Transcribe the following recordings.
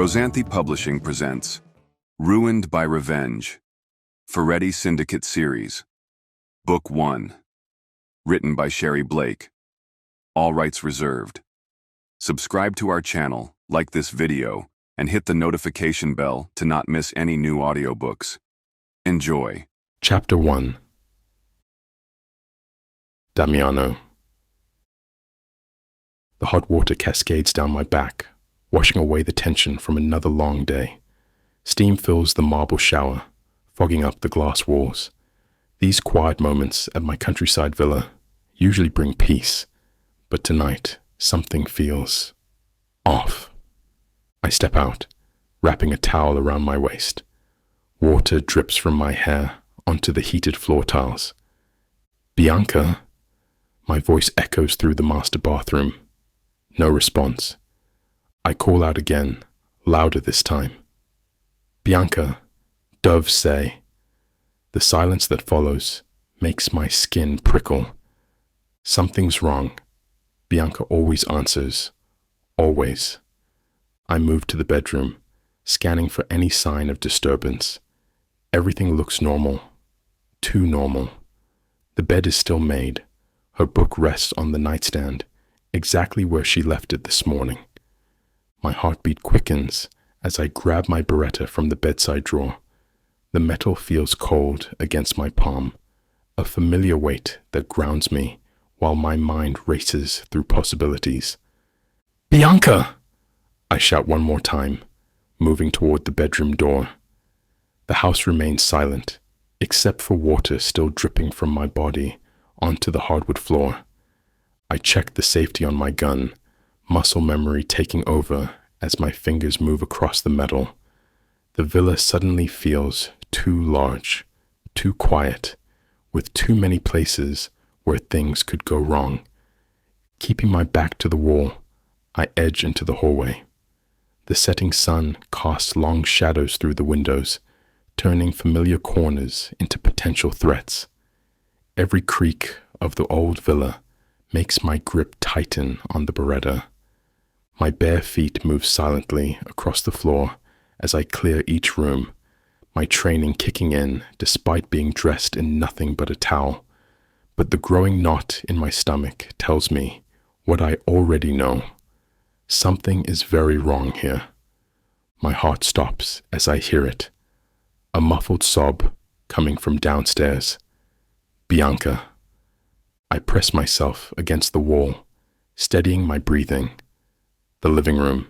Rosanthe Publishing presents Ruined by Revenge, Feretti Syndicate Series, Book 1, written by Sherry Blake. All rights reserved. Subscribe to our channel, like this video, and hit the notification bell to not miss any new audiobooks. Enjoy. Chapter 1. Damiano. The hot water cascades down my back, washing away the tension from another long day. Steam fills the marble shower, fogging up the glass walls. These quiet moments at my countryside villa usually bring peace, but tonight something feels off. I step out, wrapping a towel around my waist. Water drips from my hair onto the heated floor tiles. "Bianca?" My voice echoes through the master bathroom. No response. I call out again, louder this time. "Bianca," doves say. The silence that follows makes my skin prickle. Something's wrong. Bianca always answers. Always. I move to the bedroom, scanning for any sign of disturbance. Everything looks normal. Too normal. The bed is still made. Her book rests on the nightstand, exactly where she left it this morning. My heartbeat quickens as I grab my Beretta from the bedside drawer. The metal feels cold against my palm, a familiar weight that grounds me while my mind races through possibilities. "Bianca!" I shout one more time, moving toward the bedroom door. The house remains silent, except for water still dripping from my body onto the hardwood floor. I check the safety on my gun, muscle memory taking over as my fingers move across the metal. The villa suddenly feels too large, too quiet, with too many places where things could go wrong. Keeping my back to the wall, I edge into the hallway. The setting sun casts long shadows through the windows, turning familiar corners into potential threats. Every creak of the old villa makes my grip tighten on the Beretta. My bare feet move silently across the floor as I clear each room, my training kicking in despite being dressed in nothing but a towel. But the growing knot in my stomach tells me what I already know. Something is very wrong here. My heart stops as I hear it. A muffled sob coming from downstairs. "Bianca." I press myself against the wall, steadying my breathing. The living room.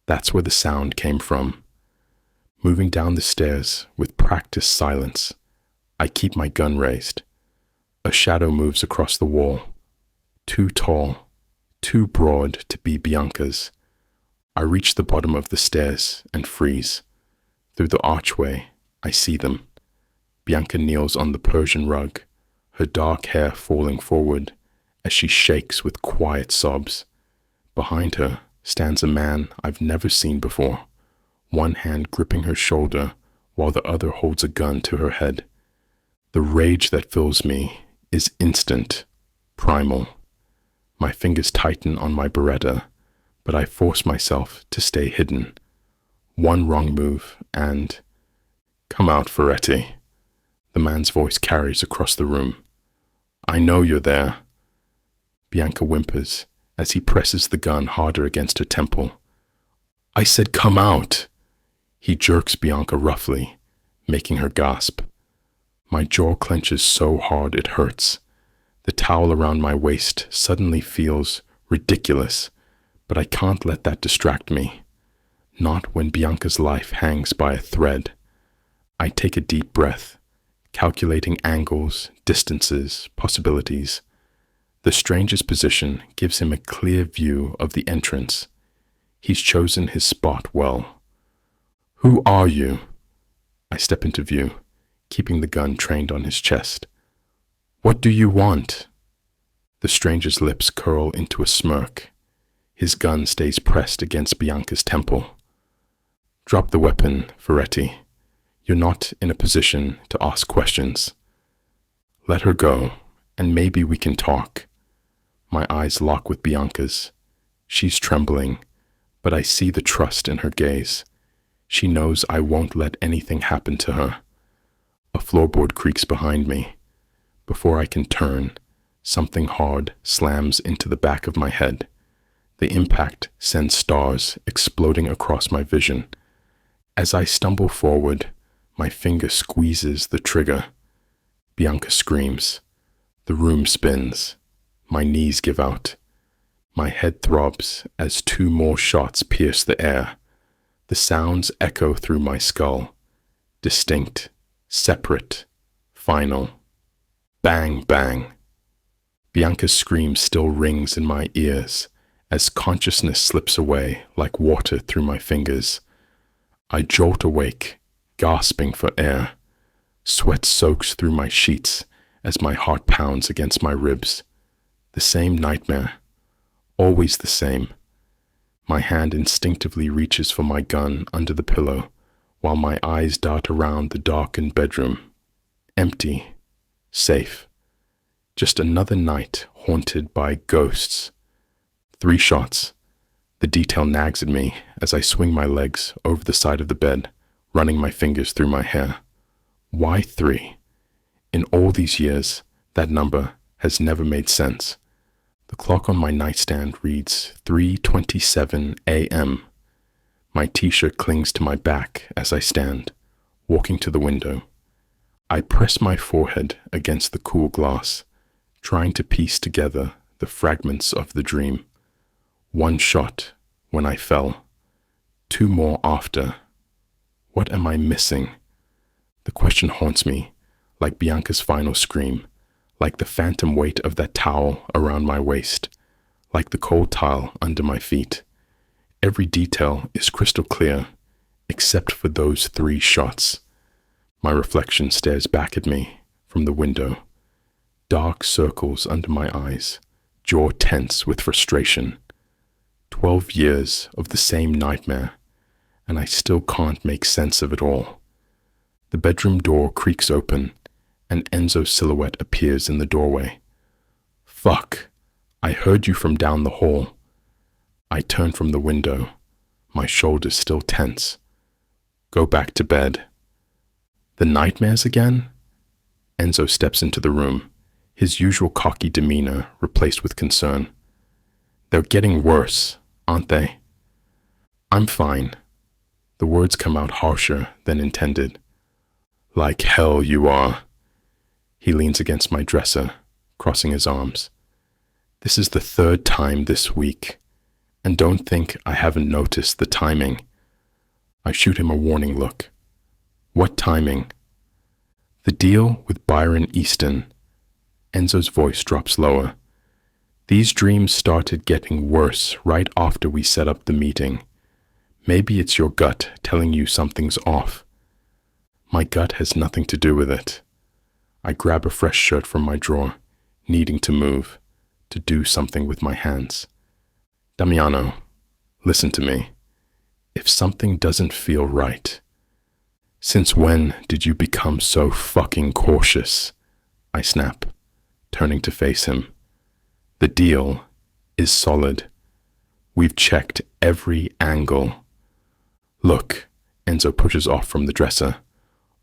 That's where the sound came from. Moving down the stairs with practiced silence, I keep my gun raised. A shadow moves across the wall. Too tall, too broad to be Bianca's. I reach the bottom of the stairs and freeze. Through the archway, I see them. Bianca kneels on the Persian rug, her dark hair falling forward as she shakes with quiet sobs. Behind her stands a man I've never seen before, one hand gripping her shoulder while the other holds a gun to her head. The rage that fills me is instant, primal. My fingers tighten on my Beretta, but I force myself to stay hidden. One wrong move and... "Come out, Feretti." The man's voice carries across the room. "I know you're there." Bianca whimpers as he presses the gun harder against her temple. "I said come out." He jerks Bianca roughly, making her gasp. My jaw clenches so hard it hurts. The towel around my waist suddenly feels ridiculous, but I can't let that distract me. Not when Bianca's life hangs by a thread. I take a deep breath, calculating angles, distances, possibilities. The stranger's position gives him a clear view of the entrance. He's chosen his spot well. "Who are you?" I step into view, keeping the gun trained on his chest. "What do you want?" The stranger's lips curl into a smirk. His gun stays pressed against Bianca's temple. "Drop the weapon, Feretti. You're not in a position to ask questions. Let her go, and maybe we can talk." My eyes lock with Bianca's. She's trembling, but I see the trust in her gaze. She knows I won't let anything happen to her. A floorboard creaks behind me. Before I can turn, something hard slams into the back of my head. The impact sends stars exploding across my vision. As I stumble forward, my finger squeezes the trigger. Bianca screams. The room spins. My knees give out. My head throbs as 2 more shots pierce the air. The sounds echo through my skull. Distinct, separate, final. Bang, bang. Bianca's scream still rings in my ears as consciousness slips away like water through my fingers. I jolt awake, gasping for air. Sweat soaks through my sheets as my heart pounds against my ribs. The same nightmare. Always the same. My hand instinctively reaches for my gun under the pillow, while my eyes dart around the darkened bedroom. Empty. Safe. Just another night haunted by ghosts. 3 shots. The detail nags at me as I swing my legs over the side of the bed, running my fingers through my hair. Why 3? In all these years, that number has never made sense. The clock on my nightstand reads 3:27 a.m. My t-shirt clings to my back as I stand, walking to the window. I press my forehead against the cool glass, trying to piece together the fragments of the dream. 1 shot when I fell. 2 more after. What am I missing? The question haunts me, like Bianca's final scream, like the phantom weight of that towel around my waist, like the cold tile under my feet. Every detail is crystal clear, except for those 3 shots. My reflection stares back at me from the window. Dark circles under my eyes, jaw tense with frustration. 12 years of the same nightmare, and I still can't make sense of it all. The bedroom door creaks open, and Enzo's silhouette appears in the doorway. Fuck, I heard you from down the hall. I turn from the window, my shoulders still tense. Go back to bed. The nightmares again? Enzo steps into the room, his usual cocky demeanor replaced with concern. They're getting worse, aren't they? I'm fine. The words come out harsher than intended. Like hell you are. He leans against my dresser, crossing his arms. This is the 3rd time this week, and don't think I haven't noticed the timing. I shoot him a warning look. What timing? The deal with Byron Easton. Enzo's voice drops lower. These dreams started getting worse right after we set up the meeting. Maybe it's your gut telling you something's off. My gut has nothing to do with it. I grab a fresh shirt from my drawer, needing to move, to do something with my hands. Damiano, listen to me. If something doesn't feel right, since when did you become so fucking cautious? I snap, turning to face him. The deal is solid. We've checked every angle. Look, Enzo pushes off from the dresser.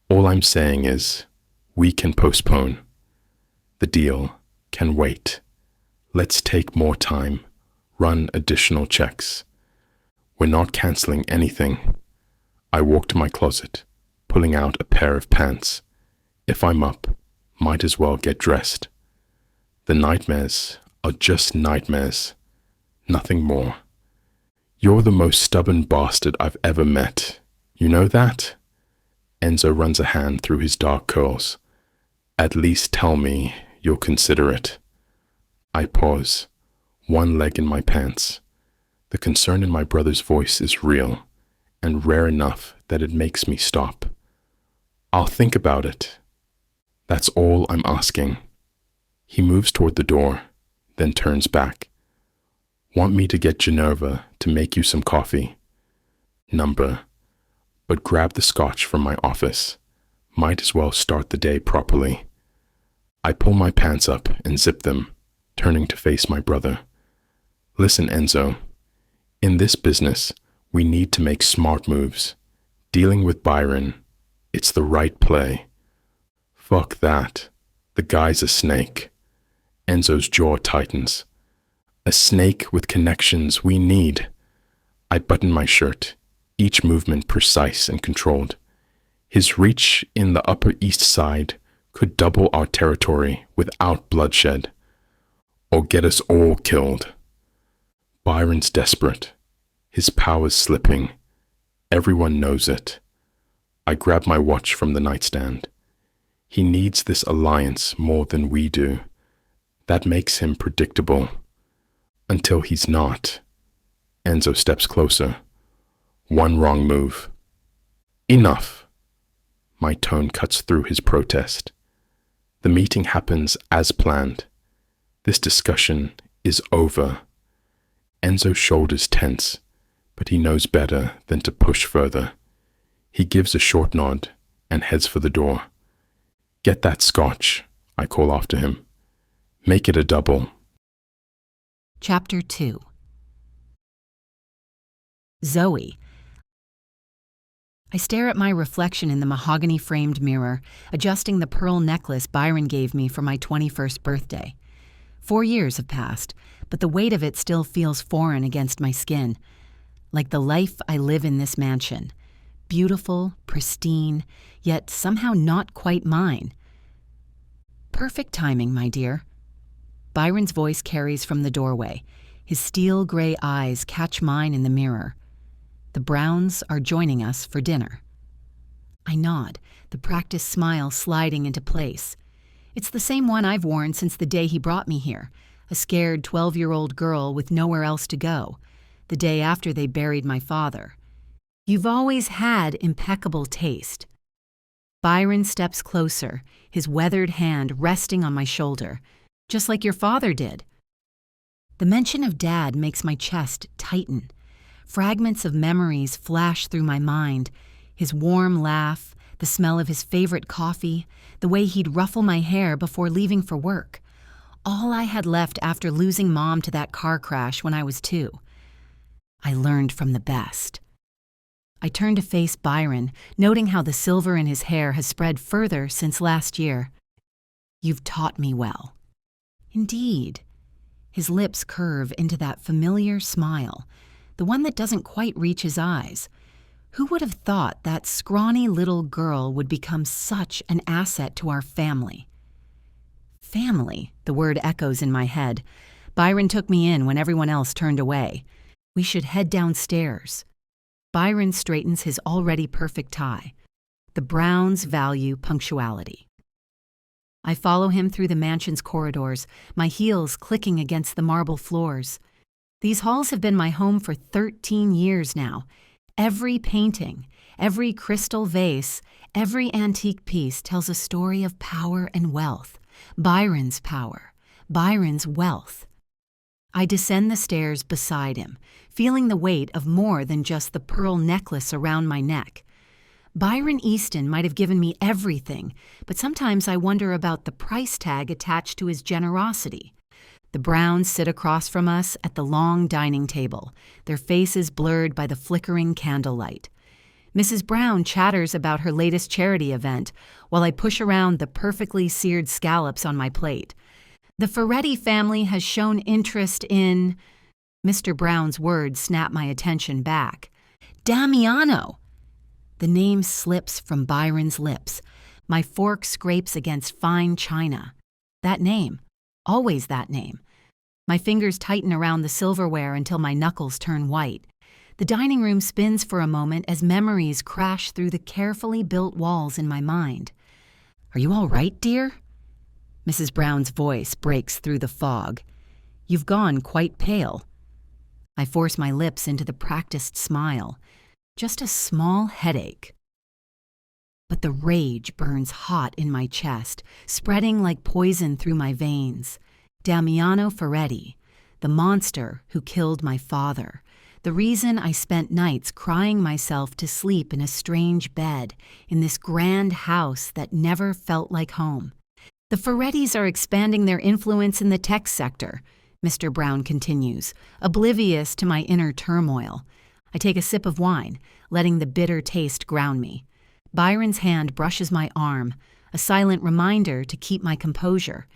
All I'm saying is, we can postpone. The deal can wait. Let's take more time, run additional checks. We're not canceling anything. I walk to my closet, pulling out a pair of pants. If I'm up, might as well get dressed. The nightmares are just nightmares, nothing more. You're the most stubborn bastard I've ever met. You know that? Enzo runs a hand through his dark curls. At least tell me you'll consider it. I pause, one leg in my pants. The concern in my brother's voice is real, and rare enough that it makes me stop. I'll think about it. That's all I'm asking. He moves toward the door, then turns back. Want me to get Geneva to make you some coffee? Number. But grab the scotch from my office. Might as well start the day properly. I pull my pants up and zip them, turning to face my brother. Listen, Enzo. In this business, we need to make smart moves. Dealing with Byron, it's the right play. Fuck that. The guy's a snake. Enzo's jaw tightens. A snake with connections we need. I button my shirt, each movement precise and controlled. His reach in the Upper East Side could double our territory without bloodshed, or get us all killed. Byron's desperate. His power's slipping. Everyone knows it. I grab my watch from the nightstand. He needs this alliance more than we do. That makes him predictable. Until he's not. Enzo steps closer. One wrong move. Enough. My tone cuts through his protest. The meeting happens as planned. This discussion is over. Enzo's shoulders tense, but he knows better than to push further. He gives a short nod and heads for the door. Get that scotch, I call after him. Make it a double. Chapter 2. Zoe. I stare at my reflection in the mahogany-framed mirror, adjusting the pearl necklace Byron gave me for my 21st birthday. 4 years have passed, but the weight of it still feels foreign against my skin. Like the life I live in this mansion. Beautiful, pristine, yet somehow not quite mine. Perfect timing, my dear. Byron's voice carries from the doorway. His steel gray eyes catch mine in the mirror. The Browns are joining us for dinner. I nod, the practiced smile sliding into place. It's the same one I've worn since the day he brought me here, a scared 12-year-old girl with nowhere else to go, the day after they buried my father. You've always had impeccable taste. Byron steps closer, his weathered hand resting on my shoulder, just like your father did. The mention of Dad makes my chest tighten. Fragments of memories flash through my mind, his warm laugh, the smell of his favorite coffee, the way he'd ruffle my hair before leaving for work. All I had left after losing Mom to that car crash when I was 2. I learned from the best. I turn to face Byron, noting how the silver in his hair has spread further since last year. You've taught me well. Indeed. His lips curve into that familiar smile, the one that doesn't quite reach his eyes. Who would have thought that scrawny little girl would become such an asset to our family? Family, the word echoes in my head. Byron took me in when everyone else turned away. We should head downstairs. Byron straightens his already perfect tie. The Browns value punctuality. I follow him through the mansion's corridors, my heels clicking against the marble floors. These halls have been my home for 13 years now. Every painting, every crystal vase, every antique piece tells a story of power and wealth. Byron's power, Byron's wealth. I descend the stairs beside him, feeling the weight of more than just the pearl necklace around my neck. Byron Easton might have given me everything, but sometimes I wonder about the price tag attached to his generosity. The Browns sit across from us at the long dining table, their faces blurred by the flickering candlelight. Mrs. Brown chatters about her latest charity event, while I push around the perfectly seared scallops on my plate. The Feretti family has shown interest in... Mr. Brown's words snap my attention back. Damiano! The name slips from Byron's lips. My fork scrapes against fine china. That name. Always that name. My fingers tighten around the silverware until my knuckles turn white. The dining room spins for a moment as memories crash through the carefully built walls in my mind. Are you all right, dear? Mrs. Brown's voice breaks through the fog. You've gone quite pale. I force my lips into the practiced smile. Just a small headache. But the rage burns hot in my chest, spreading like poison through my veins. Damiano Feretti, the monster who killed my father, the reason I spent nights crying myself to sleep in a strange bed in this grand house that never felt like home. The Ferettis are expanding their influence in the tech sector. Mr. Brown continues, oblivious to my inner turmoil. I take a sip of wine, letting the bitter taste ground me. Byron's hand brushes my arm, a silent reminder to keep my composure.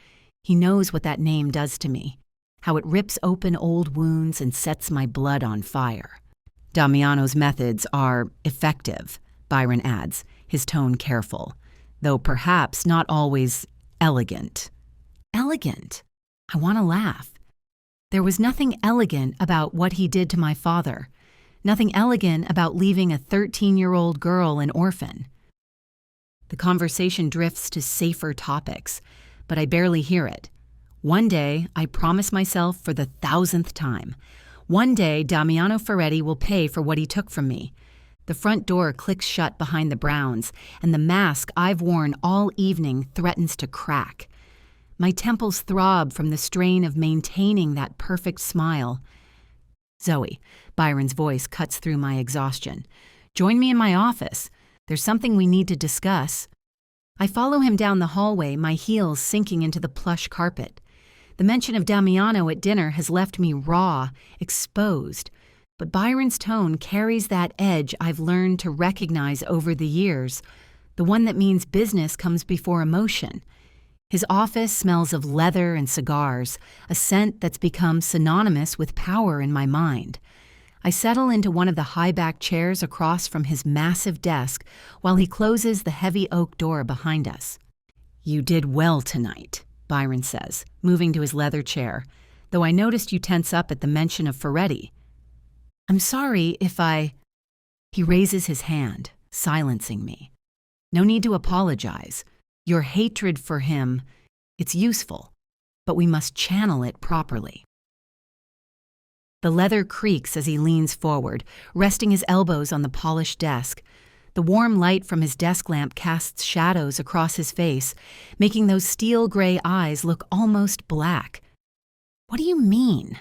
He knows what that name does to me, how it rips open old wounds and sets my blood on fire. Damiano's methods are effective, Byron adds, his tone careful, though perhaps not always elegant. Elegant? I want to laugh. There was nothing elegant about what he did to my father, nothing elegant about leaving a 13-year-old girl an orphan. The conversation drifts to safer topics, but I barely hear it. One day, I promise myself for the 1,000th time, one day Damiano Feretti will pay for what he took from me. The front door clicks shut behind the Browns, and the mask I've worn all evening threatens to crack. My temples throb from the strain of maintaining that perfect smile. Zoe, Byron's voice cuts through my exhaustion. Join me in my office. There's something we need to discuss. I follow him down the hallway, my heels sinking into the plush carpet. The mention of Damiano at dinner has left me raw, exposed, but Byron's tone carries that edge I've learned to recognize over the years, the one that means business comes before emotion. His office smells of leather and cigars, a scent that's become synonymous with power in my mind. I settle into one of the high-back chairs across from his massive desk while he closes the heavy oak door behind us. "You did well tonight," Byron says, moving to his leather chair, though I noticed you tense up at the mention of Feretti. "I'm sorry if I—" He raises his hand, silencing me. "No need to apologize. Your hatred for him, it's useful, but we must channel it properly." The leather creaks as he leans forward, resting his elbows on the polished desk. The warm light from his desk lamp casts shadows across his face, making those steel-gray eyes look almost black. "What do you mean?"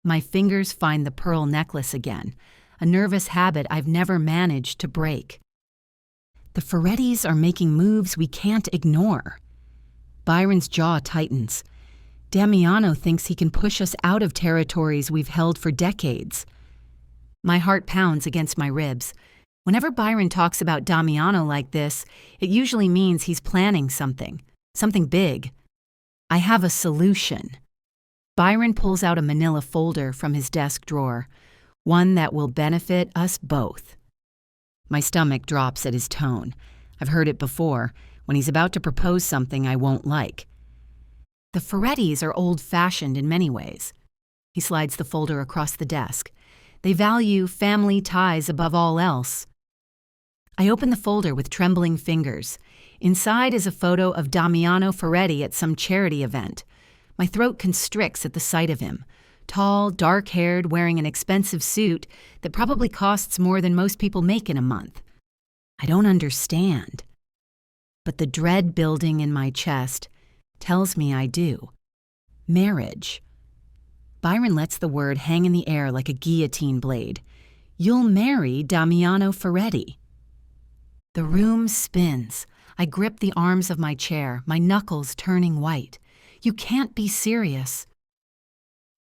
My fingers find the pearl necklace again, a nervous habit I've never managed to break. The Ferettis are making moves we can't ignore. Byron's jaw tightens. Damiano thinks he can push us out of territories we've held for decades. My heart pounds against my ribs. Whenever Byron talks about Damiano like this, it usually means he's planning something big. I have a solution. Byron pulls out a manila folder from his desk drawer, one that will benefit us both. My stomach drops at his tone. I've heard it before, when he's about to propose something I won't like. The Ferettis are old-fashioned in many ways. He slides the folder across the desk. They value family ties above all else. I open the folder with trembling fingers. Inside is a photo of Damiano Feretti at some charity event. My throat constricts at the sight of him. Tall, dark-haired, wearing an expensive suit that probably costs more than most people make in a month. I don't understand. But the dread building in my chest tells me I do. Marriage. Byron lets the word hang in the air like a guillotine blade. You'll marry Damiano Feretti. The room spins. I grip the arms of my chair, my knuckles turning white. You can't be serious.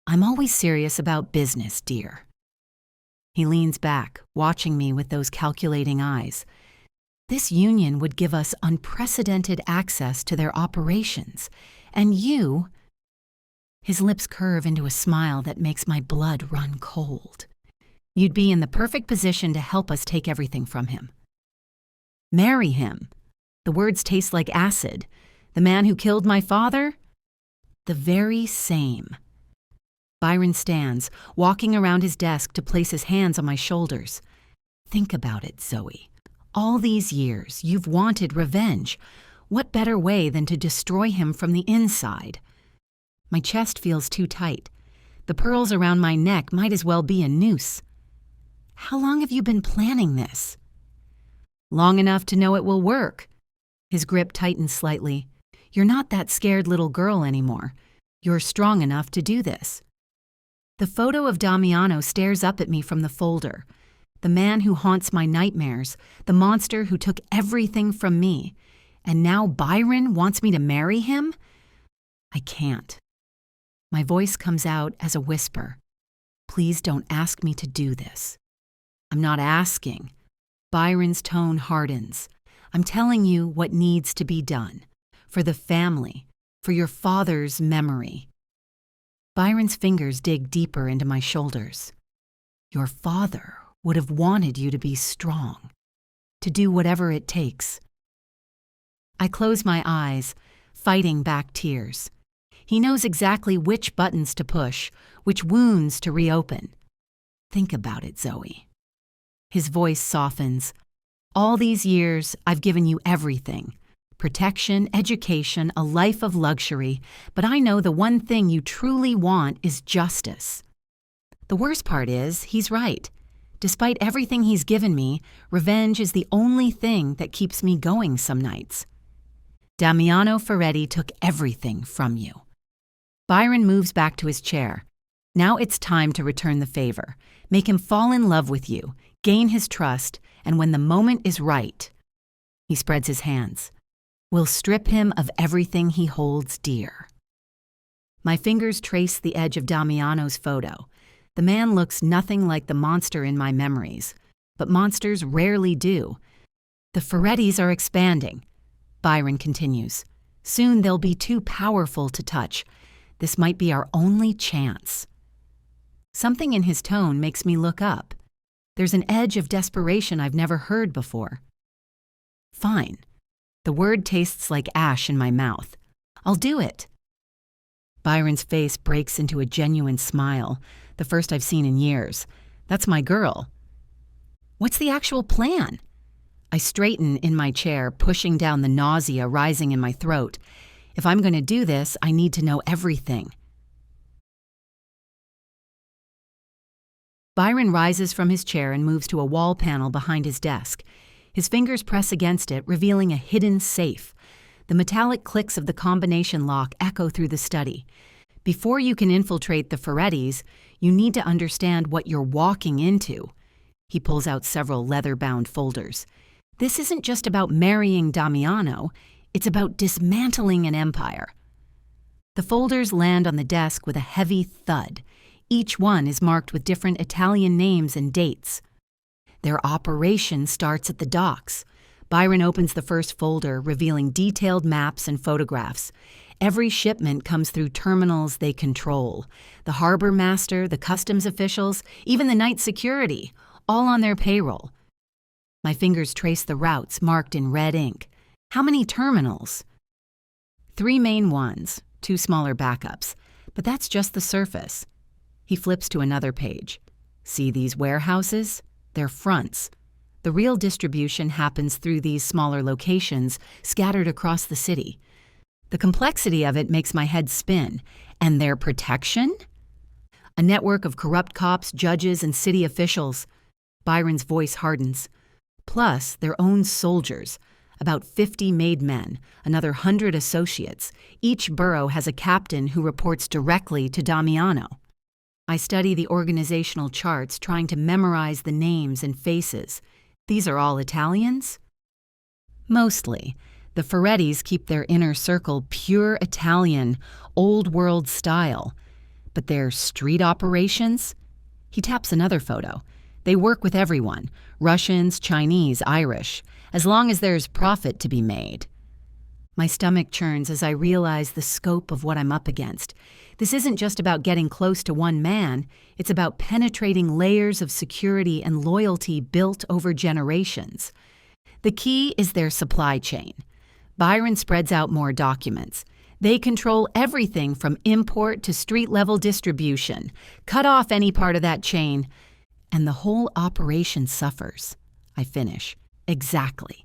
I'm always serious about business, dear. He leans back, watching me with those calculating eyes. This union would give us unprecedented access to their operations, and you— His lips curve into a smile that makes my blood run cold. You'd be in the perfect position to help us take everything from him. Marry him. The words taste like acid. The man who killed my father? The very same. Byron stands, walking around his desk to place his hands on my shoulders. Think about it, Zoe. All these years, you've wanted revenge. What better way than to destroy him from the inside? My chest feels too tight. The pearls around my neck might as well be a noose. How long have you been planning this? Long enough to know it will work. His grip tightens slightly. You're not that scared little girl anymore. You're strong enough to do this. The photo of Damiano stares up at me from the folder. The man who haunts my nightmares, the monster who took everything from me. And now Byron wants me to marry him? I can't. My voice comes out as a whisper. Please don't ask me to do this. I'm not asking. Byron's tone hardens. I'm telling you what needs to be done. For the family. For your father's memory. Byron's fingers dig deeper into my shoulders. Your father would have wanted you to be strong. To do whatever it takes. I close my eyes, fighting back tears. He knows exactly which buttons to push, which wounds to reopen. Think about it, Zoe. His voice softens. All these years, I've given you everything. Protection, education, a life of luxury, but I know the one thing you truly want is justice. The worst part is, he's right. Despite everything he's given me, revenge is the only thing that keeps me going some nights. Damiano Feretti took everything from you. Byron moves back to his chair. Now it's time to return the favor. Make him fall in love with you, gain his trust, and when the moment is right, he spreads his hands. We'll strip him of everything he holds dear. My fingers trace the edge of Damiano's photo. The man looks nothing like the monster in my memories, but monsters rarely do. The Ferettis are expanding. Byron continues. Soon they'll be too powerful to touch. This might be our only chance. Something in his tone makes me look up. There's an edge of desperation I've never heard before. Fine. The word tastes like ash in my mouth. I'll do it. Byron's face breaks into a genuine smile, the first I've seen in years. That's my girl. What's the actual plan? I straighten in my chair, pushing down the nausea rising in my throat. If I'm going to do this, I need to know everything. Byron rises from his chair and moves to a wall panel behind his desk. His fingers press against it, revealing a hidden safe. The metallic clicks of the combination lock echo through the study. Before you can infiltrate the Ferettis, you need to understand what you're walking into. He pulls out several leather-bound folders. This isn't just about marrying Damiano. It's about dismantling an empire. The folders land on the desk with a heavy thud. Each one is marked with different Italian names and dates. Their operation starts at the docks. Byron opens the first folder, revealing detailed maps and photographs. Every shipment comes through terminals they control. The harbor master, the customs officials, even the night security, all on their payroll. My fingers trace the routes marked in red ink. How many terminals? 3 main ones, 2 smaller backups, but that's just the surface. He flips to another page. See these warehouses? They're fronts. The real distribution happens through these smaller locations scattered across the city. The complexity of it makes my head spin. And their protection? A network of corrupt cops, judges, and city officials. Byron's voice hardens. Plus their own soldiers. About 50 made men, another 100 associates. Each borough has a captain who reports directly to Damiano. I study the organizational charts, trying to memorize the names and faces. These are all Italians? Mostly. The Ferettis keep their inner circle pure Italian, old-world style. But their street operations? He taps another photo. They work with everyone, Russians, Chinese, Irish, as long as there's profit to be made. My stomach churns as I realize the scope of what I'm up against. This isn't just about getting close to one man, it's about penetrating layers of security and loyalty built over generations. The key is their supply chain. Byron spreads out more documents. They control everything from import to street-level distribution. Cut off any part of that chain, and the whole operation suffers. I finish. Exactly.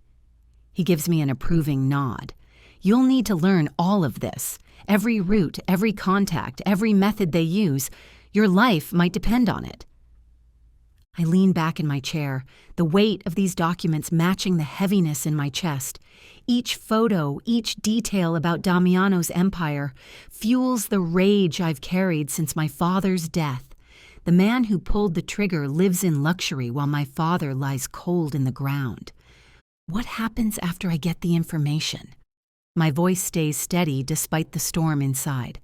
He gives me an approving nod. You'll need to learn all of this. Every route, every contact, every method they use. Your life might depend on it. I lean back in my chair, the weight of these documents matching the heaviness in my chest. Each photo, each detail about Damiano's empire fuels the rage I've carried since my father's death. The man who pulled the trigger lives in luxury while my father lies cold in the ground. What happens after I get the information? My voice stays steady despite the storm inside.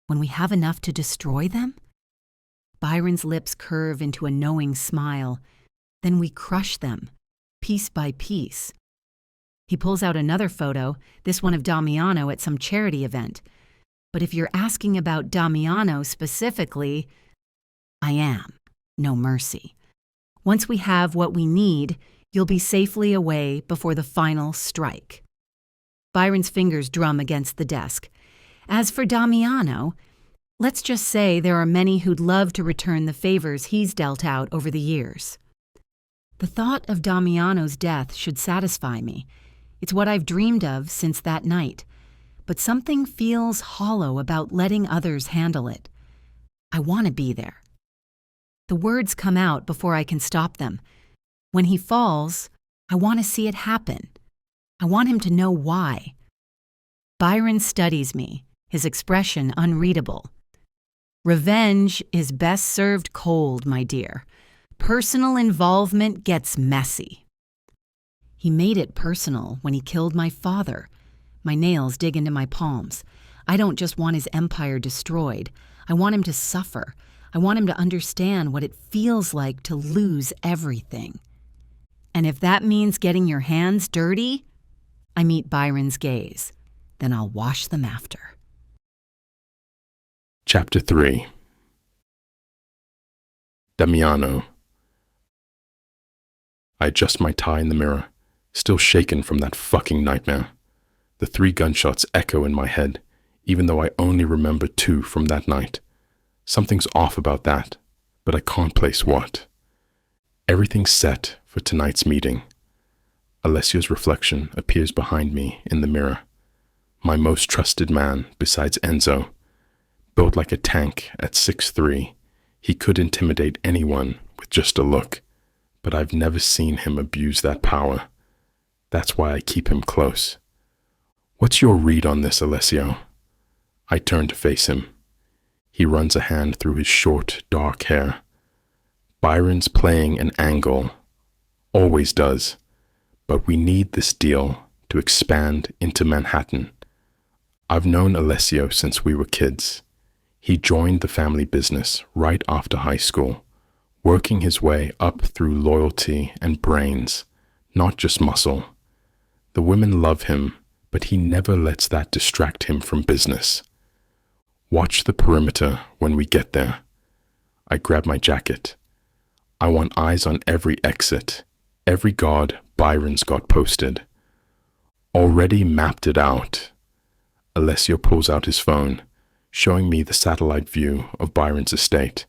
when we have enough to destroy them? Byron's lips curve into a knowing smile. Then we crush them, piece by piece. He pulls out another photo, this one of Damiano at some charity event. But if you're asking about Damiano specifically, I am. No mercy. Once we have what we need, you'll be safely away before the final strike. Byron's fingers drum against the desk. As for Damiano, let's just say there are many who'd love to return the favors he's dealt out over the years. The thought of Damiano's death should satisfy me. It's what I've dreamed of since that night. But something feels hollow about letting others handle it. I want to be there. The words come out before I can stop them. When he falls, I want to see it happen. I want him to know why. Byron studies me, his expression unreadable. Revenge is best served cold, my dear. Personal involvement gets messy. He made it personal when he killed my father. My nails dig into my palms. I don't just want his empire destroyed. I want him to suffer. I want him to understand what it feels like to lose everything. And if that means getting your hands dirty, I meet Byron's gaze. Then I'll wash them after. Chapter 3. Damiano. I adjust my tie in the mirror, still shaken from that fucking nightmare. The 3 gunshots echo in my head, even though I only remember 2 from that night. Something's off about that, but I can't place what. Everything's set for tonight's meeting. Alessio's reflection appears behind me in the mirror. My most trusted man besides Enzo. Built like a tank at 6'3", he could intimidate anyone with just a look, but I've never seen him abuse that power. That's why I keep him close. What's your read on this, Alessio? I turn to face him. He runs a hand through his short, dark hair. Byron's playing an angle. Always does. But we need this deal to expand into Manhattan. I've known Alessio since we were kids. He joined the family business right after high school, working his way up through loyalty and brains, not just muscle. The women love him, but he never lets that distract him from business. Watch the perimeter when we get there. I grab my jacket. I want eyes on every exit, every guard Byron's got posted. Already mapped it out. Alessio pulls out his phone, showing me the satellite view of Byron's estate.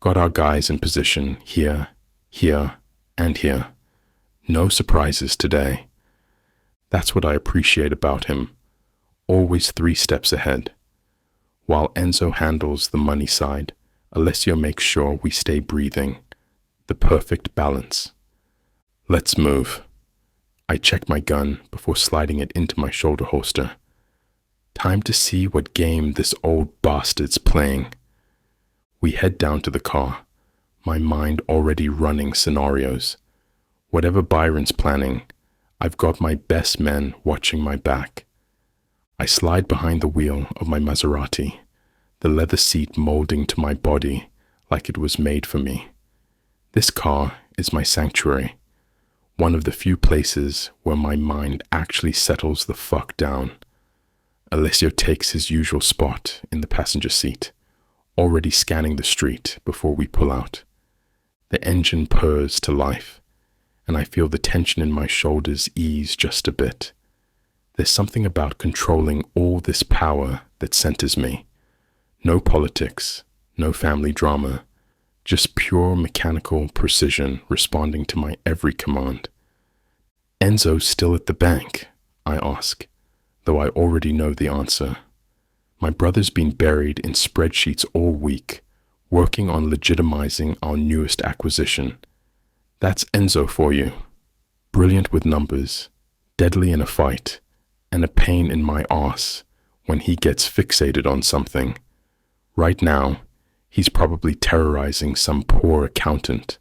Got our guys in position here, here, and here. No surprises today. That's what I appreciate about him. Always 3 steps ahead. While Enzo handles the money side, Alessio makes sure we stay breathing. The perfect balance. Let's move. I check my gun before sliding it into my shoulder holster. Time to see what game this old bastard's playing. We head down to the car, my mind already running scenarios. Whatever Byron's planning, I've got my best men watching my back. I slide behind the wheel of my Maserati, the leather seat molding to my body like it was made for me. This car is my sanctuary, one of the few places where my mind actually settles the fuck down. Alessio takes his usual spot in the passenger seat, already scanning the street before we pull out. The engine purrs to life, and I feel the tension in my shoulders ease just a bit. There's something about controlling all this power that centers me. No politics, no family drama, just pure mechanical precision responding to my every command. Enzo's still at the bank, I ask, though I already know the answer. My brother's been buried in spreadsheets all week, working on legitimizing our newest acquisition. That's Enzo for you. Brilliant with numbers, deadly in a fight, and a pain in my arse when he gets fixated on something. Right now, he's probably terrorizing some poor accountant,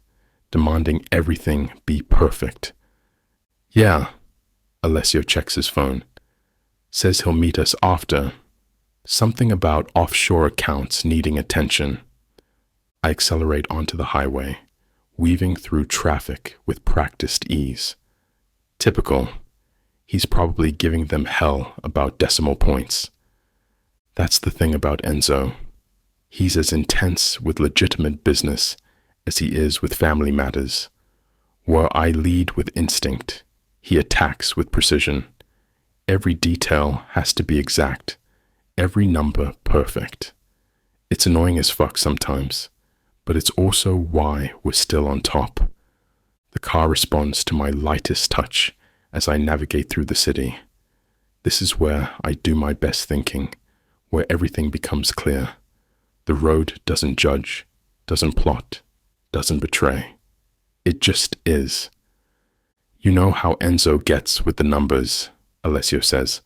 demanding everything be perfect. Yeah, Alessio checks his phone. Says he'll meet us after. Something about offshore accounts needing attention. I accelerate onto the highway, weaving through traffic with practiced ease. Typical. He's probably giving them hell about decimal points. That's the thing about Enzo. He's as intense with legitimate business as he is with family matters. Where I lead with instinct, he attacks with precision. Every detail has to be exact, every number perfect. It's annoying as fuck sometimes, but it's also why we're still on top. The car responds to my lightest touch as I navigate through the city. This is where I do my best thinking, where everything becomes clear. The road doesn't judge, doesn't plot, doesn't betray. It just is. You know how Enzo gets with the numbers, Alessio says.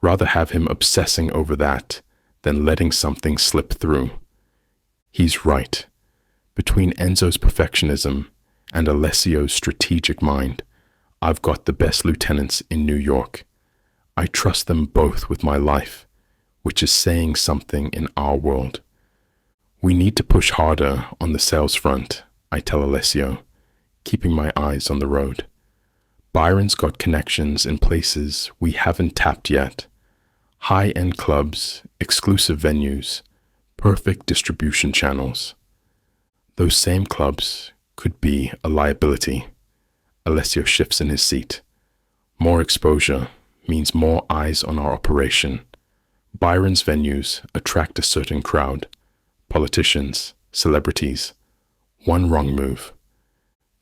Rather have him obsessing over that than letting something slip through. He's right. Between Enzo's perfectionism and Alessio's strategic mind, I've got the best lieutenants in New York. I trust them both with my life, which is saying something in our world. We need to push harder on the sales front, I tell Alessio, keeping my eyes on the road. Byron's got connections in places we haven't tapped yet. High-end clubs, exclusive venues, perfect distribution channels. Those same clubs could be a liability. Alessio shifts in his seat. More exposure means more eyes on our operation. Byron's venues attract a certain crowd. Politicians, celebrities. One wrong move.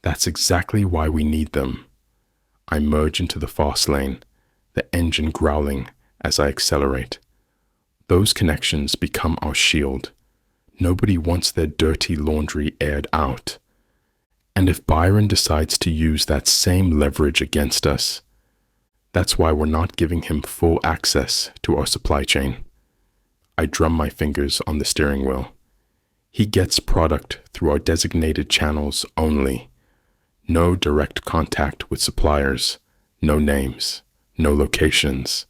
That's exactly why we need them. I merge into the fast lane, the engine growling as I accelerate. Those connections become our shield. Nobody wants their dirty laundry aired out. And if Byron decides to use that same leverage against us, that's why we're not giving him full access to our supply chain. I drum my fingers on the steering wheel. He gets product through our designated channels only. No direct contact with suppliers, no names, no locations.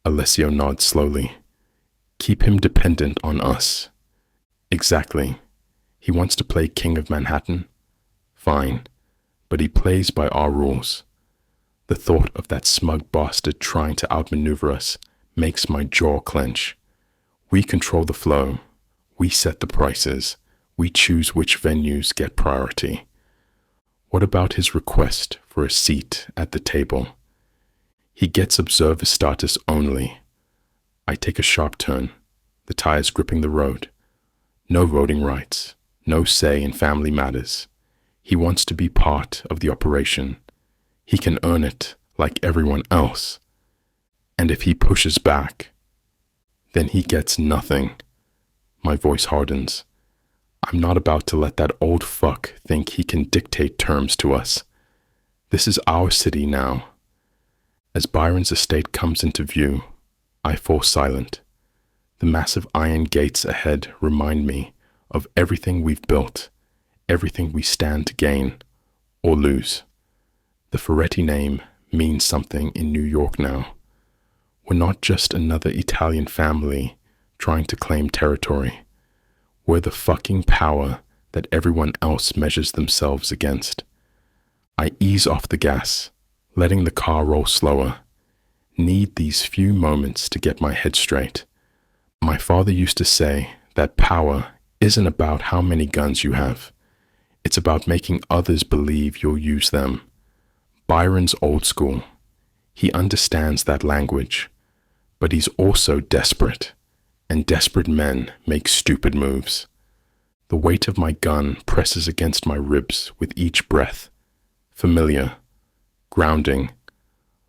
Alessio nods slowly. Keep him dependent on us. Exactly. He wants to play King of Manhattan? Fine, but he plays by our rules. The thought of that smug bastard trying to outmaneuver us makes my jaw clench. We control the flow. We set the prices. We choose which venues get priority. What about his request for a seat at the table? He gets observer status only. I take a sharp turn, the tires gripping the road. No voting rights, no say in family matters. He wants to be part of the operation. He can earn it like everyone else. And if he pushes back, then he gets nothing. My voice hardens. I'm not about to let that old fuck think he can dictate terms to us. This is our city now. As Byron's estate comes into view, I fall silent. The massive iron gates ahead remind me of everything we've built, everything we stand to gain or lose. The Feretti name means something in New York now. We're not just another Italian family trying to claim territory. We're the fucking power that everyone else measures themselves against. I ease off the gas, letting the car roll slower. Need these few moments to get my head straight. My father used to say that power isn't about how many guns you have. It's about making others believe you'll use them. Byron's old school. He understands that language, but he's also desperate, and desperate men make stupid moves. The weight of my gun presses against my ribs with each breath. Familiar, grounding,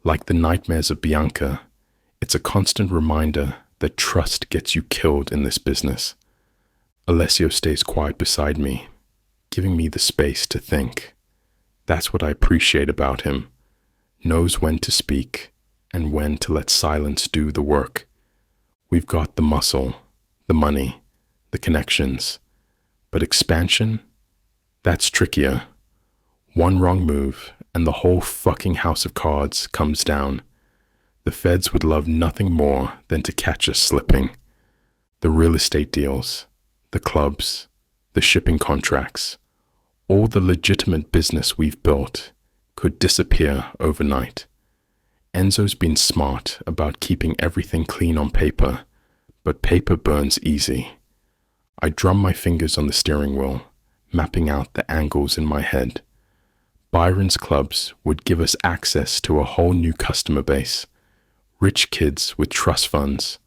like the nightmares of Bianca. It's a constant reminder that trust gets you killed in this business. Alessio stays quiet beside me, giving me the space to think. That's what I appreciate about him. Knows when to speak and when to let silence do the work. We've got the muscle, the money, the connections. But expansion? That's trickier. One wrong move and the whole fucking house of cards comes down. The feds would love nothing more than to catch us slipping. The real estate deals, the clubs, the shipping contracts, all the legitimate business we've built could disappear overnight. Enzo's been smart about keeping everything clean on paper, but paper burns easy. I drum my fingers on the steering wheel, mapping out the angles in my head. Byron's clubs would give us access to a whole new customer base. Rich kids with trust funds,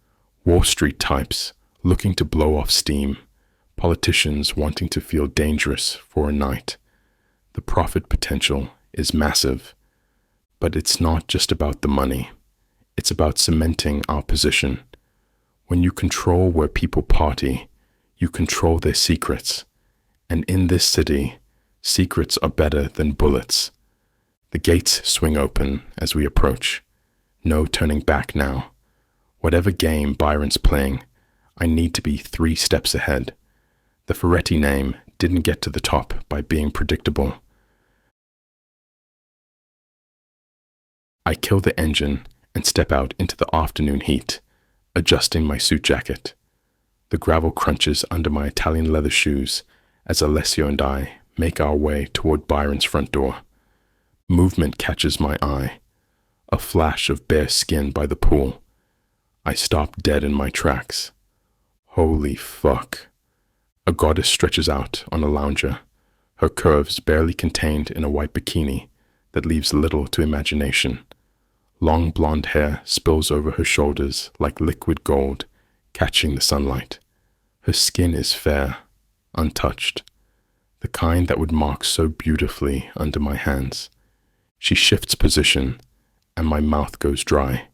Wall Street types looking to blow off steam, politicians wanting to feel dangerous for a night. The profit potential is massive, but it's not just about the money. It's about cementing our position. When you control where people party, you control their secrets. And in this city, secrets are better than bullets. The gates swing open as we approach. No turning back now. Whatever game Byron's playing, I need to be 3 steps ahead. The Feretti name didn't get to the top by being predictable. I kill the engine and step out into the afternoon heat, adjusting my suit jacket. The gravel crunches under my Italian leather shoes as Alessio and I make our way toward Byron's front door. Movement catches my eye. A flash of bare skin by the pool. I stop dead in my tracks. Holy fuck. A goddess stretches out on a lounger, her curves barely contained in a white bikini that leaves little to imagination. Long blonde hair spills over her shoulders like liquid gold, catching the sunlight. Her skin is fair, untouched, the kind that would mark so beautifully under my hands. She shifts position, and my mouth goes dry.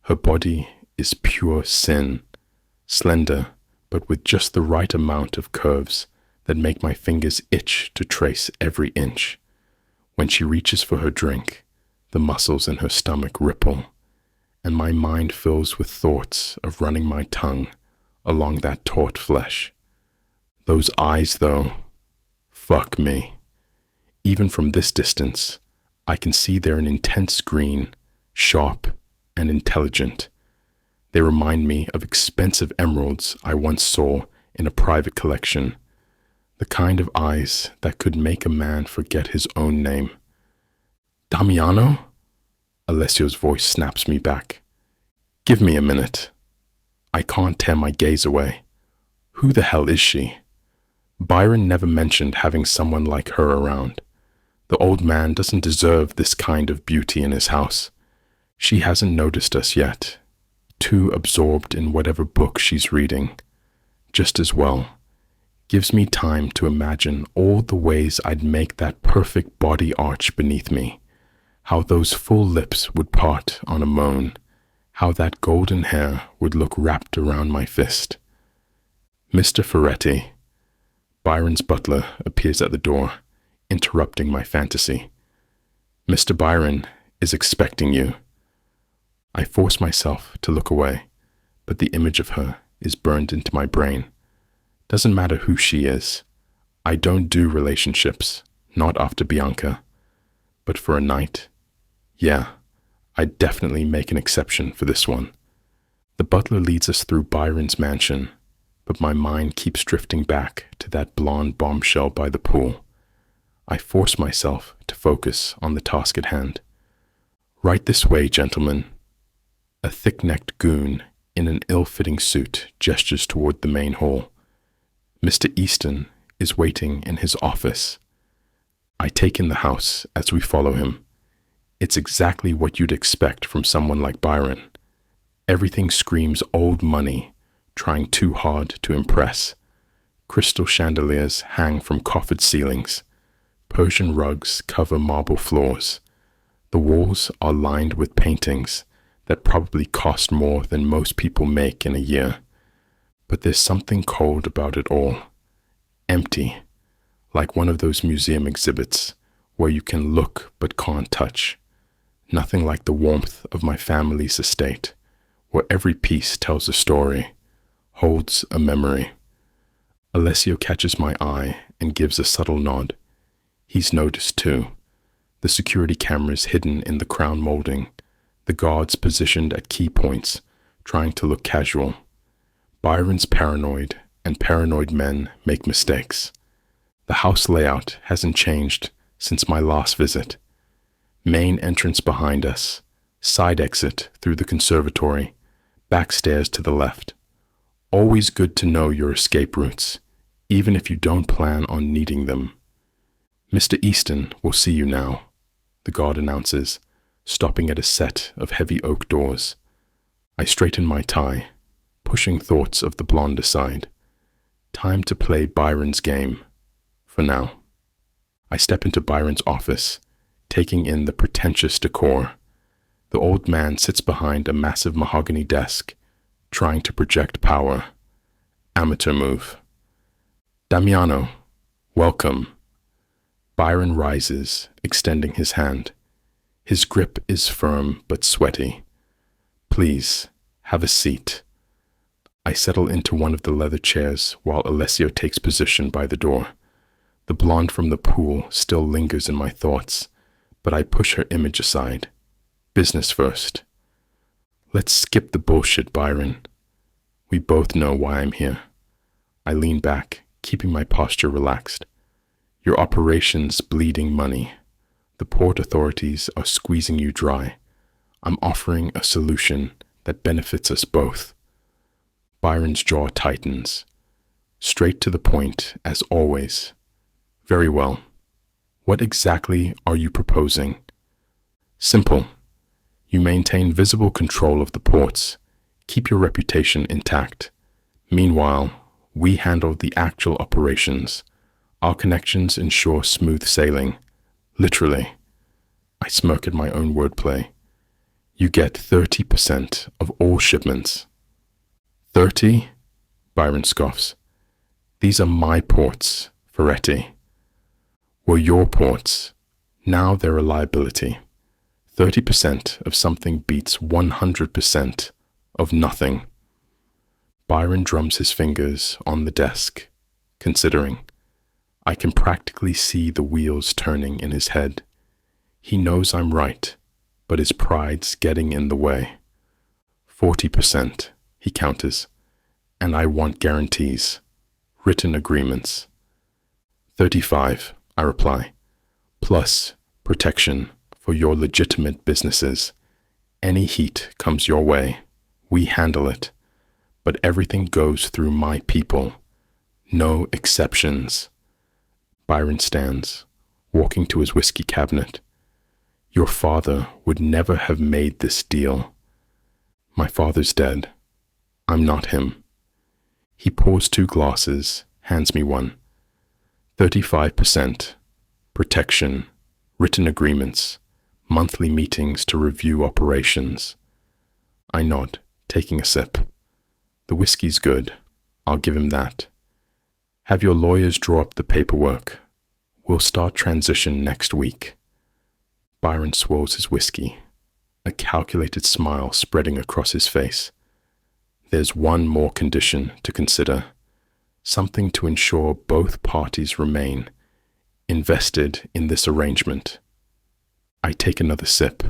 Her body is pure sin, slender, but with just the right amount of curves that make my fingers itch to trace every inch. When she reaches for her drink, the muscles in her stomach ripple, and my mind fills with thoughts of running my tongue along that taut flesh. Those eyes, though, fuck me. Even from this distance, I can see they're an intense green, sharp, and intelligent. They remind me of expensive emeralds I once saw in a private collection, the kind of eyes that could make a man forget his own name. Damiano? Alessio's voice snaps me back. Give me a minute. I can't tear my gaze away. Who the hell is she? Byron never mentioned having someone like her around. The old man doesn't deserve this kind of beauty in his house. She hasn't noticed us yet. Too absorbed in whatever book she's reading. Just as well. Gives me time to imagine all the ways I'd make that perfect body arch beneath me. How those full lips would part on a moan. How that golden hair would look wrapped around my fist. Mr. Feretti. Byron's butler appears at the door, interrupting my fantasy. Mr. Byron is expecting you. I force myself to look away, but the image of her is burned into my brain. Doesn't matter who she is. I don't do relationships, not after Bianca. But for a night, yeah, I'd definitely make an exception for this one. The butler leads us through Byron's mansion, but my mind keeps drifting back to that blonde bombshell by the pool. I force myself to focus on the task at hand. Right this way, gentlemen. A thick-necked goon in an ill-fitting suit gestures toward the main hall. Mr. Easton is waiting in his office. I take in the house as we follow him. It's exactly what you'd expect from someone like Byron. Everything screams old money, trying too hard to impress. Crystal chandeliers hang from coffered ceilings. Persian rugs cover marble floors. The walls are lined with paintings that probably cost more than most people make in a year. But there's something cold about it all. Empty, like one of those museum exhibits where you can look but can't touch. Nothing like the warmth of my family's estate, where every piece tells a story, holds a memory. Alessio catches my eye and gives a subtle nod. He's noticed too. The security cameras hidden in the crown molding, the guards positioned at key points, trying to look casual. Byron's paranoid, and paranoid men make mistakes. The house layout hasn't changed since my last visit. Main entrance behind us, side exit through the conservatory, back stairs to the left. Always good to know your escape routes, even if you don't plan on needing them. Mr. Easton will see you now, the guard announces, stopping at a set of heavy oak doors. I straighten my tie, pushing thoughts of the blonde aside. Time to play Byron's game, for now. I step into Byron's office, taking in the pretentious decor. The old man sits behind a massive mahogany desk, trying to project power. Amateur move. Damiano, welcome. Byron rises, extending his hand. His grip is firm but sweaty. Please, have a seat. I settle into one of the leather chairs while Alessio takes position by the door. The blonde from the pool still lingers in my thoughts, but I push her image aside. Business first. Let's skip the bullshit, Byron. We both know why I'm here. I lean back, keeping my posture relaxed. Your operation's bleeding money. The port authorities are squeezing you dry. I'm offering a solution that benefits us both. Byron's jaw tightens. Straight to the point, as always. Very well. What exactly are you proposing? Simple. You maintain visible control of the ports. Keep your reputation intact. Meanwhile, we handle the actual operations. Our connections ensure smooth sailing. Literally. I smirk at my own wordplay. You get 30% of all shipments. 30? Byron scoffs. These are my ports, Feretti. Were your ports. Now they're a liability. 30% of something beats 100% of nothing. Byron drums his fingers on the desk, considering. I can practically see the wheels turning in his head. He knows I'm right, but his pride's getting in the way. 40%, he counters, and I want guarantees, written agreements. 35, I reply, plus protection for your legitimate businesses. Any heat comes your way, we handle it, but everything goes through my people. No exceptions. Byron stands, walking to his whiskey cabinet. Your father would never have made this deal. My father's dead. I'm not him. He pours 2 glasses, hands me one. 35%. Protection. Written agreements. Monthly meetings to review operations. I nod, taking a sip. The whiskey's good. I'll give him that. Have your lawyers draw up the paperwork. We'll start transition next week. Byron swirls his whiskey, a calculated smile spreading across his face. There's one more condition to consider, something to ensure both parties remain invested in this arrangement. I take another sip,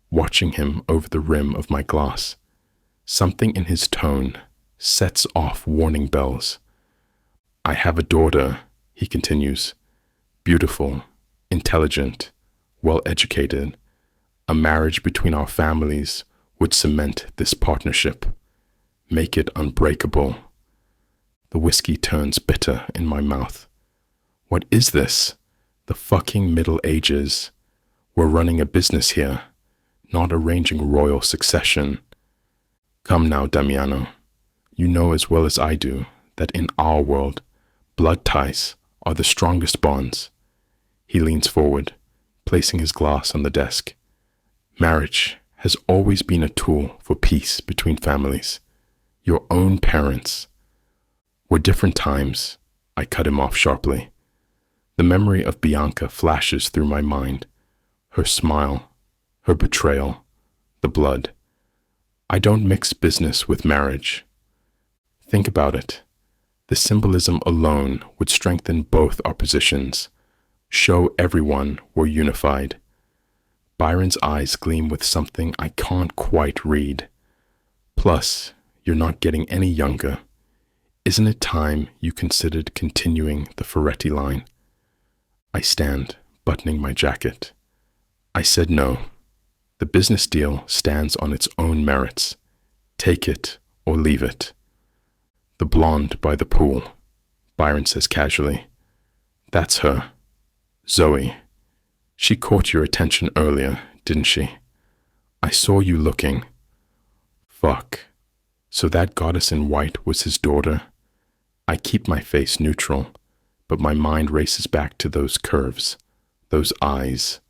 watching him over the rim of my glass. Something in his tone sets off warning bells. I have a daughter, he continues, beautiful, intelligent, well-educated. A marriage between our families would cement this partnership, make it unbreakable. The whiskey turns bitter in my mouth. What is this? The fucking Middle Ages. We're running a business here, not arranging royal succession. Come now, Damiano. You know as well as I do that in our world, blood ties are the strongest bonds. He leans forward, placing his glass on the desk. Marriage has always been a tool for peace between families. Your own parents. Were different times. I cut him off sharply. The memory of Bianca flashes through my mind. Her smile, her betrayal, the blood. I don't mix business with marriage. Think about it. The symbolism alone would strengthen both our positions, show everyone we're unified. Byron's eyes gleam with something I can't quite read. Plus, you're not getting any younger. Isn't it time you considered continuing the Feretti line? I stand, buttoning my jacket. I said no. The business deal stands on its own merits. Take it or leave it. The blonde by the pool, Byron says casually. That's her. Zoe. She caught your attention earlier, didn't she? I saw you looking. Fuck. So that goddess in white was his daughter? I keep my face neutral, but my mind races back to those curves, those eyes.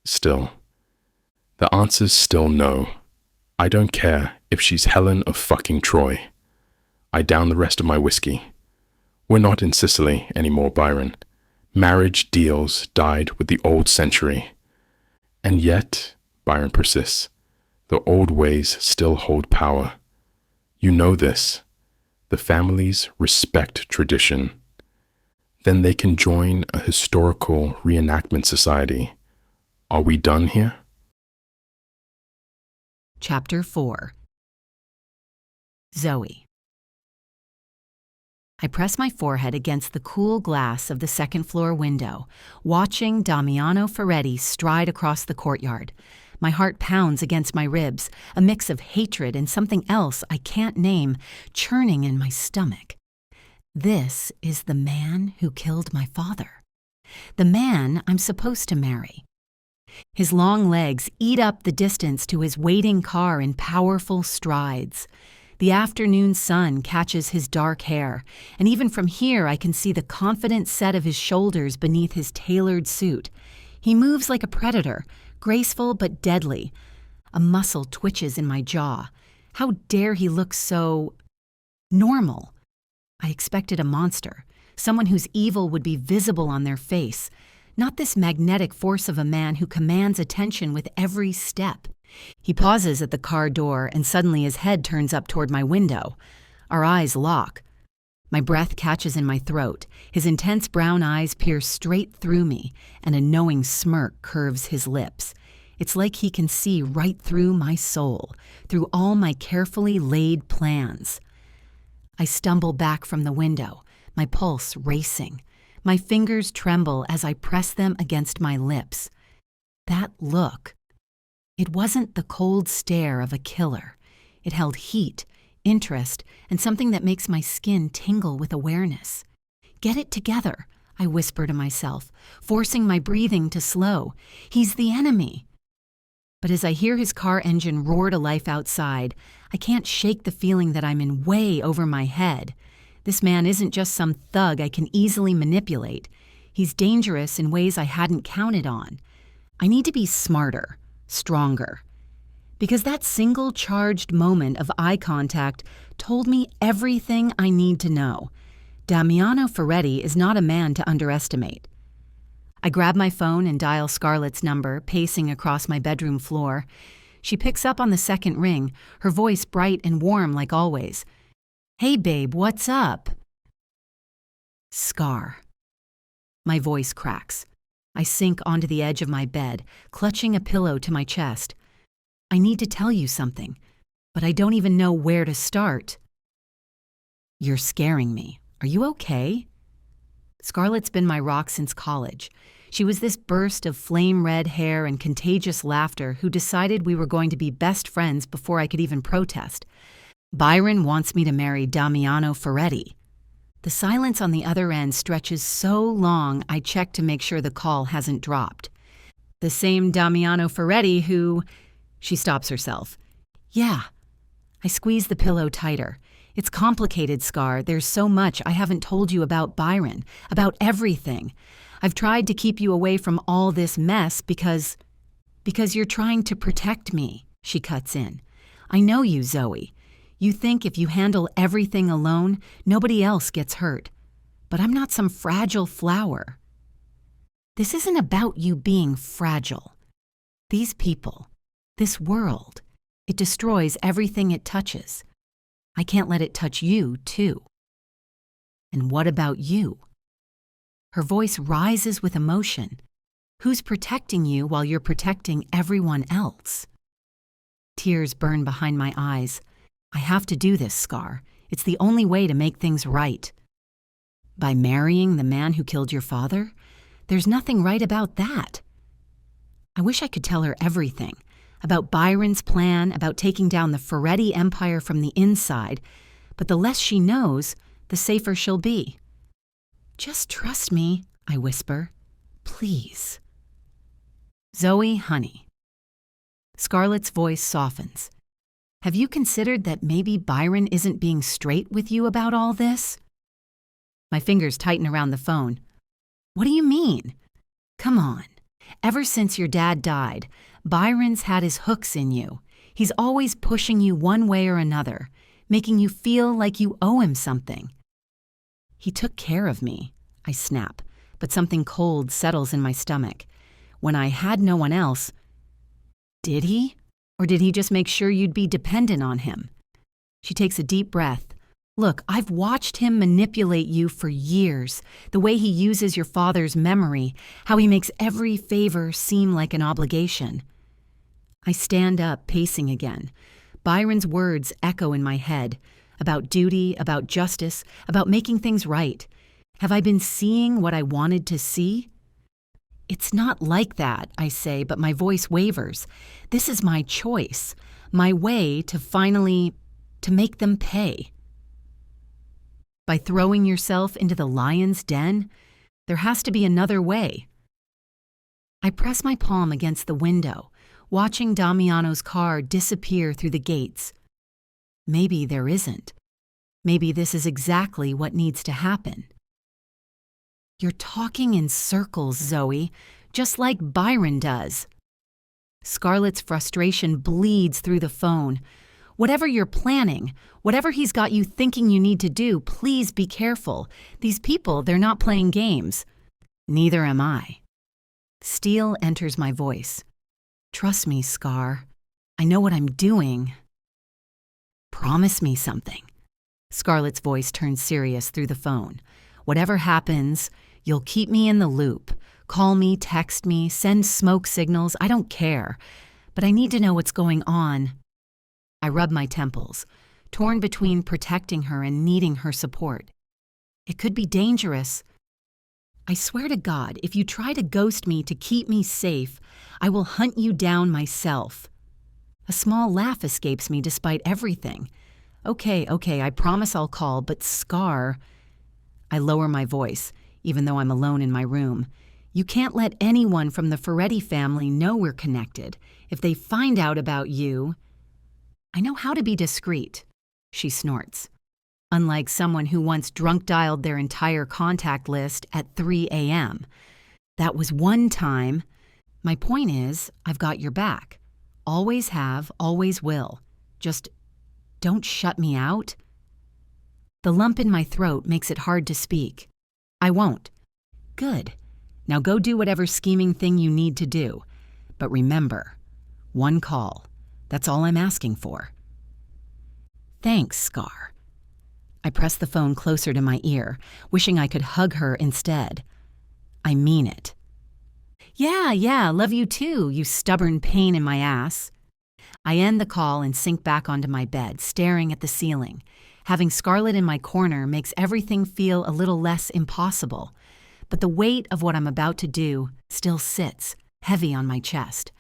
Still. The answer's still no. I don't care if she's Helen of fucking Troy. I down the rest of my whiskey. We're not in Sicily anymore, Byron. Marriage deals died with the old century. And yet, Byron persists, the old ways still hold power. You know this. The families respect tradition. Then they can join a historical reenactment society. Are we done here? Chapter 4. Zoe. I press my forehead against the cool glass of the second-floor window, watching Damiano Feretti stride across the courtyard. My heart pounds against my ribs, a mix of hatred and something else I can't name, churning in my stomach. This is the man who killed my father. The man I'm supposed to marry. His long legs eat up the distance to his waiting car in powerful strides. The afternoon sun catches his dark hair, and even from here I can see the confident set of his shoulders beneath his tailored suit. He moves like a predator, graceful but deadly. A muscle twitches in my jaw. How dare he look so normal? I expected a monster, someone whose evil would be visible on their face, not this magnetic force of a man who commands attention with every step. He pauses at the car door, and suddenly his head turns up toward my window. Our eyes lock. My breath catches in my throat. His intense brown eyes pierce straight through me, and a knowing smirk curves his lips. It's like he can see right through my soul, through all my carefully laid plans. I stumble back from the window, my pulse racing. My fingers tremble as I press them against my lips. That look. It wasn't the cold stare of a killer. It held heat, interest, and something that makes my skin tingle with awareness. Get it together, I whisper to myself, forcing my breathing to slow. He's the enemy. But as I hear his car engine roar to life outside, I can't shake the feeling that I'm in way over my head. This man isn't just some thug I can easily manipulate. He's dangerous in ways I hadn't counted on. I need to be smarter. Stronger. Because that single charged moment of eye contact told me everything I need to know. Damiano Feretti is not a man to underestimate. I grab my phone and dial Scarlett's number, pacing across my bedroom floor. She picks up on the second ring, her voice bright and warm like always. "Hey babe, what's up?" Scar. My voice cracks. I sink onto the edge of my bed, clutching a pillow to my chest. I need to tell you something, but I don't even know where to start. You're scaring me. Are you okay? Scarlett's been my rock since college. She was this burst of flame-red hair and contagious laughter who decided we were going to be best friends before I could even protest. Byron wants me to marry Damiano Feretti. The silence on the other end stretches so long I check to make sure the call hasn't dropped. The same Damiano Feretti who... She stops herself. Yeah. I squeeze the pillow tighter. It's complicated, Scar. There's so much I haven't told you about Byron, about everything. I've tried to keep you away from all this mess because you're trying to protect me, she cuts in. I know you, Zoe. You think if you handle everything alone, nobody else gets hurt. But I'm not some fragile flower. This isn't about you being fragile. These people, this world, it destroys everything it touches. I can't let it touch you, too. And what about you? Her voice rises with emotion. Who's protecting you while you're protecting everyone else? Tears burn behind my eyes. I have to do this, Scar. It's the only way to make things right. By marrying the man who killed your father? There's nothing right about that. I wish I could tell her everything. About Byron's plan, about taking down the Feretti empire from the inside, but the less she knows, the safer she'll be. Just trust me, I whisper. Please. Zoe, honey. Scarlett's voice softens. Have you considered that maybe Byron isn't being straight with you about all this? My fingers tighten around the phone. What do you mean? Come on. Ever since your dad died, Byron's had his hooks in you. He's always pushing you one way or another, making you feel like you owe him something. He took care of me, I snap, but something cold settles in my stomach. When I had no one else, did he? Or did he just make sure you'd be dependent on him? She takes a deep breath. Look, I've watched him manipulate you for years, the way he uses your father's memory, how he makes every favor seem like an obligation. I stand up, pacing again. Byron's words echo in my head, about duty, about justice, about making things right. Have I been seeing what I wanted to see? It's not like that, I say, but my voice wavers. This is my choice, my way to finally, to make them pay. By throwing yourself into the lion's den, there has to be another way. I press my palm against the window, watching Damiano's car disappear through the gates. Maybe there isn't. Maybe this is exactly what needs to happen. You're talking in circles, Zoe, just like Byron does. Scarlett's frustration bleeds through the phone. Whatever you're planning, whatever he's got you thinking you need to do, please be careful. These people, they're not playing games. Neither am I. Steel enters my voice. Trust me, Scar. I know what I'm doing. Promise me something. Scarlett's voice turns serious through the phone. Whatever happens, you'll keep me in the loop. Call me, text me, send smoke signals. I don't care. But I need to know what's going on. I rub my temples, torn between protecting her and needing her support. It could be dangerous. I swear to God, if you try to ghost me to keep me safe, I will hunt you down myself. A small laugh escapes me despite everything. Okay, I promise I'll call, but Scar... I lower my voice, even though I'm alone in my room. You can't let anyone from the Feretti family know we're connected. If they find out about you... I know how to be discreet, she snorts. Unlike someone who once drunk-dialed their entire contact list at 3 a.m. That was one time. My point is, I've got your back. Always have, always will. Just don't shut me out. The lump in my throat makes it hard to speak. I won't. Good. Now go do whatever scheming thing you need to do. But remember, one call. That's all I'm asking for. Thanks, Scar. I press the phone closer to my ear, wishing I could hug her instead. I mean it. Yeah, love you too, you stubborn pain in my ass. I end the call and sink back onto my bed, staring at the ceiling. Having Scarlett in my corner makes everything feel a little less impossible. But the weight of what I'm about to do still sits, heavy on my chest.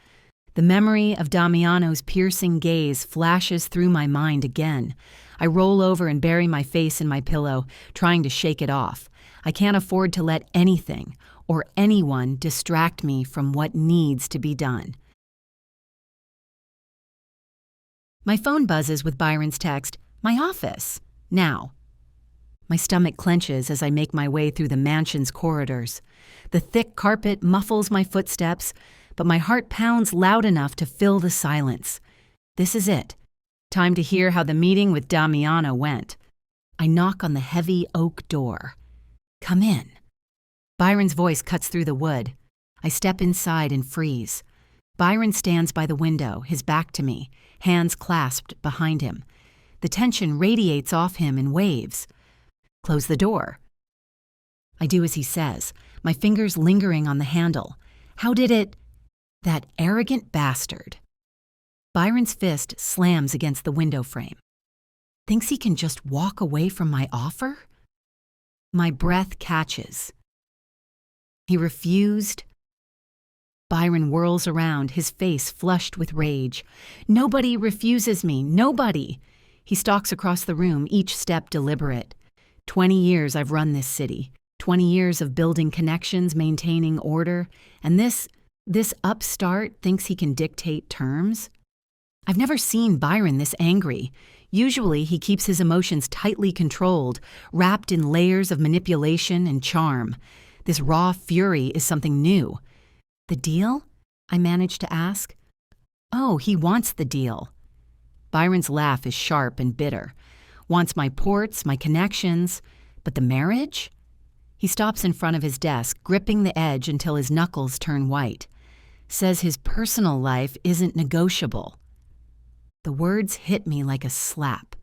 The memory of Damiano's piercing gaze flashes through my mind again. I roll over and bury my face in my pillow, trying to shake it off. I can't afford to let anything or anyone distract me from what needs to be done. My phone buzzes with Byron's text, "My office, now." My stomach clenches as I make my way through the mansion's corridors. The thick carpet muffles my footsteps, but my heart pounds loud enough to fill the silence. This is it. Time to hear how the meeting with Damiano went. I knock on the heavy oak door. Come in. Byron's voice cuts through the wood. I step inside and freeze. Byron stands by the window, his back to me, hands clasped behind him. The tension radiates off him in waves. Close the door. I do as he says, my fingers lingering on the handle. How did it? That arrogant bastard. Byron's fist slams against the window frame. Thinks he can just walk away from my offer? My breath catches. He refused. Byron whirls around, his face flushed with rage. Nobody refuses me, nobody. He stalks across the room, each step deliberate. 20 years I've run this city. 20 years of building connections, maintaining order. And this upstart thinks he can dictate terms? I've never seen Byron this angry. Usually he keeps his emotions tightly controlled, wrapped in layers of manipulation and charm. This raw fury is something new. The deal? I managed to ask. Oh, he wants the deal. Byron's laugh is sharp and bitter. Wants my ports, my connections. But the marriage? He stops in front of his desk, gripping the edge until his knuckles turn white. Says his personal life isn't negotiable. The words hit me like a slap.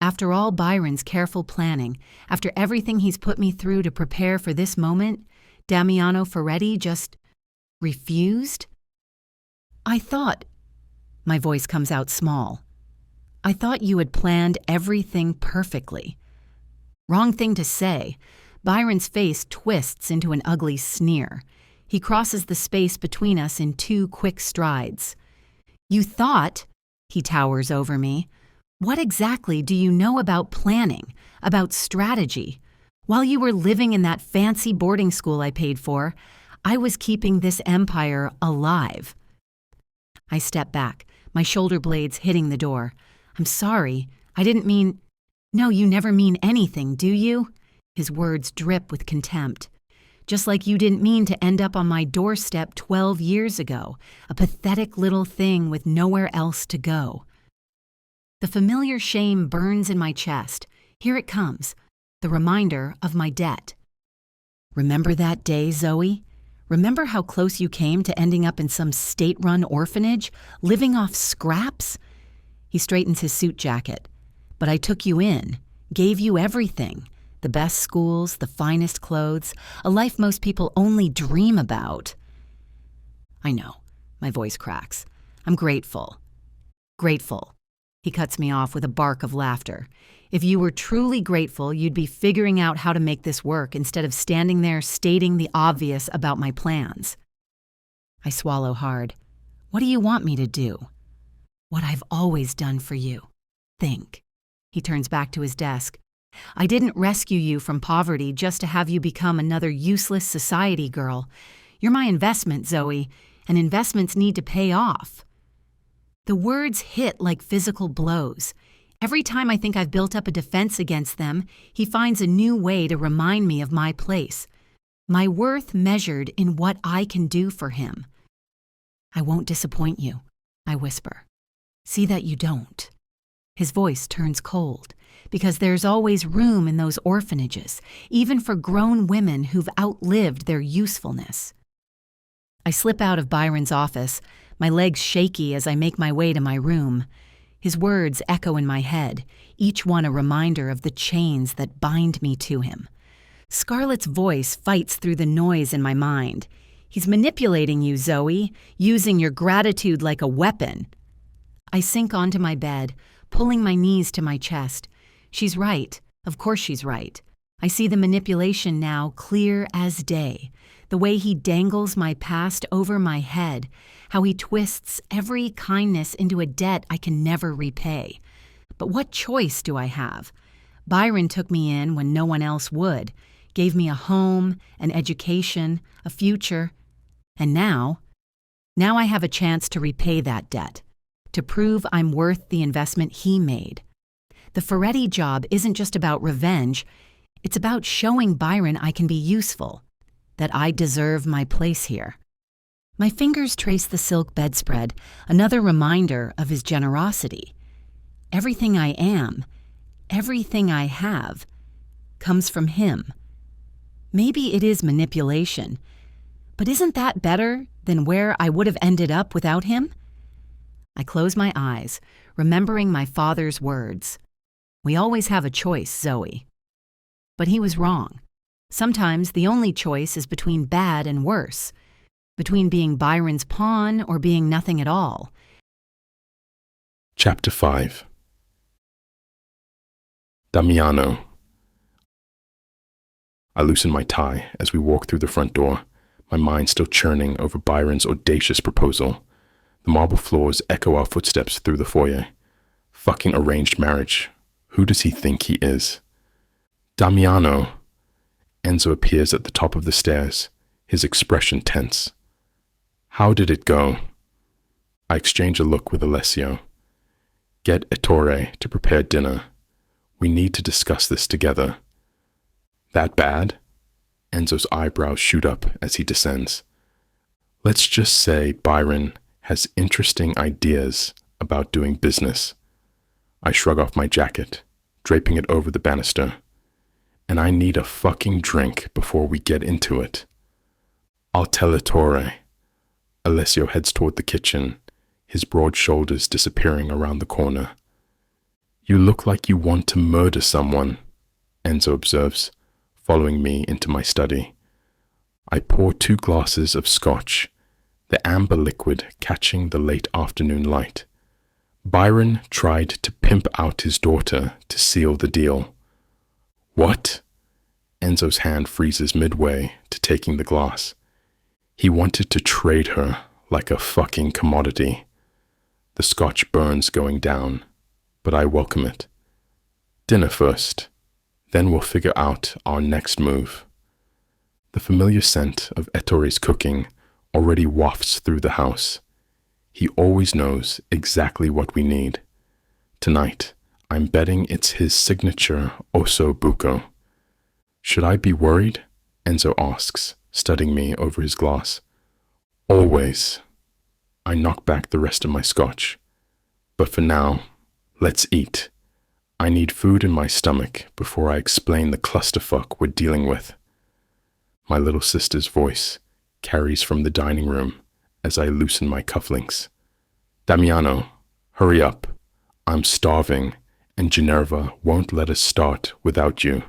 After all Byron's careful planning, after everything he's put me through to prepare for this moment, Damiano Feretti just refused? I thought, my voice comes out small, I thought you had planned everything perfectly. Wrong thing to say. Byron's face twists into an ugly sneer. He crosses the space between us in 2 quick strides. You thought, he towers over me. What exactly do you know about planning, about strategy? While you were living in that fancy boarding school I paid for, I was keeping this empire alive. I step back, my shoulder blades hitting the door. I'm sorry, I didn't mean... No, you never mean anything, do you? His words drip with contempt. Just like you didn't mean to end up on my doorstep 12 years ago, a pathetic little thing with nowhere else to go. The familiar shame burns in my chest. Here it comes, the reminder of my debt. Remember that day, Zoe? Remember how close you came to ending up in some state-run orphanage, living off scraps? He straightens his suit jacket. But I took you in, gave you everything. The best schools, the finest clothes, a life most people only dream about. I know, my voice cracks. I'm grateful. Grateful. He cuts me off with a bark of laughter. If you were truly grateful, you'd be figuring out how to make this work instead of standing there stating the obvious about my plans. I swallow hard. What do you want me to do? What I've always done for you. Think. He turns back to his desk. I didn't rescue you from poverty just to have you become another useless society girl. You're my investment, Zoe, and investments need to pay off. The words hit like physical blows. Every time I think I've built up a defense against them, he finds a new way to remind me of my place. My worth measured in what I can do for him. I won't disappoint you, I whisper. See that you don't. His voice turns cold, because there's always room in those orphanages, even for grown women who've outlived their usefulness. I slip out of Byron's office, my legs shaky as I make my way to my room. His words echo in my head, each one a reminder of the chains that bind me to him. Scarlett's voice fights through the noise in my mind. He's manipulating you, Zoe, using your gratitude like a weapon. I sink onto my bed, pulling my knees to my chest. She's right. Of course she's right. I see the manipulation now clear as day. The way he dangles my past over my head. How he twists every kindness into a debt I can never repay. But what choice do I have? Byron took me in when no one else would. Gave me a home, an education, a future. And now I have a chance to repay that debt. To prove I'm worth the investment he made. The Feretti job isn't just about revenge, it's about showing Byron I can be useful, that I deserve my place here. My fingers trace the silk bedspread, another reminder of his generosity. Everything I am, everything I have, comes from him. Maybe it is manipulation, but isn't that better than where I would have ended up without him? I close my eyes, remembering my father's words. We always have a choice, Zoe. But he was wrong. Sometimes the only choice is between bad and worse. between being Byron's pawn or being nothing at all. Chapter 5. Damiano. I loosen my tie as we walk through the front door, my mind still churning over Byron's audacious proposal. The marble floors echo our footsteps through the foyer. Fucking arranged marriage. Who does he think he is? Damiano. Enzo appears at the top of the stairs, his expression tense. How did it go? I exchange a look with Alessio. Get Ettore to prepare dinner. We need to discuss this together. That bad? Enzo's eyebrows shoot up as he descends. Let's just say Byron has interesting ideas about doing business. I shrug off my jacket, draping it over the banister. And I need a fucking drink before we get into it. I'll tell Ettore. Alessio heads toward the kitchen, his broad shoulders disappearing around the corner. You look like you want to murder someone, Enzo observes, following me into my study. I pour 2 glasses of scotch, the amber liquid catching the late afternoon light. Byron tried to pimp out his daughter to seal the deal. What? Enzo's hand freezes midway to taking the glass. He wanted to trade her like a fucking commodity. The scotch burns going down, but I welcome it. Dinner first, then we'll figure out our next move. The familiar scent of Ettore's cooking already wafts through the house. He always knows exactly what we need. Tonight, I'm betting it's his signature osso buco. Should I be worried? Enzo asks, studying me over his glass. Always. I knock back the rest of my scotch. But for now, let's eat. I need food in my stomach before I explain the clusterfuck we're dealing with. My little sister's voice carries from the dining room as I loosen my cufflinks. Damiano, hurry up. I'm starving, and Ginevra won't let us start without you.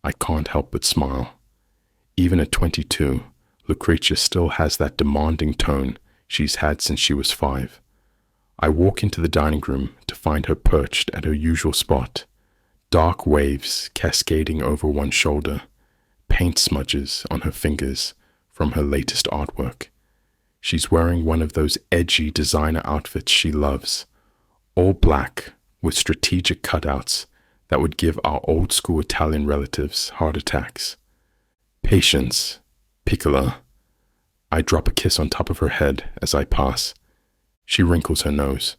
I can't help but smile. Even at 22, Lucrezia still has that demanding tone she's had since she was 5. I walk into the dining room to find her perched at her usual spot, dark waves cascading over one shoulder, paint smudges on her fingers from her latest artwork. She's wearing one of those edgy designer outfits she loves, all black with strategic cutouts that would give our old-school Italian relatives heart attacks. Patience, Piccola. I drop a kiss on top of her head as I pass. She wrinkles her nose.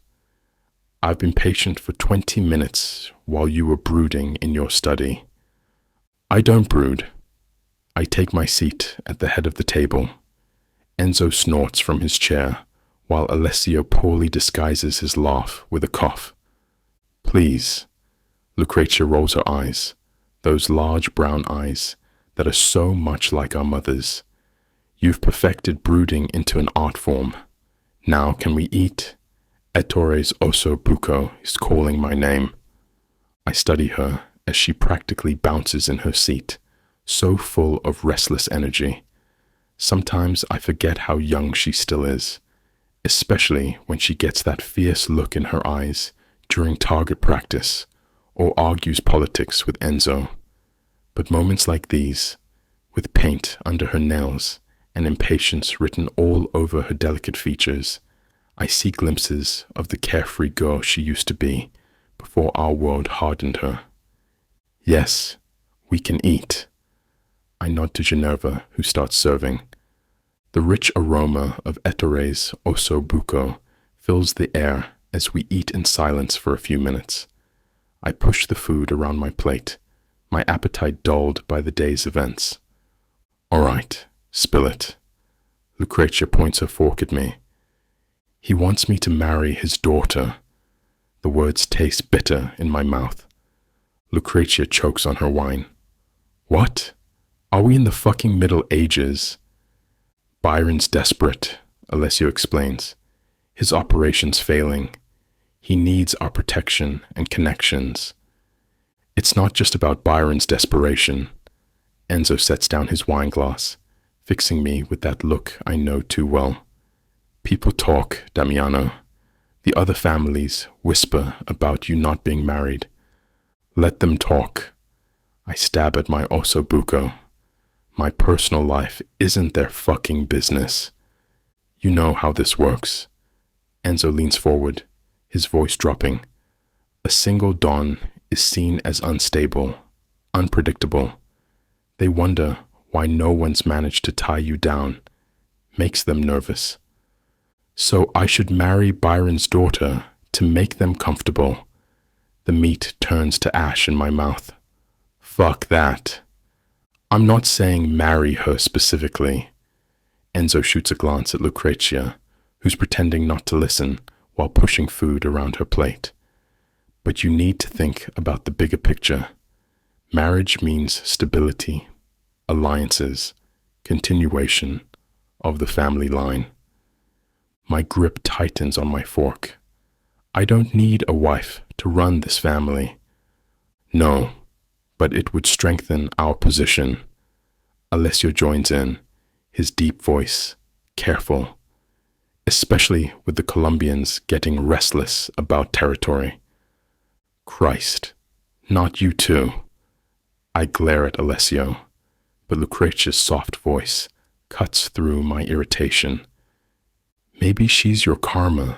I've been patient for 20 minutes while you were brooding in your study. I don't brood. I take my seat at the head of the table. Enzo snorts from his chair, while Alessio poorly disguises his laugh with a cough. Please. Lucrezia rolls her eyes, those large brown eyes that are so much like our mother's. You've perfected brooding into an art form. Now can we eat? Ettore's osso buco is calling my name. I study her as she practically bounces in her seat, so full of restless energy. Sometimes I forget how young she still is, especially when she gets that fierce look in her eyes during target practice or argues politics with Enzo. But moments like these, with paint under her nails and impatience written all over her delicate features, I see glimpses of the carefree girl she used to be before our world hardened her. Yes, we can eat. I nod to Ginevra, who starts serving. The rich aroma of Ettore's osso buco fills the air as we eat in silence for a few minutes. I push the food around my plate, my appetite dulled by the day's events. All right, spill it. Lucrezia points her fork at me. He wants me to marry his daughter. The words taste bitter in my mouth. Lucrezia chokes on her wine. What? Are we in the fucking Middle Ages? Byron's desperate, Alessio explains. His operation's failing. He needs our protection and connections. It's not just about Byron's desperation. Enzo sets down his wine glass, fixing me with that look I know too well. People talk, Damiano. The other families whisper about you not being married. Let them talk. I stab at my ossobuco. My personal life isn't their fucking business. You know how this works. Enzo leans forward, his voice dropping. A single dawn is seen as unstable, unpredictable. They wonder why no one's managed to tie you down. Makes them nervous. So I should marry Byron's daughter to make them comfortable. The meat turns to ash in my mouth. Fuck that. I'm not saying marry her specifically. Enzo shoots a glance at Lucrezia, who's pretending not to listen while pushing food around her plate. But you need to think about the bigger picture. Marriage means stability, alliances, continuation of the family line. My grip tightens on my fork. I don't need a wife to run this family. No, but it would strengthen our position. Alessio joins in, his deep voice, careful, especially with the Colombians getting restless about territory. Christ, not you too. I glare at Alessio, but Lucrezia's soft voice cuts through my irritation. Maybe she's your karma.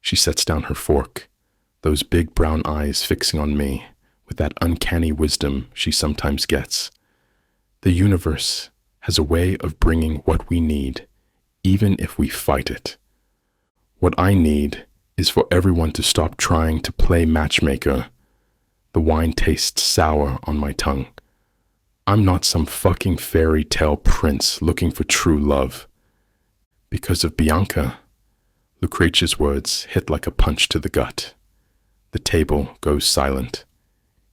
She sets down her fork, those big brown eyes fixing on me with that uncanny wisdom she sometimes gets. The universe has a way of bringing what we need, even if we fight it. What I need is for everyone to stop trying to play matchmaker. The wine tastes sour on my tongue. I'm not some fucking fairy tale prince looking for true love. Because of Bianca, Lucrezia's words hit like a punch to the gut. The table goes silent.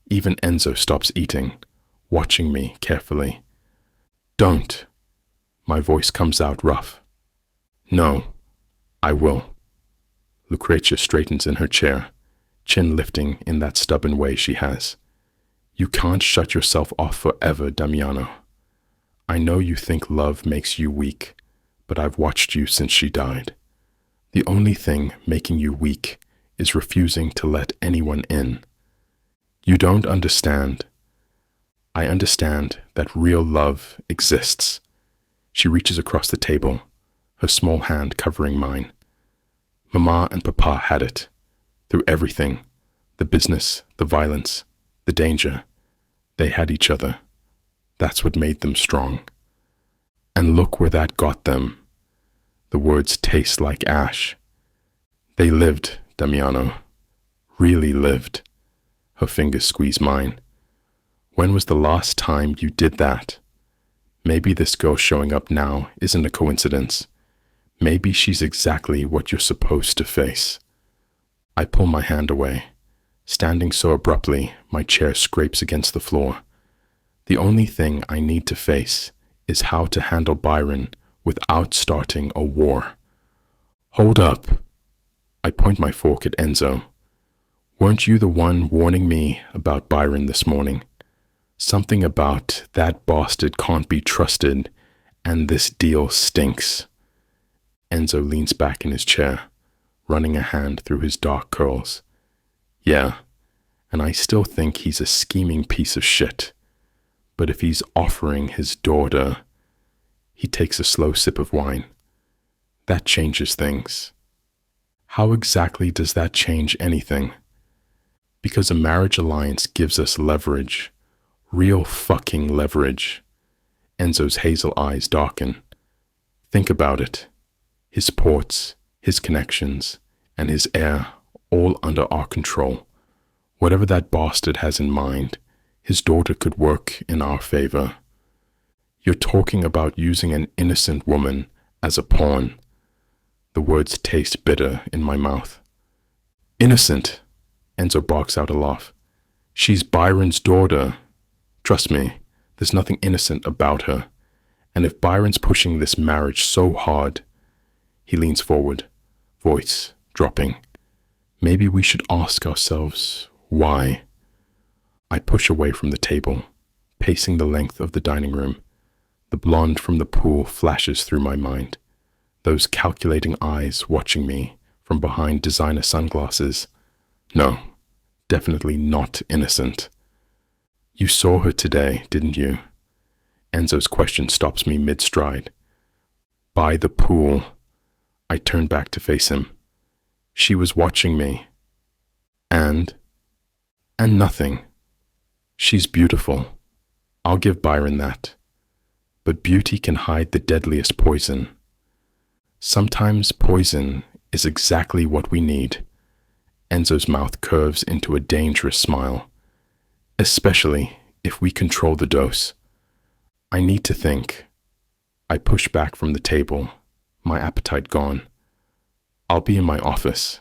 Even Enzo stops eating, watching me carefully. Don't. My voice comes out rough. No, I will. Lucrezia straightens in her chair, chin lifting in that stubborn way she has. You can't shut yourself off forever, Damiano. I know you think love makes you weak, but I've watched you since she died. The only thing making you weak is refusing to let anyone in. You don't understand. I understand that real love exists. She reaches across the table, her small hand covering mine. Mama and Papa had it. Through everything, the business, the violence, the danger, they had each other. That's what made them strong. And look where that got them. The words taste like ash. They lived, Damiano. Really lived. Her fingers squeeze mine. When was the last time you did that? Maybe this girl showing up now isn't a coincidence. Maybe she's exactly what you're supposed to face. I pull my hand away. Standing so abruptly, my chair scrapes against the floor. The only thing I need to face is how to handle Byron without starting a war. Hold up. I point my fork at Enzo. Weren't you the one warning me about Byron this morning? Something about that bastard can't be trusted, and this deal stinks. Enzo leans back in his chair, running a hand through his dark curls. Yeah, and I still think he's a scheming piece of shit. But if he's offering his daughter... He takes a slow sip of wine. That changes things. How exactly does that change anything? Because a marriage alliance gives us leverage. Real fucking leverage. Enzo's hazel eyes darken. Think about it. His ports, his connections, and his heir all under our control. Whatever that bastard has in mind, his daughter could work in our favor. You're talking about using an innocent woman as a pawn. The words taste bitter in my mouth. Innocent, Enzo barks out a laugh. She's Byron's daughter. Trust me, there's nothing innocent about her. And if Byron's pushing this marriage so hard... He leans forward, voice dropping. Maybe we should ask ourselves why. I push away from the table, pacing the length of the dining room. The blonde from the pool flashes through my mind. Those calculating eyes watching me from behind designer sunglasses. No, definitely not innocent. You saw her today, didn't you? Enzo's question stops me mid-stride. By the pool. I turn back to face him. She was watching me. And nothing. She's beautiful. I'll give Byron that. But beauty can hide the deadliest poison. Sometimes poison is exactly what we need. Enzo's mouth curves into a dangerous smile. Especially if we control the dose. I need to think. I push back from the table, my appetite gone. I'll be in my office.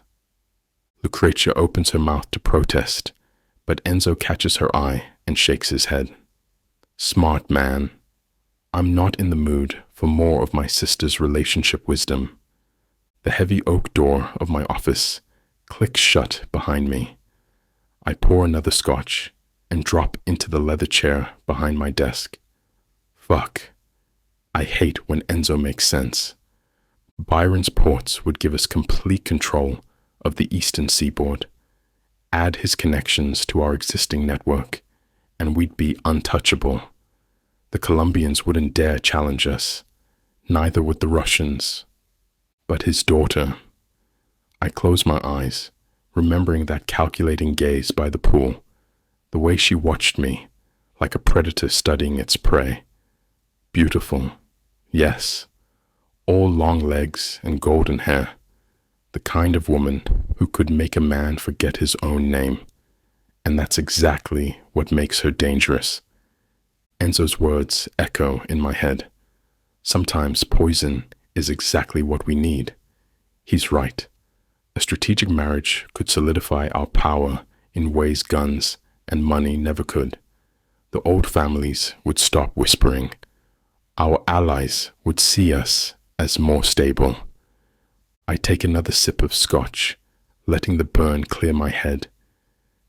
Lucrezia opens her mouth to protest, but Enzo catches her eye and shakes his head. Smart man. I'm not in the mood for more of my sister's relationship wisdom. The heavy oak door of my office clicks shut behind me. I pour another scotch and drop into the leather chair behind my desk. Fuck. I hate when Enzo makes sense. Byron's ports would give us complete control of the eastern seaboard. Add his connections to our existing network, and we'd be untouchable. The Colombians wouldn't dare challenge us. Neither would the Russians. But his daughter. I close my eyes, remembering that calculating gaze by the pool, the way she watched me, like a predator studying its prey. Beautiful, yes, all long legs and golden hair, the kind of woman who could make a man forget his own name. And that's exactly what makes her dangerous. Enzo's words echo in my head. Sometimes poison is exactly what we need. He's right. A strategic marriage could solidify our power in ways guns and money never could. The old families would stop whispering. Our allies would see us as more stable. I take another sip of scotch, letting the burn clear my head.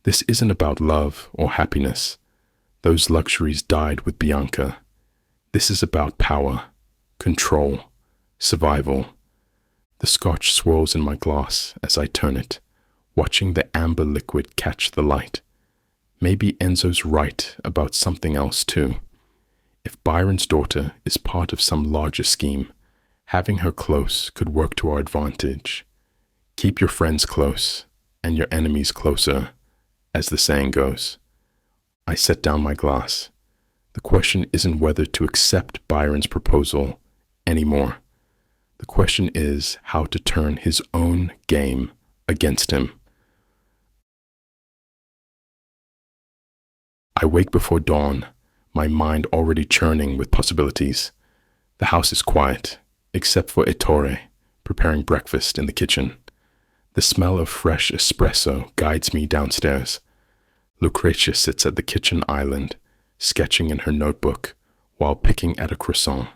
This isn't about love or happiness. Those luxuries died with Bianca. This is about power, control, survival. The scotch swirls in my glass as I turn it, watching the amber liquid catch the light. Maybe Enzo's right about something else too. If Byron's daughter is part of some larger scheme, having her close could work to our advantage. Keep your friends close and your enemies closer, as the saying goes. I set down my glass. The question isn't whether to accept Byron's proposal anymore. The question is how to turn his own game against him. I wake before dawn, my mind already churning with possibilities. The house is quiet, except for Ettore, preparing breakfast in the kitchen. The smell of fresh espresso guides me downstairs. Lucrezia sits at the kitchen island, sketching in her notebook while picking at a croissant.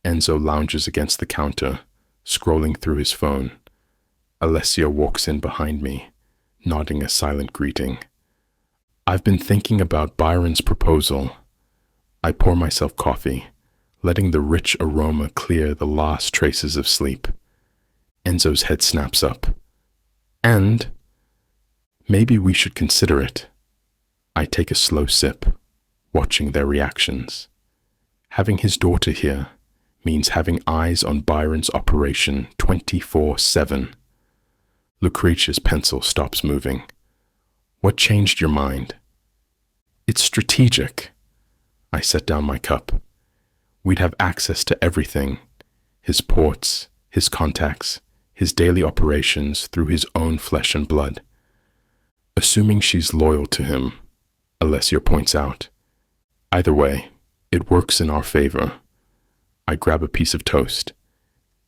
Enzo lounges against the counter, scrolling through his phone. Alessia walks in behind me, nodding a silent greeting. I've been thinking about Byron's proposal. I pour myself coffee, letting the rich aroma clear the last traces of sleep. Enzo's head snaps up. And maybe we should consider it. I take a slow sip, watching their reactions. Having his daughter here means having eyes on Byron's operation 24/7. Lucrezia's pencil stops moving. What changed your mind? It's strategic. I set down my cup. We'd have access to everything. His ports, his contacts, his daily operations through his own flesh and blood. Assuming she's loyal to him, Alessia points out. Either way, it works in our favor. I grab a piece of toast.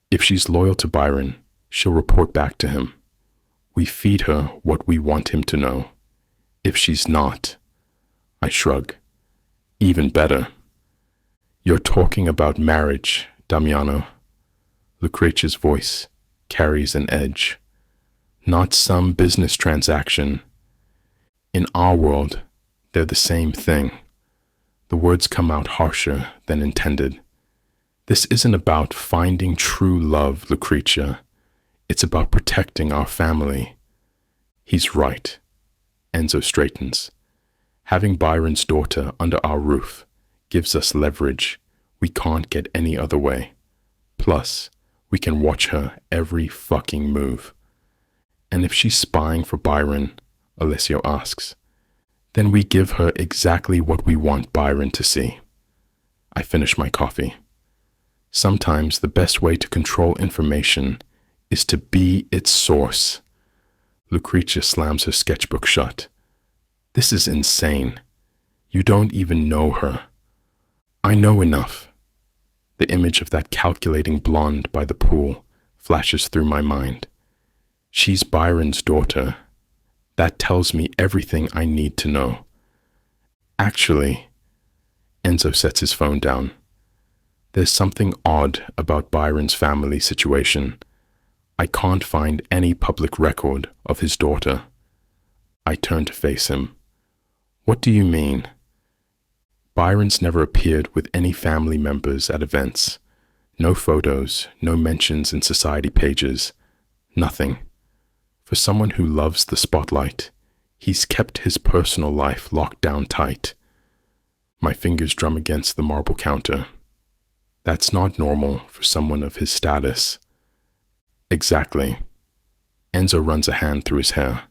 If she's loyal to Byron, she'll report back to him. We feed her what we want him to know. If she's not, I shrug. Even better. You're talking about marriage, Damiano. Lucrezia's voice carries an edge. Not some business transaction. In our world, they're the same thing. The words come out harsher than intended. This isn't about finding true love, Lucretia. It's about protecting our family. He's right. Enzo straightens. Having Byron's daughter under our roof gives us leverage we can't get any other way. Plus, we can watch her every fucking move. And if she's spying for Byron, Alessio asks, then we give her exactly what we want Byron to see. I finish my coffee. Sometimes the best way to control information is to be its source. Lucretia slams her sketchbook shut. This is insane. You don't even know her. I know enough. The image of that calculating blonde by the pool flashes through my mind. She's Byron's daughter. That tells me everything I need to know. Actually, Enzo sets his phone down. There's something odd about Byron's family situation. I can't find any public record of his daughter. I turn to face him. What do you mean? Byron's never appeared with any family members at events. No photos, no mentions in society pages. Nothing. For someone who loves the spotlight, he's kept his personal life locked down tight. My fingers drum against the marble counter. That's not normal for someone of his status. Exactly. Enzo runs a hand through his hair.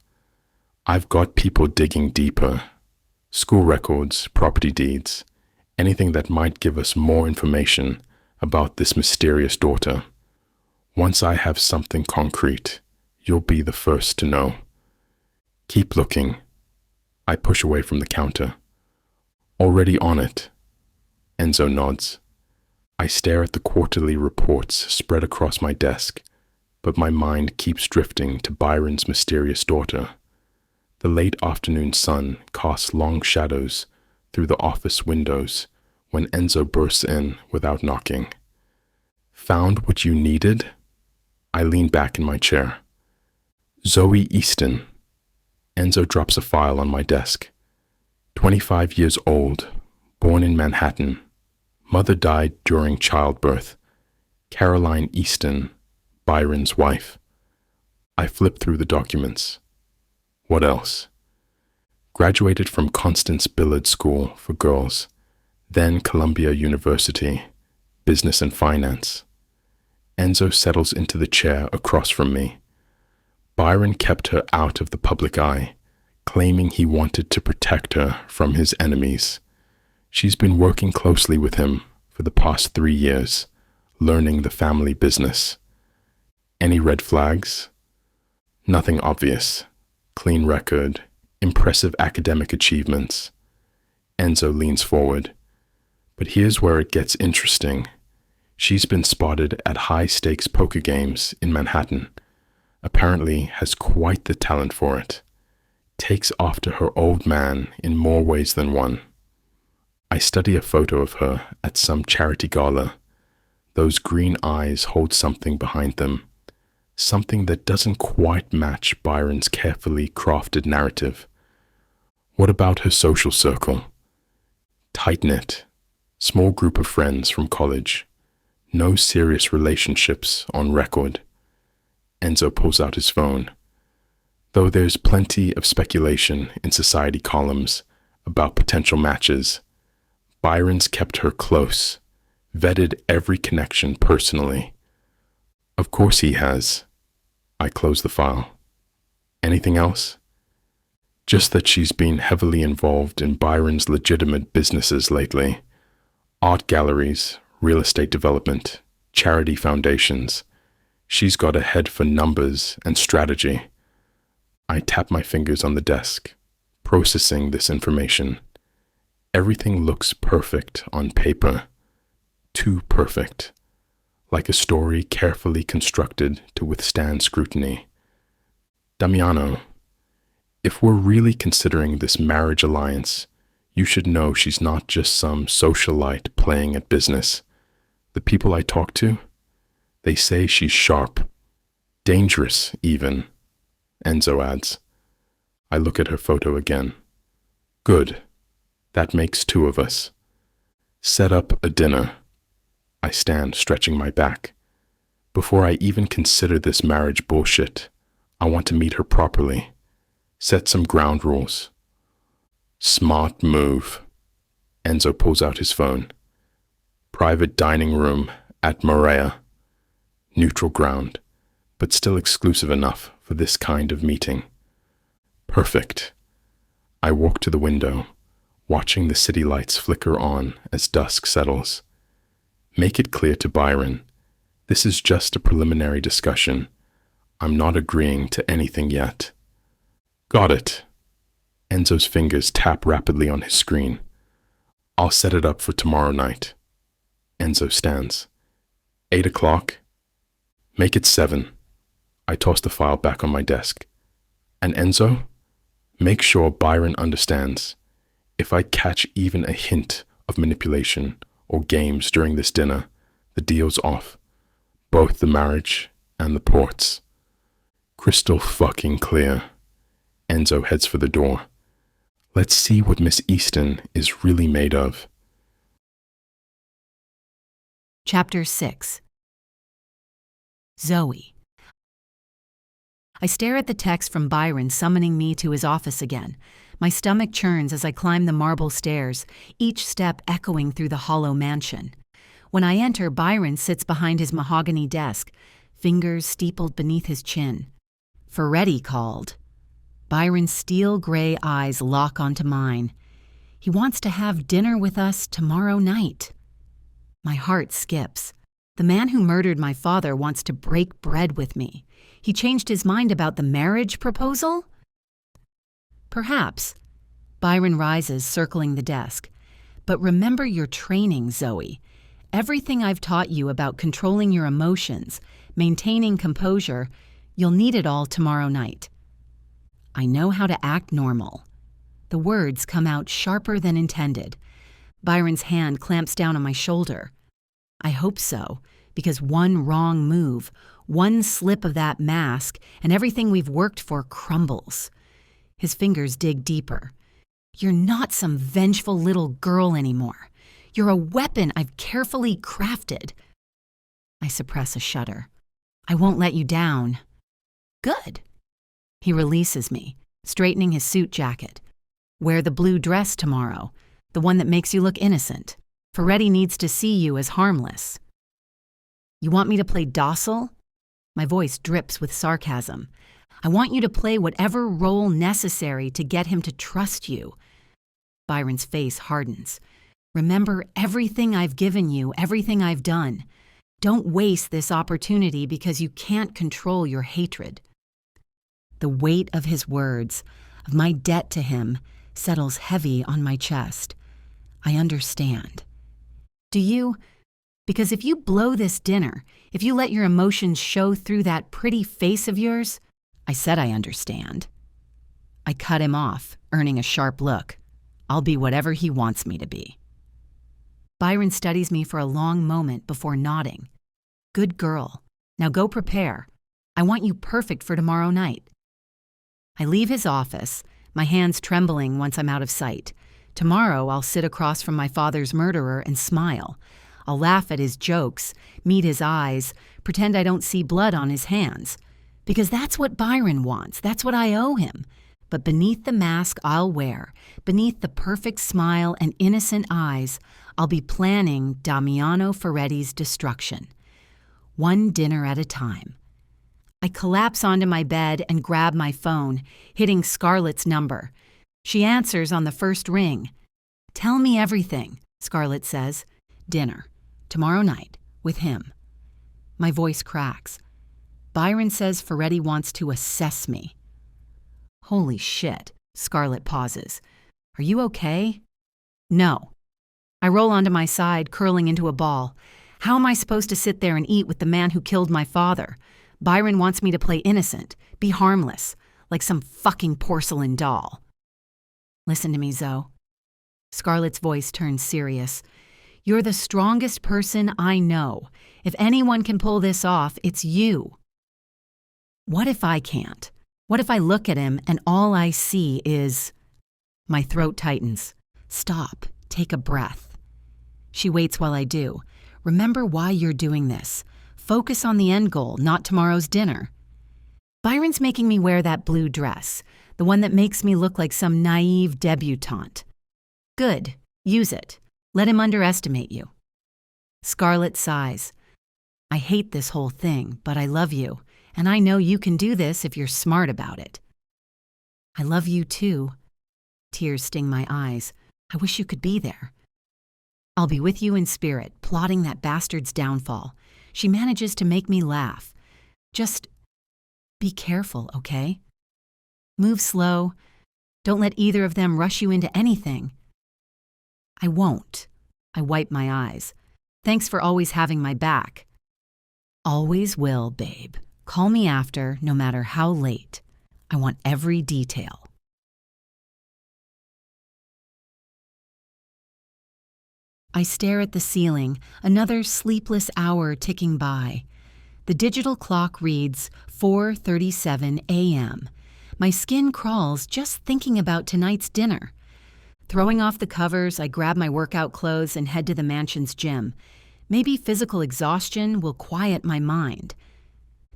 I've got people digging deeper. School records, property deeds, anything that might give us more information about this mysterious daughter. Once I have something concrete, you'll be the first to know. Keep looking. I push away from the counter. Already on it. Enzo nods. I stare at the quarterly reports spread across my desk, but my mind keeps drifting to Byron's mysterious daughter. The late afternoon sun casts long shadows through the office windows when Enzo bursts in without knocking. Found what you needed? I lean back in my chair. Zoe Easton. Enzo drops a file on my desk. 25 years old, born in Manhattan. Mother died during childbirth. Caroline Easton, Byron's wife. I flip through the documents. What else? Graduated from Constance Billard School for Girls, then Columbia University, Business and Finance. Enzo settles into the chair across from me. Byron kept her out of the public eye, claiming he wanted to protect her from his enemies. She's been working closely with him for the past 3 years, learning the family business. Any red flags? Nothing obvious. Clean record, impressive academic achievements. Enzo leans forward. But here's where it gets interesting. She's been spotted at high-stakes poker games in Manhattan. Apparently has quite the talent for it. Takes after her old man in more ways than one. I study a photo of her at some charity gala. Those green eyes hold something behind them. Something that doesn't quite match Byron's carefully crafted narrative. What about her social circle? Tight-knit, small group of friends from college. No serious relationships on record. Enzo pulls out his phone. Though there's plenty of speculation in society columns about potential matches, Byron's kept her close, vetted every connection personally. Of course he has. I close the file. Anything else? Just that she's been heavily involved in Byron's legitimate businesses lately. Art galleries, real estate development, charity foundations. She's got a head for numbers and strategy. I tap my fingers on the desk, processing this information. Everything looks perfect on paper. Too perfect. Like a story carefully constructed to withstand scrutiny. Damiano, if we're really considering this marriage alliance, you should know she's not just some socialite playing at business. The people I talk to, they say she's sharp, dangerous even, Enzo adds. I look at her photo again. Good. That makes 2 of us. Set up a dinner. I stand, stretching my back. Before I even consider this marriage bullshit, I want to meet her properly. Set some ground rules. Smart move. Enzo pulls out his phone. Private dining room at Morea. Neutral ground, but still exclusive enough for this kind of meeting. Perfect. I walk to the window, watching the city lights flicker on as dusk settles. Make it clear to Byron, this is just a preliminary discussion. I'm not agreeing to anything yet. Got it. Enzo's fingers tap rapidly on his screen. I'll set it up for tomorrow night. Enzo stands. 8 o'clock? Make it 7. I toss the file back on my desk. And Enzo? Make sure Byron understands. If I catch even a hint of manipulation or games during this dinner, the deal's off. Both the marriage and the ports. Crystal fucking clear. Enzo heads for the door. Let's see what Miss Easton is really made of. Chapter 6. Zoe. I stare at the text from Byron summoning me to his office again. My stomach churns as I climb the marble stairs, each step echoing through the hollow mansion. When I enter, Byron sits behind his mahogany desk, fingers steepled beneath his chin. Feretti called. Byron's steel-gray eyes lock onto mine. He wants to have dinner with us tomorrow night. My heart skips. The man who murdered my father wants to break bread with me. He changed his mind about the marriage proposal? Perhaps. Byron rises, circling the desk. But remember your training, Zoe. Everything I've taught you about controlling your emotions, maintaining composure, you'll need it all tomorrow night. I know how to act normal. The words come out sharper than intended. Byron's hand clamps down on my shoulder. I hope so, because one wrong move, one slip of that mask, and everything we've worked for crumbles. His fingers dig deeper. You're not some vengeful little girl anymore. You're a weapon I've carefully crafted. I suppress a shudder. I won't let you down. Good. He releases me, straightening his suit jacket. Wear the blue dress tomorrow, the one that makes you look innocent. Feretti needs to see you as harmless. You want me to play docile? My voice drips with sarcasm. I want you to play whatever role necessary to get him to trust you. Byron's face hardens. Remember everything I've given you, everything I've done. Don't waste this opportunity because you can't control your hatred. The weight of his words, of my debt to him, settles heavy on my chest. I understand. Do you? Because if you blow this dinner, if you let your emotions show through that pretty face of yours, I said I understand. I cut him off, earning a sharp look. I'll be whatever he wants me to be. Byron studies me for a long moment before nodding. Good girl. Now go prepare. I want you perfect for tomorrow night. I leave his office, my hands trembling once I'm out of sight. Tomorrow I'll sit across from my father's murderer and smile. I'll laugh at his jokes, meet his eyes, pretend I don't see blood on his hands. Because that's what Byron wants, that's what I owe him. But beneath the mask I'll wear, beneath the perfect smile and innocent eyes, I'll be planning Damiano Feretti's destruction. One dinner at a time. I collapse onto my bed and grab my phone, hitting Scarlett's number. She answers on the first ring. Tell me everything, Scarlett says. Dinner. Tomorrow night. With him. My voice cracks. Byron says Feretti wants to assess me. Holy shit, Scarlett pauses. Are you okay? No. I roll onto my side, curling into a ball. How am I supposed to sit there and eat with the man who killed my father? Byron wants me to play innocent, be harmless, like some fucking porcelain doll. Listen to me, Zoe. Scarlett's voice turns serious. You're the strongest person I know. If anyone can pull this off, it's you. What if I can't? What if I look at him and all I see is... My throat tightens. Stop. Take a breath. She waits while I do. Remember why you're doing this. Focus on the end goal, not tomorrow's dinner. Byron's making me wear that blue dress, the one that makes me look like some naive debutante. Good. Use it. Let him underestimate you. Scarlett sighs. I hate this whole thing, but I love you, and I know you can do this if you're smart about it. I love you too. Tears sting my eyes. I wish you could be there. I'll be with you in spirit, plotting that bastard's downfall. She manages to make me laugh. Just be careful, okay? Move slow. Don't let either of them rush you into anything. I won't. I wipe my eyes. Thanks for always having my back. Always will, babe. Call me after, no matter how late. I want every detail. I stare at the ceiling, another sleepless hour ticking by. The digital clock reads 4:37 a.m. My skin crawls just thinking about tonight's dinner. Throwing off the covers, I grab my workout clothes and head to the mansion's gym. Maybe physical exhaustion will quiet my mind.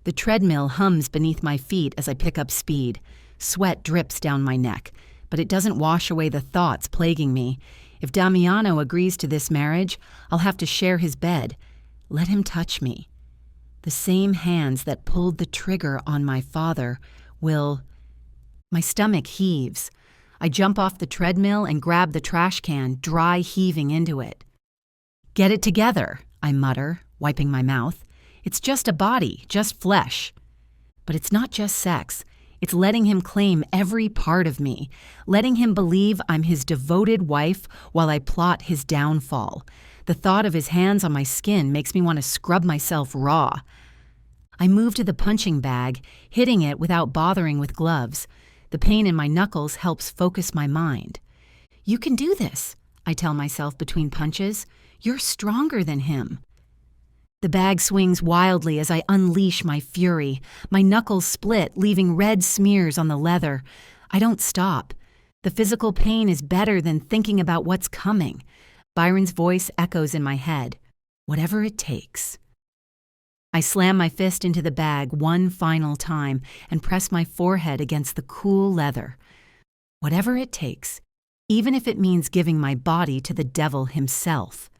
The treadmill hums beneath my feet as I pick up speed. Sweat drips down my neck, but it doesn't wash away the thoughts plaguing me. If Damiano agrees to this marriage, I'll have to share his bed. Let him touch me. The same hands that pulled the trigger on my father will... My stomach heaves. I jump off the treadmill and grab the trash can, dry heaving into it. Get it together, I mutter, wiping my mouth. It's just a body, just flesh. But it's not just sex. It's letting him claim every part of me, letting him believe I'm his devoted wife while I plot his downfall. The thought of his hands on my skin makes me want to scrub myself raw. I move to the punching bag, hitting it without bothering with gloves. The pain in my knuckles helps focus my mind. You can do this, I tell myself between punches. You're stronger than him. The bag swings wildly as I unleash my fury. My knuckles split, leaving red smears on the leather. I don't stop. The physical pain is better than thinking about what's coming. Byron's voice echoes in my head. Whatever it takes. I slam my fist into the bag one final time and press my forehead against the cool leather. Whatever it takes, even if it means giving my body to the devil himself.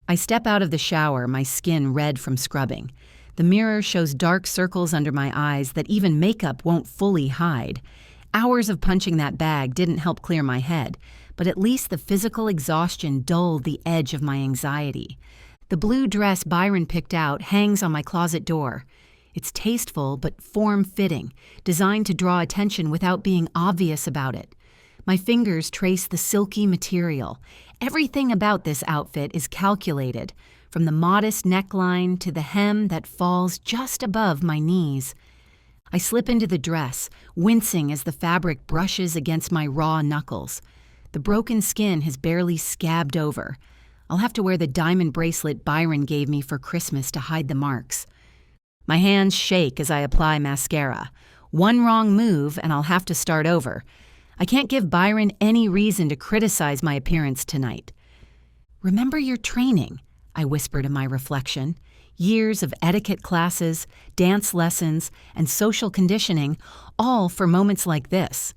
I step out of the shower, my skin red from scrubbing. The mirror shows dark circles under my eyes that even makeup won't fully hide. Hours of punching that bag didn't help clear my head, but at least the physical exhaustion dulled the edge of my anxiety. The blue dress Byron picked out hangs on my closet door. It's tasteful but form-fitting, designed to draw attention without being obvious about it. My fingers trace the silky material. Everything about this outfit is calculated, from the modest neckline to the hem that falls just above my knees. I slip into the dress, wincing as the fabric brushes against my raw knuckles. The broken skin has barely scabbed over. I'll have to wear the diamond bracelet Byron gave me for Christmas to hide the marks. My hands shake as I apply mascara. One wrong move and I'll have to start over. I can't give Byron any reason to criticize my appearance tonight. Remember your training, I whisper to my reflection. Years of etiquette classes, dance lessons, and social conditioning, all for moments like this.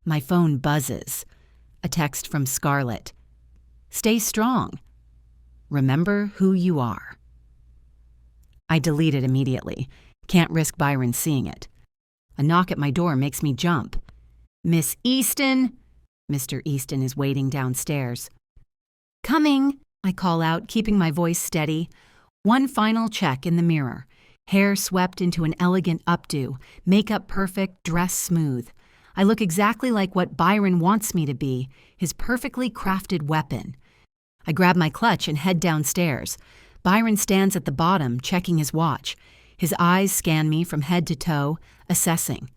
My phone buzzes. A text from Scarlett. Stay strong. Remember who you are. I delete it immediately. Can't risk Byron seeing it. A knock at my door makes me jump. Miss Easton? Mr. Easton is waiting downstairs. Coming, I call out, keeping my voice steady. One final check in the mirror. Hair swept into an elegant updo, makeup perfect, dress smooth. I look exactly like what Byron wants me to be, his perfectly crafted weapon. I grab my clutch and head downstairs. Byron stands at the bottom, checking his watch. His eyes scan me from head to toe, assessing.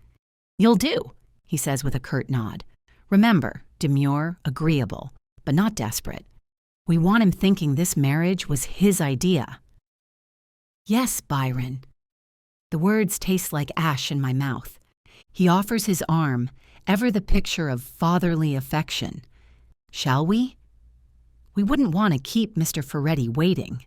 You'll do, he says with a curt nod. Remember, demure, agreeable, but not desperate. We want him thinking this marriage was his idea. Yes, Byron. The words taste like ash in my mouth. He offers his arm, ever the picture of fatherly affection. Shall we? We wouldn't want to keep Mr. Feretti waiting.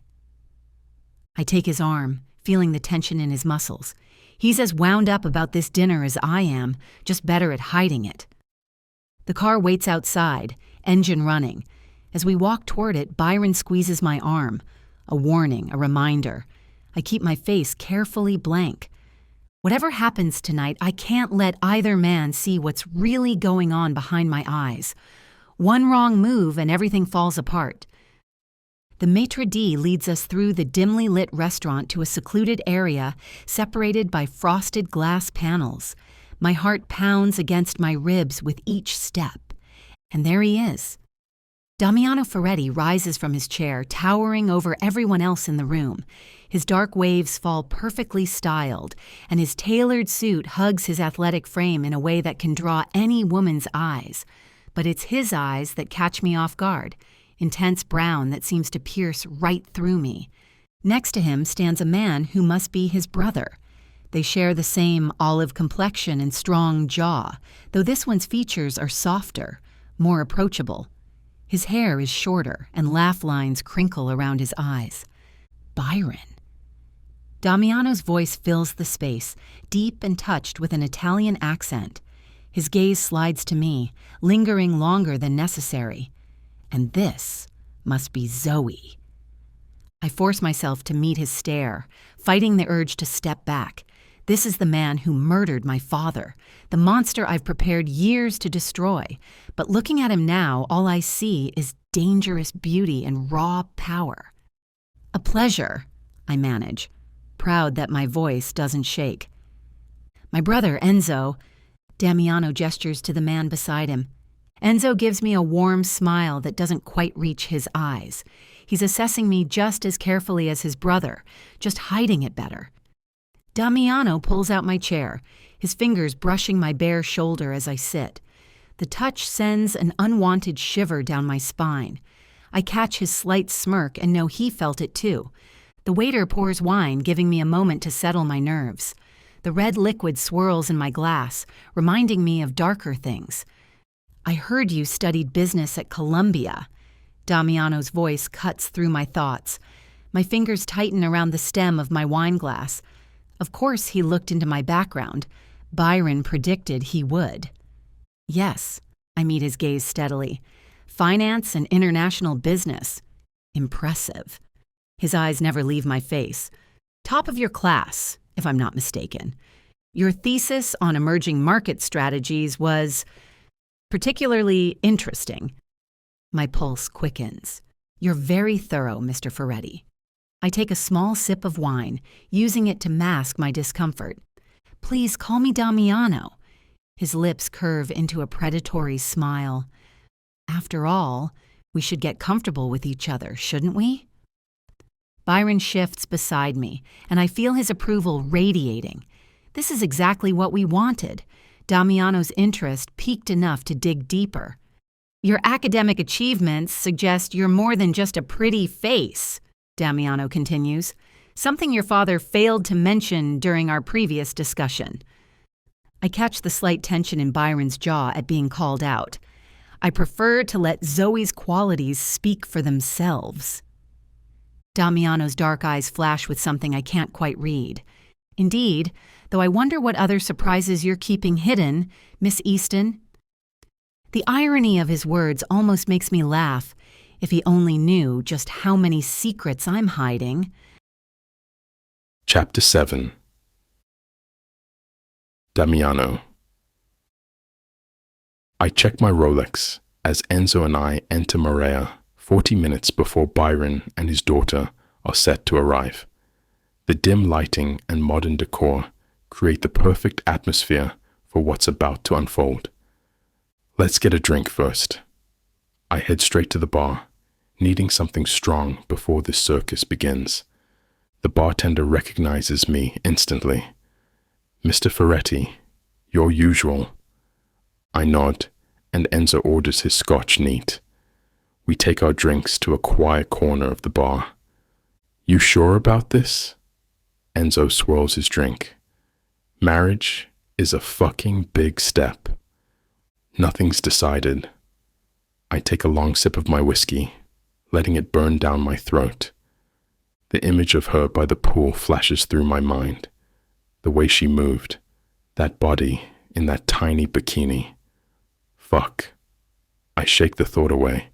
I take his arm, feeling the tension in his muscles. He's as wound up about this dinner as I am, just better at hiding it. The car waits outside, engine running. As we walk toward it, Byron squeezes my arm. A warning, a reminder. I keep my face carefully blank. Whatever happens tonight, I can't let either man see what's really going on behind my eyes. One wrong move and everything falls apart. The maitre d' leads us through the dimly lit restaurant to a secluded area separated by frosted glass panels. My heart pounds against my ribs with each step. And there he is. Damiano Feretti rises from his chair, towering over everyone else in the room. His dark waves fall perfectly styled, and his tailored suit hugs his athletic frame in a way that can draw any woman's eyes. But it's his eyes that catch me off guard, intense brown that seems to pierce right through me. Next to him stands a man who must be his brother. They share the same olive complexion and strong jaw, though this one's features are softer, more approachable. His hair is shorter, and laugh lines crinkle around his eyes. Byron. Damiano's voice fills the space, deep and touched with an Italian accent. His gaze slides to me, lingering longer than necessary. And this must be Zoe. I force myself to meet his stare, fighting the urge to step back. This is the man who murdered my father, the monster I've prepared years to destroy. But looking at him now, all I see is dangerous beauty and raw power. A pleasure, I manage, proud that my voice doesn't shake. My brother, Enzo. Damiano gestures to the man beside him. Enzo gives me a warm smile that doesn't quite reach his eyes. He's assessing me just as carefully as his brother, just hiding it better. Damiano pulls out my chair, his fingers brushing my bare shoulder as I sit. The touch sends an unwanted shiver down my spine. I catch his slight smirk and know he felt it too. The waiter pours wine, giving me a moment to settle my nerves. The red liquid swirls in my glass, reminding me of darker things. I heard you studied business at Columbia. Damiano's voice cuts through my thoughts. My fingers tighten around the stem of my wine glass. Of course he looked into my background. Byron predicted he would. Yes, I meet his gaze steadily. Finance and international business. Impressive. His eyes never leave my face. Top of your class, if I'm not mistaken. Your thesis on emerging market strategies was particularly interesting. My pulse quickens. You're very thorough, Mr. Feretti. I take a small sip of wine, using it to mask my discomfort. Please call me Damiano. His lips curve into a predatory smile. After all, we should get comfortable with each other, shouldn't we? Byron shifts beside me, and I feel his approval radiating. This is exactly what we wanted. Damiano's interest piqued enough to dig deeper. Your academic achievements suggest you're more than just a pretty face, Damiano continues, something your father failed to mention during our previous discussion. I catch the slight tension in Byron's jaw at being called out. I prefer to let Zoe's qualities speak for themselves. Damiano's dark eyes flash with something I can't quite read. Indeed, though I wonder what other surprises you're keeping hidden, Miss Easton. The irony of his words almost makes me laugh. If he only knew just how many secrets I'm hiding. Chapter 7. Damiano. I check my Rolex as Enzo and I enter Marea 40 minutes before Byron and his daughter are set to arrive. The dim lighting and modern decor create the perfect atmosphere for what's about to unfold. Let's get a drink first. I head straight to the bar, needing something strong before this circus begins. The bartender recognizes me instantly. Mr. Feretti, your usual. I nod, and Enzo orders his scotch neat. We take our drinks to a quiet corner of the bar. You sure about this? Enzo swirls his drink. Marriage is a fucking big step. Nothing's decided. I take a long sip of my whiskey. letting it burn down my throat. The image of her by the pool flashes through my mind. The way she moved, that body in that tiny bikini. Fuck. I shake the thought away.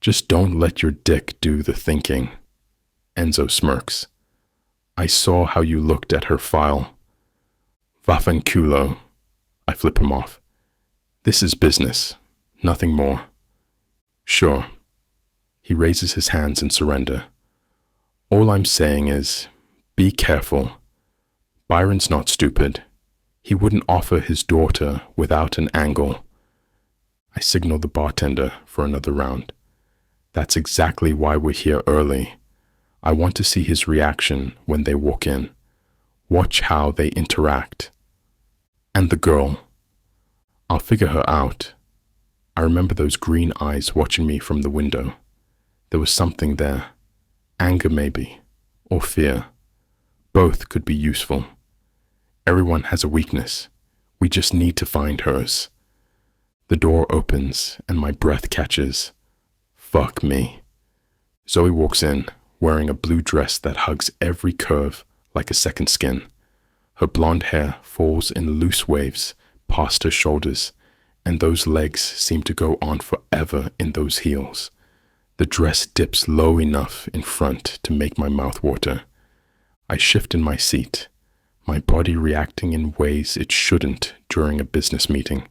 Just don't let your dick do the thinking. Enzo smirks. I saw how you looked at her file. Vaffanculo. I flip him off. This is business, nothing more. Sure. He raises his hands in surrender. All I'm saying is, be careful. Byron's not stupid. He wouldn't offer his daughter without an angle. I signal the bartender for another round. That's exactly why we're here early. I want to see his reaction when they walk in. Watch how they interact. And the girl. I'll figure her out. I remember those green eyes watching me from the window. There was something there. Anger maybe, or fear. Both could be useful. Everyone has a weakness. We just need to find hers. The door opens and my breath catches. Fuck me. Zoe walks in, wearing a blue dress that hugs every curve like a second skin. Her blonde hair falls in loose waves past her shoulders, and those legs seem to go on forever in those heels. The dress dips low enough in front to make my mouth water. I shift in my seat, my body reacting in ways it shouldn't during a business meeting.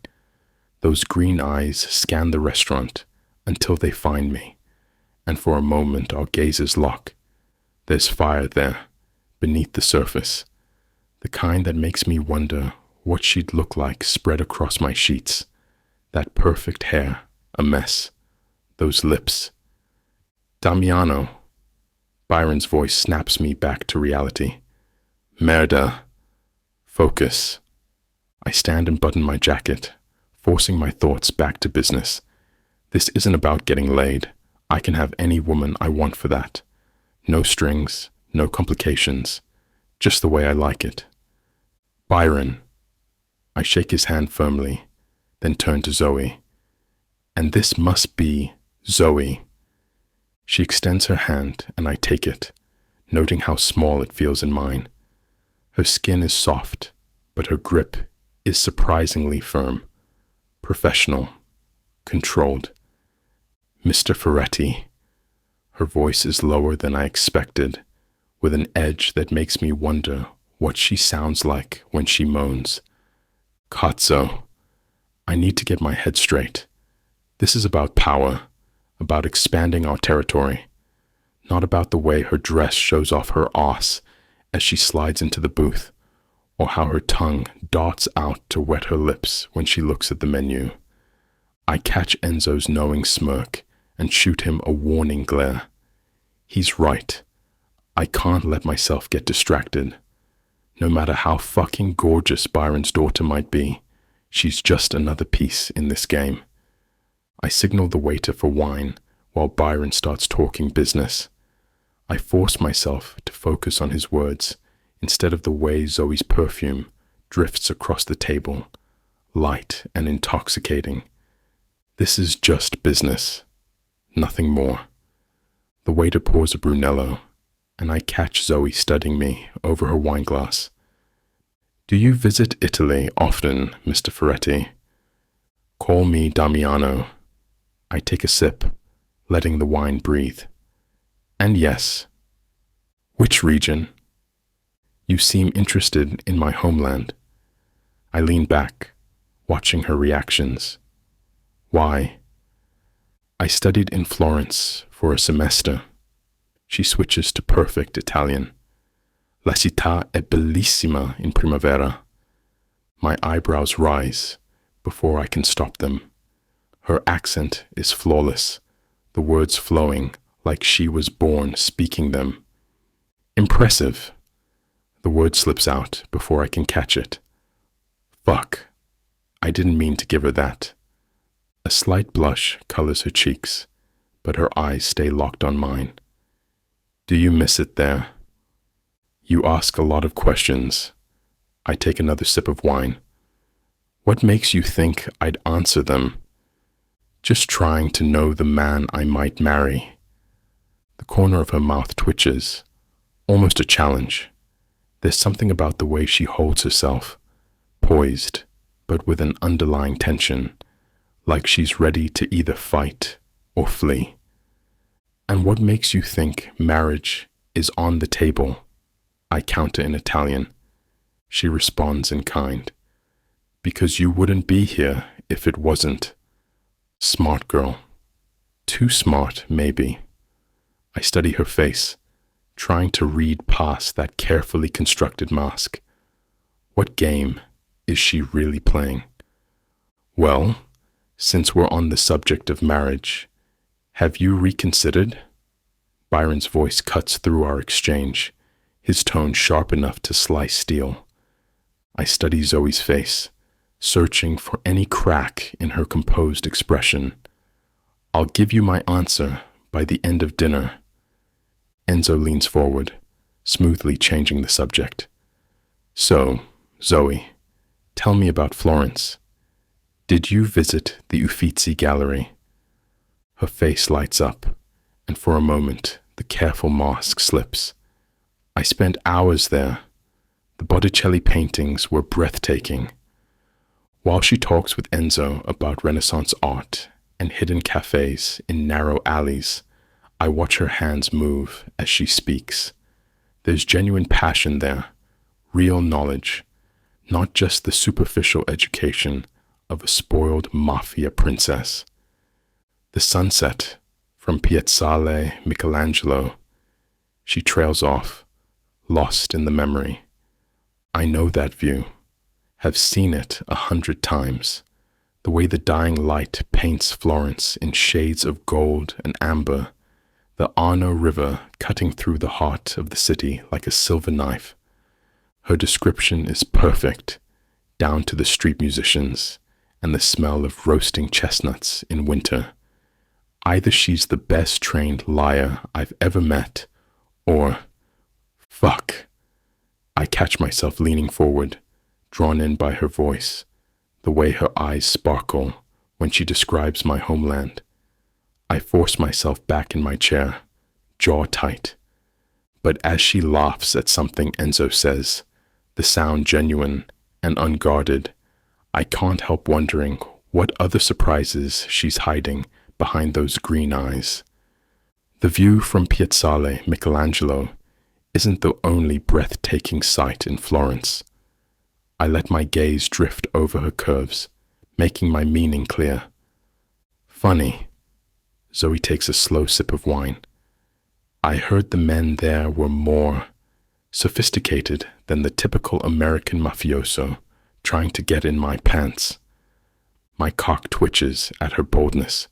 Those green eyes scan the restaurant until they find me, and for a moment our gazes lock. There's fire there, beneath the surface, the kind that makes me wonder what she'd look like spread across my sheets. That perfect hair, a mess. Those lips. Damiano. Byron's voice snaps me back to reality. Merda. Focus. I stand and button my jacket, forcing my thoughts back to business. This isn't about getting laid. I can have any woman I want for that. No strings, no complications. Just the way I like it. Byron. I shake his hand firmly, then turn to Zoe. And this must be Zoe. She extends her hand and I take it, noting how small it feels in mine. Her skin is soft, but her grip is surprisingly firm. Professional. Controlled. Mr. Feretti. Her voice is lower than I expected, with an edge that makes me wonder what she sounds like when she moans. Cazzo. I need to get my head straight. This is about power, about expanding our territory, not about the way her dress shows off her ass as she slides into the booth, or how her tongue darts out to wet her lips when she looks at the menu. I catch Enzo's knowing smirk and shoot him a warning glare. He's right. I can't let myself get distracted. No matter how fucking gorgeous Byron's daughter might be, she's just another piece in this game. I signal the waiter for wine while Byron starts talking business. I force myself to focus on his words instead of the way Zoe's perfume drifts across the table, light and intoxicating. This is just business, nothing more. The waiter pours a Brunello, and I catch Zoe studying me over her wineglass. Do you visit Italy often, Mr. Feretti? Call me Damiano. I take a sip, letting the wine breathe. And yes. Which region? You seem interested in my homeland. I lean back, watching her reactions. Why? I studied in Florence for a semester. She switches to perfect Italian. La città è bellissima in primavera. My eyebrows rise before I can stop them. Her accent is flawless, the words flowing like she was born speaking them. Impressive. The word slips out before I can catch it. Fuck. I didn't mean to give her that. A slight blush colors her cheeks, but her eyes stay locked on mine. Do you miss it there? You ask a lot of questions. I take another sip of wine. What makes you think I'd answer them? Just trying to know the man I might marry, The corner of her mouth twitches, almost a challenge. There's something about the way she holds herself, poised, but with an underlying tension, like she's ready to either fight or flee. And what makes you think marriage is on the table? I counter in Italian. She responds in kind. Because you wouldn't be here if it wasn't. Smart girl. Too smart, maybe. I study her face, trying to read past that carefully constructed mask. What game is she really playing? Well, since we're on the subject of marriage, have you reconsidered? Byron's voice cuts through our exchange, his tone sharp enough to slice steel. I study Zoe's face, searching for any crack in her composed expression. I'll give you my answer by the end of dinner. Enzo leans forward, smoothly changing the subject. So, Zoe, tell me about Florence. Did you visit the Uffizi Gallery? Her face lights up, and for a moment the careful mask slips. I spent hours there. The Botticelli paintings were breathtaking. While she talks with Enzo about Renaissance art and hidden cafes in narrow alleys, I watch her hands move as she speaks. There's genuine passion there, real knowledge, not just the superficial education of a spoiled Mafia princess. The sunset from Piazzale Michelangelo. She trails off, lost in the memory. I know that view, have seen it 100 times. The way the dying light paints Florence in shades of gold and amber, the Arno River cutting through the heart of the city like a silver knife. Her description is perfect, down to the street musicians and the smell of roasting chestnuts in winter. Either she's the best trained liar I've ever met, or fuck. I catch myself leaning forward, drawn in by her voice, the way her eyes sparkle when she describes my homeland. I force myself back in my chair, jaw tight. But as she laughs at something Enzo says, the sound genuine and unguarded, I can't help wondering what other surprises she's hiding behind those green eyes. The view from Piazzale Michelangelo isn't the only breathtaking sight in Florence. I let my gaze drift over her curves, making my meaning clear. Funny. Zoe takes a slow sip of wine. I heard the men there were more sophisticated than the typical American mafioso trying to get in my pants. My cock twitches at her boldness.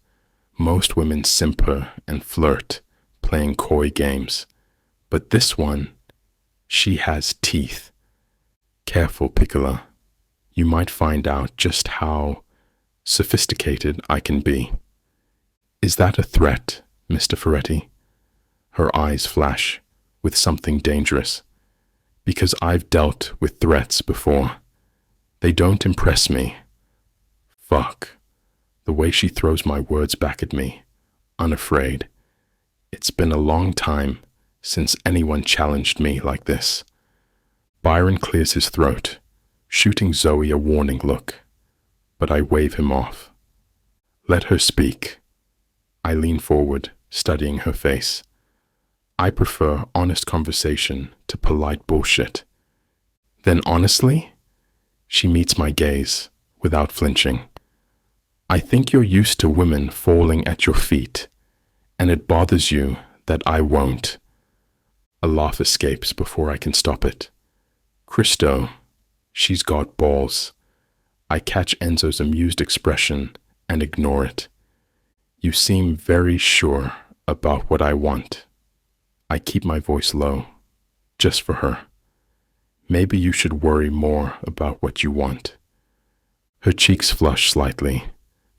Most women simper and flirt, playing coy games. But this one, she has teeth. Careful, Piccola. You might find out just how sophisticated I can be. Is that a threat, Mr. Feretti? Her eyes flash with something dangerous. Because I've dealt with threats before. They don't impress me. Fuck. The way she throws my words back at me, unafraid. It's been a long time since anyone challenged me like this. Byron clears his throat, shooting Zoe a warning look. But I wave him off. Let her speak. I lean forward, studying her face. I prefer honest conversation to polite bullshit. Then honestly? She meets my gaze, without flinching. I think you're used to women falling at your feet, and it bothers you that I won't. A laugh escapes before I can stop it. Christo, she's got balls. I catch Enzo's amused expression and ignore it. You seem very sure about what I want. I keep my voice low, just for her. Maybe you should worry more about what you want. Her cheeks flush slightly,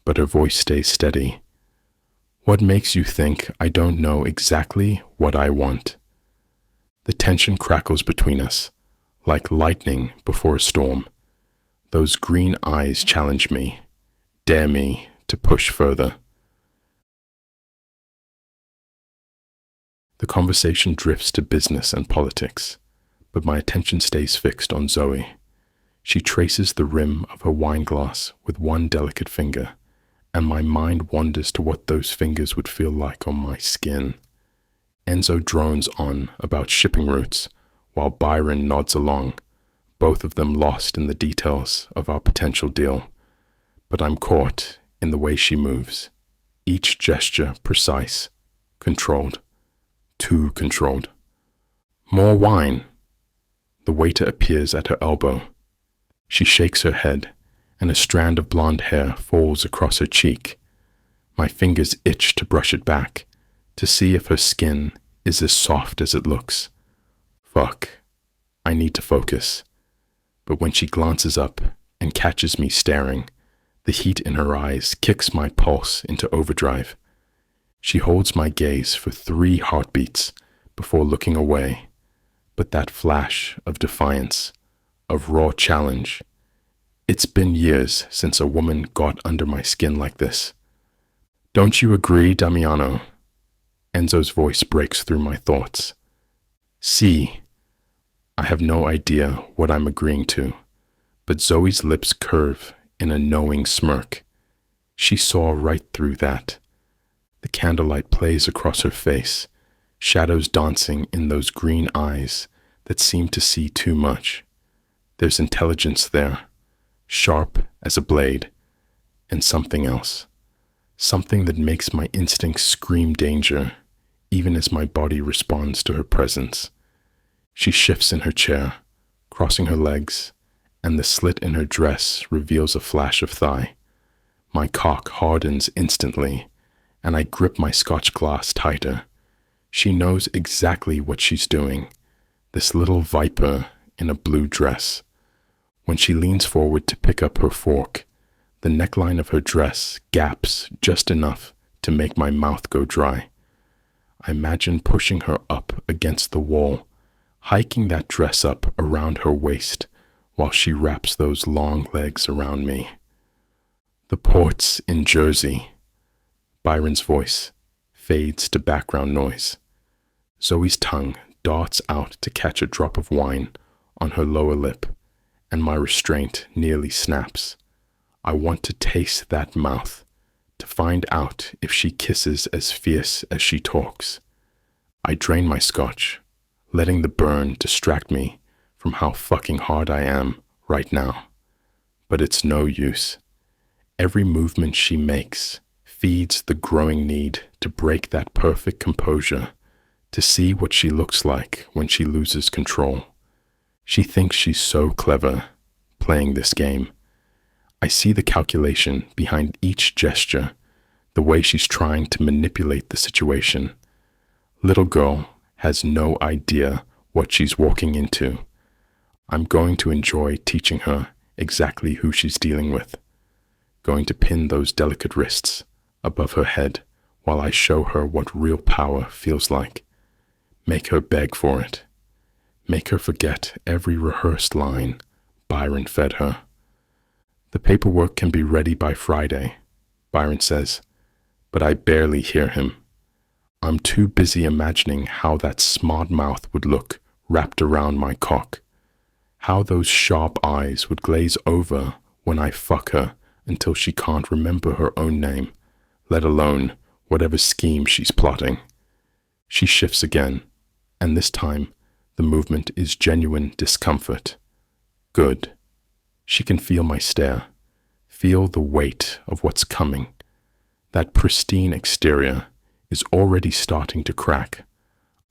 but her voice stays steady. What makes you think I don't know exactly what I want? The tension crackles between us, like lightning before a storm. Those green eyes challenge me, dare me to push further. The conversation drifts to business and politics, but my attention stays fixed on Zoe. She traces the rim of her wineglass with one delicate finger, and my mind wanders to what those fingers would feel like on my skin. Enzo drones on about shipping routes, while Byron nods along, both of them lost in the details of our potential deal. But I'm caught in the way she moves, each gesture precise, controlled, too controlled. More wine. The waiter appears at her elbow. She shakes her head, and a strand of blonde hair falls across her cheek. My fingers itch to brush it back, to see if her skin is as soft as it looks. Fuck. I need to focus. But when she glances up and catches me staring, the heat in her eyes kicks my pulse into overdrive. She holds my gaze for 3 heartbeats before looking away, but that flash of defiance, of raw challenge. It's been years since a woman got under my skin like this. Don't you agree, Damiano? Enzo's voice breaks through my thoughts. See, I have no idea what I'm agreeing to, but Zoe's lips curve in a knowing smirk. She saw right through that. The candlelight plays across her face, shadows dancing in those green eyes that seem to see too much. There's intelligence there, sharp as a blade, and something else. Something that makes my instincts scream danger, even as my body responds to her presence. She shifts in her chair, crossing her legs, and the slit in her dress reveals a flash of thigh. My cock hardens instantly, and I grip my Scotch glass tighter. She knows exactly what she's doing, this little viper in a blue dress. When she leans forward to pick up her fork, the neckline of her dress gaps just enough to make my mouth go dry. I imagine pushing her up against the wall, hiking that dress up around her waist while she wraps those long legs around me. The ports in Jersey. Byron's voice fades to background noise. Zoe's tongue darts out to catch a drop of wine on her lower lip, and my restraint nearly snaps. I want to taste that mouth, to find out if she kisses as fierce as she talks. I drain my scotch, letting the burn distract me from how fucking hard I am right now. But it's no use. Every movement she makes feeds the growing need to break that perfect composure, to see what she looks like when she loses control. She thinks she's so clever, playing this game. I see the calculation behind each gesture, the way she's trying to manipulate the situation. Little girl has no idea what she's walking into. I'm going to enjoy teaching her exactly who she's dealing with. Going to pin those delicate wrists above her head while I show her what real power feels like. Make her beg for it. Make her forget every rehearsed line Byron fed her. The paperwork can be ready by Friday, Byron says, but I barely hear him. I'm too busy imagining how that smart mouth would look wrapped around my cock, how those sharp eyes would glaze over when I fuck her until she can't remember her own name, let alone whatever scheme she's plotting. She shifts again, and this time the movement is genuine discomfort. Good. She can feel my stare, feel the weight of what's coming. That pristine exterior is already starting to crack.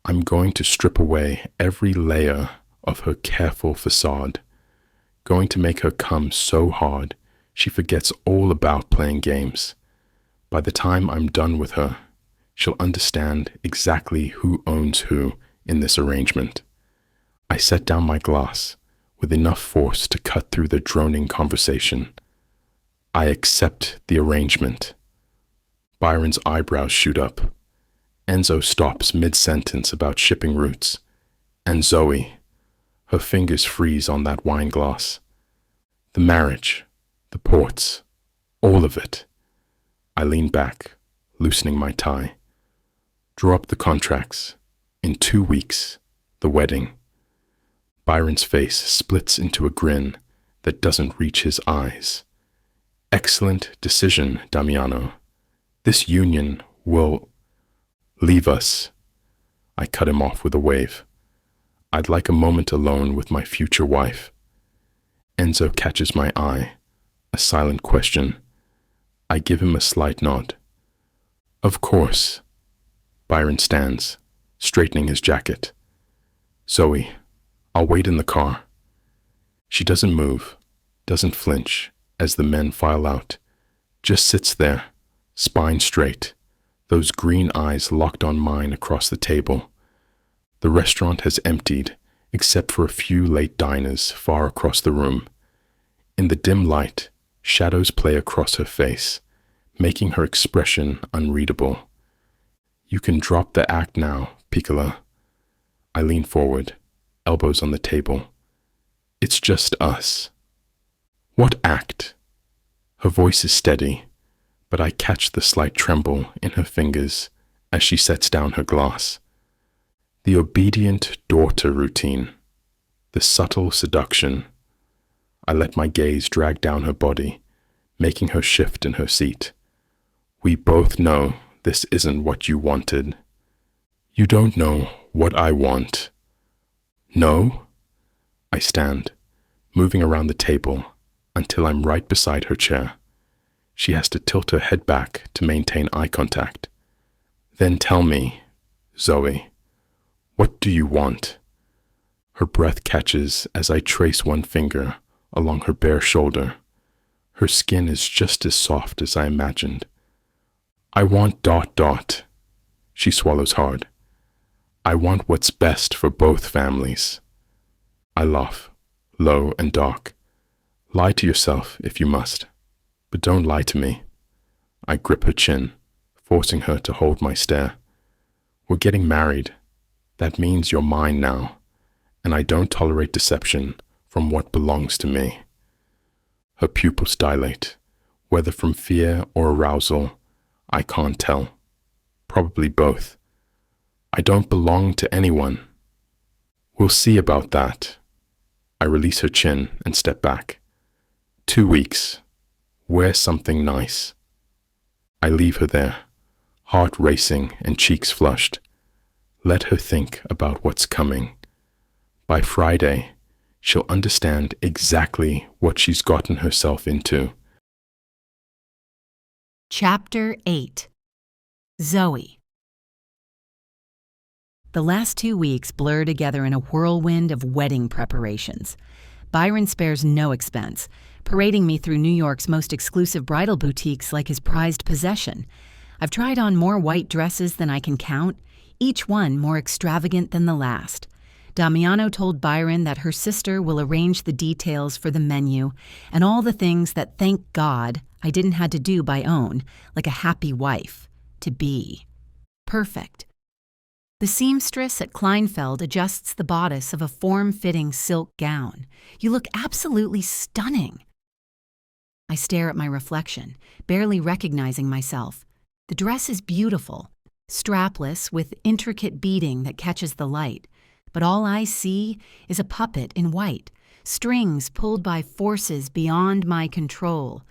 I'm going to strip away every layer of her careful facade, going to make her come so hard she forgets all about playing games. By the time I'm done with her, she'll understand exactly who owns who in this arrangement. I set down my glass with enough force to cut through the droning conversation. I accept the arrangement. Byron's eyebrows shoot up. Enzo stops mid-sentence about shipping routes. And Zoe, her fingers freeze on that wine glass. The marriage, the ports, all of it. I lean back, loosening my tie. Draw up the contracts. In 2 weeks, the wedding. Byron's face splits into a grin that doesn't reach his eyes. Excellent decision, Damiano. This union will leave us. I cut him off with a wave. I'd like a moment alone with my future wife. Enzo catches my eye, a silent question. I give him a slight nod. Of course. Byron stands, straightening his jacket. Zoe, I'll wait in the car. She doesn't move, doesn't flinch as the men file out, just sits there, spine straight, those green eyes locked on mine across the table. The restaurant has emptied, except for a few late diners far across the room. In the dim light, shadows play across her face, making her expression unreadable. You can drop the act now, Piccola. I lean forward, elbows on the table. It's just us. What act? Her voice is steady, but I catch the slight tremble in her fingers as she sets down her glass. The obedient daughter routine, the subtle seduction. I let my gaze drag down her body, making her shift in her seat. We both know this isn't what you wanted. You don't know what I want. No? I stand, moving around the table until I'm right beside her chair. She has to tilt her head back to maintain eye contact. Then tell me, Zoe, what do you want? Her breath catches as I trace one finger along her bare shoulder. Her skin is just as soft as I imagined. I want ... She swallows hard. I want what's best for both families. I laugh, low and dark. Lie to yourself if you must, but don't lie to me. I grip her chin, forcing her to hold my stare. We're getting married. That means you're mine now, and I don't tolerate deception from what belongs to me. Her pupils dilate, whether from fear or arousal, I can't tell. Probably both. I don't belong to anyone. We'll see about that. I release her chin and step back. 2 weeks. Wear something nice. I leave her there, heart racing and cheeks flushed. Let her think about what's coming. By Friday, she'll understand exactly what she's gotten herself into. Chapter 8. Zoe. The last 2 weeks blur together in a whirlwind of wedding preparations. Byron spares no expense, parading me through New York's most exclusive bridal boutiques like his prized possession. I've tried on more white dresses than I can count, each one more extravagant than the last. Damiano told Byron that her sister will arrange the details for the menu and all the things that, thank God, I didn't have to do by own, like a happy wife, to be. Perfect. The seamstress at Kleinfeld adjusts the bodice of a form-fitting silk gown. You look absolutely stunning. I stare at my reflection, barely recognizing myself. The dress is beautiful, strapless with intricate beading that catches the light. But all I see is a puppet in white, strings pulled by forces beyond my control.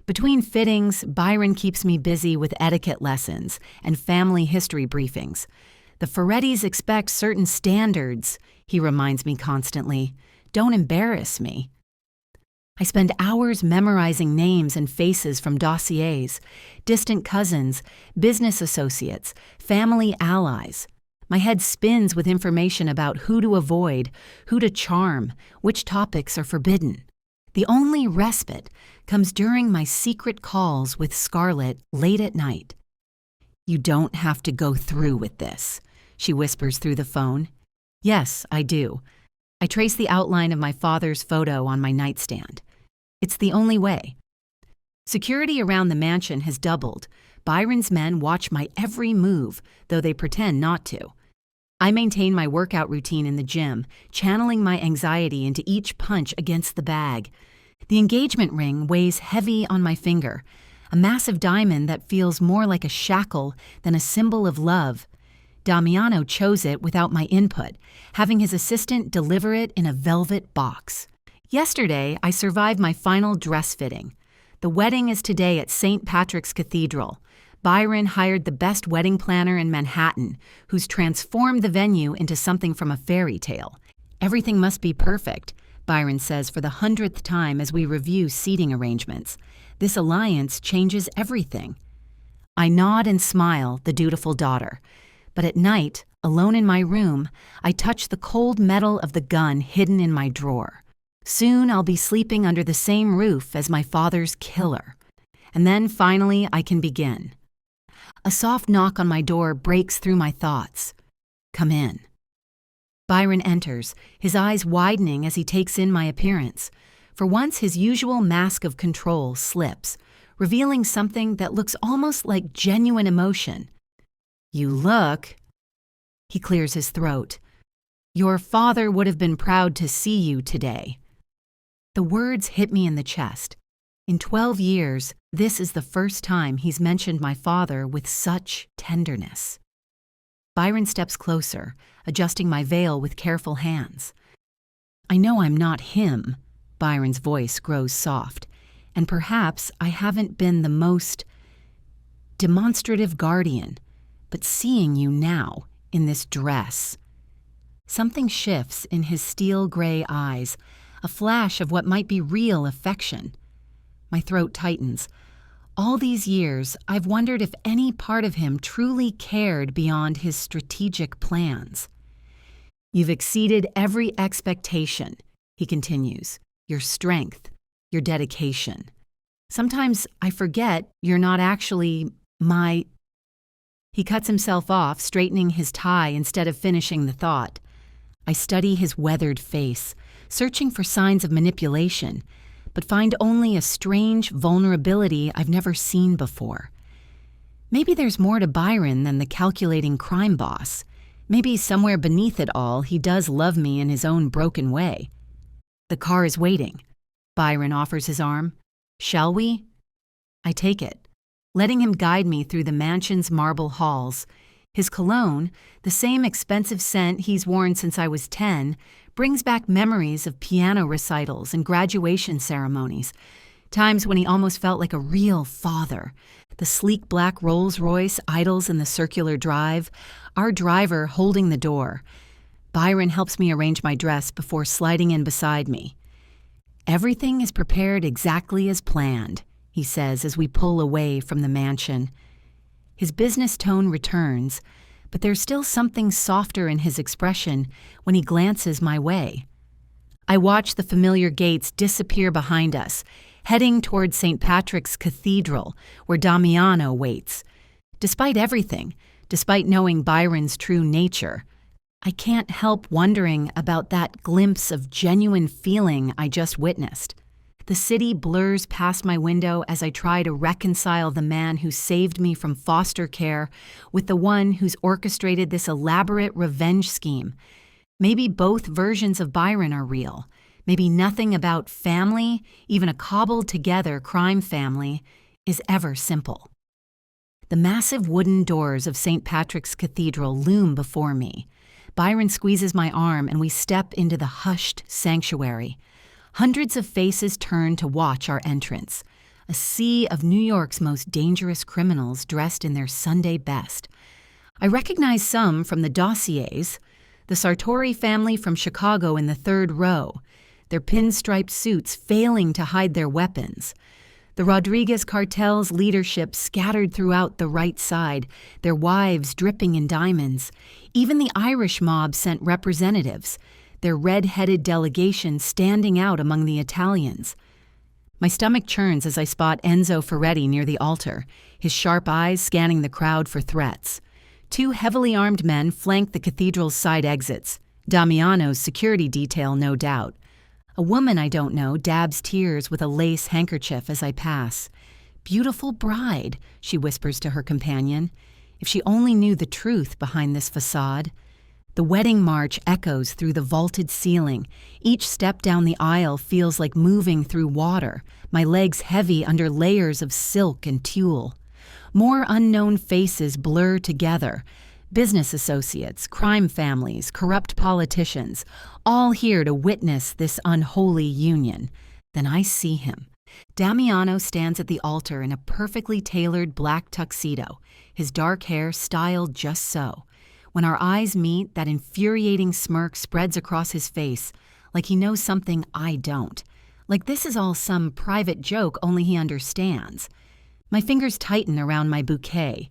Between fittings, Byron keeps me busy with etiquette lessons and family history briefings. The Ferettis expect certain standards, he reminds me constantly. Don't embarrass me. I spend hours memorizing names and faces from dossiers, distant cousins, business associates, family allies. My head spins with information about who to avoid, who to charm, which topics are forbidden. The only respite comes during my secret calls with Scarlett late at night. You don't have to go through with this, she whispers through the phone. Yes, I do. I trace the outline of my father's photo on my nightstand. It's the only way. Security around the mansion has doubled. Byron's men watch my every move, though they pretend not to. I maintain my workout routine in the gym, channeling my anxiety into each punch against the bag. The engagement ring weighs heavy on my finger, a massive diamond that feels more like a shackle than a symbol of love. Damiano chose it without my input, having his assistant deliver it in a velvet box. Yesterday, I survived my final dress fitting. The wedding is today at St. Patrick's Cathedral. Byron hired the best wedding planner in Manhattan, who's transformed the venue into something from a fairy tale. Everything must be perfect, Byron says for the 100th time as we review seating arrangements. This alliance changes everything. I nod and smile, the dutiful daughter. But at night, alone in my room, I touch the cold metal of the gun hidden in my drawer. Soon I'll be sleeping under the same roof as my father's killer. And then finally I can begin. A soft knock on my door breaks through my thoughts. Come in. Byron enters, his eyes widening as he takes in my appearance. For once, his usual mask of control slips, revealing something that looks almost like genuine emotion. You look... He clears his throat. Your father would have been proud to see you today. The words hit me in the chest. In 12 years, this is the first time he's mentioned my father with such tenderness. Byron steps closer, adjusting my veil with careful hands. I know I'm not him, Byron's voice grows soft, and perhaps I haven't been the most demonstrative guardian, but seeing you now, in this dress. Something shifts in his steel gray eyes, a flash of what might be real affection. My throat tightens. All these years, I've wondered if any part of him truly cared beyond his strategic plans. You've exceeded every expectation, he continues. Your strength, your dedication. Sometimes I forget you're not actually my... He cuts himself off, straightening his tie instead of finishing the thought. I study his weathered face, searching for signs of manipulation, but find only a strange vulnerability I've never seen before. Maybe there's more to Byron than the calculating crime boss. Maybe somewhere beneath it all, he does love me in his own broken way. The car is waiting. Byron offers his arm. Shall we? I take it, letting him guide me through the mansion's marble halls. His cologne, the same expensive scent he's worn since I was 10, brings back memories of piano recitals and graduation ceremonies, times when he almost felt like a real father. The sleek black Rolls-Royce idles in the circular drive, our driver holding the door. Byron helps me arrange my dress before sliding in beside me. Everything is prepared exactly as planned, he says as we pull away from the mansion. His business tone returns, but there's still something softer in his expression when he glances my way. I watch the familiar gates disappear behind us, heading toward St. Patrick's Cathedral, where Damiano waits. Despite everything, despite knowing Byron's true nature, I can't help wondering about that glimpse of genuine feeling I just witnessed. The city blurs past my window as I try to reconcile the man who saved me from foster care with the one who's orchestrated this elaborate revenge scheme. Maybe both versions of Byron are real. Maybe nothing about family, even a cobbled-together crime family, is ever simple. The massive wooden doors of St. Patrick's Cathedral loom before me. Byron squeezes my arm and we step into the hushed sanctuary. Hundreds of faces turn to watch our entrance, a sea of New York's most dangerous criminals dressed in their Sunday best. I recognize some from the dossiers, the Sartori family from Chicago in the third row, their pinstriped suits failing to hide their weapons. The Rodriguez cartel's leadership scattered throughout the right side, their wives dripping in diamonds. Even the Irish mob sent representatives, their red-headed delegation standing out among the Italians. My stomach churns as I spot Enzo Feretti near the altar, his sharp eyes scanning the crowd for threats. Two heavily armed men flank the cathedral's side exits, Damiano's security detail, no doubt. A woman I don't know dabs tears with a lace handkerchief as I pass. Beautiful bride, she whispers to her companion. If she only knew the truth behind this facade. The wedding march echoes through the vaulted ceiling. Each step down the aisle feels like moving through water, my legs heavy under layers of silk and tulle. More unknown faces blur together, Business associates, crime families, corrupt politicians, all here to witness this unholy union. Then I see him. Damiano stands at the altar in a perfectly tailored black tuxedo, his dark hair styled just so. When our eyes meet, that infuriating smirk spreads across his face, like he knows something I don't. Like this is all some private joke only he understands. My fingers tighten around my bouquet.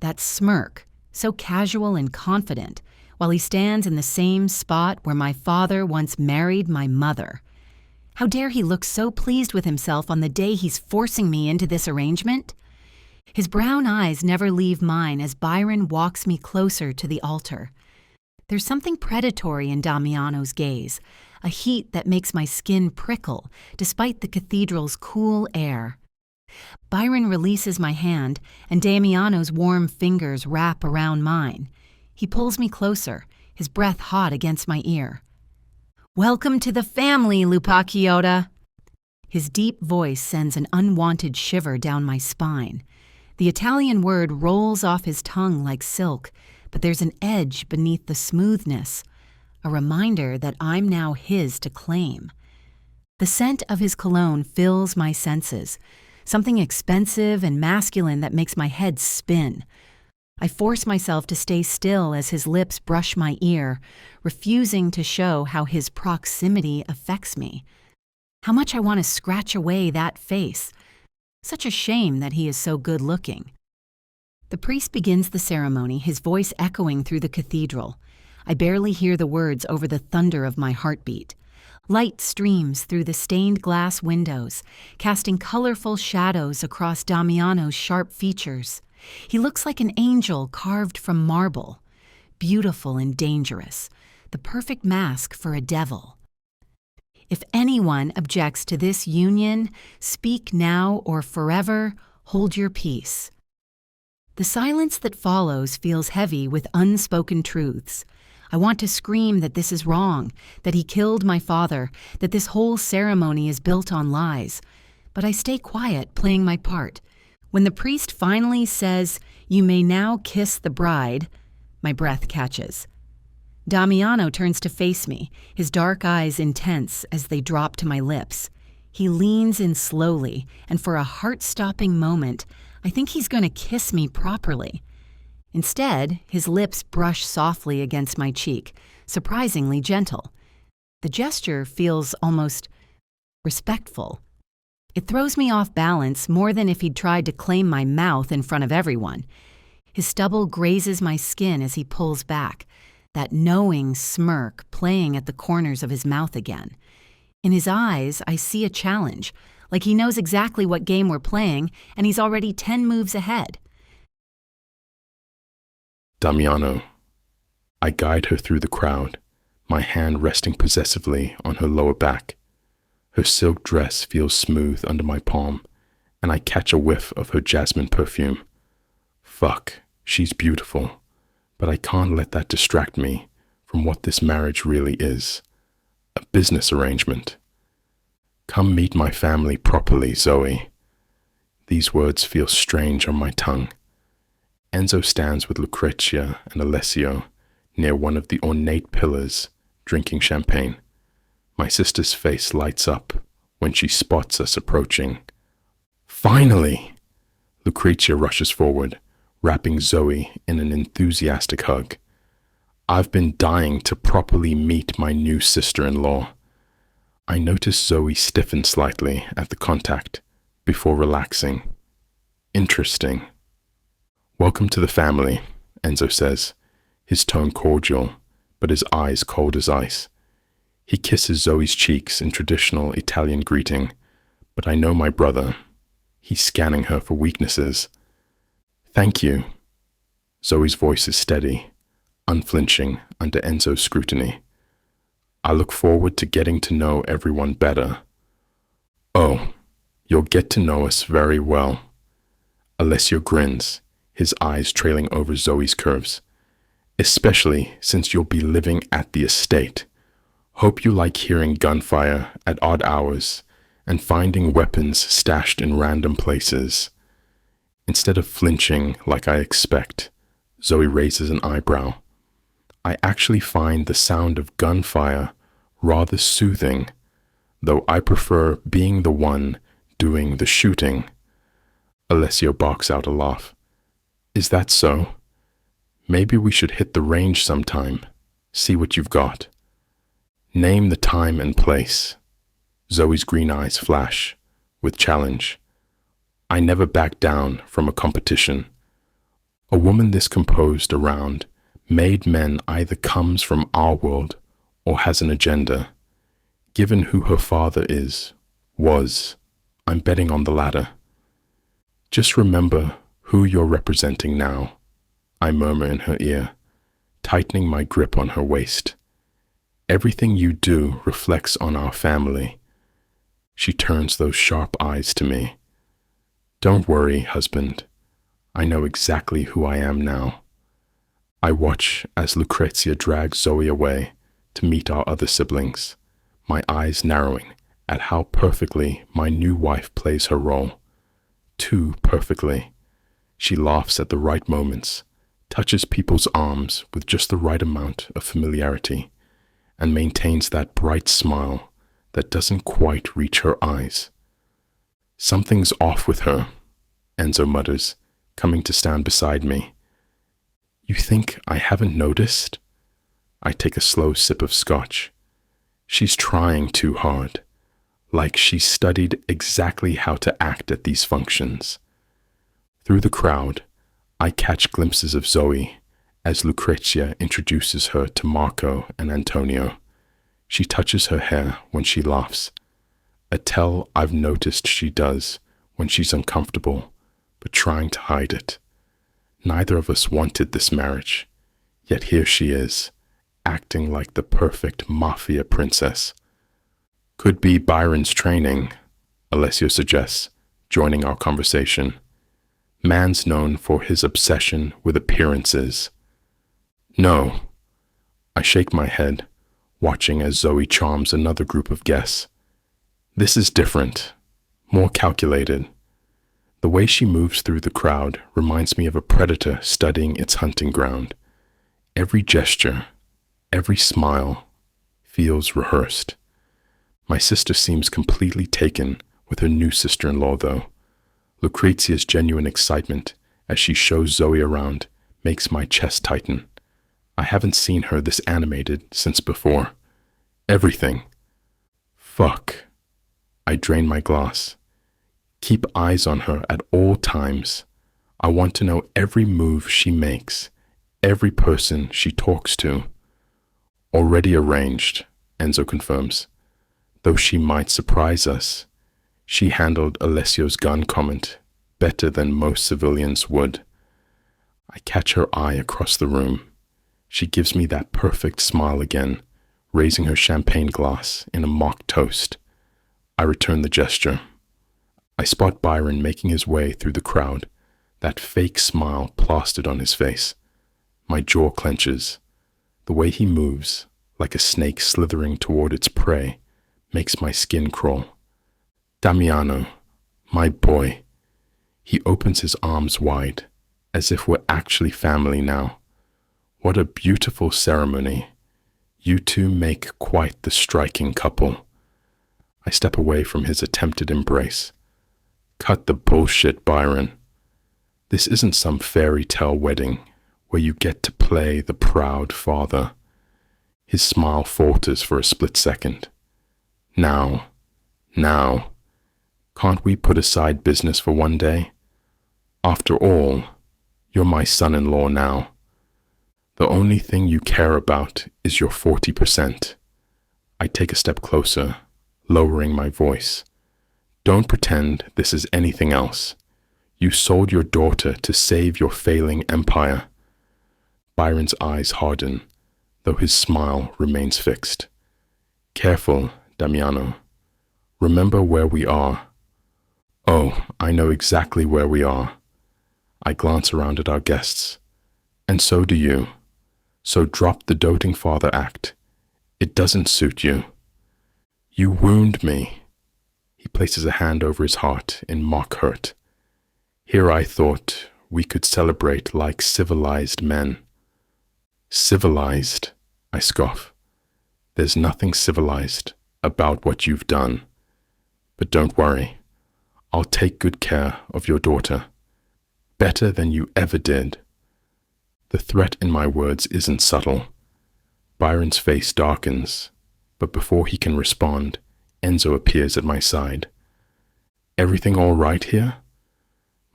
That smirk, so casual and confident, while he stands in the same spot where my father once married my mother. How dare he look so pleased with himself on the day he's forcing me into this arrangement? His brown eyes never leave mine as Byron walks me closer to the altar. There's something predatory in Damiano's gaze, a heat that makes my skin prickle despite the cathedral's cool air. Byron releases my hand, and Damiano's warm fingers wrap around mine. He pulls me closer, his breath hot against my ear. "Welcome to the family, Lupacchiota." His deep voice sends an unwanted shiver down my spine. The Italian word rolls off his tongue like silk, but there's an edge beneath the smoothness, a reminder that I'm now his to claim. The scent of his cologne fills my senses, something expensive and masculine that makes my head spin. I force myself to stay still as his lips brush my ear, refusing to show how his proximity affects me. How much I want to scratch away that face. Such a shame that he is so good-looking. The priest begins the ceremony, his voice echoing through the cathedral. I barely hear the words over the thunder of my heartbeat. Light streams through the stained glass windows, casting colorful shadows across Damiano's sharp features. He looks like an angel carved from marble, beautiful and dangerous, the perfect mask for a devil. If anyone objects to this union, speak now or forever hold your peace. The silence that follows feels heavy with unspoken truths. I want to scream that this is wrong, that he killed my father, that this whole ceremony is built on lies. But I stay quiet, playing my part. When the priest finally says, "You may now kiss the bride," my breath catches. Damiano turns to face me, his dark eyes intense as they drop to my lips. He leans in slowly, and for a heart-stopping moment, I think he's going to kiss me properly. Instead, his lips brush softly against my cheek, surprisingly gentle. The gesture feels almost respectful. It throws me off balance more than if he'd tried to claim my mouth in front of everyone. His stubble grazes my skin as he pulls back, that knowing smirk playing at the corners of his mouth again. In his eyes, I see a challenge, like he knows exactly what game we're playing, and he's already 10 moves ahead. Damiano. I guide her through the crowd, my hand resting possessively on her lower back. Her silk dress feels smooth under my palm, and I catch a whiff of her jasmine perfume. Fuck, she's beautiful, but I can't let that distract me from what this marriage really is. A business arrangement. Come meet my family properly, Zoe. These words feel strange on my tongue. Enzo stands with Lucrezia and Alessio near one of the ornate pillars, drinking champagne. My sister's face lights up when she spots us approaching. Finally! Lucrezia rushes forward, wrapping Zoe in an enthusiastic hug. I've been dying to properly meet my new sister-in-law. I notice Zoe stiffen slightly at the contact before relaxing. Interesting. Welcome to the family, Enzo says, his tone cordial, but his eyes cold as ice. He kisses Zoe's cheeks in traditional Italian greeting, but I know my brother. He's scanning her for weaknesses. Thank you. Zoe's voice is steady, unflinching under Enzo's scrutiny. I look forward to getting to know everyone better. Oh, you'll get to know us very well. Alessio grins, his eyes trailing over Zoe's curves. Especially since you'll be living at the estate. Hope you like hearing gunfire at odd hours and finding weapons stashed in random places. Instead of flinching like I expect, Zoe raises an eyebrow. I actually find the sound of gunfire rather soothing, though I prefer being the one doing the shooting. Alessio barks out a laugh. Is that so? Maybe we should hit the range sometime, see what you've got. Name the time and place. Zoe's green eyes flash with challenge. I never back down from a competition. A woman this composed around made men either comes from our world or has an agenda. Given who her father was, I'm betting on the latter. Just remember who you're representing now, I murmur in her ear, tightening my grip on her waist. Everything you do reflects on our family. She turns those sharp eyes to me. Don't worry, husband. I know exactly who I am now. I watch as Lucrezia drags Zoe away to meet our other siblings, my eyes narrowing at how perfectly my new wife plays her role. Too perfectly. She laughs at the right moments, touches people's arms with just the right amount of familiarity, and maintains that bright smile that doesn't quite reach her eyes. Something's off with her, Enzo mutters, coming to stand beside me. You think I haven't noticed? I take a slow sip of scotch. She's trying too hard, like she studied exactly how to act at these functions. Through the crowd, I catch glimpses of Zoe as Lucrezia introduces her to Marco and Antonio. She touches her hair when she laughs, a tell I've noticed she does when she's uncomfortable, but trying to hide it. Neither of us wanted this marriage, yet here she is, acting like the perfect Mafia princess. Could be Byron's training, Alessio suggests, joining our conversation. Man's known for his obsession with appearances. No. I shake my head, watching as Zoe charms another group of guests. This is different, more calculated. The way she moves through the crowd reminds me of a predator studying its hunting ground. Every gesture, every smile feels rehearsed. My sister seems completely taken with her new sister-in-law, though. Lucrezia's genuine excitement as she shows Zoe around makes my chest tighten. I haven't seen her this animated since before. Everything. Fuck. I drain my glass. Keep eyes on her at all times. I want to know every move she makes, every person she talks to. Already arranged, Enzo confirms. Though she might surprise us, she handled Alessio's gun comment better than most civilians would. I catch her eye across the room. She gives me that perfect smile again, raising her champagne glass in a mock toast. I return the gesture. I spot Byron making his way through the crowd, that fake smile plastered on his face. My jaw clenches. The way he moves, like a snake slithering toward its prey, makes my skin crawl. Damiano, my boy. He opens his arms wide, as if we're actually family now. What a beautiful ceremony. You two make quite the striking couple. I step away from his attempted embrace. Cut the bullshit, Byron. This isn't some fairy tale wedding where you get to play the proud father. His smile falters for a split second. Now, can't we put aside business for one day? After all, you're my son-in-law now. The only thing you care about is your 40%. I take a step closer, lowering my voice. Don't pretend this is anything else. You sold your daughter to save your failing empire. Byron's eyes harden, though his smile remains fixed. Careful, Damiano. Remember where we are. Oh, I know exactly where we are. I glance around at our guests. And so do you. So drop the doting father act. It doesn't suit you. You wound me. He places a hand over his heart in mock hurt. Here I thought we could celebrate like civilized men. Civilized, I scoff. There's nothing civilized about what you've done. But don't worry, I'll take good care of your daughter. Better than you ever did. The threat in my words isn't subtle. Byron's face darkens, but before he can respond, Enzo appears at my side. Everything all right here?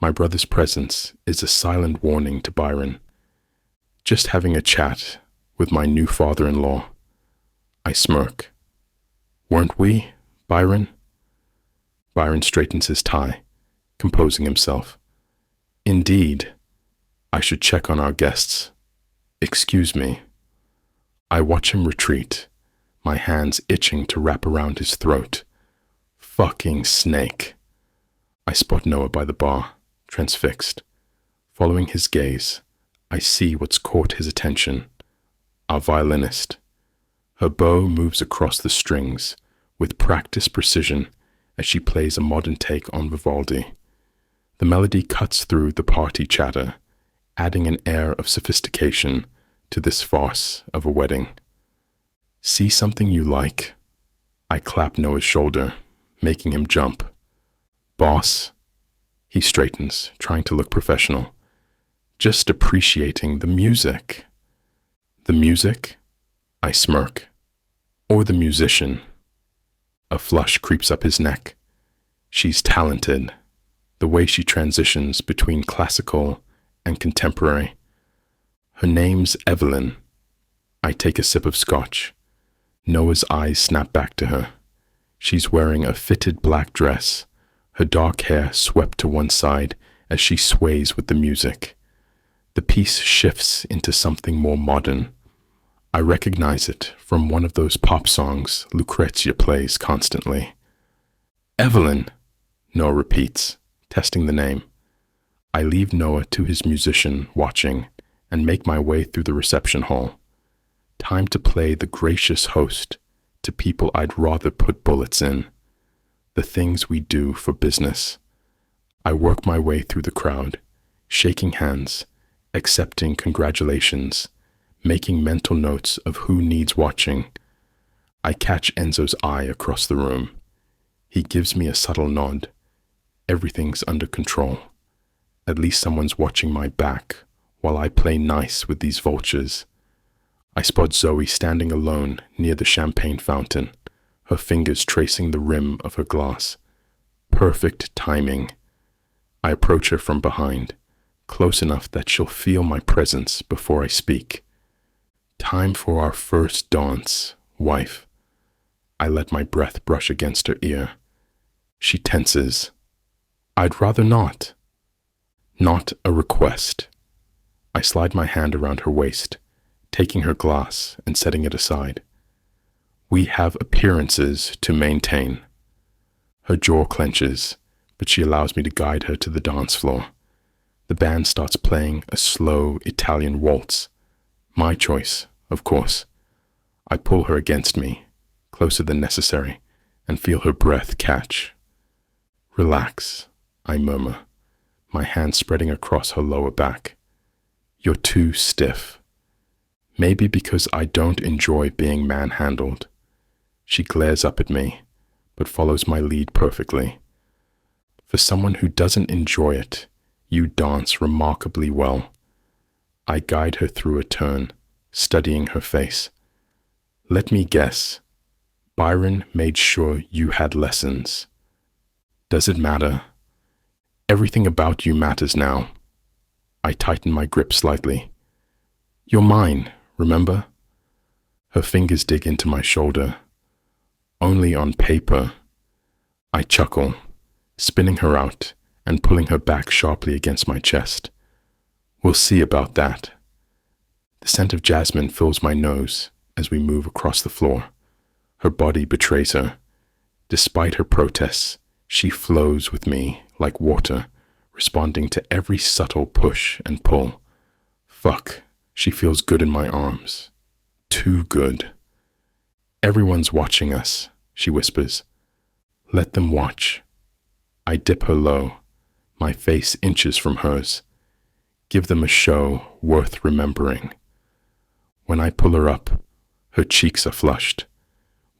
My brother's presence is a silent warning to Byron. Just having a chat with my new father-in-law. I smirk. Weren't we, Byron? Byron straightens his tie, composing himself. Indeed. I should check on our guests. Excuse me. I watch him retreat, my hands itching to wrap around his throat. Fucking snake. I spot Noah by the bar, transfixed. Following his gaze, I see what's caught his attention. Our violinist. Her bow moves across the strings with practiced precision as she plays a modern take on Vivaldi. The melody cuts through the party chatter, adding an air of sophistication to this farce of a wedding. See something you like? I clap Noah's shoulder, making him jump. Boss? He straightens, trying to look professional. Just appreciating the music. The music? I smirk. Or the musician? A flush creeps up his neck. She's talented. The way she transitions between classical and contemporary. Her name's Evelyn. I take a sip of scotch. Noah's eyes snap back to her. She's wearing a fitted black dress, her dark hair swept to one side as she sways with the music. The piece shifts into something more modern. I recognize it from one of those pop songs Lucrezia plays constantly. Evelyn, Noah repeats, testing the name. I leave Noah to his musician watching and make my way through the reception hall. Time to play the gracious host to people I'd rather put bullets in. The things we do for business. I work my way through the crowd, shaking hands, accepting congratulations, making mental notes of who needs watching. I catch Enzo's eye across the room. He gives me a subtle nod. Everything's under control. At least someone's watching my back while I play nice with these vultures. I spot Zoe standing alone near the champagne fountain, her fingers tracing the rim of her glass. Perfect timing. I approach her from behind, close enough that she'll feel my presence before I speak. Time for our first dance, wife. I let my breath brush against her ear. She tenses. I'd rather not. Not a request. I slide my hand around her waist, taking her glass and setting it aside. We have appearances to maintain. Her jaw clenches, but she allows me to guide her to the dance floor. The band starts playing a slow Italian waltz. My choice, of course. I pull her against me, closer than necessary, and feel her breath catch. Relax, I murmur, my hand spreading across her lower back. You're too stiff. Maybe because I don't enjoy being manhandled. She glares up at me, but follows my lead perfectly. For someone who doesn't enjoy it, you dance remarkably well. I guide her through a turn, studying her face. Let me guess. Byron made sure you had lessons. Does it matter? Everything about you matters now. I tighten my grip slightly. You're mine, remember? Her fingers dig into my shoulder. Only on paper. I chuckle, spinning her out and pulling her back sharply against my chest. We'll see about that. The scent of jasmine fills my nose as we move across the floor. Her body betrays her. Despite her protests, she flows with me like water, responding to every subtle push and pull. Fuck, she feels good in my arms. Too good. Everyone's watching us, she whispers. Let them watch. I dip her low, my face inches from hers. Give them a show worth remembering. When I pull her up, her cheeks are flushed,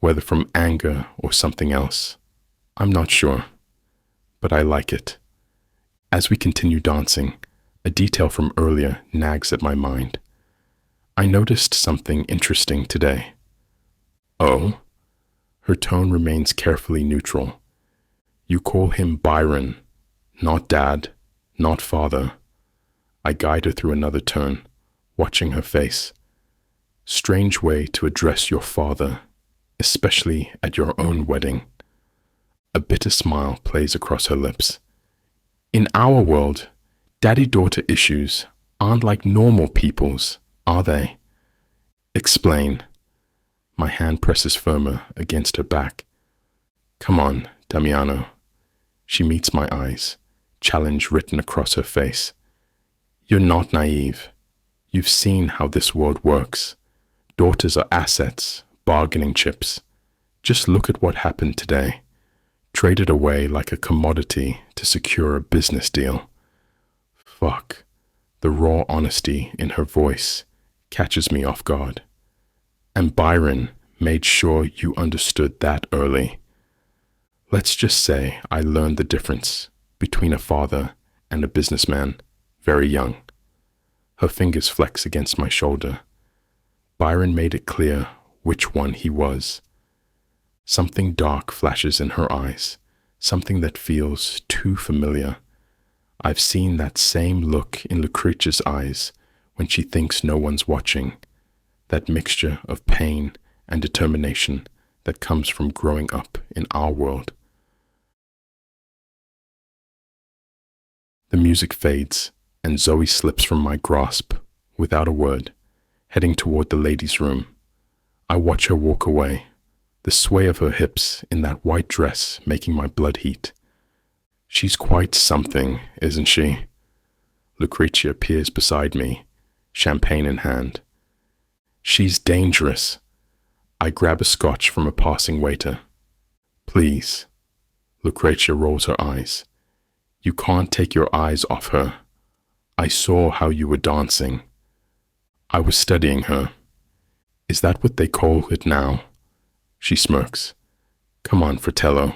whether from anger or something else. I'm not sure, but I like it. As we continue dancing, a detail from earlier nags at my mind. I noticed something interesting today. Oh? Her tone remains carefully neutral. You call him Byron, not Dad, not Father. I guide her through another turn, watching her face. Strange way to address your father, especially at your own wedding. A bitter smile plays across her lips. In our world, daddy-daughter issues aren't like normal people's, are they? Explain. My hand presses firmer against her back. Come on, Damiano. She meets my eyes, challenge written across her face. You're not naive. You've seen how this world works. Daughters are assets, bargaining chips. Just look at what happened today. Traded away like a commodity to secure a business deal. Fuck. The raw honesty in her voice catches me off guard. And Byron made sure you understood that early. Let's just say I learned the difference between a father and a businessman very young. Her fingers flex against my shoulder. Byron made it clear which one he was. Something dark flashes in her eyes, something that feels too familiar. I've seen that same look in Lucretia's eyes when she thinks no one's watching, that mixture of pain and determination that comes from growing up in our world. The music fades, and Zoe slips from my grasp without a word, heading toward the ladies' room. I watch her walk away, the sway of her hips in that white dress making my blood heat. She's quite something, isn't she? Lucretia appears beside me, champagne in hand. She's dangerous. I grab a scotch from a passing waiter. Please. Lucretia rolls her eyes. You can't take your eyes off her. I saw how you were dancing. I was studying her. Is that what they call it now? She smirks. Come on, Fratello.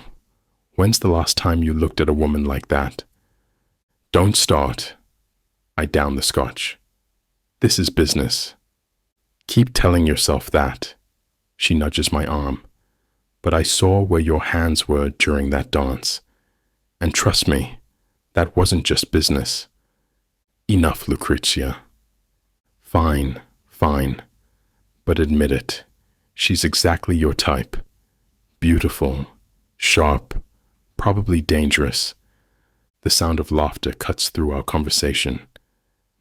When's the last time you looked at a woman like that? Don't start. I down the scotch. This is business. Keep telling yourself that. She nudges my arm. But I saw where your hands were during that dance. And trust me, that wasn't just business. Enough, Lucretia. Fine, fine. But admit it, she's exactly your type. Beautiful, sharp, probably dangerous. The sound of laughter cuts through our conversation.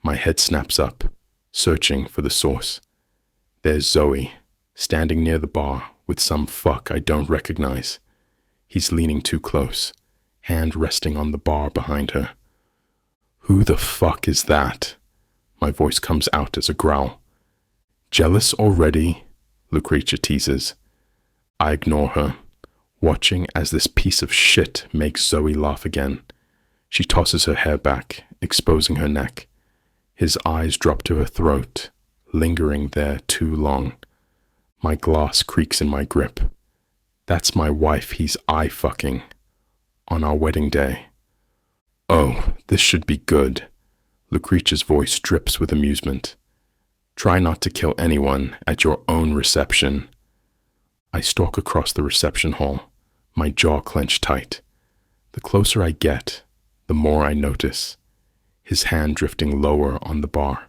My head snaps up, searching for the source. There's Zoe, standing near the bar with some fuck I don't recognize. He's leaning too close, hand resting on the bar behind her. Who the fuck is that? My voice comes out as a growl. Jealous already? Lucretia teases. I ignore her, watching as this piece of shit makes Zoe laugh again. She tosses her hair back, exposing her neck. His eyes drop to her throat, lingering there too long. My glass creaks in my grip. That's my wife he's eye-fucking. On our wedding day. Oh, this should be good. Lucretia's voice drips with amusement. Try not to kill anyone at your own reception. I stalk across the reception hall, my jaw clenched tight. The closer I get, the more I notice. His hand drifting lower on the bar,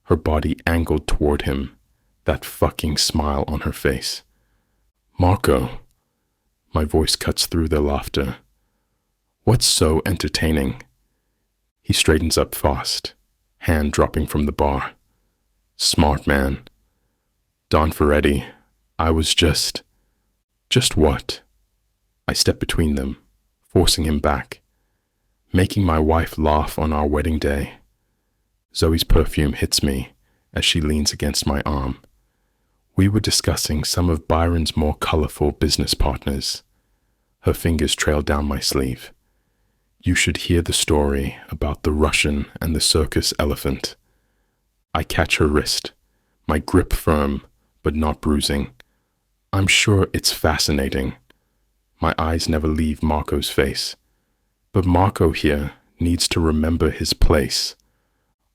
her body angled toward him, that fucking smile on her face. Marco. My voice cuts through their laughter. What's so entertaining? He straightens up fast, hand dropping from the bar. Smart man. Don Feretti, I was just what? I step between them, forcing him back. Making my wife laugh on our wedding day. Zoe's perfume hits me as she leans against my arm. We were discussing some of Byron's more colorful business partners. Her fingers trail down my sleeve. You should hear the story about the Russian and the circus elephant. I catch her wrist, my grip firm, but not bruising. I'm sure it's fascinating. My eyes never leave Marco's face. But Marco here needs to remember his place.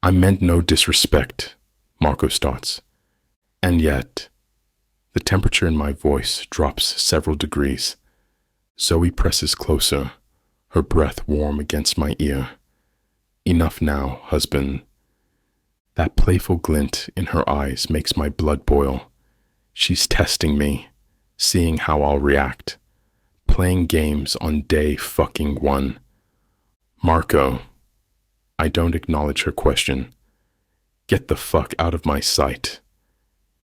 I meant no disrespect, Marco starts. And yet, the temperature in my voice drops several degrees. Zoe presses closer, her breath warm against my ear. Enough now, husband. That playful glint in her eyes makes my blood boil. She's testing me, seeing how I'll react. Playing games on day fucking 1. Marco. I don't acknowledge her question. Get the fuck out of my sight.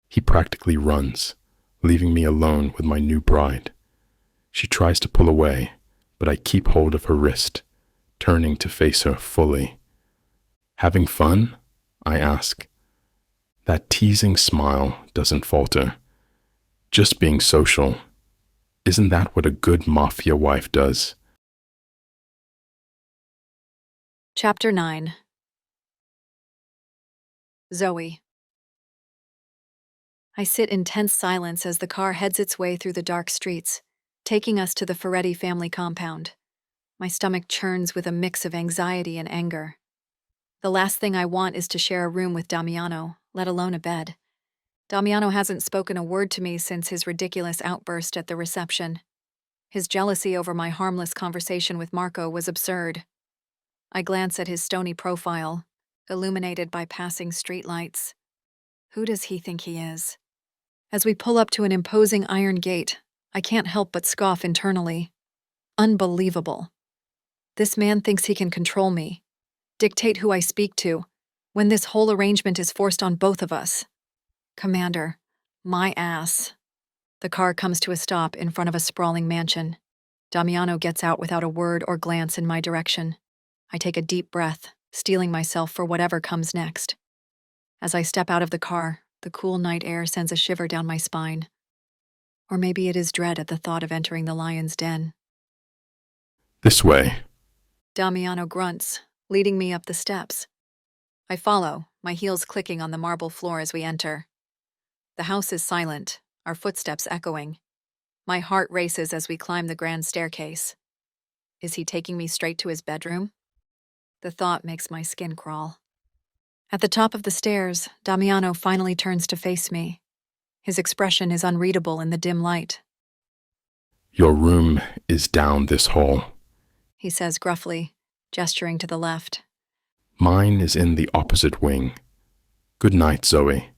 He practically runs, leaving me alone with my new bride. She tries to pull away, but I keep hold of her wrist, turning to face her fully. Having fun? I ask. That teasing smile doesn't falter. Just being social. Isn't that what a good Mafia wife does? Chapter 9. Zoe. I sit in tense silence as the car heads its way through the dark streets, taking us to the Feretti family compound. My stomach churns with a mix of anxiety and anger. The last thing I want is to share a room with Damiano, let alone a bed. Damiano hasn't spoken a word to me since his ridiculous outburst at the reception. His jealousy over my harmless conversation with Marco was absurd. I glance at his stony profile, illuminated by passing streetlights. Who does he think he is? As we pull up to an imposing iron gate, I can't help but scoff internally. Unbelievable. This man thinks he can control me, dictate who I speak to, when this whole arrangement is forced on both of us. Commander, my ass. The car comes to a stop in front of a sprawling mansion. Damiano gets out without a word or glance in my direction. I take a deep breath, steeling myself for whatever comes next. As I step out of the car, the cool night air sends a shiver down my spine. Or maybe it is dread at the thought of entering the lion's den. This way. Damiano grunts, leading me up the steps. I follow, my heels clicking on the marble floor as we enter. The house is silent, our footsteps echoing. My heart races as we climb the grand staircase. Is he taking me straight to his bedroom? The thought makes my skin crawl. At the top of the stairs, Damiano finally turns to face me. His expression is unreadable in the dim light. Your room is down this hall. He says gruffly, gesturing to the left. Mine is in the opposite wing. Good night, Zoe.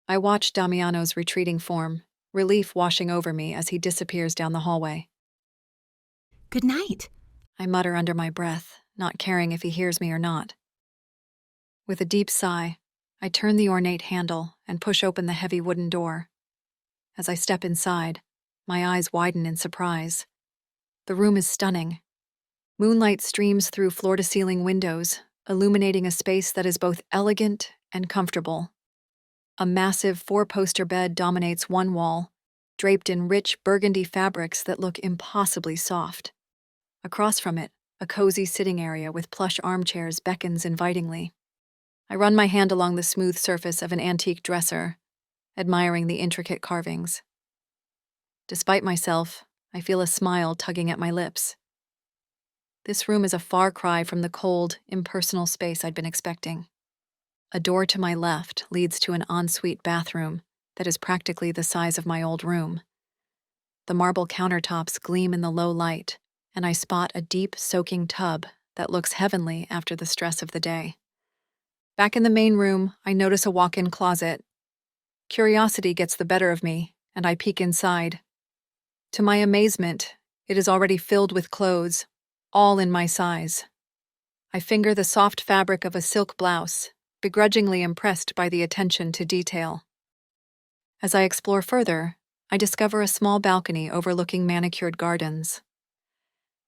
I watch Damiano's retreating form, relief washing over me as he disappears down the hallway. Good night. I mutter under my breath, not caring if he hears me or not. With a deep sigh, I turn the ornate handle and push open the heavy wooden door. As I step inside, my eyes widen in surprise. The room is stunning. Moonlight streams through floor-to-ceiling windows, illuminating a space that is both elegant and comfortable. A massive 4-poster bed dominates one wall, draped in rich burgundy fabrics that look impossibly soft. Across from it, a cozy sitting area with plush armchairs beckons invitingly. I run my hand along the smooth surface of an antique dresser, admiring the intricate carvings. Despite myself, I feel a smile tugging at my lips. This room is a far cry from the cold, impersonal space I'd been expecting. A door to my left leads to an ensuite bathroom that is practically the size of my old room. The marble countertops gleam in the low light, and I spot a deep, soaking tub that looks heavenly after the stress of the day. Back in the main room, I notice a walk-in closet. Curiosity gets the better of me, and I peek inside. To my amazement, it is already filled with clothes, all in my size. I finger the soft fabric of a silk blouse, begrudgingly impressed by the attention to detail. As I explore further, I discover a small balcony overlooking manicured gardens.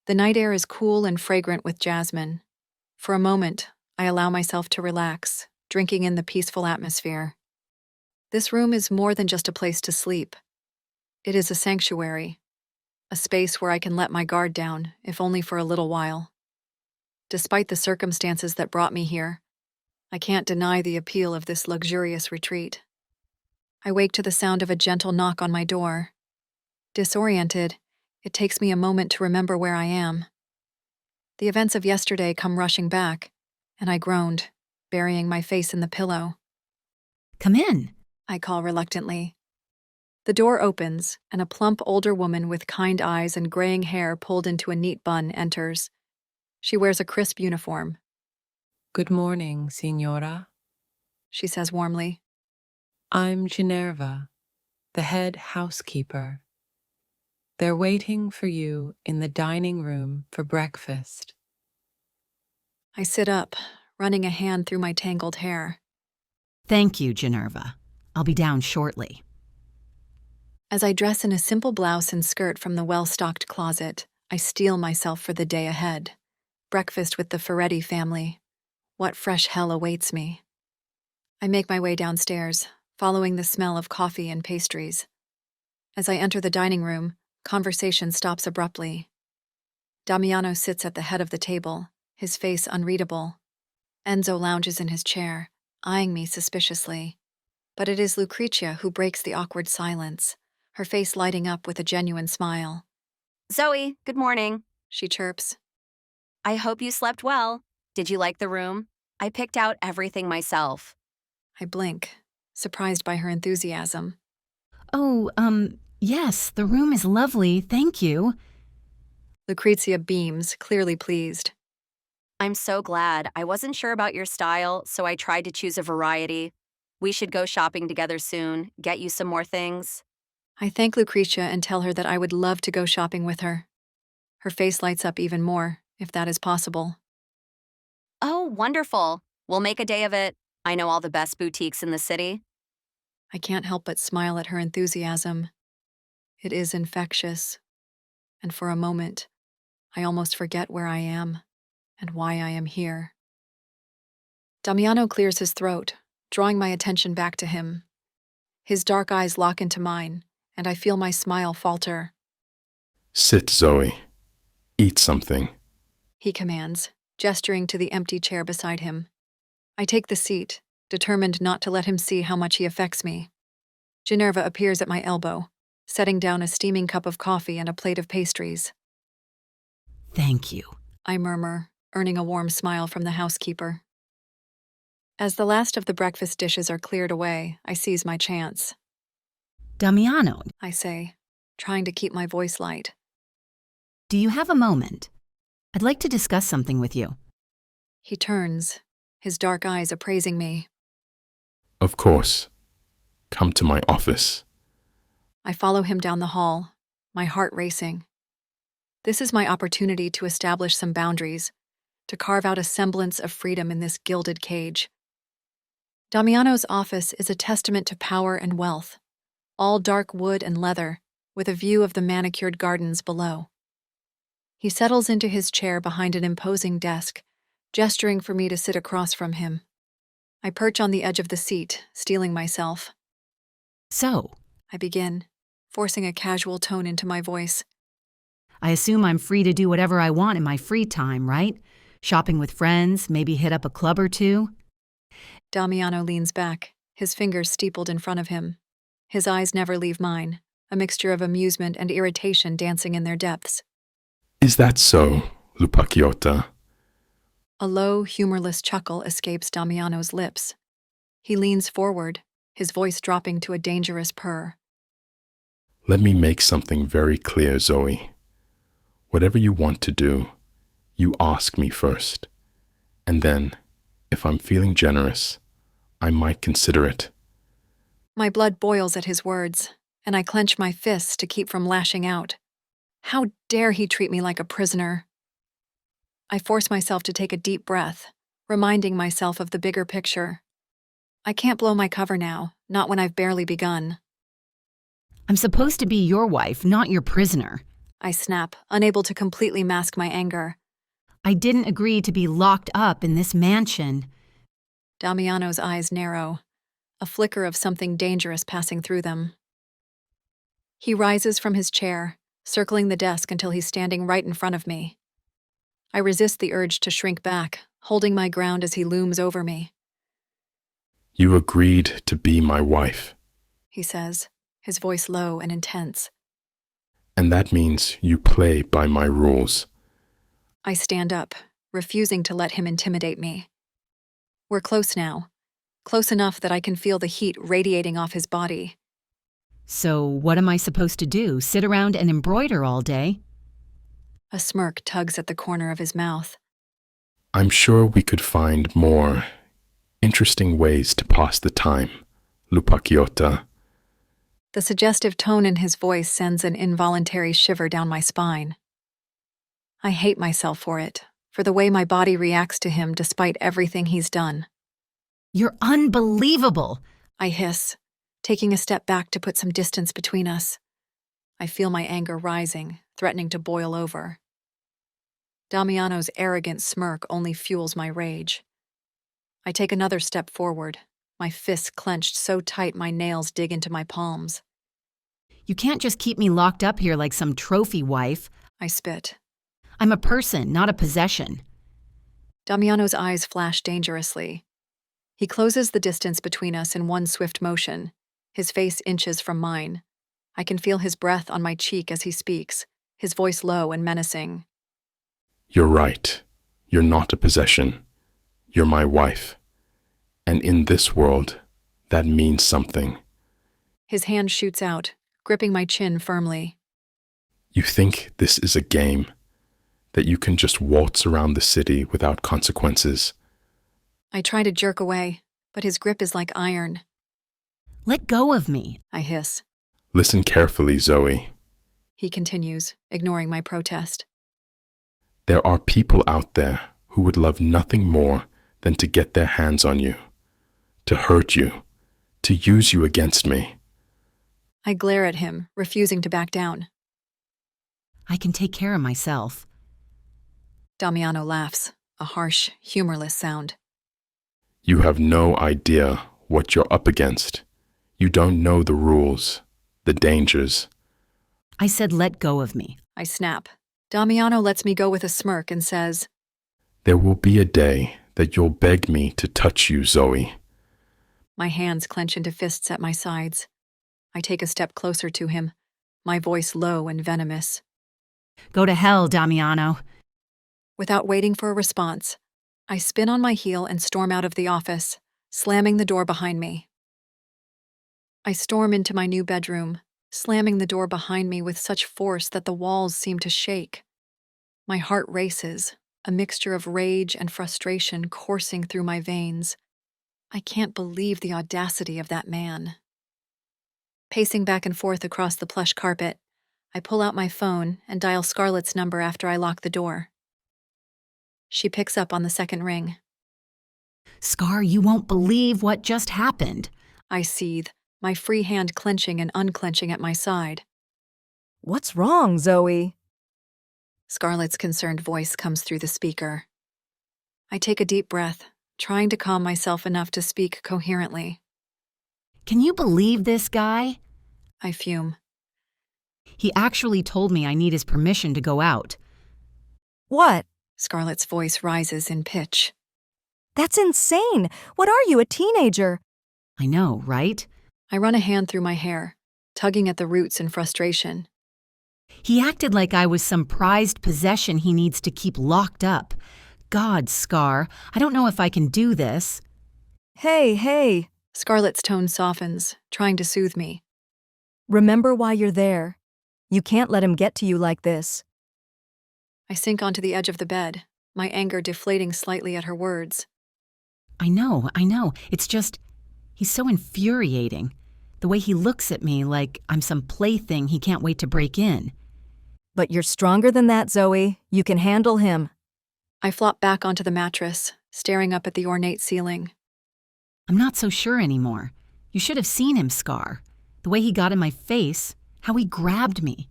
The night air is cool and fragrant with jasmine. For a moment, I allow myself to relax, drinking in the peaceful atmosphere. This room is more than just a place to sleep. It is a sanctuary, a space where I can let my guard down, if only for a little while. despite the circumstances that brought me here. I can't deny the appeal of this luxurious retreat. I wake to the sound of a gentle knock on my door. Disoriented, it takes me a moment to remember where I am. The events of yesterday come rushing back, and I groaned, burying my face in the pillow. Come in. I call reluctantly. The door opens, and a plump older woman with kind eyes and graying hair pulled into a neat bun enters. She wears a crisp uniform. Good morning, Signora. She says warmly. I'm Ginevra, the head housekeeper. They're waiting for you in the dining room for breakfast. I sit up, running a hand through my tangled hair. Thank you, Ginevra. I'll be down shortly. As I dress in a simple blouse and skirt from the well-stocked closet, I steel myself for the day ahead. Breakfast with the Feretti family. What fresh hell awaits me? I make my way downstairs, following the smell of coffee and pastries. As I enter the dining room, conversation stops abruptly. Damiano sits at the head of the table, his face unreadable. Enzo lounges in his chair, eyeing me suspiciously. But it is Lucrezia who breaks the awkward silence, her face lighting up with a genuine smile. Zoe, good morning. She chirps. I hope you slept well. Did you like the room? I picked out everything myself. I blink, surprised by her enthusiasm. Oh, yes, the room is lovely, thank you. Lucrezia beams, clearly pleased. I'm so glad. I wasn't sure about your style, so I tried to choose a variety. We should go shopping together soon, get you some more things. I thank Lucrezia and tell her that I would love to go shopping with her. Her face lights up even more, if that is possible. Oh, wonderful. We'll make a day of it. I know all the best boutiques in the city. I can't help but smile at her enthusiasm. It is infectious. And for a moment, I almost forget where I am and why I am here. Damiano clears his throat, drawing my attention back to him. His dark eyes lock into mine, and I feel my smile falter. Sit, Zoe. Eat something. He commands, gesturing to the empty chair beside him. I take the seat, determined not to let him see how much he affects me. Ginevra appears at my elbow, setting down a steaming cup of coffee and a plate of pastries. Thank you. I murmur, earning a warm smile from the housekeeper. As the last of the breakfast dishes are cleared away, I seize my chance. Damiano, I say, trying to keep my voice light. do you have a moment? I'd like to discuss something with you. He turns, his dark eyes appraising me. Of course. Come to my office. I follow him down the hall, my heart racing. This is my opportunity to establish some boundaries, to carve out a semblance of freedom in this gilded cage. Damiano's office is a testament to power and wealth, all dark wood and leather, with a view of the manicured gardens below. He settles into his chair behind an imposing desk, gesturing for me to sit across from him. I perch on the edge of the seat, steeling myself. So, I begin, forcing a casual tone into my voice. I assume I'm free to do whatever I want in my free time, right? Shopping with friends, maybe hit up a club or two? Damiano leans back, his fingers steepled in front of him. His eyes never leave mine, a mixture of amusement and irritation dancing in their depths. Is that so, Lupacchiota? A low, humorless chuckle escapes Damiano's lips. He leans forward, his voice dropping to a dangerous purr. Let me make something very clear, Zoe. Whatever you want to do, you ask me first. And then, if I'm feeling generous, I might consider it. My blood boils at his words, and I clench my fists to keep from lashing out. How dare he treat me like a prisoner? I force myself to take a deep breath, reminding myself of the bigger picture. I can't blow my cover now, not when I've barely begun. I'm supposed to be your wife, not your prisoner. I snap, unable to completely mask my anger. I didn't agree to be locked up in this mansion. Damiano's eyes narrow, a flicker of something dangerous passing through them. He rises from his chair, circling the desk until he's standing right in front of me. I resist the urge to shrink back, holding my ground as he looms over me. You agreed to be my wife, He says, his voice low and intense. and that means you play by my rules. I stand up, refusing to let him intimidate me. We're close now, close enough that I can feel the heat radiating off his body. So what am I supposed to do? Sit around and embroider all day? A smirk tugs at the corner of his mouth. I'm sure we could find more interesting ways to pass the time, Lupakiota. The suggestive tone in his voice sends an involuntary shiver down my spine. I hate myself for it, for the way my body reacts to him despite everything he's done. You're unbelievable! I hiss, taking a step back to put some distance between us. I feel my anger rising, threatening to boil over. Damiano's arrogant smirk only fuels my rage. I take another step forward, my fists clenched so tight my nails dig into my palms. You can't just keep me locked up here like some trophy wife. I spit. I'm a person, not a possession. Damiano's eyes flash dangerously. He closes the distance between us in one swift motion, his face inches from mine. I can feel his breath on my cheek as he speaks, his voice low and menacing. You're right. You're not a possession. You're my wife. And in this world, that means something. His hand shoots out, gripping my chin firmly. You think this is a game, that you can just waltz around the city without consequences. I try to jerk away, but his grip is like iron. Let go of me. I hiss. Listen carefully, Zoe. He continues, ignoring my protest. There are people out there who would love nothing more than to get their hands on you, to hurt you, to use you against me. I glare at him, refusing to back down. I can take care of myself. Damiano laughs, a harsh, humorless sound. You have no idea what you're up against. You don't know the rules, the dangers. I said let go of me. I snap. Damiano lets me go with a smirk and says, There will be a day that you'll beg me to touch you, Zoe. My hands clench into fists at my sides. I take a step closer to him, my voice low and venomous. Go to hell, Damiano. Without waiting for a response, I spin on my heel and storm out of the office, slamming the door behind me. I storm into my new bedroom, slamming the door behind me with such force that the walls seem to shake. My heart races, a mixture of rage and frustration coursing through my veins. I can't believe the audacity of that man. Pacing back and forth across the plush carpet, I pull out my phone and dial Scarlett's number after I lock the door. She picks up on the second ring. Scar, you won't believe what just happened. I seethe, my free hand clenching and unclenching at my side. What's wrong, Zoe? Scarlett's concerned voice comes through the speaker. I take a deep breath, trying to calm myself enough to speak coherently. Can you believe this guy? I fume. He actually told me I need his permission to go out. What? Scarlett's voice rises in pitch. That's insane. What are you, a teenager? I know, right? I run a hand through my hair, tugging at the roots in frustration. He acted like I was some prized possession he needs to keep locked up. God, Scar, I don't know if I can do this. Hey. Scarlett's tone softens, trying to soothe me. Remember why you're there. You can't let him get to you like this. I sink onto the edge of the bed, my anger deflating slightly at her words. I know. It's just, he's so infuriating. The way he looks at me like I'm some plaything he can't wait to break in. But you're stronger than that, Zoe. You can handle him. I flop back onto the mattress, staring up at the ornate ceiling. I'm not so sure anymore. You should have seen him, Scar. The way he got in my face, how he grabbed me.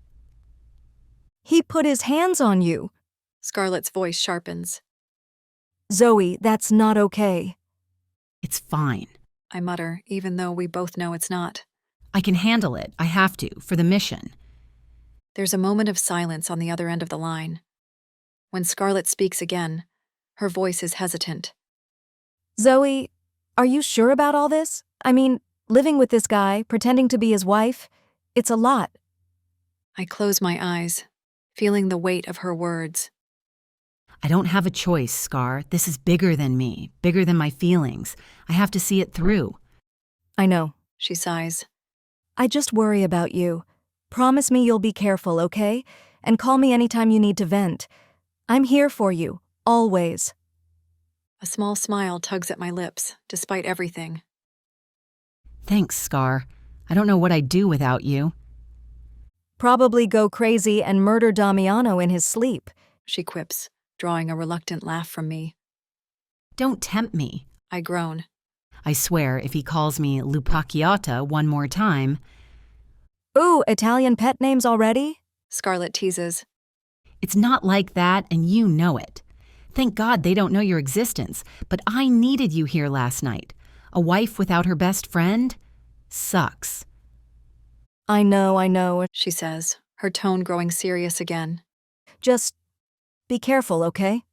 He put his hands on you. Scarlett's voice sharpens. Zoe, that's not okay. It's fine. I mutter, even though we both know it's not. I can handle it. I have to, for the mission. There's a moment of silence on the other end of the line. When Scarlett speaks again, her voice is hesitant. Zoe, are you sure about all this? I mean, living with this guy, pretending to be his wife, it's a lot. I close my eyes, feeling the weight of her words. I don't have a choice, Scar. This is bigger than me, bigger than my feelings. I have to see it through. I know. She sighs. I just worry about you. Promise me you'll be careful, okay? And call me anytime you need to vent. I'm here for you, always. A small smile tugs at my lips, despite everything. Thanks, Scar. I don't know what I'd do without you. Probably go crazy and murder Damiano in his sleep. She quips, drawing a reluctant laugh from me. Don't tempt me. I groan. I swear if he calls me Lupacchiata one more time. Ooh, Italian pet names already? Scarlett teases. It's not like that, and you know it. Thank God they don't know your existence, but I needed you here last night. A wife without her best friend? Sucks. I know, She says, her tone growing serious again. Just be careful, okay?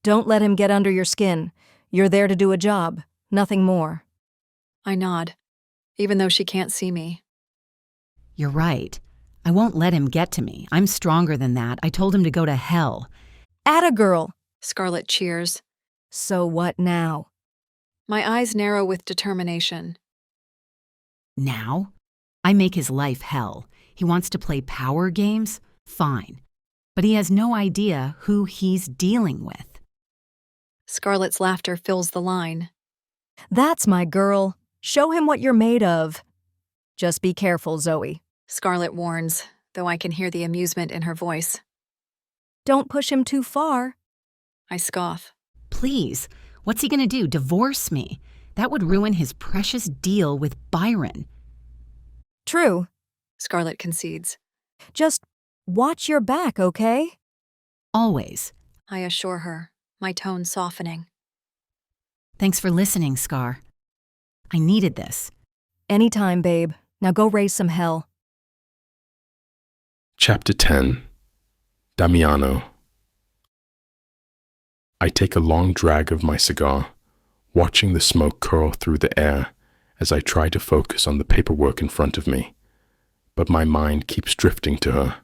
Don't let him get under your skin. You're there to do a job, nothing more. I nod, even though she can't see me. You're right. I won't let him get to me. I'm stronger than that. I told him to go to hell. Atta girl! Scarlett cheers. So what now? My eyes narrow with determination. Now? I make his life hell. He wants to play power games? Fine. But he has no idea who he's dealing with. Scarlett's laughter fills the line. That's my girl. Show him what you're made of. Just be careful, Zoe. Scarlett warns, though I can hear the amusement in her voice. Don't push him too far. I scoff. Please, what's he gonna do? Divorce me? That would ruin his precious deal with Byron. True. Scarlett concedes. Just watch your back, okay? Always. I assure her, my tone softening. Thanks for listening, Scar. I needed this. Anytime, babe. Now go raise some hell. Chapter 10. Damiano. I take a long drag of my cigar, watching the smoke curl through the air as I try to focus on the paperwork in front of me. But my mind keeps drifting to her,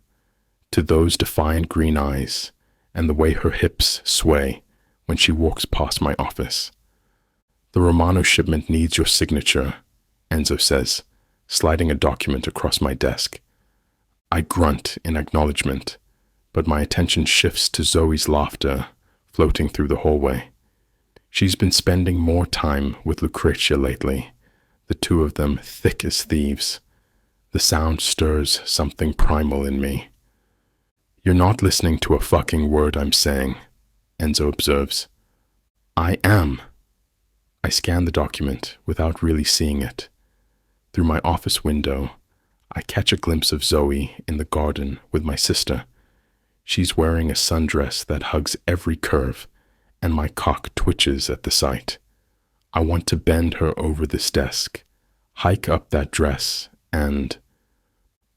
to those defiant green eyes, and the way her hips sway when she walks past my office. The Romano shipment needs your signature, Enzo says, sliding a document across my desk. I grunt in acknowledgement, but my attention shifts to Zoe's laughter floating through the hallway. She's been spending more time with Lucrezia lately, the two of them thick as thieves. The sound stirs something primal in me. You're not listening to a fucking word I'm saying, Enzo observes. I am. I scan the document without really seeing it. Through my office window, I catch a glimpse of Zoe in the garden with my sister. She's wearing a sundress that hugs every curve, and my cock twitches at the sight. I want to bend her over this desk, hike up that dress, and...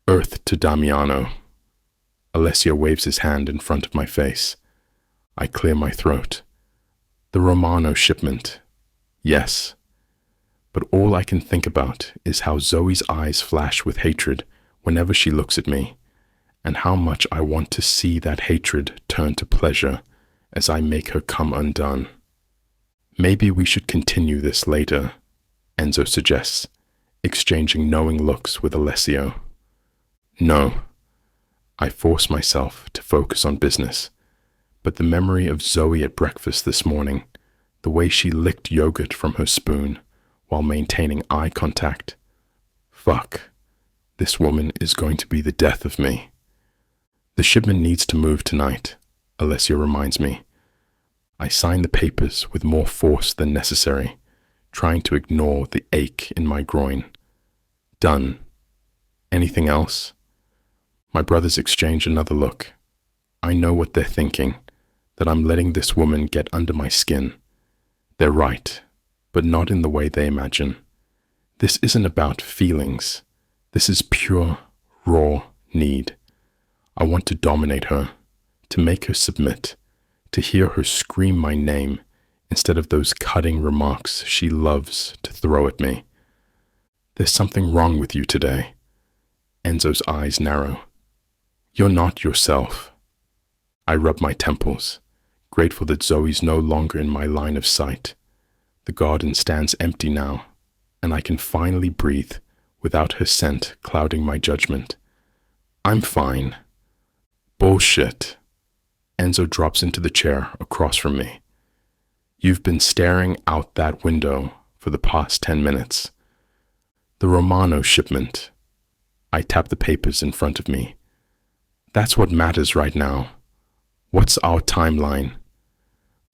Earth to Damiano. Alessio waves his hand in front of my face. I clear my throat. The Romano shipment. Yes. But all I can think about is how Zoe's eyes flash with hatred whenever she looks at me, and how much I want to see that hatred turn to pleasure as I make her come undone. Maybe we should continue this later, Enzo suggests, exchanging knowing looks with Alessio. No. I force myself to focus on business, but the memory of Zoe at breakfast this morning, the way she licked yogurt from her spoon while maintaining eye contact. Fuck. This woman is going to be the death of me. The shipment needs to move tonight, Alessio reminds me. I sign the papers with more force than necessary, trying to ignore the ache in my groin. Done. Anything else? My brothers exchange another look. I know what they're thinking, that I'm letting this woman get under my skin. They're right, but not in the way they imagine. This isn't about feelings. This is pure, raw need. I want to dominate her, to make her submit, to hear her scream my name instead of those cutting remarks she loves to throw at me. There's something wrong with you today. Enzo's eyes narrow. You're not yourself. I rub my temples, grateful that Zoe's no longer in my line of sight. The garden stands empty now, and I can finally breathe without her scent clouding my judgment. I'm fine. Bullshit. Enzo drops into the chair across from me. You've been staring out that window for the past 10 minutes. The Romano shipment. I tap the papers in front of me. That's what matters right now. What's our timeline?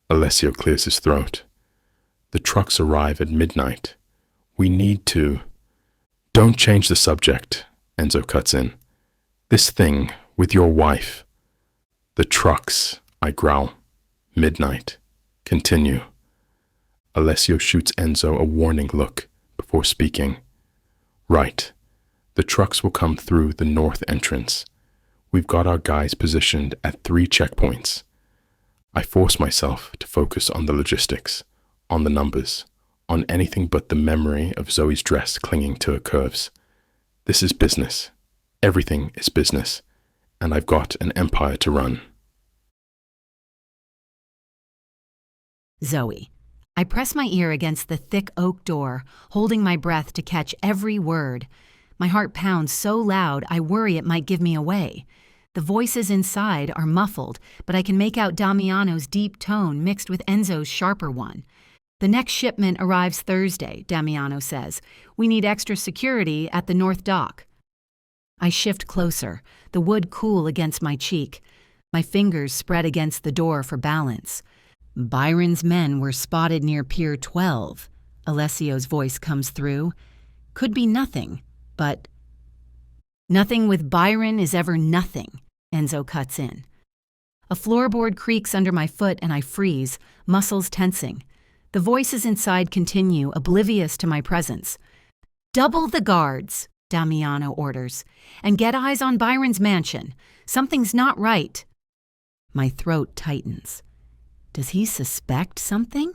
Alessio clears his throat. The trucks arrive at midnight. We need to... Don't change the subject, Enzo cuts in. This thing with your wife. The trucks, I growl. Midnight. Continue. Alessio shoots Enzo a warning look before speaking. Right. The trucks will come through the north entrance. We've got our guys positioned at 3 checkpoints. I force myself to focus on the logistics, on the numbers, on anything but the memory of Zoe's dress clinging to her curves. This is business. Everything is business, and I've got an empire to run. Zoe. I press my ear against the thick oak door, holding my breath to catch every word. My heart pounds so loud I worry it might give me away. The voices inside are muffled, but I can make out Damiano's deep tone mixed with Enzo's sharper one. The next shipment arrives Thursday, Damiano says. We need extra security at the North Dock. I shift closer, the wood cool against my cheek. My fingers spread against the door for balance. Byron's men were spotted near Pier 12. Alessio's voice comes through. Could be nothing, but... Nothing with Byron is ever nothing, Enzo cuts in. A floorboard creaks under my foot and I freeze, muscles tensing. The voices inside continue, oblivious to my presence. Double the guards, Damiano orders, and get eyes on Byron's mansion. Something's not right. My throat tightens. Does he suspect something?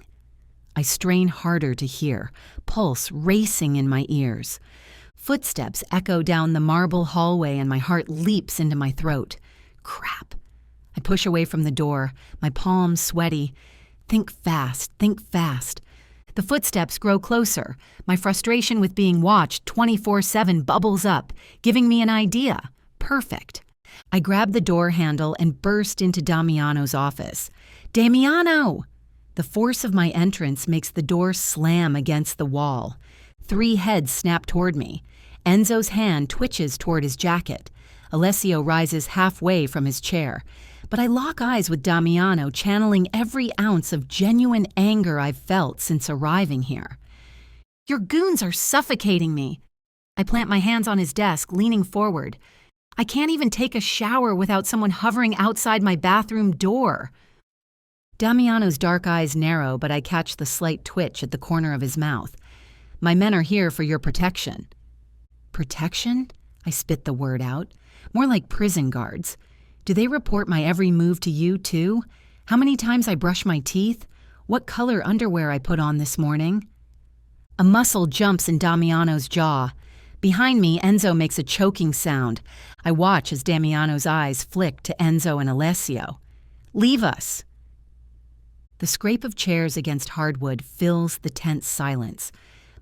I strain harder to hear, pulse racing in my ears. Footsteps echo down the marble hallway and my heart leaps into my throat. Crap. I push away from the door, my palms sweaty. Think fast, think fast. The footsteps grow closer. My frustration with being watched 24/7 bubbles up, giving me an idea. Perfect. I grab the door handle and burst into Damiano's office. Damiano! The force of my entrance makes the door slam against the wall. 3 heads snap toward me. Enzo's hand twitches toward his jacket. Alessio rises halfway from his chair. But I lock eyes with Damiano, channeling every ounce of genuine anger I've felt since arriving here. Your goons are suffocating me. I plant my hands on his desk, leaning forward. I can't even take a shower without someone hovering outside my bathroom door. Damiano's dark eyes narrow, but I catch the slight twitch at the corner of his mouth. My men are here for your protection. Protection? I spit the word out. More like prison guards. Do they report my every move to you, too? How many times I brush my teeth? What color underwear I put on this morning? A muscle jumps in Damiano's jaw. Behind me, Enzo makes a choking sound. I watch as Damiano's eyes flick to Enzo and Alessio. Leave us. The scrape of chairs against hardwood fills the tense silence.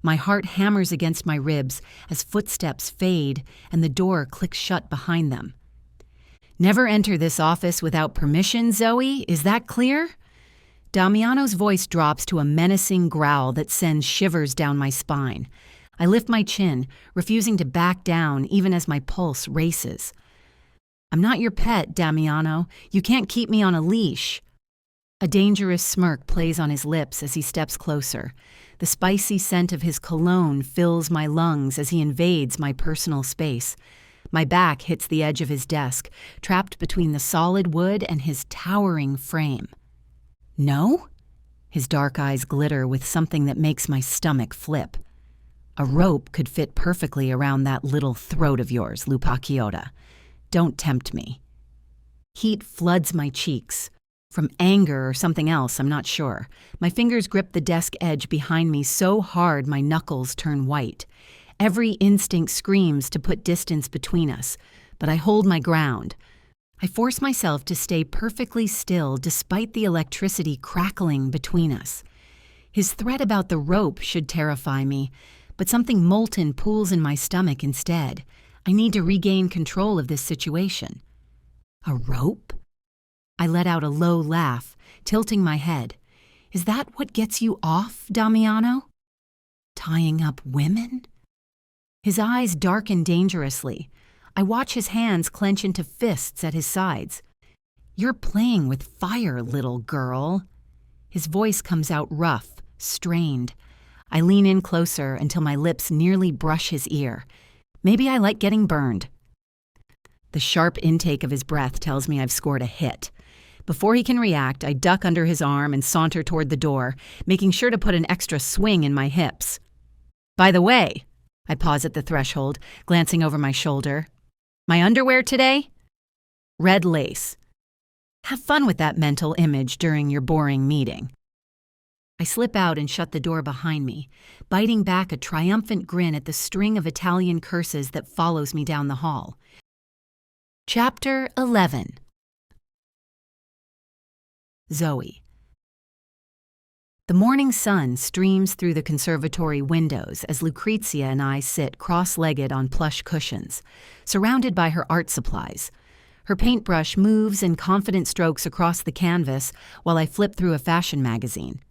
My heart hammers against my ribs as footsteps fade and the door clicks shut behind them. Never enter this office without permission, Zoe. Is that clear? Damiano's voice drops to a menacing growl that sends shivers down my spine. I lift my chin, refusing to back down even as my pulse races. I'm not your pet, Damiano. You can't keep me on a leash. A dangerous smirk plays on his lips as he steps closer. The spicy scent of his cologne fills my lungs as he invades my personal space. My back hits the edge of his desk, trapped between the solid wood and his towering frame. No? His dark eyes glitter with something that makes my stomach flip. A rope could fit perfectly around that little throat of yours, Lupacchiota. Don't tempt me. Heat floods my cheeks. From anger or something else, I'm not sure. My fingers grip the desk edge behind me so hard my knuckles turn white. Every instinct screams to put distance between us, but I hold my ground. I force myself to stay perfectly still despite the electricity crackling between us. His threat about the rope should terrify me, but something molten pools in my stomach instead. I need to regain control of this situation. A rope? I let out a low laugh, tilting my head. Is that what gets you off, Damiano? Tying up women? His eyes darken dangerously. I watch his hands clench into fists at his sides. You're playing with fire, little girl. His voice comes out rough, strained. I lean in closer until my lips nearly brush his ear. Maybe I like getting burned. The sharp intake of his breath tells me I've scored a hit. Before he can react, I duck under his arm and saunter toward the door, making sure to put an extra swing in my hips. By the way, I pause at the threshold, glancing over my shoulder. My underwear today? Red lace. Have fun with that mental image during your boring meeting. I slip out and shut the door behind me, biting back a triumphant grin at the string of Italian curses that follows me down the hall. Chapter 11. Zoe. The morning sun streams through the conservatory windows as Lucrezia and I sit cross-legged on plush cushions, surrounded by her art supplies. Her paintbrush moves in confident strokes across the canvas while I flip through a fashion magazine.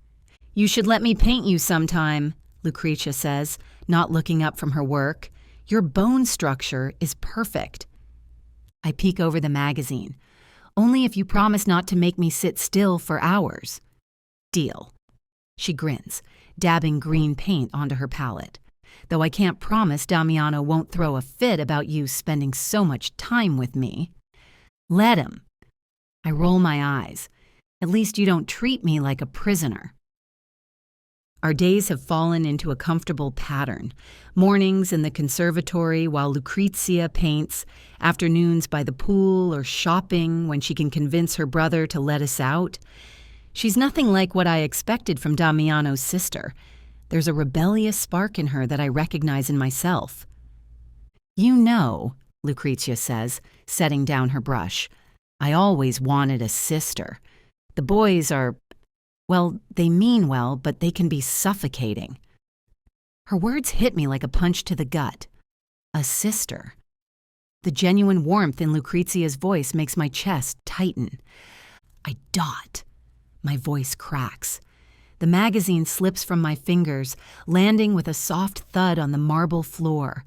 You should let me paint you sometime, Lucrezia says, not looking up from her work. Your bone structure is perfect. I peek over the magazine. Only if you promise not to make me sit still for hours. Deal. She grins, dabbing green paint onto her palette. Though I can't promise Damiano won't throw a fit about you spending so much time with me. Let him. I roll my eyes. At least you don't treat me like a prisoner. Our days have fallen into a comfortable pattern. Mornings in the conservatory while Lucrezia paints, afternoons by the pool or shopping when she can convince her brother to let us out. She's nothing like what I expected from Damiano's sister. There's a rebellious spark in her that I recognize in myself. You know, Lucrezia says, setting down her brush, I always wanted a sister. The boys are... well, they mean well, but they can be suffocating. Her words hit me like a punch to the gut. A sister. The genuine warmth in Lucrezia's voice makes my chest tighten. I dot. My voice cracks. The magazine slips from my fingers, landing with a soft thud on the marble floor.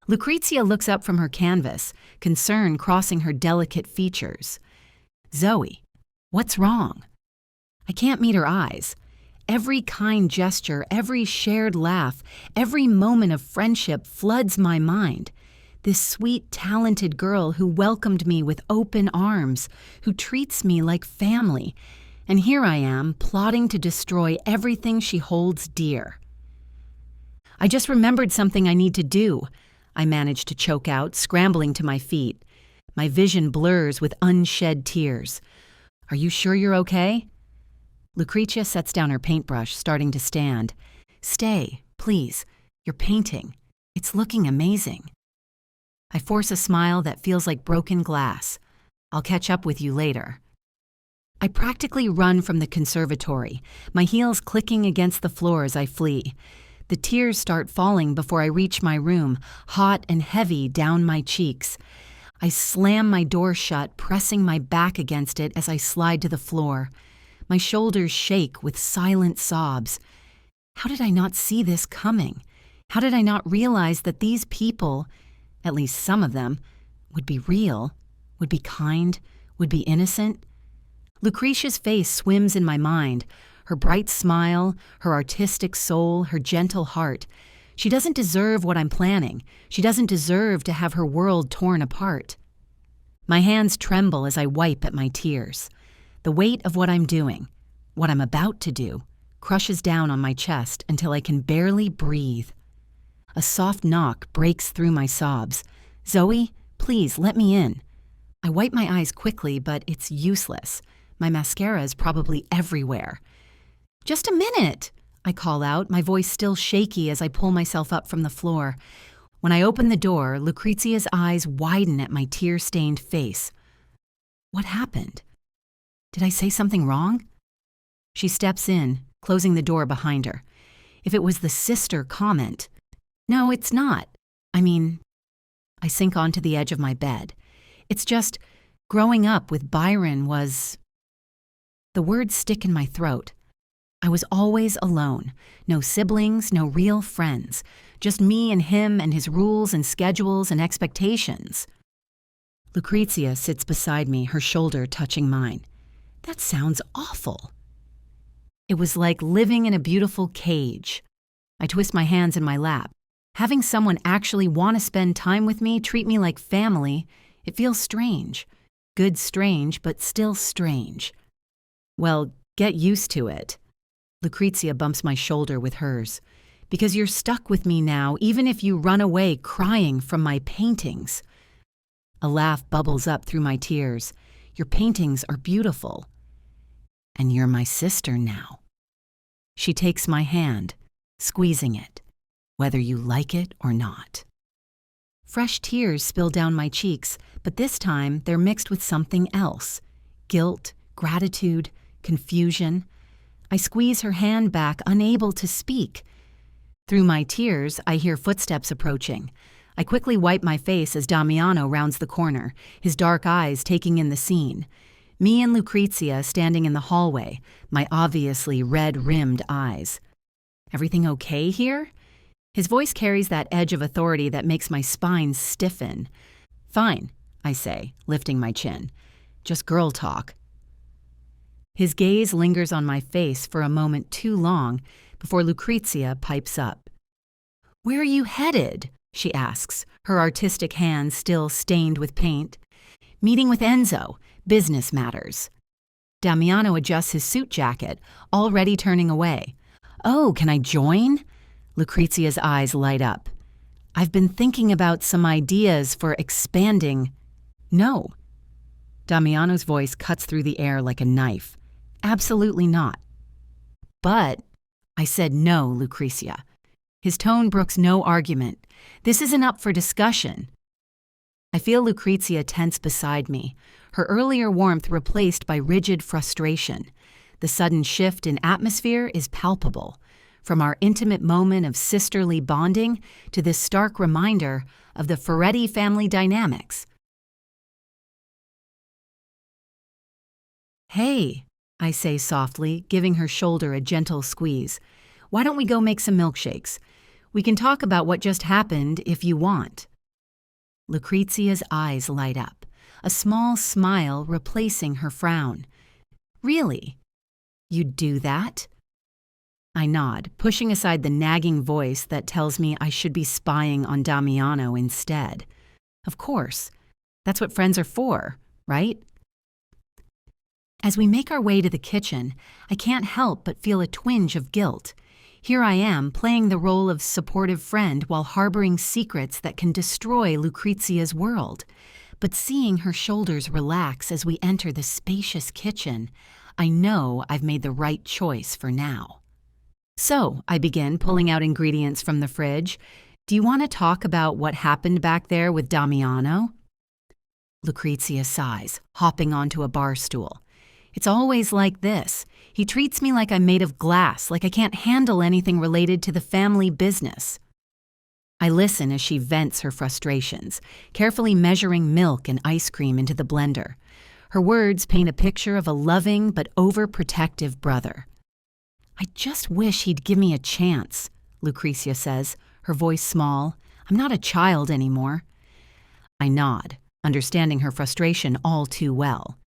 Lucrezia looks up from her canvas, concern crossing her delicate features. Zoe, what's wrong? I can't meet her eyes. Every kind gesture, every shared laugh, every moment of friendship floods my mind. This sweet, talented girl who welcomed me with open arms, who treats me like family. And here I am, plotting to destroy everything she holds dear. I just remembered something I need to do, I manage to choke out, scrambling to my feet. My vision blurs with unshed tears. Are you sure you're okay? Lucrezia sets down her paintbrush, starting to stand. Stay, please. You're painting. It's looking amazing. I force a smile that feels like broken glass. I'll catch up with you later. I practically run from the conservatory, my heels clicking against the floor as I flee. The tears start falling before I reach my room, hot and heavy down my cheeks. I slam my door shut, pressing my back against it as I slide to the floor. My shoulders shake with silent sobs. How did I not see this coming? How did I not realize that these people, at least some of them, would be real, would be kind, would be innocent? Lucrezia's face swims in my mind, her bright smile, her artistic soul, her gentle heart. She doesn't deserve what I'm planning. She doesn't deserve to have her world torn apart. My hands tremble as I wipe at my tears. The weight of what I'm doing, what I'm about to do, crushes down on my chest until I can barely breathe. A soft knock breaks through my sobs. Zoe, please let me in. I wipe my eyes quickly, but it's useless. My mascara is probably everywhere. "Just a minute," I call out, my voice still shaky as I pull myself up from the floor. When I open the door, Lucrezia's eyes widen at my tear-stained face. What happened? Did I say something wrong? She steps in, closing the door behind her. If it was the sister comment. No, it's not. I sink onto the edge of my bed. It's just, growing up with Byron was... The words stick in my throat. I was always alone. No siblings, no real friends. Just me and him and his rules and schedules and expectations. Lucrezia sits beside me, her shoulder touching mine. That sounds awful. It was like living in a beautiful cage. I twist my hands in my lap. Having someone actually want to spend time with me, treat me like family, it feels strange. Good strange, but still strange. Well, get used to it. Lucrezia bumps my shoulder with hers. Because you're stuck with me now, even if you run away crying from my paintings. A laugh bubbles up through my tears. Your paintings are beautiful. And you're my sister now. She takes my hand, squeezing it, whether you like it or not. Fresh tears spill down my cheeks, but this time they're mixed with something else. Guilt, gratitude, confusion. I squeeze her hand back, unable to speak. Through my tears, I hear footsteps approaching. I quickly wipe my face as Damiano rounds the corner, his dark eyes taking in the scene. Me and Lucrezia standing in the hallway, my obviously red-rimmed eyes. Everything okay here? His voice carries that edge of authority that makes my spine stiffen. Fine, I say, lifting my chin. Just girl talk. His gaze lingers on my face for a moment too long before Lucrezia pipes up. "Where are you headed?" she asks, her artistic hands still stained with paint. "Meeting with Enzo. Business matters." Damiano adjusts his suit jacket, already turning away. "Oh, can I join?" Lucrezia's eyes light up. "I've been thinking about some ideas for expanding." "No." Damiano's voice cuts through the air like a knife. "Absolutely not." "But," I said no, Lucrezia. His tone brooks no argument. This isn't up for discussion. I feel Lucrezia tense beside me, her earlier warmth replaced by rigid frustration. The sudden shift in atmosphere is palpable, from our intimate moment of sisterly bonding to this stark reminder of the Feretti family dynamics. "Hey," I say softly, giving her shoulder a gentle squeeze. "Why don't we go make some milkshakes? We can talk about what just happened if you want." Lucrezia's eyes light up, a small smile replacing her frown. "Really? You'd do that?" I nod, pushing aside the nagging voice that tells me I should be spying on Damiano instead. Of course. That's what friends are for, right? As we make our way to the kitchen, I can't help but feel a twinge of guilt. Here I am, playing the role of supportive friend while harboring secrets that can destroy Lucrezia's world. But seeing her shoulders relax as we enter the spacious kitchen, I know I've made the right choice for now. "So," I begin, pulling out ingredients from the fridge, "do you want to talk about what happened back there with Damiano?" Lucrezia sighs, hopping onto a bar stool. "It's always like this. He treats me like I'm made of glass, like I can't handle anything related to the family business." I listen as she vents her frustrations, carefully measuring milk and ice cream into the blender. Her words paint a picture of a loving but overprotective brother. "I just wish he'd give me a chance," Lucrezia says, her voice small. "I'm not a child anymore." I nod, understanding her frustration all too well.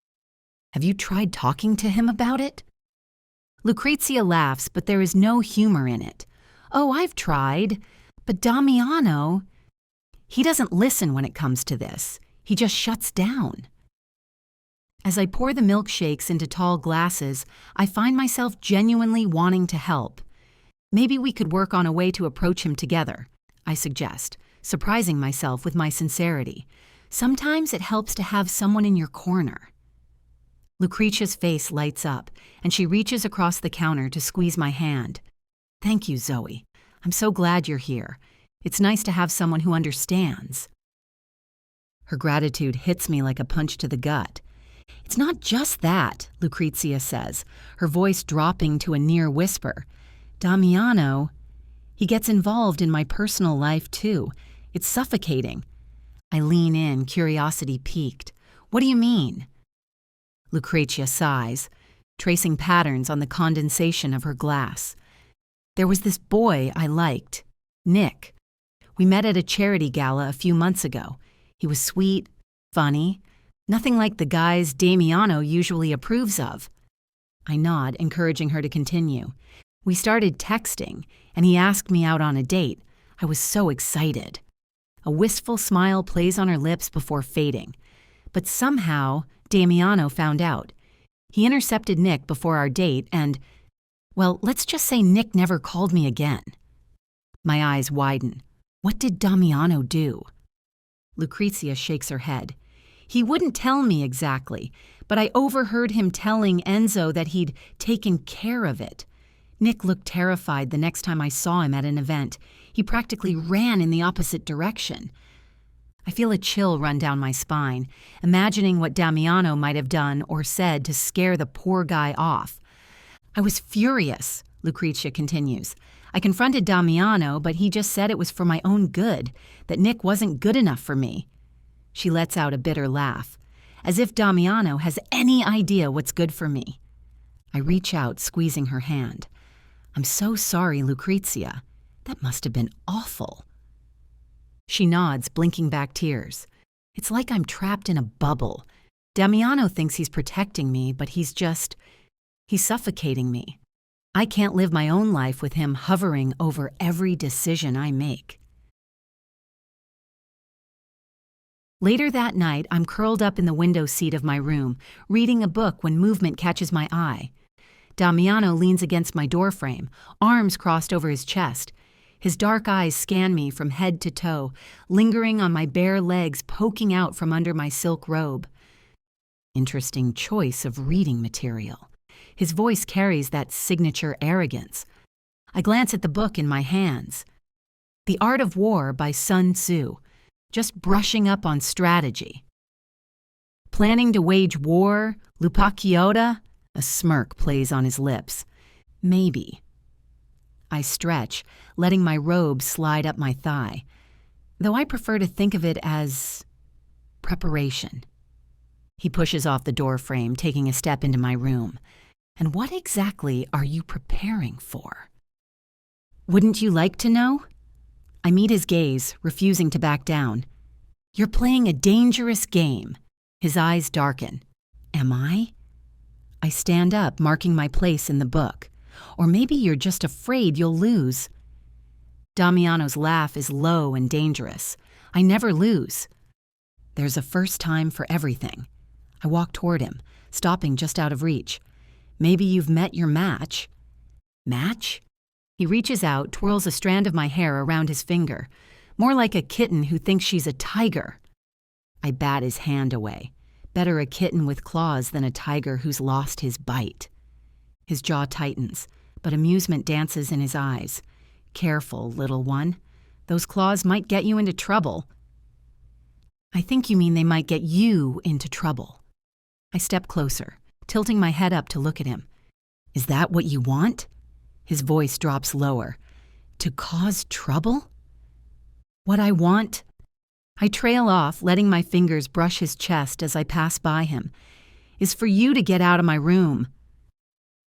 "Have you tried talking to him about it?" Lucrezia laughs, but there is no humor in it. "Oh, I've tried. But Damiano, he doesn't listen when it comes to this. He just shuts down." As I pour the milkshakes into tall glasses, I find myself genuinely wanting to help. "Maybe we could work on a way to approach him together," I suggest, surprising myself with my sincerity. Sometimes it helps to have someone in your corner. Lucretia's face lights up, and she reaches across the counter to squeeze my hand. Thank you, Zoe. I'm so glad you're here. It's nice to have someone who understands. Her gratitude hits me like a punch to the gut. It's not just that, Lucrezia says, her voice dropping to a near whisper. Damiano, he gets involved in my personal life too. It's suffocating. I lean in, curiosity piqued. What do you mean? Lucrezia sighs, tracing patterns on the condensation of her glass. There was this boy I liked, Nick. We met at a charity gala a few months ago. He was sweet, funny, nothing like the guys Damiano usually approves of. I nod, encouraging her to continue. We started texting, and he asked me out on a date. I was so excited. A wistful smile plays on her lips before fading. But somehow, Damiano found out. He intercepted Nick before our date and, well, let's just say Nick never called me again. My eyes widen. What did Damiano do? Lucrezia shakes her head. He wouldn't tell me exactly, but I overheard him telling Enzo that he'd taken care of it. Nick looked terrified the next time I saw him at an event. He practically ran in the opposite direction. I feel a chill run down my spine, imagining what Damiano might have done or said to scare the poor guy off. I was furious, Lucrezia continues. I confronted Damiano, but he just said it was for my own good, that Nick wasn't good enough for me. She lets out a bitter laugh, as if Damiano has any idea what's good for me. I reach out, squeezing her hand. I'm so sorry, Lucrezia. That must have been awful. She nods, blinking back tears. It's like I'm trapped in a bubble. Damiano thinks he's protecting me, but he's suffocating me. I can't live my own life with him hovering over every decision I make. Later that night, I'm curled up in the window seat of my room, reading a book when movement catches my eye. Damiano leans against my doorframe, arms crossed over his chest. His dark eyes scan me from head to toe, lingering on my bare legs poking out from under my silk robe. Interesting choice of reading material. His voice carries that signature arrogance. I glance at the book in my hands. The Art of War by Sun Tzu, just brushing up on strategy. Planning to wage war, Lupakiota? A smirk plays on his lips. Maybe. I stretch, letting my robe slide up my thigh, though I prefer to think of it as preparation. He pushes off the door frame, taking a step into my room. And what exactly are you preparing for? Wouldn't you like to know? I meet his gaze, refusing to back down. You're playing a dangerous game. His eyes darken. Am I? I stand up, marking my place in the book. Or maybe you're just afraid you'll lose. Damiano's laugh is low and dangerous. I never lose. There's a first time for everything. I walk toward him, stopping just out of reach. Maybe you've met your match. Match? He reaches out, twirls a strand of my hair around his finger, more like a kitten who thinks she's a tiger. I bat his hand away. Better a kitten with claws than a tiger who's lost his bite. His jaw tightens, but amusement dances in his eyes. Careful, little one. Those claws might get you into trouble. I think you mean they might get you into trouble. I step closer, tilting my head up to look at him. Is that what you want? His voice drops lower. To cause trouble? What I want? I trail off, letting my fingers brush his chest as I pass by him. Is for you to get out of my room.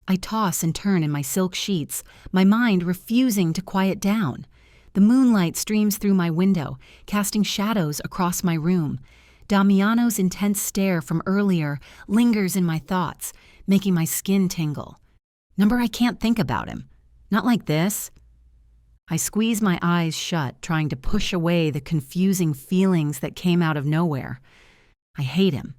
I toss and turn in my silk sheets, my mind refusing to quiet down. The moonlight streams through my window, casting shadows across my room. Damiano's intense stare from earlier lingers in my thoughts, making my skin tingle. Number I can't think about him. Not like this. I squeeze my eyes shut, trying to push away the confusing feelings that came out of nowhere. I hate him.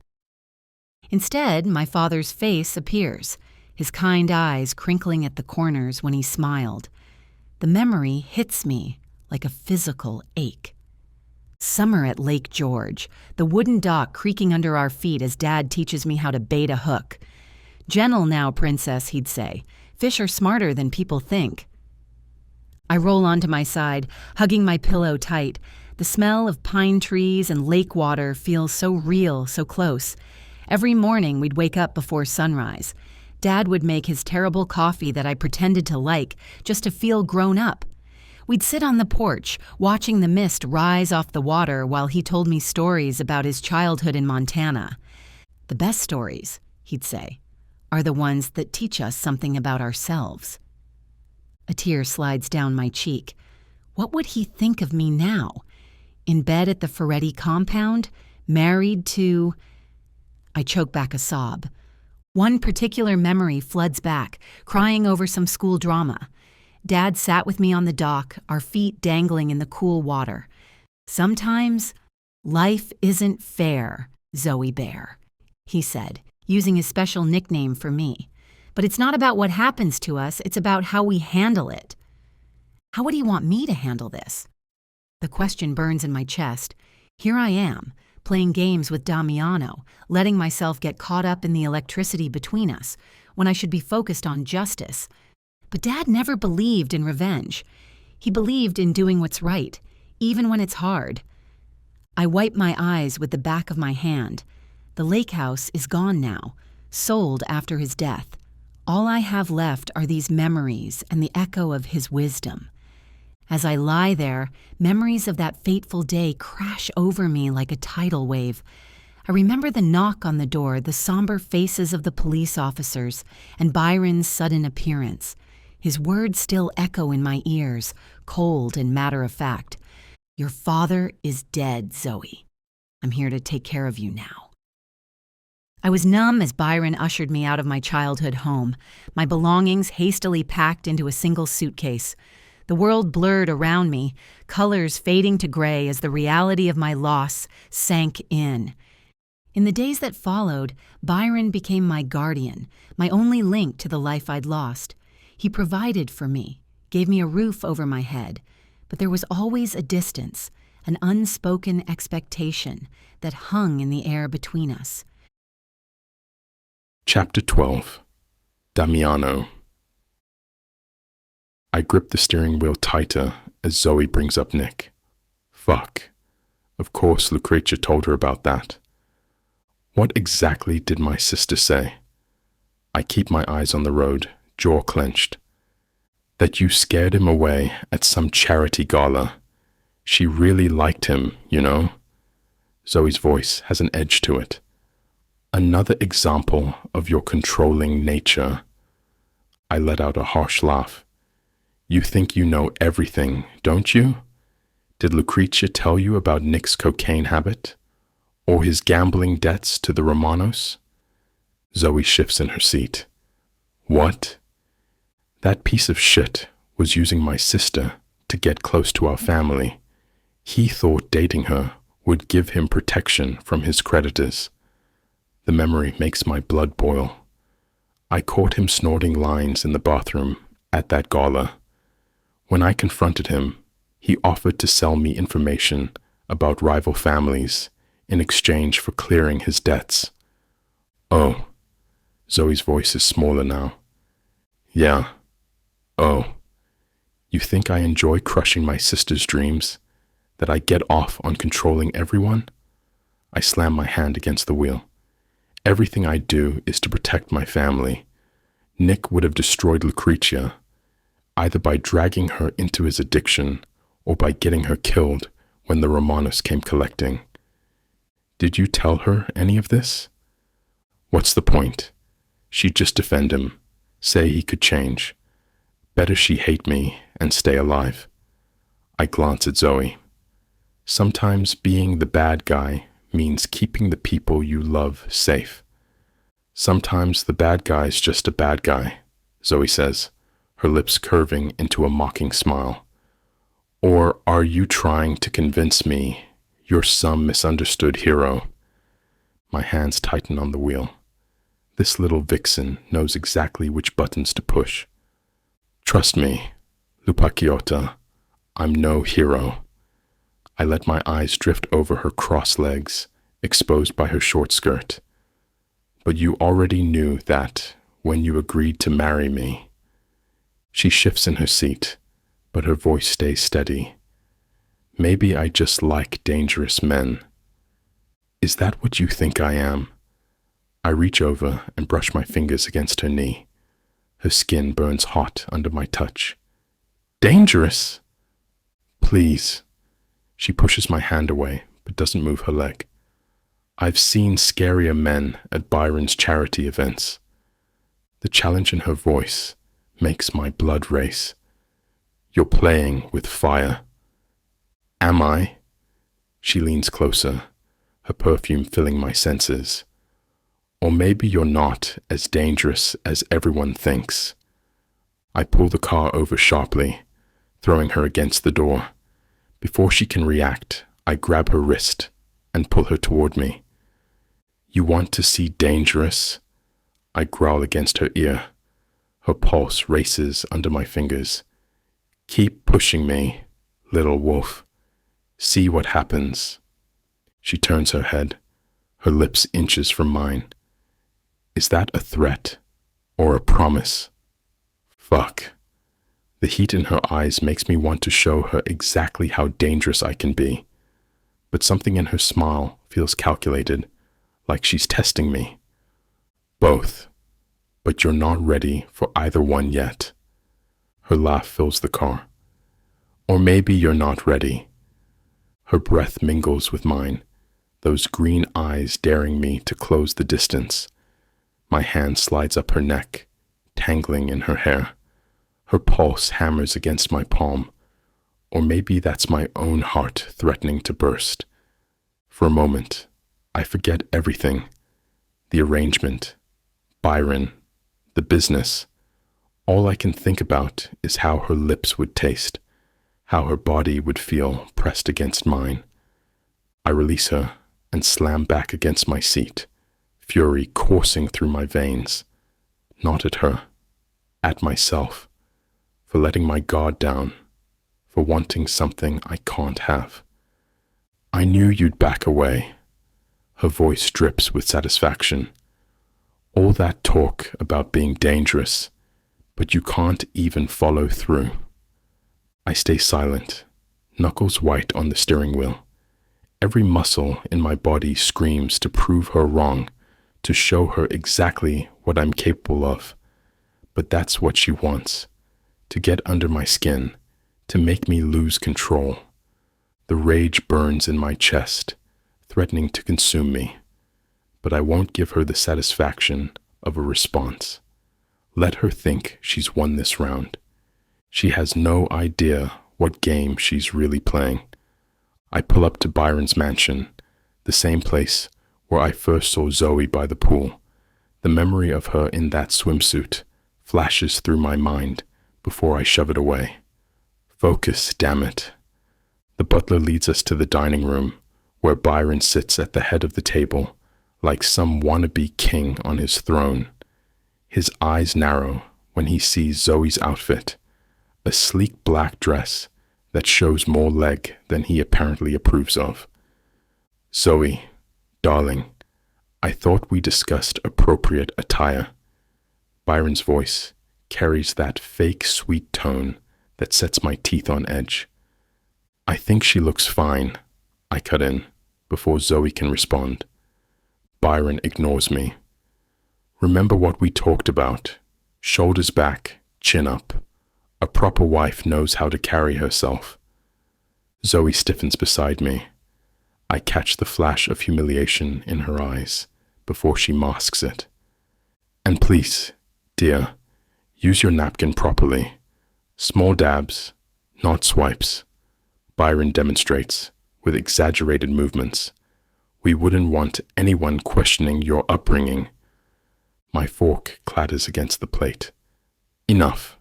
Instead, my father's face appears, his kind eyes crinkling at the corners when he smiled. The memory hits me like a physical ache. Summer at Lake George, the wooden dock creaking under our feet as Dad teaches me how to bait a hook. "Gentle now, princess," he'd say. "Fish are smarter than people think." I roll onto my side, hugging my pillow tight. The smell of pine trees and lake water feels so real, so close. Every morning we'd wake up before sunrise. Dad would make his terrible coffee that I pretended to like, just to feel grown up. We'd sit on the porch, watching the mist rise off the water while he told me stories about his childhood in Montana. "The best stories," he'd say, "are the ones that teach us something about ourselves." A tear slides down my cheek. What would he think of me now? In bed at the Feretti compound? Married to... I choke back a sob. One particular memory floods back, crying over some school drama. Dad sat with me on the dock, our feet dangling in the cool water. "Sometimes, life isn't fair, Zoe Bear," he said, using his special nickname for me. "But it's not about what happens to us, it's about how we handle it." How would he want me to handle this? The question burns in my chest. Here I am, playing games with Damiano, letting myself get caught up in the electricity between us, when I should be focused on justice. But Dad never believed in revenge. He believed in doing what's right, even when it's hard. I wipe my eyes with the back of my hand. The lake house is gone now, sold after his death. All I have left are these memories and the echo of his wisdom. As I lie there, memories of that fateful day crash over me like a tidal wave. I remember the knock on the door, the somber faces of the police officers, and Byron's sudden appearance. His words still echo in my ears, cold and matter-of-fact. "Your father is dead, Zoe. I'm here to take care of you now." I was numb as Byron ushered me out of my childhood home, my belongings hastily packed into a single suitcase. The world blurred around me, colors fading to gray as the reality of my loss sank in. In the days that followed, Byron became my guardian, my only link to the life I'd lost. He provided for me, gave me a roof over my head, but there was always a distance, an unspoken expectation that hung in the air between us. Chapter 12. Damiano. I grip the steering wheel tighter as Zoe brings up Nick. Fuck. Of course Lucretia told her about that. What exactly did my sister say? I keep my eyes on the road, jaw clenched. That you scared him away at some charity gala. She really liked him, you know? Zoe's voice has an edge to it. Another example of your controlling nature. I let out a harsh laugh. You think you know everything, don't you? Did Lucretia tell you about Nick's cocaine habit? Or his gambling debts to the Romanos? Zoe shifts in her seat. What? That piece of shit was using my sister to get close to our family. He thought dating her would give him protection from his creditors. The memory makes my blood boil. I caught him snorting lines in the bathroom at that gala. When I confronted him, he offered to sell me information about rival families in exchange for clearing his debts. Oh, Zoe's voice is smaller now. Yeah. Oh, you think I enjoy crushing my sister's dreams? That I get off on controlling everyone? I slam my hand against the wheel. Everything I do is to protect my family. Nick would have destroyed Lucretia, either by dragging her into his addiction or by getting her killed when the Romanos came collecting. Did you tell her any of this? What's the point? She'd just defend him, say he could change. Better she hate me and stay alive. I glance at Zoe. Sometimes being the bad guy means keeping the people you love safe. Sometimes the bad guy's just a bad guy, Zoe says, her lips curving into a mocking smile. Or are you trying to convince me you're some misunderstood hero? My hands tighten on the wheel. This little vixen knows exactly which buttons to push. Trust me, Lupacchiota, I'm no hero. I let my eyes drift over her crossed legs, exposed by her short skirt. But you already knew that when you agreed to marry me. She shifts in her seat, but her voice stays steady. Maybe I just like dangerous men. Is that what you think I am? I reach over and brush my fingers against her knee. Her skin burns hot under my touch. Dangerous? Please. She pushes my hand away, but doesn't move her leg. I've seen scarier men at Byron's charity events. The challenge in her voice makes my blood race. You're playing with fire. Am I? She leans closer, her perfume filling my senses. Or maybe you're not as dangerous as everyone thinks. I pull the car over sharply, throwing her against the door. Before she can react, I grab her wrist and pull her toward me. You want to see dangerous? I growl against her ear. Her pulse races under my fingers. Keep pushing me, little wolf. See what happens. She turns her head, her lips inches from mine. Is that a threat or a promise? Fuck. The heat in her eyes makes me want to show her exactly how dangerous I can be. But something in her smile feels calculated, like she's testing me. Both. But you're not ready for either one yet. Her laugh fills the car. Or maybe you're not ready. Her breath mingles with mine, those green eyes daring me to close the distance. My hand slides up her neck, tangling in her hair. Her pulse hammers against my palm. Or maybe that's my own heart threatening to burst. For a moment, I forget everything. The arrangement, Byron, the business. All I can think about is how her lips would taste, how her body would feel pressed against mine. I release her and slam back against my seat, fury coursing through my veins. Not at her, at myself, for letting my guard down, for wanting something I can't have. I knew you'd back away. Her voice drips with satisfaction. All that talk about being dangerous, but you can't even follow through. I stay silent, knuckles white on the steering wheel. Every muscle in my body screams to prove her wrong, to show her exactly what I'm capable of. But that's what she wants, to get under my skin, to make me lose control. The rage burns in my chest, threatening to consume me. But I won't give her the satisfaction of a response. Let her think she's won this round. She has no idea what game she's really playing. I pull up to Byron's mansion, the same place where I first saw Zoe by the pool. The memory of her in that swimsuit flashes through my mind before I shove it away. Focus, damn it. The butler leads us to the dining room, where Byron sits at the head of the table, like some wannabe king on his throne. His eyes narrow when he sees Zoe's outfit, a sleek black dress that shows more leg than he apparently approves of. Zoe, darling, I thought we discussed appropriate attire. Byron's voice carries that fake sweet tone that sets my teeth on edge. I think she looks fine, I cut in, before Zoe can respond. Byron ignores me. Remember what we talked about. Shoulders back, chin up. A proper wife knows how to carry herself. Zoe stiffens beside me. I catch the flash of humiliation in her eyes before she masks it. And please, dear, use your napkin properly. Small dabs, not swipes. Byron demonstrates, with exaggerated movements. We wouldn't want anyone questioning your upbringing. My fork clatters against the plate. Enough.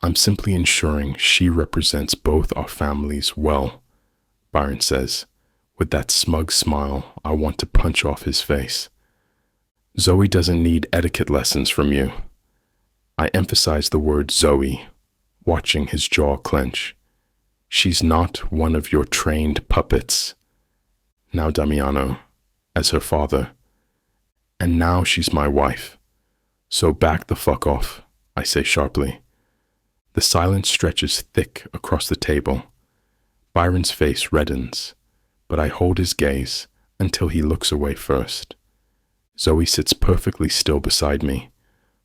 I'm simply ensuring she represents both our families well, Byron says, with that smug smile I want to punch off his face. Zoe doesn't need etiquette lessons from you. I emphasize the word Zoe, watching his jaw clench. She's not one of your trained puppets. Now Damiano, as her father. And now she's my wife. So back the fuck off, I say sharply. The silence stretches thick across the table. Byron's face reddens, but I hold his gaze until he looks away first. Zoe sits perfectly still beside me,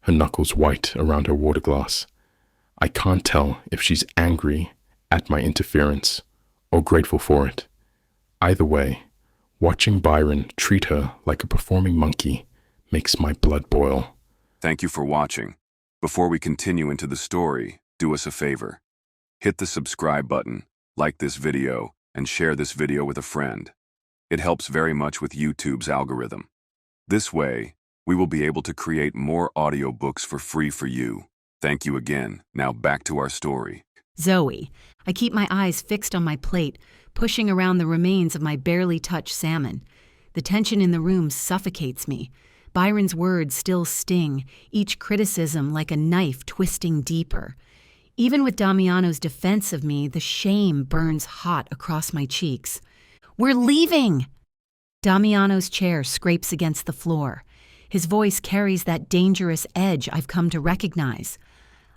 her knuckles white around her water glass. I can't tell if she's angry at my interference or grateful for it. Either way, watching Byron treat her like a performing monkey makes my blood boil. Thank you for watching. Before we continue into the story, do us a favor. Hit the subscribe button, like this video, and share this video with a friend. It helps very much with YouTube's algorithm. This way, we will be able to create more audiobooks for free for you. Thank you again. Now back to our story. Zoe. I keep my eyes fixed on my plate, pushing around the remains of my barely touched salmon. The tension in the room suffocates me. Byron's words still sting, each criticism like a knife twisting deeper. Even with Damiano's defense of me, the shame burns hot across my cheeks. "We're leaving!" Damiano's chair scrapes against the floor. His voice carries that dangerous edge I've come to recognize.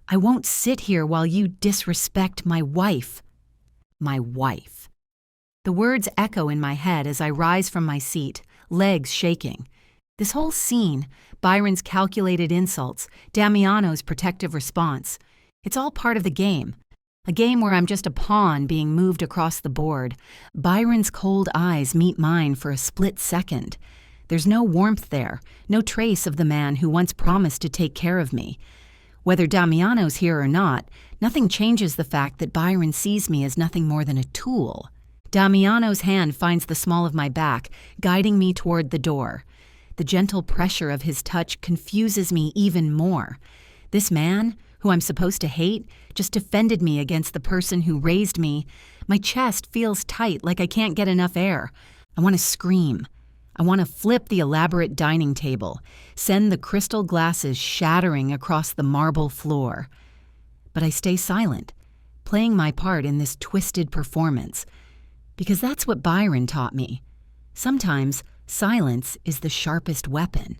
"I won't sit here while you disrespect my wife." My wife. The words echo in my head as I rise from my seat, legs shaking. This whole scene, Byron's calculated insults, Damiano's protective response, it's all part of the game. A game where I'm just a pawn being moved across the board. Byron's cold eyes meet mine for a split second. There's no warmth there, no trace of the man who once promised to take care of me. Whether Damiano's here or not, nothing changes the fact that Byron sees me as nothing more than a tool. Damiano's hand finds the small of my back, guiding me toward the door. The gentle pressure of his touch confuses me even more. This man, who I'm supposed to hate, just defended me against the person who raised me. My chest feels tight, like I can't get enough air. I want to scream. I want to flip the elaborate dining table, send the crystal glasses shattering across the marble floor. But I stay silent, playing my part in this twisted performance. Because that's what Byron taught me. Sometimes silence is the sharpest weapon.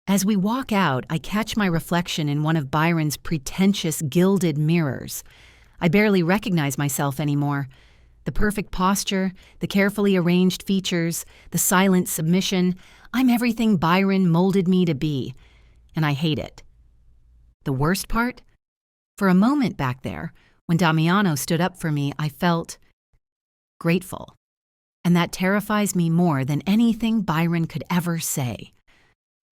As we walk out, I catch my reflection in one of Byron's pretentious gilded mirrors. I barely recognize myself anymore. The perfect posture, the carefully arranged features, the silent submission, I'm everything Byron molded me to be, and I hate it. The worst part? For a moment back there, when Damiano stood up for me, I felt grateful. And that terrifies me more than anything Byron could ever say.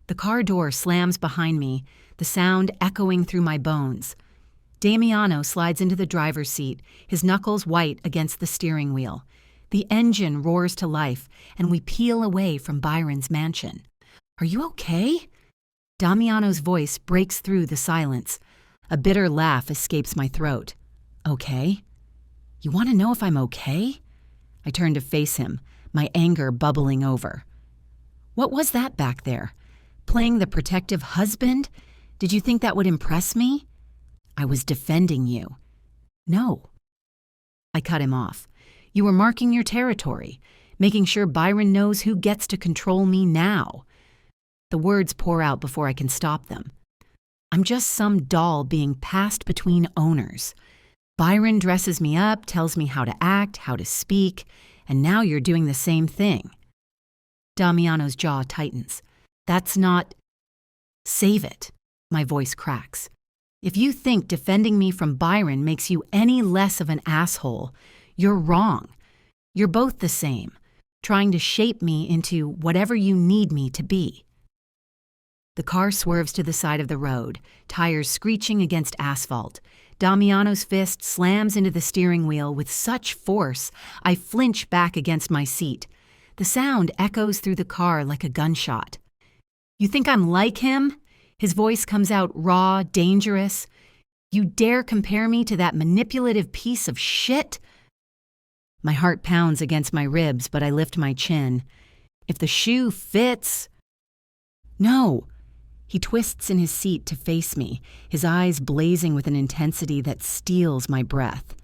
The car door slams behind me, the sound echoing through my bones. Damiano slides into the driver's seat, his knuckles white against the steering wheel. The engine roars to life, and we peel away from Byron's mansion. "Are you okay?" Damiano's voice breaks through the silence. A bitter laugh escapes my throat. "Okay? You want to know if I'm okay?" I turn to face him, my anger bubbling over. "What was that back there? Playing the protective husband? Did you think that would impress me?" "I was defending you." "No." I cut him off. "You were marking your territory, making sure Byron knows who gets to control me now." The words pour out before I can stop them. I'm just some doll being passed between owners. Byron dresses me up, tells me how to act, how to speak, and now you're doing the same thing. Damiano's jaw tightens. "That's not—" "Save it," my voice cracks. "If you think defending me from Byron makes you any less of an asshole, you're wrong. You're both the same, trying to shape me into whatever you need me to be." The car swerves to the side of the road, tires screeching against asphalt. Damiano's fist slams into the steering wheel with such force, I flinch back against my seat. The sound echoes through the car like a gunshot. "You think I'm like him?" His voice comes out raw, dangerous. "You dare compare me to that manipulative piece of shit?" My heart pounds against my ribs, but I lift my chin. "If the shoe fits—" "No." He twists in his seat to face me, his eyes blazing with an intensity that steals my breath.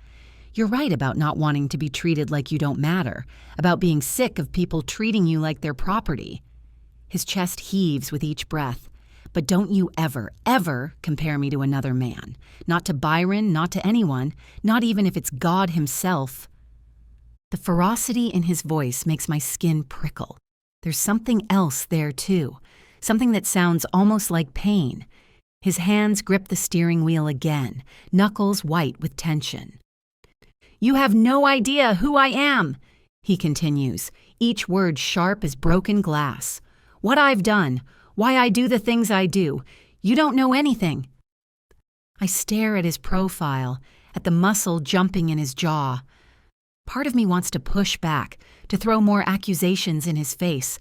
You're right about not wanting to be treated like you don't matter, about being sick of people treating you like their property. His chest heaves with each breath. But don't you ever, ever compare me to another man. Not to Byron, not to anyone, not even if it's God himself. The ferocity in his voice makes my skin prickle. There's something else there too, something that sounds almost like pain. His hands grip the steering wheel again, knuckles white with tension. "You have no idea who I am," he continues, each word sharp as broken glass. "What I've done, why I do the things I do. You don't know anything." I stare at his profile, at the muscle jumping in his jaw. Part of me wants to push back, to throw more accusations in his face,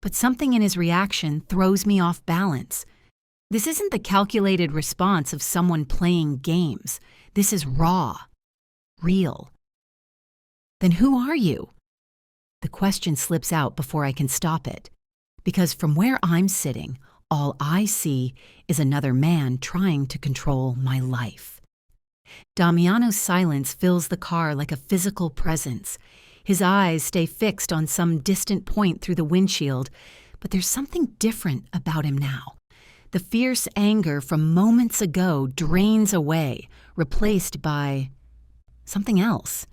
but something in his reaction throws me off balance. This isn't the calculated response of someone playing games. This is raw, real. "Then who are you?" The question slips out before I can stop it, because from where I'm sitting, all I see is another man trying to control my life. Damiano's silence fills the car like a physical presence. His eyes stay fixed on some distant point through the windshield, but there's something different about him now. The fierce anger from moments ago drains away, replaced by something else.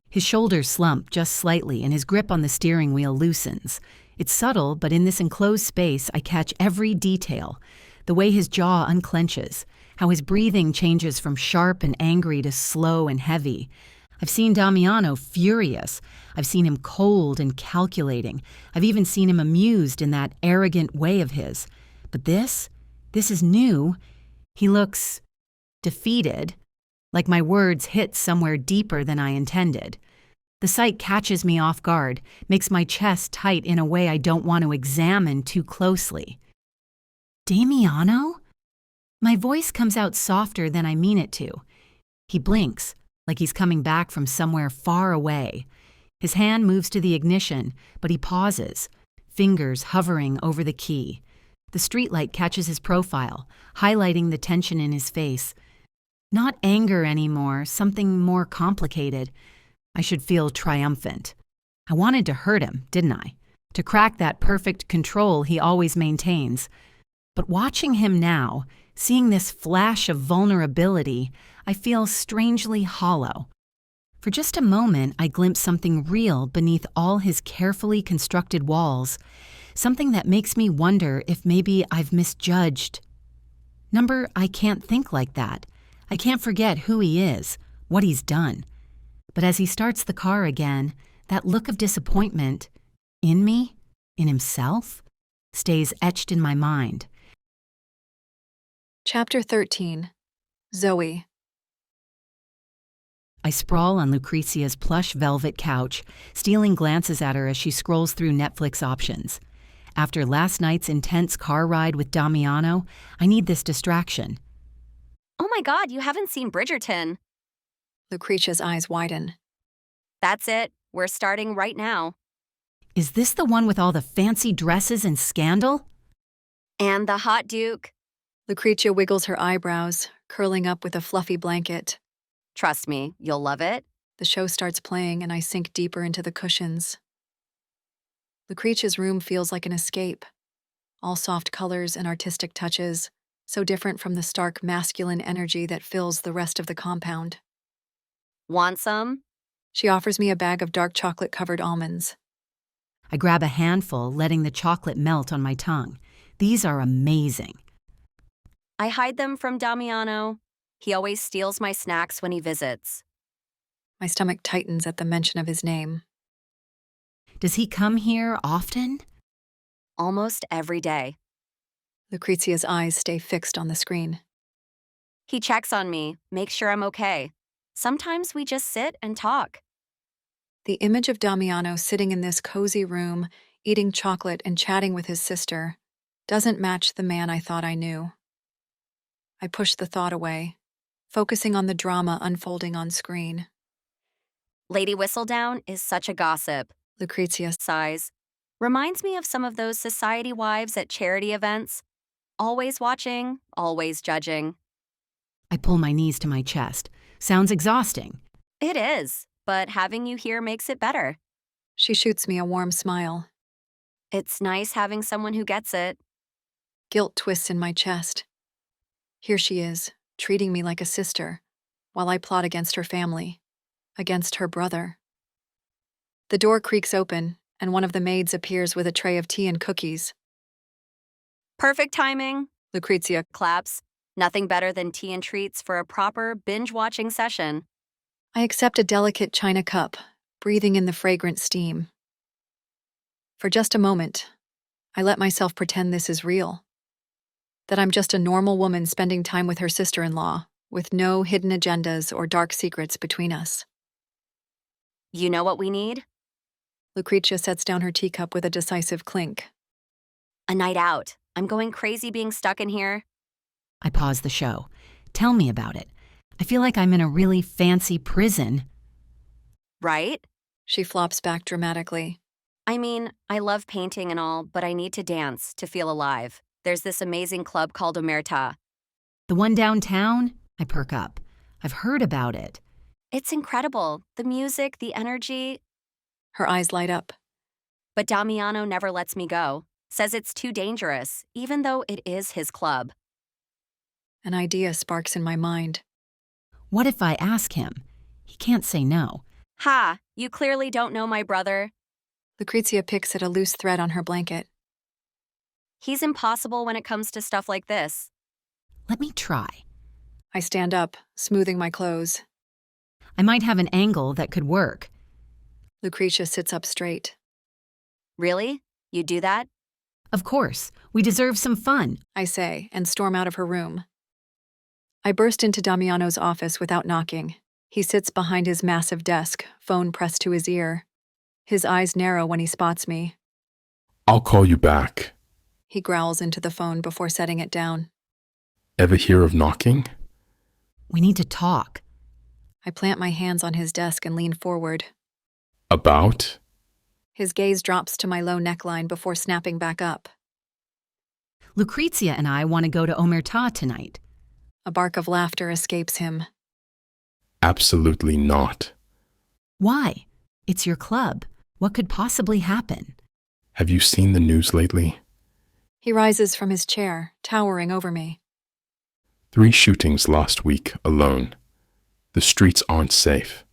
His shoulders slump just slightly and his grip on the steering wheel loosens. It's subtle, but in this enclosed space, I catch every detail. The way his jaw unclenches, how his breathing changes from sharp and angry to slow and heavy. I've seen Damiano furious. I've seen him cold and calculating. I've even seen him amused in that arrogant way of his. But this is new. He looks defeated, like my words hit somewhere deeper than I intended. The sight catches me off guard, makes my chest tight in a way I don't want to examine too closely. "Damiano?" My voice comes out softer than I mean it to. He blinks, like he's coming back from somewhere far away. His hand moves to the ignition, but he pauses, fingers hovering over the key. The streetlight catches his profile, highlighting the tension in his face. Not anger anymore, something more complicated. I should feel triumphant. I wanted to hurt him, didn't I? To crack that perfect control he always maintains. But watching him now, seeing this flash of vulnerability, I feel strangely hollow. For just a moment, I glimpse something real beneath all his carefully constructed walls, something that makes me wonder if maybe I've misjudged. I can't think like that. I can't forget who he is, what he's done. But as he starts the car again, that look of disappointment, in me, in himself, stays etched in my mind. Chapter 13. Zoe. I sprawl on Lucrezia's plush velvet couch, stealing glances at her as she scrolls through Netflix options. After last night's intense car ride with Damiano, I need this distraction. Oh my God, you haven't seen Bridgerton. Lucrezia's eyes widen. That's it. We're starting right now. Is this the one with all the fancy dresses and scandal? And the hot Duke. Lucrezia wiggles her eyebrows, curling up with a fluffy blanket. Trust me, you'll love it. The show starts playing and I sink deeper into the cushions. Lucrezia's room feels like an escape. All soft colors and artistic touches, so different from the stark masculine energy that fills the rest of the compound. Want some? She offers me a bag of dark chocolate-covered almonds. I grab a handful, letting the chocolate melt on my tongue. These are amazing. I hide them from Damiano. He always steals my snacks when he visits. My stomach tightens at the mention of his name. Does he come here often? Almost every day. Lucrezia's eyes stay fixed on the screen. He checks on me, makes sure I'm okay. Sometimes we just sit and talk. The image of Damiano sitting in this cozy room, eating chocolate and chatting with his sister, doesn't match the man I thought I knew. I push the thought away, focusing on the drama unfolding on screen. Lady Whistledown is such a gossip. Lucrezia Sighs. Reminds me of some of those society wives at charity events. Always watching, always judging. I pull my knees to my chest. Sounds exhausting. It is, but having you here makes it better. She shoots me a warm smile. It's nice having someone who gets it. Guilt twists in my chest. Here she is, treating me like a sister, while I plot against her family, against her brother. The door creaks open, and one of the maids appears with a tray of tea and cookies. Perfect timing. Lucrezia Claps. Nothing better than tea and treats for a proper binge-watching session. I accept a delicate china cup, breathing in the fragrant steam. For just a moment, I let myself pretend this is real. That I'm just a normal woman spending time with her sister-in-law, with no hidden agendas or dark secrets between us. You know what we need? Lucrezia sets down her teacup with a decisive clink. A night out. I'm going crazy being stuck in here. I pause the show. Tell me about it. I feel like I'm in a really fancy prison. Right? She flops back dramatically. I mean, I love painting and all, but I need to dance to feel alive. There's this amazing club called Omerta. The one downtown? I perk up. I've heard about it. It's incredible. The music, the energy. Her eyes light up. But Damiano never lets me go. Says it's too dangerous, even though it is his club. An idea sparks in my mind. What if I ask him? He can't say no. Ha! You clearly don't know my brother. Lucrezia picks at a loose thread on her blanket. He's impossible when it comes to stuff like this. Let me try. I stand up, smoothing my clothes. I might have an angle that could work. Lucrezia sits up straight. Really? You do that? Of course, we deserve some fun. I say, and storm out of her room. I burst into Damiano's office without knocking. He sits behind his massive desk, phone pressed to his ear. His eyes narrow when he spots me. I'll call you back. He growls into the phone before setting it down. Ever hear of knocking? We need to talk. I plant my hands on his desk and lean forward. About? His gaze drops to my low neckline before snapping back up. Lucrezia and I want to go to Omerta tonight. A bark of laughter escapes him. Absolutely not. Why? It's your club. What could possibly happen? Have you seen the news lately? He rises from his chair, towering over me. 3 shootings last week alone. The streets aren't safe.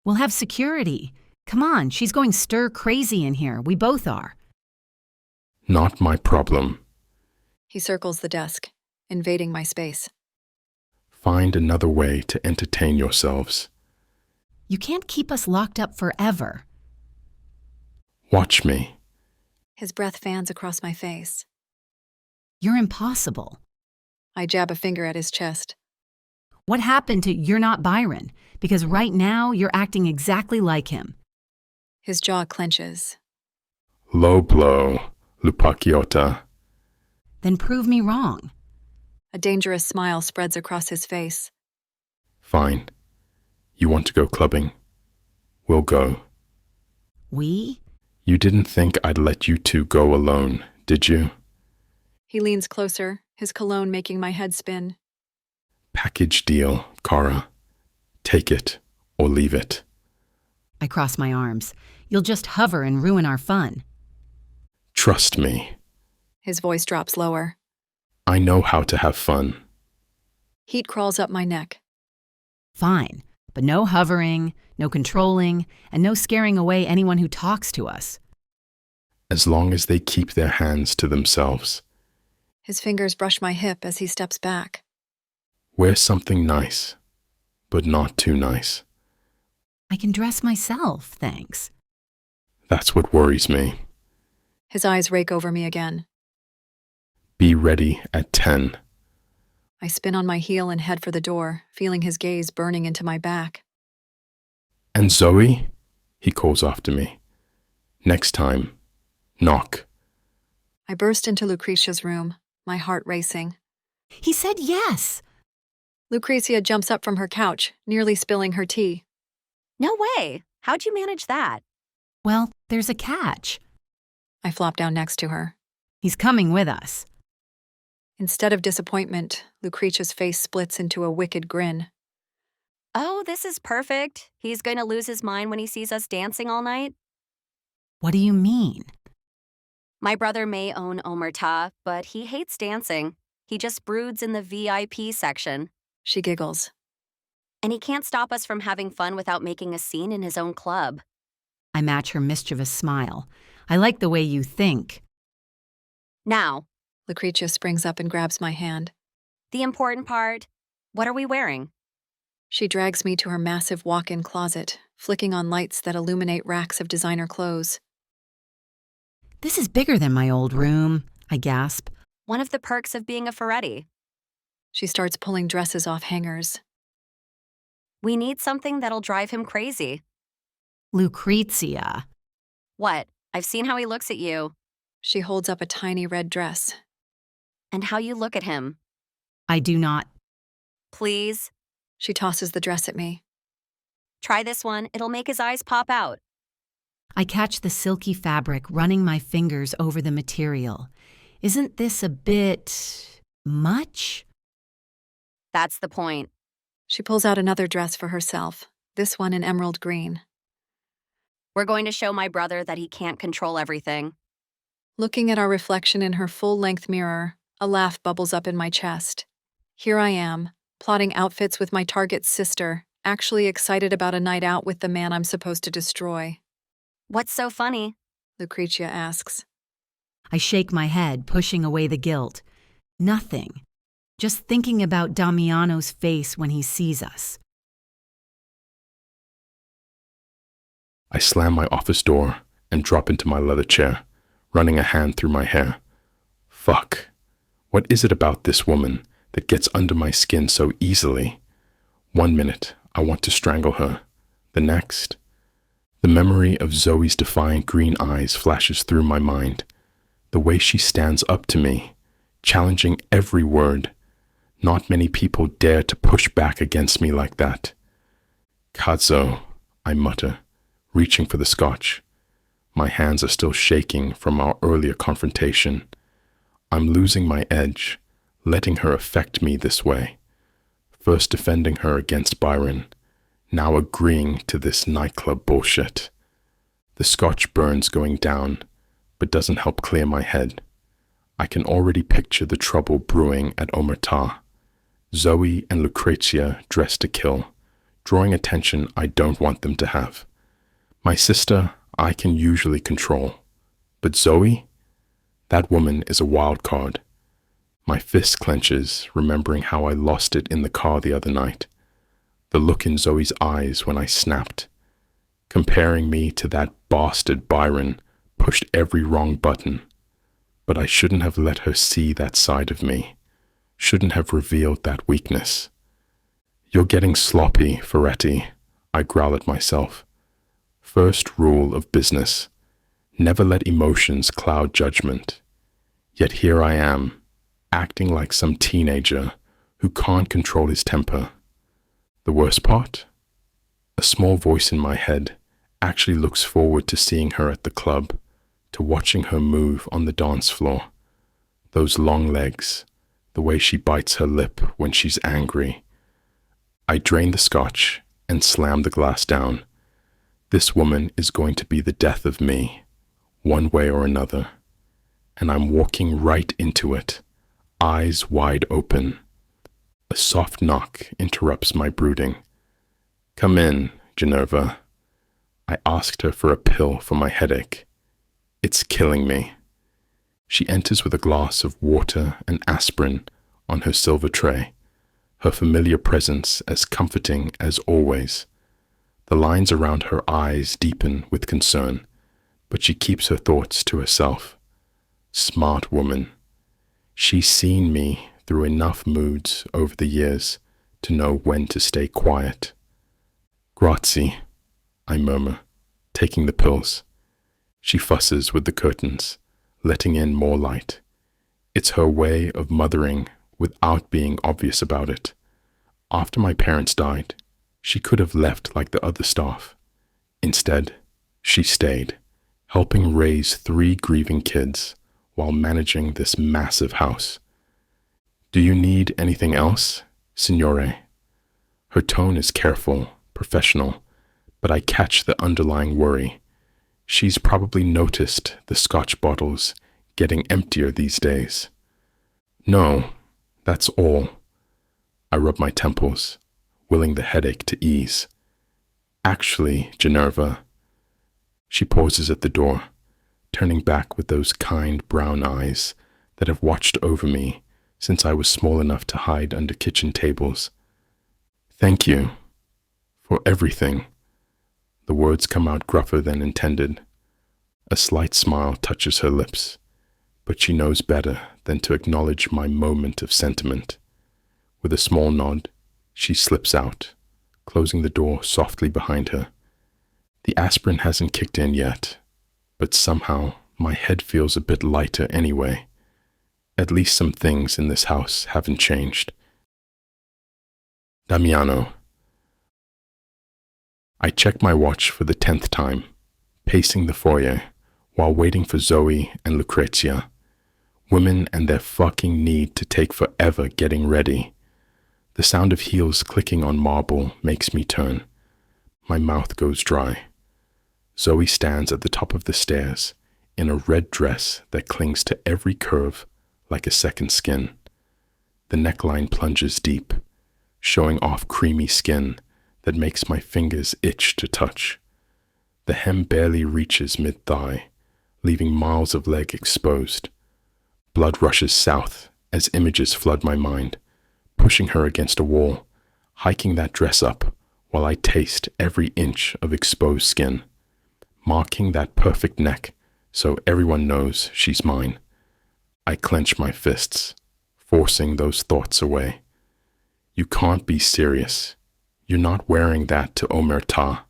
We'll have security. Come on, she's going stir crazy in here. We both are. Not my problem. He circles the desk, invading my space. Find another way to entertain yourselves. You can't keep us locked up forever. Watch me. His breath fans across my face. You're impossible. I jab a finger at his chest. What happened to you're not Byron? Because right now you're acting exactly like him. His jaw clenches. Low blow, Lupachiota. Then prove me wrong. A dangerous smile spreads across his face. Fine. You want to go clubbing? We'll go. We? You didn't think I'd let you two go alone, did you? He leans closer, his cologne making my head spin. Package deal, Kara. Take it or leave it. I cross my arms. You'll just hover and ruin our fun. Trust me. His voice drops lower. I know how to have fun. Heat crawls up my neck. Fine, but no hovering, no controlling, and no scaring away anyone who talks to us. As long as they keep their hands to themselves. His fingers brush my hip as he steps back. Wear something nice, but not too nice. I can dress myself, thanks. That's what worries me. His eyes rake over me again. Be ready at 10. I spin on my heel and head for the door, feeling his gaze burning into my back. And Zoe? He calls after me. Next time, knock. I burst into Lucrezia's room, my heart racing. He said yes. Lucrezia jumps up from her couch, nearly spilling her tea. No way. How'd you manage that? Well, there's a catch. I flop down next to her. He's coming with us. Instead of disappointment, Lucrezia's face splits into a wicked grin. Oh, this is perfect. He's going to lose his mind when he sees us dancing all night. What do you mean? My brother may own Omerta, but he hates dancing. He just broods in the VIP section. She giggles. And he can't stop us from having fun without making a scene in his own club. I match her mischievous smile. I like the way you think. Now, Lucretia springs up and grabs my hand. the important part. What are we wearing? She drags me to her massive walk-in closet, flicking on lights that illuminate racks of designer clothes. This is bigger than my old room, I gasp. One of the perks of being a Feretti. She starts pulling dresses off hangers. We need something that'll drive him crazy. Lucrezia. What? I've seen how he looks at you. She holds up a tiny red dress. And how you look at him. I do not. Please, She tosses the dress at me. try this one. It'll make his eyes pop out. I catch the silky fabric running my fingers over the material. Isn't this a bit much? That's the point. She pulls out another dress for herself, this one in emerald green. We're going to show my brother that he can't control everything. Looking at our reflection in her full-length mirror, a laugh bubbles up in my chest. Here I am, plotting outfits with my target's sister, actually excited about a night out with the man I'm supposed to destroy. What's so funny? Lucretia asks. I shake my head, pushing away the guilt. Nothing. Just thinking about Damiano's face when he sees us. I slam my office door and drop into my leather chair, running a hand through my hair. Fuck. What is it about this woman that gets under my skin so easily? 1 minute, I want to strangle her. The next, the memory of Zoe's defiant green eyes flashes through my mind. The way she stands up to me, challenging every word. Not many people dare to push back against me like that. Cazzo, I mutter, reaching for the scotch. My hands are still shaking from our earlier confrontation. I'm losing my edge, letting her affect me this way. First defending her against Byron, now agreeing to this nightclub bullshit. The scotch burns going down, but doesn't help clear my head. I can already picture the trouble brewing at Omerta. Zoe and Lucrezia dressed to kill, drawing attention I don't want them to have. My sister, I can usually control. But Zoe? That woman is a wild card. My fist clenches, remembering how I lost it in the car the other night. The look in Zoe's eyes when I snapped. Comparing me to that bastard Byron pushed every wrong button. But I shouldn't have let her see that side of me. Shouldn't have revealed that weakness. You're getting sloppy, Feretti, I growl at myself. First rule of business, never let emotions cloud judgment. Yet here I am, acting like some teenager who can't control his temper. The worst part? A small voice in my head actually looks forward to seeing her at the club, to watching her move on the dance floor. Those long legs, the way she bites her lip when she's angry. I drain the scotch and slam the glass down. This woman is going to be the death of me, one way or another. And I'm walking right into it, eyes wide open. A soft knock interrupts my brooding. Come in, Ginevra. I asked her for a pill for my headache. It's killing me. She enters with a glass of water and aspirin on her silver tray, her familiar presence as comforting as always. The lines around her eyes deepen with concern, but she keeps her thoughts to herself. Smart woman. She's seen me through enough moods over the years to know when to stay quiet. Grazie, I murmur, taking the pills. She fusses with the curtains, letting in more light. It's her way of mothering without being obvious about it. After my parents died, she could have left like the other staff. Instead, she stayed, helping raise 3 grieving kids while managing this massive house. Do you need anything else, signore? Her tone is careful, professional, but I catch the underlying worry. She's probably noticed the scotch bottles getting emptier these days. No, that's all. I rub my temples, willing the headache to ease. Actually, Ginevra. She pauses at the door, turning back with those kind brown eyes that have watched over me since I was small enough to hide under kitchen tables. Thank you for everything. The words come out gruffer than intended. A slight smile touches her lips, but she knows better than to acknowledge my moment of sentiment. With a small nod, she slips out, closing the door softly behind her. The aspirin hasn't kicked in yet, but somehow my head feels a bit lighter anyway. At least some things in this house haven't changed. Damiano. I check my watch for the 10th time, pacing the foyer while waiting for Zoe and Lucrezia. Women and their fucking need to take forever getting ready. The sound of heels clicking on marble makes me turn. My mouth goes dry. Zoe stands at the top of the stairs in a red dress that clings to every curve like a second skin. The neckline plunges deep, showing off creamy skin that makes my fingers itch to touch. The hem barely reaches mid-thigh, leaving miles of leg exposed. Blood rushes south as images flood my mind, pushing her against a wall, hiking that dress up while I taste every inch of exposed skin, marking that perfect neck so everyone knows she's mine. I clench my fists, forcing those thoughts away. You can't be serious. You're not wearing that to Omerta.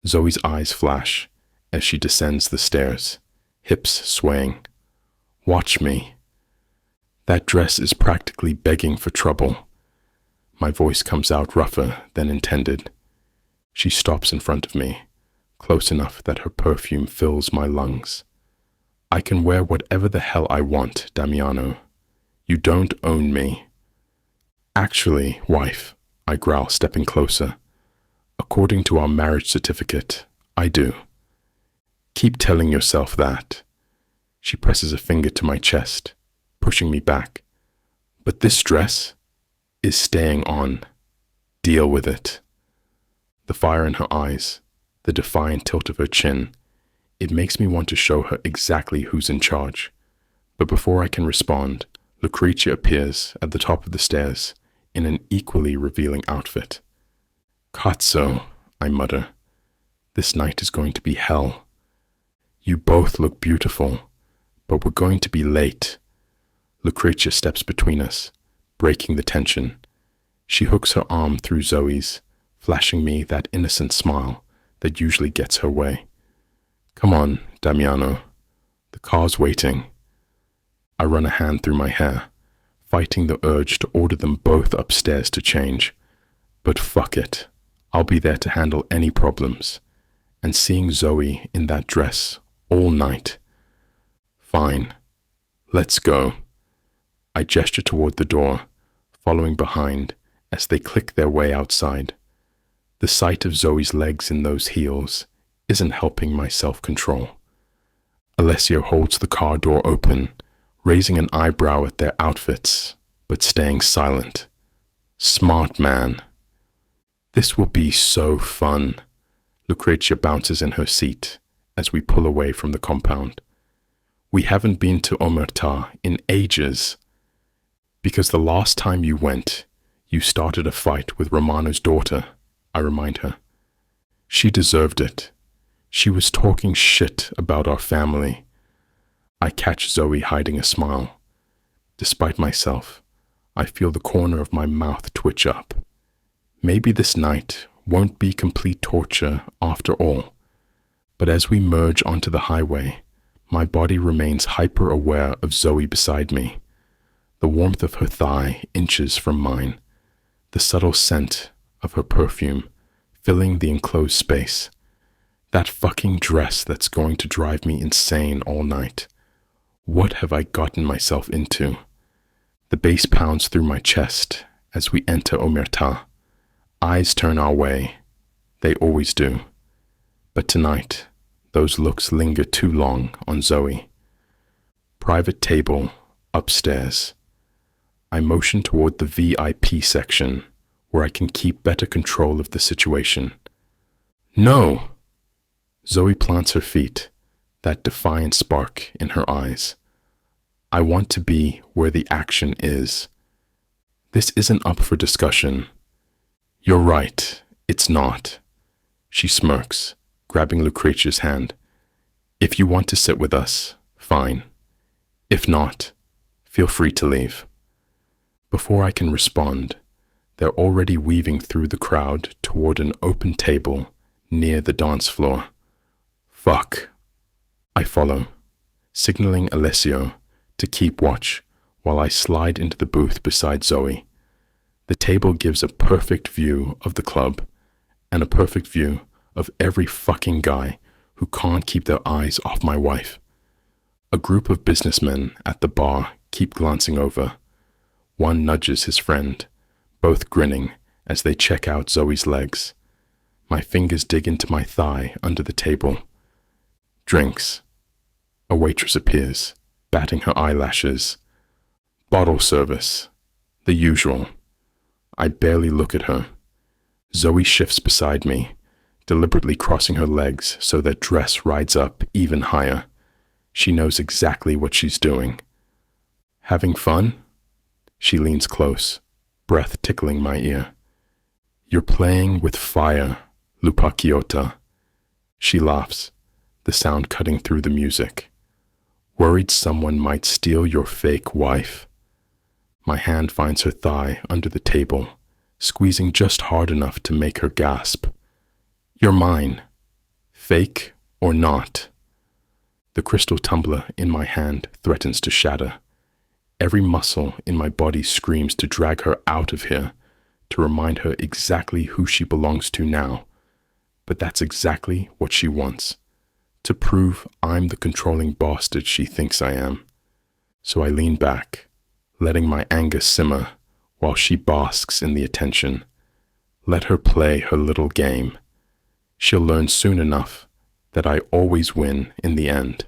Zoe's eyes flash as she descends the stairs, hips swaying. Watch me. That dress is practically begging for trouble. My voice comes out rougher than intended. She stops in front of me, close enough that her perfume fills my lungs. I can wear whatever the hell I want, Damiano. You don't own me. Actually, wife, I growl, stepping closer. According to our marriage certificate, I do. Keep telling yourself that. She presses a finger to my chest, pushing me back. But this dress is staying on. Deal with it. The fire in her eyes, the defiant tilt of her chin, it makes me want to show her exactly who's in charge. But before I can respond, Lucrezia appears at the top of the stairs in an equally revealing outfit. Cazzo, I mutter. This night is going to be hell. You both look beautiful, but we're going to be late. Lucrezia steps between us, breaking the tension. She hooks her arm through Zoe's, flashing me that innocent smile that usually gets her way. Come on, Damiano. The car's waiting. I run a hand through my hair, fighting the urge to order them both upstairs to change. But fuck it. I'll be there to handle any problems. And seeing Zoe in that dress all night. Fine. Let's go. I gesture toward the door, following behind as they click their way outside. The sight of Zoe's legs in those heels isn't helping my self-control. Alessio holds the car door open, raising an eyebrow at their outfits, but staying silent. Smart man. This will be so fun. Lucrezia bounces in her seat as we pull away from the compound. We haven't been to Omerta in ages. Because the last time you went, you started a fight with Romano's daughter, I remind her. She deserved it. She was talking shit about our family. I catch Zoe hiding a smile. Despite myself, I feel the corner of my mouth twitch up. Maybe this night won't be complete torture after all. But as we merge onto the highway, my body remains hyper-aware of Zoe beside me. The warmth of her thigh inches from mine. The subtle scent of her perfume filling the enclosed space. That fucking dress that's going to drive me insane all night. What have I gotten myself into? The bass pounds through my chest as we enter Omerta. Eyes turn our way. They always do. But tonight, those looks linger too long on Zoe. Private table, upstairs. I motion toward the VIP section, where I can keep better control of the situation. No! Zoe plants her feet, that defiant spark in her eyes. I want to be where the action is. This isn't up for discussion. You're right, it's not. She smirks, grabbing Lucretia's hand. If you want to sit with us, fine. If not, feel free to leave. Before I can respond, they're already weaving through the crowd toward an open table near the dance floor. Fuck. I follow, signaling Alessio to keep watch while I slide into the booth beside Zoe. The table gives a perfect view of the club and a perfect view of every fucking guy who can't keep their eyes off my wife. A group of businessmen at the bar keep glancing over. One nudges his friend, both grinning as they check out Zoe's legs. My fingers dig into my thigh under the table. Drinks. A waitress appears, batting her eyelashes. Bottle service. The usual. I barely look at her. Zoe shifts beside me, deliberately crossing her legs so that dress rides up even higher. She knows exactly what she's doing. Having fun? She leans close, breath tickling my ear. You're playing with fire, Lupacchiota. She laughs, the sound cutting through the music. Worried someone might steal your fake wife? My hand finds her thigh under the table, squeezing just hard enough to make her gasp. You're mine, fake or not. The crystal tumbler in my hand threatens to shatter. Every muscle in my body screams to drag her out of here, to remind her exactly who she belongs to now. But that's exactly what she wants, to prove I'm the controlling bastard she thinks I am. So I lean back, letting my anger simmer while she basks in the attention. Let her play her little game. She'll learn soon enough that I always win in the end.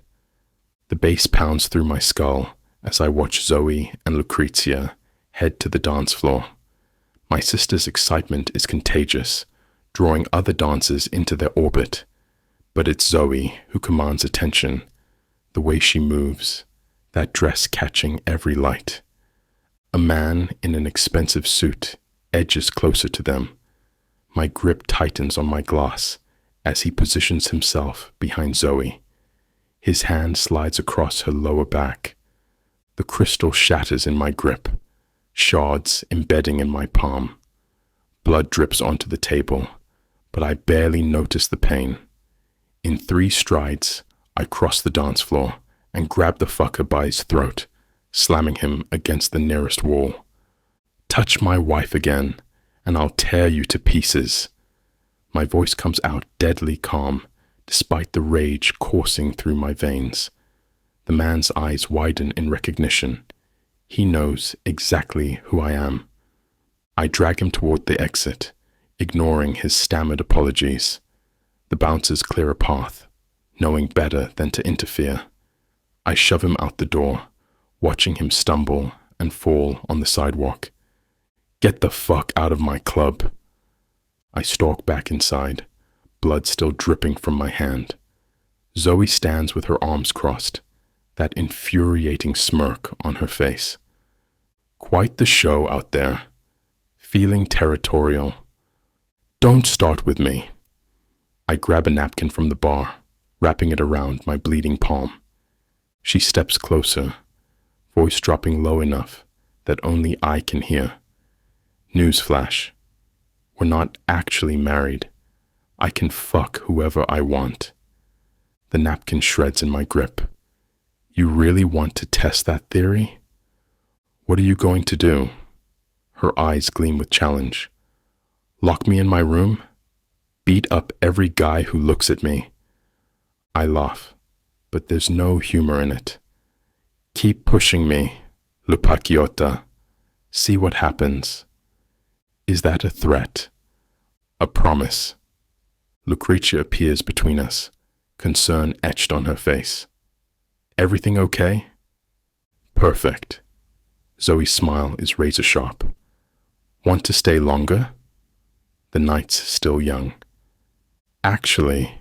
The bass pounds through my skull as I watch Zoe and Lucrezia head to the dance floor. My sister's excitement is contagious, drawing other dancers into their orbit. But it's Zoe who commands attention, the way she moves, that dress catching every light. A man in an expensive suit edges closer to them. My grip tightens on my glass as he positions himself behind Zoe. His hand slides across her lower back. The crystal shatters in my grip, shards embedding in my palm. Blood drips onto the table, but I barely notice the pain. In 3 strides, I cross the dance floor and grab the fucker by his throat, slamming him against the nearest wall. Touch my wife again, and I'll tear you to pieces. My voice comes out deadly calm, despite the rage coursing through my veins. The man's eyes widen in recognition. He knows exactly who I am. I drag him toward the exit, ignoring his stammered apologies. The bouncers clear a path, knowing better than to interfere. I shove him out the door, watching him stumble and fall on the sidewalk. Get the fuck out of my club. I stalk back inside, blood still dripping from my hand. Zoe stands with her arms crossed, that infuriating smirk on her face. Quite the show out there, feeling territorial. Don't start with me. I grab a napkin from the bar, wrapping it around my bleeding palm. She steps closer, voice dropping low enough that only I can hear. Newsflash. We're not actually married. I can fuck whoever I want. The napkin shreds in my grip. You really want to test that theory? What are you going to do? Her eyes gleam with challenge. Lock me in my room? Beat up every guy who looks at me? I laugh, but there's no humor in it. Keep pushing me, Lupacchiota. See what happens. Is that a threat? A promise. Lucretia appears between us, concern etched on her face. Everything okay? Perfect. Zoe's smile is razor sharp. Want to stay longer? The night's still young. Actually,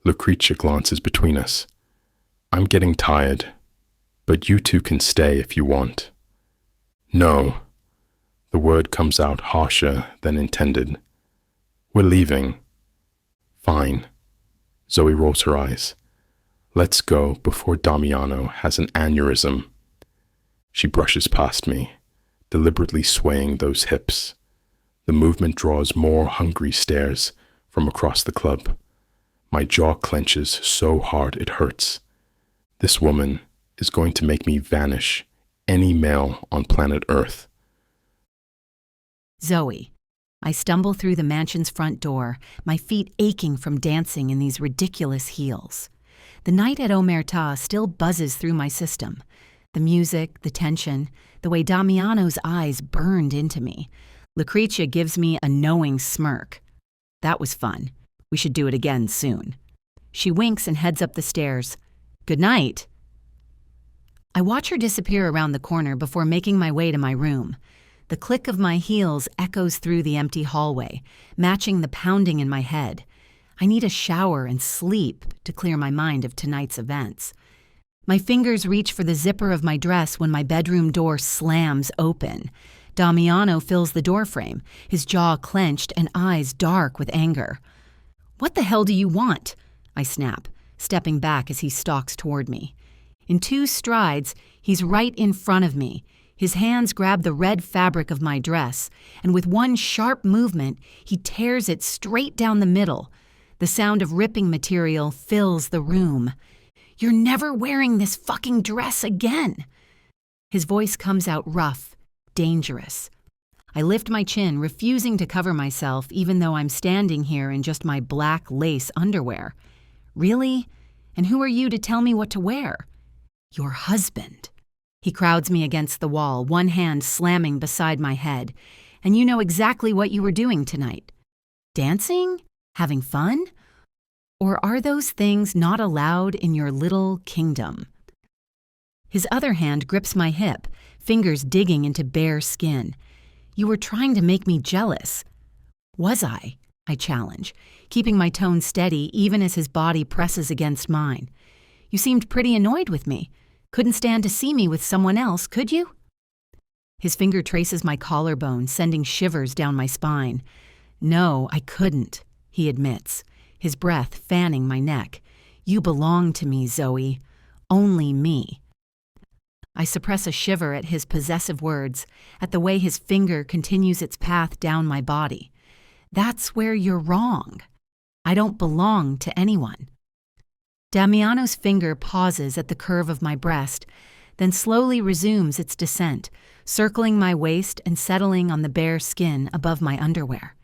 Lucretia glances between us. I'm getting tired, but you two can stay if you want. No. The word comes out harsher than intended. We're leaving. Fine. Zoe rolls her eyes. Let's go before Damiano has an aneurysm. She brushes past me, deliberately swaying those hips. The movement draws more hungry stares from across the club. My jaw clenches so hard it hurts. This woman is going to make me vanish any male on planet Earth. Zoe. I stumble through the mansion's front door, my feet aching from dancing in these ridiculous heels. The night at Omerta still buzzes through my system. The music, the tension, the way Damiano's eyes burned into me. Lucretia gives me a knowing smirk. That was fun. We should do it again soon. She winks and heads up the stairs. Good night. I watch her disappear around the corner before making my way to my room. The click of my heels echoes through the empty hallway, matching the pounding in my head. I need a shower and sleep to clear my mind of tonight's events. My fingers reach for the zipper of my dress when my bedroom door slams open. Damiano fills the doorframe, his jaw clenched and eyes dark with anger. What the hell do you want? I snap, stepping back as he stalks toward me. In 2 strides, he's right in front of me. His hands grab the red fabric of my dress, and with one sharp movement, he tears it straight down the middle. The sound of ripping material fills the room. You're never wearing this fucking dress again. His voice comes out rough, dangerous. I lift my chin, refusing to cover myself even though I'm standing here in just my black lace underwear. Really? And who are you to tell me what to wear? Your husband. He crowds me against the wall, one hand slamming beside my head. And you know exactly what you were doing tonight. Dancing? Having fun? Or are those things not allowed in your little kingdom? His other hand grips my hip, fingers digging into bare skin. You were trying to make me jealous. Was I challenge, keeping my tone steady even as his body presses against mine. You seemed pretty annoyed with me. Couldn't stand to see me with someone else, could you? His finger traces my collarbone, sending shivers down my spine. No, I couldn't, he admits, his breath fanning my neck. You belong to me, Zoe. Only me. I suppress a shiver at his possessive words, at the way his finger continues its path down my body. That's where you're wrong. I don't belong to anyone. Damiano's finger pauses at the curve of my breast, then slowly resumes its descent, circling my waist and settling on the bare skin above my underwear.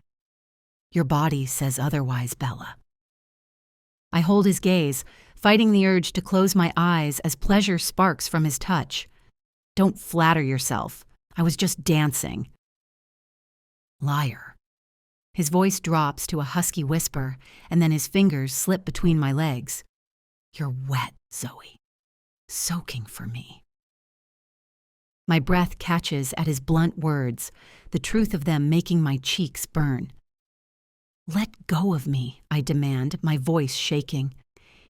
Your body says otherwise, Bella. I hold his gaze, fighting the urge to close my eyes as pleasure sparks from his touch. Don't flatter yourself. I was just dancing. Liar. His voice drops to a husky whisper, and then his fingers slip between my legs. You're wet, Zoe. Soaking for me. My breath catches at his blunt words, the truth of them making my cheeks burn. Let go of me, I demand, my voice shaking.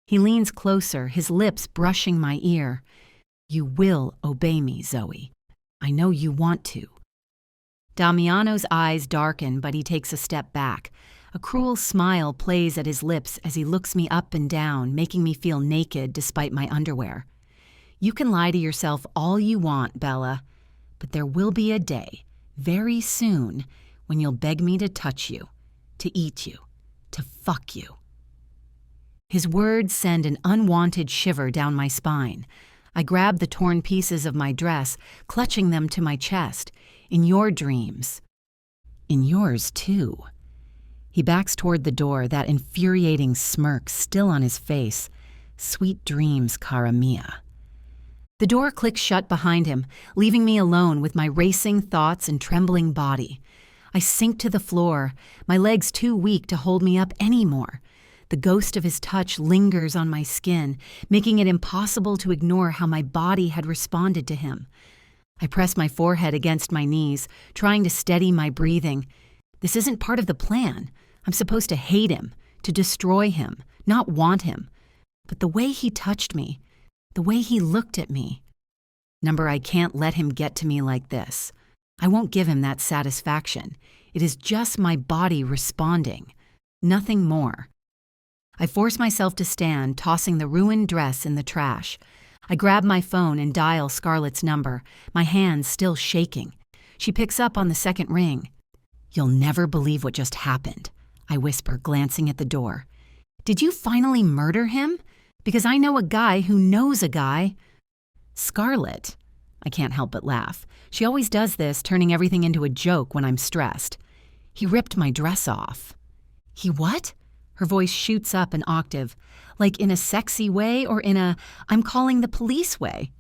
He leans closer, his lips brushing my ear. You will obey me, Zoe. I know you want to. Damiano's eyes darken, but he takes a step back. A cruel smile plays at his lips as he looks me up and down, making me feel naked despite my underwear. You can lie to yourself all you want, Bella, but there will be a day, very soon, when you'll beg me to touch you, to eat you, to fuck you. His words send an unwanted shiver down my spine. I grab the torn pieces of my dress, clutching them to my chest. In your dreams. In yours, too. He backs toward the door, that infuriating smirk still on his face. Sweet dreams, cara mia. The door clicks shut behind him, leaving me alone with my racing thoughts and trembling body. I sink to the floor, my legs too weak to hold me up anymore. The ghost of his touch lingers on my skin, making it impossible to ignore how my body had responded to him. I press my forehead against my knees, trying to steady my breathing. This isn't part of the plan. I'm supposed to hate him, to destroy him, not want him. But the way he touched me, the way he looked at me. I can't let him get to me like this. I won't give him that satisfaction. It is just my body responding. Nothing more. I force myself to stand, tossing the ruined dress in the trash. I grab my phone and dial Scarlett's number, my hands still shaking. She picks up on the second ring. "You'll never believe what just happened," I whisper, glancing at the door. "Did you finally murder him? Because I know a guy who knows a guy." "Scarlett." I can't help but laugh. She always does this, turning everything into a joke when I'm stressed. "He ripped my dress off." "He what?" Her voice shoots up an octave, like in a sexy way or in a "I'm calling the police" way.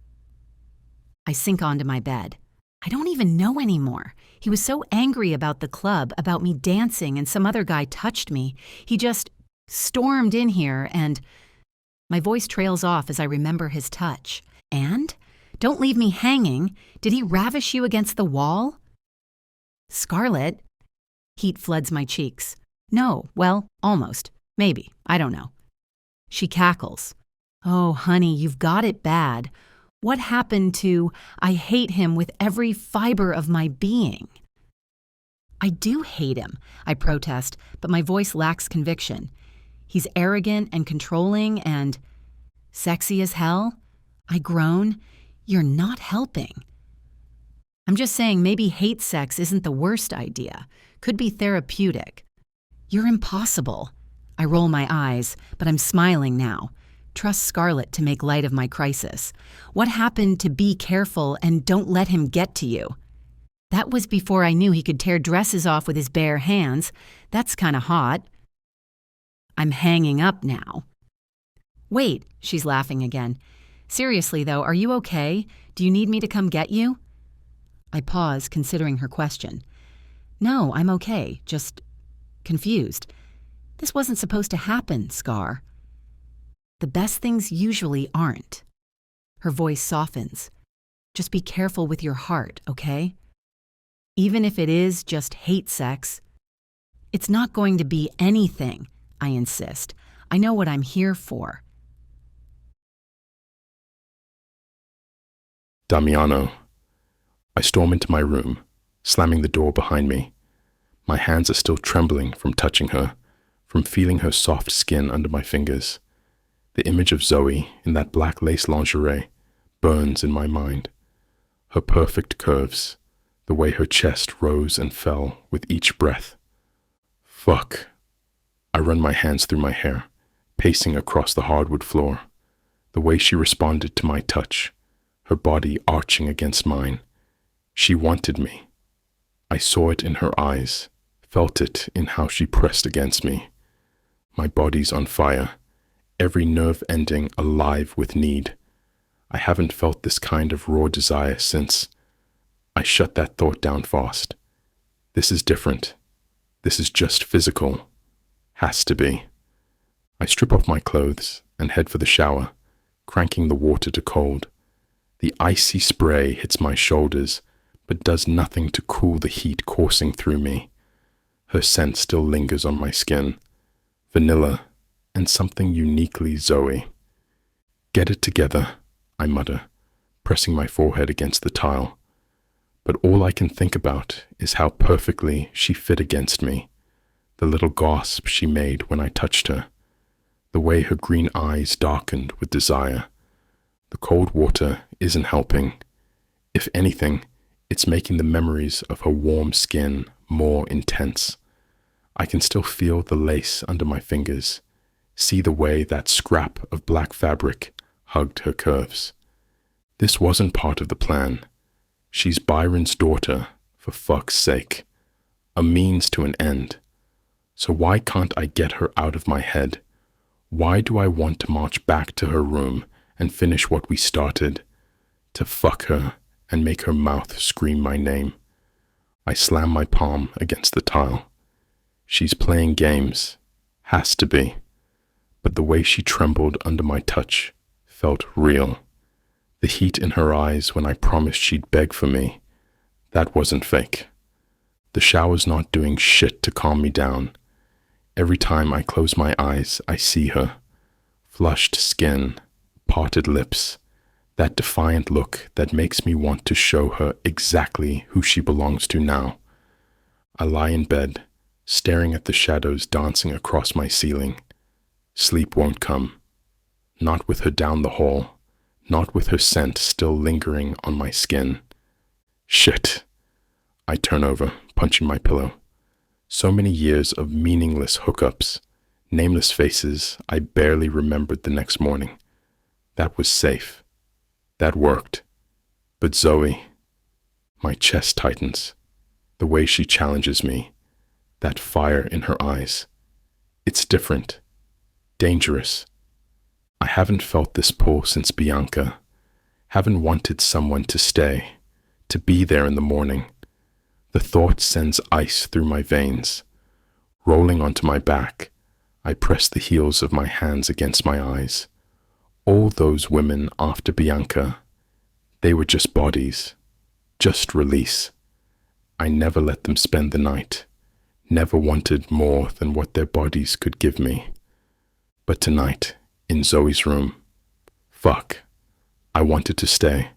I sink onto my bed. I don't even know anymore. He was so angry about the club, about me dancing and some other guy touched me. He just stormed in here and... My voice trails off as I remember his touch. "And? Don't leave me hanging. Did he ravish you against the wall?" "Scarlett." Heat floods my cheeks. "No, well, almost. Maybe. I don't know." She cackles. "Oh, honey, you've got it bad. What happened to, I hate him with every fiber of my being?" "I do hate him," I protest, but my voice lacks conviction. "He's arrogant and controlling and sexy as hell." I groan. "You're not helping." "I'm just saying maybe hate sex isn't the worst idea. Could be therapeutic." "You're impossible." I roll my eyes, but I'm smiling now. Trust Scarlett to make light of my crisis. What happened to be careful and don't let him get to you? That was before I knew he could tear dresses off with his bare hands. That's kinda hot. I'm hanging up now. "Wait," she's laughing again. "Seriously though, are you okay? Do you need me to come get you?" I pause, considering her question. "No, I'm okay, just confused. This wasn't supposed to happen, Scar." "The best things usually aren't." Her voice softens. "Just be careful with your heart, okay? Even if it is just hate sex, it's not going to be anything," I insist. "I know what I'm here for." Damiano. I storm into my room, slamming the door behind me. My hands are still trembling from touching her, from feeling her soft skin under my fingers. The image of Zoe in that black lace lingerie burns in my mind. Her perfect curves, the way her chest rose and fell with each breath. Fuck. I run my hands through my hair, pacing across the hardwood floor. The way she responded to my touch, her body arching against mine. She wanted me. I saw it in her eyes, felt it in how she pressed against me. My body's on fire, every nerve ending alive with need. I haven't felt this kind of raw desire since. I shut that thought down fast. This is different. This is just physical. Has to be. I strip off my clothes and head for the shower, cranking the water to cold. The icy spray hits my shoulders, but does nothing to cool the heat coursing through me. Her scent still lingers on my skin. Vanilla and something uniquely Zoe. "Get it together," I mutter, pressing my forehead against the tile. But all I can think about is how perfectly she fit against me, the little gasp she made when I touched her, the way her green eyes darkened with desire. The cold water isn't helping. If anything, it's making the memories of her warm skin more intense. I can still feel the lace under my fingers, see the way that scrap of black fabric hugged her curves. This wasn't part of the plan. She's Byron's daughter, for fuck's sake. A means to an end. So why can't I get her out of my head? Why do I want to march back to her room and finish what we started? To fuck her and make her mouth scream my name. I slam my palm against the tile. She's playing games. Has to be. But the way she trembled under my touch felt real. The heat in her eyes when I promised she'd beg for me, that wasn't fake. The shower's not doing shit to calm me down. Every time I close my eyes, I see her. Flushed skin, parted lips, that defiant look that makes me want to show her exactly who she belongs to now. I lie in bed, staring at the shadows dancing across my ceiling. Sleep won't come. Not with her down the hall, not with her scent still lingering on my skin. Shit. I turn over, punching my pillow. So many years of meaningless hookups, nameless faces I barely remembered the next morning. That was safe. That worked. But Zoe, my chest tightens. The way she challenges me, that fire in her eyes. It's different. Dangerous. I haven't felt this pull since Bianca. Haven't wanted someone to stay, to be there in the morning. The thought sends ice through my veins. Rolling onto my back, I press the heels of my hands against my eyes. All those women after Bianca, they were just bodies, just release. I never let them spend the night, never wanted more than what their bodies could give me. But tonight, in Zoe's room, fuck, I wanted to stay,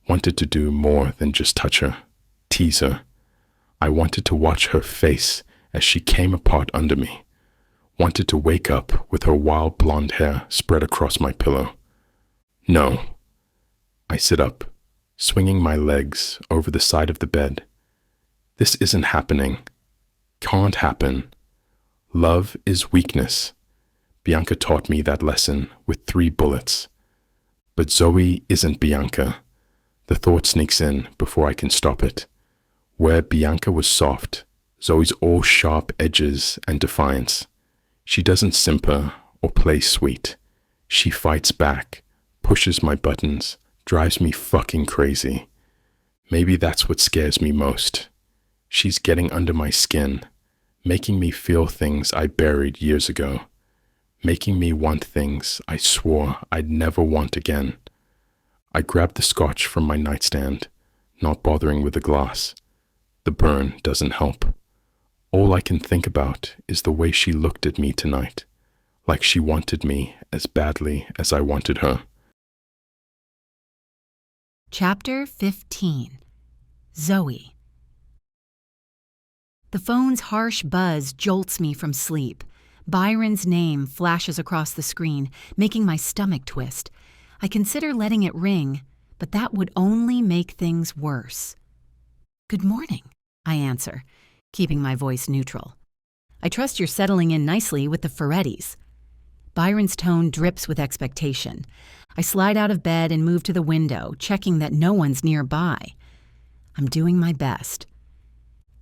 wanted to do more than just touch her, tease her. I wanted to watch her face as she came apart under me, wanted to wake up with her wild blonde hair spread across my pillow. No. I sit up, swinging my legs over the side of the bed. This isn't happening. Can't happen. Love is weakness. Bianca taught me that lesson with 3 bullets. But Zoe isn't Bianca. The thought sneaks in before I can stop it. Where Bianca was soft, Zoe's all sharp edges and defiance. She doesn't simper or play sweet. She fights back, pushes my buttons, drives me fucking crazy. Maybe that's what scares me most. She's getting under my skin, making me feel things I buried years ago, making me want things I swore I'd never want again. I grabbed the scotch from my nightstand, not bothering with the glass. The burn doesn't help. All I can think about is the way she looked at me tonight, like she wanted me as badly as I wanted her. Chapter 15. Zoe. The phone's harsh buzz jolts me from sleep. Byron's name flashes across the screen, making my stomach twist. I consider letting it ring, but that would only make things worse. Good morning, I answer, keeping my voice neutral. I trust you're settling in nicely with the Ferettis. Byron's tone drips with expectation. I slide out of bed and move to the window, checking that no one's nearby. I'm doing my best.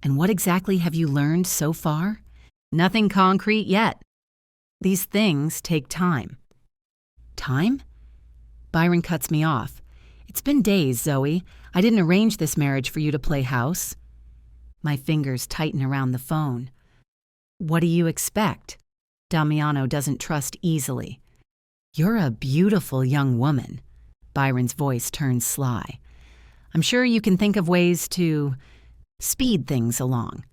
And what exactly have you learned so far? Nothing concrete yet. These things take time. Time? Byron cuts me off. It's been days, Zoe. I didn't arrange this marriage for you to play house. My fingers tighten around the phone. What do you expect? Damiano doesn't trust easily. You're a beautiful young woman. Byron's voice turns sly. I'm sure you can think of ways to speed things along.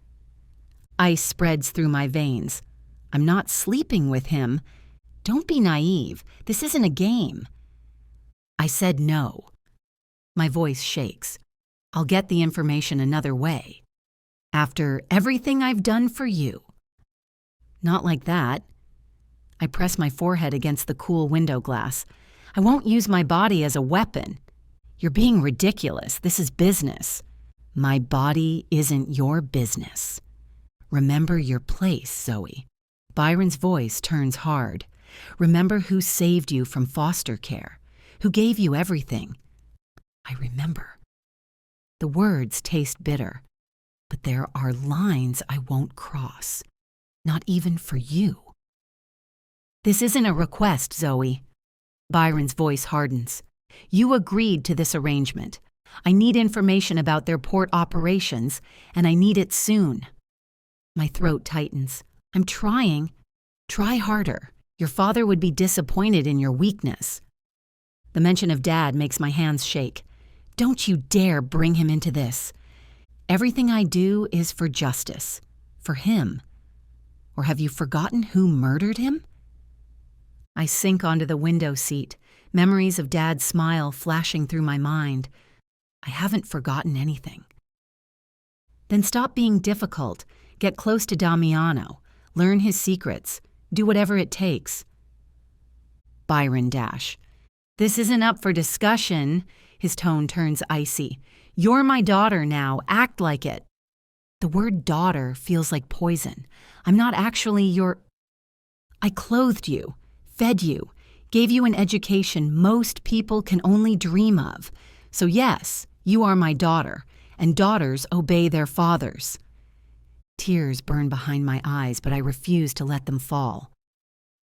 Ice spreads through my veins. I'm not sleeping with him. Don't be naive. This isn't a game. I said no. My voice shakes. I'll get the information another way. After everything I've done for you. Not like that. I press my forehead against the cool window glass. I won't use my body as a weapon. You're being ridiculous. This is business. My body isn't your business. Remember your place, Zoe. Byron's voice turns hard. Remember who saved you from foster care, who gave you everything. I remember. The words taste bitter, but there are lines I won't cross, not even for you. This isn't a request, Zoe. Byron's voice hardens. You agreed to this arrangement. I need information about their port operations, and I need it soon. My throat tightens. I'm trying. Try harder. Your father would be disappointed in your weakness. The mention of Dad makes my hands shake. Don't you dare bring him into this. Everything I do is for justice. For him. Or have you forgotten who murdered him? I sink onto the window seat, memories of Dad's smile flashing through my mind. I haven't forgotten anything. Then stop being difficult. Get close to Damiano. Learn his secrets. Do whatever it takes. Byron Dash. This isn't up for discussion. His tone turns icy. You're my daughter now. Act like it. The word daughter feels like poison. I'm not actually your... I clothed you, fed you, gave you an education most people can only dream of. So yes, you are my daughter, and daughters obey their fathers. Tears burn behind my eyes, but I refuse to let them fall.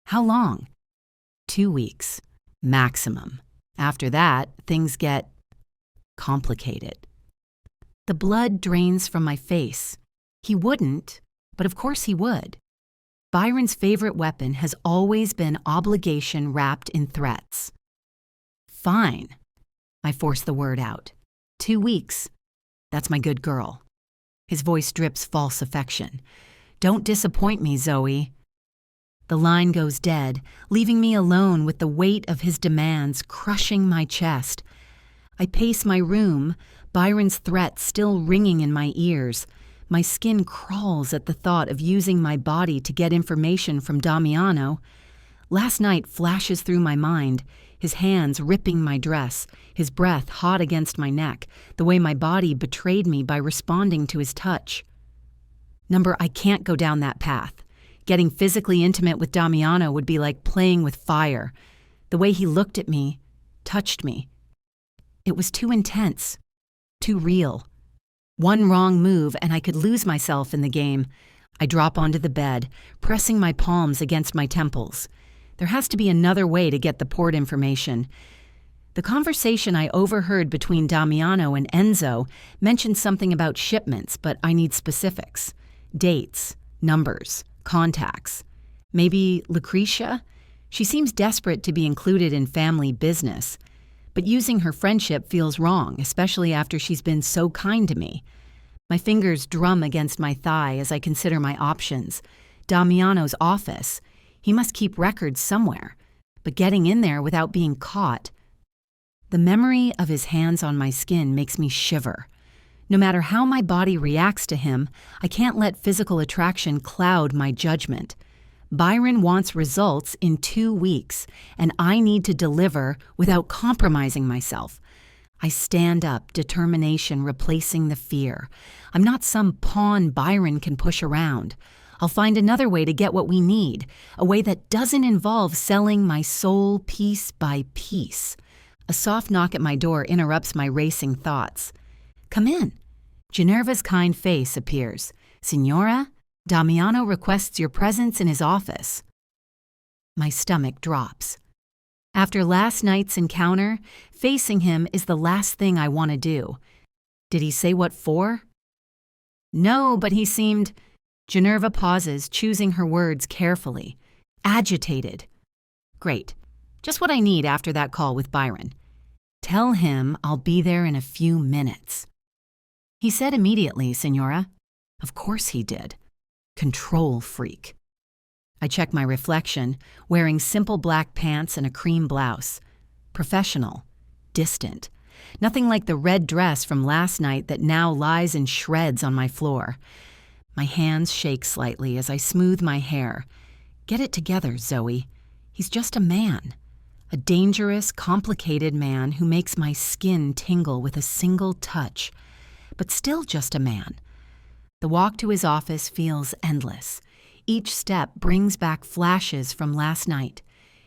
How long? 2 weeks, maximum. After that, things get complicated. The blood drains from my face. He wouldn't, but of course he would. Byron's favorite weapon has always been obligation wrapped in threats. Fine. I force the word out. 2 weeks. That's my good girl. His voice drips false affection. Don't disappoint me, Zoe. The line goes dead, leaving me alone with the weight of his demands crushing my chest. I pace my room, Byron's threat still ringing in my ears. My skin crawls at the thought of using my body to get information from Damiano. Last night flashes through my mind, his hands ripping my dress, his breath hot against my neck, the way my body betrayed me by responding to his touch. I can't go down that path. Getting physically intimate with Damiano would be like playing with fire. The way he looked at me, touched me. It was too intense, too real. One wrong move and I could lose myself in the game. I drop onto the bed, pressing my palms against my temples. There has to be another way to get the port information. The conversation I overheard between Damiano and Enzo mentioned something about shipments, but I need specifics. Dates, numbers, contacts. Maybe Lucretia? She seems desperate to be included in family business. But using her friendship feels wrong, especially after she's been so kind to me. My fingers drum against my thigh as I consider my options. Damiano's office. He must keep records somewhere. But getting in there without being caught. The memory of his hands on my skin makes me shiver. No matter how my body reacts to him, I can't let physical attraction cloud my judgment. Byron wants results in 2 weeks, and I need to deliver without compromising myself. I stand up, determination replacing the fear. I'm not some pawn Byron can push around. I'll find another way to get what we need, a way that doesn't involve selling my soul piece by piece. A soft knock at my door interrupts my racing thoughts. Come in. Ginevra's kind face appears. Signora? Damiano requests your presence in his office. My stomach drops. After last night's encounter, facing him is the last thing I want to do. Did he say what for? No, but he seemed... Ginevra pauses, choosing her words carefully. Agitated. Great. Just what I need after that call with Byron. Tell him I'll be there in a few minutes. He said immediately, Signora. Of course he did. Control freak. I check my reflection, wearing simple black pants and a cream blouse. Professional. Distant. Nothing like the red dress from last night that now lies in shreds on my floor. My hands shake slightly as I smooth my hair. Get it together, Zoe. He's just a man. A dangerous, complicated man who makes my skin tingle with a single touch. But still just a man. The walk to his office feels endless. Each step brings back flashes from last night.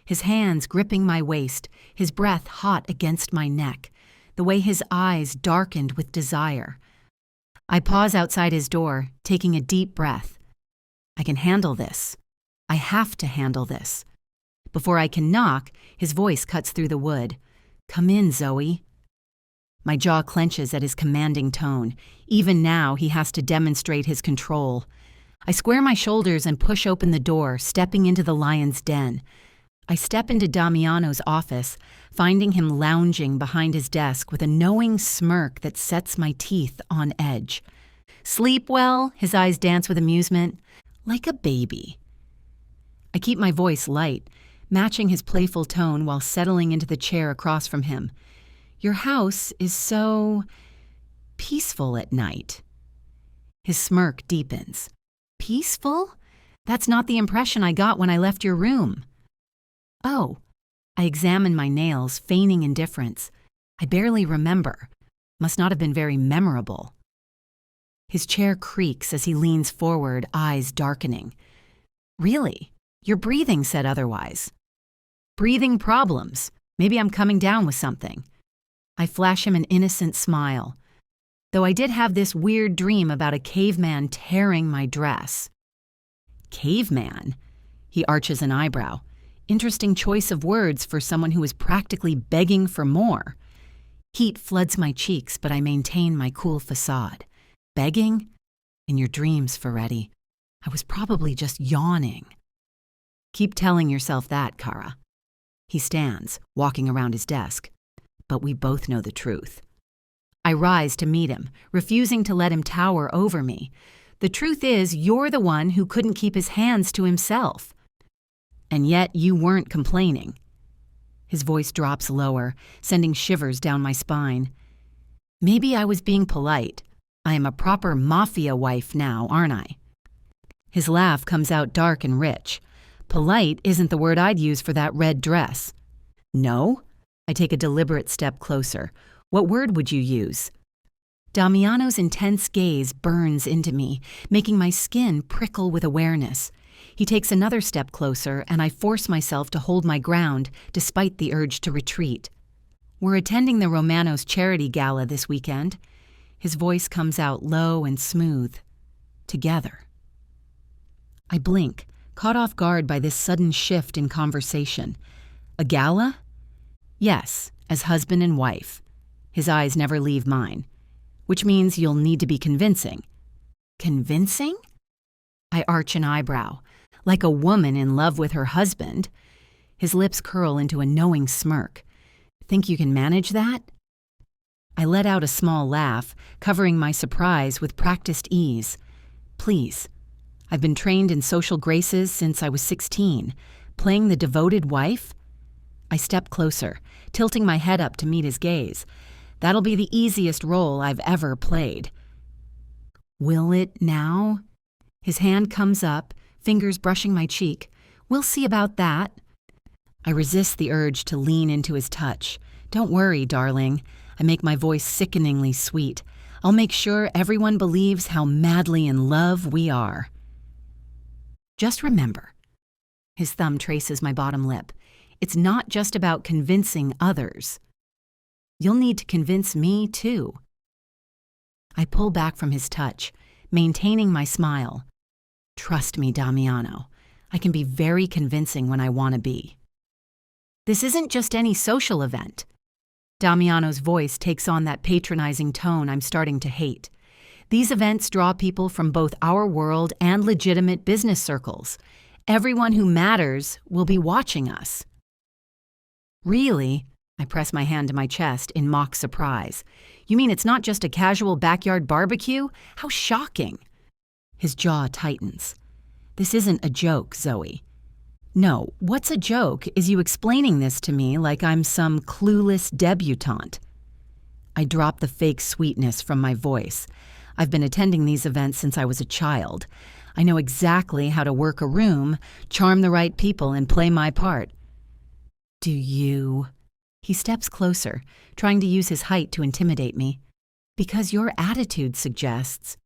His hands gripping my waist, his breath hot against my neck, the way his eyes darkened with desire. I pause outside his door, taking a deep breath. I can handle this. I have to handle this. Before I can knock, his voice cuts through the wood. Come in, Zoe. My jaw clenches at his commanding tone. Even now, he has to demonstrate his control. I square my shoulders and push open the door, stepping into the lion's den. I step into Damiano's office, finding him lounging behind his desk with a knowing smirk that sets my teeth on edge. "Sleep well?" His eyes dance with amusement. "Like a baby." I keep my voice light, matching his playful tone while settling into the chair across from him. "Your house is so peaceful at night." His smirk deepens. "Peaceful? That's not the impression I got when I left your room." "Oh." I examine my nails, feigning indifference. "I barely remember. Must not have been very memorable." His chair creaks as he leans forward, eyes darkening. "Really? Your breathing said otherwise." "Breathing problems. Maybe I'm coming down with something." I flash him an innocent smile. Though I did have this weird dream about a caveman tearing my dress. Caveman? He arches an eyebrow. Interesting choice of words for someone who is practically begging for more. Heat floods my cheeks, but I maintain my cool facade. Begging? In your dreams, Feretti. I was probably just yawning. Keep telling yourself that, Kara. He stands, walking around his desk. But we both know the truth. I rise to meet him, refusing to let him tower over me. The truth is, you're the one who couldn't keep his hands to himself. And yet you weren't complaining. His voice drops lower, sending shivers down my spine. Maybe I was being polite. I am a proper Mafia wife now, aren't I? His laugh comes out dark and rich. Polite isn't the word I'd use for that red dress. No? I take a deliberate step closer. What word would you use? Damiano's intense gaze burns into me, making my skin prickle with awareness. He takes another step closer, and I force myself to hold my ground despite the urge to retreat. We're attending the Romano's charity gala this weekend. His voice comes out low and smooth. Together. I blink, caught off guard by this sudden shift in conversation. A gala? Yes, as husband and wife. His eyes never leave mine. Which means you'll need to be convincing. Convincing? I arch an eyebrow, like a woman in love with her husband. His lips curl into a knowing smirk. Think you can manage that? I let out a small laugh, covering my surprise with practiced ease. Please. I've been trained in social graces since I was 16. Playing the devoted wife? I step closer, tilting my head up to meet his gaze. That'll be the easiest role I've ever played. Will it now? His hand comes up, fingers brushing my cheek. We'll see about that. I resist the urge to lean into his touch. Don't worry, darling. I make my voice sickeningly sweet. I'll make sure everyone believes how madly in love we are. Just remember. His thumb traces my bottom lip. It's not just about convincing others. You'll need to convince me, too. I pull back from his touch, maintaining my smile. Trust me, Damiano. I can be very convincing when I want to be. This isn't just any social event. Damiano's voice takes on that patronizing tone I'm starting to hate. These events draw people from both our world and legitimate business circles. Everyone who matters will be watching us. Really? I press my hand to my chest in mock surprise. You mean it's not just a casual backyard barbecue? How shocking. His jaw tightens. This isn't a joke, Zoe. No, what's a joke is you explaining this to me like I'm some clueless debutante. I drop the fake sweetness from my voice. I've been attending these events since I was a child. I know exactly how to work a room, charm the right people, and play my part. Do you? He steps closer, trying to use his height to intimidate me. Because your attitude suggests.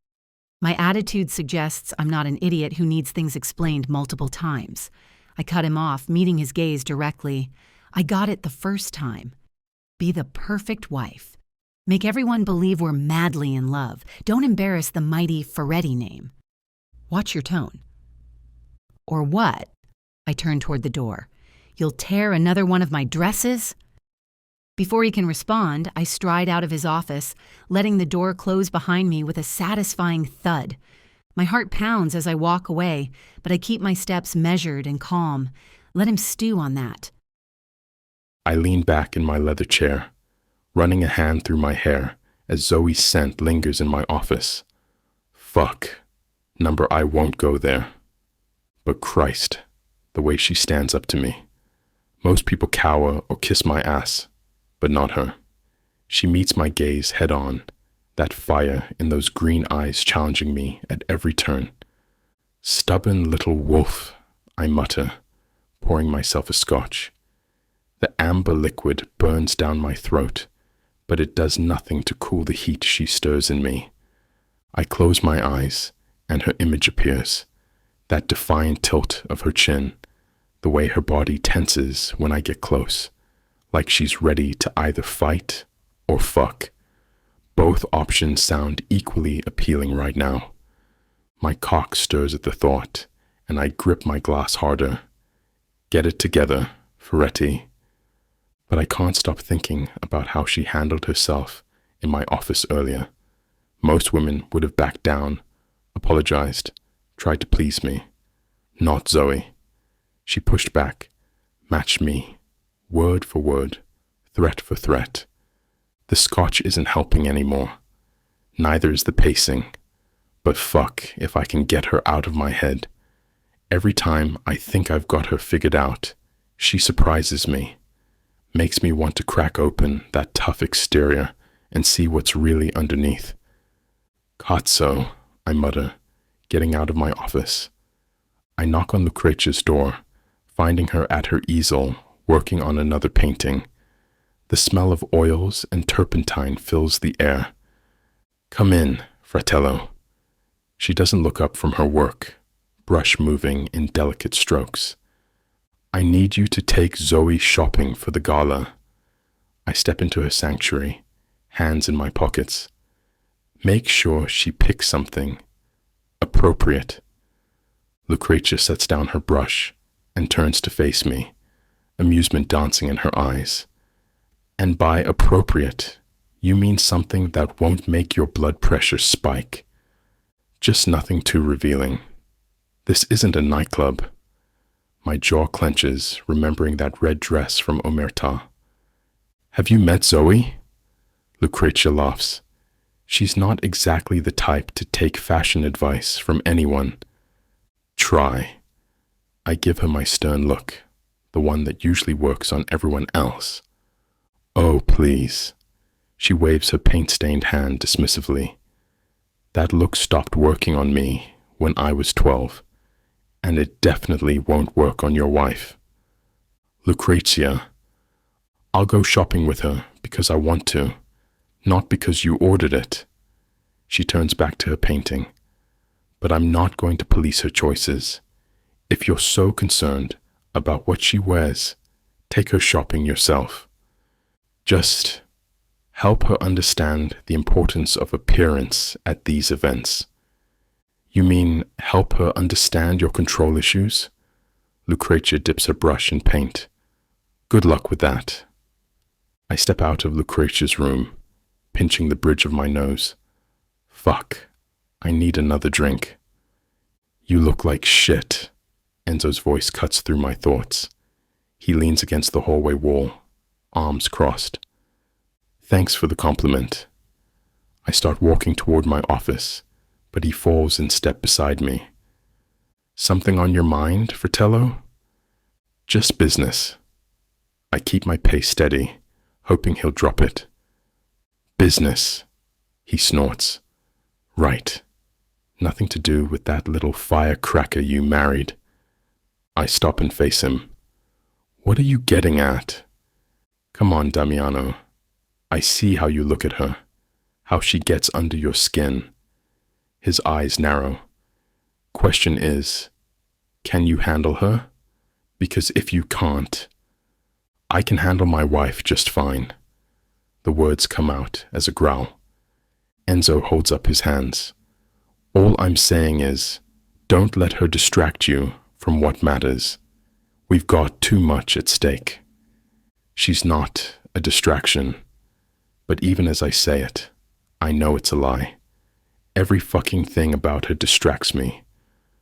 My attitude suggests I'm not an idiot who needs things explained multiple times. I cut him off, meeting his gaze directly. I got it the first time. Be the perfect wife. Make everyone believe we're madly in love. Don't embarrass the mighty Feretti name. Watch your tone. Or what? I turn toward the door. You'll tear another one of my dresses? Before he can respond, I stride out of his office, letting the door close behind me with a satisfying thud. My heart pounds as I walk away, but I keep my steps measured and calm. Let him stew on that. I lean back in my leather chair, running a hand through my hair as Zoe's scent lingers in my office. Fuck. Number I won't go there. But Christ, the way she stands up to me. Most people cower or kiss my ass, but not her. She meets my gaze head on, that fire in those green eyes challenging me at every turn. Stubborn little wolf, I mutter, pouring myself a scotch. The amber liquid burns down my throat, but it does nothing to cool the heat she stirs in me. I close my eyes, and her image appears, that defiant tilt of her chin, the way her body tenses when I get close, like she's ready to either fight or fuck. Both options sound equally appealing right now. My cock stirs at the thought, and I grip my glass harder. Get it together, Feretti. But I can't stop thinking about how she handled herself in my office earlier. Most women would have backed down, apologized, tried to please me. Not Zoe. She pushed back, matched me, word for word, threat for threat. The scotch isn't helping anymore. Neither is the pacing. But fuck if I can get her out of my head. Every time I think I've got her figured out, she surprises me. Makes me want to crack open that tough exterior and see what's really underneath. Cazzo, I mutter, getting out of my office. I knock on Lucretia's door, finding her at her easel, working on another painting. The smell of oils and turpentine fills the air. Come in, fratello. She doesn't look up from her work, brush moving in delicate strokes. I need you to take Zoe shopping for the gala. I step into her sanctuary, hands in my pockets. Make sure she picks something appropriate. Lucretia sets down her brush and turns to face me, amusement dancing in her eyes. And by appropriate, you mean something that won't make your blood pressure spike. Just nothing too revealing. This isn't a nightclub. My jaw clenches, remembering that red dress from Omerta. Have you met Zoe? Lucretia laughs. She's not exactly the type to take fashion advice from anyone. Try. I give her my stern look, the one that usually works on everyone else. Oh, please. She waves her paint-stained hand dismissively. That look stopped working on me when I was 12, and it definitely won't work on your wife. Lucretia, I'll go shopping with her because I want to, not because you ordered it. She turns back to her painting. But I'm not going to police her choices. If you're so concerned about what she wears, take her shopping yourself. Just help her understand the importance of appearance at these events. You mean help her understand your control issues? Lucretia dips her brush in paint. Good luck with that. I step out of Lucretia's room, pinching the bridge of my nose. Fuck, I need another drink. You look like shit. Enzo's voice cuts through my thoughts. He leans against the hallway wall, arms crossed. Thanks for the compliment. I start walking toward my office, but he falls in step beside me. Something on your mind, Fratello? Just business. I keep my pace steady, hoping he'll drop it. Business, he snorts. Right. Nothing to do with that little firecracker you married. I stop and face him. What are you getting at? Come on, Damiano. I see how you look at her, how she gets under your skin. His eyes narrow. Question is, can you handle her? Because if you can't, I can handle my wife just fine. The words come out as a growl. Enzo holds up his hands. All I'm saying is, don't let her distract you from what matters. We've got too much at stake. She's not a distraction. But even as I say it, I know it's a lie. Every fucking thing about her distracts me.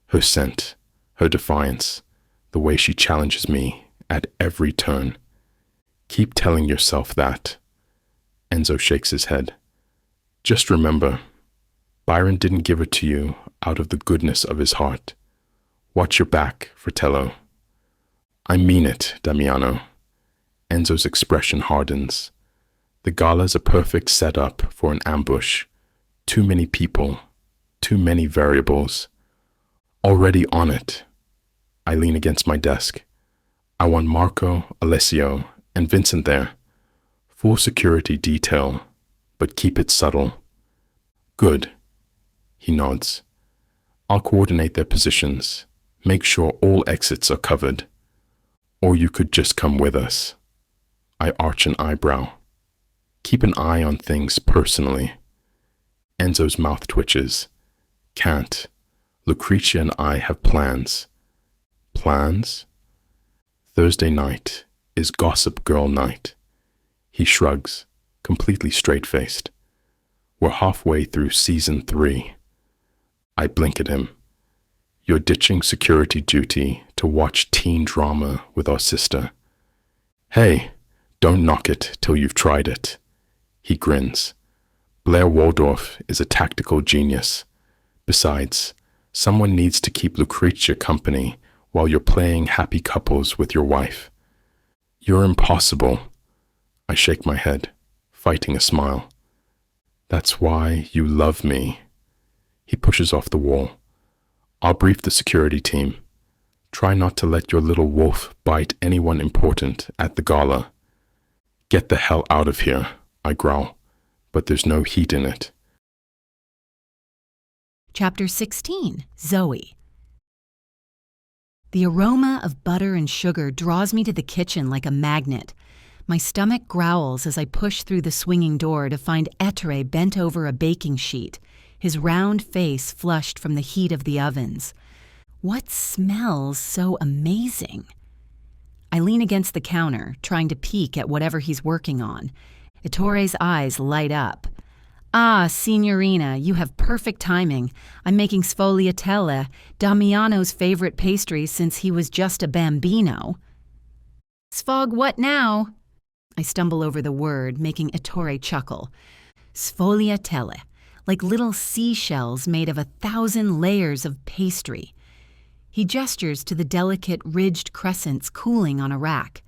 Her scent, her defiance, the way she challenges me at every turn. Keep telling yourself that. Enzo shakes his head. Just remember, Byron didn't give her to you out of the goodness of his heart. Watch your back, Fratello. I mean it, Damiano. Enzo's expression hardens. The gala's a perfect setup for an ambush. Too many people, too many variables. Already on it. I lean against my desk. I want Marco, Alessio, and Vincent there. Full security detail, but keep it subtle. Good. He nods. I'll coordinate their positions. Make sure all exits are covered. Or you could just come with us. I arch an eyebrow. Keep an eye on things personally. Enzo's mouth twitches. Can't. Lucretia and I have plans. Plans? Thursday night is Gossip Girl night. He shrugs, completely straight-faced. We're halfway through season 3. I blink at him. You're ditching security duty to watch teen drama with our sister. Hey, don't knock it till you've tried it. He grins. Blair Waldorf is a tactical genius. Besides, someone needs to keep Lucretia company while you're playing happy couples with your wife. You're impossible. I shake my head, fighting a smile. That's why you love me. He pushes off the wall. I'll brief the security team. Try not to let your little wolf bite anyone important at the gala. Get the hell out of here, I growl, but there's no heat in it. Chapter 16, Zoe. The aroma of butter and sugar draws me to the kitchen like a magnet. My stomach growls as I push through the swinging door to find Ettore bent over a baking sheet, his round face flushed from the heat of the ovens. What smells so amazing? I lean against the counter, trying to peek at whatever he's working on. Ettore's eyes light up. Ah, signorina, you have perfect timing. I'm making sfogliatelle, Damiano's favorite pastry since he was just a bambino. Sfog what now? I stumble over the word, making Ettore chuckle. Sfogliatelle, like little seashells made of 1,000 layers of pastry. He gestures to the delicate, ridged crescents cooling on a rack,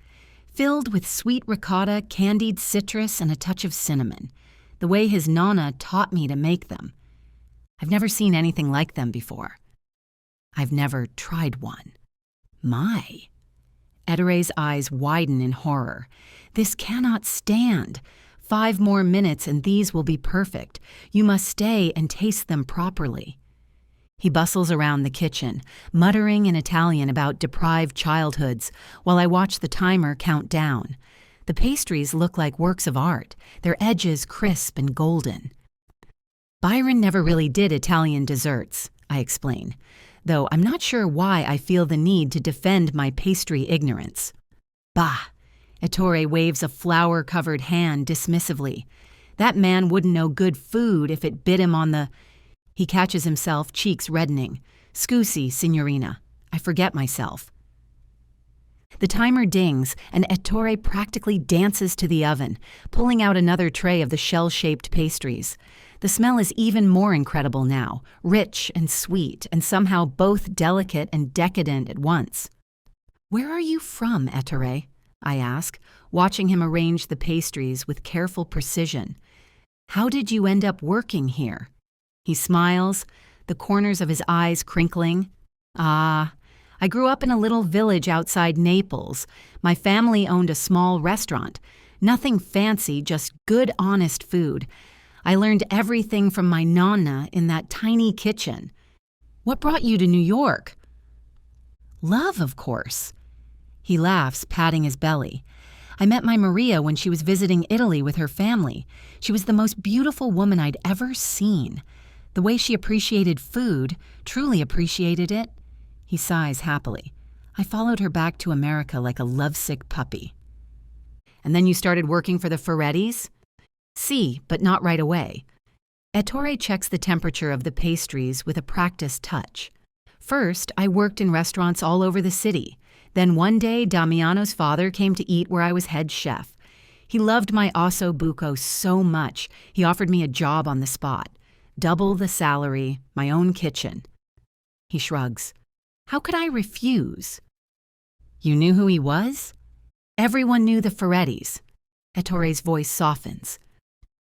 filled with sweet ricotta, candied citrus, and a touch of cinnamon, the way his nonna taught me to make them. I've never seen anything like them before. I've never tried one. My. Ettore's eyes widen in horror. This cannot stand. 5 more minutes and these will be perfect. You must stay and taste them properly. He bustles around the kitchen, muttering in Italian about deprived childhoods, while I watch the timer count down. The pastries look like works of art, their edges crisp and golden. Byron never really did Italian desserts, I explain, though I'm not sure why I feel the need to defend my pastry ignorance. Bah! Ettore waves a flour-covered hand dismissively. That man wouldn't know good food if it bit him on the... He catches himself, cheeks reddening. Scusi, signorina. I forget myself. The timer dings, and Ettore practically dances to the oven, pulling out another tray of the shell-shaped pastries. The smell is even more incredible now, rich and sweet, and somehow both delicate and decadent at once. Where are you from, Ettore? I ask, watching him arrange the pastries with careful precision. How did you end up working here? He smiles, the corners of his eyes crinkling. I grew up in a little village outside Naples. My family owned a small restaurant. Nothing fancy, just good, honest food. I learned everything from my nonna in that tiny kitchen. What brought you to New York? Love, of course. He laughs, patting his belly. I met my Maria when she was visiting Italy with her family. She was the most beautiful woman I'd ever seen. The way she appreciated food, truly appreciated it. He sighs happily. I followed her back to America like a lovesick puppy. And then you started working for the Ferettis? Si, but not right away. Ettore checks the temperature of the pastries with a practiced touch. First, I worked in restaurants all over the city. Then one day, Damiano's father came to eat where I was head chef. He loved my osso buco so much, he offered me a job on the spot. Double the salary, my own kitchen. He shrugs. How could I refuse? You knew who he was? Everyone knew the Ferettis. Ettore's voice softens.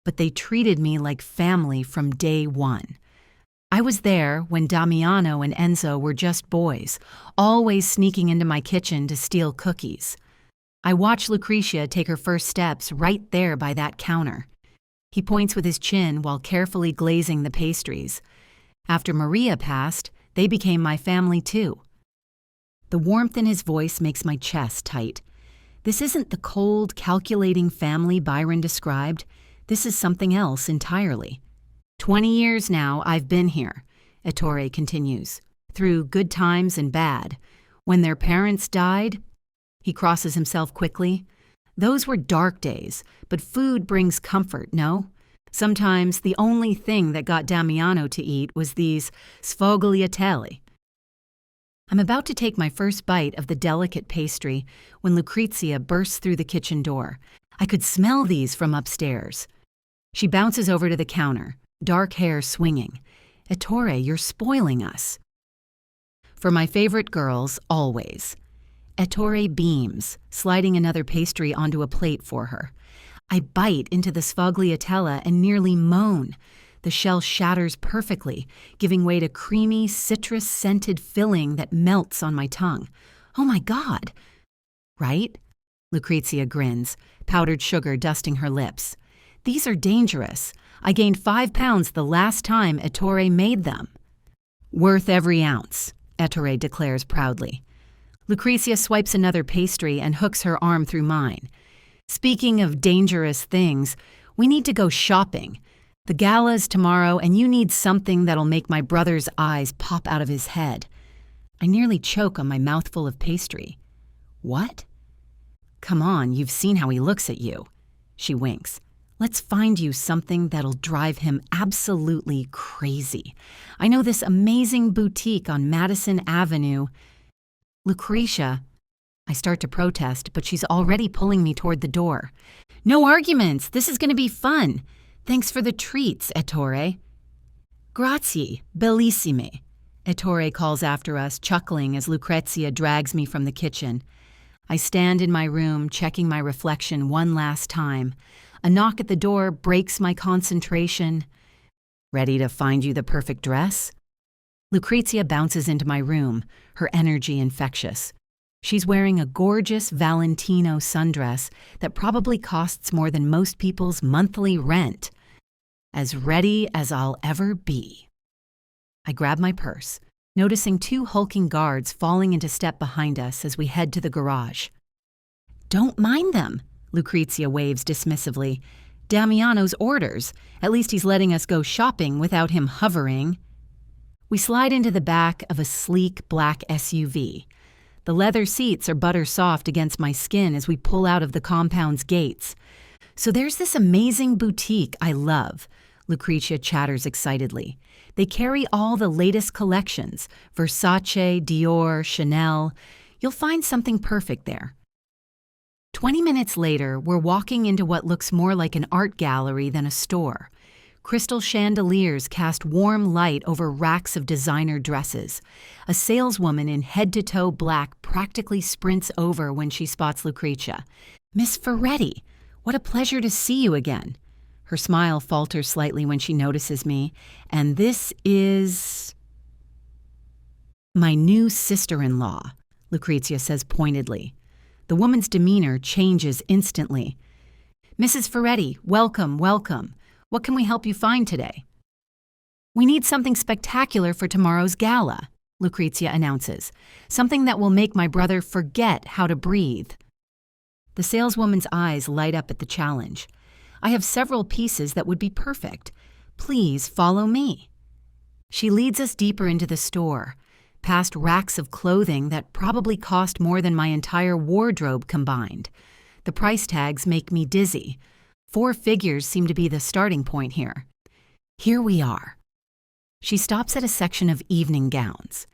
But they treated me like family from day one. I was there when Damiano and Enzo were just boys, always sneaking into my kitchen to steal cookies. I watched Lucretia take her first steps right there by that counter. He points with his chin while carefully glazing the pastries. After Maria passed, they became my family too. The warmth in his voice makes my chest tight. This isn't the cold, calculating family Byron described. This is something else entirely. 20 years now I've been here, Ettore continues, through good times and bad. When their parents died, he crosses himself quickly. Those were dark days, but food brings comfort, no? Sometimes the only thing that got Damiano to eat was these sfogliatelle. I'm about to take my first bite of the delicate pastry when Lucrezia bursts through the kitchen door. I could smell these from upstairs. She bounces over to the counter, dark hair swinging. Ettore, you're spoiling us. For my favorite girls, always. Ettore beams, sliding another pastry onto a plate for her. I bite into the sfogliatella and nearly moan. The shell shatters perfectly, giving way to creamy, citrus-scented filling that melts on my tongue. Oh my God! Right? Lucrezia grins, powdered sugar dusting her lips. These are dangerous. I gained 5 pounds the last time Ettore made them. Worth every ounce, Ettore declares proudly. Lucrezia swipes another pastry and hooks her arm through mine. Speaking of dangerous things, we need to go shopping. The gala's tomorrow, and you need something that'll make my brother's eyes pop out of his head. I nearly choke on my mouthful of pastry. What? Come on, you've seen how he looks at you. She winks. Let's find you something that'll drive him absolutely crazy. I know this amazing boutique on Madison Avenue. Lucretia. I start to protest, but she's already pulling me toward the door. No arguments. This is going to be fun. Thanks for the treats, Ettore. Grazie, bellissime. Ettore calls after us, chuckling as Lucrezia drags me from the kitchen. I stand in my room, checking my reflection one last time. A knock at the door breaks my concentration. Ready to find you the perfect dress? Lucrezia bounces into my room, her energy infectious. She's wearing a gorgeous Valentino sundress that probably costs more than most people's monthly rent. As ready as I'll ever be. I grab my purse, noticing 2 hulking guards falling into step behind us as we head to the garage. Don't mind them, Lucrezia waves dismissively. Damiano's orders. At least he's letting us go shopping without him hovering. We slide into the back of a sleek black SUV. The leather seats are butter soft against my skin as we pull out of the compound's gates. So there's this amazing boutique I love, Lucrezia chatters excitedly. They carry all the latest collections, Versace, Dior, Chanel. You'll find something perfect there. 20 minutes later, we're walking into what looks more like an art gallery than a store. Crystal chandeliers cast warm light over racks of designer dresses. A saleswoman in head-to-toe black practically sprints over when she spots Lucrezia. Miss Feretti, what a pleasure to see you again. Her smile falters slightly when she notices me, and this is my new sister-in-law, Lucrezia says pointedly. The woman's demeanor changes instantly. Mrs. Feretti, welcome, welcome. What can we help you find today? We need something spectacular for tomorrow's gala, Lucrezia announces. Something that will make my brother forget how to breathe. The saleswoman's eyes light up at the challenge. I have several pieces that would be perfect. Please follow me. She leads us deeper into the store, past racks of clothing that probably cost more than my entire wardrobe combined. The price tags make me dizzy. 4 figures seem to be the starting point here. Here we are. She stops at a section of evening gowns.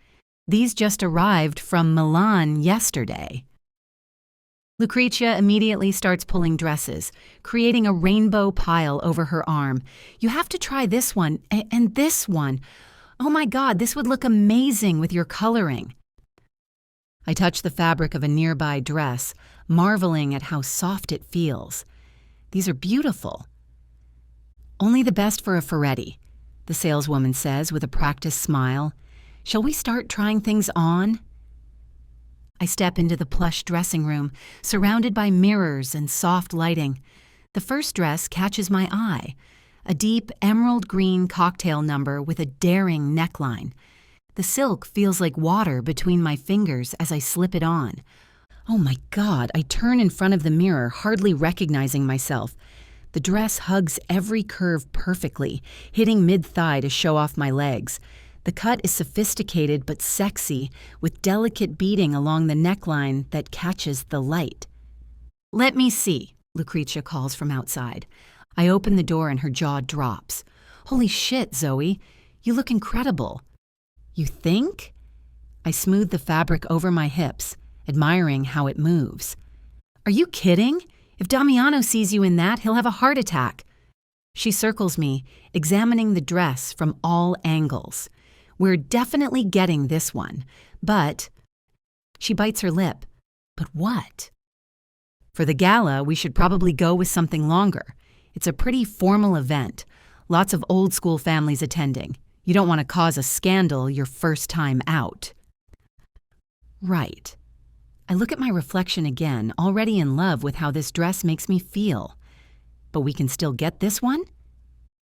These just arrived from Milan yesterday. Lucrezia immediately starts pulling dresses, creating a rainbow pile over her arm. You have to try this one and this one. Oh my God, this would look amazing with your coloring. I touch the fabric of a nearby dress, marveling at how soft it feels. These are beautiful. Only the best for a Feretti, the saleswoman says with a practiced smile. Shall we start trying things on? I step into the plush dressing room, surrounded by mirrors and soft lighting. The first dress catches my eye, a deep emerald green cocktail number with a daring neckline. The silk feels like water between my fingers as I slip it on. Oh my God, I turn in front of the mirror, hardly recognizing myself. The dress hugs every curve perfectly, hitting mid-thigh to show off my legs. The cut is sophisticated but sexy, with delicate beading along the neckline that catches the light. Let me see, Lucrezia calls from outside. I open the door and her jaw drops. Holy shit, Zoe, you look incredible. You think? I smooth the fabric over my hips, admiring how it moves. Are you kidding? If Damiano sees you in that, he'll have a heart attack. She circles me, examining the dress from all angles. We're definitely getting this one, but... She bites her lip. But what? For the gala, we should probably go with something longer. It's a pretty formal event. Lots of old-school families attending. You don't want to cause a scandal your first time out. Right. I look at my reflection again, already in love with how this dress makes me feel. But we can still get this one?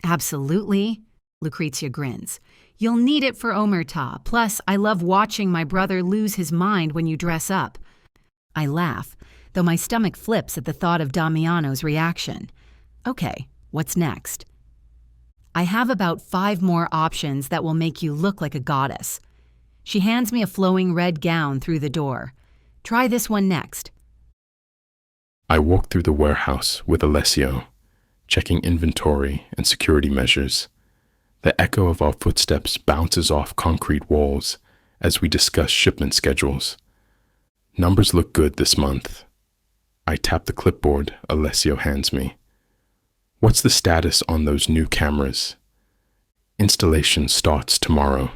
Absolutely, Lucrezia grins. You'll need it for Omerta. Plus, I love watching my brother lose his mind when you dress up. I laugh, though my stomach flips at the thought of Damiano's reaction. Okay, what's next? I have about 5 more options that will make you look like a goddess. She hands me a flowing red gown through the door. Try this one next. I walk through the warehouse with Alessio, checking inventory and security measures. The echo of our footsteps bounces off concrete walls as we discuss shipment schedules. Numbers look good this month. I tap the clipboard Alessio hands me. What's the status on those new cameras? Installation starts tomorrow.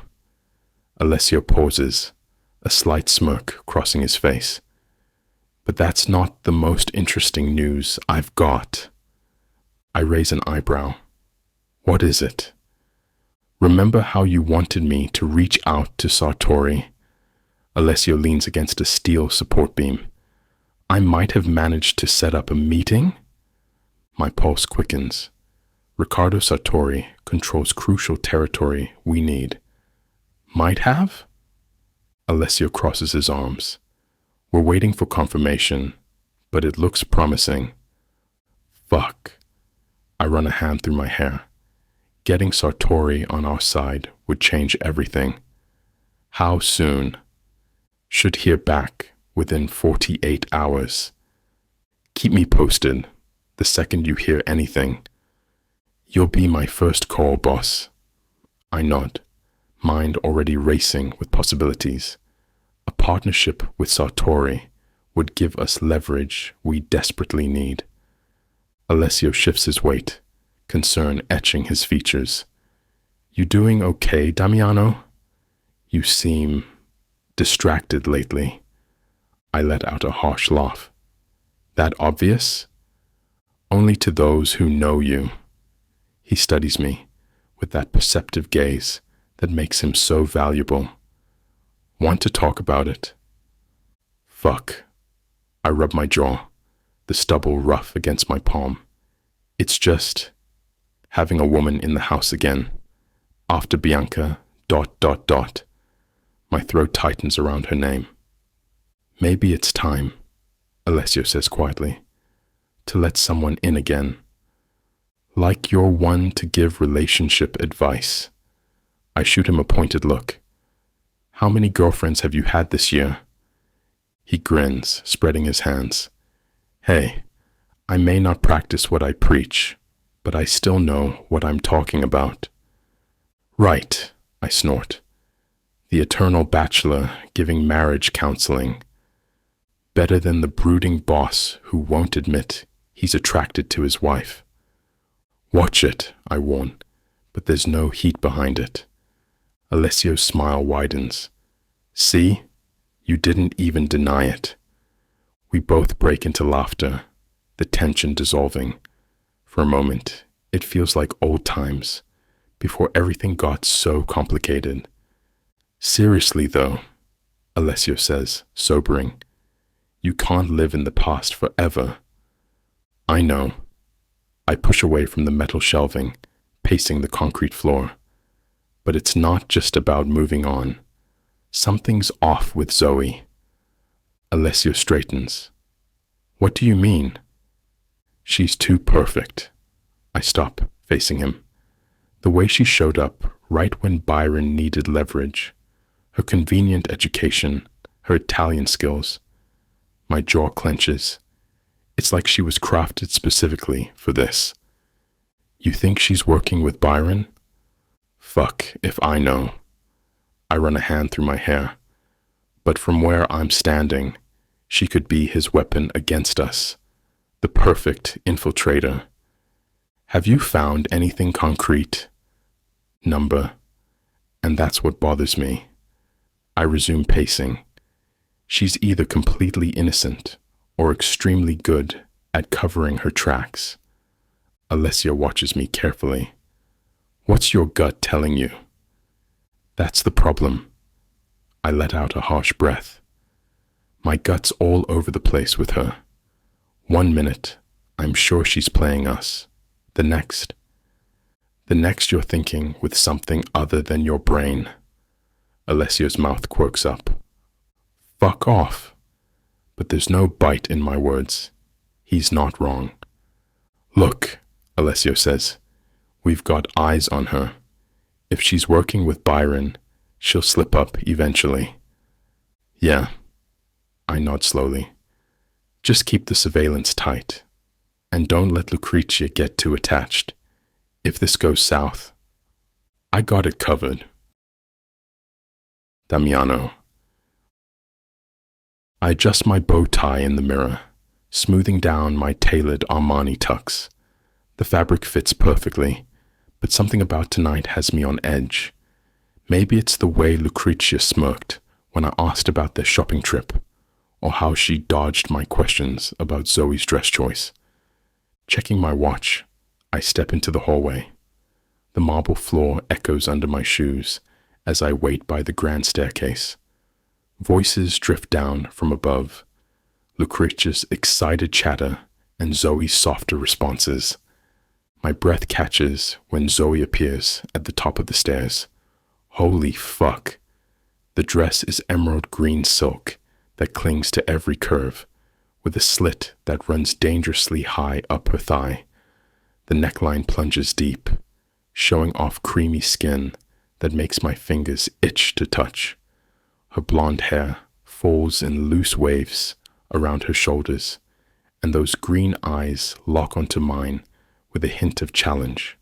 Alessio pauses, a slight smirk crossing his face. But that's not the most interesting news I've got. I raise an eyebrow. What is it? Remember how you wanted me to reach out to Sartori? Alessio leans against a steel support beam. I might have managed to set up a meeting? My pulse quickens. Riccardo Sartori controls crucial territory we need. Might have? Alessio crosses his arms. We're waiting for confirmation, but it looks promising. Fuck. I run a hand through my hair. Getting Sartori on our side would change everything. How soon? Should hear back within 48 hours. Keep me posted the second you hear anything. You'll be my first call, boss. I nod, mind already racing with possibilities. A partnership with Sartori would give us leverage we desperately need. Alessio shifts his weight, concern etching his features. You doing okay, Damiano? You seem distracted lately. I let out a harsh laugh. That obvious? Only to those who know you. He studies me with that perceptive gaze that makes him so valuable. Want to talk about it? Fuck. I rub my jaw, the stubble rough against my palm. It's just having a woman in the house again. After Bianca, ... My throat tightens around her name. Maybe it's time, Alessio says quietly, to let someone in again. Like you're one to give relationship advice. I shoot him a pointed look. How many girlfriends have you had this year? He grins, spreading his hands. Hey, I may not practice what I preach, but I still know what I'm talking about. Right, I snort. The eternal bachelor giving marriage counseling. Better than the brooding boss who won't admit he's attracted to his wife. Watch it, I warn, but there's no heat behind it. Alessio's smile widens. See? You didn't even deny it. We both break into laughter, the tension dissolving. For a moment, it feels like old times, before everything got so complicated. Seriously though, Alessio says, sobering, you can't live in the past forever. I know. I push away from the metal shelving, pacing the concrete floor. But it's not just about moving on. Something's off with Zoe. Alessio straightens. What do you mean? She's too perfect. I stop, facing him. The way she showed up right when Byron needed leverage. Her convenient education, her Italian skills. My jaw clenches. It's like she was crafted specifically for this. You think she's working with Byron? Fuck if I know. I run a hand through my hair. But from where I'm standing, she could be his weapon against us. The perfect infiltrator. Have you found anything concrete? Number. And that's what bothers me. I resume pacing. She's either completely innocent or extremely good at covering her tracks. Alessia watches me carefully. What's your gut telling you? That's the problem. I let out a harsh breath. My gut's all over the place with her. 1 minute, I'm sure she's playing us. The next you're thinking with something other than your brain. Alessio's mouth quirks up. Fuck off. But there's no bite in my words. He's not wrong. Look, Alessio says, we've got eyes on her. If she's working with Byron, she'll slip up eventually. Yeah. I nod slowly. Just keep the surveillance tight. And don't let Lucrezia get too attached. If this goes south, I got it covered. Damiano. I adjust my bow tie in the mirror, smoothing down my tailored Armani tux. The fabric fits perfectly, but something about tonight has me on edge. Maybe it's the way Lucrezia smirked when I asked about their shopping trip, or how she dodged my questions about Zoe's dress choice. Checking my watch, I step into the hallway. The marble floor echoes under my shoes as I wait by the grand staircase. Voices drift down from above, Lucrezia's excited chatter and Zoe's softer responses. My breath catches when Zoe appears at the top of the stairs. Holy fuck. The dress is emerald green silk that clings to every curve, with a slit that runs dangerously high up her thigh. The neckline plunges deep, showing off creamy skin that makes my fingers itch to touch. Her blonde hair falls in loose waves around her shoulders, and those green eyes lock onto mine with a hint of challenge.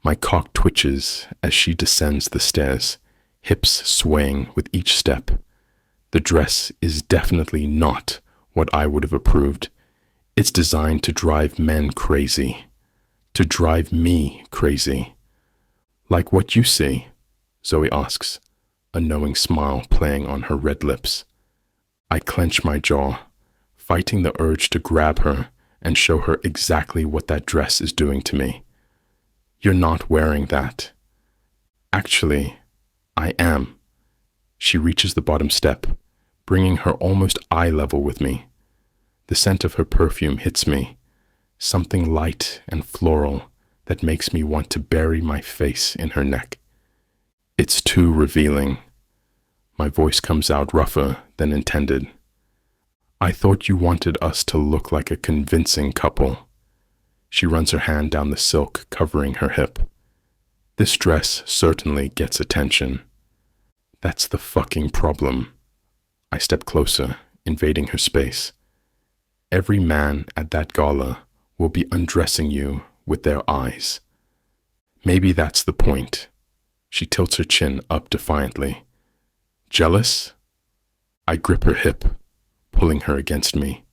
My cock twitches as she descends the stairs, hips swaying with each step. The dress is definitely not what I would have approved. It's designed to drive men crazy. To drive me crazy. Like what you see? Zoe asks, a knowing smile playing on her red lips. I clench my jaw, fighting the urge to grab her and show her exactly what that dress is doing to me. You're not wearing that. Actually, I am. She reaches the bottom step, bringing her almost eye level with me. The scent of her perfume hits me, something light and floral that makes me want to bury my face in her neck. It's too revealing. My voice comes out rougher than intended. I thought you wanted us to look like a convincing couple. She runs her hand down the silk covering her hip. This dress certainly gets attention. That's the fucking problem. I step closer, invading her space. Every man at that gala will be undressing you with their eyes. Maybe that's the point. She tilts her chin up defiantly. Jealous? I grip her hip, pulling her against me.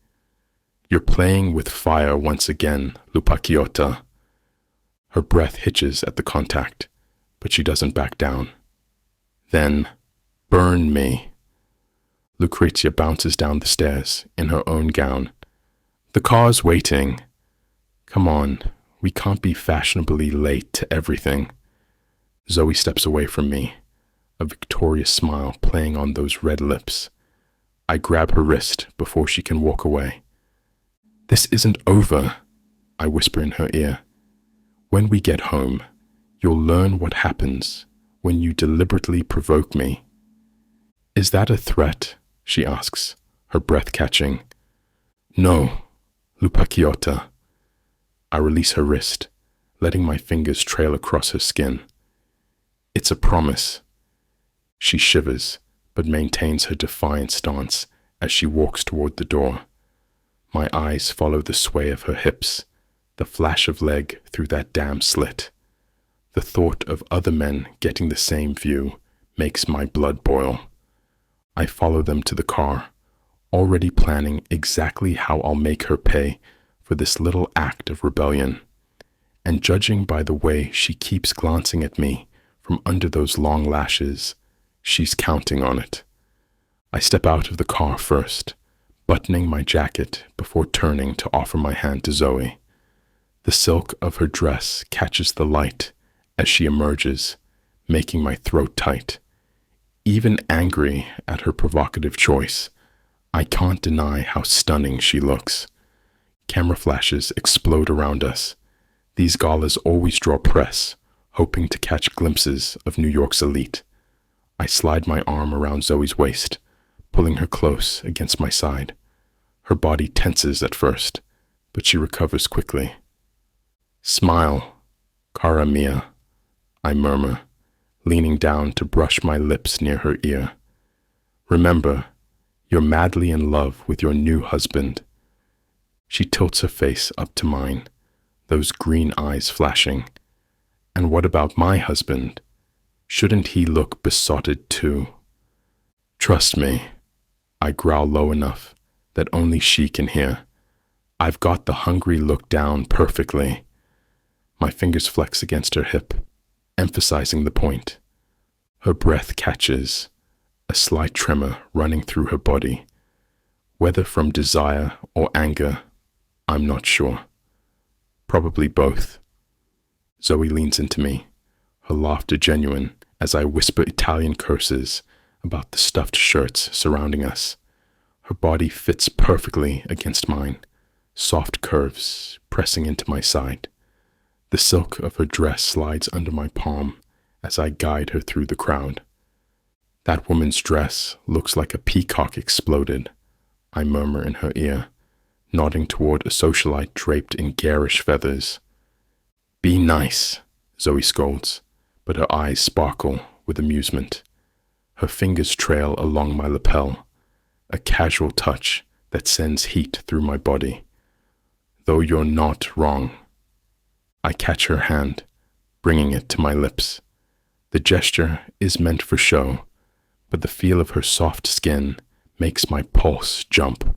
You're playing with fire once again, Lupachiota. Her breath hitches at the contact, but she doesn't back down. Then, burn me. Lucrezia bounces down the stairs in her own gown. The car's waiting. Come on, we can't be fashionably late to everything. Zoe steps away from me, a victorious smile playing on those red lips. I grab her wrist before she can walk away. This isn't over, I whisper in her ear. When we get home, you'll learn what happens when you deliberately provoke me. Is that a threat? She asks, her breath catching. No, Lupachiota. I release her wrist, letting my fingers trail across her skin. It's a promise. She shivers, but maintains her defiant stance as she walks toward the door. My eyes follow the sway of her hips, the flash of leg through that damn slit. The thought of other men getting the same view makes my blood boil. I follow them to the car, already planning exactly how I'll make her pay for this little act of rebellion. And judging by the way she keeps glancing at me from under those long lashes, she's counting on it. I step out of the car first, buttoning my jacket before turning to offer my hand to Zoe. The silk of her dress catches the light as she emerges, making my throat tight. Even angry at her provocative choice, I can't deny how stunning she looks. Camera flashes explode around us. These galas always draw press, hoping to catch glimpses of New York's elite. I slide my arm around Zoe's waist, pulling her close against my side. Her body tenses at first, but she recovers quickly. Smile, cara mia, I murmur, leaning down to brush my lips near her ear. Remember, you're madly in love with your new husband. She tilts her face up to mine, those green eyes flashing. And what about my husband? Shouldn't he look besotted too? Trust me, I growl low enough that only she can hear. I've got the hungry look down perfectly. My fingers flex against her hip, emphasizing the point. Her breath catches, a slight tremor running through her body. Whether from desire or anger, I'm not sure. Probably both. Zoe leans into me, her laughter genuine as I whisper Italian curses about the stuffed shirts surrounding us. Her body fits perfectly against mine, soft curves pressing into my side. The silk of her dress slides under my palm as I guide her through the crowd. That woman's dress looks like a peacock exploded, I murmur in her ear, nodding toward a socialite draped in garish feathers. Be nice, Zoe scolds, but her eyes sparkle with amusement. Her fingers trail along my lapel, a casual touch that sends heat through my body. Though you're not wrong. I catch her hand, bringing it to my lips. The gesture is meant for show, but the feel of her soft skin makes my pulse jump.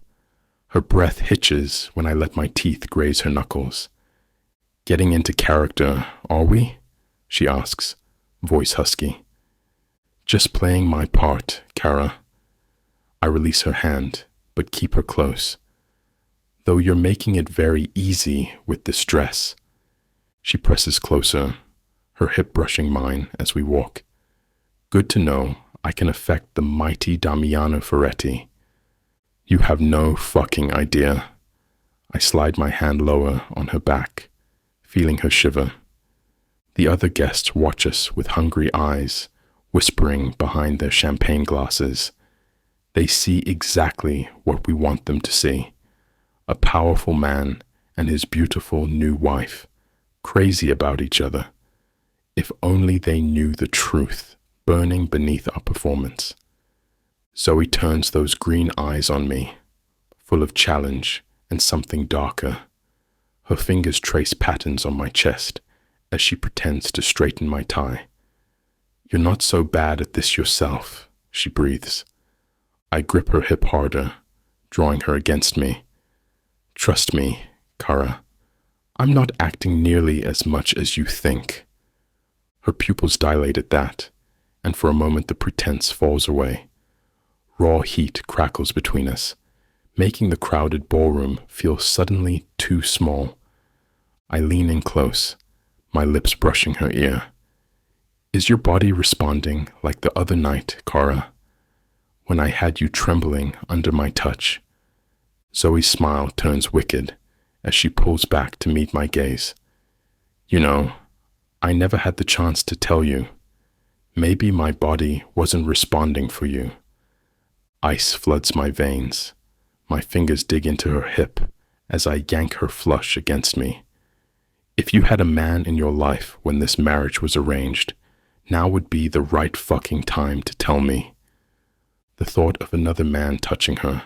Her breath hitches when I let my teeth graze her knuckles. Getting into character, are we? She asks, voice husky. Just playing my part, Cara. I release her hand, but keep her close. Though you're making it very easy with this dress. She presses closer, her hip brushing mine as we walk. Good to know I can affect the mighty Damiano Feretti. You have no fucking idea. I slide my hand lower on her back, feeling her shiver. The other guests watch us with hungry eyes, whispering behind their champagne glasses. They see exactly what we want them to see. A powerful man and his beautiful new wife, crazy about each other. If only they knew the truth burning beneath our performance. Zoe turns those green eyes on me, full of challenge and something darker. Her fingers trace patterns on my chest as she pretends to straighten my tie. "You're not so bad at this yourself," she breathes. I grip her hip harder, drawing her against me. "Trust me, Kara, I'm not acting nearly as much as you think." Her pupils dilate at that, and for a moment the pretense falls away. Raw heat crackles between us, making the crowded ballroom feel suddenly too small. I lean in close, my lips brushing her ear. "Is your body responding like the other night, Kara? When I had you trembling under my touch?" Zoe's smile turns wicked as she pulls back to meet my gaze. "You know, I never had the chance to tell you. Maybe my body wasn't responding for you." Ice floods my veins. My fingers dig into her hip as I yank her flush against me. "If you had a man in your life when this marriage was arranged, now would be the right fucking time to tell me." The thought of another man touching her,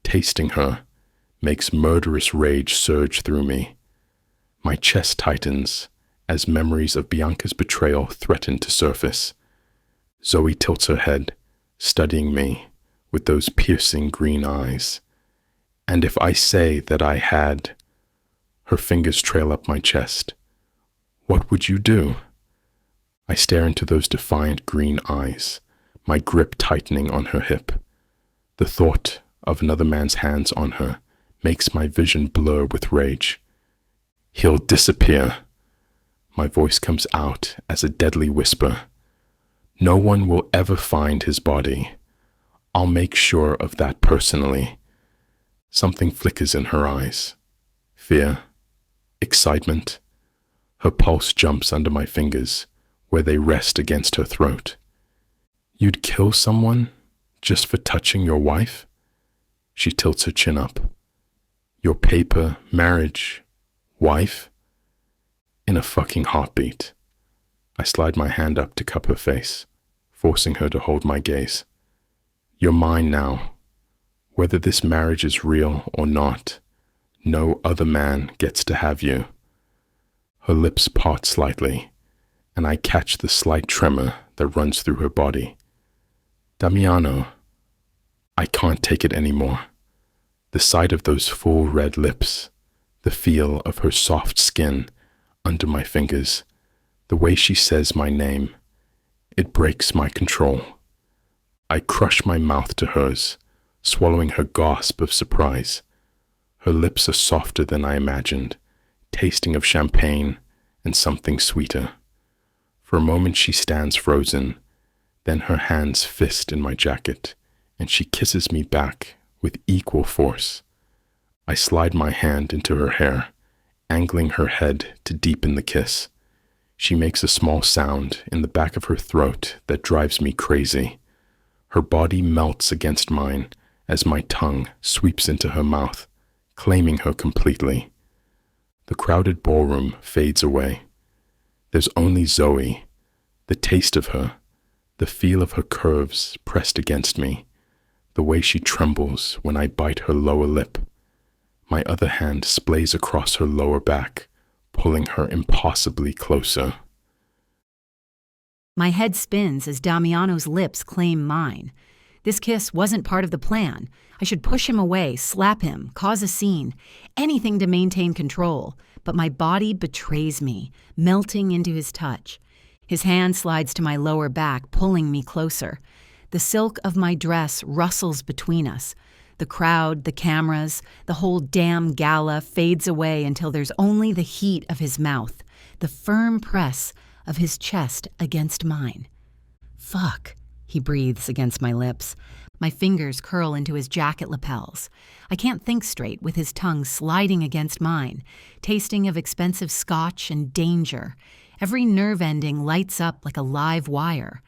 tasting her, makes murderous rage surge through me. My chest tightens as memories of Bianca's betrayal threaten to surface. Zoe tilts her head, studying me with those piercing green eyes. "And if I say that I had..." Her fingers trail up my chest. "What would you do?" I stare into those defiant green eyes, my grip tightening on her hip. The thought of another man's hands on her makes my vision blur with rage. "He'll disappear." My voice comes out as a deadly whisper. "No one will ever find his body. I'll make sure of that personally." Something flickers in her eyes. Fear, excitement. Her pulse jumps under my fingers, where they rest against her throat. "You'd kill someone just for touching your wife?" She tilts her chin up. "Your paper, marriage, wife?" In a fucking heartbeat. I slide my hand up to cup her face, forcing her to hold my gaze. "You're mine now. Whether this marriage is real or not, no other man gets to have you." Her lips part slightly, and I catch the slight tremor that runs through her body. "Damiano, I can't take it anymore." The sight of those full red lips, the feel of her soft skin under my fingers, the way she says my name, it breaks my control. I crush my mouth to hers, swallowing her gasp of surprise. Her lips are softer than I imagined, tasting of champagne and something sweeter. For a moment she stands frozen, then her hands fist in my jacket, and she kisses me back with equal force. I slide my hand into her hair, angling her head to deepen the kiss. She makes a small sound in the back of her throat that drives me crazy. Her body melts against mine as my tongue sweeps into her mouth, claiming her completely. The crowded ballroom fades away. There's only Zoe, the taste of her, the feel of her curves pressed against me, the way she trembles when I bite her lower lip. My other hand splays across her lower back, pulling her impossibly closer. My head spins as Damiano's lips claim mine. This kiss wasn't part of the plan. I should push him away, slap him, cause a scene, anything to maintain control. But my body betrays me, melting into his touch. His hand slides to my lower back, pulling me closer. The silk of my dress rustles between us. The crowd, the cameras, the whole damn gala fades away until there's only the heat of his mouth, the firm press of his chest against mine. "Fuck," he breathes against my lips. My fingers curl into his jacket lapels. I can't think straight with his tongue sliding against mine, tasting of expensive scotch and danger. Every nerve ending lights up like a live wire.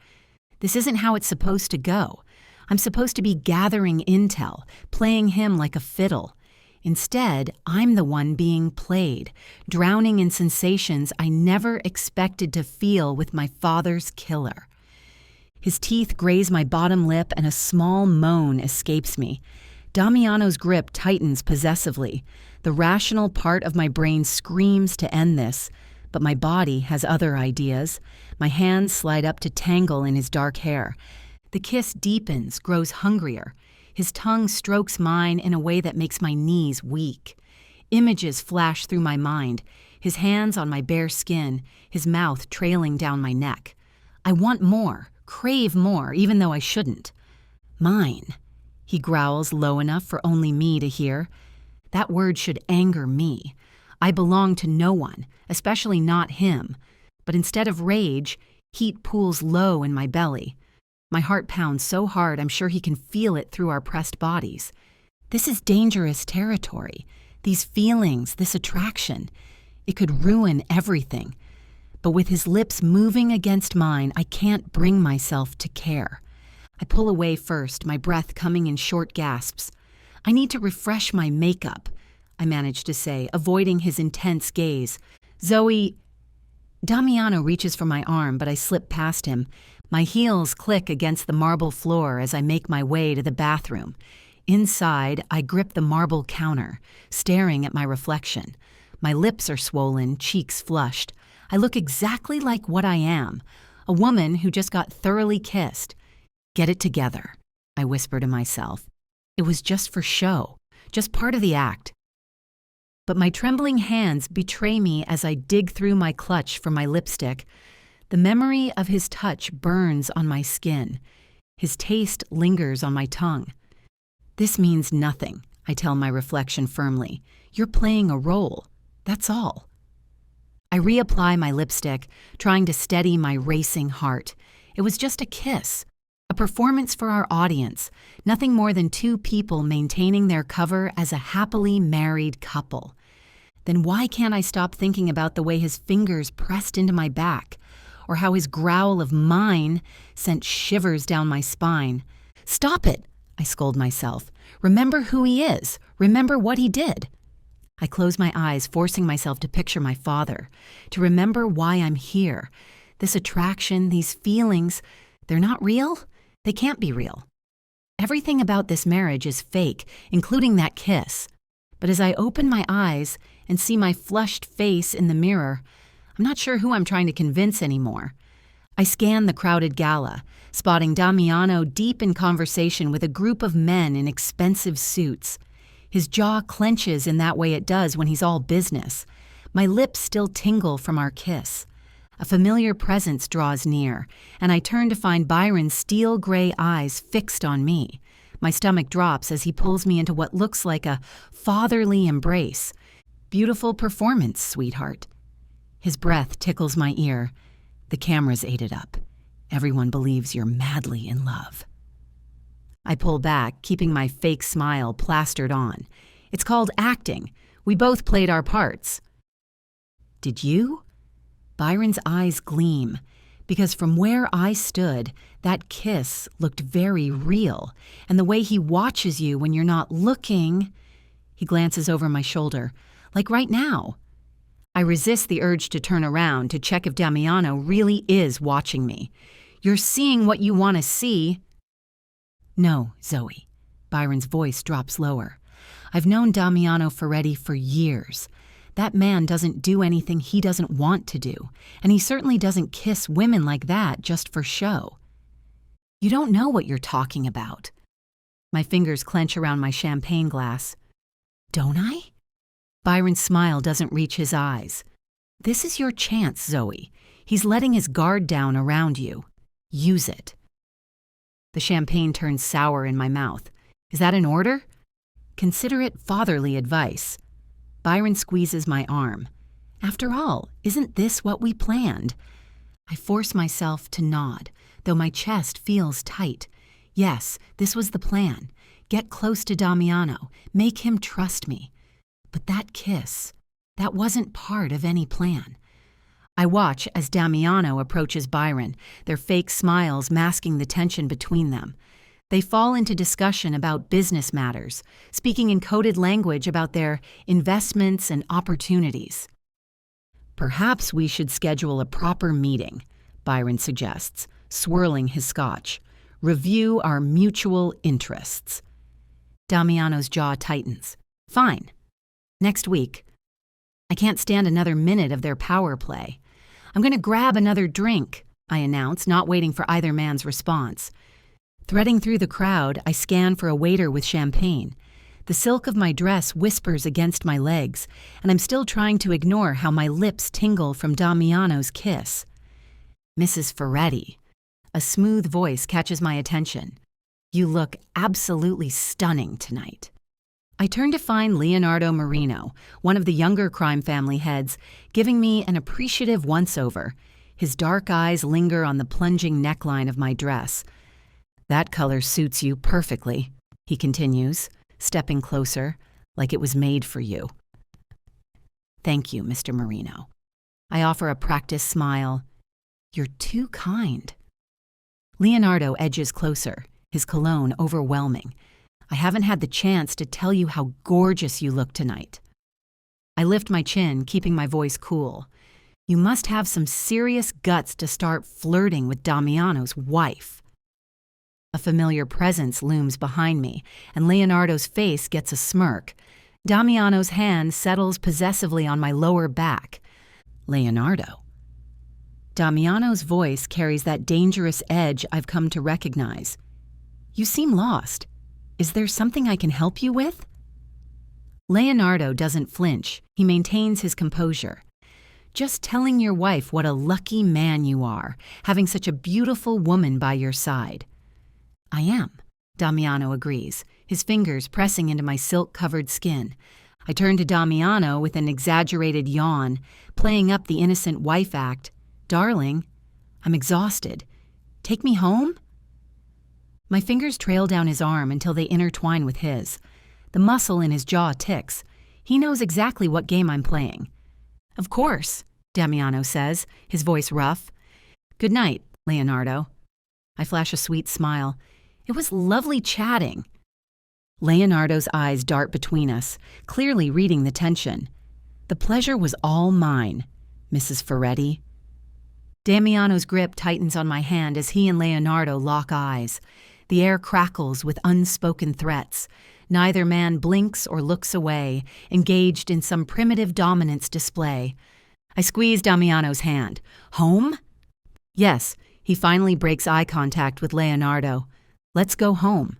This isn't how it's supposed to go. I'm supposed to be gathering intel, playing him like a fiddle. Instead, I'm the one being played, drowning in sensations I never expected to feel with my father's killer. His teeth graze my bottom lip and a small moan escapes me. Damiano's grip tightens possessively. The rational part of my brain screams to end this, but my body has other ideas. My hands slide up to tangle in his dark hair. The kiss deepens, grows hungrier. His tongue strokes mine in a way that makes my knees weak. Images flash through my mind, his hands on my bare skin, his mouth trailing down my neck. I want more, crave more, even though I shouldn't. Mine, he growls low enough for only me to hear. That word should anger me. I belong to no one, especially not him. But instead of rage, heat pools low in my belly. My heart pounds so hard I'm sure he can feel it through our pressed bodies. This is dangerous territory. These feelings, this attraction. It could ruin everything. But with his lips moving against mine, I can't bring myself to care. I pull away first, my breath coming in short gasps. I need to refresh my makeup, I manage to say, avoiding his intense gaze. Zoe... Damiano reaches for my arm, but I slip past him. My heels click against the marble floor as I make my way to the bathroom. Inside, I grip the marble counter, staring at my reflection. My lips are swollen, cheeks flushed. I look exactly like what I am, a woman who just got thoroughly kissed. Get it together, I whisper to myself. It was just for show, just part of the act. But my trembling hands betray me as I dig through my clutch for my lipstick. The memory of his touch burns on my skin. His taste lingers on my tongue. This means nothing, I tell my reflection firmly. You're playing a role. That's all. I reapply my lipstick, trying to steady my racing heart. It was just a kiss, a performance for our audience, nothing more than two people maintaining their cover as a happily married couple. Then why can't I stop thinking about the way his fingers pressed into my back, or how his growl of mine sent shivers down my spine? Stop it, I scold myself. Remember who he is. Remember what he did. I close my eyes, forcing myself to picture my father, to remember why I'm here. This attraction, these feelings, they're not real? They can't be real. Everything about this marriage is fake, including that kiss. But as I open my eyes and see my flushed face in the mirror, I'm not sure who I'm trying to convince anymore. I scan the crowded gala, spotting Damiano deep in conversation with a group of men in expensive suits. His jaw clenches in that way it does when he's all business. My lips still tingle from our kiss. A familiar presence draws near, and I turn to find Byron's steel gray eyes fixed on me. My stomach drops as he pulls me into what looks like a fatherly embrace. Beautiful performance, sweetheart. His breath tickles my ear. The cameras ate it up. Everyone believes you're madly in love. I pull back, keeping my fake smile plastered on. It's called acting. We both played our parts. Did you? Byron's eyes gleam, because from where I stood, that kiss looked very real, and the way he watches you when you're not looking... He glances over my shoulder, like right now. I resist the urge to turn around to check if Damiano really is watching me. You're seeing what you want to see. No, Zoe. Byron's voice drops lower. I've known Damiano Feretti for years. That man doesn't do anything he doesn't want to do, and he certainly doesn't kiss women like that just for show. You don't know what you're talking about. My fingers clench around my champagne glass. Don't I? Byron's smile doesn't reach his eyes. This is your chance, Zoe. He's letting his guard down around you. Use it. The champagne turns sour in my mouth. Is that an order? Consider it fatherly advice. Byron squeezes my arm. After all, isn't this what we planned? I force myself to nod, though my chest feels tight. Yes, this was the plan. Get close to Damiano. Make him trust me. But that kiss, that wasn't part of any plan. I watch as Damiano approaches Byron, their fake smiles masking the tension between them. They fall into discussion about business matters, speaking in coded language about their investments and opportunities. Perhaps we should schedule a proper meeting, Byron suggests, swirling his scotch. Review our mutual interests. Damiano's jaw tightens. Fine. Next week. I can't stand another minute of their power play. I'm going to grab another drink, I announce, not waiting for either man's response. Threading through the crowd, I scan for a waiter with champagne. The silk of my dress whispers against my legs, and I'm still trying to ignore how my lips tingle from Damiano's kiss. Mrs. Feretti. A smooth voice catches my attention. You look absolutely stunning tonight. I turn to find Leonardo Marino, one of the younger crime family heads, giving me an appreciative once-over. His dark eyes linger on the plunging neckline of my dress. That color suits you perfectly, he continues, stepping closer, like it was made for you. Thank you, Mr. Marino. I offer a practiced smile. You're too kind. Leonardo edges closer, his cologne overwhelming. I haven't had the chance to tell you how gorgeous you look tonight. I lift my chin, keeping my voice cool. You must have some serious guts to start flirting with Damiano's wife. A familiar presence looms behind me, and Leonardo's face gets a smirk. Damiano's hand settles possessively on my lower back. Leonardo. Damiano's voice carries that dangerous edge I've come to recognize. You seem lost. Is there something I can help you with? Leonardo doesn't flinch. He maintains his composure. Just telling your wife what a lucky man you are, having such a beautiful woman by your side. I am, Damiano agrees, his fingers pressing into my silk-covered skin. I turn to Damiano with an exaggerated yawn, playing up the innocent wife act. Darling, I'm exhausted. Take me home? My fingers trail down his arm until they intertwine with his. The muscle in his jaw ticks. He knows exactly what game I'm playing. Of course, Damiano says, his voice rough. Good night, Leonardo. I flash a sweet smile. It was lovely chatting. Leonardo's eyes dart between us, clearly reading the tension. The pleasure was all mine, Mrs. Feretti. Damiano's grip tightens on my hand as he and Leonardo lock eyes. The air crackles with unspoken threats. Neither man blinks or looks away, engaged in some primitive dominance display. I squeeze Damiano's hand. Home? Yes, he finally breaks eye contact with Leonardo. Let's go home.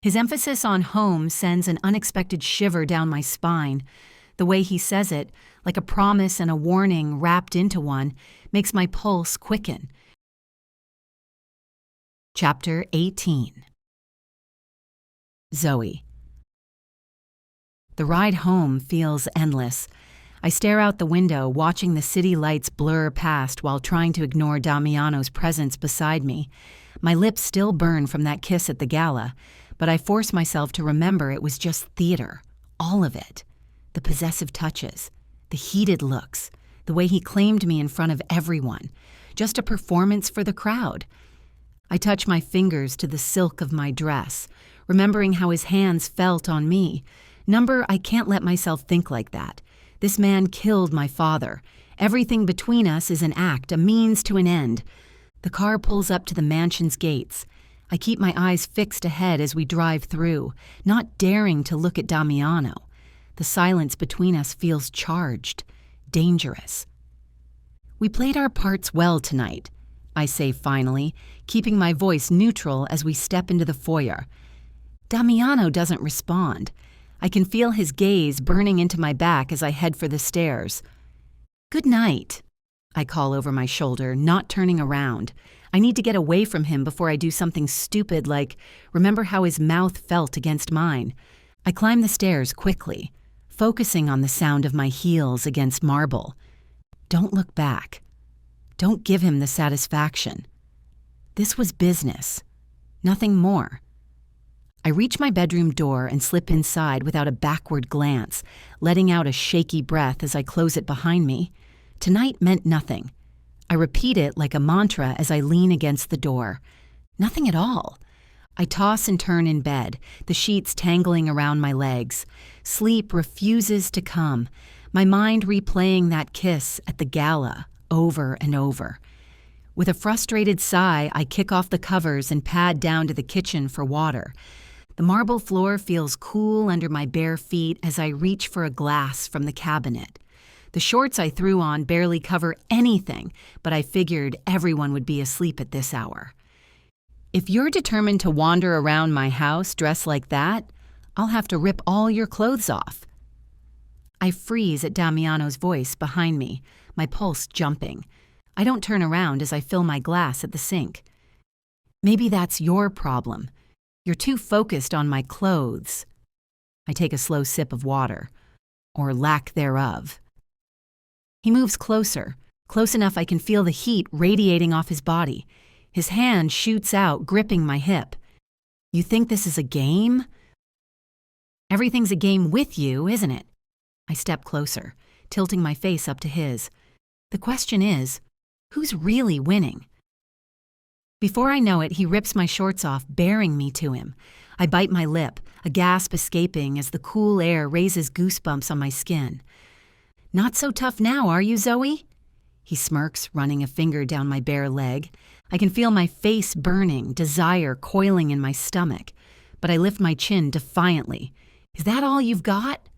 His emphasis on home sends an unexpected shiver down my spine. The way he says it, like a promise and a warning wrapped into one, makes my pulse quicken. Chapter 18. Zoe. The ride home feels endless. I stare out the window, watching the city lights blur past while trying to ignore Damiano's presence beside me. My lips still burn from that kiss at the gala, but I force myself to remember it was just theater, all of it. The possessive touches, the heated looks, the way he claimed me in front of everyone, just a performance for the crowd. I touch my fingers to the silk of my dress, remembering how his hands felt on me. Number, I can't let myself think like that. This man killed my father. Everything between us is an act, a means to an end. The car pulls up to the mansion's gates. I keep my eyes fixed ahead as we drive through, not daring to look at Damiano. The silence between us feels charged, dangerous. We played our parts well tonight, I say finally, keeping my voice neutral as we step into the foyer. Damiano doesn't respond. I can feel his gaze burning into my back as I head for the stairs. Good night, I call over my shoulder, not turning around. I need to get away from him before I do something stupid like remember how his mouth felt against mine. I climb the stairs quickly, focusing on the sound of my heels against marble. Don't look back. Don't give him the satisfaction. This was business, nothing more. I reach my bedroom door and slip inside without a backward glance, letting out a shaky breath as I close it behind me. Tonight meant nothing. I repeat it like a mantra as I lean against the door. Nothing at all. I toss and turn in bed, the sheets tangling around my legs. Sleep refuses to come, my mind replaying that kiss at the gala over and over. With a frustrated sigh, I kick off the covers and pad down to the kitchen for water. The marble floor feels cool under my bare feet as I reach for a glass from the cabinet. The shorts I threw on barely cover anything, but I figured everyone would be asleep at this hour. If you're determined to wander around my house dressed like that, I'll have to rip all your clothes off. I freeze at Damiano's voice behind me, my pulse jumping. I don't turn around as I fill my glass at the sink. Maybe that's your problem. You're too focused on my clothes. I take a slow sip of water, or lack thereof. He moves closer, close enough I can feel the heat radiating off his body. His hand shoots out, gripping my hip. You think this is a game? Everything's a game with you, isn't it? I step closer, tilting my face up to his. The question is, who's really winning? Before I know it, he rips my shorts off, bearing me to him. I bite my lip, a gasp escaping as the cool air raises goosebumps on my skin. Not so tough now, are you, Zoe? He smirks, running a finger down my bare leg. I can feel my face burning, desire coiling in my stomach. But I lift my chin defiantly. Is that all you've got?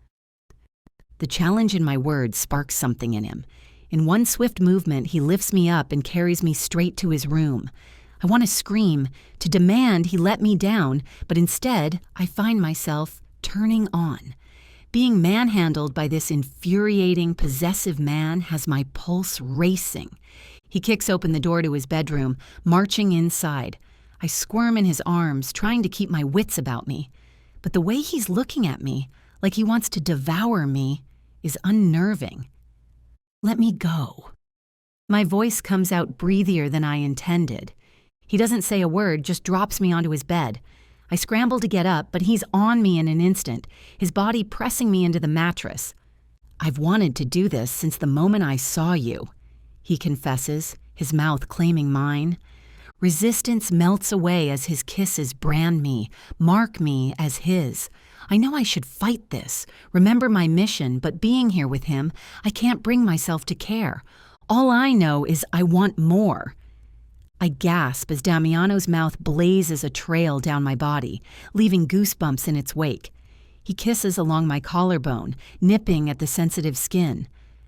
The challenge in my words sparks something in him. In one swift movement, he lifts me up and carries me straight to his room. I want to scream, to demand he let me down, but instead, I find myself turning on. Being manhandled by this infuriating, possessive man has my pulse racing. He kicks open the door to his bedroom, marching inside. I squirm in his arms, trying to keep my wits about me. But the way he's looking at me, like he wants to devour me, is unnerving. Let me go. My voice comes out breathier than I intended. He doesn't say a word, just drops me onto his bed. I scramble to get up, but he's on me in an instant, his body pressing me into the mattress. I've wanted to do this since the moment I saw you, he confesses, his mouth claiming mine. Resistance melts away as his kisses brand me, mark me as his. I know I should fight this, remember my mission, but being here with him, I can't bring myself to care. All I know is I want more. I gasp as Damiano's mouth blazes a trail down my body, leaving goosebumps in its wake. He kisses along my collarbone, nipping at the sensitive skin.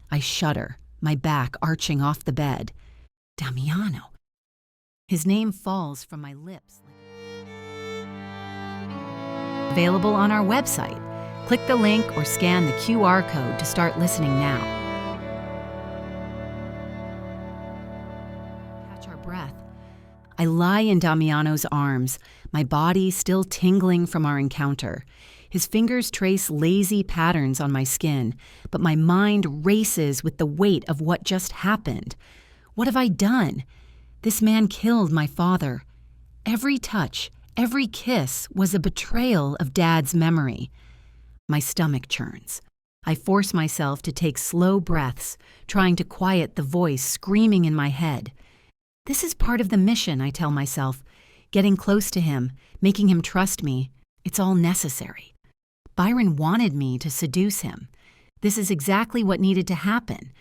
I shudder, my back arching off the bed. Damiano. His name falls from my lips. Available on our website. Click the link or scan the QR code to start listening now. Catch our breath. I lie in Damiano's arms, my body still tingling from our encounter. His fingers trace lazy patterns on my skin, but my mind races with the weight of what just happened. What have I done? This man killed my father. Every touch, every kiss was a betrayal of Dad's memory. My stomach churns. I force myself to take slow breaths, trying to quiet the voice screaming in my head. This is part of the mission, I tell myself. Getting close to him, making him trust me, it's all necessary. Byron wanted me to seduce him. This is exactly what needed to happen.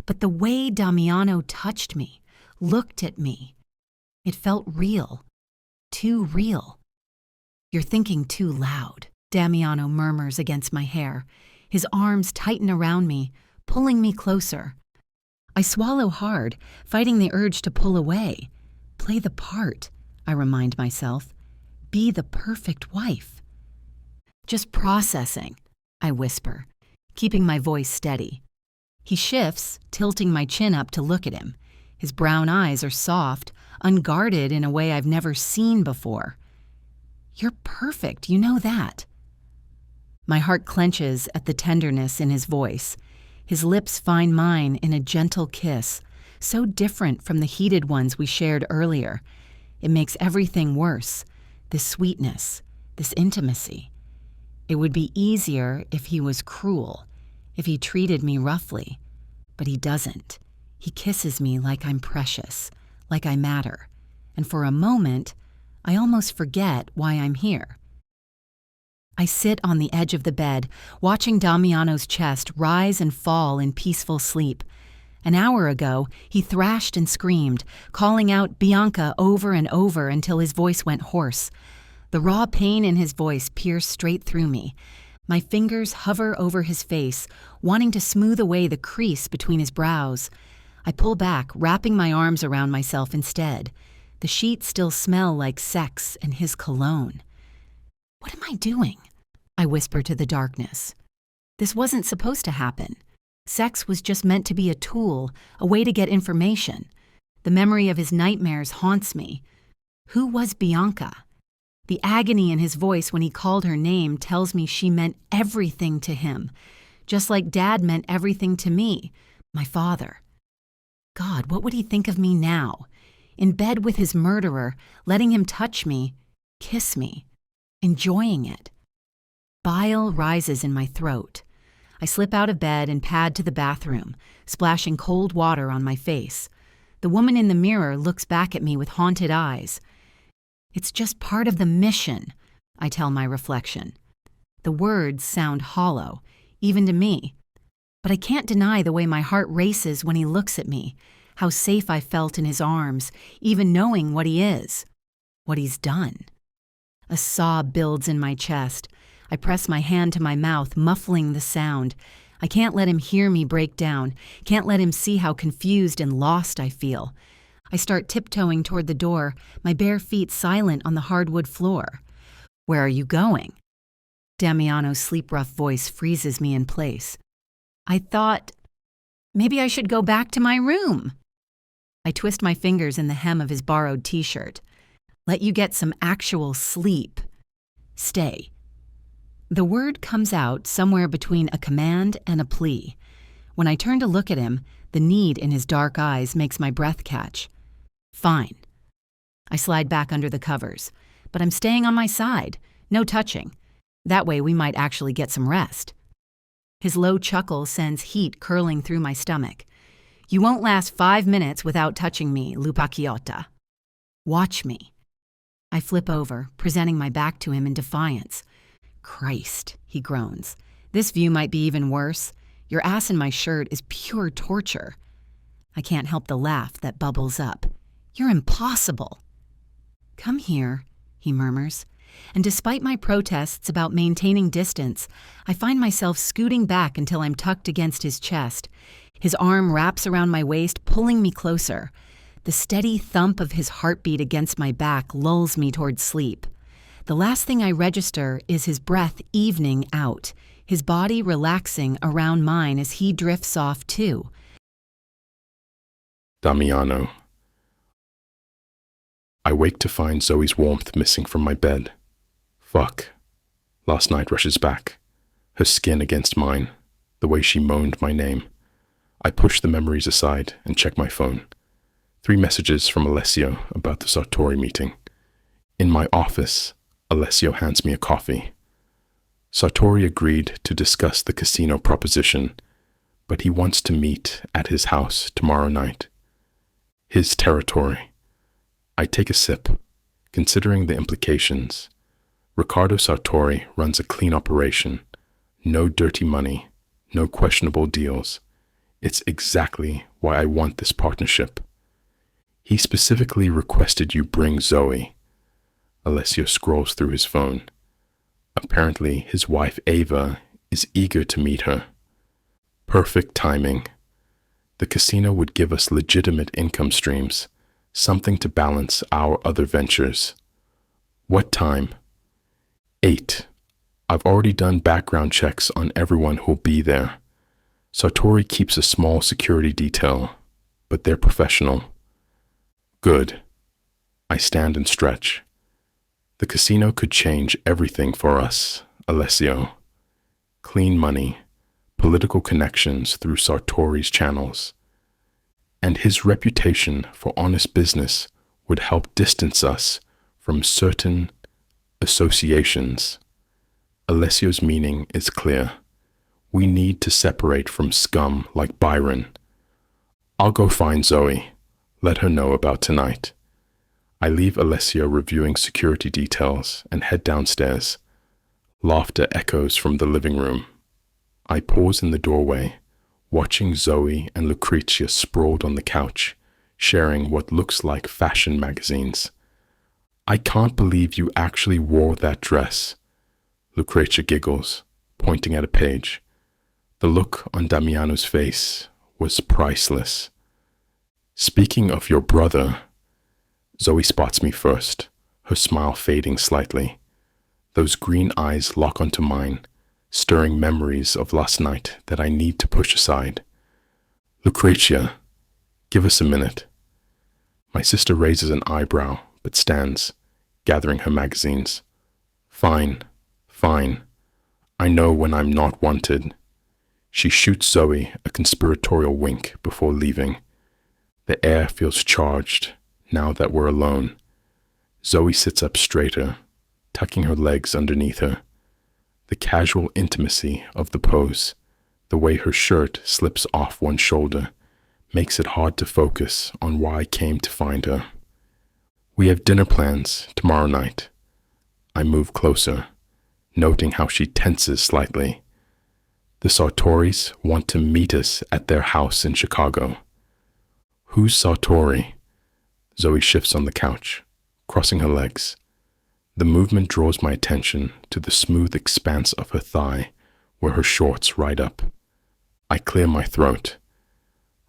But the way Damiano touched me, looked at me, it felt real. Too real. You're thinking too loud, Damiano murmurs against my hair. His arms tighten around me, pulling me closer. I swallow hard, fighting the urge to pull away. Play the part, I remind myself. Be the perfect wife. Just processing, I whisper, keeping my voice steady. He shifts, tilting my chin up to look at him. His brown eyes are soft, unguarded in a way I've never seen before. You're perfect, you know that. My heart clenches at the tenderness in his voice. His lips find mine in a gentle kiss, so different from the heated ones we shared earlier. It makes everything worse, this sweetness, this intimacy. It would be easier if he was cruel, if he treated me roughly, but he doesn't. He kisses me like I'm precious, like I matter, and for a moment, I almost forget why I'm here. I sit on the edge of the bed, watching Damiano's chest rise and fall in peaceful sleep. An hour ago, he thrashed and screamed, calling out Bianca over and over until his voice went hoarse. The raw pain in his voice pierced straight through me. My fingers hover over his face, wanting to smooth away the crease between his brows. I pull back, wrapping my arms around myself instead. The sheets still smell like sex and his cologne. "What am I doing?" I whisper to the darkness. This wasn't supposed to happen. Sex was just meant to be a tool, a way to get information. The memory of his nightmares haunts me. Who was Bianca? The agony in his voice when he called her name tells me she meant everything to him, just like Dad meant everything to me, my father. God, what would he think of me now? In bed with his murderer, letting him touch me, kiss me, enjoying it. Bile rises in my throat. I slip out of bed and pad to the bathroom, splashing cold water on my face. The woman in the mirror looks back at me with haunted eyes. "It's just part of the mission," I tell my reflection. The words sound hollow, even to me. But I can't deny the way my heart races when he looks at me, how safe I felt in his arms, even knowing what he is, what he's done. A sob builds in my chest. I press my hand to my mouth, muffling the sound. I can't let him hear me break down, can't let him see how confused and lost I feel. I start tiptoeing toward the door, my bare feet silent on the hardwood floor. "Where are you going?" Damiano's sleep-rough voice freezes me in place. I thought, maybe I should go back to my room. I twist my fingers in the hem of his borrowed t-shirt. "Let you get some actual sleep. Stay." The word comes out somewhere between a command and a plea. When I turn to look at him, the need in his dark eyes makes my breath catch. "Fine." I slide back under the covers, but I'm staying on my side, no touching. That way we might actually get some rest. His low chuckle sends heat curling through my stomach. "You won't last 5 minutes without touching me, Lupacchiotta. Watch me." I flip over, presenting my back to him in defiance. "Christ," he groans. "This view might be even worse. Your ass in my shirt is pure torture." I can't help the laugh that bubbles up. "You're impossible." "Come here," he murmurs. And despite my protests about maintaining distance, I find myself scooting back until I'm tucked against his chest. His arm wraps around my waist, pulling me closer. The steady thump of his heartbeat against my back lulls me toward sleep. The last thing I register is his breath evening out, his body relaxing around mine as he drifts off too. Damiano. I wake to find Zoe's warmth missing from my bed. Fuck. Last night rushes back, her skin against mine, the way she moaned my name. I push the memories aside and check my phone. 3 messages from Alessio about the Sartori meeting. In my office, Alessio hands me a coffee. Sartori agreed to discuss the casino proposition, but he wants to meet at his house tomorrow night. His territory. I take a sip, considering the implications. Riccardo Sartori runs a clean operation. No dirty money, no questionable deals. It's exactly why I want this partnership. He specifically requested you bring Zoe. Alessio scrolls through his phone. Apparently, his wife Ava is eager to meet her. Perfect timing. The casino would give us legitimate income streams, something to balance our other ventures. What time? 8. I've already done background checks on everyone who'll be there. Sartori keeps a small security detail, but they're professional. Good. I stand and stretch. The casino could change everything for us, Alessio. Clean money, political connections through Sartori's channels. And his reputation for honest business would help distance us from certain associations. Alessio's meaning is clear. We need to separate from scum like Byron. I'll go find Zoe. Let her know about tonight. I leave Alessio reviewing security details and head downstairs. Laughter echoes from the living room. I pause in the doorway, watching Zoe and Lucrezia sprawled on the couch, sharing what looks like fashion magazines. I can't believe you actually wore that dress. Lucrezia giggles, pointing at a page. The look on Damiano's face was priceless. Speaking of your brother, Zoe spots me first, her smile fading slightly. Those green eyes lock onto mine, stirring memories of last night that I need to push aside. Lucrezia, give us a minute. My sister raises an eyebrow, but stands, gathering her magazines. Fine, fine. I know when I'm not wanted. She shoots Zoe a conspiratorial wink before leaving. The air feels charged now that we're alone. Zoe sits up straighter, tucking her legs underneath her. The casual intimacy of the pose, the way her shirt slips off one shoulder, makes it hard to focus on why I came to find her. We have dinner plans tomorrow night. I move closer, noting how she tenses slightly. The Sartoris want to meet us at their house in Chicago. Who's Sartori? Zoe shifts on the couch, crossing her legs. The movement draws my attention to the smooth expanse of her thigh where her shorts ride up. I clear my throat.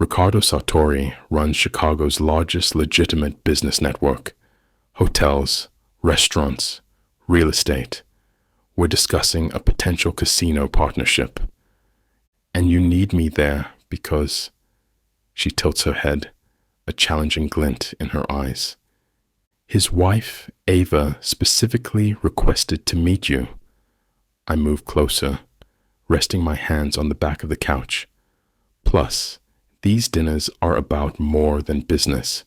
Riccardo Sartori runs Chicago's largest legitimate business network. Hotels, restaurants, real estate. We're discussing a potential casino partnership. And you need me there because... She tilts her head, a challenging glint in her eyes. His wife, Ava, specifically requested to meet you. I move closer, resting my hands on the back of the couch. Plus, these dinners are about more than business.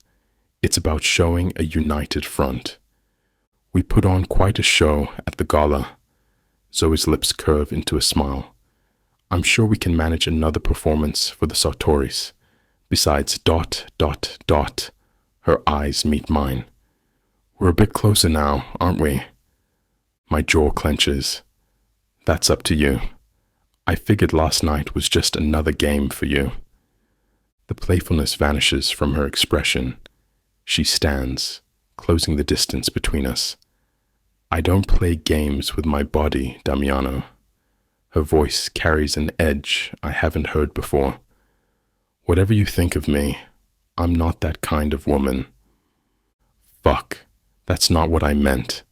It's about showing a united front. We put on quite a show at the gala. Zoe's lips curve into a smile. I'm sure we can manage another performance for the Sartoris. Besides ... Her eyes meet mine. We're a bit closer now, aren't we? My jaw clenches. That's up to you. I figured last night was just another game for you. The playfulness vanishes from her expression. She stands, closing the distance between us. I don't play games with my body, Damiano. Her voice carries an edge I haven't heard before. Whatever you think of me, I'm not that kind of woman. Fuck, that's not what I meant.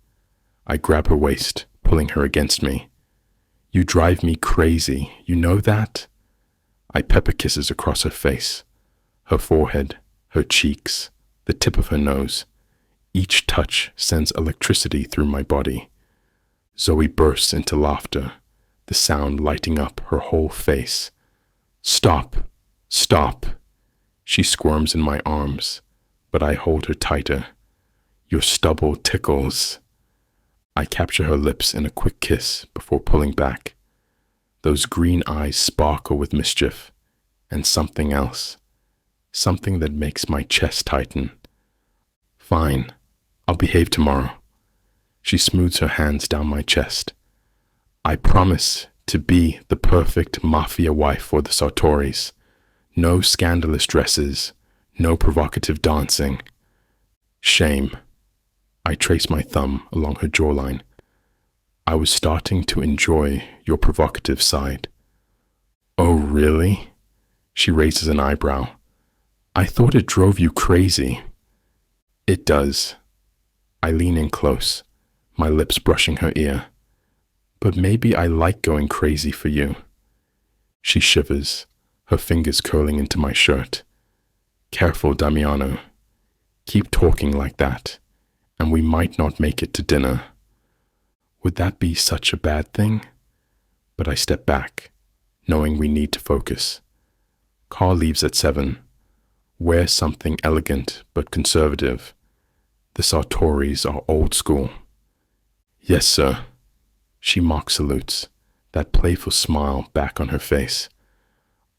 I grab her waist, pulling her against me. You drive me crazy, you know that? I pepper kisses across her face, her forehead, her cheeks, the tip of her nose. Each touch sends electricity through my body. Zoe bursts into laughter, the sound lighting up her whole face. Stop! Stop! She squirms in my arms, but I hold her tighter. Your stubble tickles. I capture her lips in a quick kiss before pulling back. Those green eyes sparkle with mischief, and something else. Something that makes my chest tighten. Fine, I'll behave tomorrow. She smooths her hands down my chest. I promise to be the perfect Mafia wife for the Sartoris. No scandalous dresses, no provocative dancing. Shame. I trace my thumb along her jawline. I was starting to enjoy your provocative side. Oh, really? She raises an eyebrow. I thought it drove you crazy. It does. I lean in close, my lips brushing her ear. But maybe I like going crazy for you. She shivers, her fingers curling into my shirt. Careful, Damiano. Keep talking like that, and we might not make it to dinner. Would that be such a bad thing? But I step back, knowing we need to focus. Car leaves at 7. Wear something elegant but conservative. The Sartoris are old school. Yes, sir. She mock salutes, that playful smile back on her face.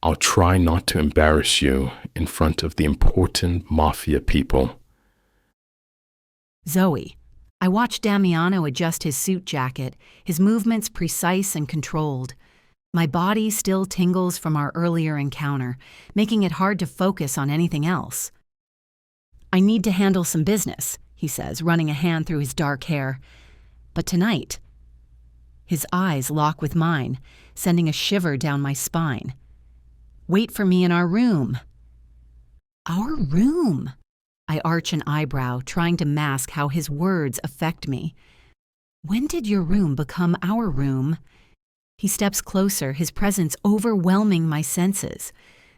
I'll try not to embarrass you in front of the important Mafia people. Zoe. I watch Damiano adjust his suit jacket, his movements precise and controlled. My body still tingles from our earlier encounter, making it hard to focus on anything else. I need to handle some business, he says, running a hand through his dark hair. But tonight, his eyes lock with mine, sending a shiver down my spine. Wait for me in our room. Our room. I arch an eyebrow, trying to mask how his words affect me. When did your room become our room? He steps closer, his presence overwhelming my senses.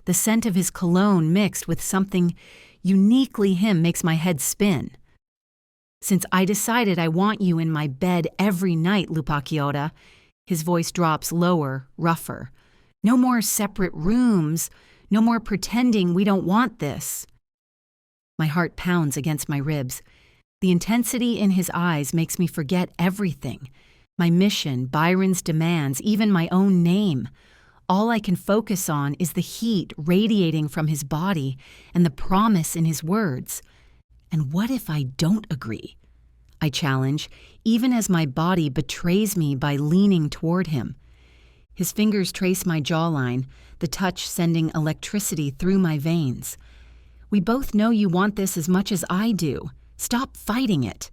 The scent of his cologne mixed with something uniquely him makes my head spin. Since I decided I want you in my bed every night, Lupacchiota, his voice drops lower, rougher. No more separate rooms, no more pretending we don't want this. My heart pounds against my ribs. The intensity in his eyes makes me forget everything. My mission, Byron's demands, even my own name. All I can focus on is the heat radiating from his body and the promise in his words. And what if I don't agree? I challenge, even as my body betrays me by leaning toward him. His fingers trace my jawline, the touch sending electricity through my veins. We both know you want this as much as I do. Stop fighting it.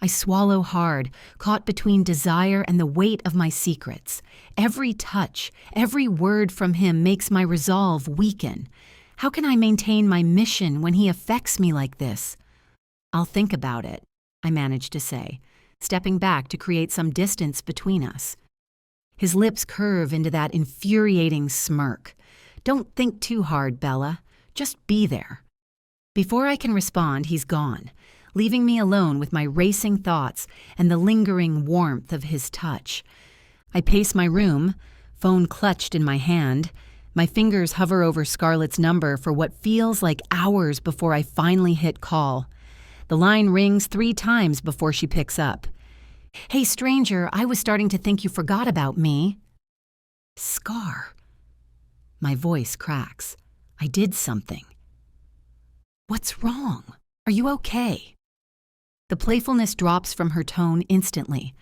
I swallow hard, caught between desire and the weight of my secrets. Every touch, every word from him makes my resolve weaken. How can I maintain my mission when he affects me like this? I'll think about it, I manage to say, stepping back to create some distance between us. His lips curve into that infuriating smirk. Don't think too hard, Bella. Just be there. Before I can respond, he's gone, leaving me alone with my racing thoughts and the lingering warmth of his touch. I pace my room, phone clutched in my hand. My fingers hover over Scarlett's number for what feels like hours before I finally hit call. The line rings 3 times before she picks up. Hey, stranger, I was starting to think you forgot about me. Scar. My voice cracks. I did something. What's wrong? Are you okay? The playfulness drops from her tone instantly.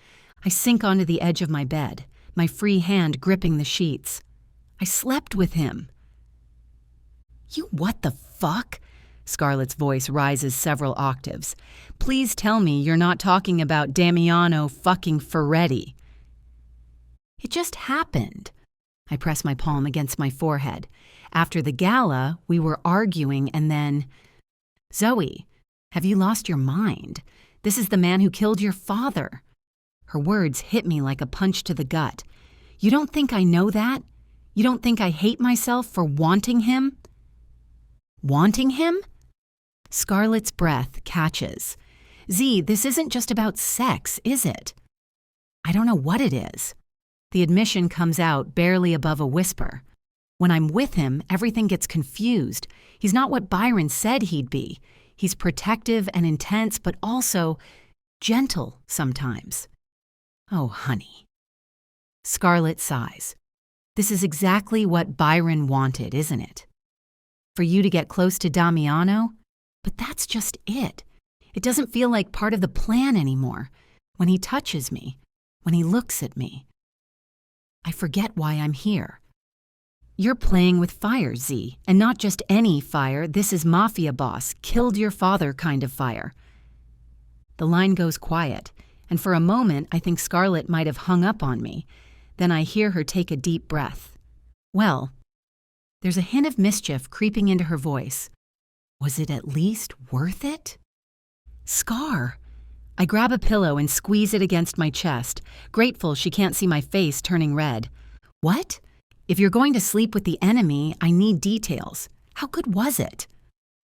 I sink onto the edge of my bed, my free hand gripping the sheets. I slept with him. You what the fuck? Scarlett's voice rises several octaves. Please tell me you're not talking about Damiano fucking Feretti. It just happened. I press my palm against my forehead. After the gala, we were arguing and then... Zoe, have you lost your mind? This is the man who killed your father. Her words hit me like a punch to the gut. You don't think I know that? You don't think I hate myself for wanting him? Wanting him? Scarlett's breath catches. Z, this isn't just about sex, is it? I don't know what it is. The admission comes out barely above a whisper. When I'm with him, everything gets confused. He's not what Byron said he'd be. He's protective and intense, but also gentle sometimes. Oh, honey. Scarlett sighs. This is exactly what Byron wanted, isn't it? For you to get close to Damiano? But that's just it. It doesn't feel like part of the plan anymore. When he touches me, when he looks at me, I forget why I'm here. You're playing with fire, Z, and not just any fire. This is Mafia boss, killed your father kind of fire. The line goes quiet, and for a moment I think Scarlett might have hung up on me. Then I hear her take a deep breath. Well, there's a hint of mischief creeping into her voice. Was it at least worth it? Scar. I grab a pillow and squeeze it against my chest, grateful she can't see my face turning red. What? If you're going to sleep with the enemy, I need details. How good was it?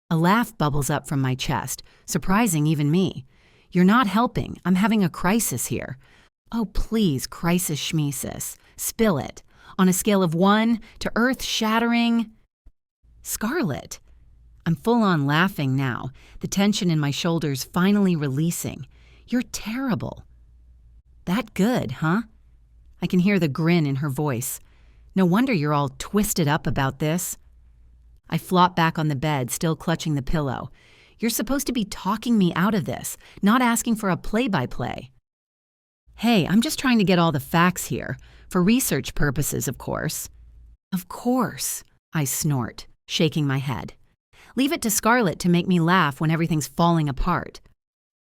A laugh bubbles up from my chest, surprising even me. You're not helping. I'm having a crisis here. Oh, please, crisis schmesis. Spill it. On a scale of 1 to earth-shattering... Scarlett. I'm full-on laughing now, the tension in my shoulders finally releasing. You're terrible. That good, huh? I can hear the grin in her voice. No wonder you're all twisted up about this. I flop back on the bed, still clutching the pillow. You're supposed to be talking me out of this, not asking for a play-by-play. Hey, I'm just trying to get all the facts here, for research purposes, of course. Of course, I snort, shaking my head. Leave it to Scarlett to make me laugh when everything's falling apart.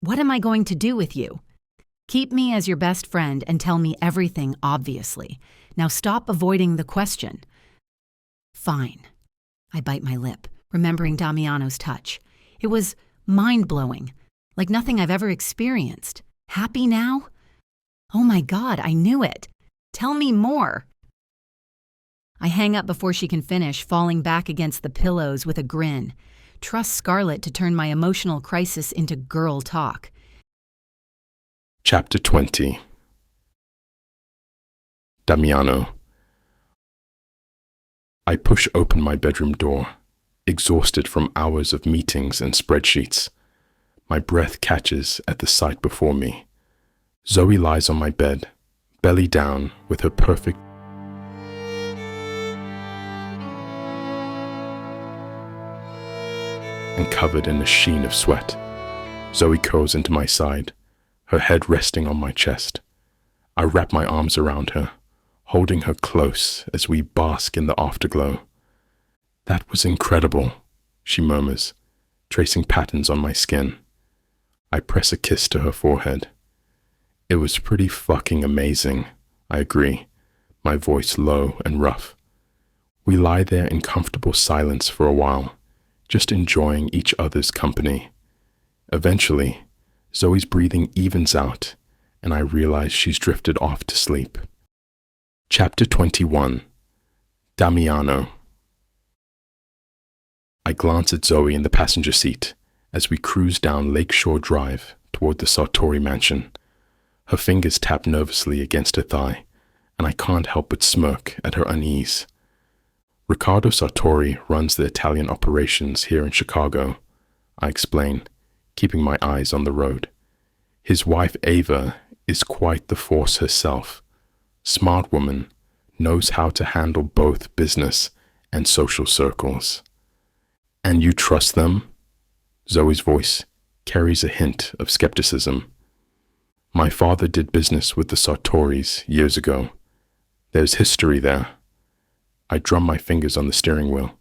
What am I going to do with you? Keep me as your best friend and tell me everything obviously. Now stop avoiding the question. Fine. I bite my lip, remembering Damiano's touch. It was mind-blowing, like nothing I've ever experienced. Happy now? Oh my God, I knew it. Tell me more. I hang up before she can finish, falling back against the pillows with a grin. Trust Scarlett to turn my emotional crisis into girl talk. Chapter 20. Damiano. I push open my bedroom door, exhausted from hours of meetings and spreadsheets. My breath catches at the sight before me. Zoe lies on my bed, belly down, with her perfect and covered in a sheen of sweat. Zoe curls into my side, her head resting on my chest. I wrap my arms around her, holding her close as we bask in the afterglow. "That was incredible," she murmurs, tracing patterns on my skin. I press a kiss to her forehead. "It was pretty fucking amazing," I agree, my voice low and rough. We lie there in comfortable silence for a while, just enjoying each other's company. Eventually, Zoe's breathing evens out, and I realize she's drifted off to sleep. Chapter 21. Damiano. I glance at Zoe in the passenger seat as we cruise down Lakeshore Drive toward the Sartori mansion. Her fingers tap nervously against her thigh, and I can't help but smirk at her unease. Riccardo Sartori runs the Italian operations here in Chicago, I explain, keeping my eyes on the road. His wife Ava is quite the force herself. Smart woman, knows how to handle both business and social circles. "And you trust them?" Zoe's voice carries a hint of skepticism. "My father did business with the Sartoris years ago. There's history there." I drum my fingers on the steering wheel.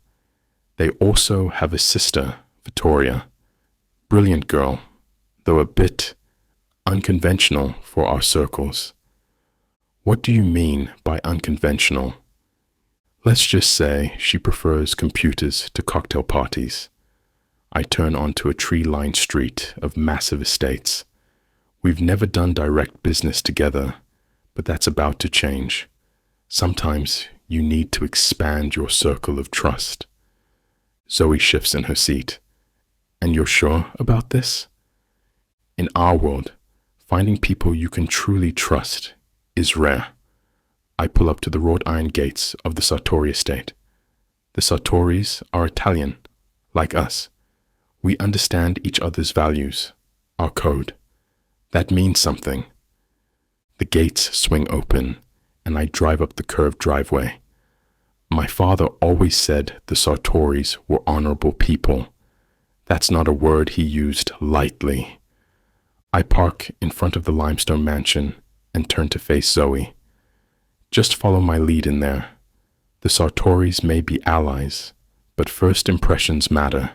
"They also have a sister, Vittoria. Brilliant girl, though a bit unconventional for our circles." "What do you mean by unconventional?" "Let's just say she prefers computers to cocktail parties." I turn onto a tree-lined street of massive estates. We've never done direct business together, but that's about to change. Sometimes you need to expand your circle of trust. Zoe shifts in her seat. "And you're sure about this?" In our world, finding people you can truly trust is rare. I pull up to the wrought iron gates of the Sartori estate. The Sartoris are Italian, like us. We understand each other's values, our code. That means something. The gates swing open, and I drive up the curved driveway. My father always said the Sartoris were honorable people. That's not a word he used lightly. I park in front of the limestone mansion and turn to face Zoe. "Just follow my lead in there. The Sartoris may be allies, but first impressions matter."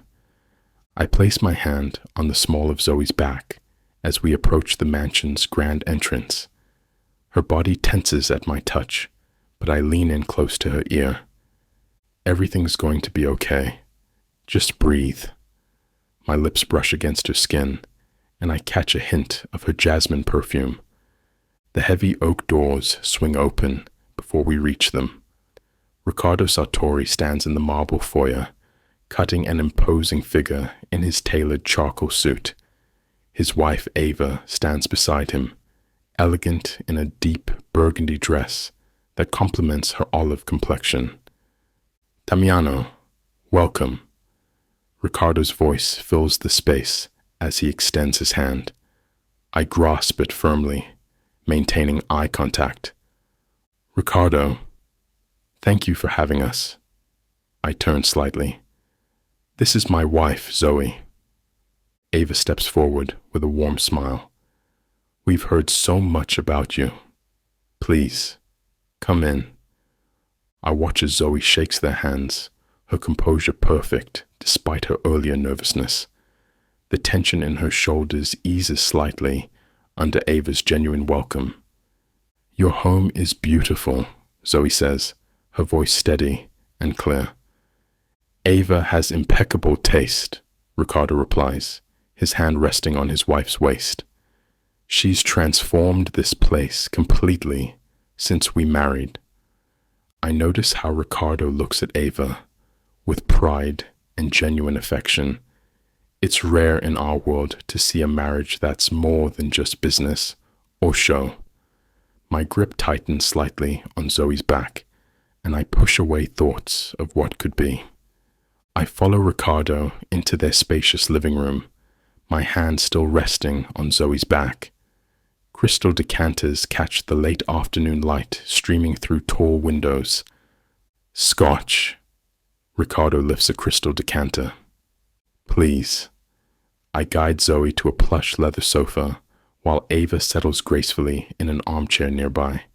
I place my hand on the small of Zoe's back as we approach the mansion's grand entrance. Her body tenses at my touch, but I lean in close to her ear. "Everything's going to be okay. Just breathe." My lips brush against her skin, and I catch a hint of her jasmine perfume. The heavy oak doors swing open before we reach them. Riccardo Sartori stands in the marble foyer, cutting an imposing figure in his tailored charcoal suit. His wife Ava stands beside him, elegant in a deep burgundy dress that complements her olive complexion. "Damiano, welcome." Riccardo's voice fills the space as he extends his hand. I grasp it firmly, maintaining eye contact. "Riccardo, thank you for having us." I turn slightly. "This is my wife, Zoe." Ava steps forward with a warm smile. "We've heard so much about you. Please, come in." I watch as Zoe shakes their hands, her composure perfect despite her earlier nervousness. The tension in her shoulders eases slightly under Ava's genuine welcome. "Your home is beautiful," Zoe says, her voice steady and clear. "Ava has impeccable taste," Ricardo replies, his hand resting on his wife's waist. "She's transformed this place completely since we married." I notice how Ricardo looks at Ava with pride and genuine affection. It's rare in our world to see a marriage that's more than just business or show. My grip tightens slightly on Zoe's back, and I push away thoughts of what could be. I follow Ricardo into their spacious living room, my hand still resting on Zoe's back. Crystal decanters catch the late afternoon light streaming through tall windows. "Scotch." Ricardo lifts a crystal decanter. "Please." I guide Zoe to a plush leather sofa while Ava settles gracefully in an armchair nearby.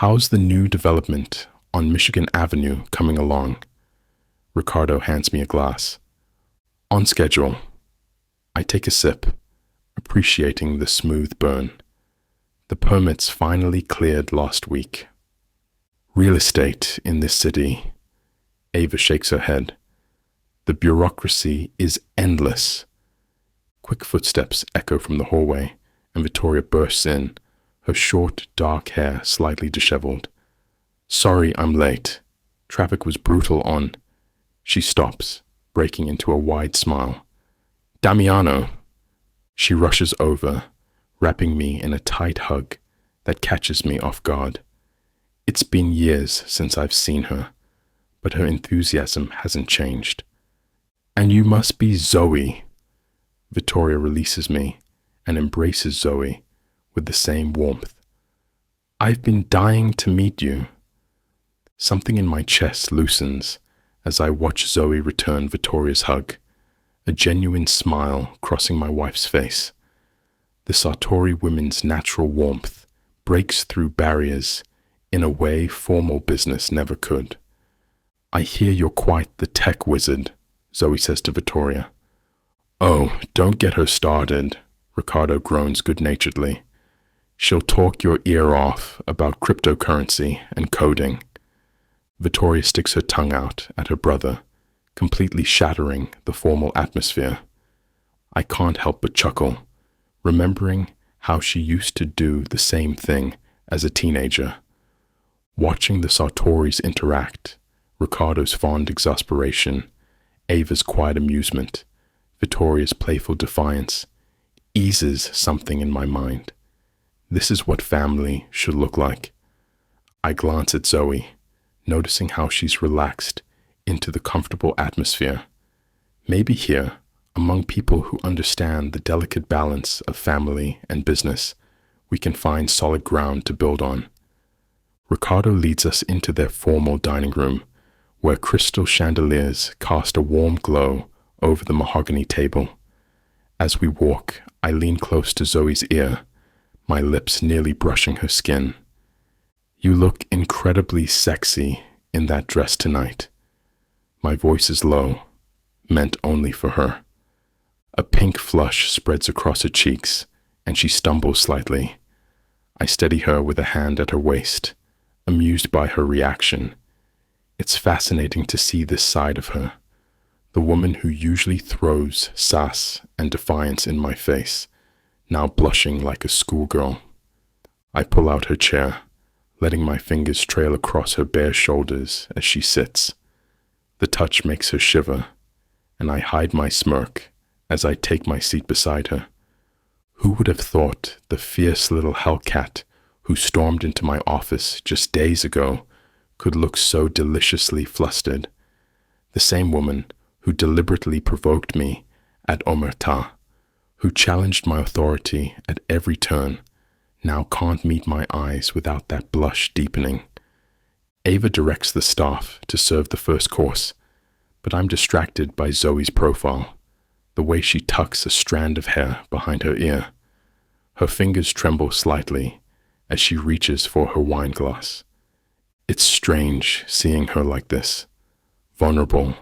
"How's the new development on Michigan Avenue coming along?" Ricardo hands me a glass. "On schedule." I take a sip, appreciating the smooth burn. The permits finally cleared last week. "Real estate in this city," Ava shakes her head. "The bureaucracy is endless." Quick footsteps echo from the hallway, and Vittoria bursts in, her short, dark hair slightly disheveled. "Sorry I'm late. Traffic was brutal on..." She stops, breaking into a wide smile. "Damiano!" She rushes over, wrapping me in a tight hug that catches me off guard. It's been years since I've seen her, but her enthusiasm hasn't changed. "And you must be Zoe." Vittoria releases me and embraces Zoe with the same warmth. "I've been dying to meet you." Something in my chest loosens as I watch Zoe return Vittoria's hug, a genuine smile crossing my wife's face. The Sartori women's natural warmth breaks through barriers in a way formal business never could. "I hear you're quite the tech wizard," Zoe says to Vittoria. "Oh, don't get her started," Ricardo groans good-naturedly. "She'll talk your ear off about cryptocurrency and coding." Vittoria sticks her tongue out at her brother, completely shattering the formal atmosphere. I can't help but chuckle, remembering how she used to do the same thing as a teenager. Watching the Sartoris interact, Ricardo's fond exasperation, Ava's quiet amusement, Vittoria's playful defiance, eases something in my mind. This is what family should look like. I glance at Zoe, noticing how she's relaxed into the comfortable atmosphere. Maybe here, among people who understand the delicate balance of family and business, we can find solid ground to build on. Ricardo leads us into their formal dining room, where crystal chandeliers cast a warm glow over the mahogany table. As we walk, I lean close to Zoe's ear, my lips nearly brushing her skin. "You look incredibly sexy in that dress tonight." My voice is low, meant only for her. A pink flush spreads across her cheeks, and she stumbles slightly. I steady her with a hand at her waist, amused by her reaction. It's fascinating to see this side of her, the woman who usually throws sass and defiance in my face, now blushing like a schoolgirl. I pull out her chair, letting my fingers trail across her bare shoulders as she sits. The touch makes her shiver, and I hide my smirk as I take my seat beside her. Who would have thought the fierce little hellcat who stormed into my office just days ago could look so deliciously flustered? The same woman who deliberately provoked me at Omerta, who challenged my authority at every turn, now can't meet my eyes without that blush deepening. Ava directs the staff to serve the first course, but I'm distracted by Zoe's profile, the way she tucks a strand of hair behind her ear. Her fingers tremble slightly as she reaches for her wine glass. It's strange seeing her like this, vulnerable,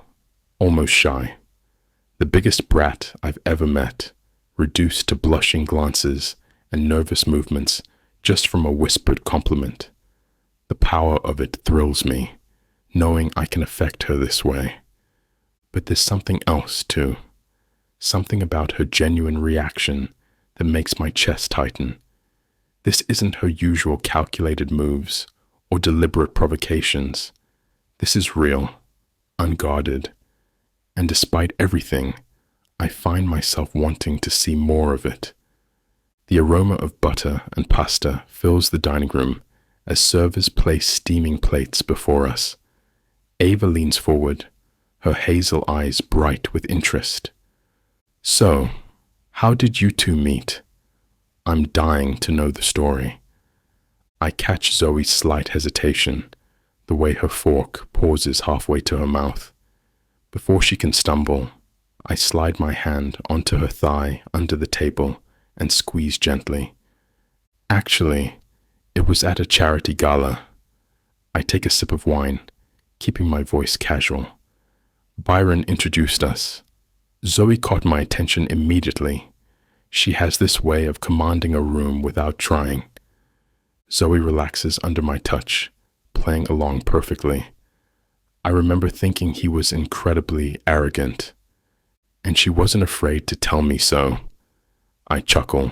almost shy. The biggest brat I've ever met, reduced to blushing glances and nervous movements just from a whispered compliment. The power of it thrills me, knowing I can affect her this way. But there's something else, too. Something about her genuine reaction that makes my chest tighten. This isn't her usual calculated moves or deliberate provocations. This is real, unguarded, and despite everything, I find myself wanting to see more of it. The aroma of butter and pasta fills the dining room as servers place steaming plates before us. Ava leans forward, her hazel eyes bright with interest. So, how did you two meet? I'm dying to know the story. I catch Zoe's slight hesitation, the way her fork pauses halfway to her mouth. Before she can stumble, I slide my hand onto her thigh under the table and squeeze gently. Actually, it was at a charity gala. I take a sip of wine, keeping my voice casual. Byron introduced us. Zoe caught my attention immediately. She has this way of commanding a room without trying. Zoe relaxes under my touch, playing along perfectly. I remember thinking he was incredibly arrogant, and she wasn't afraid to tell me so. I chuckle,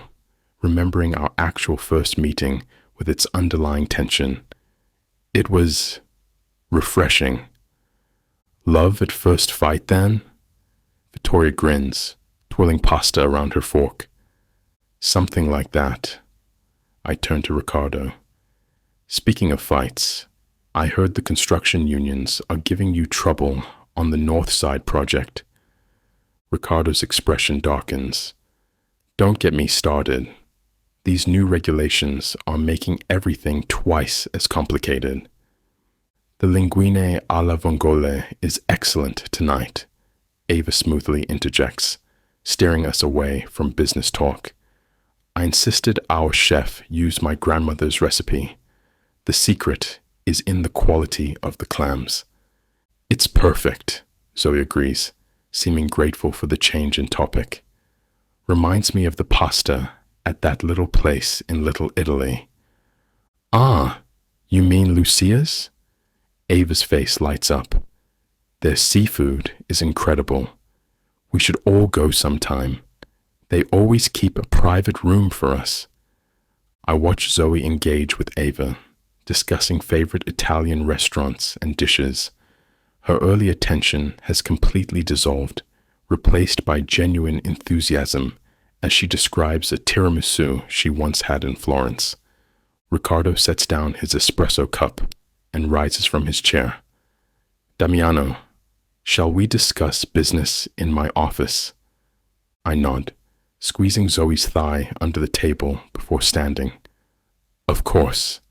remembering our actual first meeting with its underlying tension. It was refreshing. Love at first fight, then? Vittoria grins, twirling pasta around her fork. Something like that. I turn to Ricardo. Speaking of fights, I heard the construction unions are giving you trouble on the North Side project. Ricardo's expression darkens. Don't get me started. These new regulations are making everything twice as complicated. The linguine alla vongole is excellent tonight, Ava smoothly interjects, steering us away from business talk. I insisted our chef use my grandmother's recipe. The secret is in the quality of the clams. It's perfect, Zoe agrees, seeming grateful for the change in topic. Reminds me of the pasta at that little place in Little Italy. Ah, you mean Lucia's? Ava's face lights up. Their seafood is incredible. We should all go sometime. They always keep a private room for us. I watch Zoe engage with Ava, discussing favorite Italian restaurants and dishes. Her earlier tension has completely dissolved, replaced by genuine enthusiasm as she describes a tiramisu she once had in Florence. Ricardo sets down his espresso cup and rises from his chair. Damiano, shall we discuss business in my office? I nod, squeezing Zoe's thigh under the table before standing. Of course.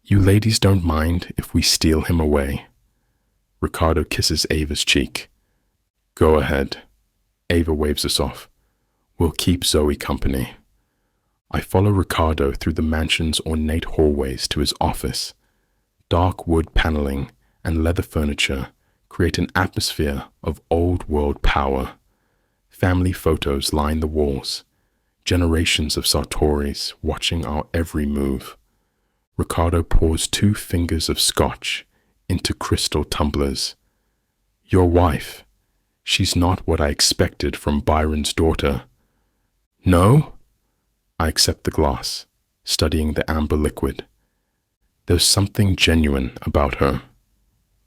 You ladies don't mind if we steal him away? Ricardo kisses Ava's cheek. Go ahead. Ava waves us off. We'll keep Zoe company. I follow Ricardo through the mansion's ornate hallways to his office. Dark wood paneling and leather furniture create an atmosphere of old-world power. Family photos line the walls, generations of Sartoris watching our every move. Ricardo pours 2 fingers of scotch into crystal tumblers. Your wife, she's not what I expected from Byron's daughter. No? I accept the glass, studying the amber liquid. There's something genuine about her.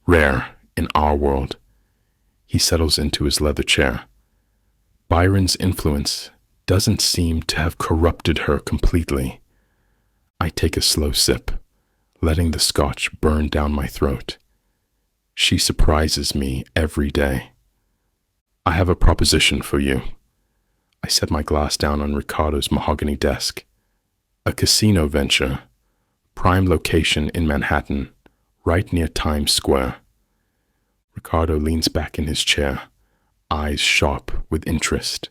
Rare in our world. He settles into his leather chair. Byron's influence doesn't seem to have corrupted her completely. I take a slow sip, letting the scotch burn down my throat. She surprises me every day. I have a proposition for you. I set my glass down on Ricardo's mahogany desk. A casino venture, prime location in Manhattan, right near Times Square. Ricardo leans back in his chair, eyes sharp with interest.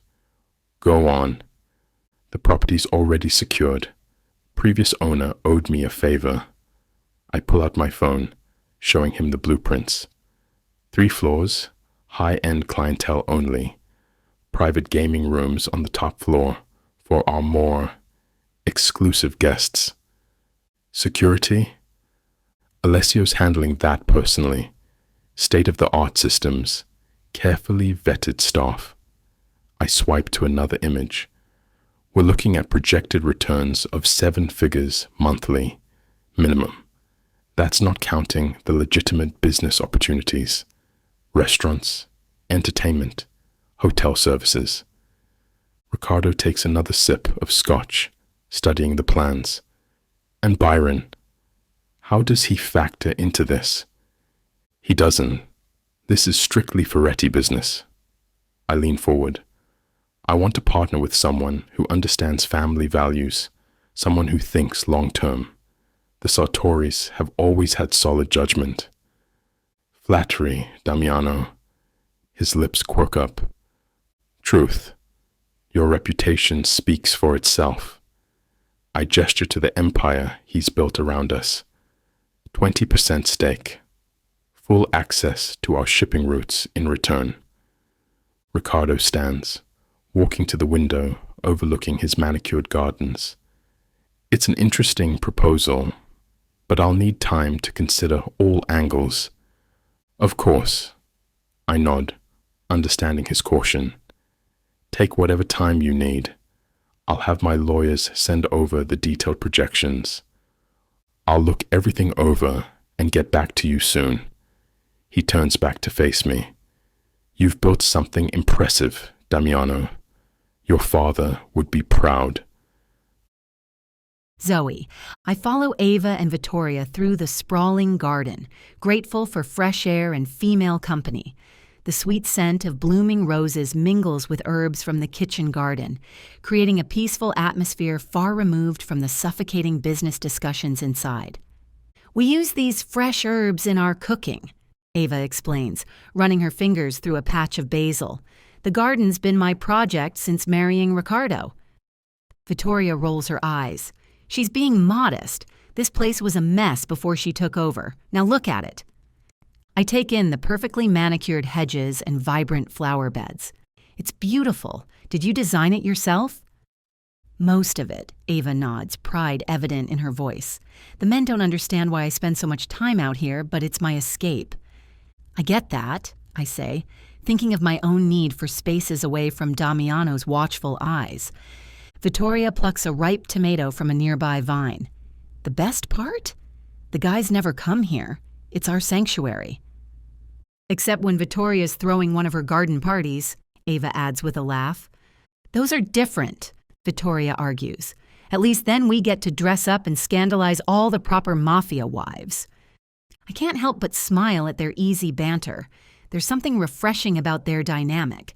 Go on. The property's already secured. Previous owner owed me a favor. I pull out my phone, showing him the blueprints. 3 floors, high-end clientele only, private gaming rooms on the top floor for our more exclusive guests. Security? Alessio's handling that personally. State-of-the-art systems, carefully vetted staff. I swipe to another image. We're looking at projected returns of 7 figures monthly, minimum. That's not counting the legitimate business opportunities. Restaurants, entertainment, hotel services. Ricardo takes another sip of scotch, studying the plans. And Byron, how does he factor into this? He doesn't. This is strictly Feretti business. I lean forward. I want to partner with someone who understands family values, someone who thinks long-term. The Sartoris have always had solid judgment. Flattery, Damiano. His lips quirk up. Truth. Your reputation speaks for itself. I gesture to the empire he's built around us. 20% stake. Full access to our shipping routes in return. Ricardo stands, walking to the window overlooking his manicured gardens. It's an interesting proposal, but I'll need time to consider all angles. Of course. I nod, understanding his caution. Take whatever time you need. I'll have my lawyers send over the detailed projections. I'll look everything over and get back to you soon. He turns back to face me. You've built something impressive, Damiano. Your father would be proud. Zoe. I follow Ava and Vittoria through the sprawling garden, grateful for fresh air and female company. The sweet scent of blooming roses mingles with herbs from the kitchen garden, creating a peaceful atmosphere far removed from the suffocating business discussions inside. We use these fresh herbs in our cooking, Ava explains, running her fingers through a patch of basil. The garden's been my project since marrying Ricardo. Vittoria rolls her eyes. She's being modest. This place was a mess before she took over. Now look at it. I take in the perfectly manicured hedges and vibrant flower beds. It's beautiful. Did you design it yourself? Most of it, Ava nods, pride evident in her voice. The men don't understand why I spend so much time out here, but it's my escape. I get that, I say, thinking of my own need for spaces away from Damiano's watchful eyes. Vittoria plucks a ripe tomato from a nearby vine. The best part? The guys never come here. It's our sanctuary. Except when Vittoria's throwing one of her garden parties, Ava adds with a laugh. Those are different, Vittoria argues. At least then we get to dress up and scandalize all the proper Mafia wives. I can't help but smile at their easy banter. There's something refreshing about their dynamic.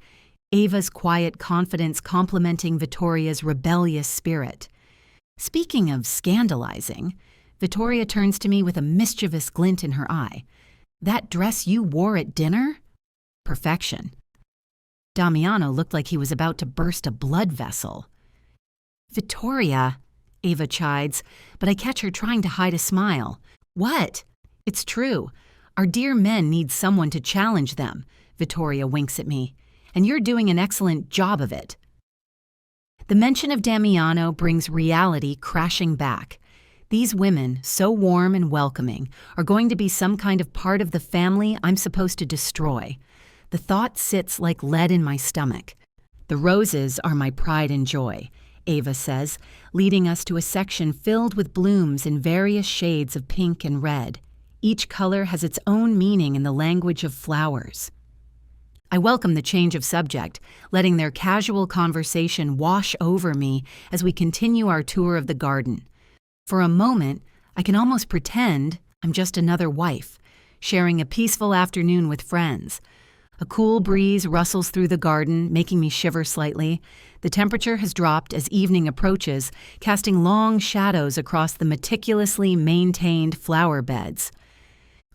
Ava's quiet confidence complementing Vittoria's rebellious spirit. Speaking of scandalizing, Vittoria turns to me with a mischievous glint in her eye. That dress you wore at dinner? Perfection. Damiano looked like he was about to burst a blood vessel. Vittoria, Ava chides, but I catch her trying to hide a smile. What? It's true. Our dear men need someone to challenge them, Vittoria winks at me, and you're doing an excellent job of it. The mention of Damiano brings reality crashing back. These women, so warm and welcoming, are going to be some kind of part of the family I'm supposed to destroy. The thought sits like lead in my stomach. The roses are my pride and joy, Ava says, leading us to a section filled with blooms in various shades of pink and red. Each color has its own meaning in the language of flowers. I welcome the change of subject, letting their casual conversation wash over me as we continue our tour of the garden. For a moment, I can almost pretend I'm just another wife, sharing a peaceful afternoon with friends. A cool breeze rustles through the garden, making me shiver slightly. The temperature has dropped as evening approaches, casting long shadows across the meticulously maintained flower beds.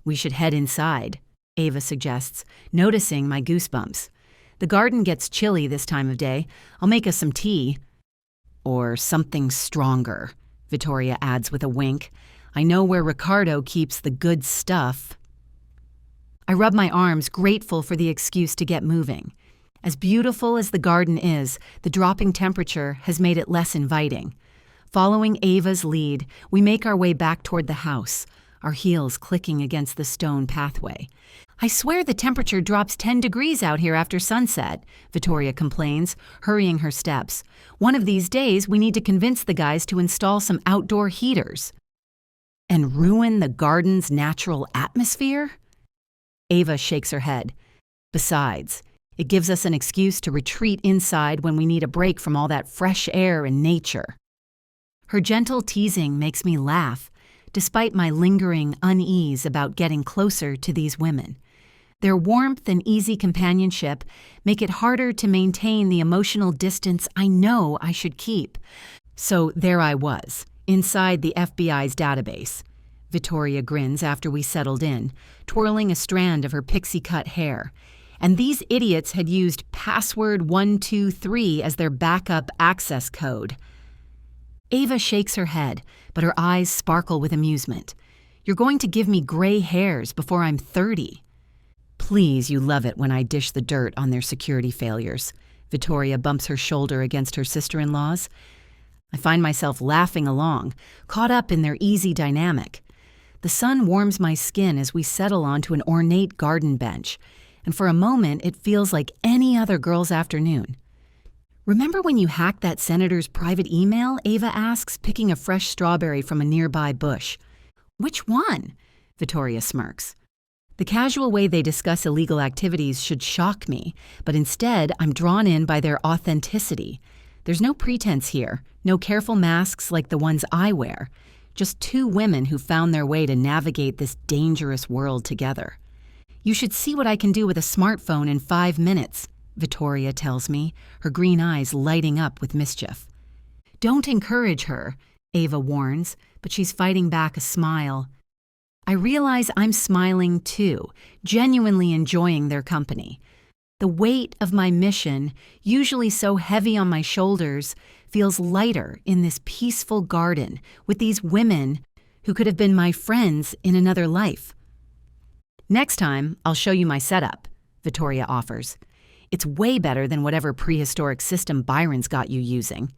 We should head inside, Ava suggests, noticing my goosebumps. The garden gets chilly this time of day. I'll make us some tea. Or something stronger, Vittoria adds with a wink. I know where Ricardo keeps the good stuff. I I rub my arms, grateful for the excuse to get moving. As beautiful as the garden is, the dropping temperature has made it less inviting. Following Ava's lead, we make our way back toward the house, our heels clicking against the stone pathway. I swear the temperature drops 10 degrees out here after sunset, Vittoria complains, hurrying her steps. One of these days, we need to convince the guys to install some outdoor heaters. And ruin the garden's natural atmosphere? Ava shakes her head. Besides, it gives us an excuse to retreat inside when we need a break from all that fresh air and nature. Her gentle teasing makes me laugh, despite my lingering unease about getting closer to these women. Their warmth and easy companionship make it harder to maintain the emotional distance I know I should keep. So there I was, inside the FBI's database. Vittoria grins after we settled in, twirling a strand of her pixie-cut hair. And these idiots had used password 123 as their backup access code. Ava shakes her head, but her eyes sparkle with amusement. You're going to give me gray hairs before I'm 30. Please, you love it when I dish the dirt on their security failures. Vittoria bumps her shoulder against her sister-in-law's. I find myself laughing along, caught up in their easy dynamic. The sun warms my skin as we settle onto an ornate garden bench, and for a moment it feels like any other girl's afternoon. Remember when you hacked that senator's private email? Ava asks, picking a fresh strawberry from a nearby bush. Which one? Vittoria smirks. The casual way they discuss illegal activities should shock me, but instead I'm drawn in by their authenticity. There's no pretense here, no careful masks like the ones I wear, just two women who found their way to navigate this dangerous world together. You should see what I can do with a smartphone in 5 minutes, Vittoria tells me, her green eyes lighting up with mischief. Don't encourage her, Ava warns, but she's fighting back a smile. I realize I'm smiling too, genuinely enjoying their company. The weight of my mission, usually so heavy on my shoulders, feels lighter in this peaceful garden with these women who could have been my friends in another life. Next time, I'll show you my setup, Vittoria offers. It's way better than whatever prehistoric system Byron's got you using.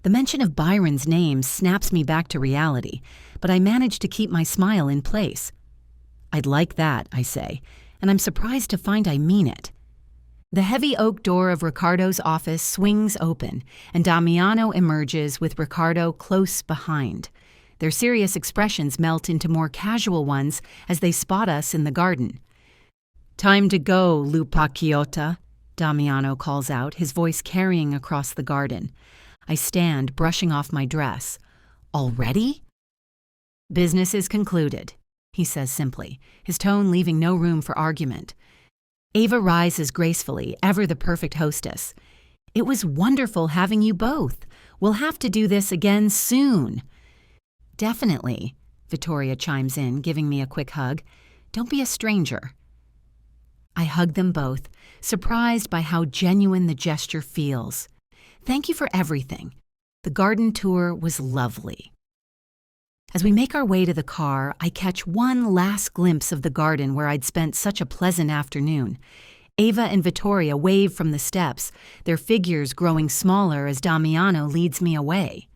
The mention of Byron's name snaps me back to reality, but I manage to keep my smile in place. I'd like that, I say, and I'm surprised to find I mean it. The heavy oak door of Riccardo's office swings open, and Damiano emerges with Riccardo close behind. Their serious expressions melt into more casual ones as they spot us in the garden. Time to go, Lupacchiota, Damiano calls out, his voice carrying across the garden. I stand, brushing off my dress. Already? Business is concluded, he says simply, his tone leaving no room for argument. Ava rises gracefully, ever the perfect hostess. It was wonderful having you both. We'll have to do this again soon. Definitely, Vittoria chimes in, giving me a quick hug. Don't be a stranger. I hug them both, surprised by how genuine the gesture feels. Thank you for everything. The garden tour was lovely. As we make our way to the car, I catch one last glimpse of the garden where I'd spent such a pleasant afternoon. Ava and Vittoria wave from the steps, their figures growing smaller as Damiano leads me away.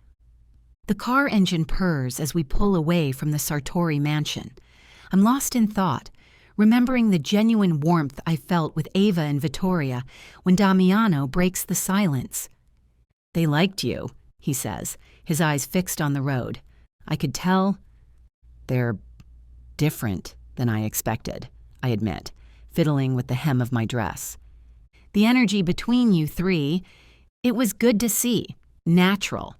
The car engine purrs as we pull away from the Sartori mansion. I'm lost in thought, remembering the genuine warmth I felt with Ava and Vittoria when Damiano breaks the silence. They liked you, he says, his eyes fixed on the road. I could tell they're different than I expected, I admit, fiddling with the hem of my dress. The energy between you three, it was good to see, natural.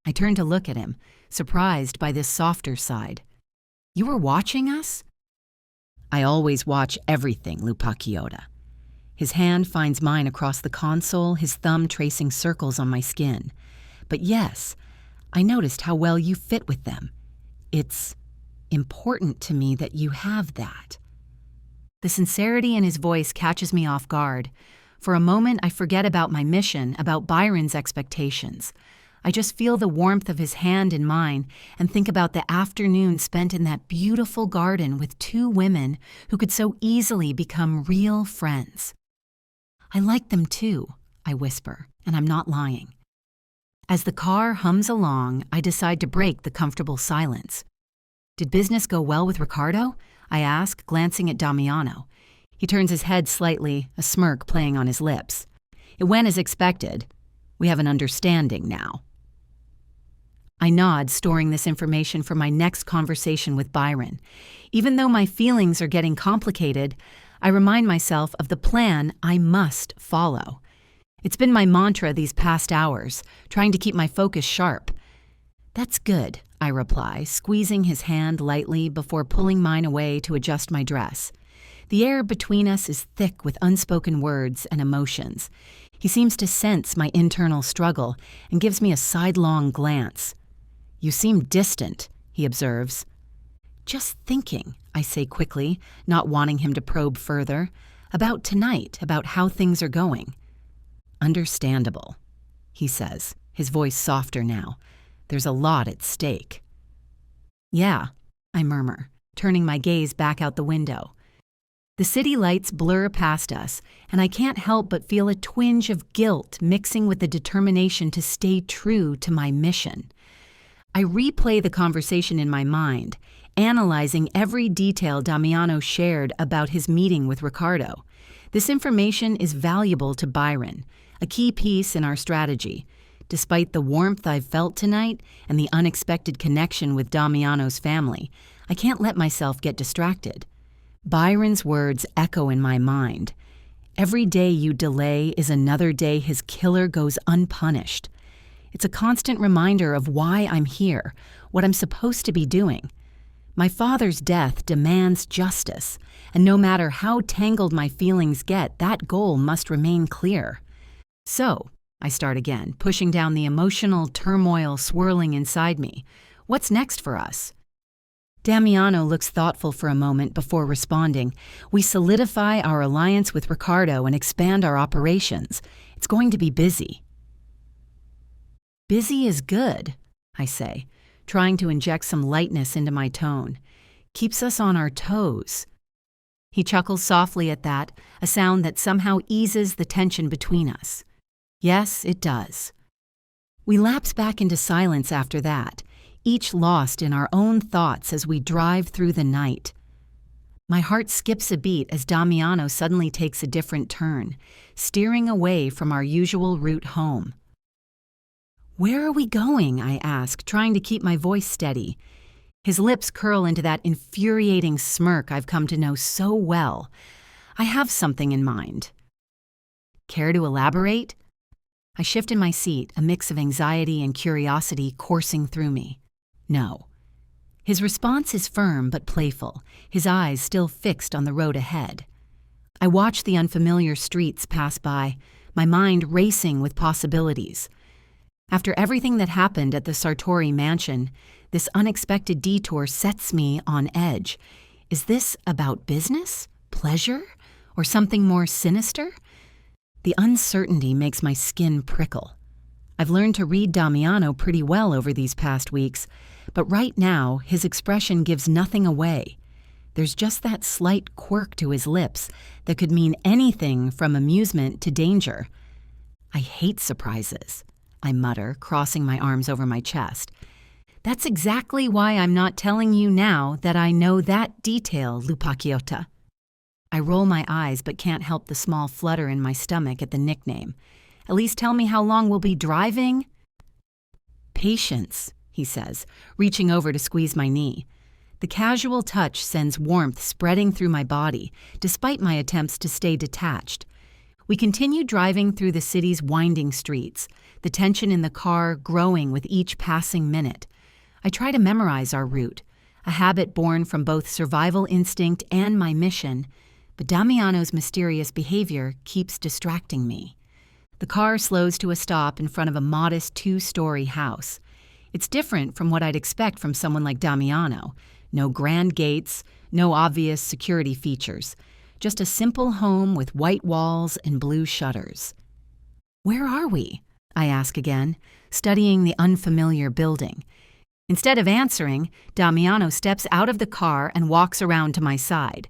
I turned to look at him, surprised by this softer side. You were watching us? I always watch everything, Lupacchiota. His hand finds mine across the console, his thumb tracing circles on my skin. But yes, I noticed how well you fit with them. It's important to me that you have that. The sincerity in his voice catches me off guard. For a moment, I forget about my mission, about Byron's expectations. I just feel the warmth of his hand in mine and think about the afternoon spent in that beautiful garden with two women who could so easily become real friends. I like them too, I whisper, and I'm not lying. As the car hums along, I decide to break the comfortable silence. Did business go well with Ricardo? I ask, glancing at Damiano. He turns his head slightly, a smirk playing on his lips. It went as expected. We have an understanding now. I nod, storing this information for my next conversation with Byron. Even though my feelings are getting complicated, I remind myself of the plan I must follow. It's been my mantra these past hours, trying to keep my focus sharp. That's good, I reply, squeezing his hand lightly before pulling mine away to adjust my dress. The air between us is thick with unspoken words and emotions. He seems to sense my internal struggle and gives me a sidelong glance. You seem distant, he observes. Just thinking, I say quickly, not wanting him to probe further. About tonight, about how things are going. Understandable, he says, his voice softer now. There's a lot at stake. Yeah, I murmur, turning my gaze back out the window. The city lights blur past us, and I can't help but feel a twinge of guilt mixing with the determination to stay true to my mission. I replay the conversation in my mind, analyzing every detail Damiano shared about his meeting with Ricardo. This information is valuable to Byron, a key piece in our strategy. Despite the warmth I've felt tonight and the unexpected connection with Damiano's family, I can't let myself get distracted. Byron's words echo in my mind. Every day you delay is another day his killer goes unpunished. It's a constant reminder of why I'm here, what I'm supposed to be doing. My father's death demands justice, and no matter how tangled my feelings get, that goal must remain clear. So, I start again, pushing down the emotional turmoil swirling inside me. What's next for us? Damiano looks thoughtful for a moment before responding. We solidify our alliance with Ricardo and expand our operations. It's going to be busy. Busy is good, I say, trying to inject some lightness into my tone. Keeps us on our toes. He chuckles softly at that, a sound that somehow eases the tension between us. Yes, it does. We lapse back into silence after that, each lost in our own thoughts as we drive through the night. My heart skips a beat as Damiano suddenly takes a different turn, steering away from our usual route home. Where are we going? I ask, trying to keep my voice steady. His lips curl into that infuriating smirk I've come to know so well. I have something in mind. Care to elaborate? I shift in my seat, a mix of anxiety and curiosity coursing through me. No. His response is firm but playful, his eyes still fixed on the road ahead. I watch the unfamiliar streets pass by, my mind racing with possibilities. After everything that happened at the Sartori mansion, this unexpected detour sets me on edge. Is this about business, pleasure, or something more sinister? The uncertainty makes my skin prickle. I've learned to read Damiano pretty well over these past weeks, but right now his expression gives nothing away. There's just that slight quirk to his lips that could mean anything from amusement to danger. I hate surprises, I mutter, crossing my arms over my chest. That's exactly why I'm not telling you now that I know that detail, Lupacchiota. I roll my eyes but can't help the small flutter in my stomach at the nickname. At least tell me how long we'll be driving. Patience, he says, reaching over to squeeze my knee. The casual touch sends warmth spreading through my body, despite my attempts to stay detached. We continue driving through the city's winding streets, the tension in the car growing with each passing minute. I try to memorize our route, a habit born from both survival instinct and my mission, but Damiano's mysterious behavior keeps distracting me. The car slows to a stop in front of a modest 2-story house. It's different from what I'd expect from someone like Damiano. No grand gates, no obvious security features. Just a simple home with white walls and blue shutters. Where are we? I ask again, studying the unfamiliar building. Instead of answering, Damiano steps out of the car and walks around to my side.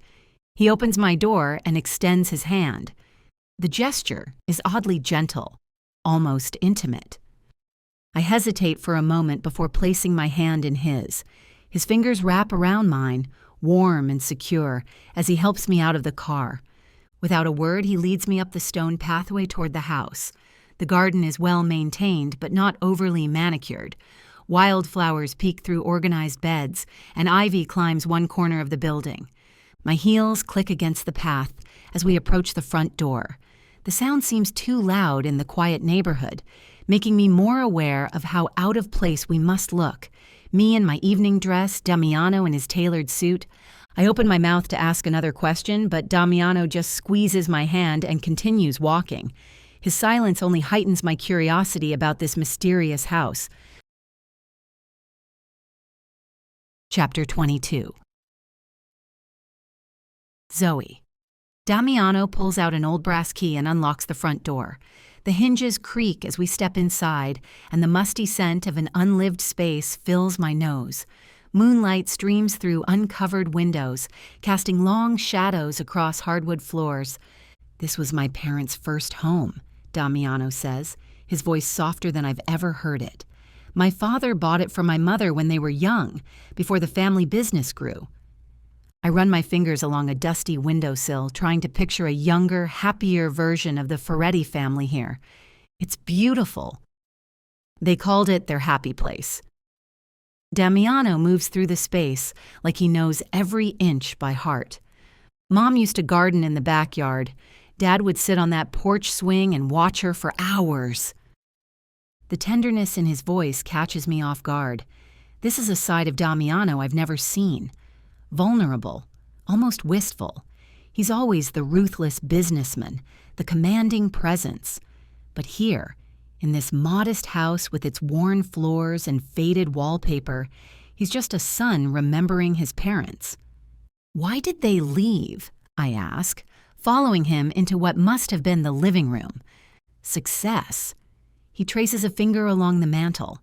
He opens my door and extends his hand. The gesture is oddly gentle, almost intimate. I hesitate for a moment before placing my hand in his. His fingers wrap around mine, warm and secure, as he helps me out of the car. Without a word, he leads me up the stone pathway toward the house. The garden is well maintained, but not overly manicured. Wildflowers peek through organized beds, and ivy climbs one corner of the building. My heels click against the path as we approach the front door. The sound seems too loud in the quiet neighborhood, making me more aware of how out of place we must look. Me in my evening dress, Damiano in his tailored suit. I open my mouth to ask another question, but Damiano just squeezes my hand and continues walking. His silence only heightens my curiosity about this mysterious house. Chapter 22. Zoe. Damiano pulls out an old brass key and unlocks the front door. The hinges creak as we step inside, and the musty scent of an unlived space fills my nose. Moonlight streams through uncovered windows, casting long shadows across hardwood floors. This was my parents' first home, Damiano says, his voice softer than I've ever heard it. My father bought it for my mother when they were young, before the family business grew. I run my fingers along a dusty windowsill, trying to picture a younger, happier version of the Feretti family here. It's beautiful. They called it their happy place. Damiano moves through the space like he knows every inch by heart. Mom used to garden in the backyard. Dad would sit on that porch swing and watch her for hours. The tenderness in his voice catches me off guard. This is a side of Damiano I've never seen. Vulnerable, almost wistful. He's always the ruthless businessman, the commanding presence. But here, in this modest house with its worn floors and faded wallpaper, he's just a son remembering his parents. Why did they leave? I ask, following him into what must have been the living room. Success. He traces a finger along the mantel.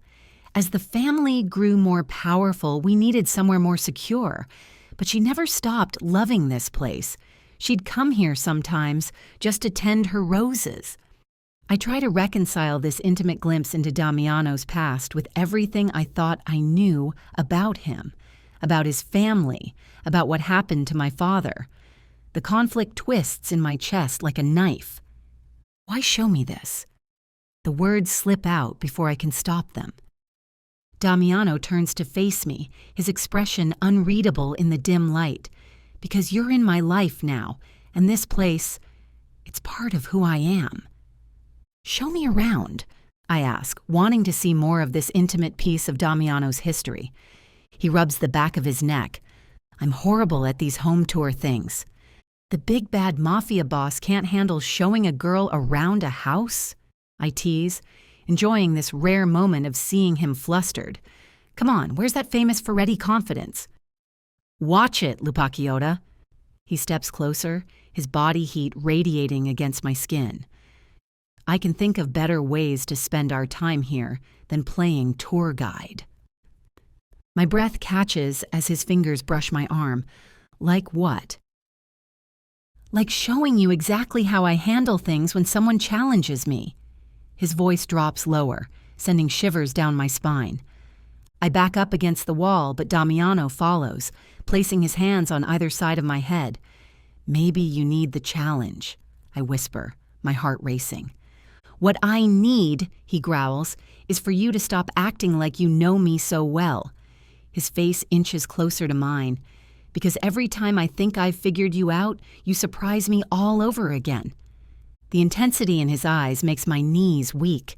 As the family grew more powerful, we needed somewhere more secure. But she never stopped loving this place. She'd come here sometimes just to tend her roses. I try to reconcile this intimate glimpse into Damiano's past with everything I thought I knew about him, about his family, about what happened to my father. The conflict twists in my chest like a knife. Why show me this? The words slip out before I can stop them. Damiano turns to face me, his expression unreadable in the dim light. Because you're in my life now, and this place, it's part of who I am. Show me around, I ask, wanting to see more of this intimate piece of Damiano's history. He rubs the back of his neck. I'm horrible at these home tour things. The big bad Mafia boss can't handle showing a girl around a house? I tease, enjoying this rare moment of seeing him flustered. Come on, where's that famous Feretti confidence? Watch it, Lupacchiota. He steps closer, his body heat radiating against my skin. I can think of better ways to spend our time here than playing tour guide. My breath catches as his fingers brush my arm. Like what? Like showing you exactly how I handle things when someone challenges me. His voice drops lower, sending shivers down my spine. I back up against the wall, but Damiano follows, placing his hands on either side of my head. Maybe you need the challenge, I whisper, my heart racing. What I need, he growls, is for you to stop acting like you know me so well. His face inches closer to mine. Because every time I think I've figured you out, you surprise me all over again. The intensity in his eyes makes my knees weak.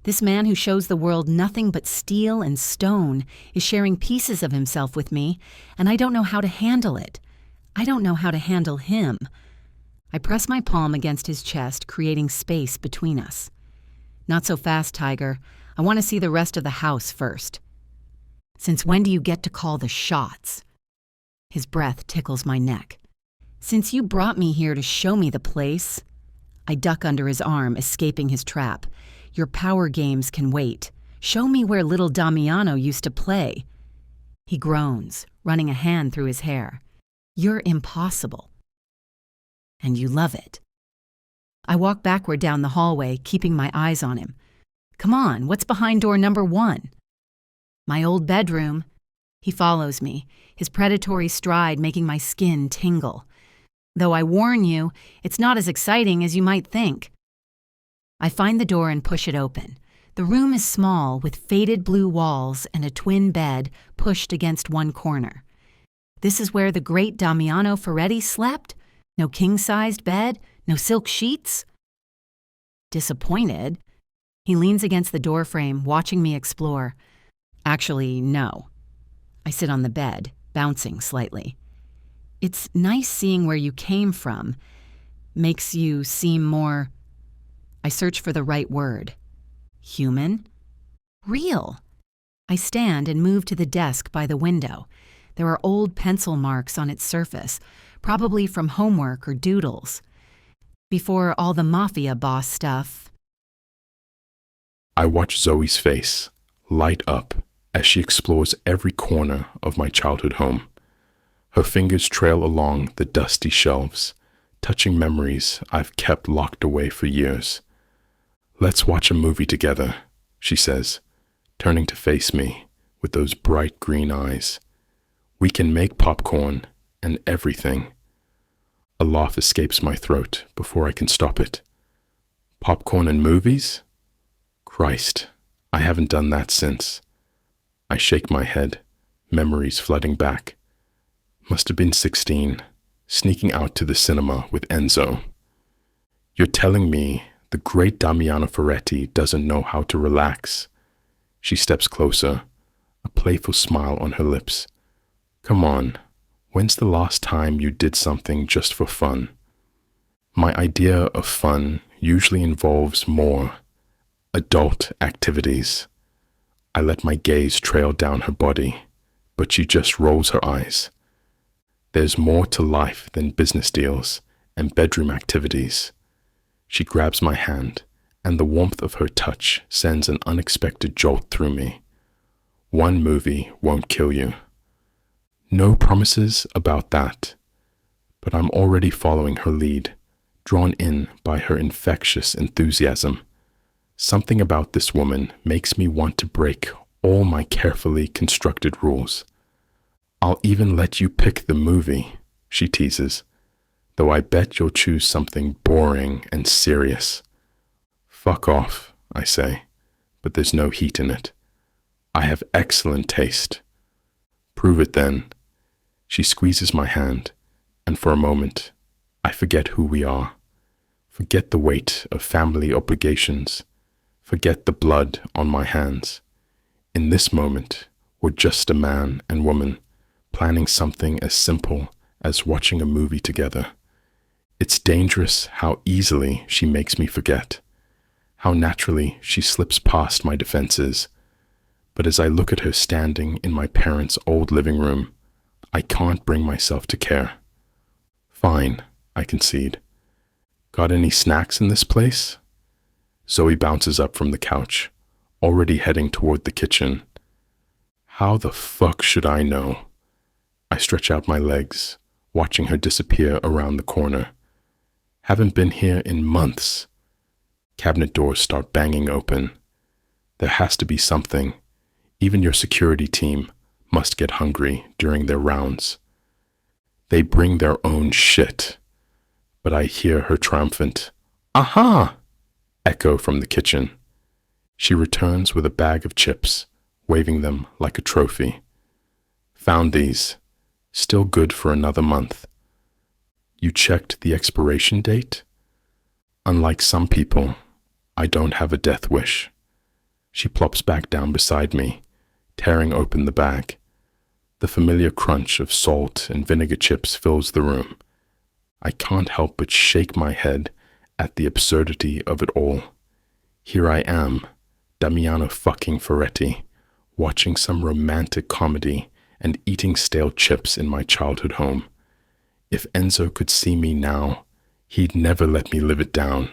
This man who shows the world nothing but steel and stone is sharing pieces of himself with me, and I don't know how to handle it. I don't know how to handle him. I press my palm against his chest, creating space between us. Not so fast, Tiger. I want to see the rest of the house first. Since when do you get to call the shots? His breath tickles my neck. Since you brought me here to show me the place. I duck under his arm, escaping his trap. Your power games can wait. Show me where little Damiano used to play. He groans, running a hand through his hair. You're impossible. And you love it. I walk backward down the hallway, keeping my eyes on him. Come on, what's behind door number 1? My old bedroom. He follows me, his predatory stride making my skin tingle. Though I warn you, it's not as exciting as you might think. I find the door and push it open. The room is small, with faded blue walls and a twin bed pushed against one corner. This is where the great Damiano Feretti slept? No king-sized bed? No silk sheets? Disappointed, he leans against the doorframe, watching me explore. Actually, no. I sit on the bed, bouncing slightly. It's nice seeing where you came from. Makes you seem more... I search for the right word. Human? Real. I stand and move to the desk by the window. There are old pencil marks on its surface, probably from homework or doodles. Before all the Mafia boss stuff. I watch Zoe's face light up as she explores every corner of my childhood home. Her fingers trail along the dusty shelves, touching memories I've kept locked away for years. Let's watch a movie together, she says, turning to face me with those bright green eyes. We can make popcorn and everything. A laugh escapes my throat before I can stop it. Popcorn and movies? Christ, I haven't done that since. I shake my head, memories flooding back. Must have been 16, sneaking out to the cinema with Enzo. You're telling me the great Damiano Feretti doesn't know how to relax? She steps closer, a playful smile on her lips. Come on, when's the last time you did something just for fun? My idea of fun usually involves more adult activities. I let my gaze trail down her body, but she just rolls her eyes. There's more to life than business deals and bedroom activities. She grabs my hand, and the warmth of her touch sends an unexpected jolt through me. One movie won't kill you. No promises about that, but I'm already following her lead, drawn in by her infectious enthusiasm. Something about this woman makes me want to break all my carefully constructed rules. I'll even let you pick the movie, she teases, though I bet you'll choose something boring and serious. Fuck off, I say, but there's no heat in it. I have excellent taste. Prove it then. She squeezes my hand, and for a moment, I forget who we are. Forget the weight of family obligations. Forget the blood on my hands. In this moment, we're just a man and woman, planning something as simple as watching a movie together. It's dangerous how easily she makes me forget, how naturally she slips past my defenses. But as I look at her standing in my parents' old living room, I can't bring myself to care. Fine, I concede. Got any snacks in this place? Zoe bounces up from the couch, already heading toward the kitchen. How the fuck should I know? I stretch out my legs, watching her disappear around the corner. Haven't been here in months. Cabinet doors start banging open. There has to be something. Even your security team must get hungry during their rounds. They bring their own shit. But I hear her triumphant, "Aha!" echo from the kitchen. She returns with a bag of chips, waving them like a trophy. Found these. Still good for another month. You checked the expiration date? Unlike some people, I don't have a death wish. She plops back down beside me, tearing open the bag. The familiar crunch of salt and vinegar chips fills the room. I can't help but shake my head at the absurdity of it all. Here I am, Damiano fucking Feretti, watching some romantic comedy and eating stale chips in my childhood home. If Enzo could see me now, he'd never let me live it down.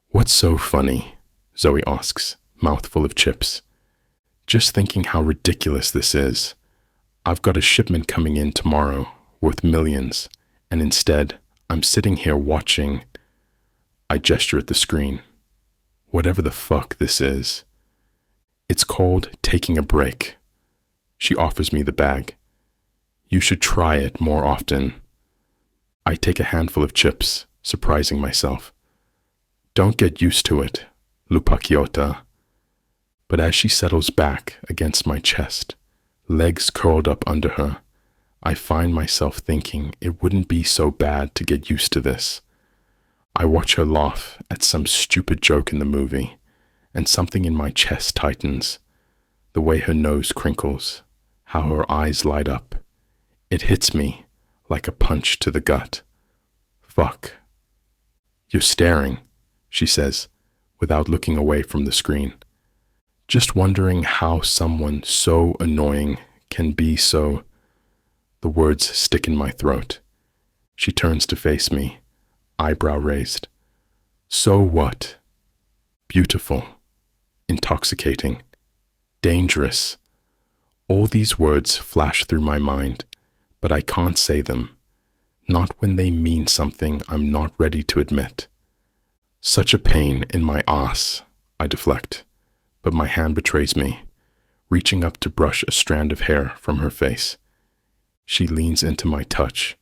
What's so funny? Zoe asks, mouth full of chips. Just thinking how ridiculous this is. I've got a shipment coming in tomorrow, worth millions, and instead, I'm sitting here watching. I gesture at the screen. Whatever the fuck this is. It's called taking a break. She offers me the bag. You should try it more often. I take a handful of chips, surprising myself. Don't get used to it, Lupakiota. But as she settles back against my chest, legs curled up under her, I find myself thinking it wouldn't be so bad to get used to this. I watch her laugh at some stupid joke in the movie, and something in my chest tightens. The way her nose crinkles, how her eyes light up. It hits me like a punch to the gut. Fuck. You're staring, she says, without looking away from the screen. Just wondering how someone so annoying can be so... The words stick in my throat. She turns to face me, eyebrow raised. So what? Beautiful, intoxicating, dangerous. All these words flash through my mind, but I can't say them. Not when they mean something I'm not ready to admit. Such a pain in my ass, I deflect, but my hand betrays me, reaching up to brush a strand of hair from her face. She leans into my touch,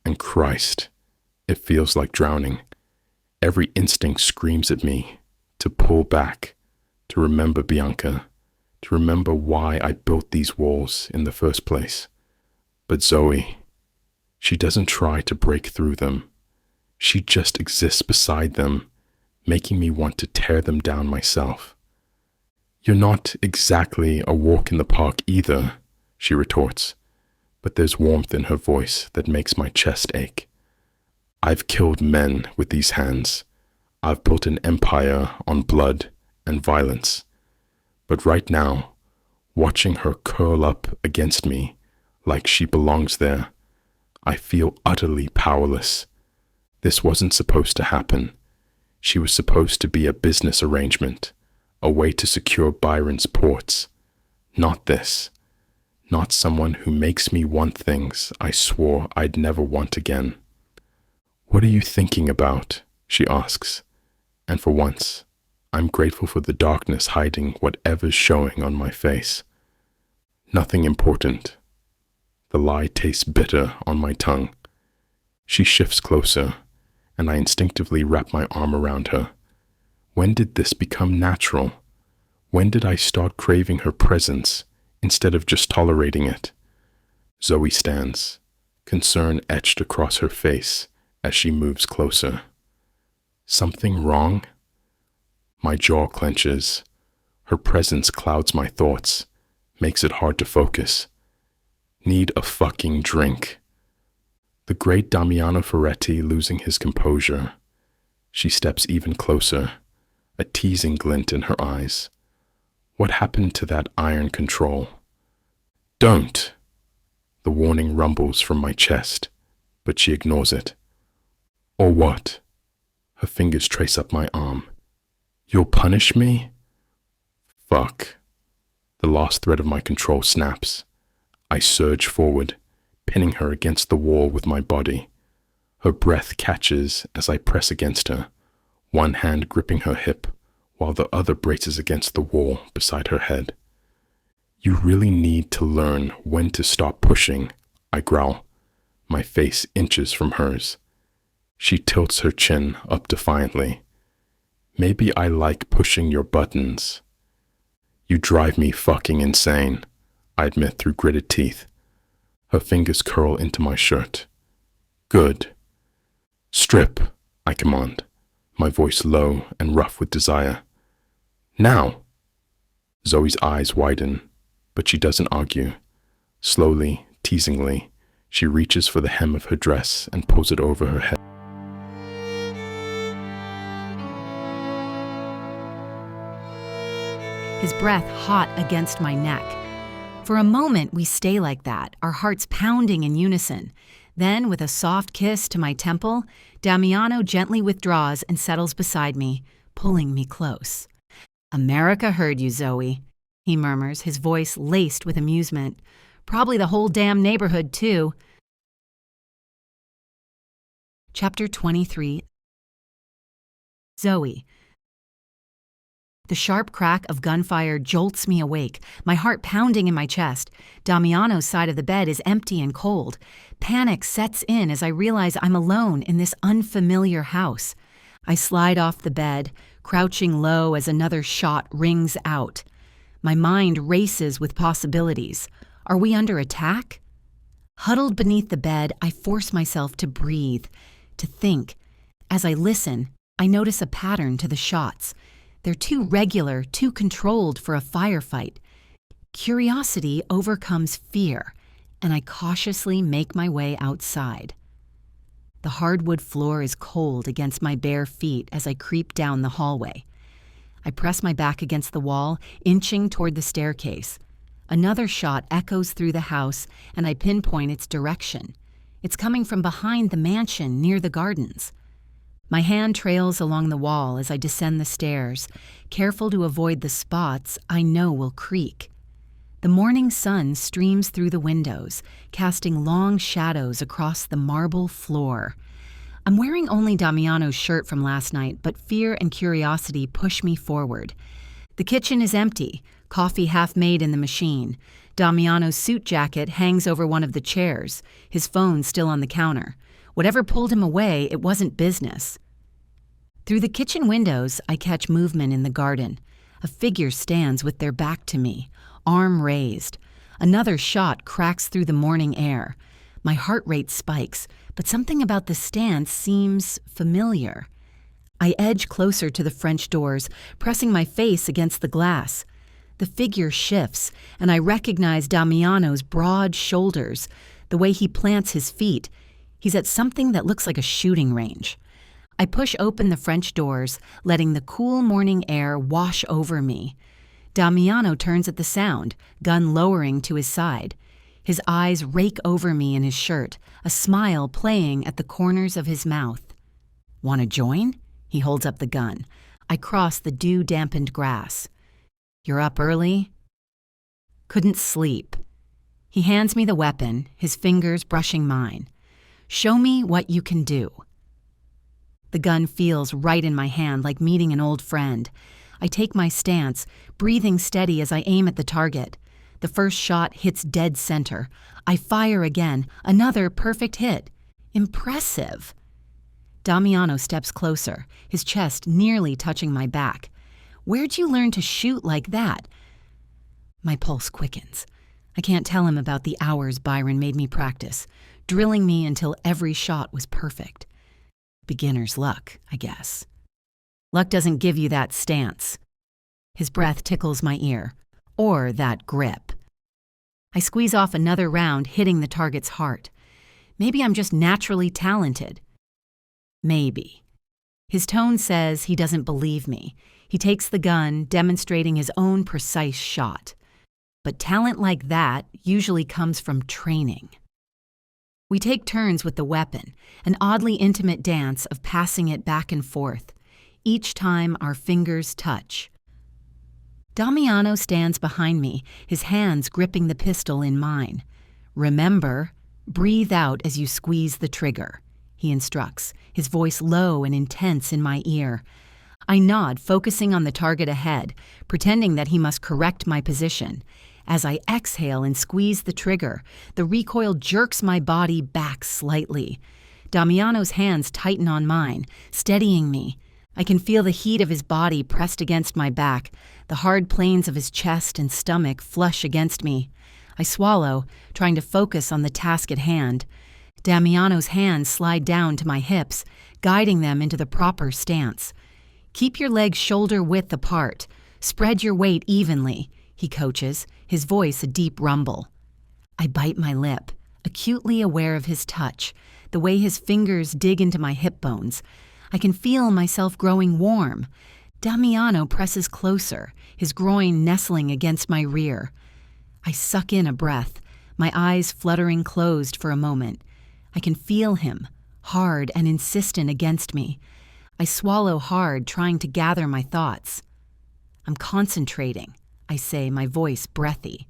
and Christ, it feels like drowning. Every instinct screams at me to pull back, to remember Bianca, to remember why I built these walls in the first place. But Zoe, she doesn't try to break through them. She just exists beside them, making me want to tear them down myself. You're not exactly a walk in the park either, she retorts, but there's warmth in her voice that makes my chest ache. I've killed men with these hands. I've built an empire on blood and violence. But right now, watching her curl up against me like she belongs there, I feel utterly powerless. This wasn't supposed to happen. She was supposed to be a business arrangement, a way to secure Byron's ports. Not this. Not someone who makes me want things I swore I'd never want again. What are you thinking about? She asks. And for once, I'm grateful for the darkness hiding whatever's showing on my face. Nothing important. The lie tastes bitter on my tongue. She shifts closer, and I instinctively wrap my arm around her. When did this become natural? When did I start craving her presence instead of just tolerating it? Zoe stands, concern etched across her face as she moves closer. Something wrong? My jaw clenches. Her presence clouds my thoughts, makes it hard to focus. Need a fucking drink. The great Damiano Feretti losing his composure. She steps even closer, a teasing glint in her eyes. What happened to that iron control? Don't! The warning rumbles from my chest, but she ignores it. Or what? Her fingers trace up my arm. You'll punish me? Fuck. The last thread of my control snaps. I surge forward, pinning her against the wall with my body. Her breath catches as I press against her, one hand gripping her hip, while the other braces against the wall beside her head. You really need to learn when to stop pushing, I growl, my face inches from hers. She tilts her chin up defiantly. Maybe I like pushing your buttons. You drive me fucking insane, I admit through gritted teeth. Her fingers curl into my shirt. Good. Strip, I command, my voice low and rough with desire. Now! Zoe's eyes widen, but she doesn't argue. Slowly, teasingly, she reaches for the hem of her dress and pulls it over her head. His breath hot against my neck. For a moment, we stay like that, our hearts pounding in unison. Then, with a soft kiss to my temple, Damiano gently withdraws and settles beside me, pulling me close. America heard you, Zoe, he murmurs, his voice laced with amusement. Probably the whole damn neighborhood, too. Chapter 23. Zoe. The sharp crack of gunfire jolts me awake, my heart pounding in my chest. Damiano's side of the bed is empty and cold. Panic sets in as I realize I'm alone in this unfamiliar house. I slide off the bed, crouching low as another shot rings out. My mind races with possibilities. Are we under attack? Huddled beneath the bed, I force myself to breathe, to think. As I listen, I notice a pattern to the shots. They're too regular, too controlled for a firefight. Curiosity overcomes fear, and I cautiously make my way outside. The hardwood floor is cold against my bare feet as I creep down the hallway. I press my back against the wall, inching toward the staircase. Another shot echoes through the house, and I pinpoint its direction. It's coming from behind the mansion near the gardens. My hand trails along the wall as I descend the stairs, careful to avoid the spots I know will creak. The morning sun streams through the windows, casting long shadows across the marble floor. I'm wearing only Damiano's shirt from last night, but fear and curiosity push me forward. The kitchen is empty, coffee half made in the machine. Damiano's suit jacket hangs over one of the chairs, his phone still on the counter. Whatever pulled him away, it wasn't business. Through the kitchen windows, I catch movement in the garden. A figure stands with their back to me, arm raised. Another shot cracks through the morning air. My heart rate spikes, but something about the stance seems familiar. I edge closer to the French doors, pressing my face against the glass. The figure shifts, and I recognize Damiano's broad shoulders, the way he plants his feet. He's at something that looks like a shooting range. I push open the French doors, letting the cool morning air wash over me. Damiano turns at the sound, gun lowering to his side. His eyes rake over me in his shirt, a smile playing at the corners of his mouth. "Want to join?" He holds up the gun. I cross the dew-dampened grass. "You're up early?" "Couldn't sleep." He hands me the weapon, his fingers brushing mine. "Show me what you can do." The gun feels right in my hand, like meeting an old friend. I take my stance, breathing steady as I aim at the target. The first shot hits dead center. I fire again, another perfect hit. Impressive. Damiano steps closer, his chest nearly touching my back. "Where'd you learn to shoot like that?" My pulse quickens. I can't tell him about the hours Byron made me practice, drilling me until every shot was perfect. Beginner's luck, I guess. Luck doesn't give you that stance. His breath tickles my ear. Or that grip. I squeeze off another round, hitting the target's heart. Maybe I'm just naturally talented. Maybe. His tone says he doesn't believe me. He takes the gun, demonstrating his own precise shot. But talent like that usually comes from training. We take turns with the weapon, an oddly intimate dance of passing it back and forth. Each time our fingers touch. Damiano stands behind me, his hands gripping the pistol in mine. "Remember, breathe out as you squeeze the trigger," he instructs, his voice low and intense in my ear. I nod, focusing on the target ahead, pretending that he must correct my position. As I exhale and squeeze the trigger, the recoil jerks my body back slightly. Damiano's hands tighten on mine, steadying me. I can feel the heat of his body pressed against my back, the hard planes of his chest and stomach flush against me. I swallow, trying to focus on the task at hand. Damiano's hands slide down to my hips, guiding them into the proper stance. "Keep your legs shoulder-width apart. Spread your weight evenly," he coaches, his voice a deep rumble. I bite my lip, acutely aware of his touch, the way his fingers dig into my hip bones. I can feel myself growing warm. Damiano presses closer, his groin nestling against my rear. I suck in a breath, my eyes fluttering closed for a moment. I can feel him, hard and insistent against me. I swallow hard, trying to gather my thoughts. I'm concentrating, I say, my voice breathy.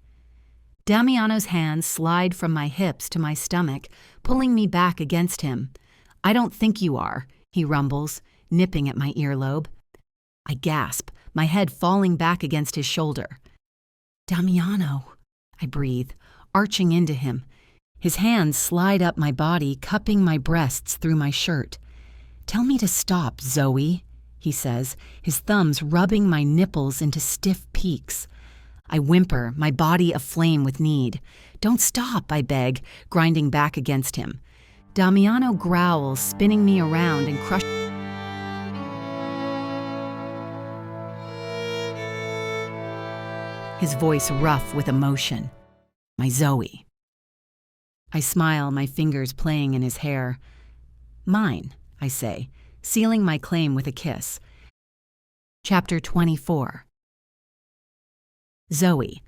Damiano's hands slide from my hips to my stomach, pulling me back against him. I don't think you are, he rumbles, nipping at my earlobe. I gasp, my head falling back against his shoulder. Damiano, I breathe, arching into him. His hands slide up my body, cupping my breasts through my shirt. Tell me to stop, Zoe, he says, his thumbs rubbing my nipples into stiff peaks. I whimper, my body aflame with need. Don't stop, I beg, grinding back against him. Damiano growls, spinning me around and crushing. His voice rough with emotion. My Zoe. I smile, my fingers playing in his hair. Mine, I say, sealing my claim with a kiss. Chapter 24. Zoe.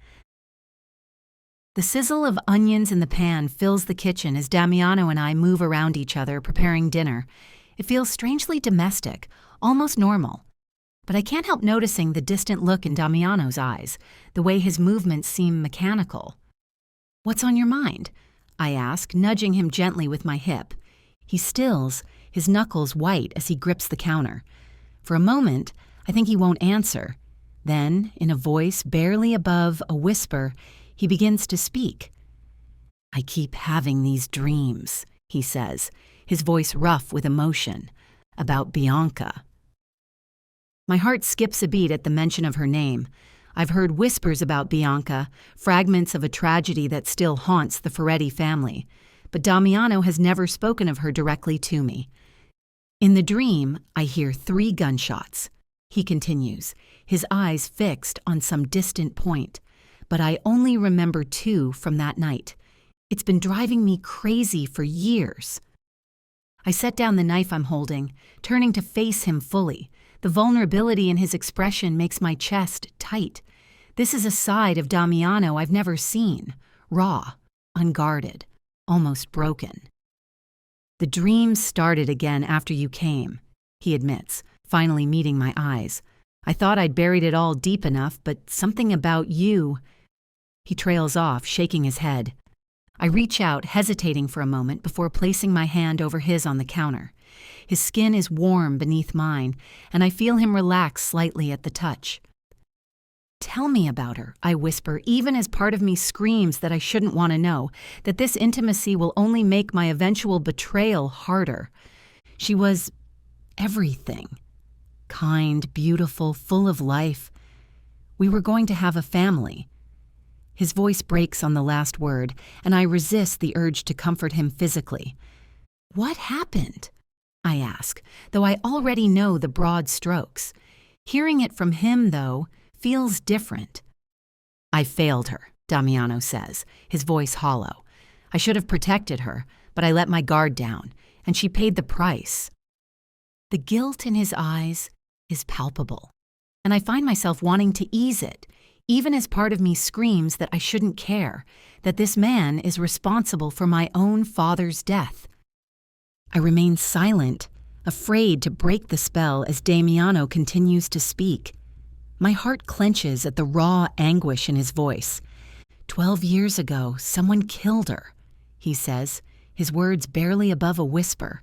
The sizzle of onions in the pan fills the kitchen as Damiano and I move around each other preparing dinner. It feels strangely domestic, almost normal. But I can't help noticing the distant look in Damiano's eyes, the way his movements seem mechanical. What's on your mind? I ask, nudging him gently with my hip. He stills, his knuckles white as he grips the counter. For a moment, I think he won't answer. Then, in a voice barely above a whisper, he begins to speak. I keep having these dreams, he says, his voice rough with emotion, about Bianca. My heart skips a beat at the mention of her name. I've heard whispers about Bianca, fragments of a tragedy that still haunts the Feretti family, but Damiano has never spoken of her directly to me. In the dream, I hear 3 gunshots. He continues, his eyes fixed on some distant point, but I only remember 2 from that night. It's been driving me crazy for years. I set down the knife I'm holding, turning to face him fully. The vulnerability in his expression makes my chest tight. This is a side of Damiano I've never seen, raw, unguarded, almost broken. The dream started again after you came, he admits, finally meeting my eyes. I thought I'd buried it all deep enough, but something about you. He trails off, shaking his head. I reach out, hesitating for a moment before placing my hand over his on the counter. His skin is warm beneath mine, and I feel him relax slightly at the touch. Tell me about her, I whisper, even as part of me screams that I shouldn't want to know, that this intimacy will only make my eventual betrayal harder. She was everything. Kind, beautiful, full of life. We were going to have a family. His voice breaks on the last word, and I resist the urge to comfort him physically. What happened? I ask, though I already know the broad strokes. Hearing it from him, though, feels different. I failed her, Damiano says, his voice hollow. I should have protected her, but I let my guard down, and she paid the price. The guilt in his eyes is palpable, and I find myself wanting to ease it, even as part of me screams that I shouldn't care, that this man is responsible for my own father's death. I remain silent, afraid to break the spell as Damiano continues to speak. My heart clenches at the raw anguish in his voice. 12 years ago, someone killed her, he says, his words barely above a whisper.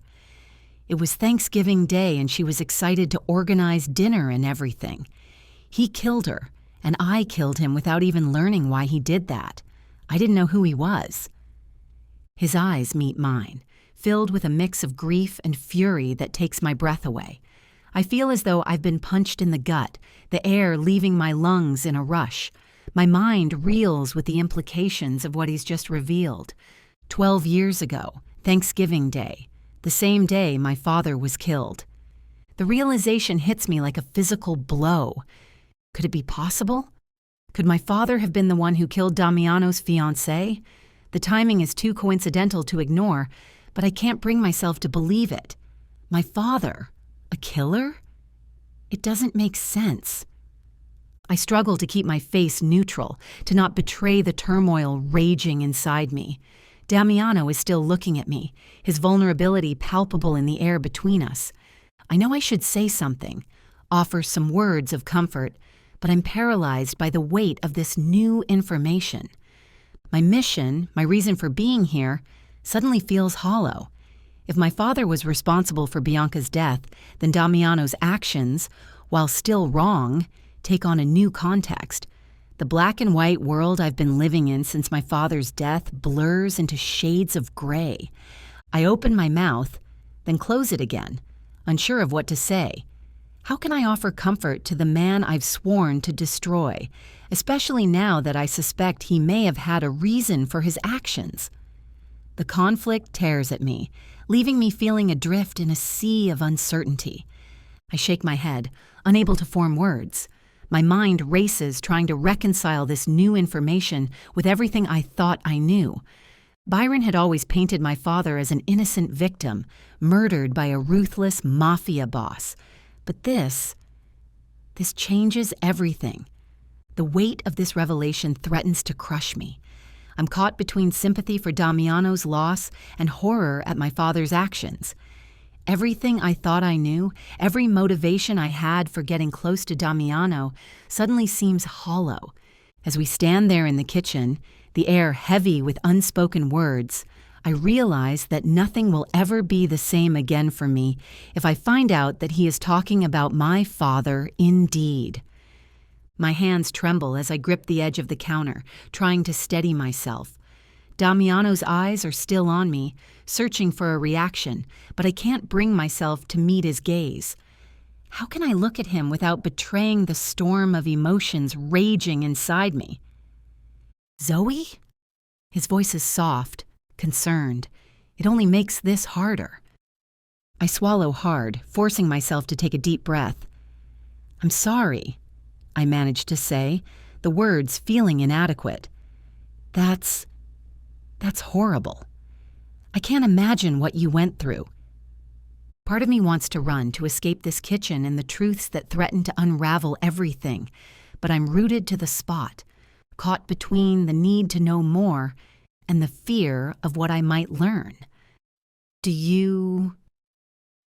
It was Thanksgiving Day and she was excited to organize dinner and everything. He killed her, and I killed him without even learning why he did that. I didn't know who he was. His eyes meet mine, filled with a mix of grief and fury that takes my breath away. I feel as though I've been punched in the gut, the air leaving my lungs in a rush. My mind reels with the implications of what he's just revealed. 12 years ago, Thanksgiving Day, the same day my father was killed. The realization hits me like a physical blow. Could it be possible? Could my father have been the one who killed Damiano's fiancée? The timing is too coincidental to ignore, but I can't bring myself to believe it. My father, a killer? It doesn't make sense. I struggle to keep my face neutral, to not betray the turmoil raging inside me. Damiano is still looking at me, his vulnerability palpable in the air between us. I know I should say something, offer some words of comfort, but I'm paralyzed by the weight of this new information. My mission, my reason for being here, suddenly feels hollow. If my father was responsible for Bianca's death, then Damiano's actions, while still wrong, take on a new context. The black and white world I've been living in since my father's death blurs into shades of gray. I open my mouth, then close it again, unsure of what to say. How can I offer comfort to the man I've sworn to destroy, especially now that I suspect he may have had a reason for his actions? The conflict tears at me, leaving me feeling adrift in a sea of uncertainty. I shake my head, unable to form words. My mind races trying to reconcile this new information with everything I thought I knew. Byron had always painted my father as an innocent victim, murdered by a ruthless mafia boss. But this changes everything. The weight of this revelation threatens to crush me. I'm caught between sympathy for Damiano's loss and horror at my father's actions. Everything I thought I knew, every motivation I had for getting close to Damiano, suddenly seems hollow. As we stand there in the kitchen, the air heavy with unspoken words, I realize that nothing will ever be the same again for me if I find out that he is talking about my father indeed. My hands tremble as I grip the edge of the counter, trying to steady myself. Damiano's eyes are still on me, searching for a reaction, but I can't bring myself to meet his gaze. How can I look at him without betraying the storm of emotions raging inside me? Zoe? His voice is soft, concerned. It only makes this harder. I swallow hard, forcing myself to take a deep breath. I'm sorry, I manage to say, the words feeling inadequate. That's horrible. I can't imagine what you went through. Part of me wants to run to escape this kitchen and the truths that threaten to unravel everything, but I'm rooted to the spot, caught between the need to know more and the fear of what I might learn.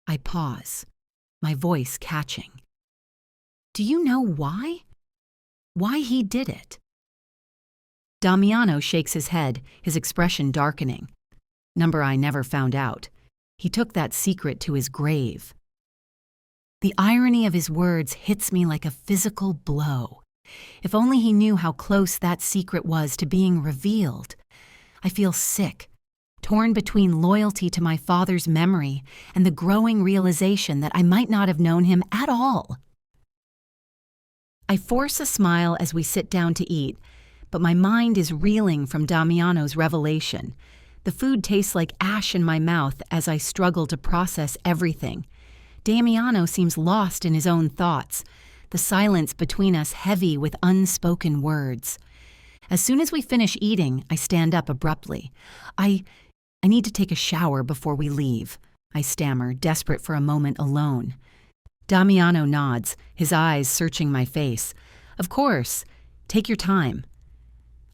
I pause, my voice catching. Do you know why? Why he did it? Damiano shakes his head, his expression darkening. Number I never found out. He took that secret to his grave. The irony of his words hits me like a physical blow. If only he knew how close that secret was to being revealed. I feel sick, torn between loyalty to my father's memory and the growing realization that I might not have known him at all. I force a smile as we sit down to eat, but my mind is reeling from Damiano's revelation. The food tastes like ash in my mouth as I struggle to process everything. Damiano seems lost in his own thoughts, the silence between us heavy with unspoken words. As soon as we finish eating, I stand up abruptly. I need to take a shower before we leave, I stammer, desperate for a moment alone. Damiano nods, his eyes searching my face. Of course, take your time.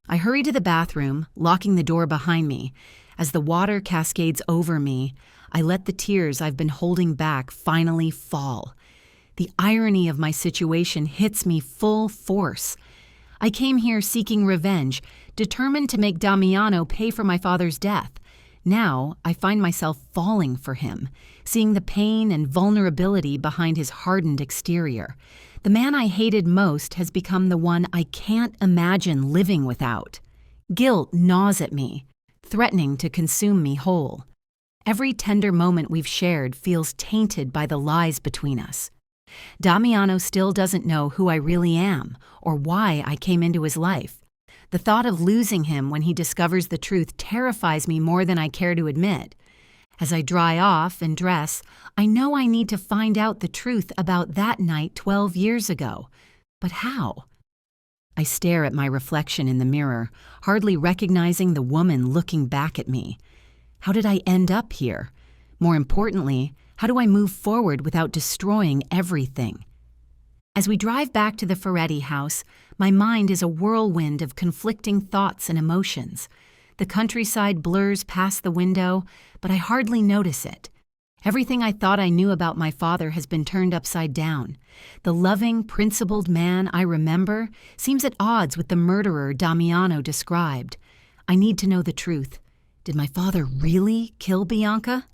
I hurry to the bathroom, locking the door behind me. As the water cascades over me, I let the tears I've been holding back finally fall. The irony of my situation hits me full force. I came here seeking revenge, determined to make Damiano pay for my father's death. Now I find myself falling for him, seeing the pain and vulnerability behind his hardened exterior. The man I hated most has become the one I can't imagine living without. Guilt gnaws at me, threatening to consume me whole. Every tender moment we've shared feels tainted by the lies between us. Damiano still doesn't know who I really am or why I came into his life. The thought of losing him when he discovers the truth terrifies me more than I care to admit. As I dry off and dress, I know I need to find out the truth about that night 12 years ago. But how? I stare at my reflection in the mirror, hardly recognizing the woman looking back at me. How did I end up here? More importantly, how do I move forward without destroying everything? As we drive back to the Feretti house, my mind is a whirlwind of conflicting thoughts and emotions. The countryside blurs past the window, but I hardly notice it. Everything I thought I knew about my father has been turned upside down. The loving, principled man I remember seems at odds with the murderer Damiano described. I need to know the truth. Did my father really kill Bianca?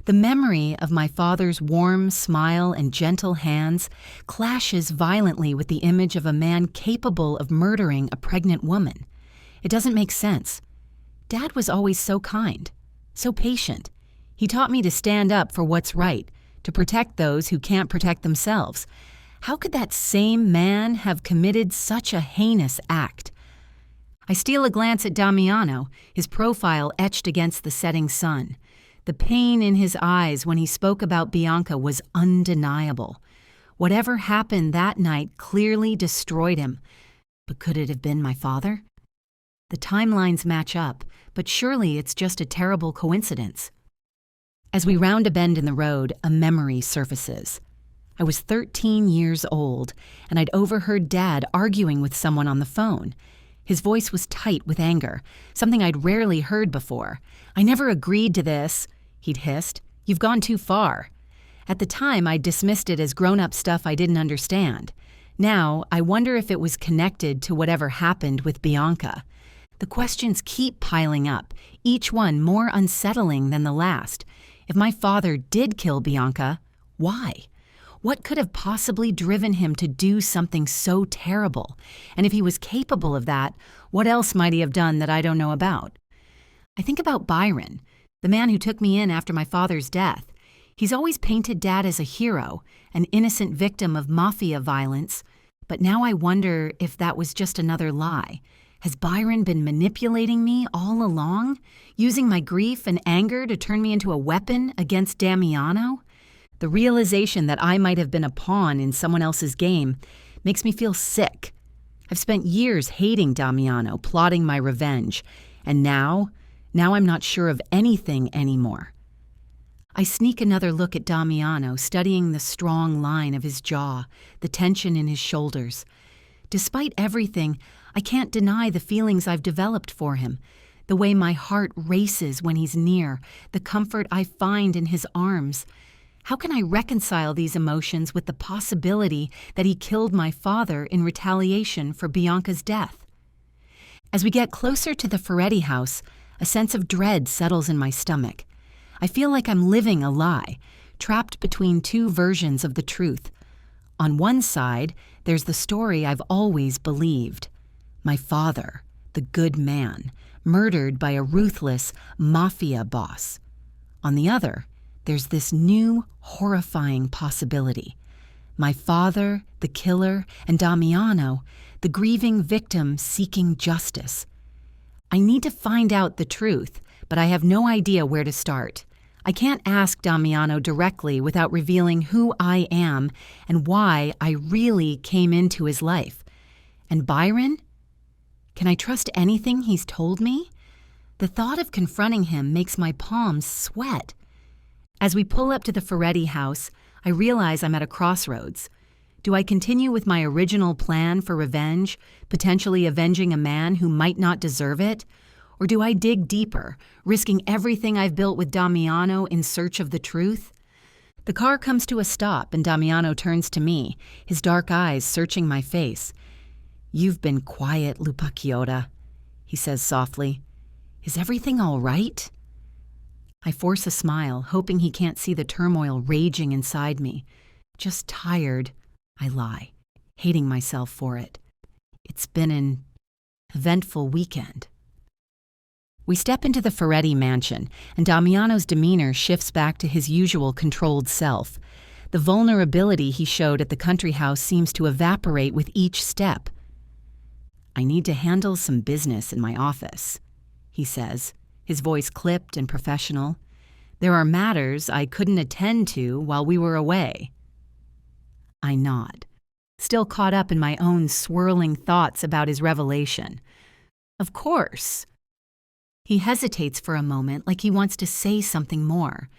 The memory of my father's warm smile and gentle hands clashes violently with the image of a man capable of murdering a pregnant woman. It doesn't make sense. Dad was always so kind, so patient. He taught me to stand up for what's right, to protect those who can't protect themselves. How could that same man have committed such a heinous act? I steal a glance at Damiano, his profile etched against the setting sun. The pain in his eyes when he spoke about Bianca was undeniable. Whatever happened that night clearly destroyed him. But could it have been my father? The timelines match up, but surely it's just a terrible coincidence. As we round a bend in the road, a memory surfaces. I was 13 years old, and I'd overheard Dad arguing with someone on the phone. His voice was tight with anger, something I'd rarely heard before. "I never agreed to this," he'd hissed. "You've gone too far." At the time, I dismissed it as grown-up stuff I didn't understand. Now, I wonder if it was connected to whatever happened with Bianca. The questions keep piling up, each one more unsettling than the last. If my father did kill Bianca, why? What could have possibly driven him to do something so terrible? And if he was capable of that, what else might he have done that I don't know about? I think about Byron, the man who took me in after my father's death. He's always painted Dad as a hero, an innocent victim of Mafia violence, but now I wonder if that was just another lie. Has Byron been manipulating me all along, using my grief and anger to turn me into a weapon against Damiano? The realization that I might have been a pawn in someone else's game makes me feel sick. I've spent years hating Damiano, plotting my revenge, and now I'm not sure of anything anymore. I sneak another look at Damiano, studying the strong line of his jaw, the tension in his shoulders. Despite everything, I can't deny the feelings I've developed for him, the way my heart races when he's near, the comfort I find in his arms. How can I reconcile these emotions with the possibility that he killed my father in retaliation for Bianca's death? As we get closer to the Feretti house, a sense of dread settles in my stomach. I feel like I'm living a lie, trapped between two versions of the truth. On one side, there's the story I've always believed. My father, the good man, murdered by a ruthless Mafia boss. On the other, there's this new, horrifying possibility. My father, the killer, and Damiano, the grieving victim seeking justice. I need to find out the truth, but I have no idea where to start. I can't ask Damiano directly without revealing who I am and why I really came into his life. And Byron? Can I trust anything he's told me? The thought of confronting him makes my palms sweat. As we pull up to the Feretti house, I realize I'm at a crossroads. Do I continue with my original plan for revenge, potentially avenging a man who might not deserve it? Or do I dig deeper, risking everything I've built with Damiano in search of the truth? The car comes to a stop and Damiano turns to me, his dark eyes searching my face. "You've been quiet, Lupacchiota," he says softly. "Is everything all right?" I force a smile, hoping he can't see the turmoil raging inside me. "Just tired," I lie, hating myself for it. "It's been an eventful weekend." We step into the Feretti mansion, and Damiano's demeanor shifts back to his usual controlled self. The vulnerability he showed at the country house seems to evaporate with each step. "I need to handle some business in my office," he says, his voice clipped and professional. "There are matters I couldn't attend to while we were away." I nod, still caught up in my own swirling thoughts about his revelation. "Of course." He hesitates for a moment like he wants to say something more.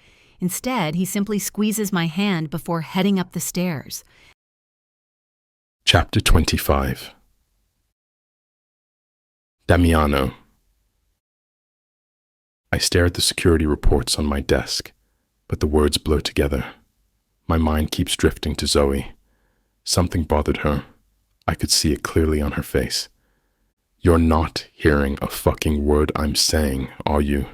Instead, he simply squeezes my hand before heading up the stairs. Chapter 25. Damiano. I stare at the security reports on my desk. but the words blur together. My mind keeps drifting to Zoe. Something bothered her. I could see it clearly on her face. You're not hearing a fucking word I'm saying, are you?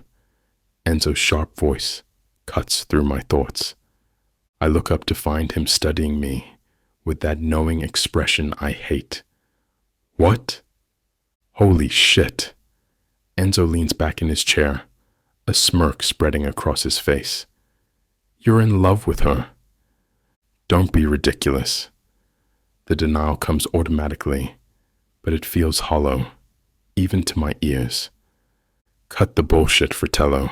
Enzo's sharp voice cuts through my thoughts. I look up to find him studying me with that knowing expression I hate. What? Holy shit. Enzo leans back in his chair, a smirk spreading across his face. You're in love with her. Don't be ridiculous. The denial comes automatically, but it feels hollow, even to my ears. Cut the bullshit, Fratello.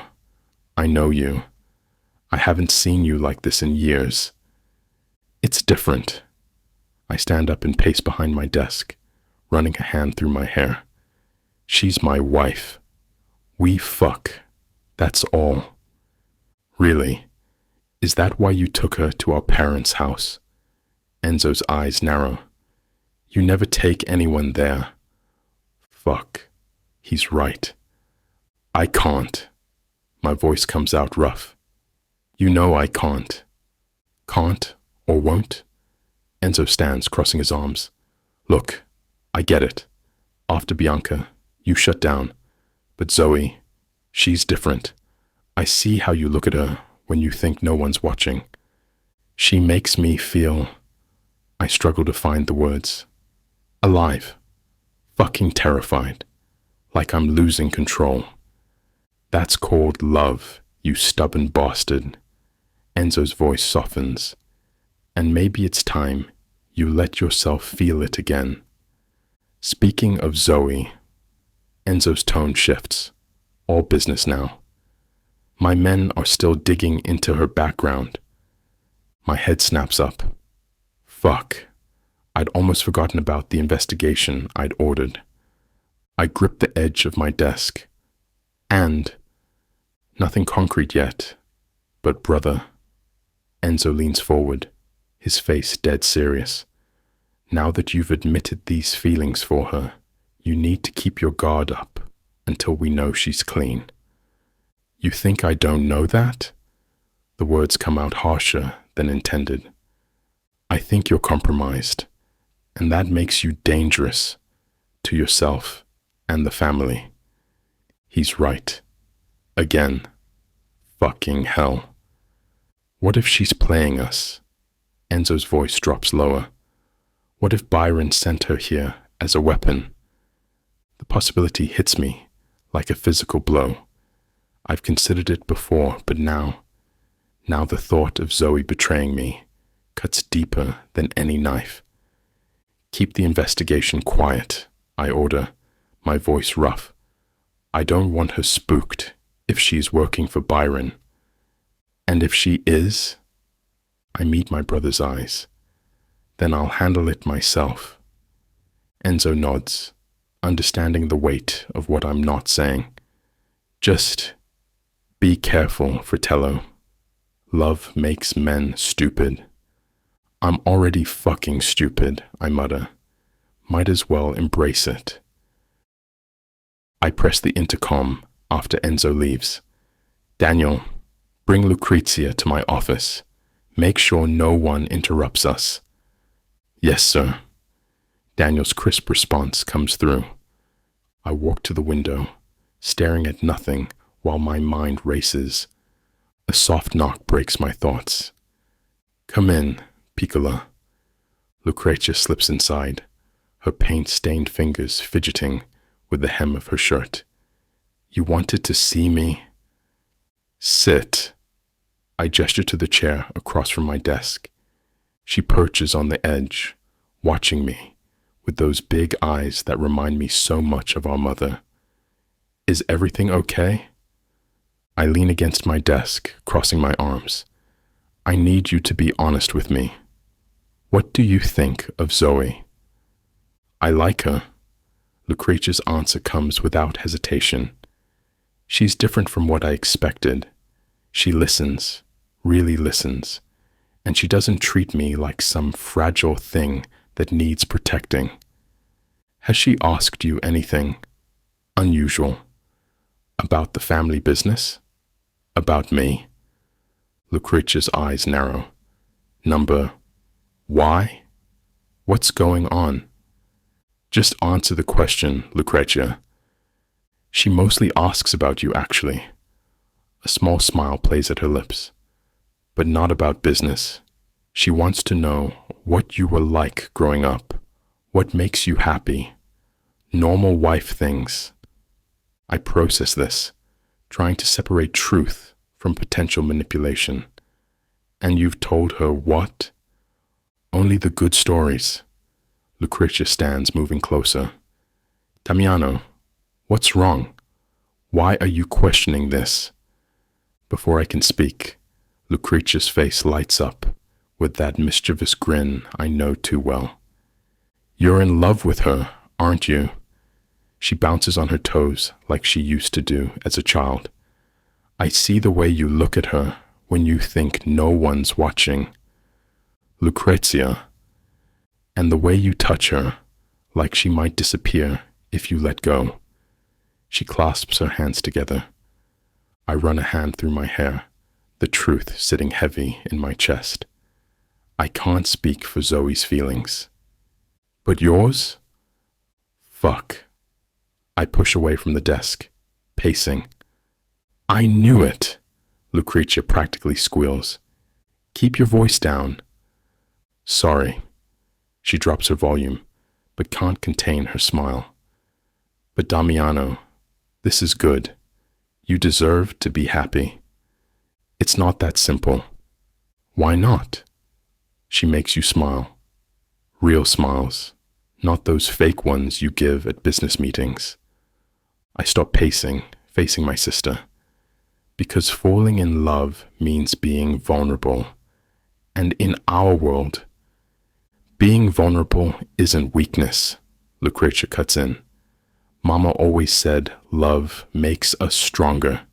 I know you. I haven't seen you like this in years. It's different. I stand up and pace behind my desk, running a hand through my hair. She's my wife. We fuck. That's all. Really? Is that why you took her to our parents' house? Enzo's eyes narrow. You never take anyone there. Fuck. He's right. I can't. My voice comes out rough. You know I can't. Can't or won't? Enzo stands, crossing his arms. Look, I get it. After Bianca, you shut down. But Zoe, she's different. I see how you look at her when you think no one's watching. She makes me feel... I struggle to find the words. Alive. Fucking terrified. Like I'm losing control. That's called love, you stubborn bastard. Enzo's voice softens. And maybe it's time you let yourself feel it again. Speaking of Zoe, Enzo's tone shifts. All business now. My men are still digging into her background. My head snaps up. Fuck. I'd almost forgotten about the investigation I'd ordered. I grip the edge of my desk. And nothing concrete yet, but brother. Enzo leans forward, his face dead serious. Now that you've admitted these feelings for her, you need to keep your guard up until we know she's clean. You think I don't know that? The words come out harsher than intended. I think you're compromised, and that makes you dangerous to yourself and the family. He's right. Again. Fucking hell. What if she's playing us? Enzo's voice drops lower. What if Byron sent her here as a weapon? The possibility hits me like a physical blow. I've considered it before, but now the thought of Zoe betraying me cuts deeper than any knife. Keep the investigation quiet, I order, my voice rough. I don't want her spooked if she's working for Byron. And if she is, I meet my brother's eyes. Then I'll handle it myself. Enzo nods, understanding the weight of what I'm not saying. Just be careful, Fratello. Love makes men stupid. I'm already fucking stupid, I mutter. Might as well embrace it. I press the intercom after Enzo leaves. Daniel, bring Lucrezia to my office. Make sure no one interrupts us. Yes, sir. Daniel's crisp response comes through. I walk to the window, staring at nothing while my mind races. A soft knock breaks my thoughts. Come in, Piccola. Lucrezia slips inside, her paint-stained fingers fidgeting with the hem of her shirt. You wanted to see me? Sit. I gesture to the chair across from my desk. She perches on the edge, watching me, with those big eyes that remind me so much of our mother. Is everything okay? I lean against my desk, crossing my arms. I need you to be honest with me. What do you think of Zoe? I like her. Lucrezia's answer comes without hesitation. She's different from what I expected. She listens, really listens, and she doesn't treat me like some fragile thing that needs protecting. Has she asked you anything unusual about the family business? About me? Lucretia's eyes narrow. Number, why? What's going on? Just answer the question, Lucretia. She mostly asks about you, actually. A small smile plays at her lips. But not about business. She wants to know what you were like growing up, what makes you happy, normal wife things. I process this, trying to separate truth from potential manipulation. And you've told her what? Only the good stories. Lucretia stands, moving closer. Damiano, what's wrong? Why are you questioning this? Before I can speak, Lucretia's face lights up with that mischievous grin I know too well. You're in love with her, aren't you? She bounces on her toes like she used to do as a child. I see the way you look at her when you think no one's watching. Lucrezia, and the way you touch her like she might disappear if you let go. She clasps her hands together. I run a hand through my hair, the truth sitting heavy in my chest. I can't speak for Zoe's feelings. But yours? Fuck. I push away from the desk, pacing. I knew it, Lucretia practically squeals. Keep your voice down. Sorry. She drops her volume, but can't contain her smile. But Damiano, this is good. You deserve to be happy. It's not that simple. Why not? She makes you smile. Real smiles, not those fake ones you give at business meetings. I stop pacing, facing my sister. Because falling in love means being vulnerable. And in our world, being vulnerable isn't weakness, Lucretia cuts in. Mama always said love makes us stronger.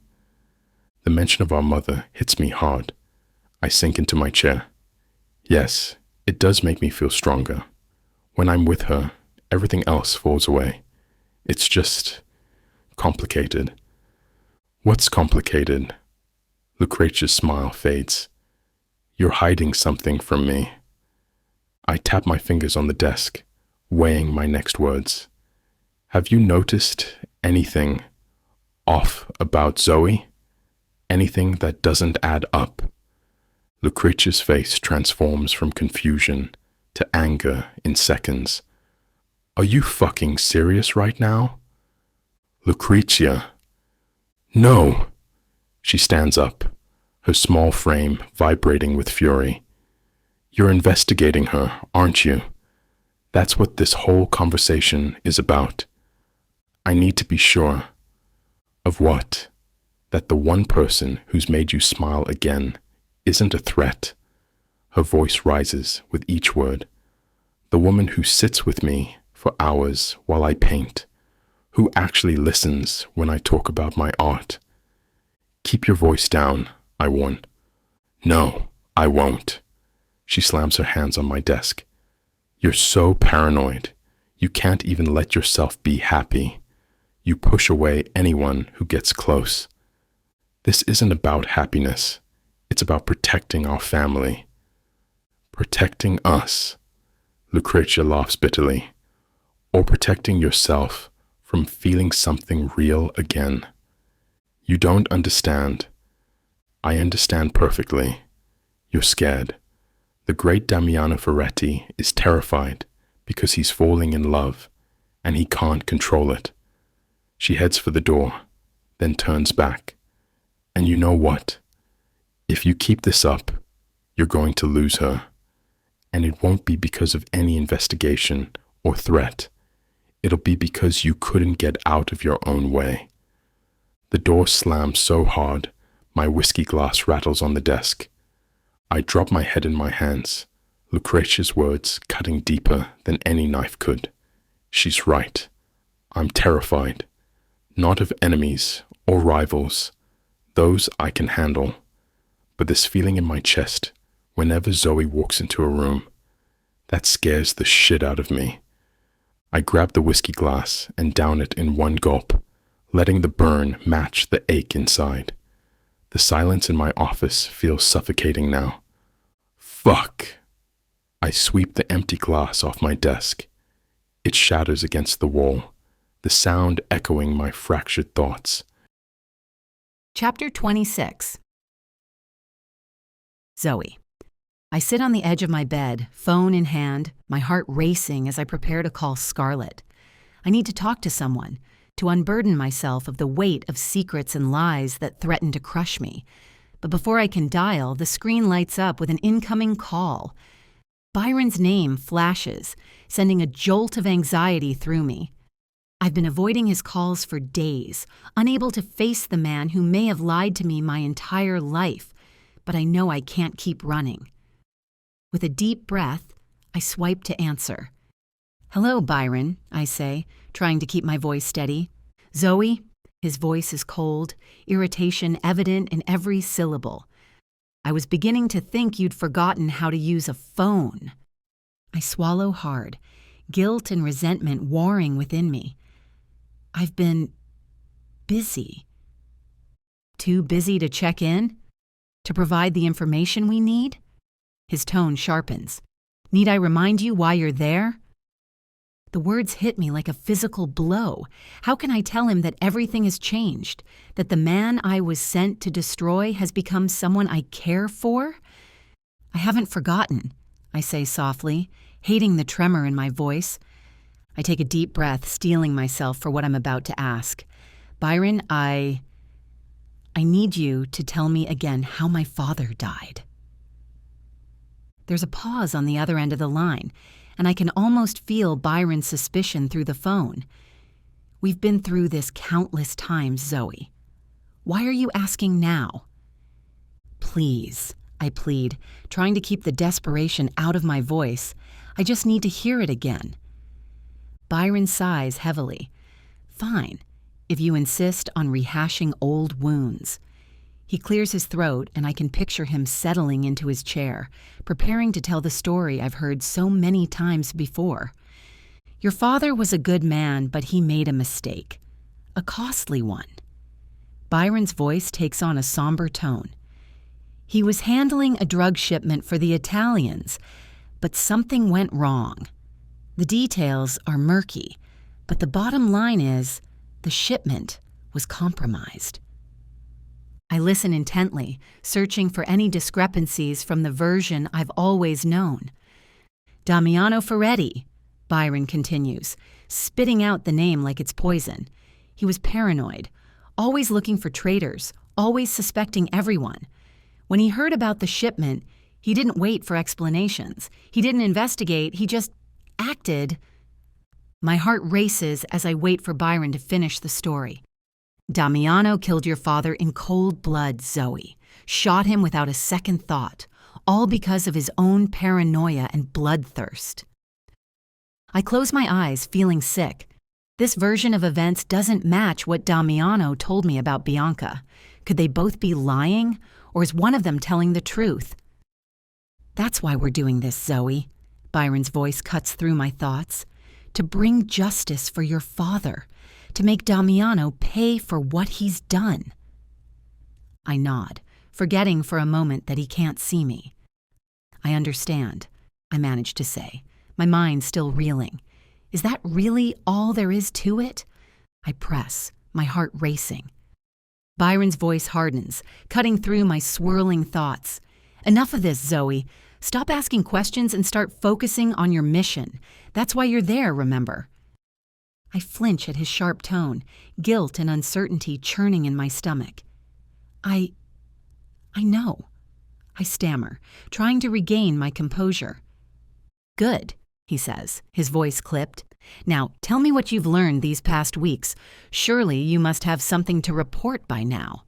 The mention of our mother hits me hard. I sink into my chair. Yes, it does make me feel stronger. When I'm with her, everything else falls away. It's just complicated. What's complicated? Lucretia's smile fades. You're hiding something from me. I tap my fingers on the desk, weighing my next words. Have you noticed anything off about Zoe? Anything that doesn't add up? Lucretia's face transforms from confusion to anger in seconds. Are you fucking serious right now? Lucretia. No! She stands up, her small frame vibrating with fury. You're investigating her, aren't you? That's what this whole conversation is about. I need to be sure. Of what? That the one person who's made you smile again isn't a threat. Her voice rises with each word. The woman who sits with me for hours while I paint, who actually listens when I talk about my art. Keep your voice down, I warn. No, I won't. She slams her hands on my desk. You're so paranoid. You can't even let yourself be happy. You push away anyone who gets close. This isn't about happiness. It's about protecting our family. Protecting us. Lucretia laughs bitterly. Or protecting yourself from feeling something real again. You don't understand. I understand perfectly. You're scared. The great Damiano Feretti is terrified because he's falling in love and he can't control it. She heads for the door, then turns back. And you know what? If you keep this up, you're going to lose her. And it won't be because of any investigation or threat. It'll be because you couldn't get out of your own way. The door slams so hard, my whiskey glass rattles on the desk. I drop my head in my hands, Lucretia's words cutting deeper than any knife could. She's right. I'm terrified. Not of enemies or rivals. Those I can handle. But this feeling in my chest, whenever Zoe walks into a room, that scares the shit out of me. I grab the whiskey glass and down it in one gulp, letting the burn match the ache inside. The silence in my office feels suffocating now. Fuck! I sweep the empty glass off my desk. It shatters against the wall, the sound echoing my fractured thoughts. Chapter 26. Zoe. I sit on the edge of my bed, phone in hand, my heart racing as I prepare to call Scarlett. I need to talk to someone, to unburden myself of the weight of secrets and lies that threaten to crush me. But before I can dial, the screen lights up with an incoming call. Byron's name flashes, sending a jolt of anxiety through me. I've been avoiding his calls for days, unable to face the man who may have lied to me my entire life, but I know I can't keep running. With a deep breath, I swipe to answer. "Hello, Byron," I say, trying to keep my voice steady. "Zoe?" His voice is cold, irritation evident in every syllable. "I was beginning to think you'd forgotten how to use a phone." I swallow hard, guilt and resentment warring within me. I've been busy. Too busy to check in? To provide the information we need? His tone sharpens. "Need I remind you why you're there?" The words hit me like a physical blow. How can I tell him that everything has changed? That the man I was sent to destroy has become someone I care for? "I haven't forgotten," I say softly, hating the tremor in my voice. I take a deep breath, steeling myself for what I'm about to ask. "Byron, I need you to tell me again how my father died." There's a pause on the other end of the line, and I can almost feel Byron's suspicion through the phone. "We've been through this countless times, Zoe. Why are you asking now?" "Please," I plead, trying to keep the desperation out of my voice. "I just need to hear it again." Byron sighs heavily. "Fine, if you insist on rehashing old wounds." He clears his throat, and I can picture him settling into his chair, preparing to tell the story I've heard so many times before. "Your father was a good man, but he made a mistake. A costly one." Byron's voice takes on a somber tone. "He was handling a drug shipment for the Italians, but something went wrong. The details are murky, but the bottom line is the shipment was compromised." I listen intently, searching for any discrepancies from the version I've always known. "Damiano Feretti," Byron continues, spitting out the name like it's poison. "He was paranoid, always looking for traitors, always suspecting everyone. When he heard about the shipment, he didn't wait for explanations. He didn't investigate, he just acted." My heart races as I wait for Byron to finish the story. "Damiano killed your father in cold blood, Zoe. Shot him without a second thought, all because of his own paranoia and bloodthirst." I close my eyes, feeling sick. This version of events doesn't match what Damiano told me about Bianca. Could they both be lying, or is one of them telling the truth? "That's why we're doing this, Zoe." Byron's voice cuts through my thoughts. "To bring justice for your father. To make Damiano pay for what he's done." I nod, forgetting for a moment that he can't see me. "I understand," I manage to say, my mind still reeling. "Is that really all there is to it?" I press, my heart racing. Byron's voice hardens, cutting through my swirling thoughts. "Enough of this, Zoe. Stop asking questions and start focusing on your mission. That's why you're there, remember?" I flinch at his sharp tone, guilt and uncertainty churning in my stomach. I know," I stammer, trying to regain my composure. "Good," he says, his voice clipped. "Now, tell me what you've learned these past weeks. Surely you must have something to report by now."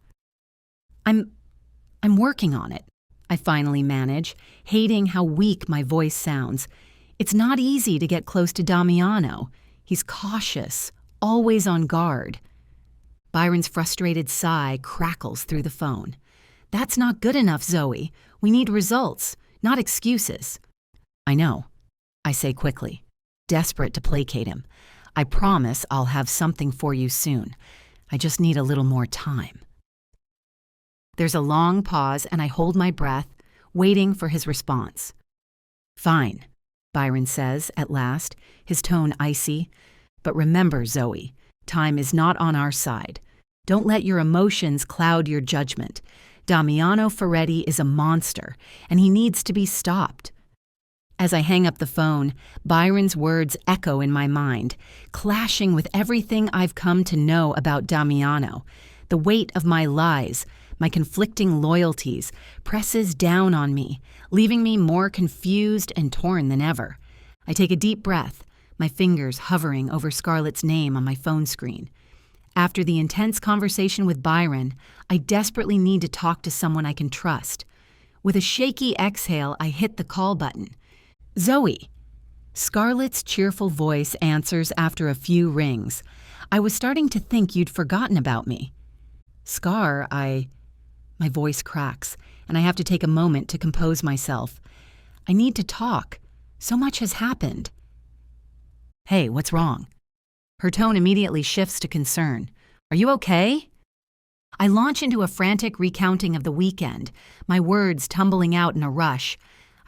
I'm working on it," I finally manage, hating how weak my voice sounds. "It's not easy to get close to Damiano. He's cautious, always on guard." Byron's frustrated sigh crackles through the phone. "That's not good enough, Zoe. We need results, not excuses." "I know," I say quickly, desperate to placate him. "I promise I'll have something for you soon. I just need a little more time." There's a long pause, and I hold my breath, waiting for his response. "Fine," Byron says at last, his tone icy. "But remember, Zoe, time is not on our side. Don't let your emotions cloud your judgment. Damiano Feretti is a monster, and he needs to be stopped." As I hang up the phone, Byron's words echo in my mind, clashing with everything I've come to know about Damiano. The weight of my lies, my conflicting loyalties, presses down on me, leaving me more confused and torn than ever. I take a deep breath, my fingers hovering over Scarlett's name on my phone screen. After the intense conversation with Byron, I desperately need to talk to someone I can trust. With a shaky exhale, I hit the call button. "Zoe." Scarlett's cheerful voice answers after a few rings. "I was starting to think you'd forgotten about me." "Scar, My voice cracks, and I have to take a moment to compose myself. I need to talk. So much has happened. "Hey, what's wrong?" Her tone immediately shifts to concern. "Are you okay?" I launch into a frantic recounting of the weekend, my words tumbling out in a rush.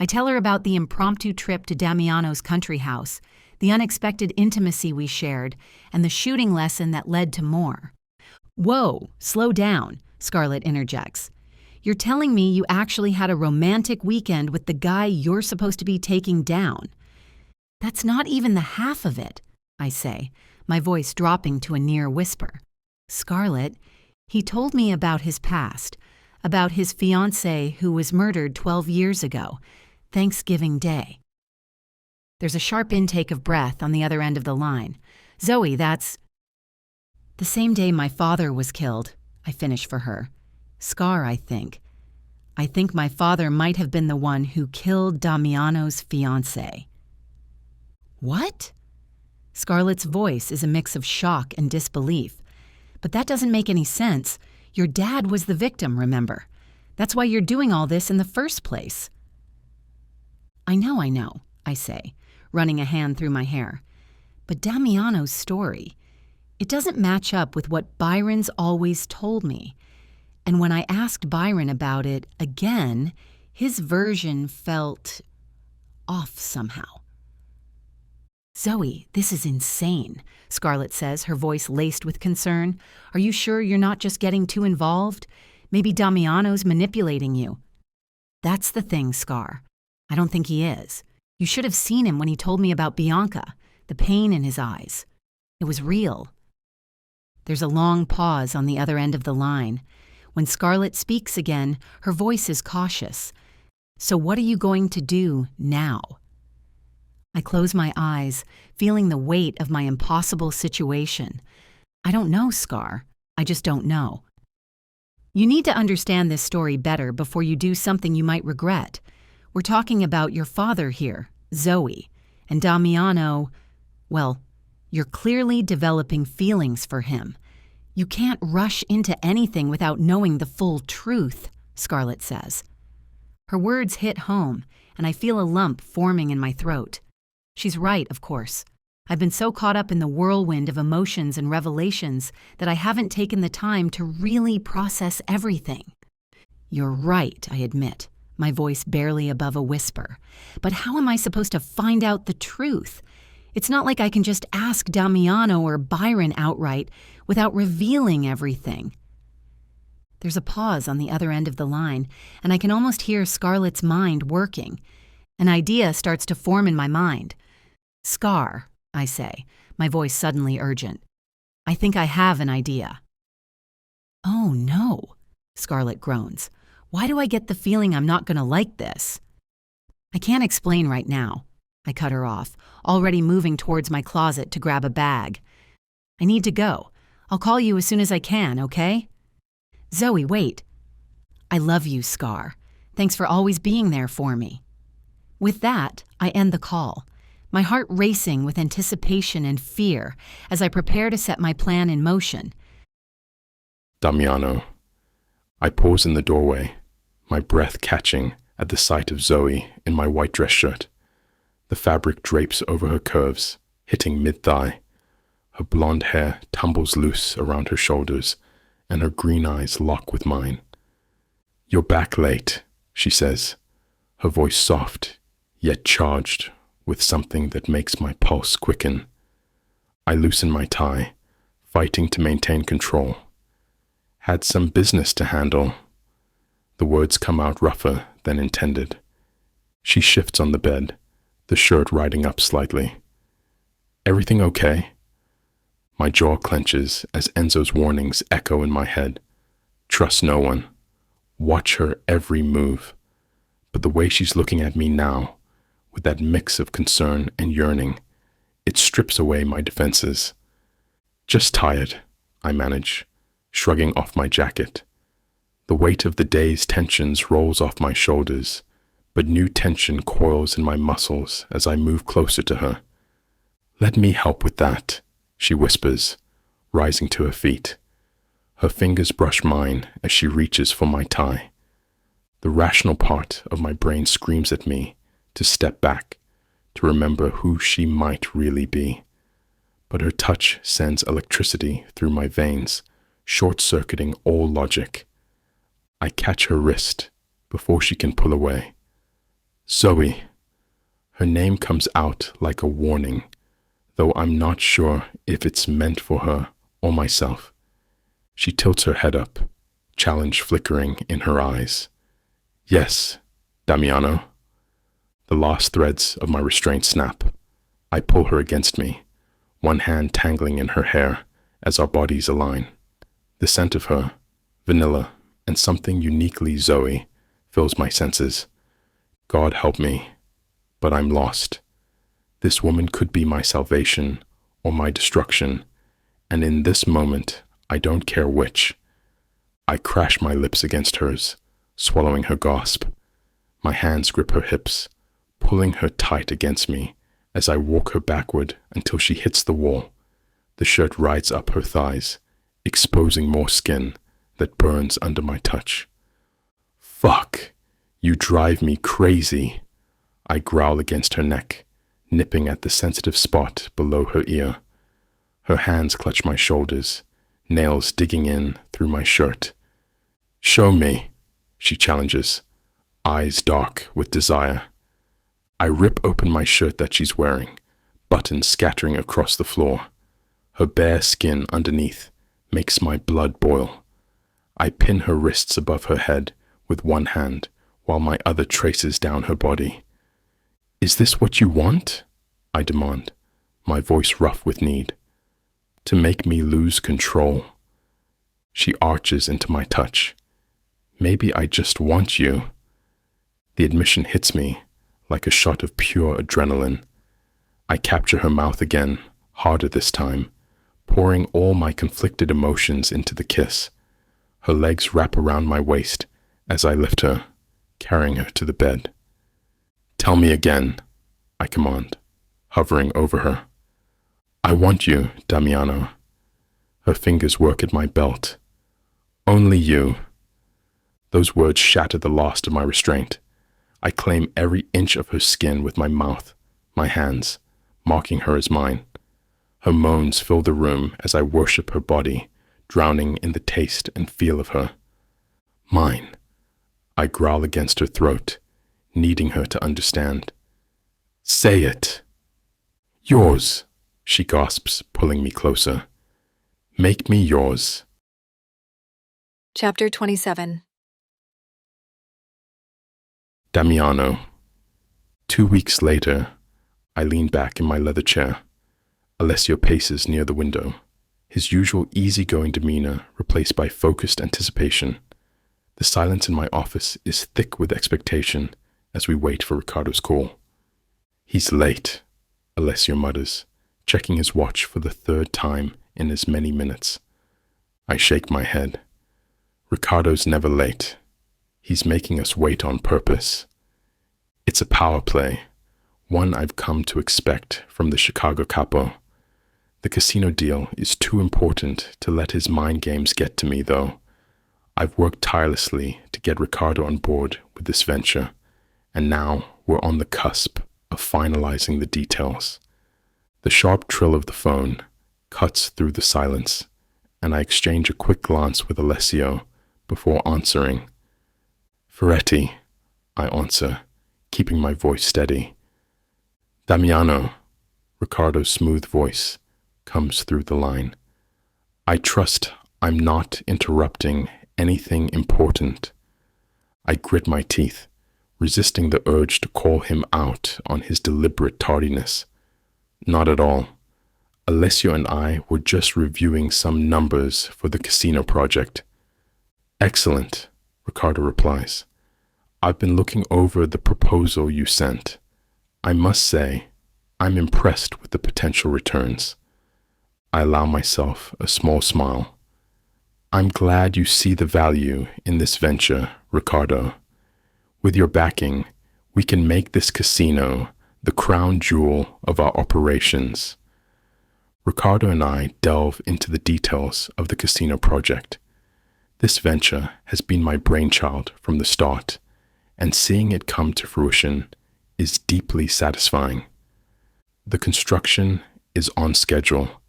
I tell her about the impromptu trip to Damiano's country house, the unexpected intimacy we shared, and the shooting lesson that led to more. "Whoa, slow down," Scarlett interjects. "You're telling me you actually had a romantic weekend with the guy you're supposed to be taking down." "That's not even the half of it," I say, my voice dropping to a near whisper. "Scarlett, he told me about his past, about his fiancée who was murdered 12 years ago, Thanksgiving Day." There's a sharp intake of breath on the other end of the line. "Zoe, that's..." "The same day my father was killed," I finish for her. "Scar, I think my father might have been the one who killed Damiano's fiancée." "What?" Scarlett's voice is a mix of shock and disbelief. "But that doesn't make any sense. Your dad was the victim, remember? That's why you're doing all this in the first place." I know, I say, running a hand through my hair. "But Damiano's story, it doesn't match up with what Byron's always told me. And when I asked Byron about it again, his version felt off somehow." "Zoe, this is insane," Scarlett says, her voice laced with concern. "Are you sure you're not just getting too involved? Maybe Damiano's manipulating you." "That's the thing, Scar. I don't think he is. You should have seen him when he told me about Bianca, the pain in his eyes. It was real." There's a long pause on the other end of the line. When Scarlett speaks again, her voice is cautious. "So what are you going to do now?" I close my eyes, feeling the weight of my impossible situation. "I don't know, Scar. I just don't know." "You need to understand this story better before you do something you might regret. We're talking about your father here, Zoe, and Damiano. Well, you're clearly developing feelings for him. You can't rush into anything without knowing the full truth," Scarlett says. Her words hit home, and I feel a lump forming in my throat. She's right, of course. I've been so caught up in the whirlwind of emotions and revelations that I haven't taken the time to really process everything. "You're right," I admit, my voice barely above a whisper. "But how am I supposed to find out the truth? It's not like I can just ask Damiano or Byron outright without revealing everything." There's a pause on the other end of the line, and I can almost hear Scarlett's mind working. An idea starts to form in my mind. "Scar," I say, my voice suddenly urgent. "I think I have an idea." "Oh no," Scarlett groans. "Why do I get the feeling I'm not going to like this?" "I can't explain right now," I cut her off, already moving towards my closet to grab a bag. "I need to go. I'll call you as soon as I can, okay?" "Zoe, wait." "I love you, Scar. Thanks for always being there for me." With that, I end the call, my heart racing with anticipation and fear as I prepare to set my plan in motion. Damiano. I pause in the doorway, my breath catching at the sight of Zoe in my white dress shirt. The fabric drapes over her curves, hitting mid-thigh. Her blonde hair tumbles loose around her shoulders, and her green eyes lock with mine. "You're back late," she says, her voice soft, yet charged with something that makes my pulse quicken. I loosen my tie, fighting to maintain control. "Had some business to handle." The words come out rougher than intended. She shifts on the bed, the shirt riding up slightly. "Everything okay?" My jaw clenches as Enzo's warnings echo in my head. Trust no one. Watch her every move. But the way she's looking at me now, with that mix of concern and yearning, it strips away my defenses. "Just tired," I manage, shrugging off my jacket. The weight of the day's tensions rolls off my shoulders, but new tension coils in my muscles as I move closer to her. "Let me help with that," she whispers, rising to her feet. Her fingers brush mine as she reaches for my tie. The rational part of my brain screams at me to step back, to remember who she might really be. But her touch sends electricity through my veins, short-circuiting all logic. I catch her wrist before she can pull away. "Zoe." Her name comes out like a warning, though I'm not sure if it's meant for her or myself. She tilts her head up, challenge flickering in her eyes. "Yes, Damiano." The last threads of my restraint snap. I pull her against me, one hand tangling in her hair as our bodies align. The scent of her, vanilla, and something uniquely Zoe, fills my senses. God help me, but I'm lost. This woman could be my salvation or my destruction, and in this moment, I don't care which. I crash my lips against hers, swallowing her gasp. My hands grip her hips, pulling her tight against me as I walk her backward until she hits the wall. The shirt rides up her thighs, exposing more skin that burns under my touch. "Fuck, you drive me crazy," I growl against her neck, nipping at the sensitive spot below her ear. Her hands clutch my shoulders, nails digging in through my shirt. "Show me," she challenges, eyes dark with desire. I rip open my shirt that she's wearing, buttons scattering across the floor. Her bare skin underneath makes my blood boil. I pin her wrists above her head with one hand while my other traces down her body. "Is this what you want?" I demand, my voice rough with need. "To make me lose control." She arches into my touch. "Maybe I just want you." The admission hits me like a shot of pure adrenaline. I capture her mouth again, harder this time, pouring all my conflicted emotions into the kiss. Her legs wrap around my waist as I lift her, carrying her to the bed. "Tell me again," I command, hovering over her. "I want you, Damiano." Her fingers work at my belt. "Only you." Those words shatter the last of my restraint. I claim every inch of her skin with my mouth, my hands, marking her as mine. Her moans fill the room as I worship her body, drowning in the taste and feel of her. "Mine." I growl against her throat, needing her to understand. "Say it." "Yours," she gasps, pulling me closer. "Make me yours." Chapter 27. Damiano. 2 weeks later, I lean back in my leather chair. Alessio paces near the window, his usual easygoing demeanor replaced by focused anticipation. The silence in my office is thick with expectation as we wait for Riccardo's call. "He's late," Alessio mutters, checking his watch for the third time in as many minutes. I shake my head. Riccardo's never late. He's making us wait on purpose. It's a power play, one I've come to expect from the Chicago capo. The casino deal is too important to let his mind games get to me, though. I've worked tirelessly to get Riccardo on board with this venture, and now we're on the cusp of finalizing the details. The sharp trill of the phone cuts through the silence, and I exchange a quick glance with Alessio before answering. Feretti, I answer, keeping my voice steady. Damiano, Riccardo's smooth voice comes through the line. I trust I'm not interrupting anything important. I grit my teeth, resisting the urge to call him out on his deliberate tardiness. Not at all. Alessio and I were just reviewing some numbers for the casino project. Excellent, Riccardo replies. I've been looking over the proposal you sent. I must say, I'm impressed with the potential returns. I allow myself a small smile. I'm glad you see the value in this venture, Riccardo. With your backing, we can make this casino the crown jewel of our operations. Riccardo and I delve into the details of the casino project. This venture has been my brainchild from the start, and seeing it come to fruition is deeply satisfying. The construction is on schedule,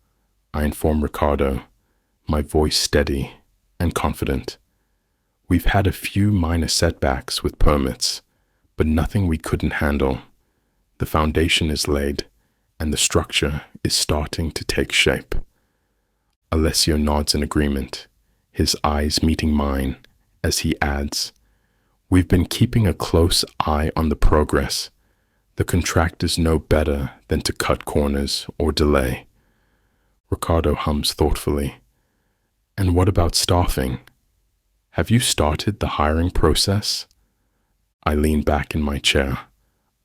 I inform Riccardo, my voice steady and confident. We've had a few minor setbacks with permits, but nothing we couldn't handle. The foundation is laid, and the structure is starting to take shape. Alessio nods in agreement, his eyes meeting mine as he adds, We've been keeping a close eye on the progress. The contractors know better than to cut corners or delay. Riccardo hums thoughtfully. And what about staffing? Have you started the hiring process? I lean back in my chair,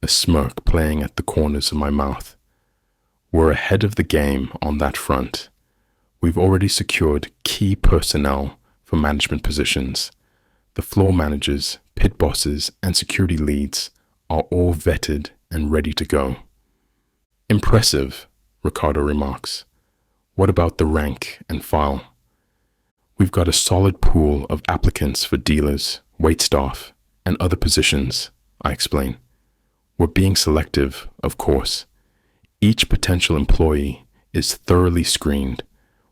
a smirk playing at the corners of my mouth. We're ahead of the game on that front. We've already secured key personnel for management positions. The floor managers, pit bosses, and security leads are all vetted and ready to go. Impressive, Riccardo remarks. What about the rank and file? We've got a solid pool of applicants for dealers, waitstaff, and other positions, I explain. We're being selective, of course. Each potential employee is thoroughly screened.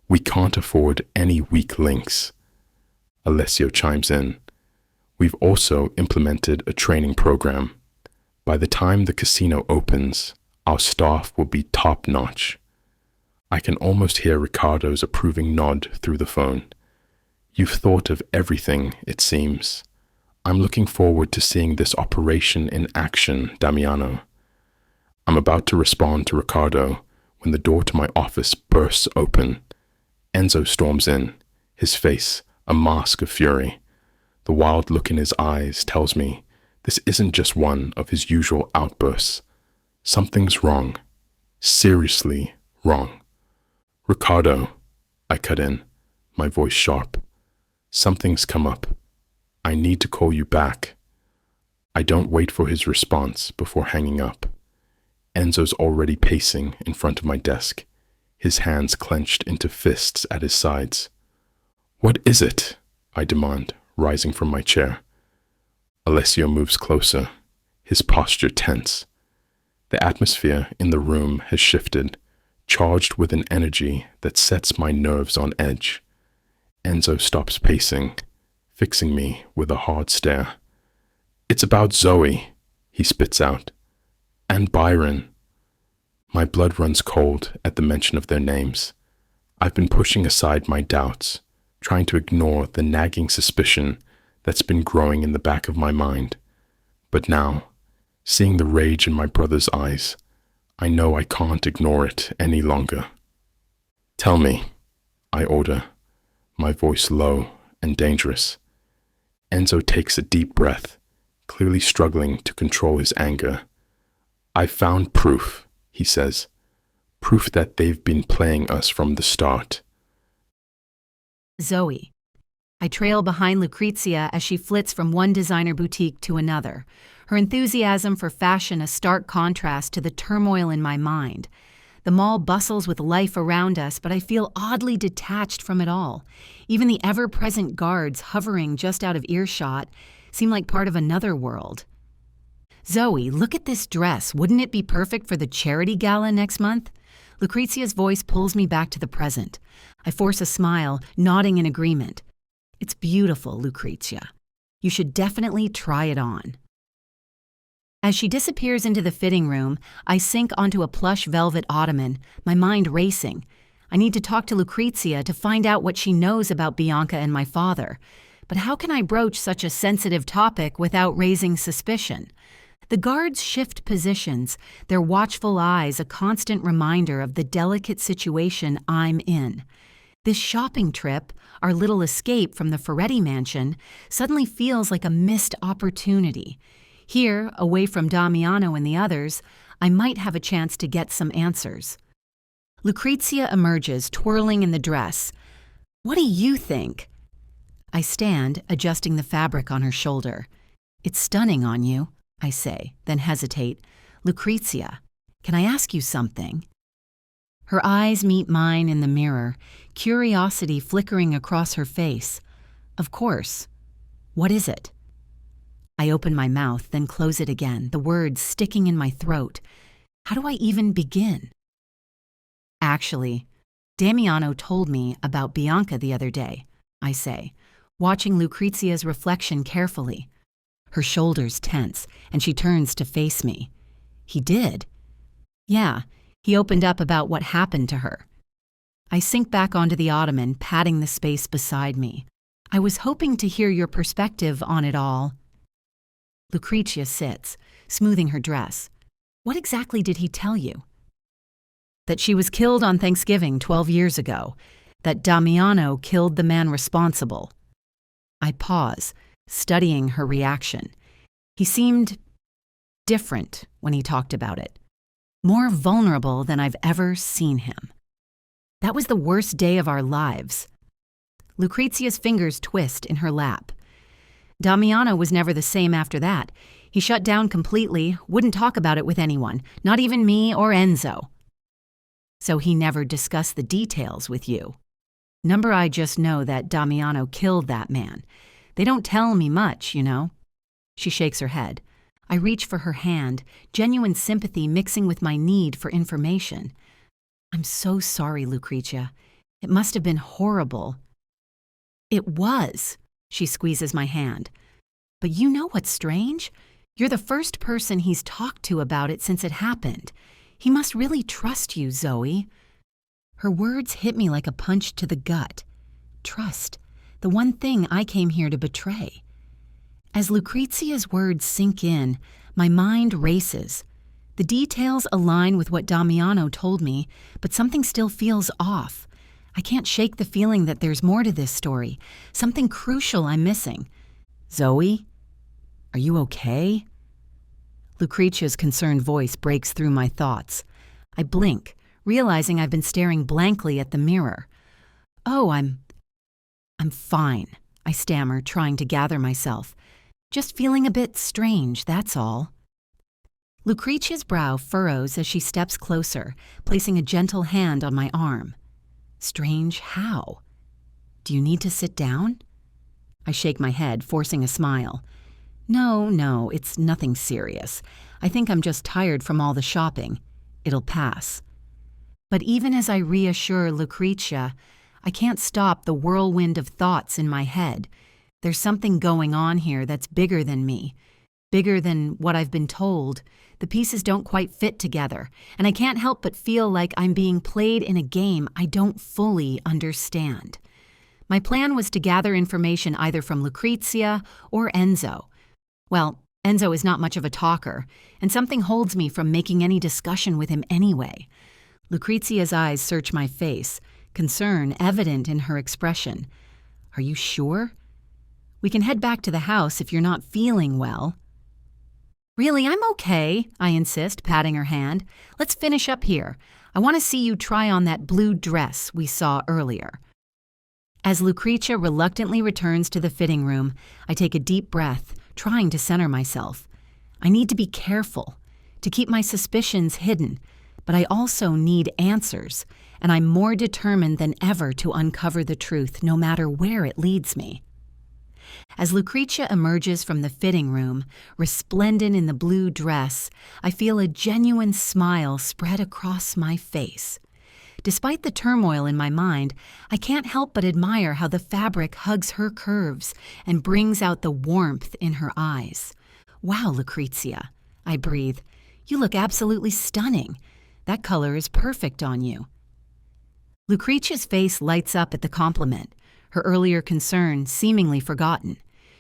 We can't afford any weak links. Alessio chimes in. We've also implemented a training program. By the time the casino opens, our staff will be top-notch. I can almost hear Riccardo's approving nod through the phone. You've thought of everything, it seems. I'm looking forward to seeing this operation in action, Damiano. I'm about to respond to Riccardo when the door to my office bursts open. Enzo storms in, his face a mask of fury. The wild look in his eyes tells me this isn't just one of his usual outbursts. Something's wrong. Seriously wrong. Riccardo, I cut in, my voice sharp. Something's come up. I need to call you back. I don't wait for his response before hanging up. Enzo's already pacing in front of my desk, his hands clenched into fists at his sides. What is it? I demand, rising from my chair. Alessio moves closer, his posture tense. The atmosphere in the room has shifted, charged with an energy that sets my nerves on edge. Enzo stops pacing, fixing me with a hard stare. It's about Zoe, he spits out. And Byron. My blood runs cold at the mention of their names. I've been pushing aside my doubts, trying to ignore the nagging suspicion that's been growing in the back of my mind. But now, seeing the rage in my brother's eyes, I know I can't ignore it any longer. Tell me, I order, my voice low and dangerous. Enzo takes a deep breath, clearly struggling to control his anger. I found proof, he says. Proof that they've been playing us from the start. Zoe. I trail behind Lucrezia as she flits from one designer boutique to another, her enthusiasm for fashion a stark contrast to the turmoil in my mind. The mall bustles with life around us, but I feel oddly detached from it all. Even the ever-present guards hovering just out of earshot seem like part of another world. Zoe, look at this dress. Wouldn't it be perfect for the charity gala next month? Lucrezia's voice pulls me back to the present. I force a smile, nodding in agreement. It's beautiful, Lucrezia. You should definitely try it on." As she disappears into the fitting room, I sink onto a plush velvet ottoman, my mind racing. I need to talk to Lucrezia to find out what she knows about Bianca and my father. But how can I broach such a sensitive topic without raising suspicion? The guards shift positions, their watchful eyes a constant reminder of the delicate situation I'm in. This shopping trip, our little escape from the Feretti mansion, suddenly feels like a missed opportunity. Here, away from Damiano and the others, I might have a chance to get some answers. Lucrezia emerges, twirling in the dress. "What do you think?" I stand, adjusting the fabric on her shoulder. "It's stunning on you," I say, then hesitate. "Lucrezia, can I ask you something?" Her eyes meet mine in the mirror, curiosity flickering across her face. "Of course. What is it?" I open my mouth, then close it again, the words sticking in my throat. How do I even begin? "Actually, Damiano told me about Bianca the other day," I say, watching Lucrezia's reflection carefully. Her shoulders tense, and she turns to face me. "He did?" "Yeah, he opened up about what happened to her." I sink back onto the ottoman, patting the space beside me. "I was hoping to hear your perspective on it all." Lucrezia sits, smoothing her dress. "What exactly did he tell you?" "That she was killed on Thanksgiving 12 years ago. That Damiano killed the man responsible." I pause, studying her reaction. He seemed different when he talked about it. More vulnerable than I've ever seen him. That was the worst day of our lives. Lucrezia's fingers twist in her lap. Damiano was never the same after that. He shut down completely, wouldn't talk about it with anyone, not even me or Enzo. So he never discussed the details with you. Number I just know that Damiano killed that man. They don't tell me much, you know. She shakes her head. I reach for her hand, genuine sympathy mixing with my need for information. "I'm so sorry, Lucrezia. It must have been horrible." "It was." She squeezes my hand. "But you know what's strange? You're the first person he's talked to about it since it happened. He must really trust you, Zoe." Her words hit me like a punch to the gut. Trust, the one thing I came here to betray. As Lucrezia's words sink in, my mind races. The details align with what Damiano told me, but something still feels off. I can't shake the feeling that there's more to this story, something crucial I'm missing. "Zoe, are you okay?" Lucrezia's concerned voice breaks through my thoughts. I blink, realizing I've been staring blankly at the mirror. "Oh, I'm fine," I stammer, trying to gather myself. "Just feeling a bit strange, that's all." Lucrezia's brow furrows as she steps closer, placing a gentle hand on my arm. "Strange how? Do you need to sit down?" I shake my head, forcing a smile. No, it's nothing serious. I think I'm just tired from all the shopping. It'll pass." But even as I reassure Lucrezia, I can't stop the whirlwind of thoughts in my head. There's something going on here that's bigger than me, bigger than what I've been told. The pieces don't quite fit together, and I can't help but feel like I'm being played in a game I don't fully understand. My plan was to gather information either from Lucrezia or Enzo. Well, Enzo is not much of a talker, and something holds me from making any discussion with him anyway. Lucrezia's eyes search my face, concern evident in her expression. "Are you sure? We can head back to the house if you're not feeling well." "Really, I'm okay," I insist, patting her hand. "Let's finish up here. I want to see you try on that blue dress we saw earlier." As Lucrezia reluctantly returns to the fitting room, I take a deep breath, trying to center myself. I need to be careful, to keep my suspicions hidden, but I also need answers, and I'm more determined than ever to uncover the truth, no matter where it leads me. As Lucrezia emerges from the fitting room, resplendent in the blue dress, I feel a genuine smile spread across my face. Despite the turmoil in my mind, I can't help but admire how the fabric hugs her curves and brings out the warmth in her eyes. Wow, Lucrezia, I breathe. You look absolutely stunning. That color is perfect on you. Lucrezia's face lights up at the compliment, her earlier concern seemingly forgotten.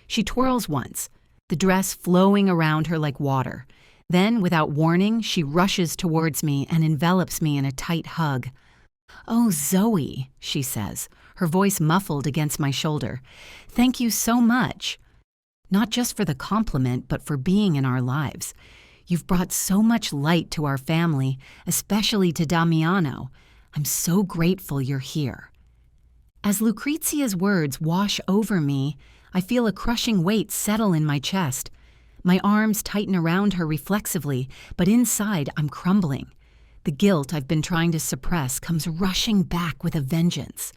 She twirls once, the dress flowing around her like water. Then, without warning, she rushes towards me and envelops me in a tight hug. "Oh, Zoe," she says, her voice muffled against my shoulder. "Thank you so much. Not just for the compliment, but for being in our lives. You've brought so much light to our family, especially to Damiano. I'm so grateful you're here." As Lucrezia's words wash over me, I feel a crushing weight settle in my chest. My arms tighten around her reflexively, but inside I'm crumbling. The guilt I've been trying to suppress comes rushing back with a vengeance.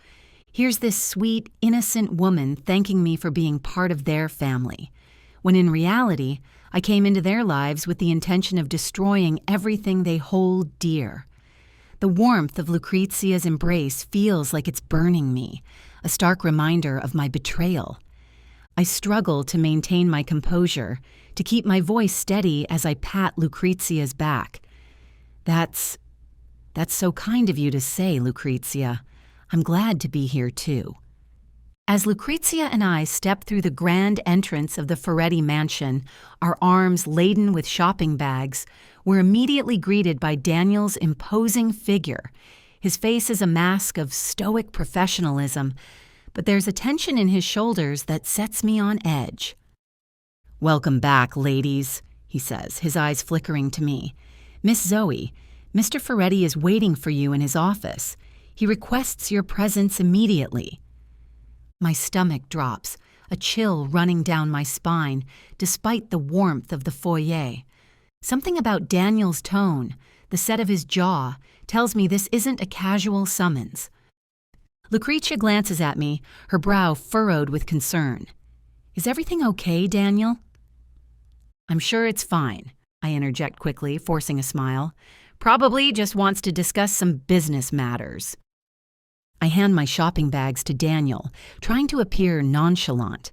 Here's this sweet, innocent woman thanking me for being part of their family, when in reality, I came into their lives with the intention of destroying everything they hold dear. The warmth of Lucrezia's embrace feels like it's burning me, a stark reminder of my betrayal. I struggle to maintain my composure, to keep my voice steady as I pat Lucrezia's back. That's so kind of you to say, Lucrezia. I'm glad to be here too. As Lucrezia and I step through the grand entrance of the Feretti mansion, our arms laden with shopping bags, we're immediately greeted by Daniel's imposing figure. His face is a mask of stoic professionalism, but there's a tension in his shoulders that sets me on edge. "Welcome back, ladies," he says, his eyes flickering to me. "Miss Zoe, Mr. Feretti is waiting for you in his office. He requests your presence immediately." My stomach drops, a chill running down my spine, despite the warmth of the foyer. Something about Daniel's tone, the set of his jaw, tells me this isn't a casual summons. Lucrezia glances at me, her brow furrowed with concern. "Is everything okay, Daniel?" "I'm sure it's fine," I interject quickly, forcing a smile. "Probably just wants to discuss some business matters." I hand my shopping bags to Daniel, trying to appear nonchalant.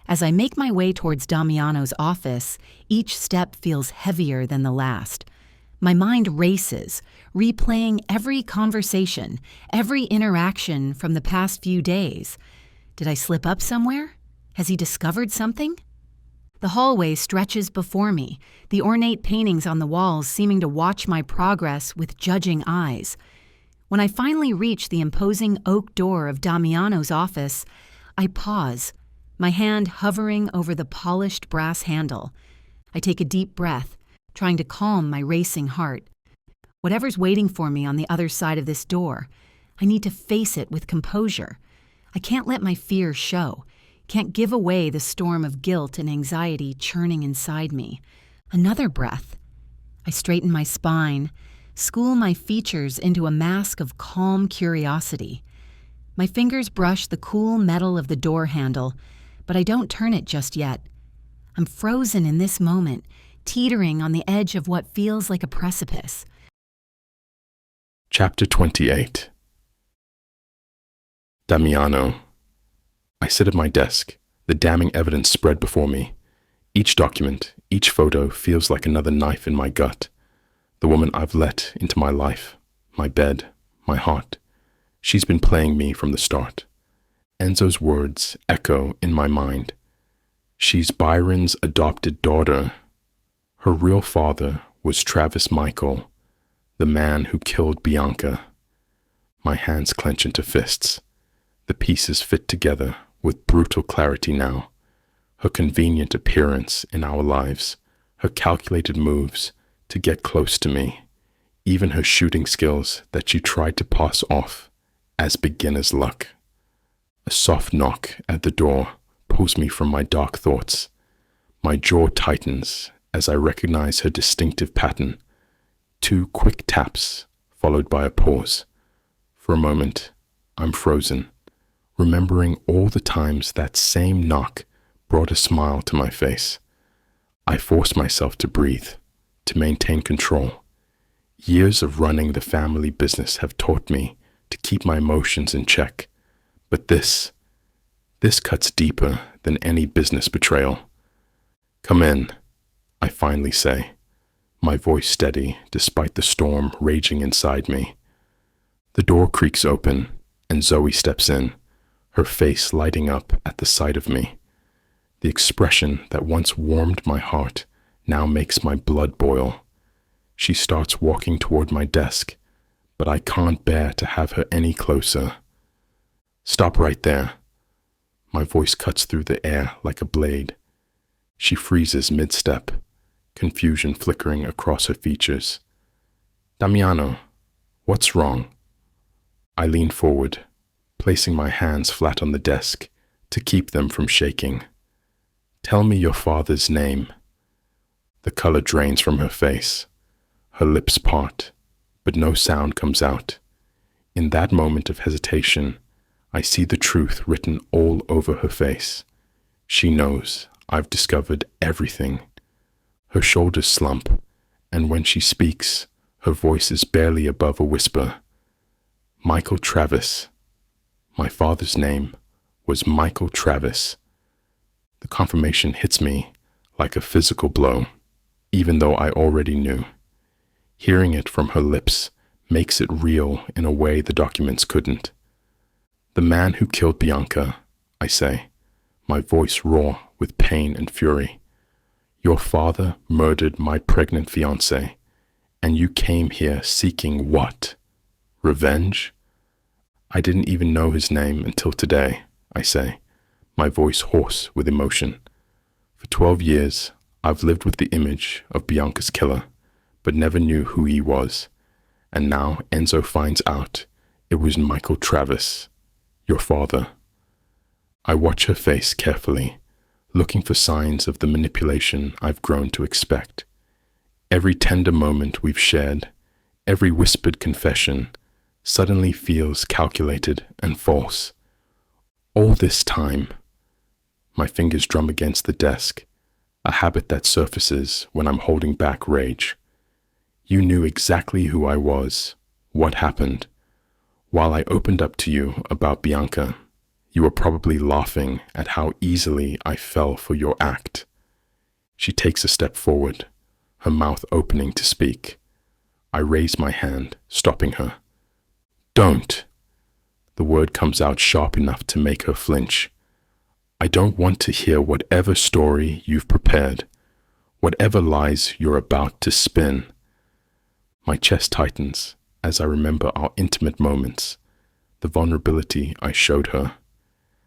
As I make my way towards Damiano's office, each step feels heavier than the last. My mind races, replaying every conversation, every interaction from the past few days. Did I slip up somewhere? Has he discovered something? The hallway stretches before me, the ornate paintings on the walls seeming to watch my progress with judging eyes. When I finally reach the imposing oak door of Damiano's office, I pause, my hand hovering over the polished brass handle. I take a deep breath, trying to calm my racing heart. Whatever's waiting for me on the other side of this door, I need to face it with composure. I can't let my fear show, can't give away the storm of guilt and anxiety churning inside me. Another breath. I straighten my spine, school my features into a mask of calm curiosity. My fingers brush the cool metal of the door handle, but I don't turn it just yet. I'm frozen in this moment, teetering on the edge of what feels like a precipice. Chapter 28. Damiano. I sit at my desk, the damning evidence spread before me. Each document, each photo feels like another knife in my gut. The woman I've let into my life, my bed, my heart. She's been playing me from the start. Enzo's words echo in my mind. She's Byron's adopted daughter. Her real father was Travis Michael, the man who killed Bianca. My hands clench into fists. The pieces fit together with brutal clarity now. Her convenient appearance in our lives, her calculated moves to get close to me, even her shooting skills that she tried to pass off as beginner's luck. A soft knock at the door pulls me from my dark thoughts. My jaw tightens as I recognize her distinctive pattern. 2 quick taps, followed by a pause. For a moment, I'm frozen, remembering all the times that same knock brought a smile to my face. I force myself to breathe, to maintain control. Years of running the family business have taught me to keep my emotions in check. But this cuts deeper than any business betrayal. "Come in," I finally say, my voice steady despite the storm raging inside me. The door creaks open and Zoe steps in, her face lighting up at the sight of me. The expression that once warmed my heart now makes my blood boil. She starts walking toward my desk, but I can't bear to have her any closer. "Stop right there." My voice cuts through the air like a blade. She freezes mid-step, confusion flickering across her features. "Damiano, what's wrong?" I lean forward, placing my hands flat on the desk to keep them from shaking. "Tell me your father's name." The color drains from her face. Her lips part, but no sound comes out. In that moment of hesitation, I see the truth written all over her face. She knows I've discovered everything. Her shoulders slump, and when she speaks, her voice is barely above a whisper. "Michael Travis. My father's name was Michael Travis." The confirmation hits me like a physical blow, even though I already knew. Hearing it from her lips makes it real in a way the documents couldn't. "The man who killed Bianca," I say, my voice raw with pain and fury. "Your father murdered my pregnant fiancée, and you came here seeking what? Revenge?" "I didn't even know his name until today," I say, my voice hoarse with emotion. "For 12 years, I've lived with the image of Bianca's killer, but never knew who he was. And now Enzo finds out it was Michael Travis, your father." I watch her face carefully, looking for signs of the manipulation I've grown to expect. Every tender moment we've shared, every whispered confession, suddenly feels calculated and false. All this time, my fingers drum against the desk, a habit that surfaces when I'm holding back rage. You knew exactly who I was, what happened. While I opened up to you about Bianca, you were probably laughing at how easily I fell for your act. She takes a step forward, her mouth opening to speak. I raise my hand, stopping her. "Don't." The word comes out sharp enough to make her flinch. "I don't want to hear whatever story you've prepared, whatever lies you're about to spin." My chest tightens as I remember our intimate moments, the vulnerability I showed her.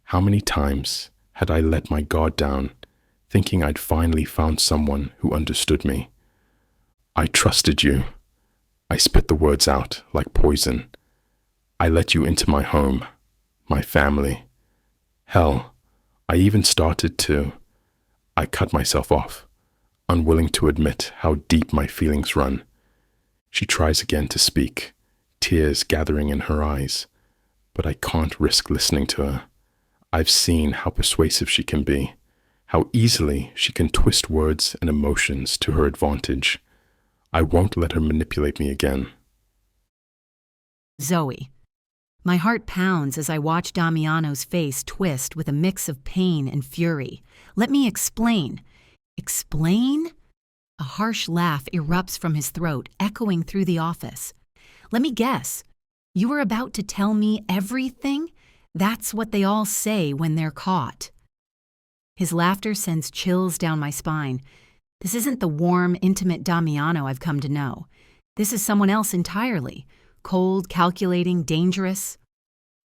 How many times had I let my guard down, thinking I'd finally found someone who understood me? "I trusted you." I spit the words out like poison. "I let you into my home, my family. Hell, I even started to..." I cut myself off, unwilling to admit how deep my feelings run. She tries again to speak, tears gathering in her eyes, but I can't risk listening to her. I've seen how persuasive she can be, how easily she can twist words and emotions to her advantage. I won't let her manipulate me again. Zoe. My heart pounds as I watch Damiano's face twist with a mix of pain and fury. "Let me explain." "Explain?" A harsh laugh erupts from his throat, echoing through the office. "Let me guess. You were about to tell me everything? That's what they all say when they're caught." His laughter sends chills down my spine. This isn't the warm, intimate Damiano I've come to know. This is someone else entirely. Cold, calculating, dangerous.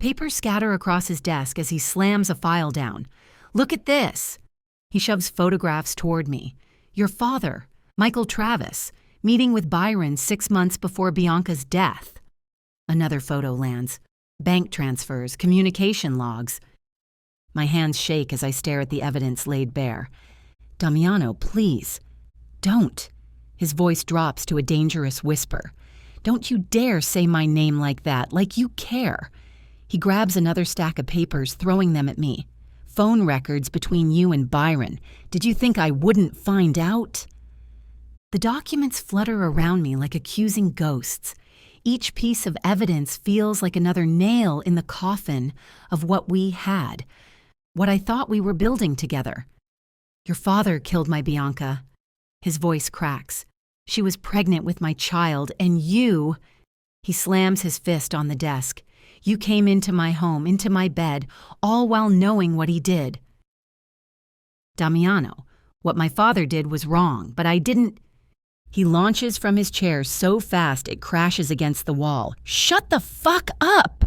Papers scatter across his desk as he slams a file down. "Look at this." He shoves photographs toward me. "Your father, Michael Travis, meeting with Byron 6 months before Bianca's death." Another photo lands. Bank transfers, communication logs. My hands shake as I stare at the evidence laid bare. "Damiano, please. Don't." His voice drops to a dangerous whisper. "Don't you dare say my name like that, like you care." He grabs another stack of papers, throwing them at me. "Phone records between you and Byron. Did you think I wouldn't find out?" The documents flutter around me like accusing ghosts. Each piece of evidence feels like another nail in the coffin of what we had, what I thought we were building together. Your father killed my Bianca. His voice cracks. She was pregnant with my child, and you... He slams his fist on the desk. You came into my home, into my bed, all while knowing what he did. Damiano, what my father did was wrong, but I didn't... He launches from his chair so fast it crashes against the wall. Shut the fuck up!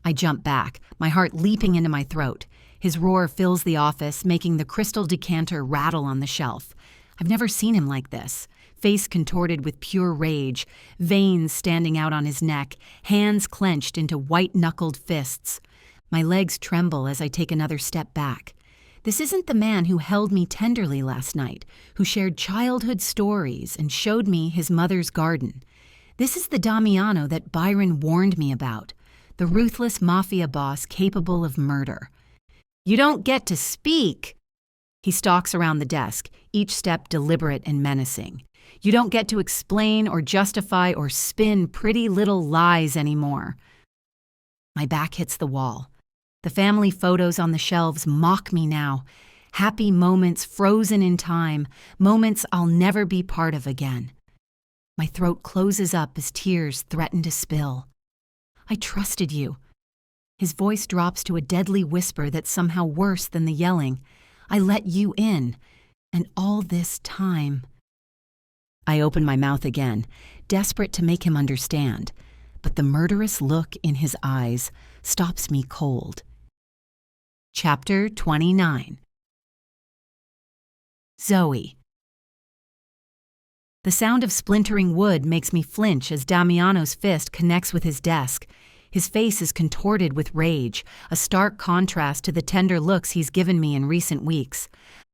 I jump back, my heart leaping into my throat. His roar fills the office, making the crystal decanter rattle on the shelf. I've never seen him like this. Face contorted with pure rage, veins standing out on his neck, hands clenched into white-knuckled fists. My legs tremble as I take another step back. This isn't the man who held me tenderly last night, who shared childhood stories and showed me his mother's garden. This is the Damiano that Byron warned me about, the ruthless mafia boss capable of murder. You don't get to speak! He stalks around the desk, each step deliberate and menacing. You don't get to explain or justify or spin pretty little lies anymore. My back hits the wall. The family photos on the shelves mock me now. Happy moments frozen in time, moments I'll never be part of again. My throat closes up as tears threaten to spill. I trusted you. His voice drops to a deadly whisper that's somehow worse than the yelling. I let you in, and all this time... I open my mouth again, desperate to make him understand, but the murderous look in his eyes stops me cold. Chapter 29. Zoe. The sound of splintering wood makes me flinch as Damiano's fist connects with his desk. His face is contorted with rage, a stark contrast to the tender looks he's given me in recent weeks.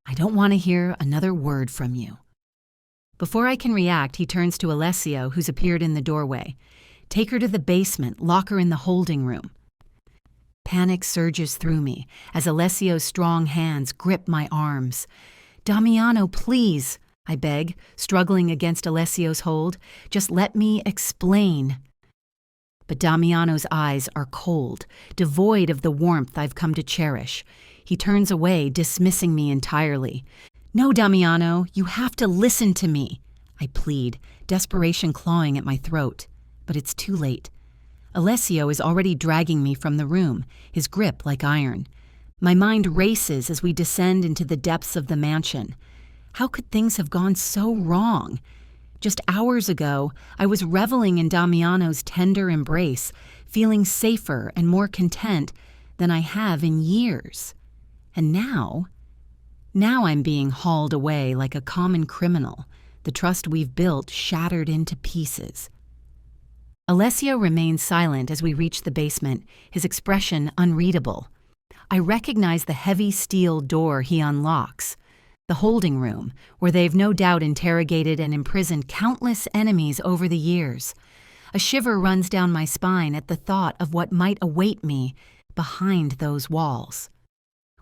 I don't want to hear another word from you. Before I can react, he turns to Alessio, who's appeared in the doorway. Take her to the basement, lock her in the holding room. Panic surges through me as Alessio's strong hands grip my arms. Damiano, please, I beg, struggling against Alessio's hold. Just let me explain. But Damiano's eyes are cold, devoid of the warmth I've come to cherish. He turns away, dismissing me entirely. No, Damiano, you have to listen to me, I plead, desperation clawing at my throat. But it's too late. Alessio is already dragging me from the room, his grip like iron. My mind races as we descend into the depths of the mansion. How could things have gone so wrong? Just hours ago, I was reveling in Damiano's tender embrace, feeling safer and more content than I have in years. And now I'm being hauled away like a common criminal, the trust we've built shattered into pieces. Alessio remains silent as we reach the basement, his expression unreadable. I recognize the heavy steel door he unlocks, the holding room, where they've no doubt interrogated and imprisoned countless enemies over the years. A shiver runs down my spine at the thought of what might await me behind those walls.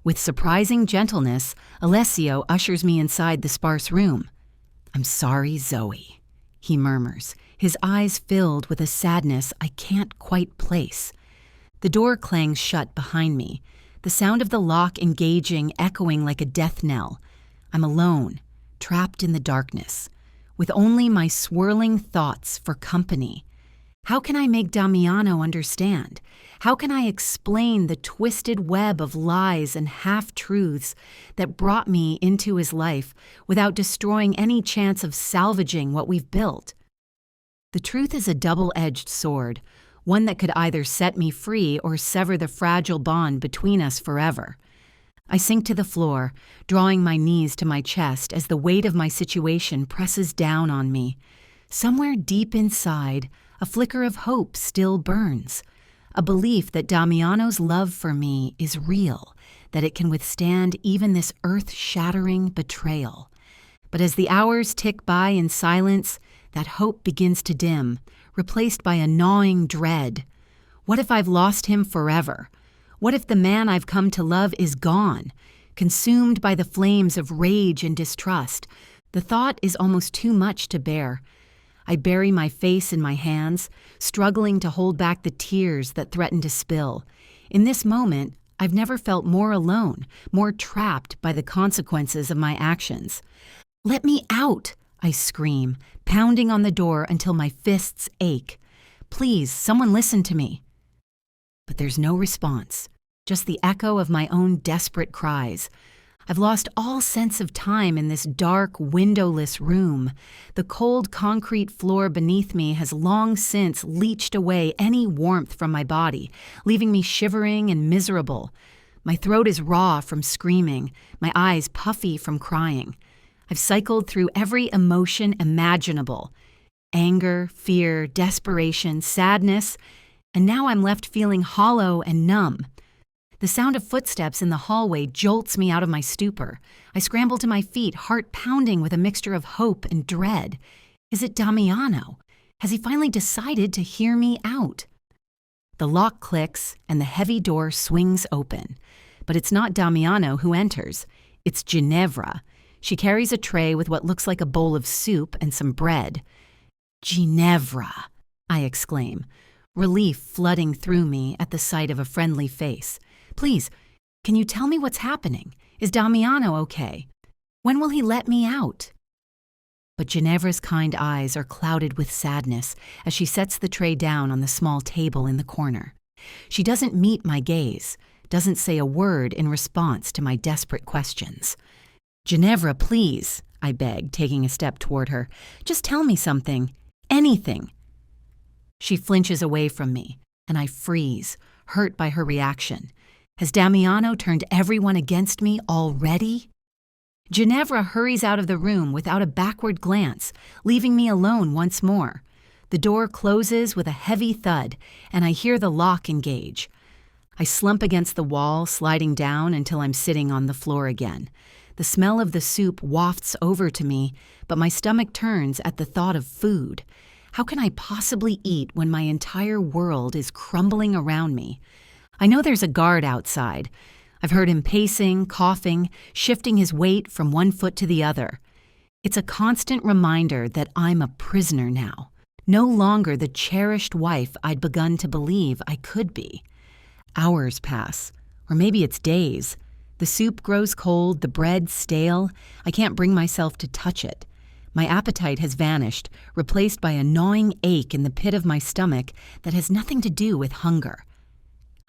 With surprising gentleness, Alessio ushers me inside the sparse room. I'm sorry, Zoe, he murmurs, his eyes filled with a sadness I can't quite place. The door clangs shut behind me, the sound of the lock engaging echoing like a death knell. I'm alone, trapped in the darkness, with only my swirling thoughts for company. How can I make Damiano understand? How can I explain the twisted web of lies and half-truths that brought me into his life without destroying any chance of salvaging what we've built? The truth is a double-edged sword, one that could either set me free or sever the fragile bond between us forever. I sink to the floor, drawing my knees to my chest as the weight of my situation presses down on me. Somewhere deep inside, a flicker of hope still burns, a belief that Damiano's love for me is real, that it can withstand even this earth-shattering betrayal. But as the hours tick by in silence, that hope begins to dim, replaced by a gnawing dread. What if I've lost him forever? What if the man I've come to love is gone, consumed by the flames of rage and distrust, The thought is almost too much to bear. I bury my face in my hands, struggling to hold back the tears that threaten to spill. In this moment, I've never felt more alone, more trapped by the consequences of my actions. "Let me out!" I scream, pounding on the door until my fists ache. "Please, someone listen to me." But there's no response, just the echo of my own desperate cries. I've lost all sense of time in this dark, windowless room. The cold concrete floor beneath me has long since leached away any warmth from my body, leaving me shivering and miserable. My throat is raw from screaming, my eyes puffy from crying. I've cycled through every emotion imaginable: anger, fear, desperation, sadness, and now I'm left feeling hollow and numb. The sound of footsteps in the hallway jolts me out of my stupor. I scramble to my feet, heart pounding with a mixture of hope and dread. Is it Damiano? Has he finally decided to hear me out? The lock clicks and the heavy door swings open. But it's not Damiano who enters. It's Ginevra. She carries a tray with what looks like a bowl of soup and some bread. "Ginevra!" I exclaim, relief flooding through me at the sight of a friendly face. "Please, can you tell me what's happening? Is Damiano okay? When will he let me out?" But Ginevra's kind eyes are clouded with sadness as she sets the tray down on the small table in the corner. She doesn't meet my gaze, doesn't say a word in response to my desperate questions. "Ginevra, please," I beg, taking a step toward her. "Just tell me something. Anything." She flinches away from me, and I freeze, hurt by her reaction. Has Damiano turned everyone against me already? Ginevra hurries out of the room without a backward glance, leaving me alone once more. The door closes with a heavy thud, and I hear the lock engage. I slump against the wall, sliding down until I'm sitting on the floor again. The smell of the soup wafts over to me, but my stomach turns at the thought of food. How can I possibly eat when my entire world is crumbling around me? I know there's a guard outside. I've heard him pacing, coughing, shifting his weight from one foot to the other. It's a constant reminder that I'm a prisoner now, no longer the cherished wife I'd begun to believe I could be. Hours pass, or maybe it's days. The soup grows cold, the bread stale. I can't bring myself to touch it. My appetite has vanished, replaced by a gnawing ache in the pit of my stomach that has nothing to do with hunger.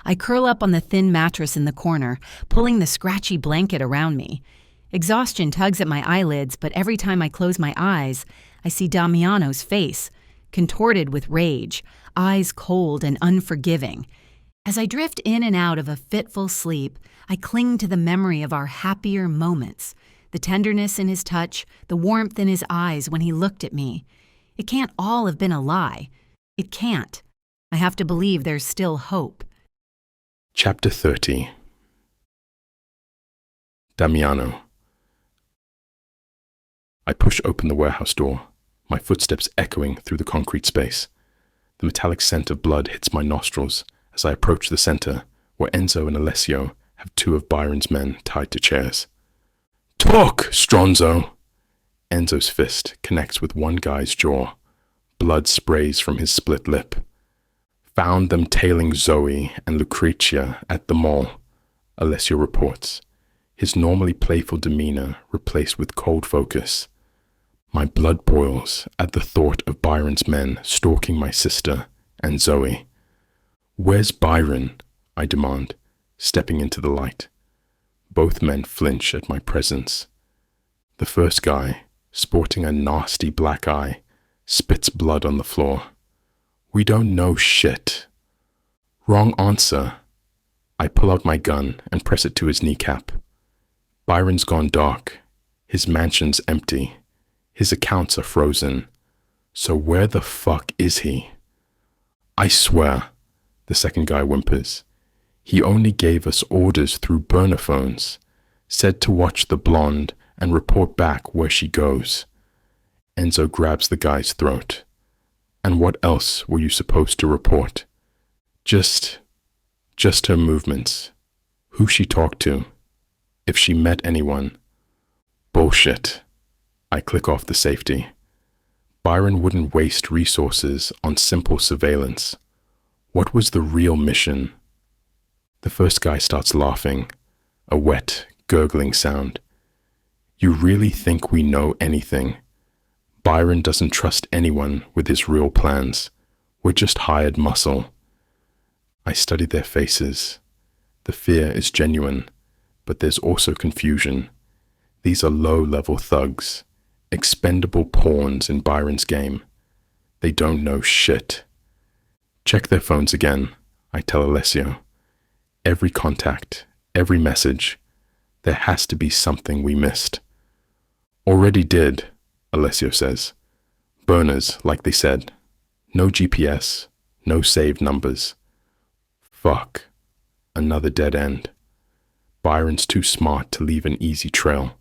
I curl up on the thin mattress in the corner, pulling the scratchy blanket around me. Exhaustion tugs at my eyelids, but every time I close my eyes, I see Damiano's face, contorted with rage, eyes cold and unforgiving. As I drift in and out of a fitful sleep, I cling to the memory of our happier moments, the tenderness in his touch, the warmth in his eyes when he looked at me. It can't all have been a lie. It can't. I have to believe there's still hope. Chapter 30. Damiano. I push open the warehouse door, my footsteps echoing through the concrete space. The metallic scent of blood hits my nostrils as I approach the center, where Enzo and Alessio have two of Byron's men tied to chairs. "Talk, Stronzo!" Enzo's fist connects with one guy's jaw. Blood sprays from his split lip. "Found them tailing Zoe and Lucrezia at the mall," Alessio reports, his normally playful demeanor replaced with cold focus. My blood boils at the thought of Byron's men stalking my sister and Zoe. "Where's Byron?" I demand, stepping into the light. Both men flinch at my presence. The first guy, sporting a nasty black eye, spits blood on the floor. "We don't know shit." "Wrong answer." I pull out my gun and press it to his kneecap. Byron's gone dark. His mansion's empty. His accounts are frozen. So where the fuck is he? "I swear," the second guy whimpers. "He only gave us orders through burner phones. Said to watch the blonde and report back where she goes." Enzo grabs the guy's throat. "And what else were you supposed to report?" Just her movements. Who she talked to. If she met anyone. Bullshit. I click off the safety. Byron wouldn't waste resources on simple surveillance. What was the real mission? The first guy starts laughing, a wet, gurgling sound. You really think we know anything? Byron doesn't trust anyone with his real plans. We're just hired muscle. I study their faces. The fear is genuine, but there's also confusion. These are low-level thugs, expendable pawns in Byron's game. They don't know shit. Check their phones again, I tell Alessio. Every contact, every message. There has to be something we missed. Already did, Alessio says. Burners, like they said. No GPS, no saved numbers. Fuck. Another dead end. Byron's too smart to leave an easy trail,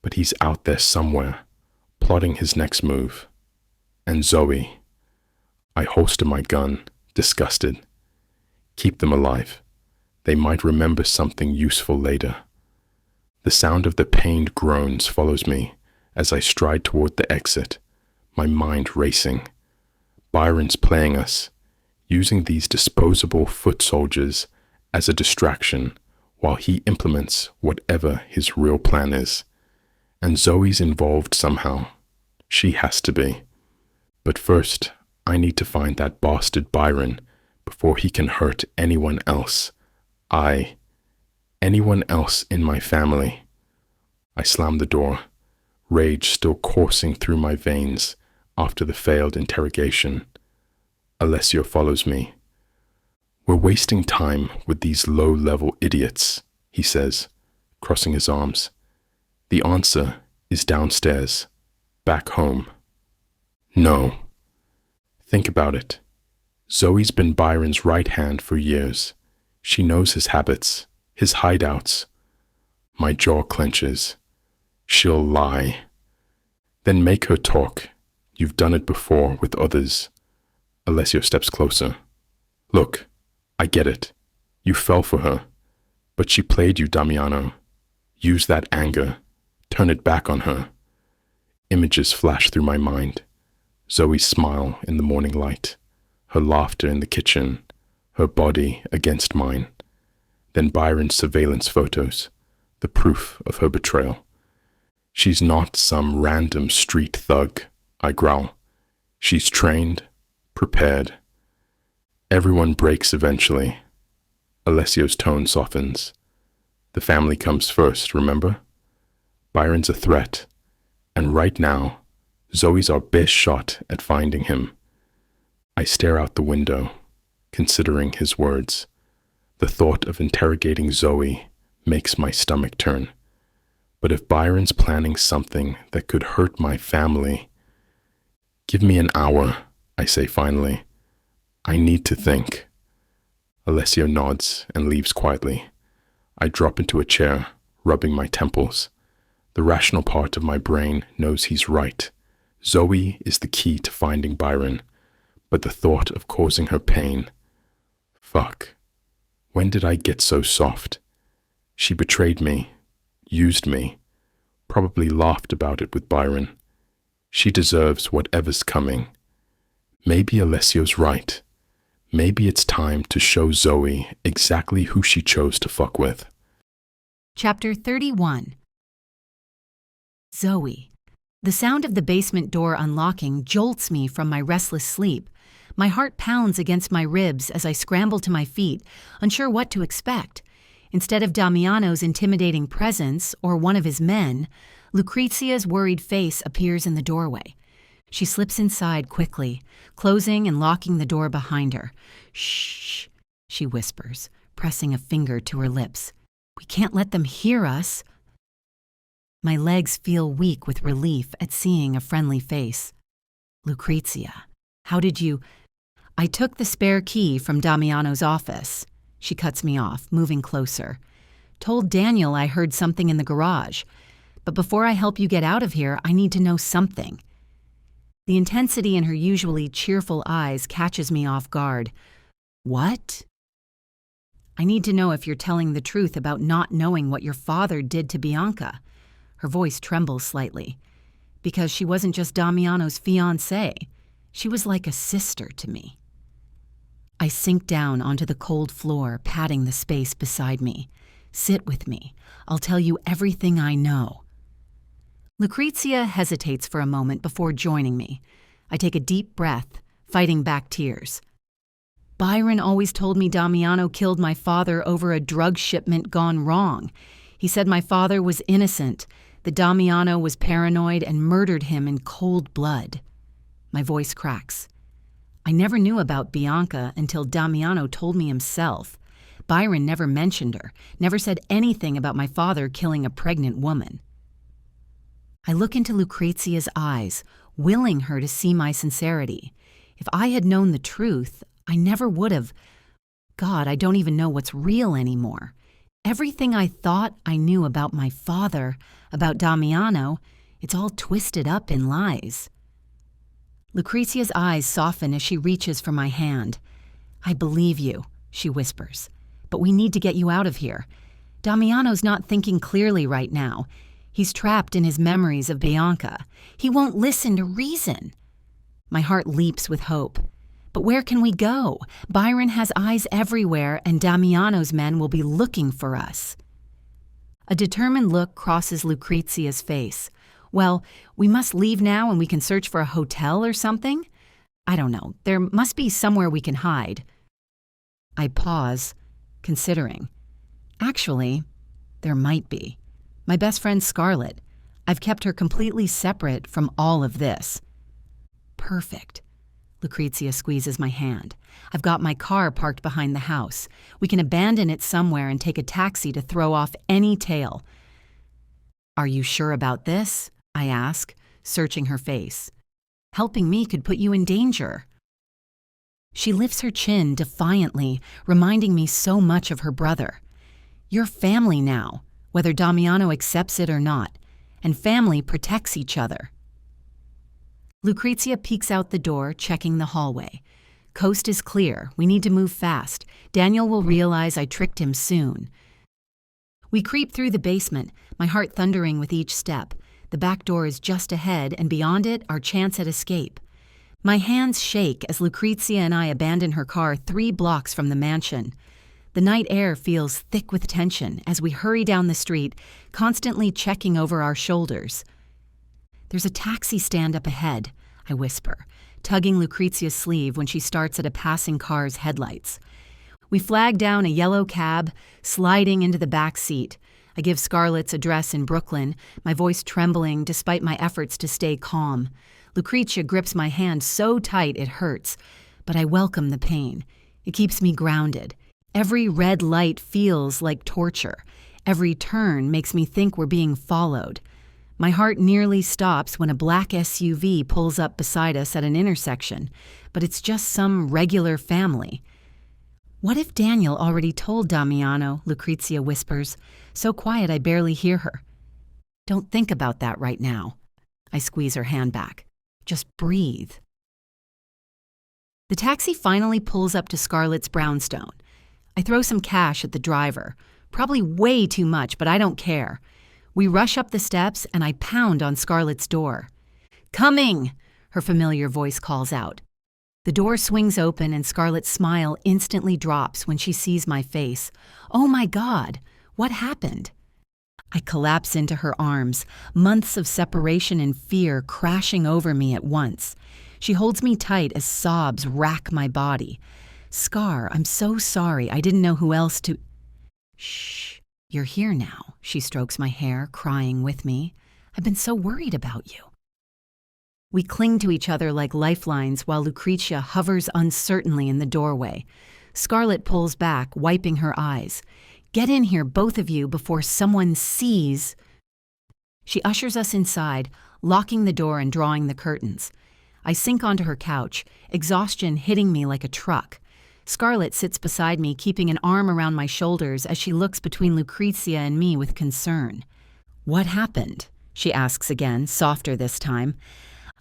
but he's out there somewhere, plotting his next move. And Zoe. I holster my gun, disgusted. Keep them alive. They might remember something useful later. The sound of the pained groans follows me as I stride toward the exit, my mind racing. Byron's playing us, using these disposable foot soldiers as a distraction while he implements whatever his real plan is. And Zoe's involved somehow. She has to be. But first, I need to find that bastard Byron before he can hurt anyone else. Anyone else in my family. I slam the door, rage still coursing through my veins after the failed interrogation. Alessio follows me. We're wasting time with these low-level idiots, he says, crossing his arms. The answer is downstairs, back home. No. Think about it. Zoe's been Byron's right hand for years. She knows his habits, his hideouts. My jaw clenches. She'll lie. Then make her talk. You've done it before with others. Alessio steps closer. Look, I get it. You fell for her. But she played you, Damiano. Use that anger. Turn it back on her. Images flash through my mind. Zoe's smile in the morning light. Her laughter in the kitchen. Her body against mine. Then Byron's surveillance photos. The proof of her betrayal. She's not some random street thug, I growl. She's trained, prepared. Everyone breaks eventually. Alessio's tone softens. The family comes first, remember? Byron's a threat, and right now, Zoe's our best shot at finding him. I stare out the window, considering his words. The thought of interrogating Zoe makes my stomach turn. But if Byron's planning something that could hurt my family... Give me an hour, I say finally. I need to think. Alessio nods and leaves quietly. I drop into a chair, rubbing my temples. The rational part of my brain knows he's right. Zoe is the key to finding Byron, but the thought of causing her pain... Fuck. When did I get so soft? She betrayed me, used me, probably laughed about it with Byron. She deserves whatever's coming. Maybe Alessio's right. Maybe it's time to show Zoe exactly who she chose to fuck with. Chapter 31. Zoe. The sound of the basement door unlocking jolts me from my restless sleep. My heart pounds against my ribs as I scramble to my feet, unsure what to expect. Instead of Damiano's intimidating presence or one of his men, Lucrezia's worried face appears in the doorway. She slips inside quickly, closing and locking the door behind her. Shh, she whispers, pressing a finger to her lips. We can't let them hear us. My legs feel weak with relief at seeing a friendly face. Lucrezia, how did you... I took the spare key from Damiano's office. She cuts me off, moving closer. Told Daniel I heard something in the garage. But before I help you get out of here, I need to know something. The intensity in her usually cheerful eyes catches me off guard. What? I need to know if you're telling the truth about not knowing what your father did to Bianca. Her voice trembles slightly. because she wasn't just Damiano's fiancée. She was like a sister to me. I sink down onto the cold floor, patting the space beside me. Sit with me. I'll tell you everything I know. Lucrezia hesitates for a moment before joining me. I take a deep breath, fighting back tears. Byron always told me Damiano killed my father over a drug shipment gone wrong. He said my father was innocent, that Damiano was paranoid and murdered him in cold blood. My voice cracks. I never knew about Bianca until Damiano told me himself. Byron never mentioned her, never said anything about my father killing a pregnant woman. I look into Lucrezia's eyes, willing her to see my sincerity. If I had known the truth, I never would have. God, I don't even know what's real anymore. Everything I thought I knew about my father, about Damiano, it's all twisted up in lies. Lucrezia's eyes soften as she reaches for my hand. I believe you, she whispers, but we need to get you out of here. Damiano's not thinking clearly right now. He's trapped in his memories of Bianca. He won't listen to reason. My heart leaps with hope. But where can we go? Byron has eyes everywhere, and Damiano's men will be looking for us. A determined look crosses Lucrezia's face. Well, we must leave now and we can search for a hotel or something? I don't know. There must be somewhere we can hide. I pause, considering. Actually, there might be. My best friend Scarlett. I've kept her completely separate from all of this. Perfect. Lucrezia squeezes my hand. I've got my car parked behind the house. We can abandon it somewhere and take a taxi to throw off any tale. Are you sure about this? I ask, searching her face. Helping me could put you in danger. She lifts her chin defiantly, reminding me so much of her brother. You're family now, whether Damiano accepts it or not, and family protects each other. Lucrezia peeks out the door, checking the hallway. Coast is clear. We need to move fast. Daniel will realize I tricked him soon. We creep through the basement, my heart thundering with each step. The back door is just ahead, and beyond it, our chance at escape. My hands shake as Lucrezia and I abandon her car 3 blocks from the mansion. The night air feels thick with tension as we hurry down the street, constantly checking over our shoulders. There's a taxi stand up ahead, I whisper, tugging Lucrezia's sleeve when she starts at a passing car's headlights. We flag down a yellow cab, sliding into the back seat. I give Scarlett's address in Brooklyn, my voice trembling despite my efforts to stay calm. Lucrezia grips my hand so tight it hurts, but I welcome the pain. It keeps me grounded. Every red light feels like torture. Every turn makes me think we're being followed. My heart nearly stops when a black SUV pulls up beside us at an intersection, but it's just some regular family. What if Daniel already told Damiano, Lucrezia whispers, so quiet I barely hear her. Don't think about that right now. I squeeze her hand back. Just breathe. The taxi finally pulls up to Scarlett's brownstone. I throw some cash at the driver. Probably way too much, but I don't care. We rush up the steps and I pound on Scarlett's door. Coming! Her familiar voice calls out. The door swings open and Scarlett's smile instantly drops when she sees my face. Oh my God, what happened? I collapse into her arms, months of separation and fear crashing over me at once. She holds me tight as sobs rack my body. Scar, I'm so sorry. I didn't know who else to... Shh, you're here now. She strokes my hair, crying with me. I've been so worried about you. We cling to each other like lifelines while Lucrezia hovers uncertainly in the doorway. Scarlett pulls back, wiping her eyes. Get in here, both of you, before someone sees... She ushers us inside, locking the door and drawing the curtains. I sink onto her couch, exhaustion hitting me like a truck. Scarlett sits beside me, keeping an arm around my shoulders as she looks between Lucrezia and me with concern. What happened? She asks again, softer this time.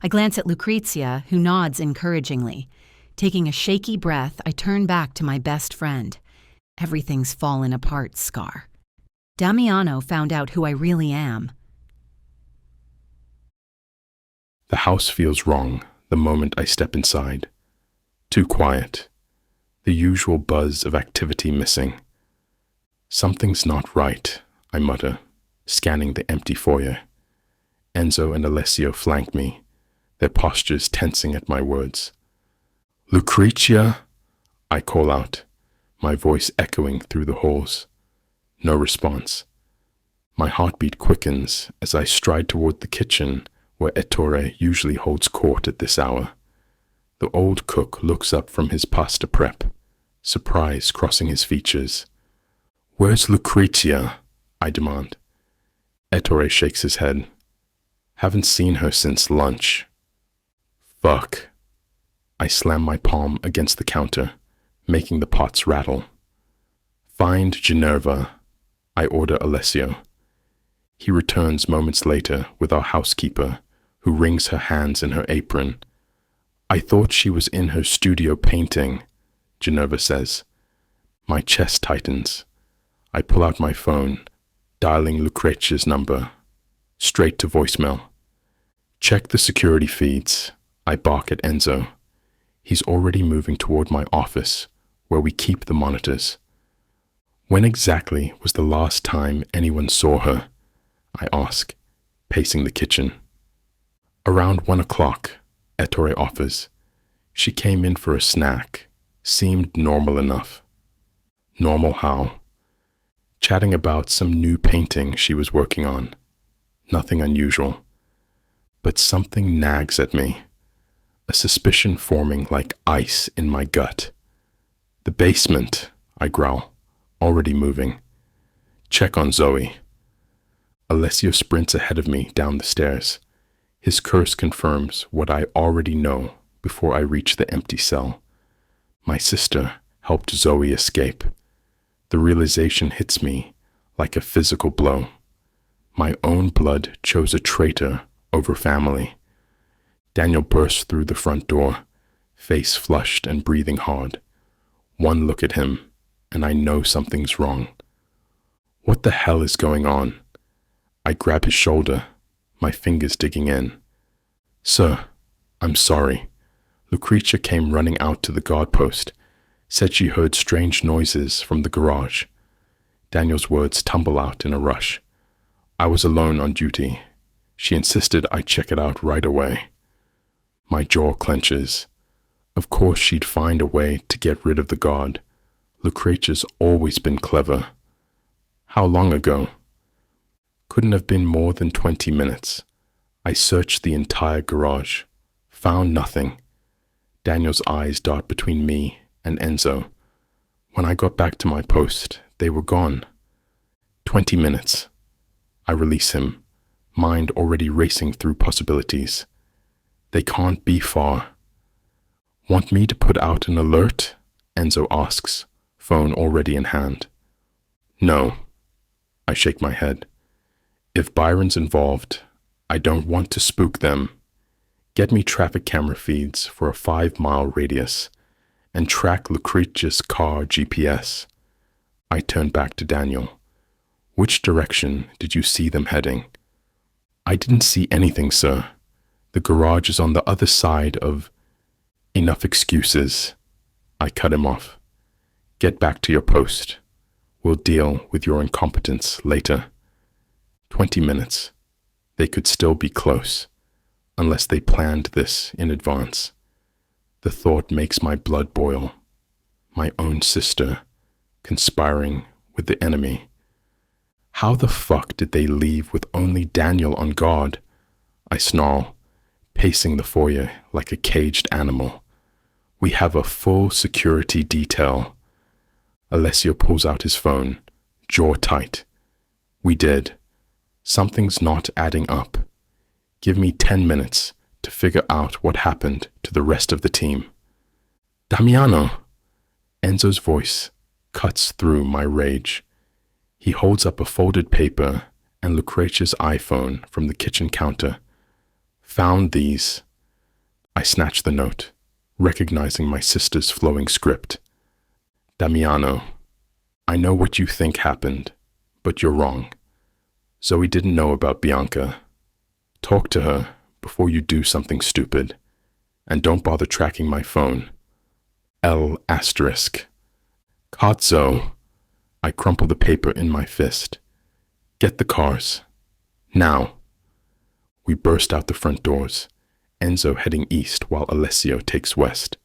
I glance at Lucrezia, who nods encouragingly. Taking a shaky breath, I turn back to my best friend. Everything's fallen apart, Scar. Damiano found out who I really am. The house feels wrong the moment I step inside. Too quiet. The usual buzz of activity missing. Something's not right, I mutter, scanning the empty foyer. Enzo and Alessio flank me, their postures tensing at my words. "Lucrezia!" I call out, my voice echoing through the halls. No response. My heartbeat quickens as I stride toward the kitchen where Ettore usually holds court at this hour. The old cook looks up from his pasta prep, surprise crossing his features. "Where's Lucrezia?" I demand. Ettore shakes his head. "Haven't seen her since lunch." "Fuck." I slam my palm against the counter, making the pots rattle. "Find Ginevra," I order Alessio. He returns moments later with our housekeeper, who wrings her hands in her apron. "I thought she was in her studio painting," Ginevra says. My chest tightens. I pull out my phone, dialing Lucrezia's number. Straight to voicemail. "Check the security feeds," I bark at Enzo. He's already moving toward my office, where we keep the monitors. "When exactly was the last time anyone saw her?" I ask, pacing the kitchen. "Around 1 o'clock, Ettore offers. She came in for a snack. Seemed normal enough." "Normal how?" "Chatting about some new painting she was working on. Nothing unusual. But something nags at me. A suspicion forming like ice in my gut. "The basement," I growl, already moving. "Check on Zoe." Alessio sprints ahead of me down the stairs. His curse confirms what I already know before I reach the empty cell. My sister helped Zoe escape. The realization hits me like a physical blow. My own blood chose a traitor over family. Daniel bursts through the front door, face flushed and breathing hard. One look at him, and I know something's wrong. What the hell is going on? I grab his shoulder, my fingers digging in. "Sir, I'm sorry." Lucrezia came running out to the guard post, said she heard strange noises from the garage. Daniel's words tumble out in a rush. I was alone on duty. She insisted I check it out right away. My jaw clenches. Of course she'd find a way to get rid of the guard. Lucrezia's always been clever. How long ago? Couldn't have been more than 20 minutes. I searched the entire garage. Found nothing. Daniel's eyes dart between me and Enzo. When I got back to my post, they were gone. 20 minutes. I release him, mind already racing through possibilities. They can't be far. "Want me to put out an alert?" Enzo asks, phone already in hand. "No." I shake my head. "If Byron's involved, I don't want to spook them. Get me traffic camera feeds for a 5-mile radius and track Lucrezia's car GPS." I turn back to Daniel. "Which direction did you see them heading?" "I didn't see anything, sir. The garage is on the other side of—" "Enough excuses." I cut him off. "Get back to your post. We'll deal with your incompetence later." 20 minutes. They could still be close, unless they planned this in advance. The thought makes my blood boil. My own sister, conspiring with the enemy. How the fuck did they leave with only Daniel on guard? I snarl, pacing the foyer like a caged animal. We have a full security detail. Alessio pulls out his phone, jaw tight. We did. Something's not adding up. Give me 10 minutes to figure out what happened to the rest of the team. Damiano! Enzo's voice cuts through my rage. He holds up a folded paper and Lucrezia's iPhone from the kitchen counter. Found these. I snatch the note, recognizing my sister's flowing script. Damiano, I know what you think happened, but you're wrong. Zoe didn't know about Bianca. Talked to her, before you do something stupid. And don't bother tracking my phone. L***. Cazzo! I crumple the paper in my fist. Get the cars. Now. We burst out the front doors, Enzo heading east while Alessio takes west.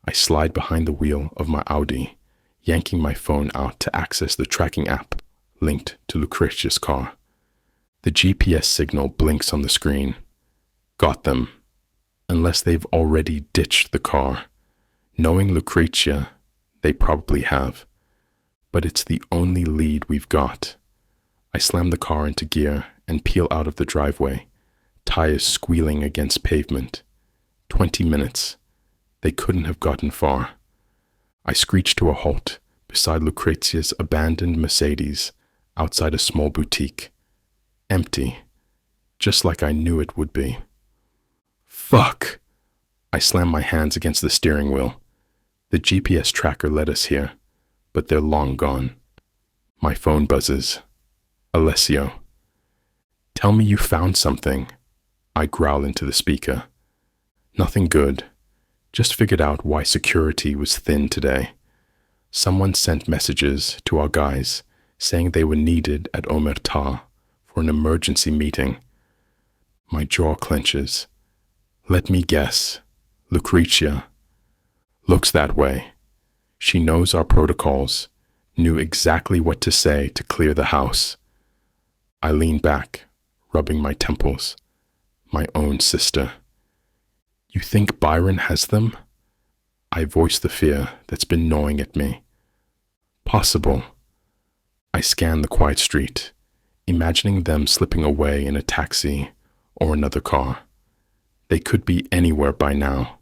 I slide behind the wheel of my Audi, yanking my phone out to access the tracking app linked to Lucrezia's car. The GPS signal blinks on the screen. Got them. Unless they've already ditched the car. Knowing Lucrezia, they probably have. But it's the only lead we've got. I slam the car into gear and peel out of the driveway, tires squealing against pavement. 20 minutes. They couldn't have gotten far. I screech to a halt beside Lucrezia's abandoned Mercedes outside a small boutique. Empty, just like I knew it would be. Fuck! I slam my hands against the steering wheel. The GPS tracker led us here, but they're long gone. My phone buzzes. Alessio. Tell me you found something. I growl into the speaker. Nothing good. Just figured out why security was thin today. Someone sent messages to our guys saying they were needed at Omerta for an emergency meeting. My jaw clenches. Let me guess. Lucrezia. Looks that way. She knows our protocols, knew exactly what to say to clear the house. I lean back, rubbing my temples. My own sister. You think Byron has them? I voice the fear that's been gnawing at me. Possible. I scan the quiet street, imagining them slipping away in a taxi or another car. They could be anywhere by now.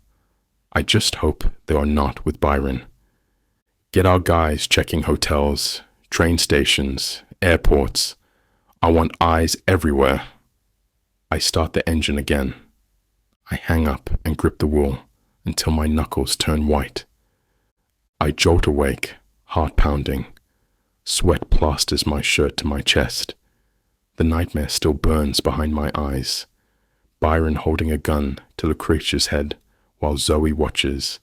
I just hope they are not with Byron. Get our guys checking hotels, train stations, airports. I want eyes everywhere. I start the engine again. I hang up and grip the wheel until my knuckles turn white. I jolt awake, heart pounding. Sweat plasters my shirt to my chest. The nightmare still burns behind my eyes. Byron holding a gun to Lucrezia's head while Zoe watches.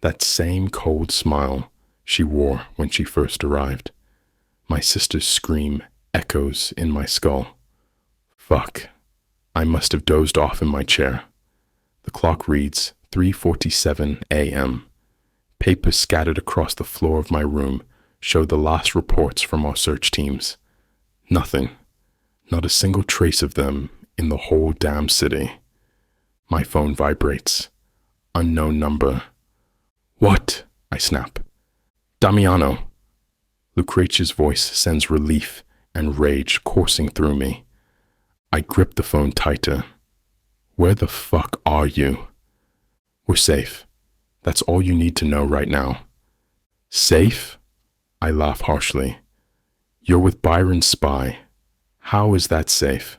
That same cold smile she wore when she first arrived. My sister's scream echoes in my skull. Fuck. I must have dozed off in my chair. The clock reads 3:47 a.m. Papers scattered across the floor of my room show the last reports from our search teams. Nothing. Not a single trace of them in the whole damn city. My phone vibrates. Unknown number. What? I snap. Damiano. Lucrezia's voice sends relief and rage coursing through me. I grip the phone tighter. Where the fuck are you? We're safe. That's all you need to know right now. Safe? I laugh harshly. You're with Byron's spy. How is that safe?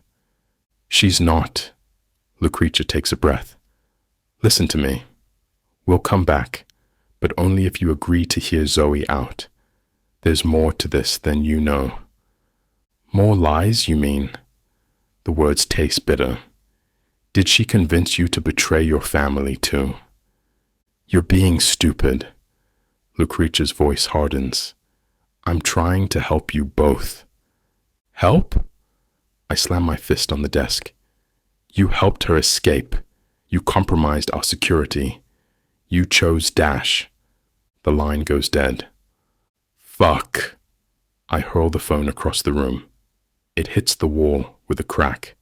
She's not. Lucrezia takes a breath. Listen to me. We'll come back, but only if you agree to hear Zoe out. There's more to this than you know. More lies, you mean? The words taste bitter. Did she convince you to betray your family too? You're being stupid. Lucrezia's voice hardens. I'm trying to help you both. Help? I slam my fist on the desk. You helped her escape. You compromised our security. You chose Dash. The line goes dead. Fuck. I hurl the phone across the room. It hits the wall with a crack.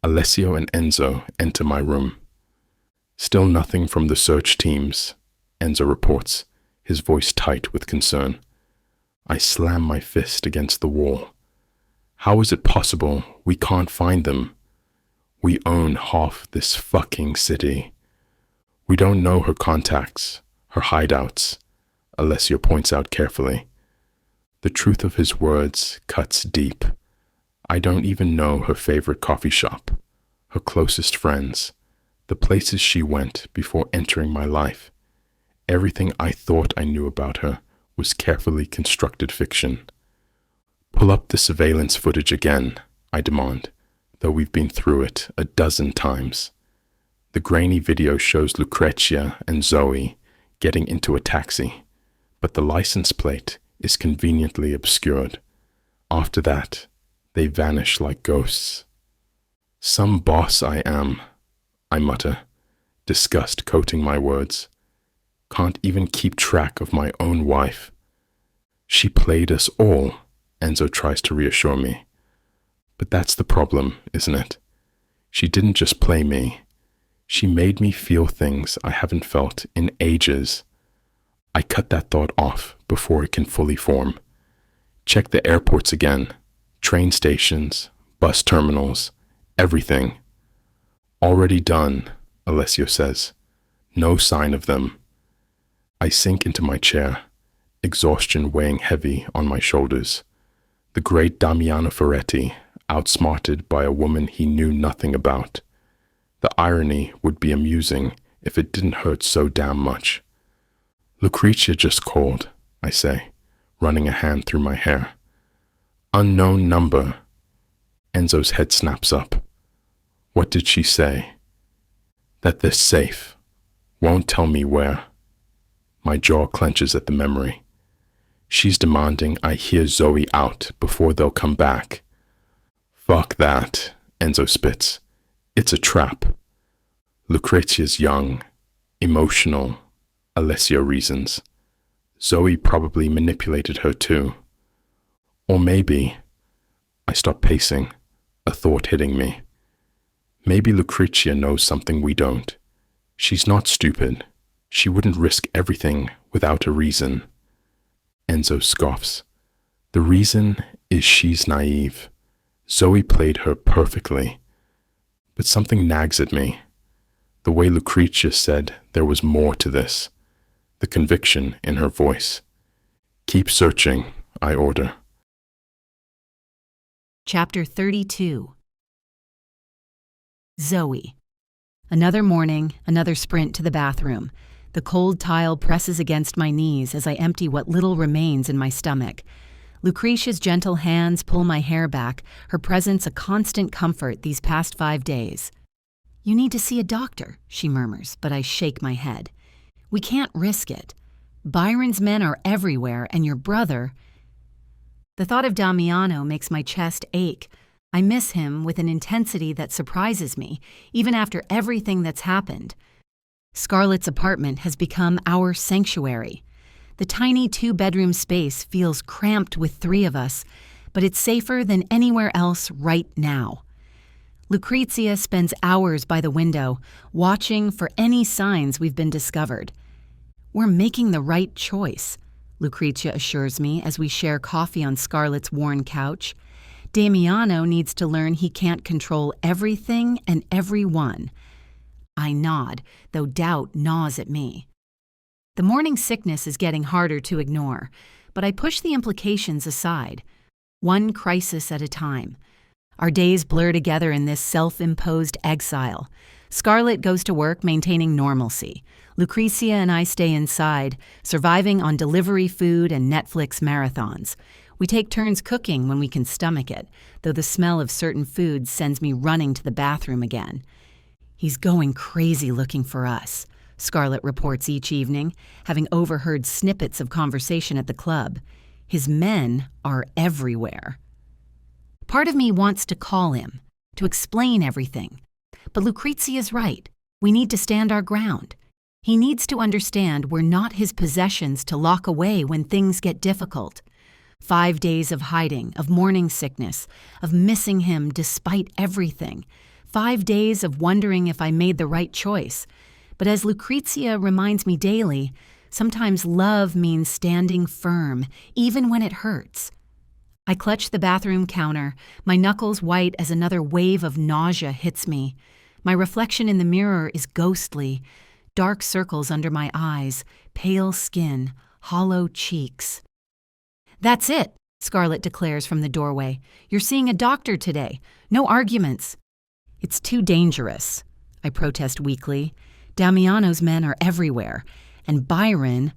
Alessio and Enzo enter my room. Still nothing from the search teams, Enzo reports, his voice tight with concern. I slam my fist against the wall. How is it possible we can't find them? We own half this fucking city. We don't know her contacts, her hideouts, Alessio points out carefully. The truth of his words cuts deep. I don't even know her favorite coffee shop, her closest friends, the places she went before entering my life. Everything I thought I knew about her was carefully constructed fiction. Pull up the surveillance footage again, I demand. though we've been through it a dozen times. The grainy video shows Lucrezia and Zoe getting into a taxi, but the license plate is conveniently obscured. After that, they vanish like ghosts. Some boss I am, I mutter, disgust coating my words. Can't even keep track of my own wife. She played us all, Enzo tries to reassure me. But that's the problem, isn't it? She didn't just play me. She made me feel things I haven't felt in ages. I cut that thought off before it can fully form. Check the airports again, train stations, bus terminals, everything. Already done, Alessio says. No sign of them. I sink into my chair, exhaustion weighing heavy on my shoulders. The great Damiano Feretti, outsmarted by a woman he knew nothing about. The irony would be amusing if it didn't hurt so damn much. Lucrezia just called, I say, running a hand through my hair. Unknown number. Enzo's head snaps up. What did she say? That they're safe. Won't tell me where. My jaw clenches at the memory. She's demanding I hear Zoe out before they'll come back. Fuck that, Enzo spits. It's a trap. Lucrezia's young, emotional, Alessio reasons. Zoe probably manipulated her too. Or maybe, I stop pacing, a thought hitting me. Maybe Lucrezia knows something we don't. She's not stupid. She wouldn't risk everything without a reason. Enzo scoffs. The reason is she's naive. Zoe played her perfectly. But something nags at me. The way Lucrezia said there was more to this. The conviction in her voice. Keep searching, I order. Chapter 32. Zoe. Another morning, another sprint to the bathroom. The cold tile presses against my knees as I empty what little remains in my stomach. Lucrezia's gentle hands pull my hair back, her presence a constant comfort these past 5 days. You need to see a doctor, she murmurs, but I shake my head. We can't risk it. Byron's men are everywhere, and your brother... The thought of Damiano makes my chest ache. I miss him with an intensity that surprises me, even after everything that's happened. Scarlett's apartment has become our sanctuary. The tiny 2-bedroom space feels cramped with 3 of us, but it's safer than anywhere else right now. Lucrezia spends hours by the window, watching for any signs we've been discovered. We're making the right choice, Lucrezia assures me as we share coffee on Scarlett's worn couch. Damiano needs to learn he can't control everything and everyone. I nod, though doubt gnaws at me. The morning sickness is getting harder to ignore, but I push the implications aside. One crisis at a time. Our days blur together in this self-imposed exile. Scarlett goes to work maintaining normalcy. Lucrezia and I stay inside, surviving on delivery food and Netflix marathons. We take turns cooking when we can stomach it, though the smell of certain foods sends me running to the bathroom again. He's going crazy looking for us, Scarlett reports each evening, having overheard snippets of conversation at the club. His men are everywhere. Part of me wants to call him, to explain everything. But Lucrezia's right. We need to stand our ground. He needs to understand we're not his possessions to lock away when things get difficult. 5 days of hiding, of morning sickness, of missing him despite everything. 5 days of wondering if I made the right choice. But as Lucrezia reminds me daily, sometimes love means standing firm, even when it hurts. I clutch the bathroom counter, my knuckles white as another wave of nausea hits me. My reflection in the mirror is ghostly. Dark circles under my eyes, pale skin, hollow cheeks. That's it, Scarlett declares from the doorway. You're seeing a doctor today. No arguments. It's too dangerous, I protest weakly. Damiano's men are everywhere. And Byron...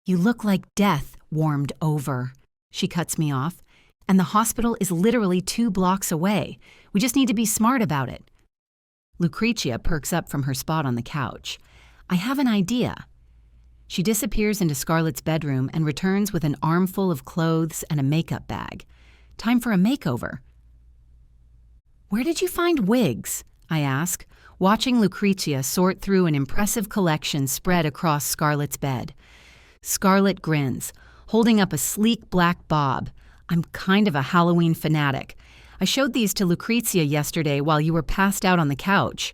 You look like death warmed over. She cuts me off. And the hospital is literally 2 blocks away. We just need to be smart about it. Lucretia perks up from her spot on the couch. I have an idea. She disappears into Scarlett's bedroom and returns with an armful of clothes and a makeup bag. Time for a makeover. Where did you find wigs? I ask, watching Lucretia sort through an impressive collection spread across Scarlett's bed. Scarlett grins, holding up a sleek black bob. I'm kind of a Halloween fanatic. I showed these to Lucretia yesterday while you were passed out on the couch.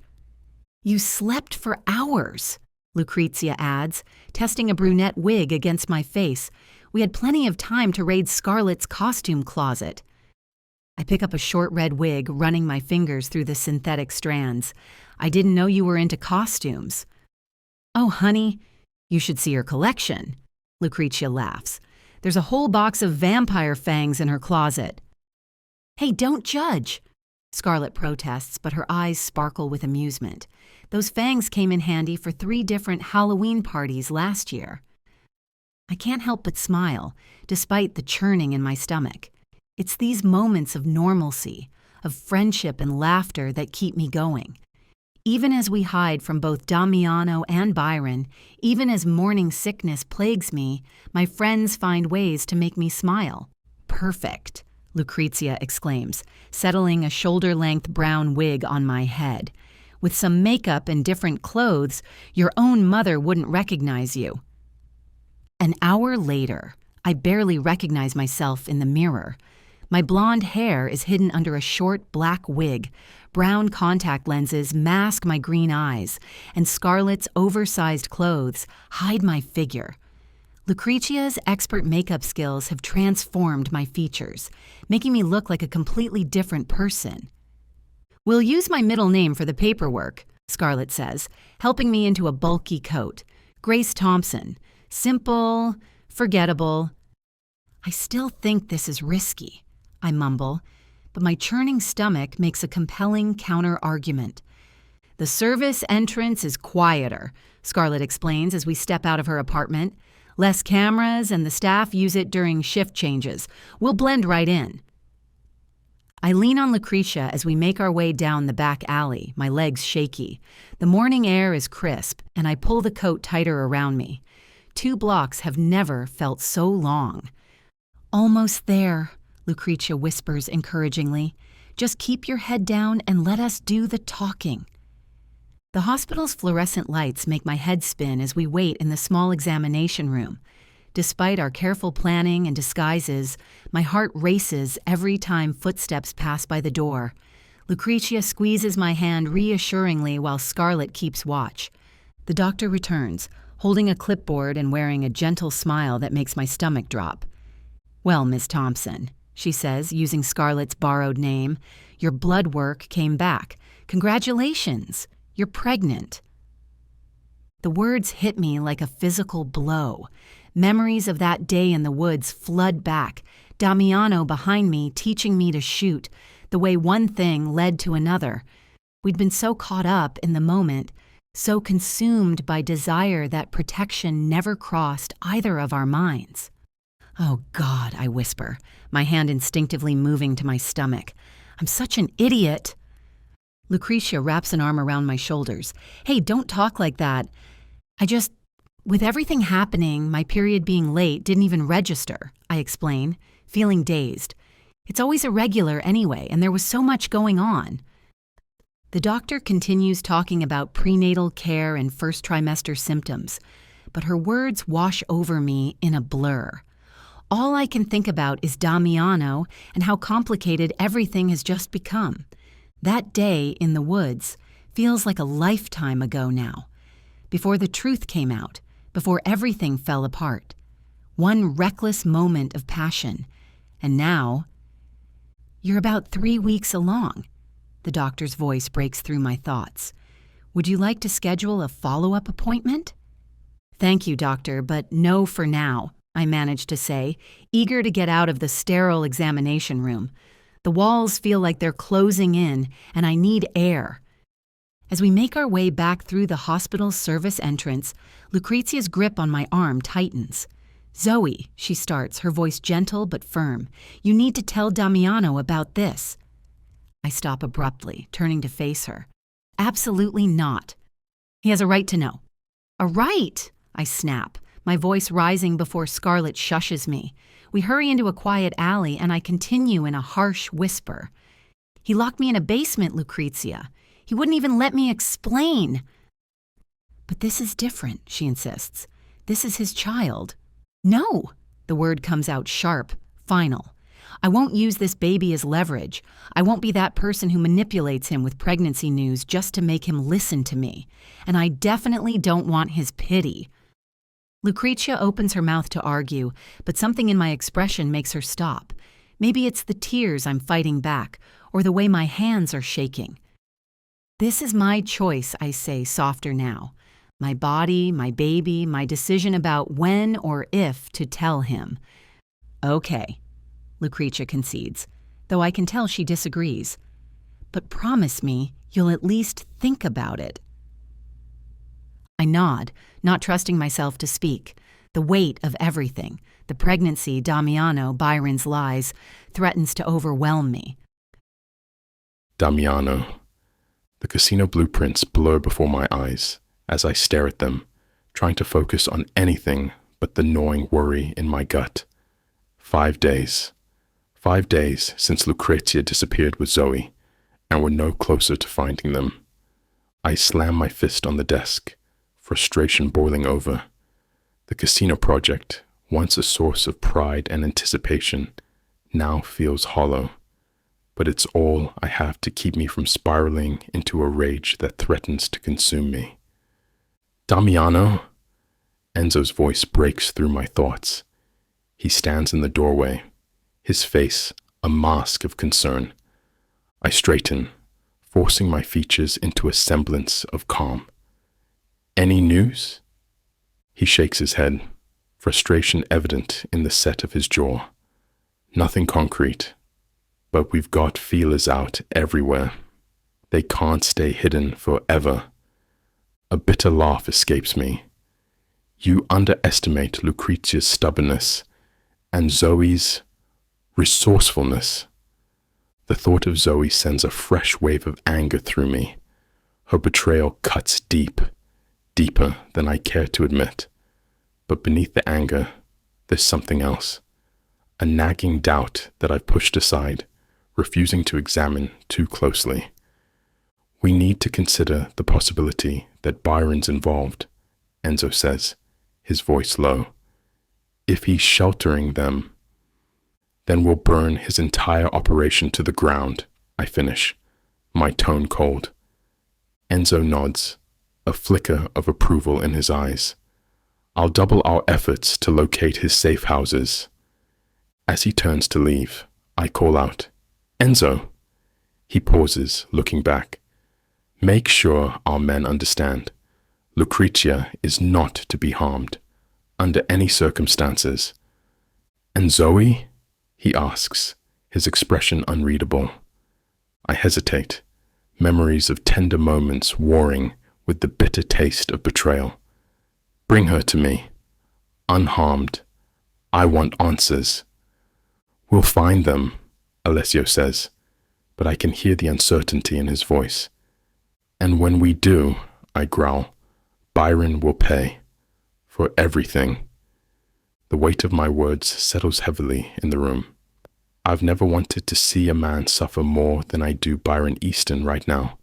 You slept for hours, Lucretia adds, testing a brunette wig against my face. We had plenty of time to raid Scarlett's costume closet. I pick up a short red wig, running my fingers through the synthetic strands. I didn't know you were into costumes. Oh, honey, you should see her collection, Lucretia laughs. There's a whole box of vampire fangs in her closet. Hey, don't judge, Scarlett protests, but her eyes sparkle with amusement. Those fangs came in handy for 3 different Halloween parties last year. I can't help but smile, despite the churning in my stomach. It's these moments of normalcy, of friendship and laughter that keep me going. Even as we hide from both Damiano and Byron, even as morning sickness plagues me, my friends find ways to make me smile. Perfect, Lucretia exclaims, settling a shoulder-length brown wig on my head. With some makeup and different clothes, your own mother wouldn't recognize you. An hour later, I barely recognize myself in the mirror. My blonde hair is hidden under a short black wig. Brown contact lenses mask my green eyes, and Scarlett's oversized clothes hide my figure. Lucretia's expert makeup skills have transformed my features, making me look like a completely different person. We'll use my middle name for the paperwork, Scarlett says, helping me into a bulky coat. Grace Thompson. Simple, forgettable. I still think this is risky, I mumble, but my churning stomach makes a compelling counter-argument. The service entrance is quieter, Scarlett explains as we step out of her apartment. Less cameras, and the staff use it during shift changes. We'll blend right in. I lean on Lucretia as we make our way down the back alley, my legs shaky. The morning air is crisp, and I pull the coat tighter around me. 2 blocks have never felt so long. Almost there, Lucretia whispers encouragingly. Just keep your head down and let us do the talking. The hospital's fluorescent lights make my head spin as we wait in the small examination room. Despite our careful planning and disguises, my heart races every time footsteps pass by the door. Lucretia squeezes my hand reassuringly while Scarlett keeps watch. The doctor returns, holding a clipboard and wearing a gentle smile that makes my stomach drop. Well, Miss Thompson, she says, using Scarlett's borrowed name, your blood work came back. Congratulations, you're pregnant. The words hit me like a physical blow. Memories of that day in the woods flood back, Damiano behind me teaching me to shoot, the way one thing led to another. We'd been so caught up in the moment, so consumed by desire that protection never crossed either of our minds. Oh, God, I whisper, my hand instinctively moving to my stomach. I'm such an idiot. Lucretia wraps an arm around my shoulders. Hey, don't talk like that. With everything happening, my period being late didn't even register, I explain, feeling dazed. It's always irregular anyway, and there was so much going on. The doctor continues talking about prenatal care and first trimester symptoms, but her words wash over me in a blur. All I can think about is Damiano and how complicated everything has just become. That day in the woods feels like a lifetime ago now. Before the truth came out, before everything fell apart. One reckless moment of passion. And now, you're about 3 weeks along. The doctor's voice breaks through my thoughts. Would you like to schedule a follow-up appointment? Thank you, doctor, but no for now, I managed to say, eager to get out of the sterile examination room. The walls feel like they're closing in, and I need air. As we make our way back through the hospital's service entrance, Lucretia's grip on my arm tightens. Zoe, she starts, her voice gentle but firm. You need to tell Damiano about this. I stop abruptly, turning to face her. Absolutely not. He has a right to know. A right, I snap, my voice rising before Scarlett shushes me. We hurry into a quiet alley and I continue in a harsh whisper. He locked me in a basement, Lucrezia. He wouldn't even let me explain. But this is different, she insists. This is his child. No, the word comes out sharp, final. I won't use this baby as leverage. I won't be that person who manipulates him with pregnancy news just to make him listen to me. And I definitely don't want his pity. Lucrezia opens her mouth to argue, but something in my expression makes her stop. Maybe it's the tears I'm fighting back, or the way my hands are shaking. This is my choice, I say, softer now. My body, my baby, my decision about when or if to tell him. Okay, Lucrezia concedes, though I can tell she disagrees. But promise me you'll at least think about it. I nod, not trusting myself to speak. The weight of everything, the pregnancy, Damiano, Byron's lies, threatens to overwhelm me. Damiano. The casino blueprints blur before my eyes as I stare at them, trying to focus on anything but the gnawing worry in my gut. 5 days. 5 days since Lucrezia disappeared with Zoe, and we're no closer to finding them. I slam my fist on the desk, frustration boiling over. The casino project, once a source of pride and anticipation, now feels hollow. But it's all I have to keep me from spiraling into a rage that threatens to consume me. Damiano? Enzo's voice breaks through my thoughts. He stands in the doorway, his face a mask of concern. I straighten, forcing my features into a semblance of calm. Any news? He shakes his head, frustration evident in the set of his jaw. Nothing concrete, but we've got feelers out everywhere. They can't stay hidden forever. A bitter laugh escapes me. You underestimate Lucrezia's stubbornness and Zoe's resourcefulness. The thought of Zoe sends a fresh wave of anger through me. Her betrayal cuts deep, deeper than I care to admit. But beneath the anger, there's something else. A nagging doubt that I've pushed aside, refusing to examine too closely. We need to consider the possibility that Byron's involved, Enzo says, his voice low. If he's sheltering them, then we'll burn his entire operation to the ground, I finish, my tone cold. Enzo nods, a flicker of approval in his eyes. I'll double our efforts to locate his safe houses. As he turns to leave, I call out, Enzo! He pauses, looking back. Make sure our men understand. Lucrezia is not to be harmed, under any circumstances. And Zoe? He asks, his expression unreadable. I hesitate, memories of tender moments warring with the bitter taste of betrayal. Bring her to me, unharmed. I want answers. We'll find them, Alessio says, but I can hear the uncertainty in his voice. And when we do, I growl, Byron will pay. For everything. The weight of my words settles heavily in the room. I've never wanted to see a man suffer more than I do Byron Easton right now.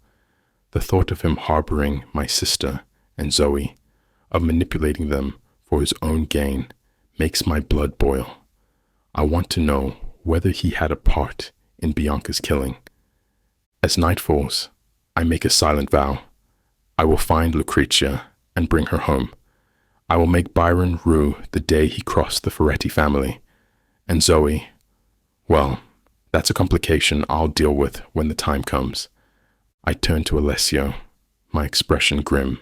The thought of him harboring my sister and Zoe, of manipulating them for his own gain, makes my blood boil. I want to know whether he had a part in Bianca's killing. As night falls, I make a silent vow. I will find Lucrezia and bring her home. I will make Byron rue the day he crossed the Feretti family. And Zoe, well, that's a complication I'll deal with when the time comes. I turn to Alessio, my expression grim.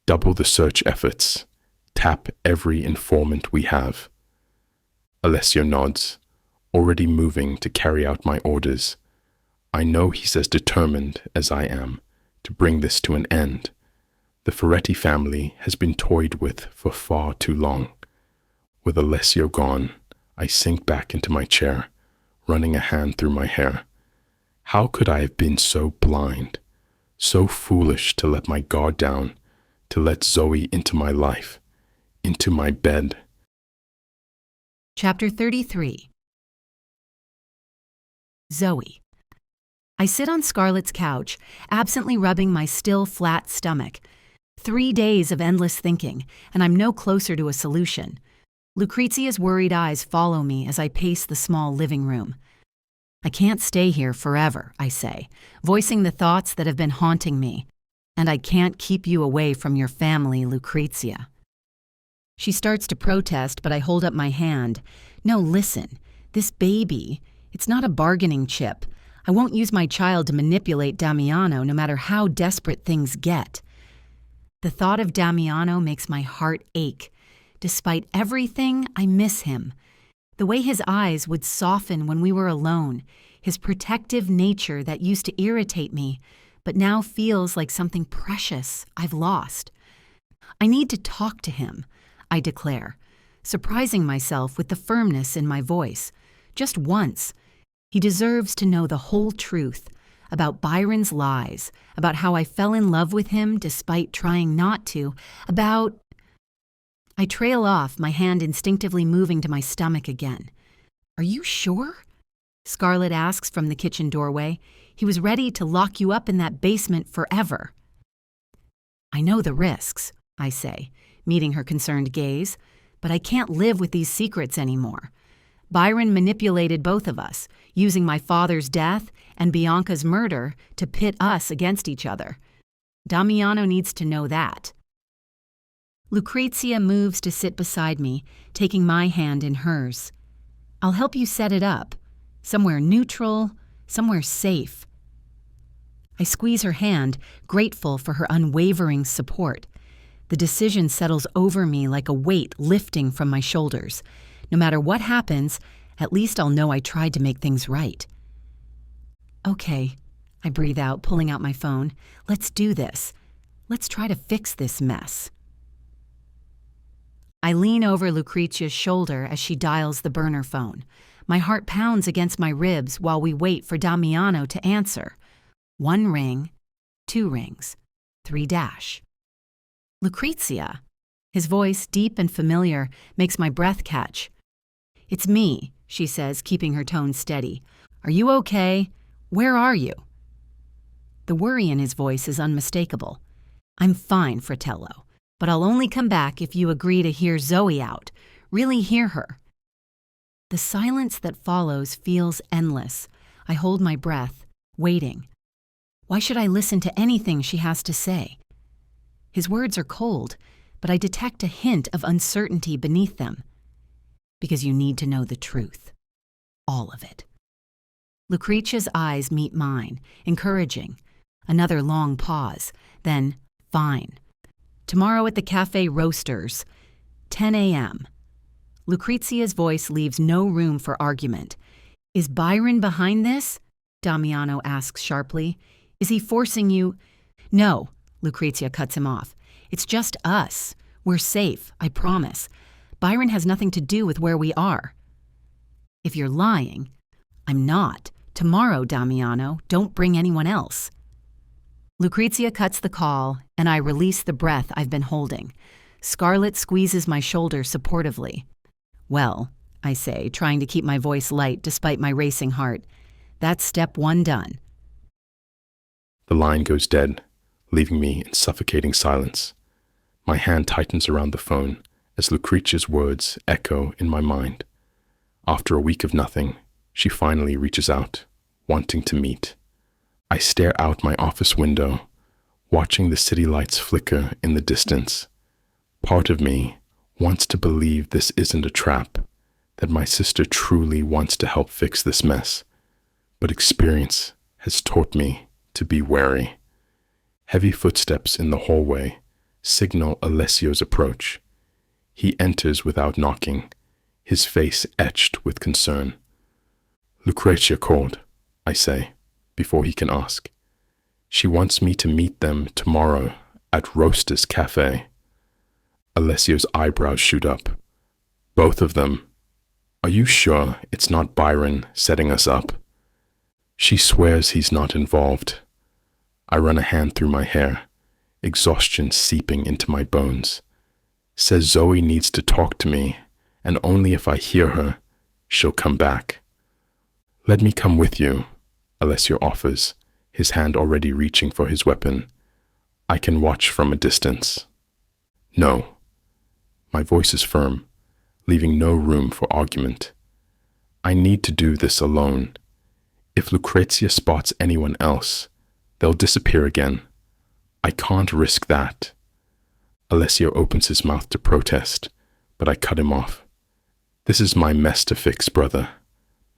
Double the search efforts. Tap every informant we have. Alessio nods, already moving to carry out my orders. I know he's as determined as I am to bring this to an end. The Feretti family has been toyed with for far too long. With Alessio gone, I sink back into my chair, running a hand through my hair. How could I have been so blind, so foolish to let my guard down, to let Zoe into my life, into my bed? Chapter 33. Zoe. I sit on Scarlett's couch, absently rubbing my still flat stomach. 3 days of endless thinking, and I'm no closer to a solution. Lucrezia's worried eyes follow me as I pace the small living room. I can't stay here forever, I say, voicing the thoughts that have been haunting me. And I can't keep you away from your family, Lucrezia. She starts to protest, but I hold up my hand. No, listen, this baby, it's not a bargaining chip. I won't use my child to manipulate Damiano, no matter how desperate things get. The thought of Damiano makes my heart ache. Despite everything, I miss him. The way his eyes would soften when we were alone, his protective nature that used to irritate me, but now feels like something precious I've lost. I need to talk to him, I declare, surprising myself with the firmness in my voice. Just once. He deserves to know the whole truth about Byron's lies, about how I fell in love with him despite trying not to, about... I trail off, my hand instinctively moving to my stomach again. Are you sure? Scarlett asks from the kitchen doorway. He was ready to lock you up in that basement forever. I know the risks, I say, meeting her concerned gaze, but I can't live with these secrets anymore. Byron manipulated both of us, using my father's death and Bianca's murder to pit us against each other. Damiano needs to know that. Lucrezia moves to sit beside me, taking my hand in hers. I'll help you set it up. Somewhere neutral, somewhere safe. I squeeze her hand, grateful for her unwavering support. The decision settles over me like a weight lifting from my shoulders. No matter what happens, at least I'll know I tried to make things right. Okay, I breathe out, pulling out my phone. Let's do this. Let's try to fix this mess. I lean over Lucrezia's shoulder as she dials the burner phone. My heart pounds against my ribs while we wait for Damiano to answer. 1 ring, 2 rings, 3 dash. Lucrezia. His voice, deep and familiar, makes my breath catch. It's me, she says, keeping her tone steady. Are you okay? Where are you? The worry in his voice is unmistakable. I'm fine, Fratello, but I'll only come back if you agree to hear Zoe out, really hear her. The silence that follows feels endless. I hold my breath, waiting. Why should I listen to anything she has to say? His words are cold, but I detect a hint of uncertainty beneath them. Because you need to know the truth. All of it. Lucrezia's eyes meet mine, encouraging. Another long pause, then, fine. Tomorrow at the Cafe Roasters, 10 a.m. Lucrezia's voice leaves no room for argument. Is Byron behind this? Damiano asks sharply. Is he forcing you? No, Lucrezia cuts him off. It's just us. We're safe, I promise. Byron has nothing to do with where we are. If you're lying, I'm not. Tomorrow, Damiano, don't bring anyone else. Lucrezia cuts the call, and I release the breath I've been holding. Scarlett squeezes my shoulder supportively. Well, I say, trying to keep my voice light despite my racing heart, that's step 1 done. The line goes dead, leaving me in suffocating silence. My hand tightens around the phone as Lucrezia's words echo in my mind. After a week of nothing, she finally reaches out, wanting to meet. I stare out my office window, watching the city lights flicker in the distance. Part of me wants to believe this isn't a trap, that my sister truly wants to help fix this mess. But experience has taught me to be wary. Heavy footsteps in the hallway signal Alessio's approach. He enters without knocking, his face etched with concern. Lucrezia called, I say, before he can ask. She wants me to meet them tomorrow at Roasters Cafe. Alessio's eyebrows shoot up. Both of them. Are you sure it's not Byron setting us up? She swears he's not involved. I run a hand through my hair, exhaustion seeping into my bones. Says Zoe needs to talk to me, and only if I hear her, she'll come back. Let me come with you, Alessio offers, his hand already reaching for his weapon. I can watch from a distance. No. My voice is firm, leaving no room for argument. I need to do this alone. If Lucrezia spots anyone else, they'll disappear again. I can't risk that. Alessio opens his mouth to protest, but I cut him off. This is my mess to fix, brother.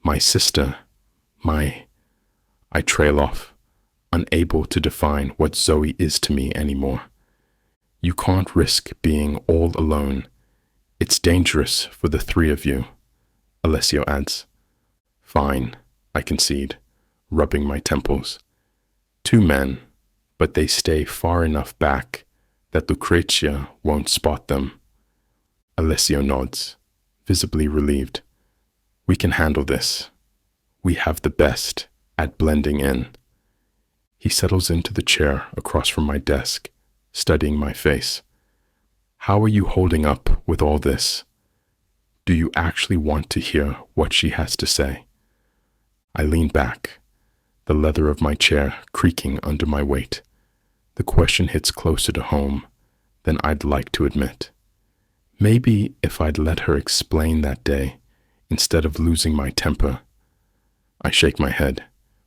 My sister. I trail off, unable to define what Zoe is to me anymore. You can't risk being all alone. It's dangerous for the three of you, Alessio adds. Fine, I concede, rubbing my temples. 2 men, but they stay far enough back that Lucrezia won't spot them. Alessio nods, visibly relieved. We can handle this. We have the best at blending in. He settles into the chair across from my desk, studying my face. How are you holding up with all this? Do you actually want to hear what she has to say? I lean back, the leather of my chair creaking under my weight. The question hits closer to home than I'd like to admit. Maybe if I'd let her explain that day, instead of losing my temper. I shake my head,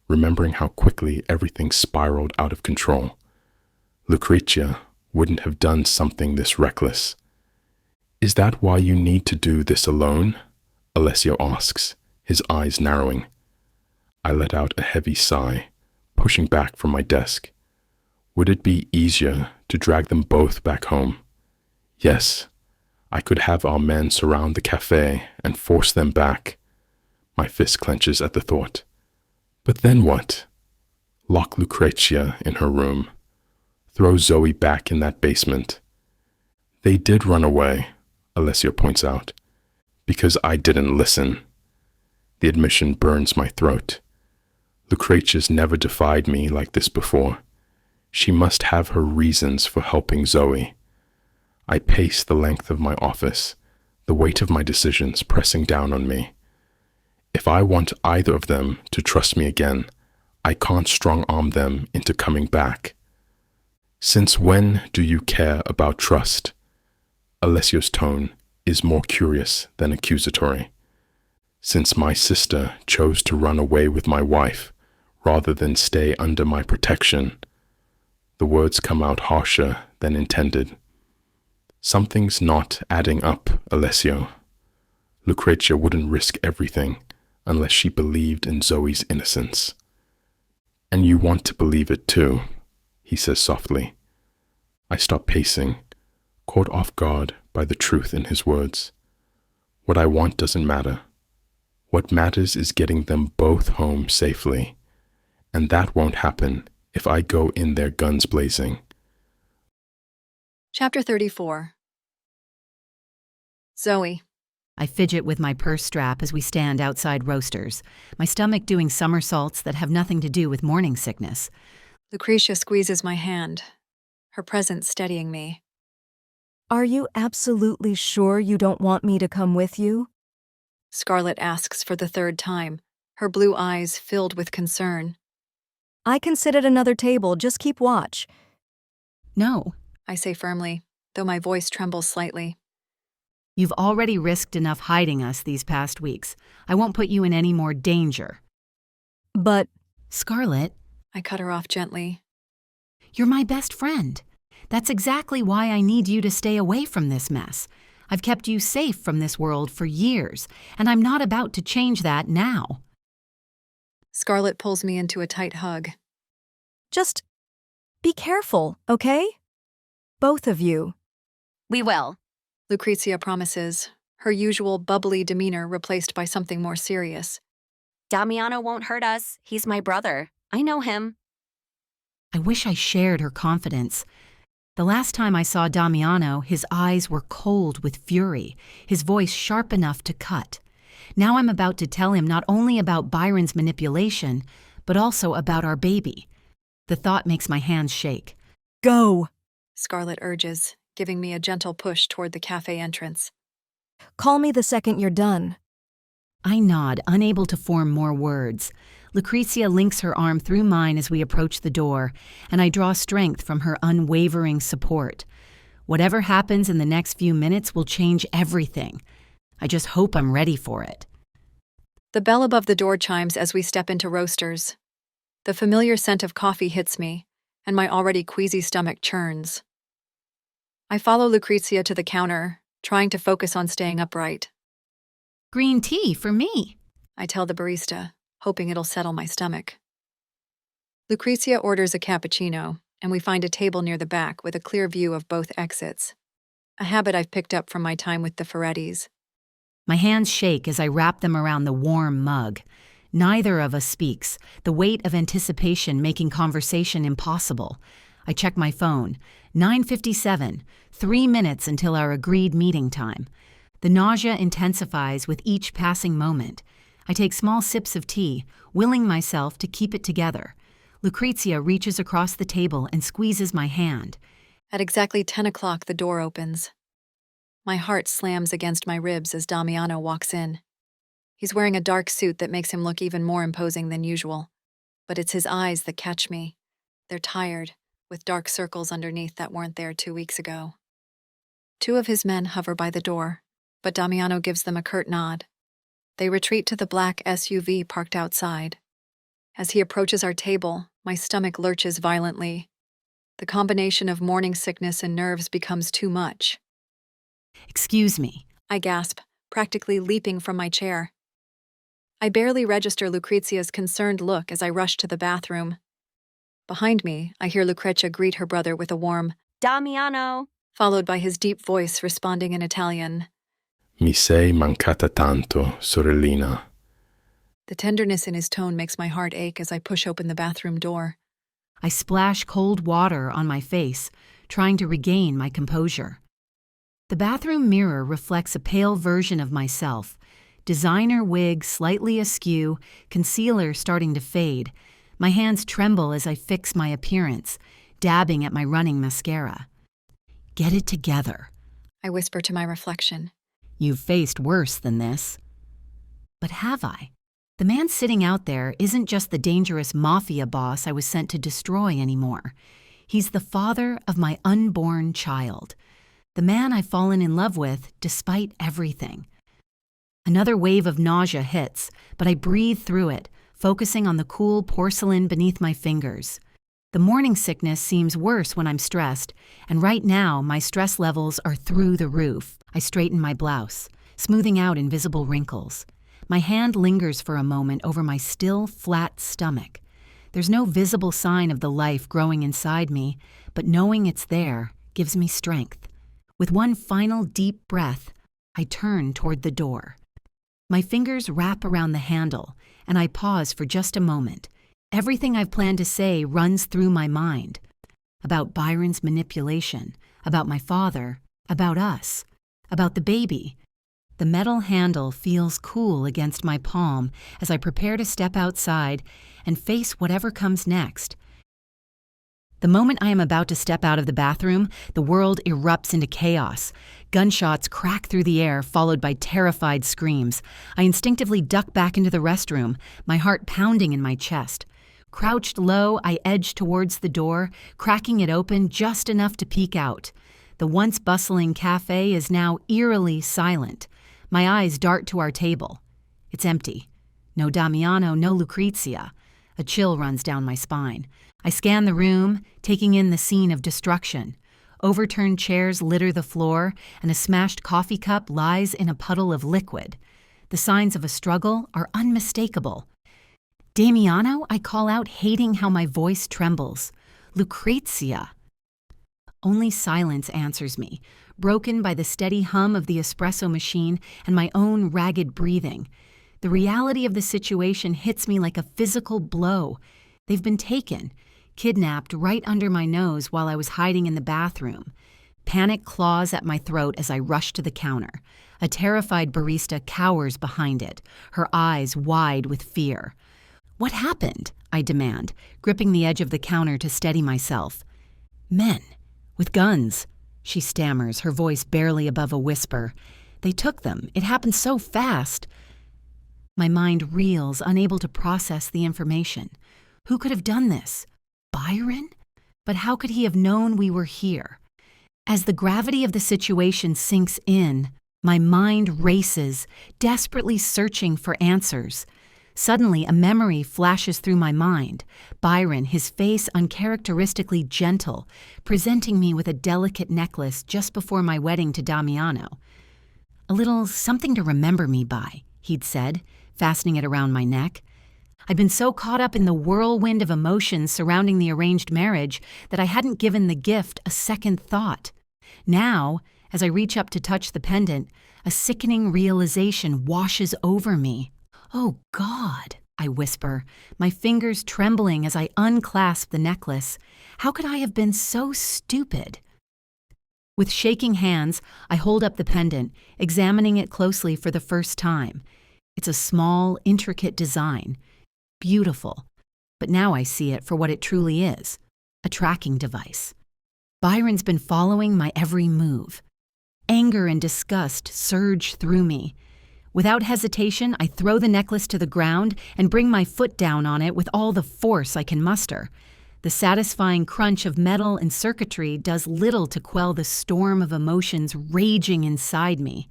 remembering how quickly everything spiraled out of control. Lucrezia wouldn't have done something this reckless. Is that why you need to do this alone? Alessio asks, his eyes narrowing. I let out a heavy sigh, pushing back from my desk. Would it be easier to drag them both back home? Yes, I could have our men surround the cafe and force them back. My fist clenches at the thought. But then what? Lock Lucrezia in her room. Throw Zoe back in that basement. They did run away, Alessio points out, because I didn't listen. The admission burns my throat. Lucrezia's never defied me like this before. She must have her reasons for helping Zoe. I pace the length of my office, the weight of my decisions pressing down on me. If I want either of them to trust me again, I can't strong-arm them into coming back. Since when do you care about trust? Alessio's tone is more curious than accusatory. Since my sister chose to run away with my wife rather than stay under my protection, the words come out harsher than intended. Something's not adding up, Alessio. Lucrezia wouldn't risk everything unless she believed in Zoe's innocence. And you want to believe it too, he says softly. I stop pacing, caught off guard by the truth in his words. What I want doesn't matter. What matters is getting them both home safely, and that won't happen if I go in there guns blazing. Chapter 34. Zoe. I fidget with my purse strap as we stand outside Roasters, my stomach doing somersaults that have nothing to do with morning sickness. Lucrezia squeezes my hand, her presence steadying me. Are you absolutely sure you don't want me to come with you? Scarlett asks for the 3rd time, her blue eyes filled with concern. I can sit at another table, just keep watch. No, I say firmly, though my voice trembles slightly. you've already risked enough hiding us these past weeks. I won't put you in any more danger. But Scarlett, I cut her off gently. you're my best friend. That's exactly why I need you to stay away from this mess. I've kept you safe from this world for years, and I'm not about to change that now. Scarlett pulls me into a tight hug. just be careful, okay? Both of you. We will. Lucrezia promises, her usual bubbly demeanor replaced by something more serious. Damiano won't hurt us. He's my brother. I know him. I wish I shared her confidence. The last time I saw Damiano, his eyes were cold with fury, his voice sharp enough to cut. Now I'm about to tell him not only about Byron's manipulation, but also about our baby. The thought makes my hands shake. Go! Scarlett urges, giving me a gentle push toward the cafe entrance. Call me the second you're done. I nod, unable to form more words. Lucrezia links her arm through mine as we approach the door, and I draw strength from her unwavering support. Whatever happens in the next few minutes will change everything. I just hope I'm ready for it. The bell above the door chimes as we step into Roasters. The familiar scent of coffee hits me, and my already queasy stomach churns. I follow Lucrezia to the counter, trying to focus on staying upright. Green tea for me, I tell the barista, hoping it'll settle my stomach. Lucrezia orders a cappuccino, and we find a table near the back with a clear view of both exits, a habit I've picked up from my time with the Ferettis. My hands shake as I wrap them around the warm mug. Neither of us speaks, the weight of anticipation making conversation impossible. I check my phone. 9:57, 3 minutes until our agreed meeting time. The nausea intensifies with each passing moment. I take small sips of tea, willing myself to keep it together. Lucrezia reaches across the table and squeezes my hand. At exactly 10 o'clock, the door opens. My heart slams against my ribs as Damiano walks in. He's wearing a dark suit that makes him look even more imposing than usual. But it's his eyes that catch me. They're tired, with dark circles underneath that weren't there 2 weeks ago. 2 of his men hover by the door, but Damiano gives them a curt nod. They retreat to the black SUV parked outside. As he approaches our table, my stomach lurches violently. The combination of morning sickness and nerves becomes too much. Excuse me, I gasp, practically leaping from my chair. I barely register Lucrezia's concerned look as I rush to the bathroom. Behind me, I hear Lucrezia greet her brother with a warm Damiano. Followed by his deep voice responding in Italian. Mi sei mancata tanto, sorellina. The tenderness in his tone makes my heart ache as I push open the bathroom door. I splash cold water on my face, trying to regain my composure. The bathroom mirror reflects a pale version of myself. Designer wig slightly askew, concealer starting to fade. My hands tremble as I fix my appearance, dabbing at my running mascara. Get it together, I whisper to my reflection. You've faced worse than this. But have I? The man sitting out there isn't just the dangerous Mafia boss I was sent to destroy anymore. He's the father of my unborn child. The man I've fallen in love with despite everything. Another wave of nausea hits, but I breathe through it, focusing on the cool porcelain beneath my fingers. The morning sickness seems worse when I'm stressed, and right now my stress levels are through the roof. I straighten my blouse, smoothing out invisible wrinkles. My hand lingers for a moment over my still, flat stomach. There's no visible sign of the life growing inside me, but knowing it's there gives me strength. With one final deep breath, I turn toward the door. My fingers wrap around the handle, and I pause for just a moment. Everything I've planned to say runs through my mind. About Byron's manipulation, about my father, about us, about the baby. The metal handle feels cool against my palm as I prepare to step outside and face whatever comes next. The moment I am about to step out of the bathroom, the world erupts into chaos. Gunshots crack through the air, followed by terrified screams. I instinctively duck back into the restroom, my heart pounding in my chest. Crouched low, I edge towards the door, cracking it open just enough to peek out. The once bustling cafe is now eerily silent. My eyes dart to our table. It's empty. No Damiano, no Lucrezia. A chill runs down my spine. I scan the room, taking in the scene of destruction. Overturned chairs litter the floor, and a smashed coffee cup lies in a puddle of liquid. The signs of a struggle are unmistakable. Damiano, I call out, hating how my voice trembles. Lucrezia. Only silence answers me, broken by the steady hum of the espresso machine and my own ragged breathing. The reality of the situation hits me like a physical blow. They've been taken, kidnapped right under my nose while I was hiding in the bathroom. Panic claws at my throat as I rush to the counter. A terrified barista cowers behind it, her eyes wide with fear. "What happened?" I demand, gripping the edge of the counter to steady myself. "Men. With guns," she stammers, her voice barely above a whisper. "They took them. It happened so fast." My mind reels, unable to process the information. Who could have done this? Byron? But how could he have known we were here? As the gravity of the situation sinks in, my mind races, desperately searching for answers. Suddenly, a memory flashes through my mind. Byron, his face uncharacteristically gentle, presenting me with a delicate necklace just before my wedding to Damiano. "A little something to remember me by," he'd said, fastening it around my neck. I'd been so caught up in the whirlwind of emotions surrounding the arranged marriage that I hadn't given the gift a second thought. Now, as I reach up to touch the pendant, a sickening realization washes over me. "Oh, God," I whisper, my fingers trembling as I unclasp the necklace. How could I have been so stupid? With shaking hands, I hold up the pendant, examining it closely for the first time. It's a small, intricate design. Beautiful. But now I see it for what it truly is, a tracking device. Byron's been following my every move. Anger and disgust surge through me. Without hesitation, I throw the necklace to the ground and bring my foot down on it with all the force I can muster. The satisfying crunch of metal and circuitry does little to quell the storm of emotions raging inside me.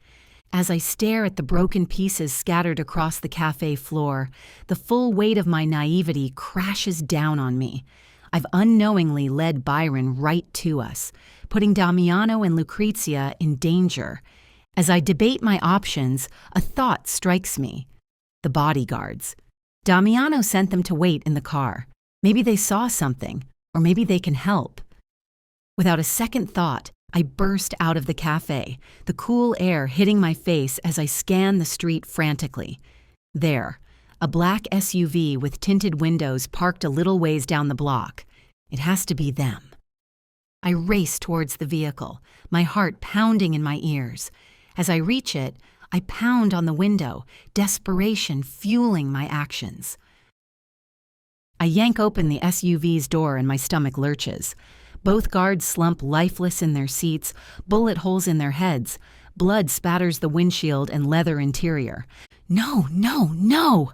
As I stare at the broken pieces scattered across the cafe floor, the full weight of my naivety crashes down on me. I've unknowingly led Byron right to us, putting Damiano and Lucrezia in danger. As I debate my options, a thought strikes me. The bodyguards. Damiano sent them to wait in the car. Maybe they saw something, or maybe they can help. Without a second thought, I burst out of the cafe, the cool air hitting my face as I scan the street frantically. There, a black SUV with tinted windows parked a little ways down the block. It has to be them. I race towards the vehicle, my heart pounding in my ears. As I reach it, I pound on the window, desperation fueling my actions. I yank open the SUV's door and my stomach lurches. Both guards slump lifeless in their seats, bullet holes in their heads. Blood spatters the windshield and leather interior. No, no, no!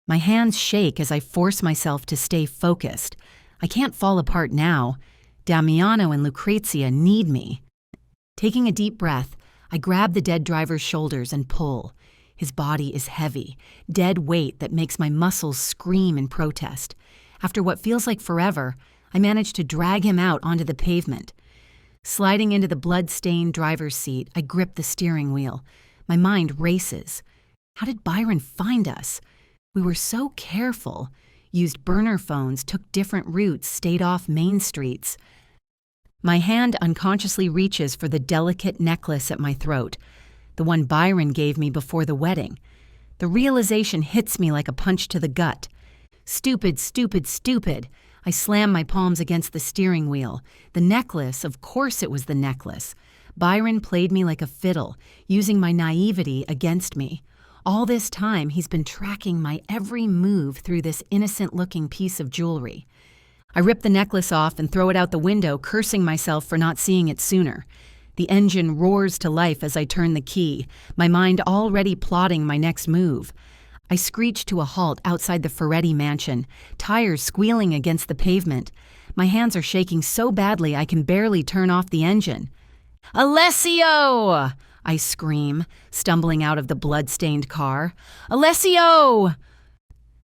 My hands shake as I force myself to stay focused. I can't fall apart now. Damiano and Lucrezia need me. Taking a deep breath, I grab the dead driver's shoulders and pull. His body is heavy, dead weight that makes my muscles scream in protest. After what feels like forever, I manage to drag him out onto the pavement. Sliding into the blood-stained driver's seat, I grip the steering wheel. My mind races. How did Byron find us? We were so careful. Used burner phones, took different routes, stayed off main streets. My hand unconsciously reaches for the delicate necklace at my throat, the one Byron gave me before the wedding. The realization hits me like a punch to the gut. Stupid, stupid, stupid. I slam my palms against the steering wheel. The necklace, of course it was the necklace. Byron played me like a fiddle, using my naivety against me. All this time, he's been tracking my every move through this innocent-looking piece of jewelry. I rip the necklace off and throw it out the window, cursing myself for not seeing it sooner. The engine roars to life as I turn the key, my mind already plotting my next move. I screech to a halt outside the Feretti mansion, tires squealing against the pavement. My hands are shaking so badly I can barely turn off the engine. "Alessio!" I scream, stumbling out of the blood-stained car. "Alessio!"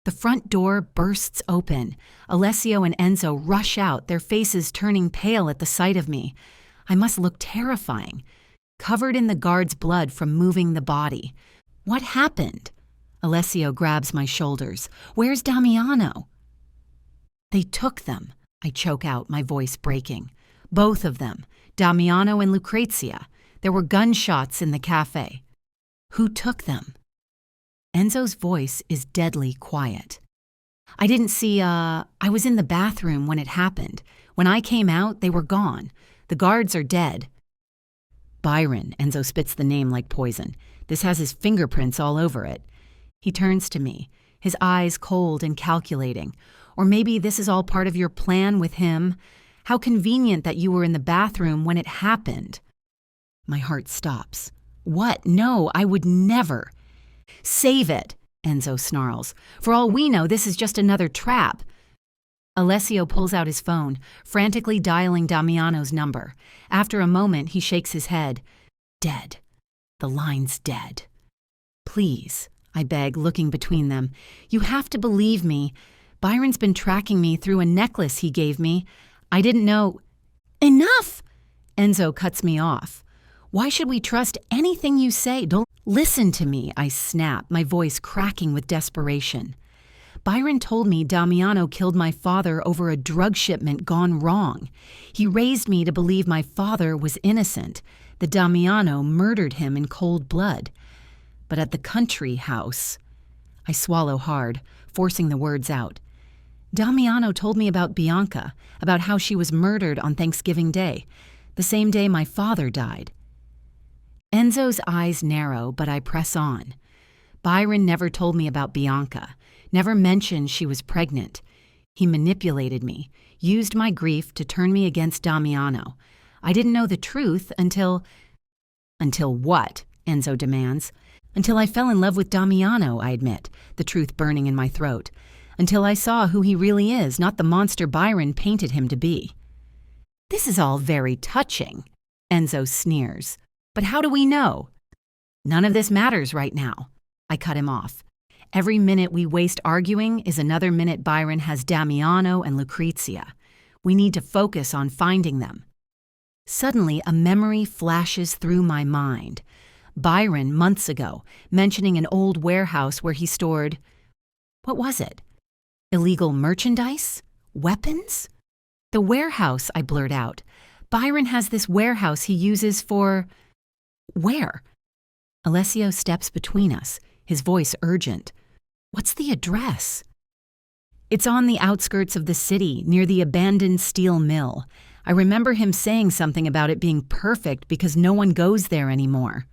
The front door bursts open. Alessio and Enzo rush out, their faces turning pale at the sight of me. I must look terrifying, covered in the guard's blood from moving the body. What happened? Alessio grabs my shoulders. "Where's Damiano?" "They took them," I choke out, my voice breaking. "Both of them, Damiano and Lucrezia. There were gunshots in the cafe." "Who took them?" Enzo's voice is deadly quiet. I didn't see, I was in the bathroom when it happened. When I came out, they were gone. The guards are dead. Byron, Enzo spits the name like poison. This has his fingerprints all over it. He turns to me, his eyes cold and calculating. Or maybe this is all part of your plan with him. How convenient that you were in the bathroom when it happened. My heart stops. What? No, I would never. Save it, Enzo snarls. For all we know, this is just another trap. Alessio pulls out his phone, frantically dialing Damiano's number. After a moment, he shakes his head. Dead. The line's dead. Please, I beg, looking between them. You have to believe me. Byron's been tracking me through a necklace he gave me. I didn't know. Enough! Enzo cuts me off. Why should we trust anything you say? Don't listen to me, I snap, my voice cracking with desperation. Byron told me Damiano killed my father over a drug shipment gone wrong. He raised me to believe my father was innocent, that Damiano murdered him in cold blood. But at the country house, I swallow hard, forcing the words out. Damiano told me about Bianca, about how she was murdered on Thanksgiving Day, the same day my father died. Enzo's eyes narrow, but I press on. Byron never told me about Bianca, never mentioned she was pregnant. He manipulated me, used my grief to turn me against Damiano. I didn't know the truth until... Until what? Enzo demands. Until I fell in love with Damiano, I admit, the truth burning in my throat. Until I saw who he really is, not the monster Byron painted him to be. This is all very touching, Enzo sneers. But how do we know? None of this matters right now. I cut him off. Every minute we waste arguing is another minute Byron has Damiano and Lucrezia. We need to focus on finding them. Suddenly, a memory flashes through my mind. Byron, months ago, mentioning an old warehouse where he stored... What was it? Illegal merchandise? Weapons? The warehouse, I blurt out. Byron has this warehouse he uses for... Where? Alessio steps between us, his voice urgent. What's the address? It's on the outskirts of the city, near the abandoned steel mill. I remember him saying something about it being perfect because no one goes there anymore.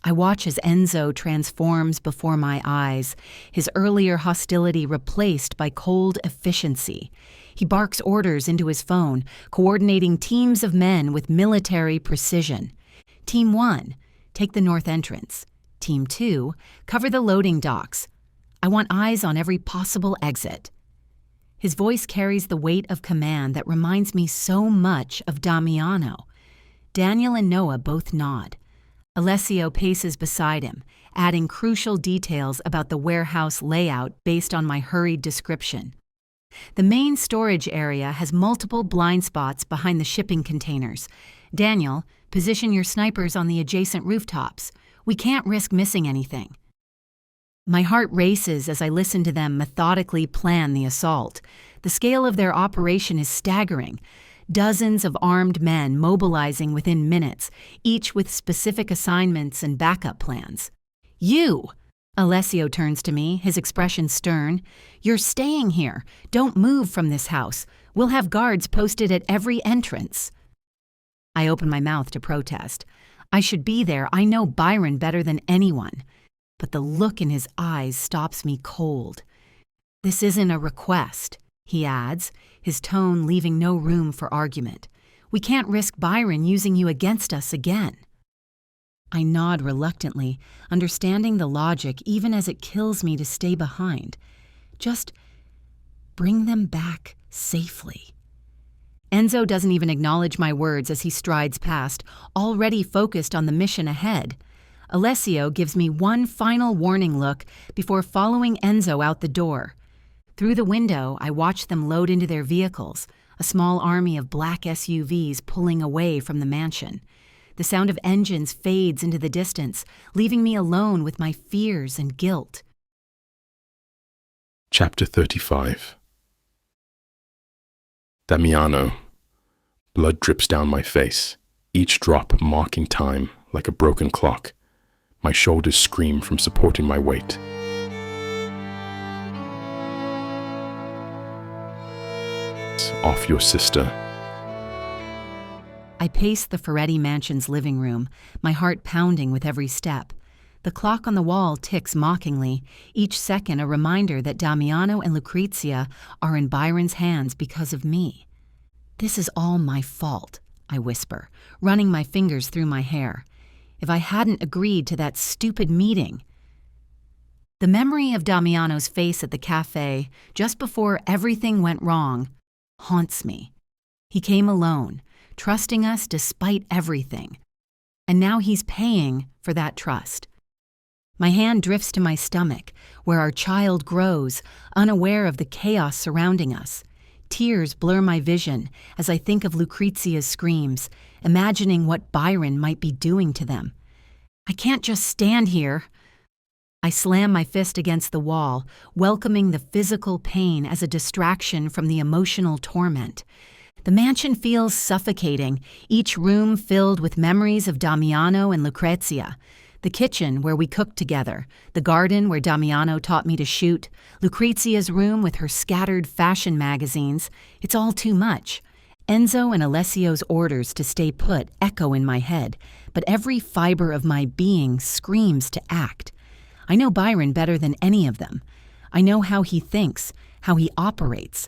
I watch as Enzo transforms before my eyes, his earlier hostility replaced by cold efficiency. He barks orders into his phone, coordinating teams of men with military precision. Team 1, take the north entrance. Team 2, cover the loading docks. I want eyes on every possible exit. His voice carries the weight of command that reminds me so much of Damiano. Daniel and Noah both nod. Alessio paces beside him, adding crucial details about the warehouse layout based on my hurried description. The main storage area has multiple blind spots behind the shipping containers. Daniel, position your snipers on the adjacent rooftops. We can't risk missing anything. My heart races as I listen to them methodically plan the assault. The scale of their operation is staggering. Dozens of armed men mobilizing within minutes, each with specific assignments and backup plans. You! Alessio turns to me, his expression stern. You're staying here. Don't move from this house. We'll have guards posted at every entrance. I open my mouth to protest. I should be there. I know Byron better than anyone. But the look in his eyes stops me cold. This isn't a request, he adds, his tone leaving no room for argument. We can't risk Byron using you against us again. I nod reluctantly, understanding the logic even as it kills me to stay behind. Just bring them back safely. Enzo doesn't even acknowledge my words as he strides past, already focused on the mission ahead. Alessio gives me one final warning look before following Enzo out the door. Through the window, I watch them load into their vehicles, a small army of black SUVs pulling away from the mansion. The sound of engines fades into the distance, leaving me alone with my fears and guilt. Chapter 35. Damiano. Blood drips down my face, each drop marking time like a broken clock. My shoulders scream from supporting my weight. off your sister. I paced the Feretti mansion's living room, my heart pounding with every step. The clock on the wall ticks mockingly, each second a reminder that Damiano and Lucrezia are in Byron's hands because of me. This is all my fault, I whisper, running my fingers through my hair. If I hadn't agreed to that stupid meeting. The memory of Damiano's face at the cafe, just before everything went wrong, haunts me. He came alone, trusting us despite everything. And now he's paying for that trust. My hand drifts to my stomach, where our child grows, unaware of the chaos surrounding us. Tears blur my vision as I think of Lucrezia's screams, imagining what Byron might be doing to them. I can't just stand here. I slam my fist against the wall, welcoming the physical pain as a distraction from the emotional torment. The mansion feels suffocating, each room filled with memories of Damiano and Lucrezia. The kitchen where we cooked together, the garden where Damiano taught me to shoot, Lucrezia's room with her scattered fashion magazines. It's all too much. Enzo and Alessio's orders to stay put echo in my head, but every fiber of my being screams to act. I know Byron better than any of them. I know how he thinks, how he operates.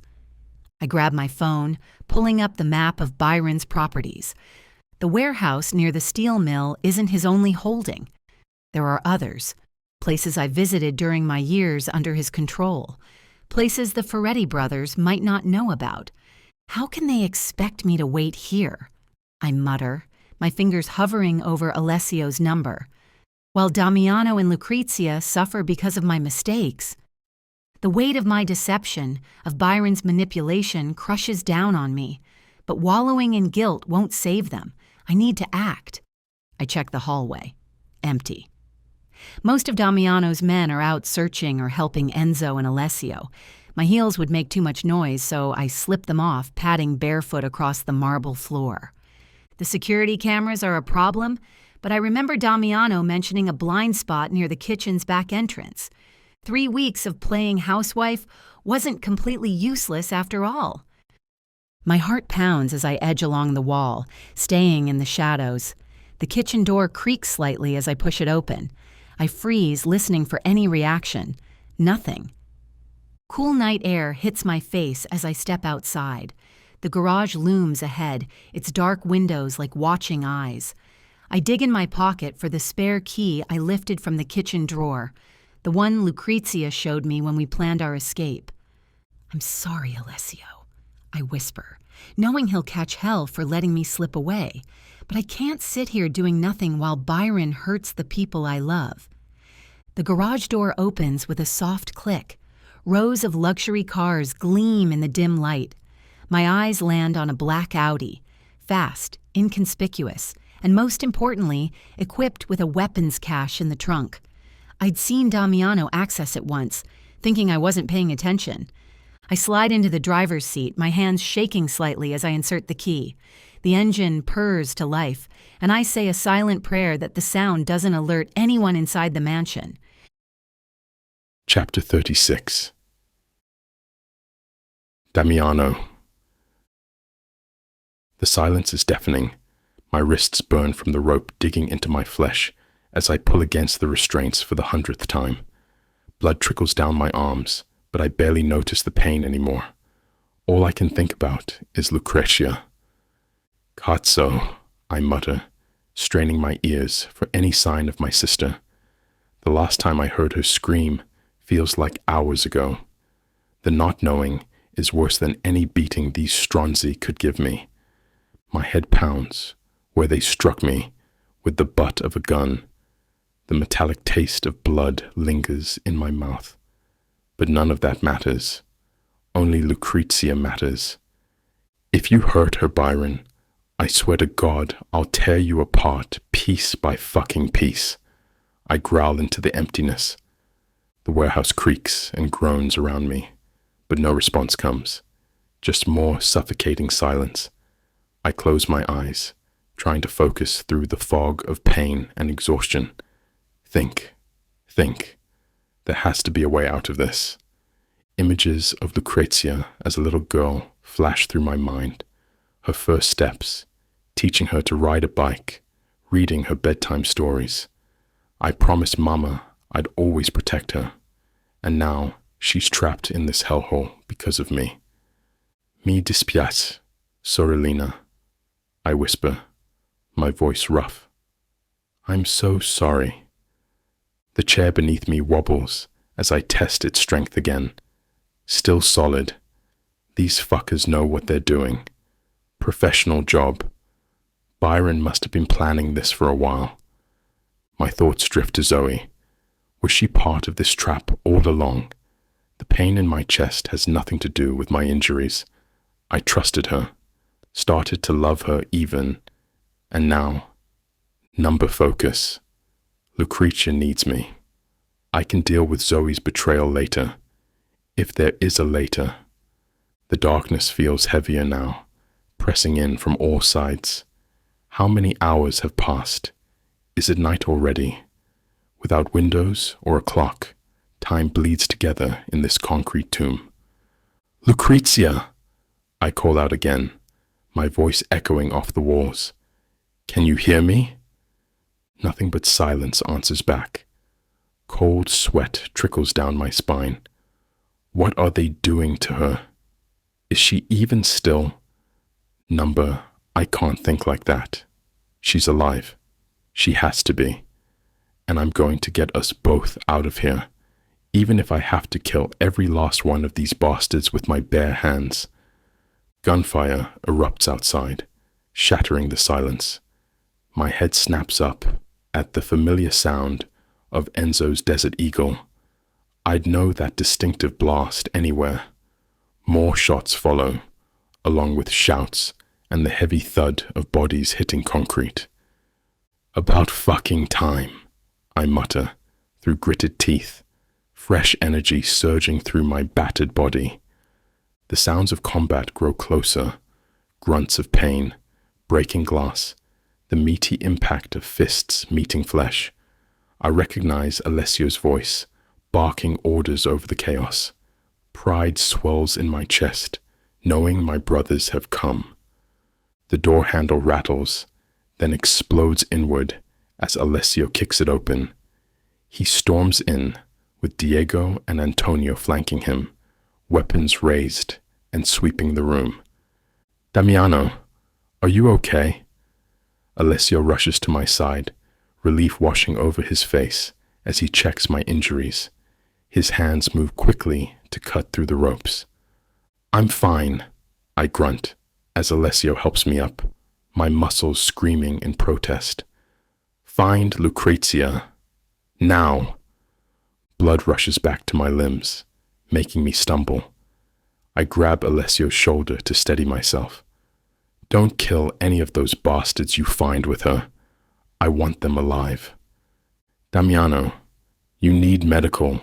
I grab my phone, pulling up the map of Byron's properties. The warehouse near the steel mill isn't his only holding. There are others, places I visited during my years under his control, places the Feretti brothers might not know about. How can they expect me to wait here? I mutter, my fingers hovering over Alessio's number. While Damiano and Lucrezia suffer because of my mistakes, the weight of my deception, of Byron's manipulation, crushes down on me. But wallowing in guilt won't save them. I need to act. I check the hallway. Empty. Most of Damiano's men are out searching or helping Enzo and Alessio. My heels would make too much noise, so I slip them off, padding barefoot across the marble floor. The security cameras are a problem, but I remember Damiano mentioning a blind spot near the kitchen's back entrance. 3 weeks of playing housewife wasn't completely useless after all. My heart pounds as I edge along the wall, staying in the shadows. The kitchen door creaks slightly as I push it open. I freeze, listening for any reaction. Nothing. Cool night air hits my face as I step outside. The garage looms ahead, its dark windows like watching eyes. I dig in my pocket for the spare key I lifted from the kitchen drawer, the one Lucrezia showed me when we planned our escape. I'm sorry, Alessio, I whisper, knowing he'll catch hell for letting me slip away. But I can't sit here doing nothing while Byron hurts the people I love. The garage door opens with a soft click. Rows of luxury cars gleam in the dim light. My eyes land on a black Audi, fast, inconspicuous, and most importantly, equipped with a weapons cache in the trunk. I'd seen Damiano access it once, thinking I wasn't paying attention. I slide into the driver's seat, my hands shaking slightly as I insert the key. The engine purrs to life, and I say a silent prayer that the sound doesn't alert anyone inside the mansion. Chapter 36. Damiano. The silence is deafening. My wrists burn from the rope digging into my flesh as I pull against the restraints for the 100th time. Blood trickles down my arms, but I barely notice the pain anymore. All I can think about is Lucrezia. Cazzo, I mutter, straining my ears for any sign of my sister. The last time I heard her scream feels like hours ago. The not knowing is worse than any beating these stronzi could give me. My head pounds where they struck me with the butt of a gun. The metallic taste of blood lingers in my mouth. But none of that matters. Only Lucrezia matters. If you hurt her, Byron, I swear to God, I'll tear you apart piece by fucking piece. I growl into the emptiness. The warehouse creaks and groans around me, but no response comes. Just more suffocating silence. I close my eyes, trying to focus through the fog of pain and exhaustion. Think. There has to be a way out of this. Images of Lucrezia as a little girl flash through my mind. Her first steps, teaching her to ride a bike, reading her bedtime stories. I promised Mama I'd always protect her, and now she's trapped in this hellhole because of me. Mi dispiace, sorellina, I whisper, my voice rough. I'm so sorry. The chair beneath me wobbles as I test its strength again. Still solid. These fuckers know what they're doing. Professional job. Byron must have been planning this for a while. My thoughts drift to Zoe. Was she part of this trap all along? The pain in my chest has nothing to do with my injuries. I trusted her, started to love her even, and now, number focus. Lucretia needs me. I can deal with Zoe's betrayal later, if there is a later. The darkness feels heavier now, pressing in from all sides. How many hours have passed? Is it night already? Without windows or a clock, time bleeds together in this concrete tomb. Lucretia! I call out again, my voice echoing off the walls. Can you hear me? Nothing but silence answers back. Cold sweat trickles down my spine. What are they doing to her? Is she even still? Number, I can't think like that. She's alive. She has to be. And I'm going to get us both out of here, even if I have to kill every last one of these bastards with my bare hands. Gunfire erupts outside, shattering the silence. My head snaps up at the familiar sound of Enzo's Desert Eagle. I'd know that distinctive blast anywhere. More shots follow, along with shouts and the heavy thud of bodies hitting concrete. About fucking time, I mutter through gritted teeth, fresh energy surging through my battered body. The sounds of combat grow closer, grunts of pain, breaking glass, the meaty impact of fists meeting flesh. I recognize Alessio's voice, barking orders over the chaos. Pride swells in my chest, knowing my brothers have come. The door handle rattles, then explodes inward as Alessio kicks it open. He storms in, with Diego and Antonio flanking him, weapons raised and sweeping the room. Damiano, are you okay? Alessio rushes to my side, relief washing over his face as he checks my injuries. His hands move quickly to cut through the ropes. I'm fine, I grunt as Alessio helps me up, my muscles screaming in protest. Find Lucretia. Now. Blood rushes back to my limbs, making me stumble. I grab Alessio's shoulder to steady myself. Don't kill any of those bastards you find with her. I want them alive. Damiano, you need medical.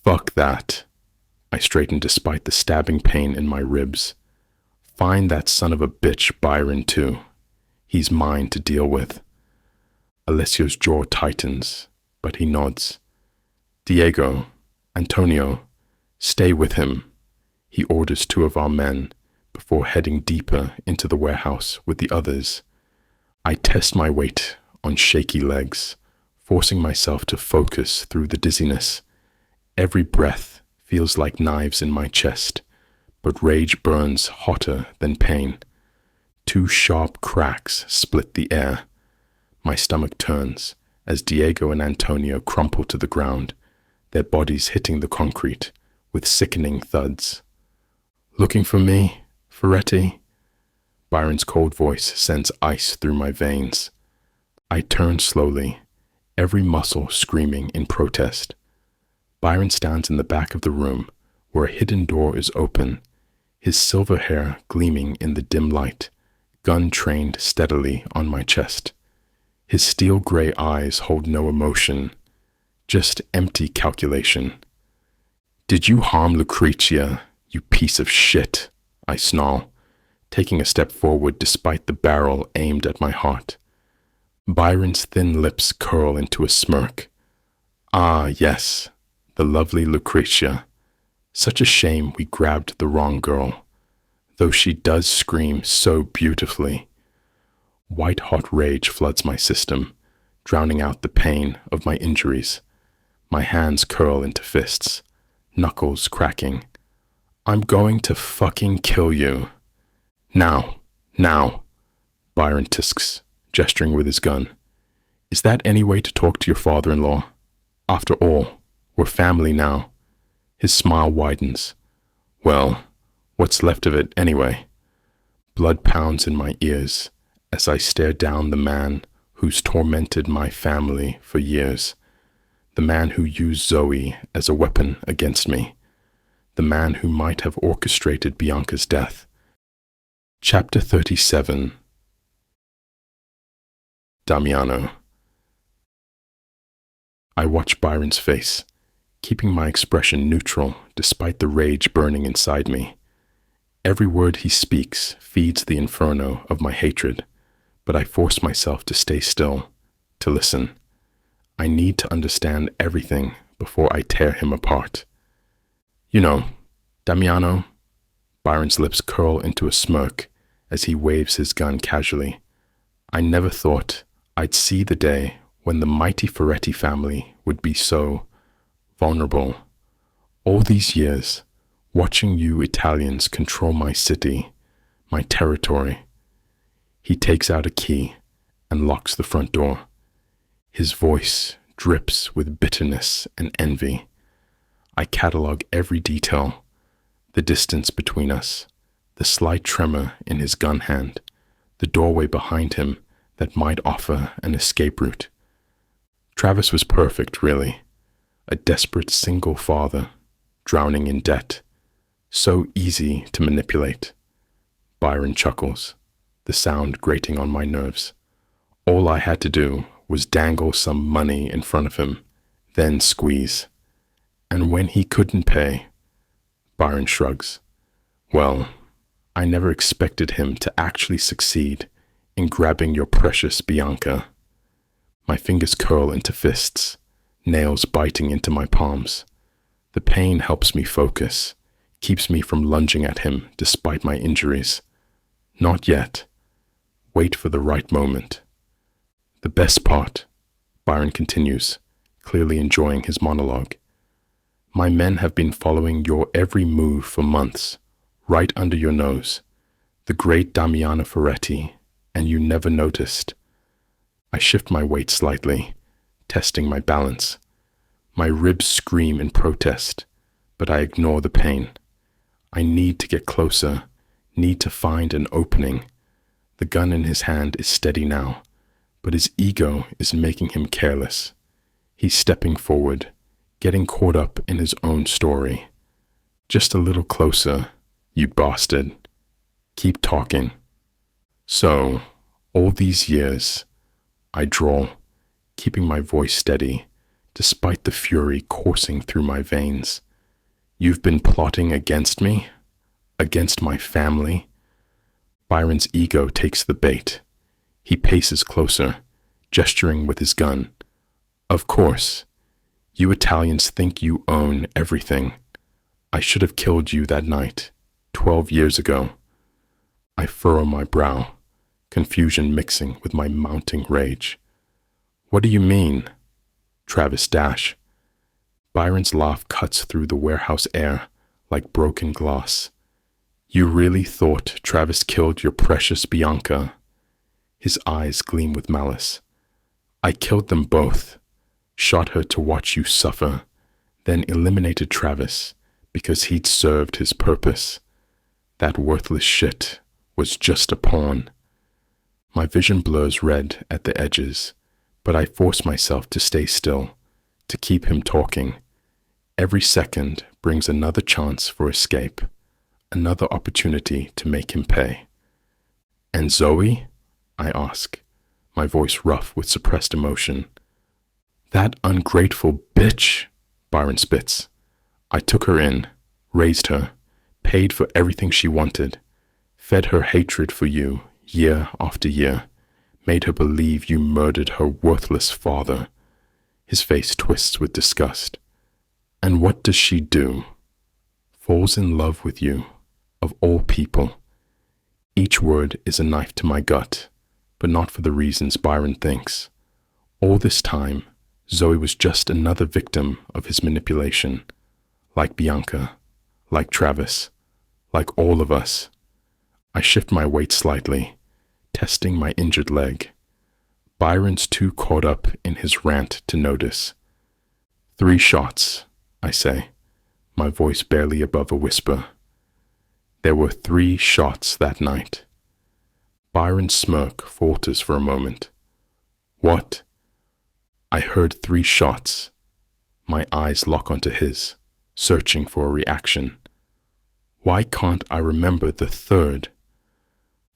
Fuck that. I straighten despite the stabbing pain in my ribs. Find that son of a bitch Byron too. He's mine to deal with. Alessio's jaw tightens, but he nods. Diego, Antonio, stay with him. He orders two of our men before heading deeper into the warehouse with the others. I test my weight on shaky legs, forcing myself to focus through the dizziness. Every breath feels like knives in my chest, but rage burns hotter than pain. Two sharp cracks split the air. My stomach turns as Diego and Antonio crumple to the ground, their bodies hitting the concrete with sickening thuds. Looking for me, Feretti? Byron's cold voice sends ice through my veins. I turn slowly, every muscle screaming in protest. Byron stands in the back of the room where a hidden door is open, his silver hair gleaming in the dim light, gun trained steadily on my chest. His steel gray eyes hold no emotion, just empty calculation. Did you harm Lucretia, you piece of shit? I snarl, taking a step forward despite the barrel aimed at my heart. Byron's thin lips curl into a smirk. Ah, yes, the lovely Lucretia. Such a shame we grabbed the wrong girl. though she does scream so beautifully. White-hot rage floods my system, drowning out the pain of my injuries. My hands curl into fists, knuckles cracking. I'm going to fucking kill you. Now, now, Byron tisks, gesturing with his gun. Is that any way to talk to your father-in-law? After all, we're family now. His smile widens. Well, what's left of it anyway? Blood pounds in my ears as I stare down the man who's tormented my family for years. The man who used Zoe as a weapon against me. The man who might have orchestrated Bianca's death. Chapter 37. Damiano. I watch Byron's face, keeping my expression neutral despite the rage burning inside me. Every word he speaks feeds the inferno of my hatred, but I force myself to stay still, to listen. I need to understand everything before I tear him apart. You know, Damiano. Byron's lips curl into a smirk as he waves his gun casually. I never thought I'd see the day when the mighty Feretti family would be so vulnerable. All these years, watching you Italians control my city, my territory. He takes out a key and locks the front door. His voice drips with bitterness and envy. I catalog every detail, the distance between us, the slight tremor in his gun hand, the doorway behind him that might offer an escape route. Travis was perfect, really. A desperate single father, drowning in debt. So easy to manipulate. Byron chuckles, the sound grating on my nerves. All I had to do was dangle some money in front of him, then squeeze. And when he couldn't pay, Byron shrugs. Well, I never expected him to actually succeed in grabbing your precious Bianca. My fingers curl into fists, nails biting into my palms. The pain helps me focus, keeps me from lunging at him despite my injuries. Not yet. Wait for the right moment. The best part, Byron continues, clearly enjoying his monologue. My men have been following your every move for months, right under your nose. The great Damiano Feretti, and you never noticed. I shift my weight slightly, testing my balance. My ribs scream in protest, but I ignore the pain. I need to get closer, need to find an opening. The gun in his hand is steady now, but his ego is making him careless. He's stepping forward, getting caught up in his own story. Just a little closer, you bastard. Keep talking. So, all these years, I drawl, keeping my voice steady, despite the fury coursing through my veins. You've been plotting against me? Against my family? Byron's ego takes the bait. He paces closer, gesturing with his gun. Of course. You Italians think you own everything. I should have killed you that night, 12 years ago. I furrow my brow, confusion mixing with my mounting rage. What do you mean? Travis dash. Byron's laugh cuts through the warehouse air like broken glass. You really thought Travis killed your precious Bianca? His eyes gleam with malice. I killed them both, shot her to watch you suffer, then eliminated Travis because he'd served his purpose. That worthless shit was just a pawn. My vision blurs red at the edges, but I force myself to stay still, to keep him talking. Every second brings another chance for escape, another opportunity to make him pay. And Zoe? I ask, my voice rough with suppressed emotion. That ungrateful bitch, Byron spits. I took her in, raised her, paid for everything she wanted, fed her hatred for you year after year, made her believe you murdered her worthless father. His face twists with disgust. And what does she do? Falls in love with you, of all people, Each word is a knife to my gut, but not for the reasons Byron thinks. All this time, Zoe was just another victim of his manipulation, like Bianca, like Travis, like all of us. I shift my weight slightly, testing my injured leg. Byron's too caught up in his rant to notice. 3 shots, I say, my voice barely above a whisper. There were 3 shots that night. Byron's smirk falters for a moment. What? I heard 3 shots. My eyes lock onto his, searching for a reaction. Why can't I remember the 3rd?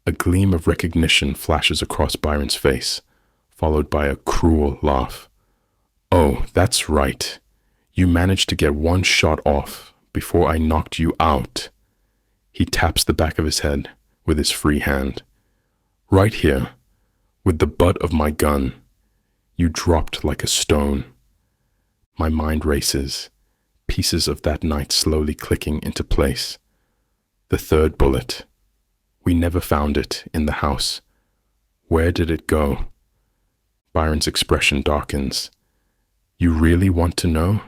A gleam of recognition flashes across Byron's face, followed by a cruel laugh. Oh, that's right. You managed to get 1 shot off before I knocked you out. He taps the back of his head with his free hand. Right here, with the butt of my gun, you dropped like a stone. My mind races, pieces of that night slowly clicking into place. The 3rd bullet. We never found it in the house. Where did it go? Byron's expression darkens. You really want to know?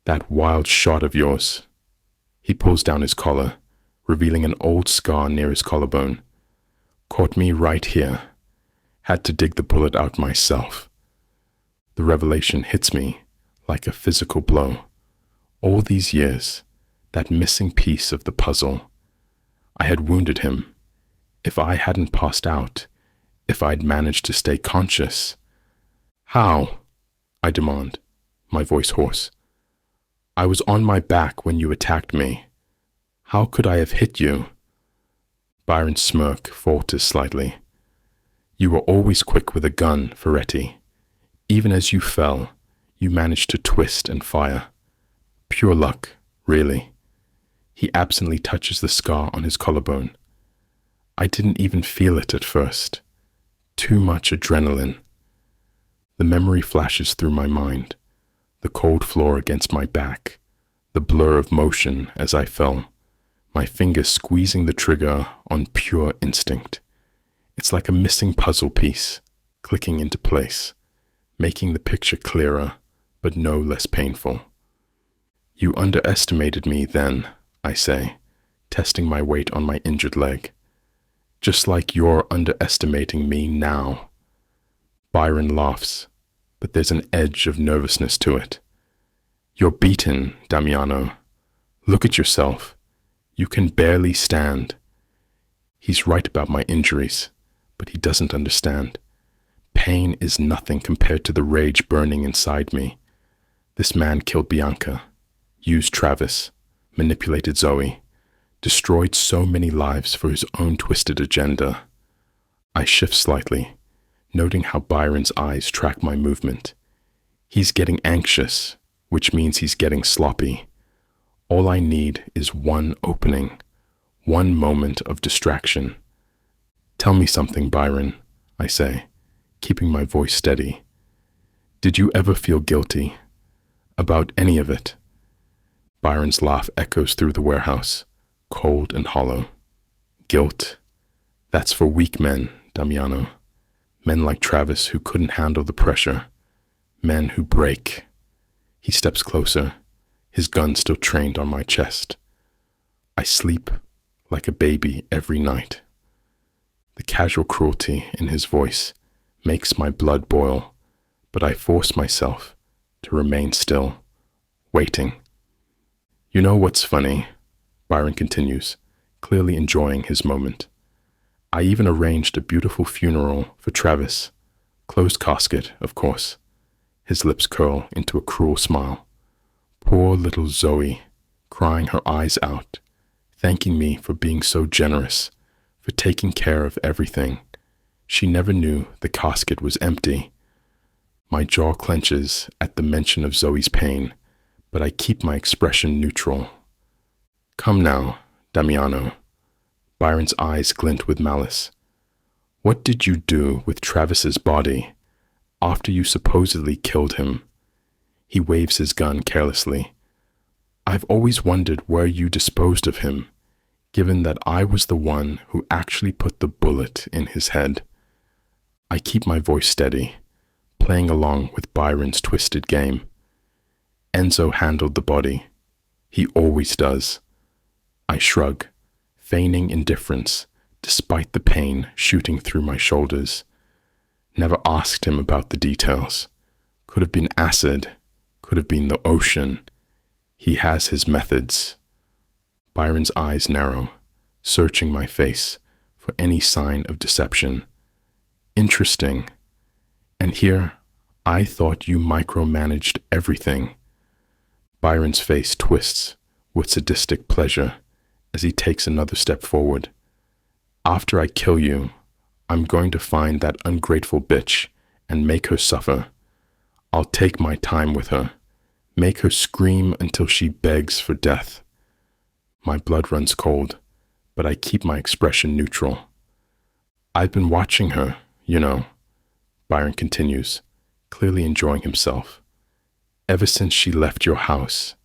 That wild shot of yours. He pulls down his collar, revealing an old scar near his collarbone. Caught me right here. Had to dig the bullet out myself. The revelation hits me like a physical blow. All these years, that missing piece of the puzzle. I had wounded him. If I hadn't passed out, if I'd managed to stay conscious. How? I demand, my voice hoarse. I was on my back when you attacked me. How could I have hit you? Byron's smirk falters slightly. You were always quick with a gun, Feretti. Even as you fell, you managed to twist and fire. Pure luck, really. He absently touches the scar on his collarbone. I didn't even feel it at first. Too much adrenaline. The memory flashes through my mind. The cold floor against my back. The blur of motion as I fell. My fingers squeezing the trigger on pure instinct. It's like a missing puzzle piece, clicking into place, making the picture clearer, but no less painful. You underestimated me then, I say, testing my weight on my injured leg. Just like you're underestimating me now. Byron laughs, but there's an edge of nervousness to it. You're beaten, Damiano. Look at yourself. You can barely stand. He's right about my injuries, but he doesn't understand. Pain is nothing compared to the rage burning inside me. This man killed Bianca, used Travis, manipulated Zoe, destroyed so many lives for his own twisted agenda. I shift slightly, noting how Byron's eyes track my movement. He's getting anxious, which means he's getting sloppy. All I need is one opening, one moment of distraction. Tell me something, Byron, I say, keeping my voice steady. Did you ever feel guilty? About any of it? Byron's laugh echoes through the warehouse, cold and hollow. Guilt. That's for weak men, Damiano. Men like Travis who couldn't handle the pressure. Men who break. He steps closer, his gun still trained on my chest. I sleep like a baby every night. The casual cruelty in his voice makes my blood boil, but I force myself to remain still, waiting. You know what's funny? Byron continues, clearly enjoying his moment. I even arranged a beautiful funeral for Travis. Closed casket, of course. His lips curl into a cruel smile. Poor little Zoe, crying her eyes out, thanking me for being so generous, for taking care of everything. She never knew the casket was empty. My jaw clenches at the mention of Zoe's pain, but I keep my expression neutral. Come now, Damiano. Byron's eyes glint with malice. What did you do with Travis's body after you supposedly killed him? He waves his gun carelessly. I've always wondered where you disposed of him. given that I was the one who actually put the bullet in his head. I keep my voice steady, playing along with Byron's twisted game. Enzo handled the body. He always does. I shrug, feigning indifference, despite the pain shooting through my shoulders. Never asked him about the details. Could have been acid, could have been the ocean. He has his methods. Byron's eyes narrow, searching my face for any sign of deception. Interesting. And here, I thought you micromanaged everything. Byron's face twists with sadistic pleasure as he takes another step forward. After I kill you, I'm going to find that ungrateful bitch and make her suffer. I'll take my time with her, make her scream until she begs for death. My blood runs cold, but I keep my expression neutral. I've been watching her, you know, Byron continues, clearly enjoying himself. Ever since she left your house,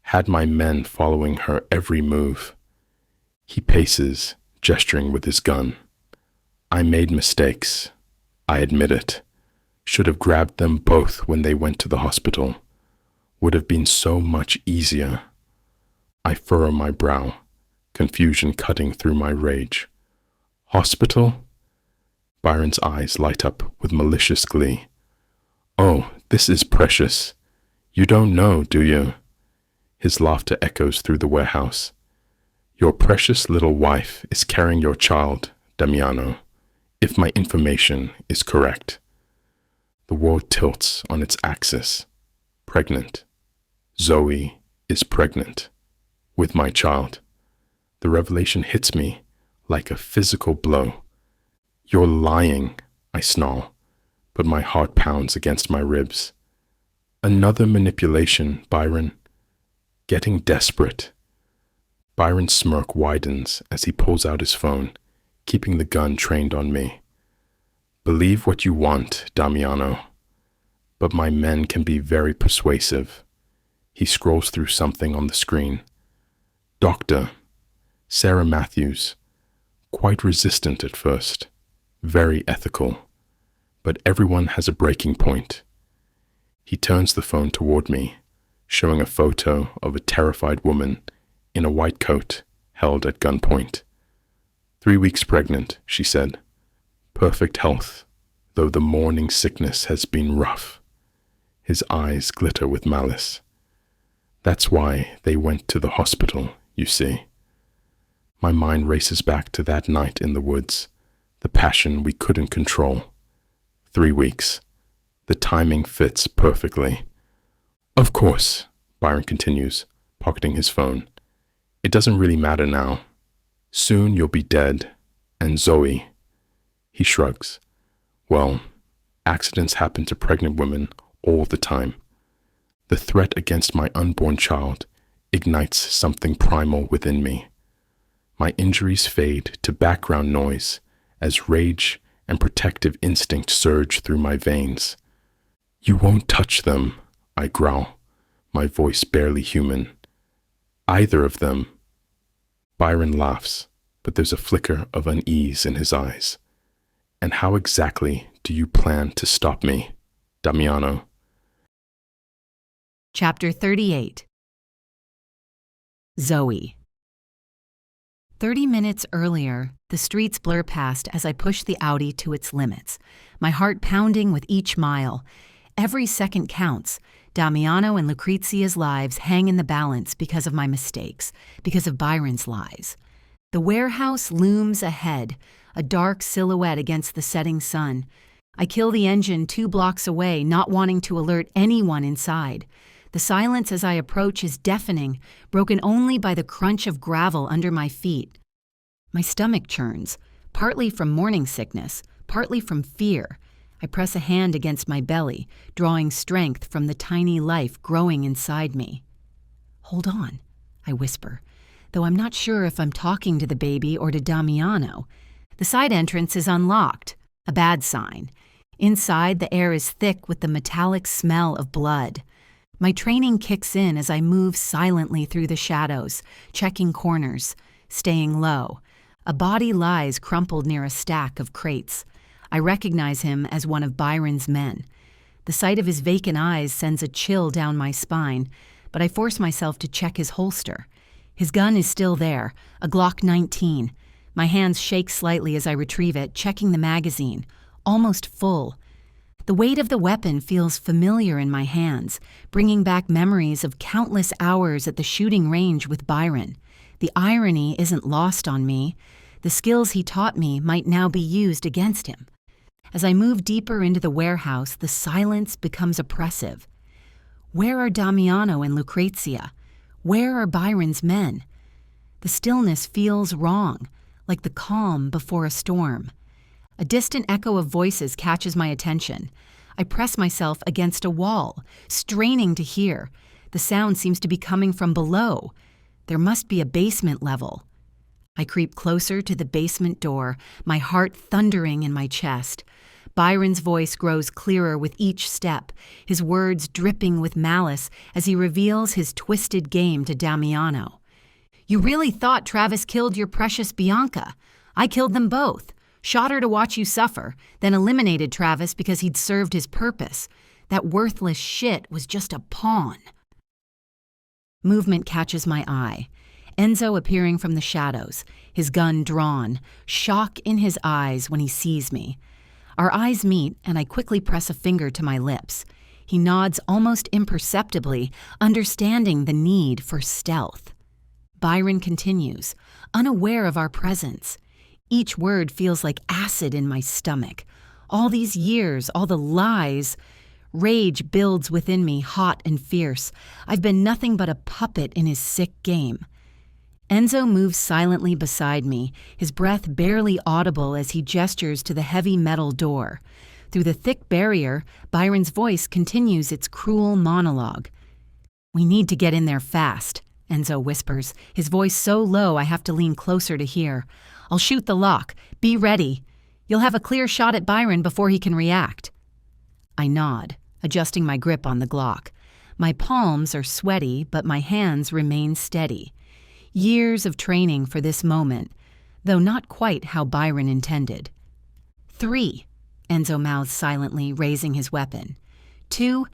had my men following her every move. He paces, gesturing with his gun. I made mistakes. I admit it. Should have grabbed them both when they went to the hospital. Would have been so much easier. I furrow my brow, confusion cutting through my rage. Hospital? Byron's eyes light up with malicious glee. Oh, this is precious. You don't know, do you? His laughter echoes through the warehouse. Your precious little wife is carrying your child, Damiano, if my information is correct. The world tilts on its axis. Pregnant. Zoe is pregnant. With my child. The revelation hits me like a physical blow. You're lying, I snarl, but my heart pounds against my ribs. Another manipulation, Byron. Getting desperate. Byron's smirk widens as he pulls out his phone, keeping the gun trained on me. Believe what you want, Damiano, but my men can be very persuasive. He scrolls through something on the screen. Doctor, Sarah Matthews, quite resistant at first, very ethical, but everyone has a breaking point. He turns the phone toward me, showing a photo of a terrified woman in a white coat held at gunpoint. 3 weeks pregnant, she said. Perfect health, though the morning sickness has been rough. His eyes glitter with malice. That's why they went to the hospital, you see. My mind races back to that night in the woods, the passion we couldn't control. 3 weeks. The timing fits perfectly. Of course, Byron continues, pocketing his phone. It doesn't really matter now. Soon you'll be dead, and Zoe. He shrugs. Well, accidents happen to pregnant women all the time. The threat against my unborn child ignites something primal within me. My injuries fade to background noise as rage and protective instinct surge through my veins. You won't touch them, I growl, my voice barely human. Either of them. Byron laughs, but there's a flicker of unease in his eyes. And how exactly do you plan to stop me, Damiano? Chapter 38. Zoe. 30 minutes earlier, the streets blur past as I push the Audi to its limits, my heart pounding with each mile. Every second counts. Damiano and Lucrezia's lives hang in the balance because of my mistakes, because of Byron's lies. The warehouse looms ahead, a dark silhouette against the setting sun. I kill the engine 2 blocks away, not wanting to alert anyone inside. The silence as I approach is deafening, broken only by the crunch of gravel under my feet. My stomach churns, partly from morning sickness, partly from fear. I press a hand against my belly, drawing strength from the tiny life growing inside me. Hold on, I whisper, though I'm not sure if I'm talking to the baby or to Damiano. The side entrance is unlocked, a bad sign. Inside, the air is thick with the metallic smell of blood. My training kicks in as I move silently through the shadows, checking corners. staying low. A body lies crumpled near a stack of crates. I recognize him as one of Byron's men. The sight of his vacant eyes sends a chill down my spine, but I force myself to check his holster. His gun is still there, a Glock 19. My hands shake slightly as I retrieve it, checking the magazine. Almost full. The weight of the weapon feels familiar in my hands, bringing back memories of countless hours at the shooting range with Byron. The irony isn't lost on me. The skills he taught me might now be used against him. As I move deeper into the warehouse, the silence becomes oppressive. Where are Damiano and Lucrezia? Where are Byron's men? The stillness feels wrong, like the calm before a storm. A distant echo of voices catches my attention. I press myself against a wall, straining to hear. The sound seems to be coming from below. There must be a basement level. I creep closer to the basement door, my heart thundering in my chest. Byron's voice grows clearer with each step, his words dripping with malice as he reveals his twisted game to Damiano. "You really thought Travis killed your precious Bianca? I killed them both. Shot her to watch you suffer, then eliminated Travis because he'd served his purpose. That worthless shit was just a pawn." Movement catches my eye. Enzo appearing from the shadows, his gun drawn, shock in his eyes when he sees me. Our eyes meet, and I quickly press a finger to my lips. He nods almost imperceptibly, understanding the need for stealth. Byron continues, unaware of our presence. Each word feels like acid in my stomach. All these years, all the lies. Rage builds within me, hot and fierce. I've been nothing but a puppet in his sick game. Enzo moves silently beside me, his breath barely audible as he gestures to the heavy metal door. Through the thick barrier, Byron's voice continues its cruel monologue. "We need to get in there fast," Enzo whispers, his voice so low I have to lean closer to hear. "I'll shoot the lock. Be ready. You'll have a clear shot at Byron before he can react." I nod, adjusting my grip on the Glock. My palms are sweaty, but my hands remain steady. Years of training for this moment, though not quite how Byron intended. 3, Enzo mouths silently, raising his weapon. 2,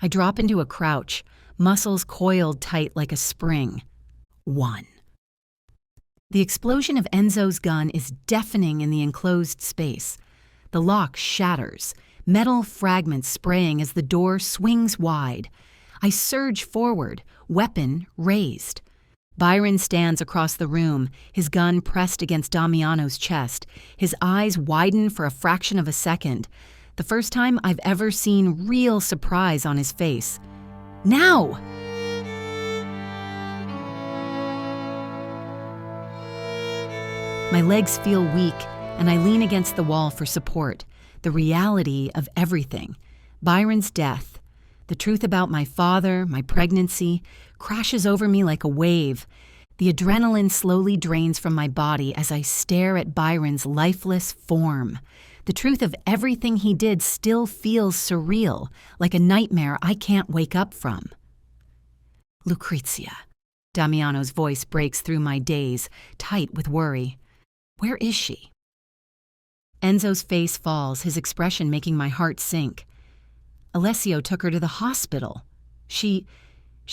I drop into a crouch, muscles coiled tight like a spring. 1. The explosion of Enzo's gun is deafening in the enclosed space. The lock shatters, metal fragments spraying as the door swings wide. I surge forward, weapon raised. Byron stands across the room, his gun pressed against Damiano's chest. His eyes widen for a fraction of a second. The first time I've ever seen real surprise on his face. "Now!" My legs feel weak, and I lean against the wall for support. The reality of everything. Byron's death. The truth about my father, my pregnancy, crashes over me like a wave. The adrenaline slowly drains from my body as I stare at Byron's lifeless form. The truth of everything he did still feels surreal, like a nightmare I can't wake up from. "Lucrezia." Damiano's voice breaks through my daze, tight with worry. "Where is she?" Enzo's face falls, his expression making my heart sink. "Alessio took her to the hospital. She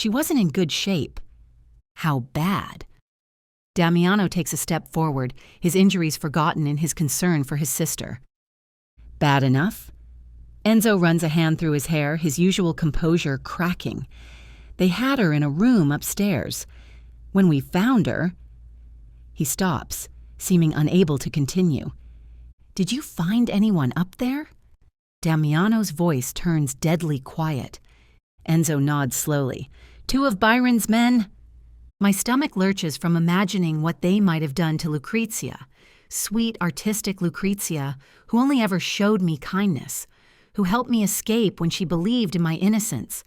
wasn't in good shape." "How bad?" Damiano takes a step forward, his injuries forgotten in his concern for his sister. "Bad enough?" Enzo runs a hand through his hair, his usual composure cracking. "They had her in a room upstairs. When we found her..." He stops, seeming unable to continue. "Did you find anyone up there?" Damiano's voice turns deadly quiet. Enzo nods slowly. "2 of Byron's men." My stomach lurches from imagining what they might have done to Lucrezia. Sweet, artistic Lucrezia, who only ever showed me kindness, who helped me escape when she believed in my innocence.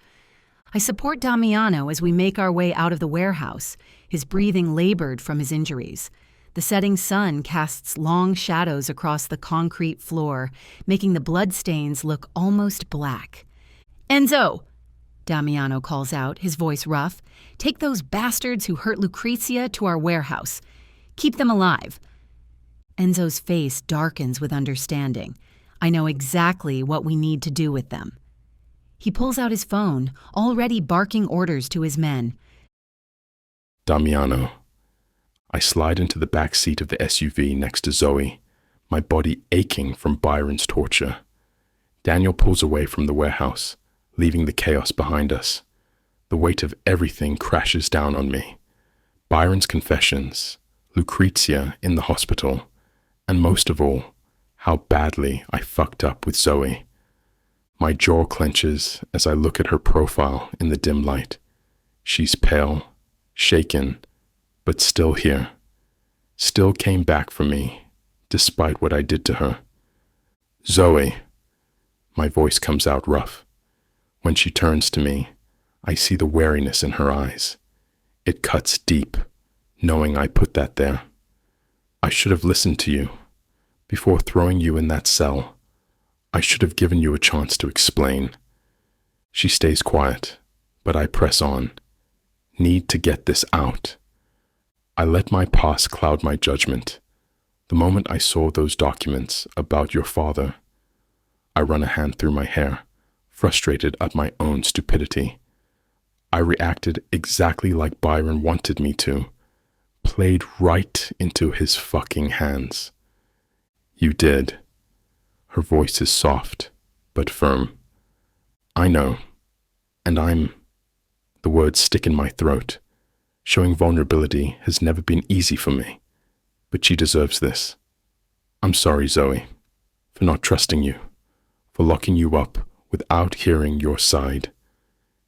I support Damiano as we make our way out of the warehouse, his breathing labored from his injuries. The setting sun casts long shadows across the concrete floor, making the bloodstains look almost black. "Enzo!" Damiano calls out, his voice rough. "Take those bastards who hurt Lucrezia to our warehouse. Keep them alive. Enzo's face darkens with understanding. I know exactly what we need to do with them. He pulls out his phone, already barking orders to his men. Damiano. I slide into the back seat of the SUV next to Zoe, my body aching from Byron's torture. Daniel pulls away from the warehouse, leaving the chaos behind us. The weight of everything crashes down on me. Byron's confessions, Lucrezia in the hospital, and most of all, how badly I fucked up with Zoe. My jaw clenches as I look at her profile in the dim light. She's pale, shaken, but still here. Still came back for me, despite what I did to her. Zoe. My voice comes out rough. When she turns to me, I see the wariness in her eyes. It cuts deep, knowing I put that there. I should have listened to you. Before throwing you in that cell, I should have given you a chance to explain. She stays quiet, but I press on. Need to get this out. I let my past cloud my judgment. The moment I saw those documents about your father, I run a hand through my hair, frustrated at my own stupidity. I reacted exactly like Byron wanted me to, played right into his fucking hands. You did. Her voice is soft, but firm. I know, and the words stick in my throat. Showing vulnerability has never been easy for me, but she deserves this. I'm sorry, Zoe, for not trusting you, for locking you up without hearing your side.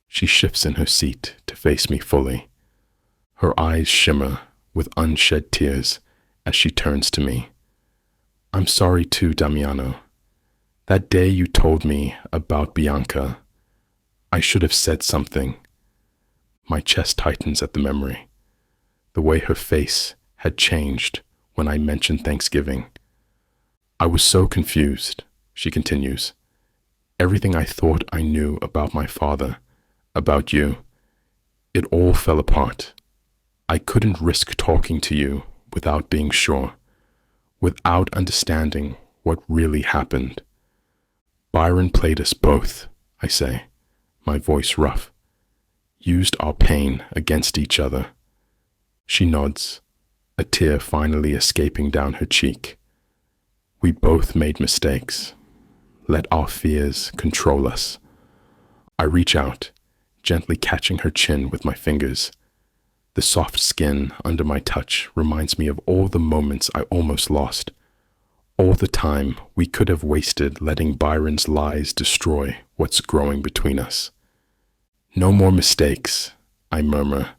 She shifts in her seat to face me fully. Her eyes shimmer with unshed tears as she turns to me. I'm sorry too, Damiano. That day you told me about Bianca, I should have said something. My chest tightens at the memory. The way her face had changed when I mentioned Thanksgiving. I was so confused, she continues. Everything I thought I knew about my father, about you, it all fell apart. I couldn't risk talking to you without being sure, without understanding what really happened. Byron played us both, I say, my voice rough. Used our pain against each other. She nods, a tear finally escaping down her cheek. We both made mistakes. Let our fears control us. I reach out, gently catching her chin with my fingers. The soft skin under my touch reminds me of all the moments I almost lost, all the time we could have wasted letting Byron's lies destroy what's growing between us. No more mistakes, I murmur,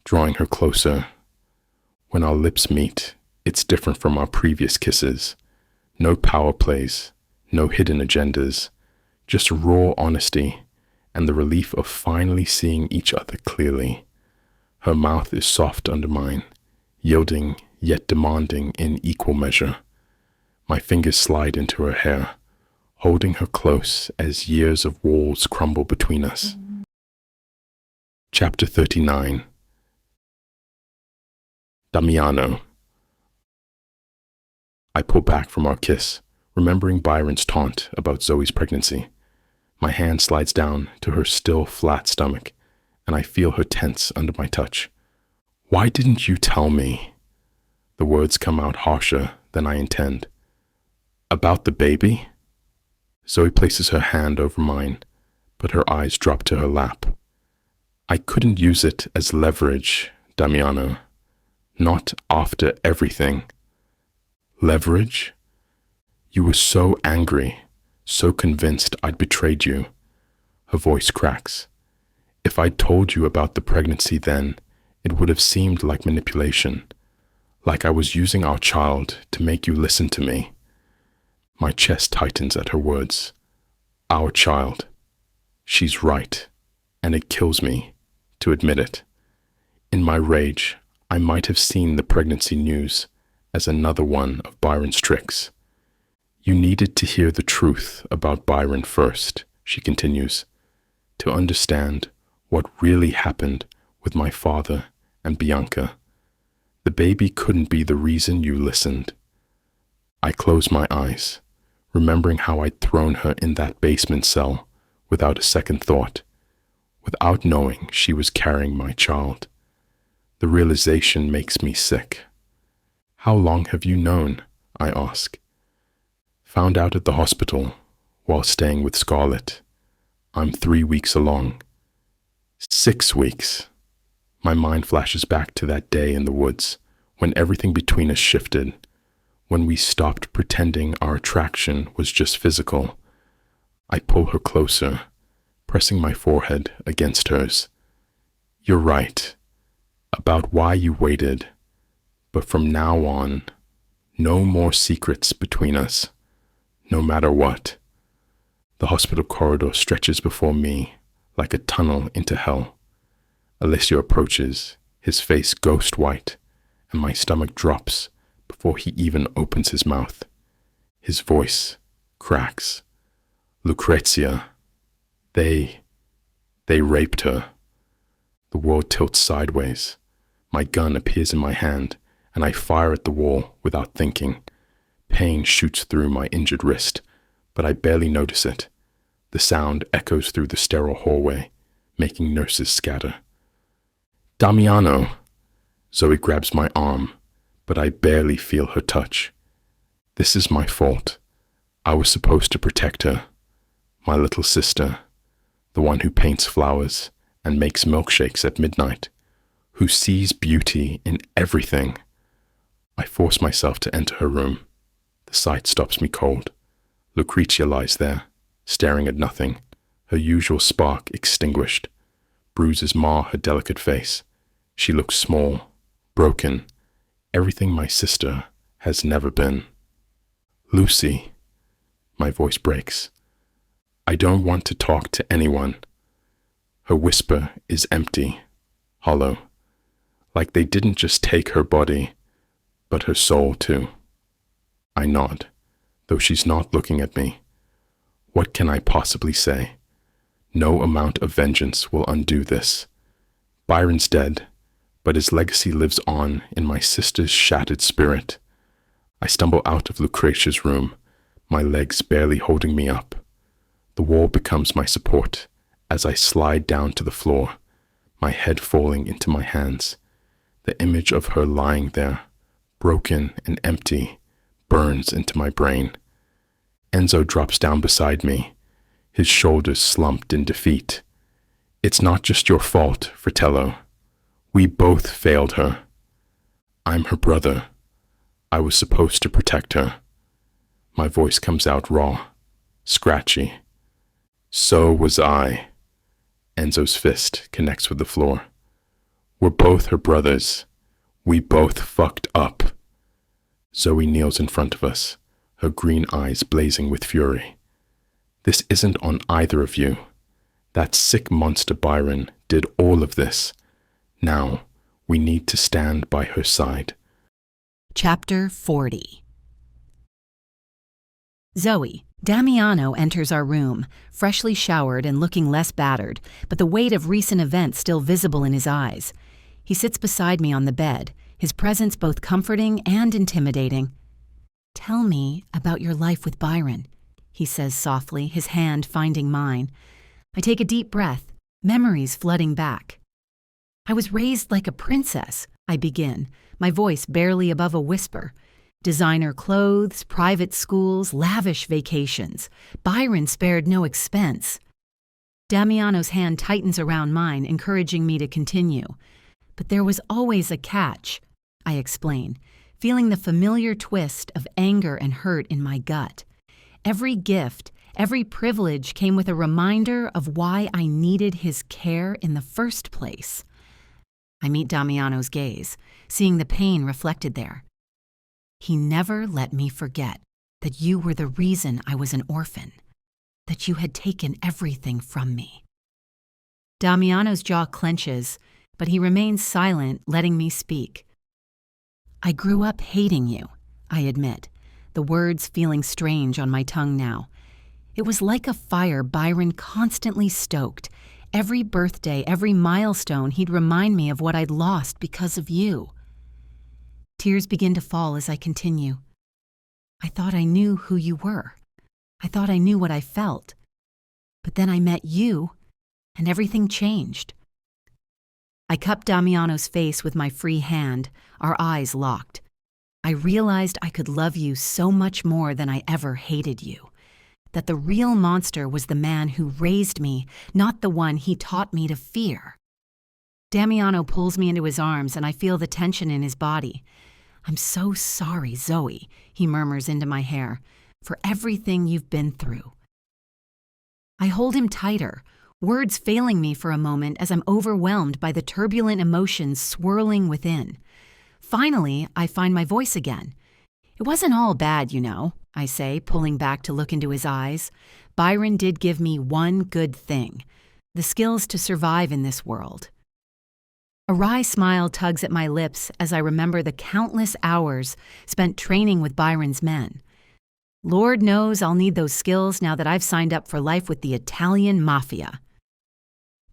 drawing her closer. When our lips meet, it's different from our previous kisses. No power plays, no hidden agendas, just raw honesty and the relief of finally seeing each other clearly. Her mouth is soft under mine, yielding yet demanding in equal measure. My fingers slide into her hair, holding her close as years of walls crumble between us. Chapter 39. Damiano. I pull back from our kiss, remembering Byron's taunt about Zoe's pregnancy. My hand slides down to her still flat stomach, and I feel her tense under my touch. Why didn't you tell me? The words come out harsher than I intend. About the baby? Zoe places her hand over mine, but her eyes drop to her lap. I couldn't use it as leverage, Damiano. Not after everything. Leverage? You were so angry, so convinced I'd betrayed you. Her voice cracks. If I'd told you about the pregnancy then, it would have seemed like manipulation, like I was using our child to make you listen to me. My chest tightens at her words. Our child. She's right, and it kills me to admit it. In my rage, I might have seen the pregnancy news as another one of Byron's tricks. You needed to hear the truth about Byron first, she continues, to understand what really happened with my father and Bianca. The baby couldn't be the reason you listened. I closed my eyes, remembering how I'd thrown her in that basement cell without a second thought, without knowing she was carrying my child. The realization makes me sick. How long have you known? I ask. Found out at the hospital while staying with Scarlett. I'm 3 weeks along. 6 weeks. My mind flashes back to that day in the woods when everything between us shifted, when we stopped pretending our attraction was just physical. I pull her closer, pressing my forehead against hers. You're right about why you waited, but from now on, no more secrets between us, no matter what. The hospital corridor stretches before me like a tunnel into hell. Alessio approaches, his face ghost white, and my stomach drops before he even opens his mouth. His voice cracks. Lucrezia, they raped her. The world tilts sideways. My gun appears in my hand, and I fire at the wall without thinking. Pain shoots through my injured wrist, but I barely notice it. The sound echoes through the sterile hallway, making nurses scatter. Damiano! Zoe grabs my arm, but I barely feel her touch. This is my fault. I was supposed to protect her. My little sister, the one who paints flowers and makes milkshakes at midnight, who sees beauty in everything. I force myself to enter her room. The sight stops me cold. Lucrezia lies there, staring at nothing, her usual spark extinguished. Bruises mar her delicate face. She looks small, broken, everything my sister has never been. Lucy, my voice breaks. I don't want to talk to anyone. Her whisper is empty, hollow, like they didn't just take her body, but her soul too. I nod, though she's not looking at me. What can I possibly say? No amount of vengeance will undo this. Byron's dead, but his legacy lives on in my sister's shattered spirit. I stumble out of Lucrezia's room, my legs barely holding me up. The wall becomes my support as I slide down to the floor, my head falling into my hands. The image of her lying there, broken and empty, burns into my brain. Enzo drops down beside me, his shoulders slumped in defeat. It's not just your fault, Fratello. We both failed her. I'm her brother. I was supposed to protect her. My voice comes out raw, scratchy. So was I. Enzo's fist connects with the floor. We're both her brothers. We both fucked up. Zoe kneels in front of us, her green eyes blazing with fury. This isn't on either of you. That sick monster Byron did all of this. Now, we need to stand by her side. Chapter 40. Zoe, Damiano enters our room, freshly showered and looking less battered, but the weight of recent events still visible in his eyes. He sits beside me on the bed, his presence both comforting and intimidating. Tell me about your life with Byron, he says softly, his hand finding mine. I take a deep breath, memories flooding back. I was raised like a princess, I begin, my voice barely above a whisper. Designer clothes, private schools, lavish vacations. Byron spared no expense. Damiano's hand tightens around mine, encouraging me to continue. But there was always a catch, I explain, feeling the familiar twist of anger and hurt in my gut. Every gift, every privilege came with a reminder of why I needed his care in the first place. I meet Damiano's gaze, seeing the pain reflected there. He never let me forget that you were the reason I was an orphan, that you had taken everything from me. Damiano's jaw clenches, but he remains silent, letting me speak. I grew up hating you, I admit, the words feeling strange on my tongue now. It was like a fire Byron constantly stoked. Every birthday, every milestone, he'd remind me of what I'd lost because of you. Tears begin to fall as I continue. I thought I knew who you were. I thought I knew what I felt. But then I met you, and everything changed. I cupped Damiano's face with my free hand, our eyes locked. I realized I could love you so much more than I ever hated you. That the real monster was the man who raised me, not the one he taught me to fear. Damiano pulls me into his arms, and I feel the tension in his body. "I'm so sorry, Zoe," he murmurs into my hair, "for everything you've been through." I hold him tighter, words failing me for a moment as I'm overwhelmed by the turbulent emotions swirling within. Finally, I find my voice again. "It wasn't all bad, you know," I say, pulling back to look into his eyes. "Byron did give me one good thing, the skills to survive in this world." A wry smile tugs at my lips as I remember the countless hours spent training with Byron's men. Lord knows I'll need those skills now that I've signed up for life with the Italian Mafia.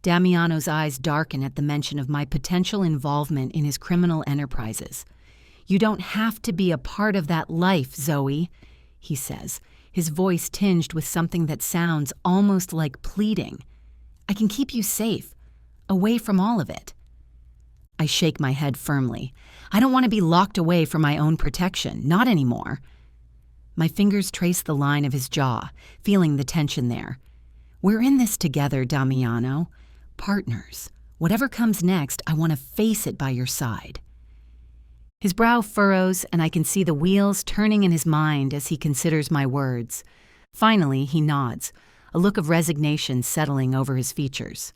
Damiano's eyes darken at the mention of my potential involvement in his criminal enterprises. "You don't have to be a part of that life, Zoe," he says, his voice tinged with something that sounds almost like pleading. "I can keep you safe, away from all of it." I shake my head firmly. I don't want to be locked away for my own protection, not anymore. My fingers trace the line of his jaw, feeling the tension there. "We're in this together, Damiano. Partners. Whatever comes next, I want to face it by your side." His brow furrows, and I can see the wheels turning in his mind as he considers my words. Finally, he nods, a look of resignation settling over his features.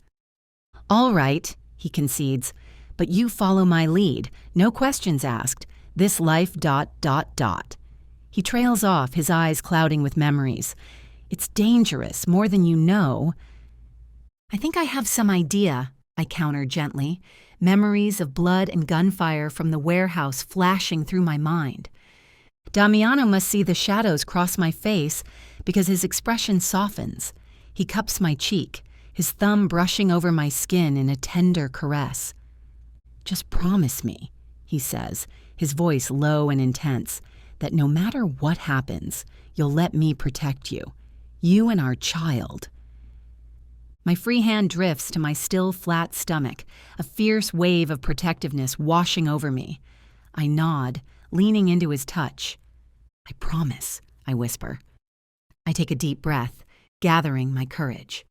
"All right," he concedes, "but you follow my lead. No questions asked. This life ... He trails off, his eyes clouding with memories. "It's dangerous, more than you know." "I think I have some idea," I counter gently, memories of blood and gunfire from the warehouse flashing through my mind. Damiano must see the shadows cross my face because his expression softens. He cups my cheek, his thumb brushing over my skin in a tender caress. "Just promise me," he says, his voice low and intense, "that no matter what happens, you'll let me protect you. You and our child." My free hand drifts to my still flat stomach, a fierce wave of protectiveness washing over me. I nod, leaning into his touch. "I promise," I whisper. I take a deep breath, gathering my courage.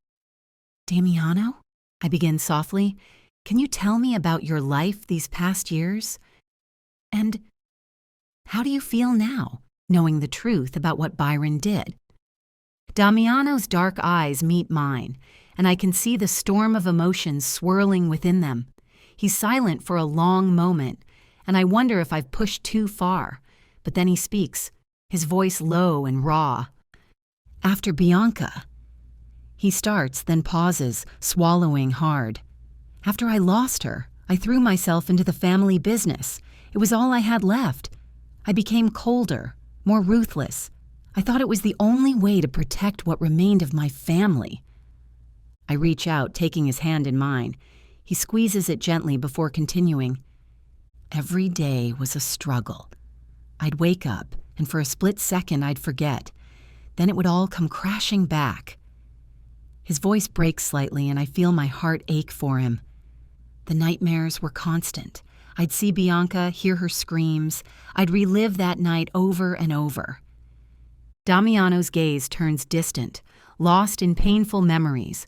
"Damiano?" I begin softly. "Can you tell me about your life these past years? And how do you feel now, knowing the truth about what Byron did?" Damiano's dark eyes meet mine, and I can see the storm of emotions swirling within them. He's silent for a long moment, and I wonder if I've pushed too far. But then he speaks, his voice low and raw. "After Bianca." He starts, then pauses, swallowing hard. "After I lost her, I threw myself into the family business. It was all I had left. I became colder, more ruthless. I thought it was the only way to protect what remained of my family." I reach out, taking his hand in mine. He squeezes it gently before continuing. "Every day was a struggle. I'd wake up, and for a split second I'd forget. Then it would all come crashing back." His voice breaks slightly, and I feel my heart ache for him. "The nightmares were constant. I'd see Bianca, hear her screams. I'd relive that night over and over." Damiano's gaze turns distant, lost in painful memories.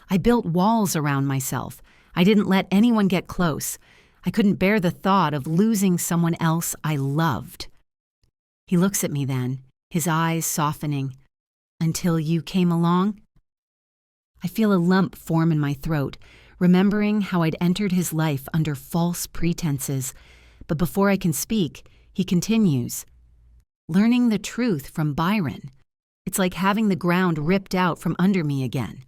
I built walls around myself. I didn't let anyone get close. I couldn't bear the thought of losing someone else I loved. He looks at me then, his eyes softening. "Until you came along?" I feel a lump form in my throat, remembering how I'd entered his life under false pretenses. But before I can speak, he continues. "Learning the truth from Byron. It's like having the ground ripped out from under me again."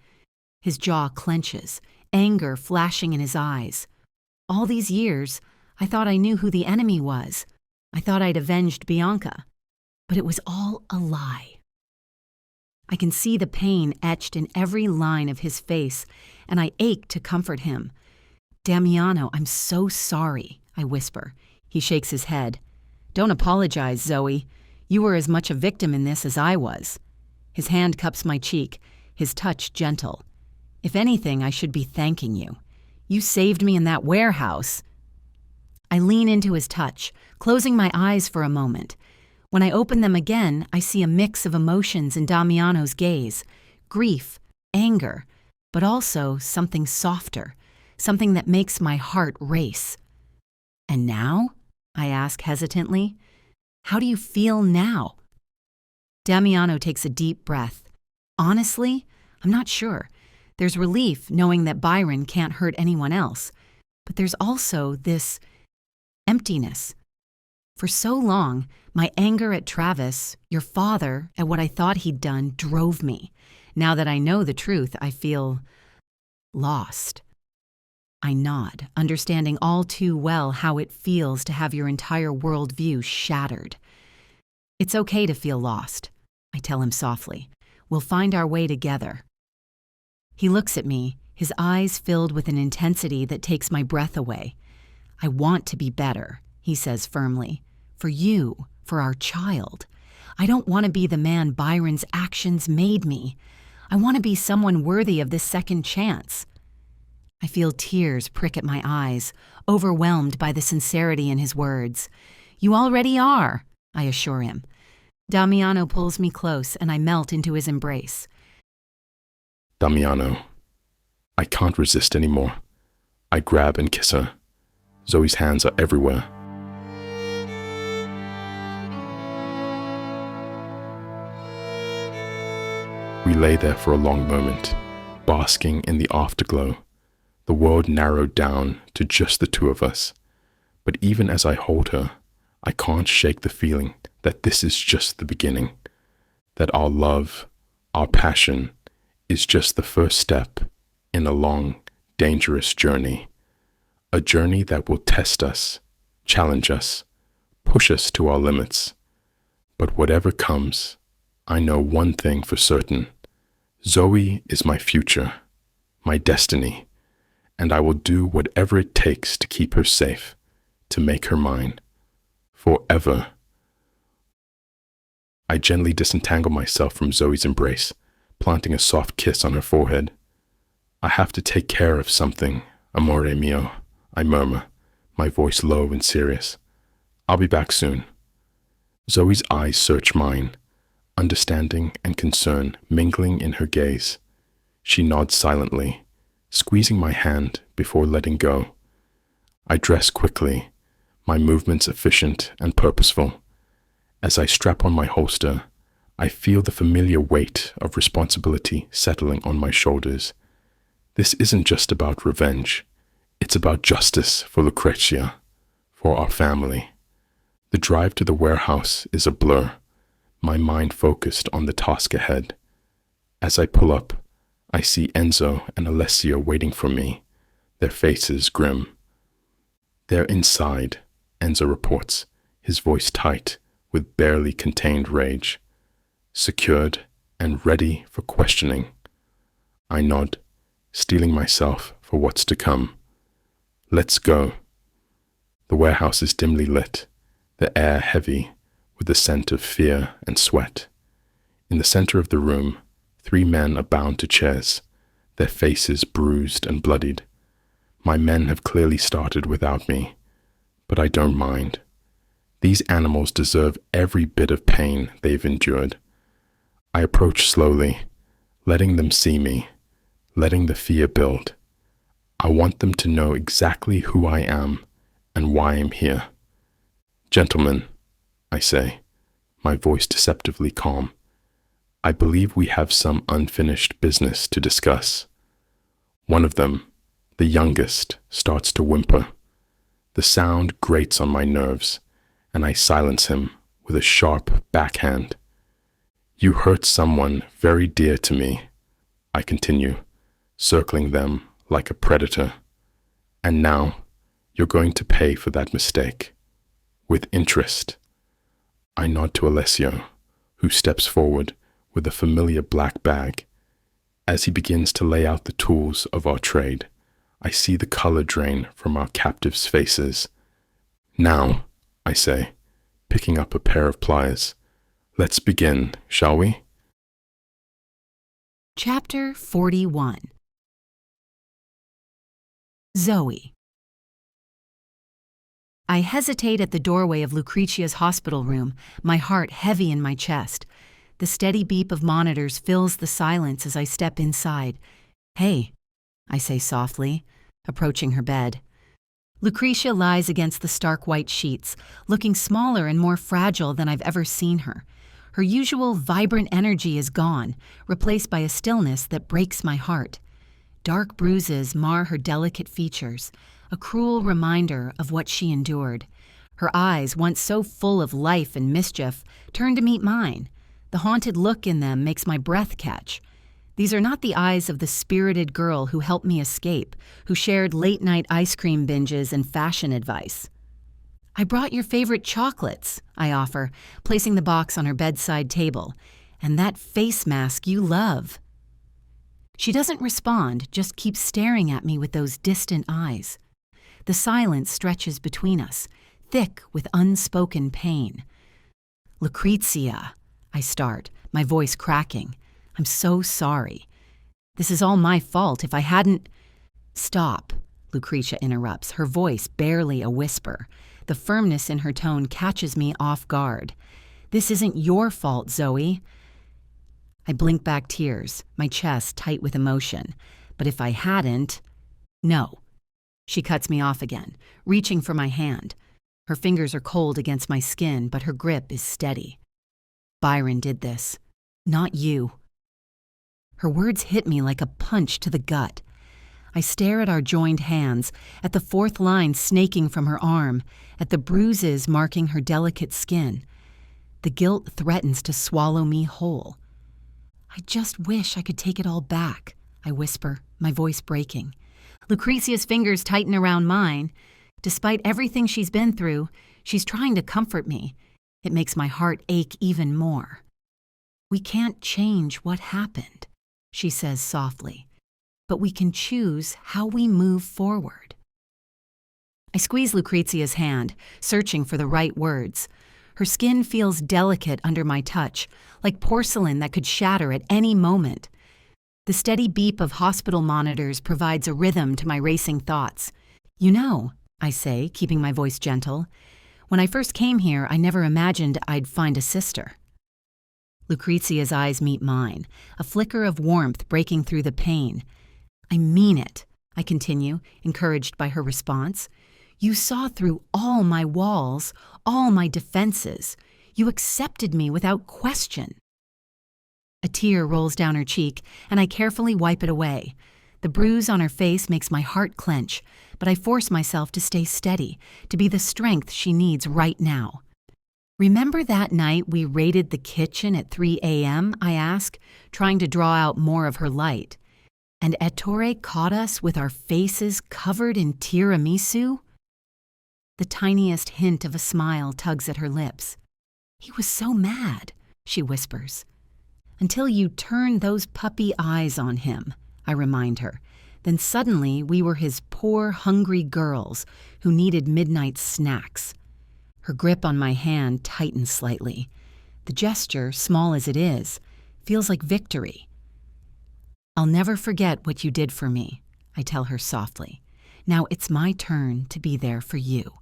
His jaw clenches, anger flashing in his eyes. "All these years, I thought I knew who the enemy was. I thought I'd avenged Bianca. But it was all a lie." I can see the pain etched in every line of his face, and I ache to comfort him. "Damiano, I'm so sorry," I whisper. He shakes his head. Don't apologize, Zoe. You were as much a victim in this as I was. His hand cups my cheek, his touch gentle. If anything, I should be thanking you. You saved me in that warehouse. I lean into his touch, closing my eyes for a moment. When I open them again, I see a mix of emotions in Damiano's gaze. Grief, anger, but also something softer, something that makes my heart race. And now? I ask hesitantly. How do you feel now? Damiano takes a deep breath. Honestly, I'm not sure. There's relief knowing that Byron can't hurt anyone else. But there's also this emptiness. For so long, my anger at Travis, your father, at what I thought he'd done, drove me. Now that I know the truth, I feel lost. I nod, understanding all too well how it feels to have your entire worldview shattered. It's okay to feel lost, I tell him softly. We'll find our way together. He looks at me, his eyes filled with an intensity that takes my breath away. I want to be better, he says firmly. For you, for our child. I don't want to be the man Byron's actions made me. I want to be someone worthy of this second chance. I feel tears prick at my eyes, overwhelmed by the sincerity in his words. You already are, I assure him. Damiano pulls me close and I melt into his embrace. Damiano, I can't resist anymore. I grab and kiss her. Zoe's hands are everywhere. We lay there for a long moment, basking in the afterglow. The world narrowed down to just the two of us. But even as I hold her, I can't shake the feeling that this is just the beginning, that our love, our passion, is just the first step in a long, dangerous journey, a journey that will test us, challenge us, push us to our limits. But whatever comes, I know one thing for certain. Zoe is my future, my destiny, and I will do whatever it takes to keep her safe, to make her mine, forever. I gently disentangle myself from Zoe's embrace, planting a soft kiss on her forehead. I have to take care of something, amore mio, I murmur, my voice low and serious. I'll be back soon. Zoe's eyes search mine, understanding and concern mingling in her gaze. She nods silently, squeezing my hand before letting go. I dress quickly, my movements efficient and purposeful. As I strap on my holster, I feel the familiar weight of responsibility settling on my shoulders. This isn't just about revenge. It's about justice for Lucrezia, for our family. The drive to the warehouse is a blur, my mind focused on the task ahead. As I pull up, I see Enzo and Alessia waiting for me, their faces grim. They're inside, Enzo reports, his voice tight with barely contained rage. Secured and ready for questioning. I nod, steeling myself for what's to come. Let's go. The warehouse is dimly lit, the air heavy with the scent of fear and sweat. In the center of the room, 3 men are bound to chairs, their faces bruised and bloodied. My men have clearly started without me, but I don't mind. These animals deserve every bit of pain they've endured. I approach slowly, letting them see me, letting the fear build. I want them to know exactly who I am and why I'm here. Gentlemen, I say, my voice deceptively calm, I believe we have some unfinished business to discuss. One of them, the youngest, starts to whimper. The sound grates on my nerves, and I silence him with a sharp backhand. You hurt someone very dear to me, I continue, circling them like a predator. And now, you're going to pay for that mistake. With interest. I nod to Alessio, who steps forward with a familiar black bag. As he begins to lay out the tools of our trade, I see the color drain from our captives' faces. Now, I say, picking up a pair of pliers. Let's begin, shall we? Chapter 41. Zoe. I hesitate at the doorway of Lucretia's hospital room, my heart heavy in my chest. The steady beep of monitors fills the silence as I step inside. "Hey," I say softly, approaching her bed. Lucretia lies against the stark white sheets, looking smaller and more fragile than I've ever seen her. Her usual vibrant energy is gone, replaced by a stillness that breaks my heart. Dark bruises mar her delicate features, a cruel reminder of what she endured. Her eyes, once so full of life and mischief, turn to meet mine. The haunted look in them makes my breath catch. These are not the eyes of the spirited girl who helped me escape, who shared late-night ice cream binges and fashion advice. "I brought your favorite chocolates," I offer, placing the box on her bedside table. "And that face mask you love." She doesn't respond, just keeps staring at me with those distant eyes. The silence stretches between us, thick with unspoken pain. "Lucrezia," I start, my voice cracking. "I'm so sorry. This is all my fault. If I hadn't—" "Stop," Lucretia interrupts, her voice barely a whisper. The firmness in her tone catches me off guard. "This isn't your fault, Zoe." I blink back tears, my chest tight with emotion. "But if I hadn't—" "No." She cuts me off again, reaching for my hand. Her fingers are cold against my skin, but her grip is steady. "Byron did this. Not you." Her words hit me like a punch to the gut. I stare at our joined hands, at the fourth line snaking from her arm, at the bruises marking her delicate skin. The guilt threatens to swallow me whole. "I just wish I could take it all back," I whisper, my voice breaking. Lucrezia's fingers tighten around mine. Despite everything she's been through, she's trying to comfort me. It makes my heart ache even more. "We can't change what happened," she says softly, "but we can choose how we move forward." I squeeze Lucrezia's hand, searching for the right words. Her skin feels delicate under my touch, like porcelain that could shatter at any moment. The steady beep of hospital monitors provides a rhythm to my racing thoughts. "You know," I say, keeping my voice gentle, "when I first came here, I never imagined I'd find a sister." Lucrezia's eyes meet mine, a flicker of warmth breaking through the pain. "I mean it," I continue, encouraged by her response. "You saw through all my walls, all my defenses. You accepted me without question." A tear rolls down her cheek, and I carefully wipe it away. The bruise on her face makes my heart clench, but I force myself to stay steady, to be the strength she needs right now. "Remember that night we raided the kitchen at 3 a.m., I ask, trying to draw out more of her light. "And Ettore caught us with our faces covered in tiramisu?" The tiniest hint of a smile tugs at her lips. "He was so mad," she whispers. "Until you turned those puppy eyes on him," I remind her. "Then suddenly we were his poor, hungry girls who needed midnight snacks." Her grip on my hand tightens slightly. The gesture, small as it is, feels like victory. "I'll never forget what you did for me," I tell her softly. "Now it's my turn to be there for you."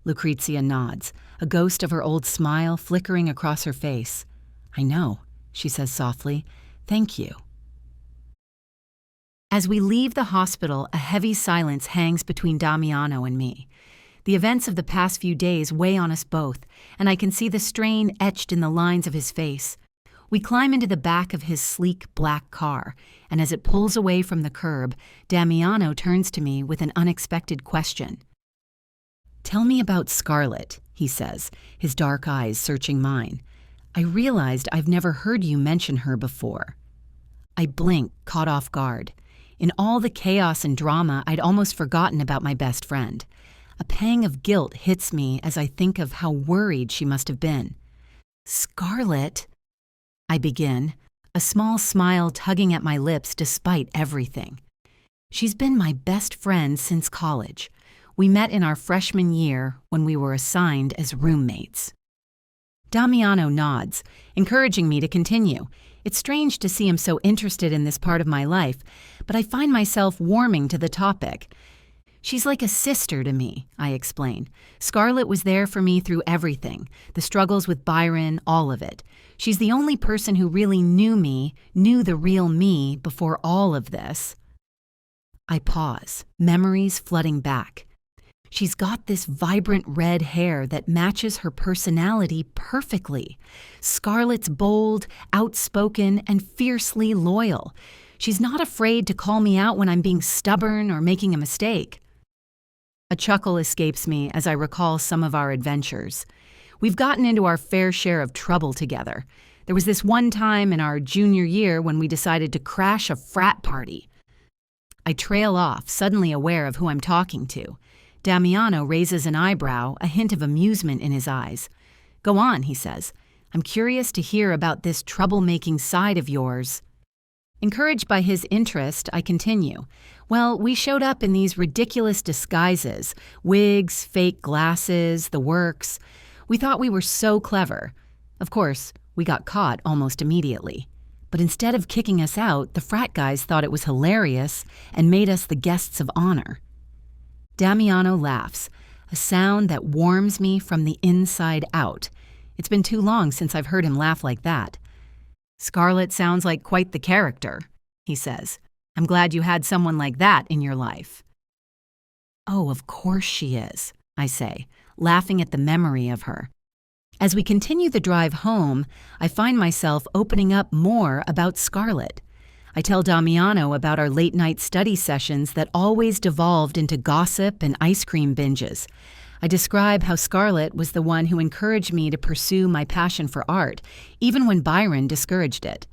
Lucrezia nods, a ghost of her old smile flickering across her face. "I know," she says softly. "Thank you." As we leave the hospital, a heavy silence hangs between Damiano and me. The events of the past few days weigh on us both, and I can see the strain etched in the lines of his face. We climb into the back of his sleek black car, and as it pulls away from the curb, Damiano turns to me with an unexpected question. "Tell me about Scarlett," he says, his dark eyes searching mine. "I realized I've never heard you mention her before." I blink, caught off guard. In all the chaos and drama, I'd almost forgotten about my best friend. A pang of guilt hits me as I think of how worried she must have been. "Scarlett," I begin, a small smile tugging at my lips despite everything. "She's been my best friend since college. We met in our freshman year when we were assigned as roommates. Damiano nods, encouraging me to continue. It's strange to see him so interested in this part of my life, but I find myself warming to the topic. She's like a sister to me, I explain. Scarlett was there for me through everything, the struggles with Byron, all of it. She's the only person who really knew me, knew the real me before all of this. I pause, memories flooding back. She's got this vibrant red hair that matches her personality perfectly. Scarlett's bold, outspoken, and fiercely loyal. She's not afraid to call me out when I'm being stubborn or making a mistake. A chuckle escapes me as I recall some of our adventures. We've gotten into our fair share of trouble together. There was this one time in our junior year when we decided to crash a frat party. I trail off, suddenly aware of who I'm talking to. Damiano raises an eyebrow, a hint of amusement in his eyes. "Go on," he says. "I'm curious to hear about this troublemaking side of yours." Encouraged by his interest, I continue. "Well, we showed up in these ridiculous disguises, wigs, fake glasses, the works. We thought we were so clever. Of course, we got caught almost immediately. But instead of kicking us out, the frat guys thought it was hilarious and made us the guests of honor." Damiano laughs, a sound that warms me from the inside out. It's been too long since I've heard him laugh like that. "Scarlett sounds like quite the character," he says. "I'm glad you had someone like that in your life." "Oh, of course she is," I say, laughing at the memory of her. As we continue the drive home, I find myself opening up more about Scarlett. I tell Damiano about our late-night study sessions that always devolved into gossip and ice cream binges. I describe how Scarlett was the one who encouraged me to pursue my passion for art, even when Byron discouraged it.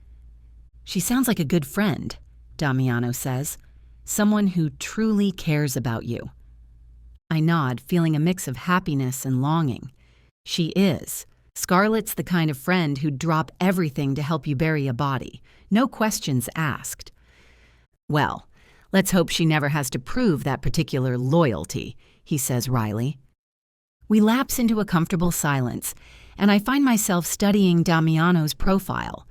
"She sounds like a good friend," Damiano says. "Someone who truly cares about you." I nod, feeling a mix of happiness and longing. She is. Scarlett's the kind of friend who'd drop everything to help you bury a body. No questions asked. "Well, let's hope she never has to prove that particular loyalty," he says wryly. We lapse into a comfortable silence, and I find myself studying Damiano's profile.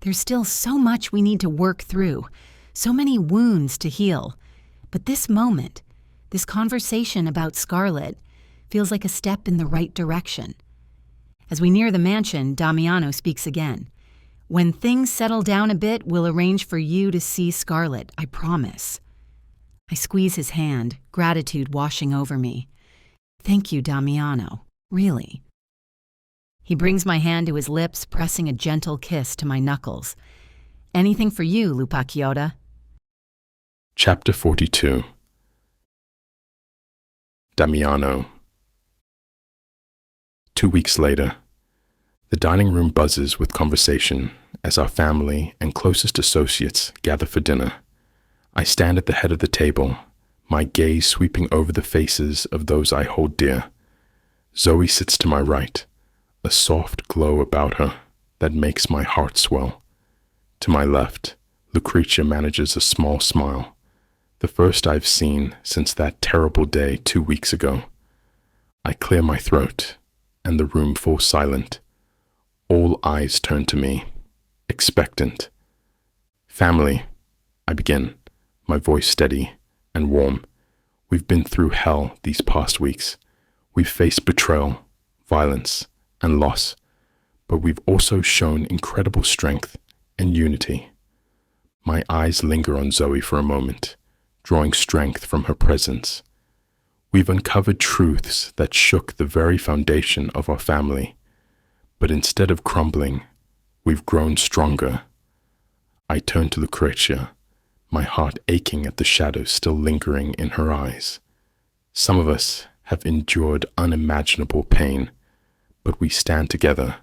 There's still so much we need to work through, so many wounds to heal. But this moment, this conversation about Scarlett, feels like a step in the right direction. As we near the mansion, Damiano speaks again. "When things settle down a bit, we'll arrange for you to see Scarlett, I promise." I squeeze his hand, gratitude washing over me. "Thank you, Damiano. Really." He brings my hand to his lips, pressing a gentle kiss to my knuckles. "Anything for you, Lupacchiota." Chapter 42. Damiano. 2 weeks later, the dining room buzzes with conversation as our family and closest associates gather for dinner. I stand at the head of the table, my gaze sweeping over the faces of those I hold dear. Zoe sits to my right, a soft glow about her that makes my heart swell. To my left, Lucretia manages a small smile, the first I've seen since that terrible day 2 weeks ago. I clear my throat, and the room falls silent. All eyes turn to me, expectant. "Family," I begin, my voice steady and warm. "We've been through hell these past weeks. We've faced betrayal, violence, and loss, but we've also shown incredible strength and unity." My eyes linger on Zoe for a moment, drawing strength from her presence. We've uncovered truths that shook the very foundation of our family, but instead of crumbling, we've grown stronger. I turn to Lucretia, my heart aching at the shadows still lingering in her eyes. Some of us have endured unimaginable pain, but we stand together,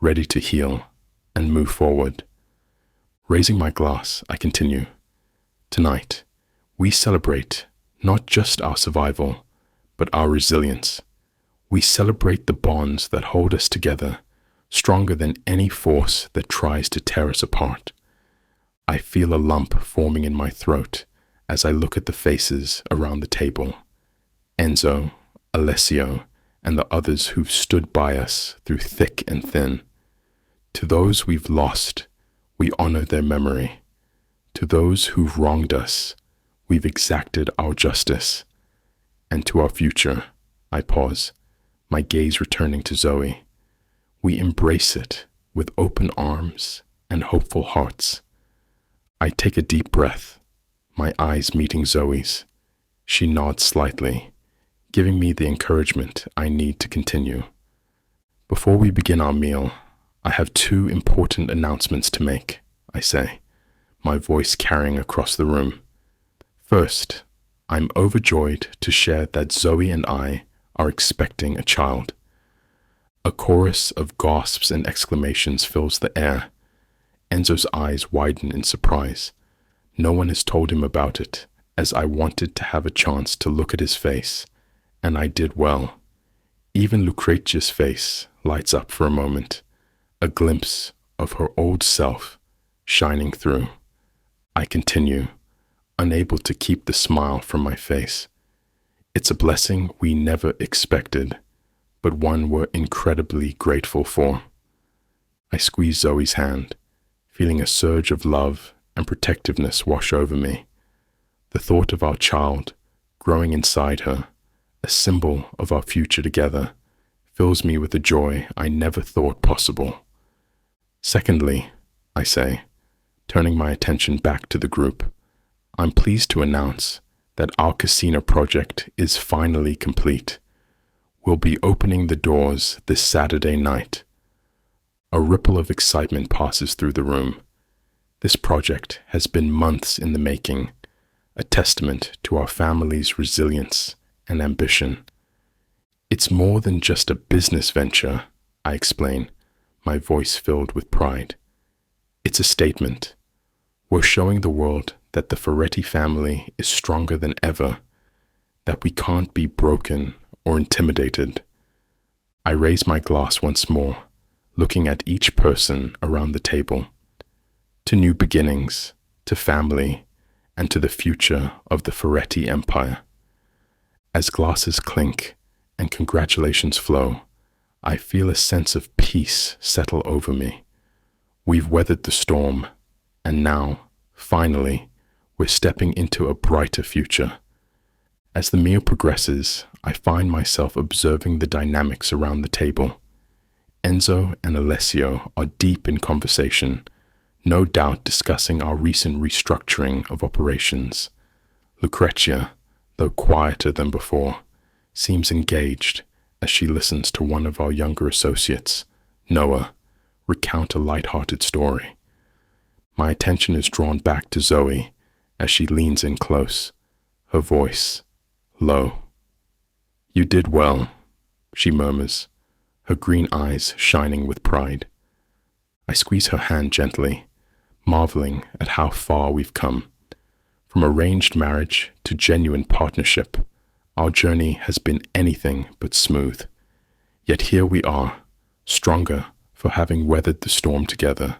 ready to heal and move forward. Raising my glass, I continue. Tonight, we celebrate not just our survival, but our resilience. We celebrate the bonds that hold us together, stronger than any force that tries to tear us apart. I feel a lump forming in my throat as I look at the faces around the table. Enzo, Alessio, and the others who've stood by us through thick and thin. To those we've lost, we honor their memory. To those who've wronged us, we've exacted our justice. And to our future, I pause, my gaze returning to Zoe. We embrace it with open arms and hopeful hearts. I take a deep breath, my eyes meeting Zoe's. She nods slightly, giving me the encouragement I need to continue. Before we begin our meal, I have 2 important announcements to make, I say, my voice carrying across the room. First, I'm overjoyed to share that Zoe and I are expecting a child. A chorus of gasps and exclamations fills the air. Enzo's eyes widen in surprise. No one has told him about it, as I wanted to have a chance to look at his face, and I did well. Even Lucrezia's face lights up for a moment, a glimpse of her old self shining through. I continue, unable to keep the smile from my face. It's a blessing we never expected, but one we're incredibly grateful for. I squeeze Zoe's hand, feeling a surge of love and protectiveness wash over me. The thought of our child growing inside her, a symbol of our future together, fills me with a joy I never thought possible. Secondly, I say, turning my attention back to the group, I'm pleased to announce that our casino project is finally complete. We'll be opening the doors this Saturday night. A ripple of excitement passes through the room. This project has been months in the making, a testament to our family's resilience and ambition. It's more than just a business venture, I explain, my voice filled with pride. It's a statement. We're showing the world that the Feretti family is stronger than ever, that we can't be broken or intimidated. I raise my glass once more, looking at each person around the table. To new beginnings, to family, and to the future of the Feretti empire. As glasses clink and congratulations flow, I feel a sense of peace settle over me. We've weathered the storm, and now, finally, we're stepping into a brighter future. As the meal progresses, I find myself observing the dynamics around the table. Enzo and Alessio are deep in conversation, no doubt discussing our recent restructuring of operations. Lucrezia, though quieter than before, seems engaged as she listens to one of our younger associates, Noah, recount a light-hearted story. My attention is drawn back to Zoe as she leans in close, her voice low. "You did well," she murmurs, her green eyes shining with pride. I squeeze her hand gently, marveling at how far we've come. From arranged marriage to genuine partnership, our journey has been anything but smooth. Yet here we are, stronger for having weathered the storm together.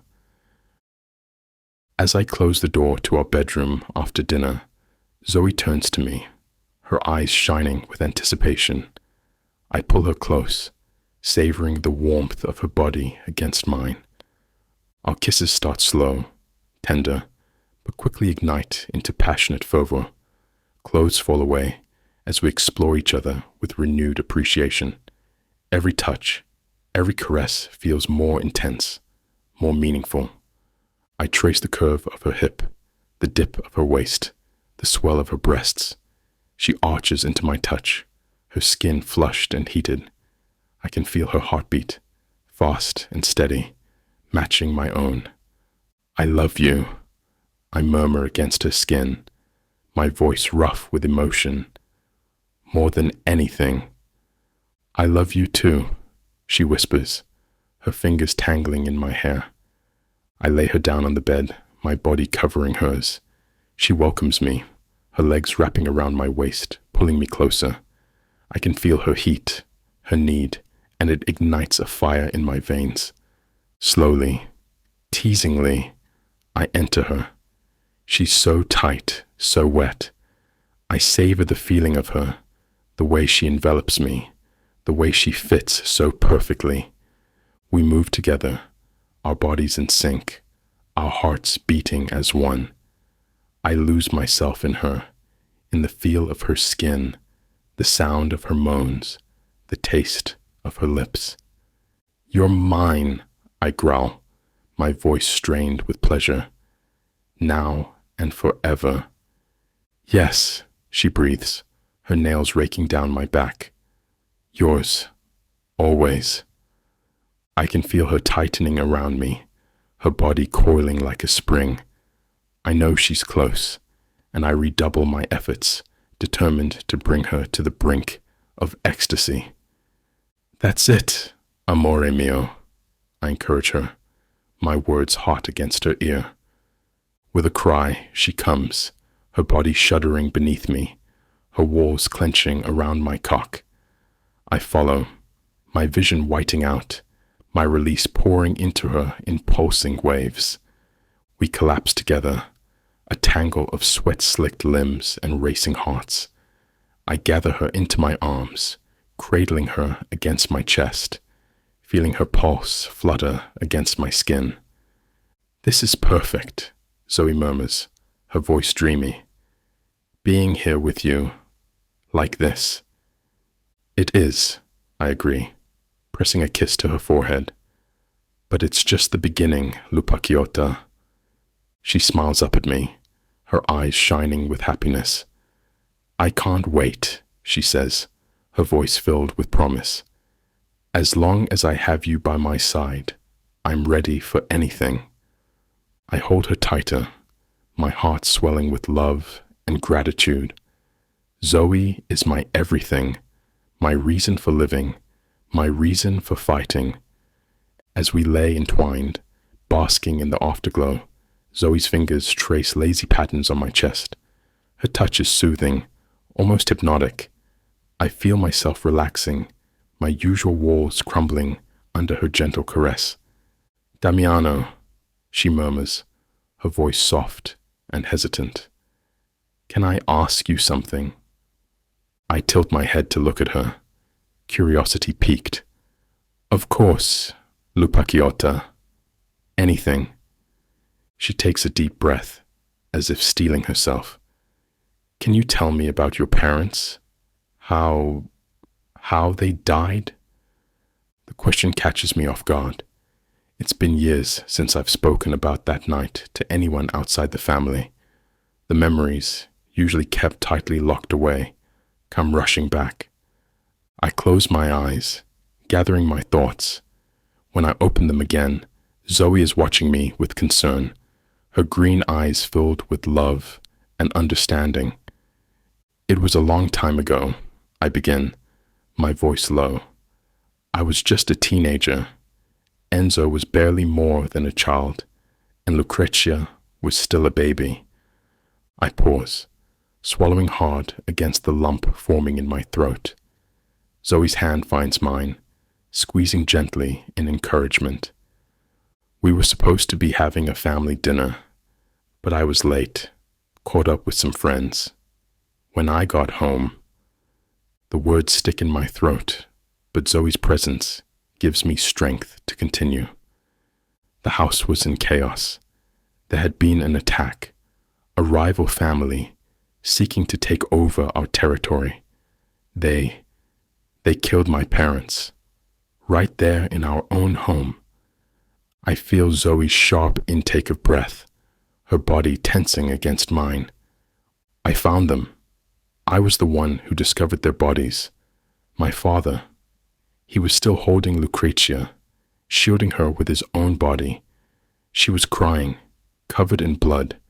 As I close the door to our bedroom after dinner, Zoe turns to me, her eyes shining with anticipation. I pull her close, savoring the warmth of her body against mine. Our kisses start slow, tender, but quickly ignite into passionate fervor. Clothes fall away as we explore each other with renewed appreciation. Every touch, every caress feels more intense, more meaningful. I trace the curve of her hip, the dip of her waist, the swell of her breasts. She arches into my touch, her skin flushed and heated. I can feel her heartbeat, fast and steady, matching my own. "I love you," I murmur against her skin, my voice rough with emotion. "More than anything." "I love you too," she whispers, her fingers tangling in my hair. I lay her down on the bed, my body covering hers. She welcomes me, her legs wrapping around my waist, pulling me closer. I can feel her heat, her need, and it ignites a fire in my veins. Slowly, teasingly, I enter her. She's so tight, so wet. I savor the feeling of her, the way she envelops me, the way she fits so perfectly. We move together, our bodies in sync, our hearts beating as one. I lose myself in her, in the feel of her skin, the sound of her moans, the taste of her lips. "You're mine," I growl, my voice strained with pleasure. "Now and forever." "Yes," she breathes, her nails raking down my back. "Yours, always." I can feel her tightening around me, her body coiling like a spring. I know she's close, and I redouble my efforts, determined to bring her to the brink of ecstasy. "That's it, amore mio," I encourage her, my words hot against her ear. With a cry, she comes, her body shuddering beneath me, her walls clenching around my cock. I follow, my vision whiting out, my release pouring into her in pulsing waves. We collapse together, a tangle of sweat-slicked limbs and racing hearts. I gather her into my arms, cradling her against my chest, feeling her pulse flutter against my skin. "This is perfect," Zoe murmurs, her voice dreamy. "Being here with you, like this." "It is," I agree, pressing a kiss to her forehead. "But it's just the beginning, Lupacchiota." She smiles up at me, her eyes shining with happiness. "I can't wait," she says, her voice filled with promise. "As long as I have you by my side, I'm ready for anything." I hold her tighter, my heart swelling with love and gratitude. Zoe is my everything, my reason for living, my reason for fighting. As we lay entwined, basking in the afterglow, Zoe's fingers trace lazy patterns on my chest. Her touch is soothing, almost hypnotic. I feel myself relaxing, my usual walls crumbling under her gentle caress. "Damiano," she murmurs, her voice soft and hesitant. "Can I ask you something?" I tilt my head to look at her, curiosity piqued. "Of course, Lupacchiota. Anything." She takes a deep breath, as if steeling herself. "Can you tell me about your parents? How they died?" The question catches me off guard. It's been years since I've spoken about that night to anyone outside the family. The memories, usually kept tightly locked away, come rushing back. I close my eyes, gathering my thoughts. When I open them again, Zoe is watching me with concern, her green eyes filled with love and understanding. "It was a long time ago," I begin, my voice low. "I was just a teenager. Enzo was barely more than a child, and Lucrezia was still a baby." I pause, swallowing hard against the lump forming in my throat. Zoe's hand finds mine, squeezing gently in encouragement. "We were supposed to be having a family dinner, but I was late, caught up with some friends. When I got home..." The words stick in my throat, but Zoe's presence gives me strength to continue. The house was in chaos. There had been an attack, a rival family seeking to take over our territory. They killed my parents, right there in our own home. I feel Zoe's sharp intake of breath, her body tensing against mine. "I found them. I was the one who discovered their bodies. My father, he was still holding Lucrezia, shielding her with his own body. She was crying, covered in blood,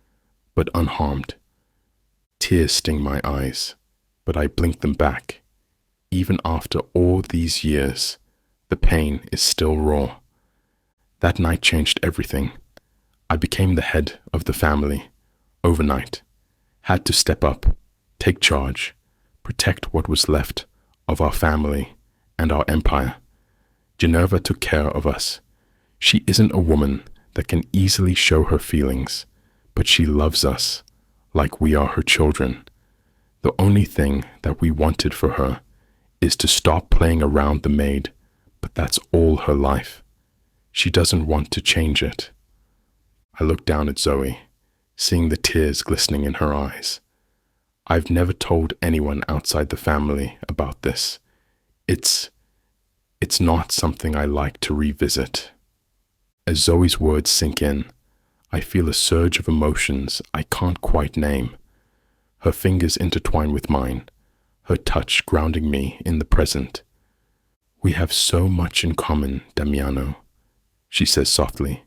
but unharmed. Tears sting my eyes, but I blink them back. Even after all these years, the pain is still raw. That night changed everything. I became the head of the family, overnight. Had to step up, take charge, protect what was left of our family and our empire. Ginevra took care of us. She isn't a woman that can easily show her feelings, but she loves us like we are her children. The only thing that we wanted for her is to stop playing around the maid, but that's all her life. She doesn't want to change it. I look down at Zoe, seeing the tears glistening in her eyes. I've never told anyone outside the family about this. It's not something I like to revisit. As Zoe's words sink in, I feel a surge of emotions I can't quite name. Her fingers intertwine with mine, her touch grounding me in the present. We have so much in common, Damiano, she says softly.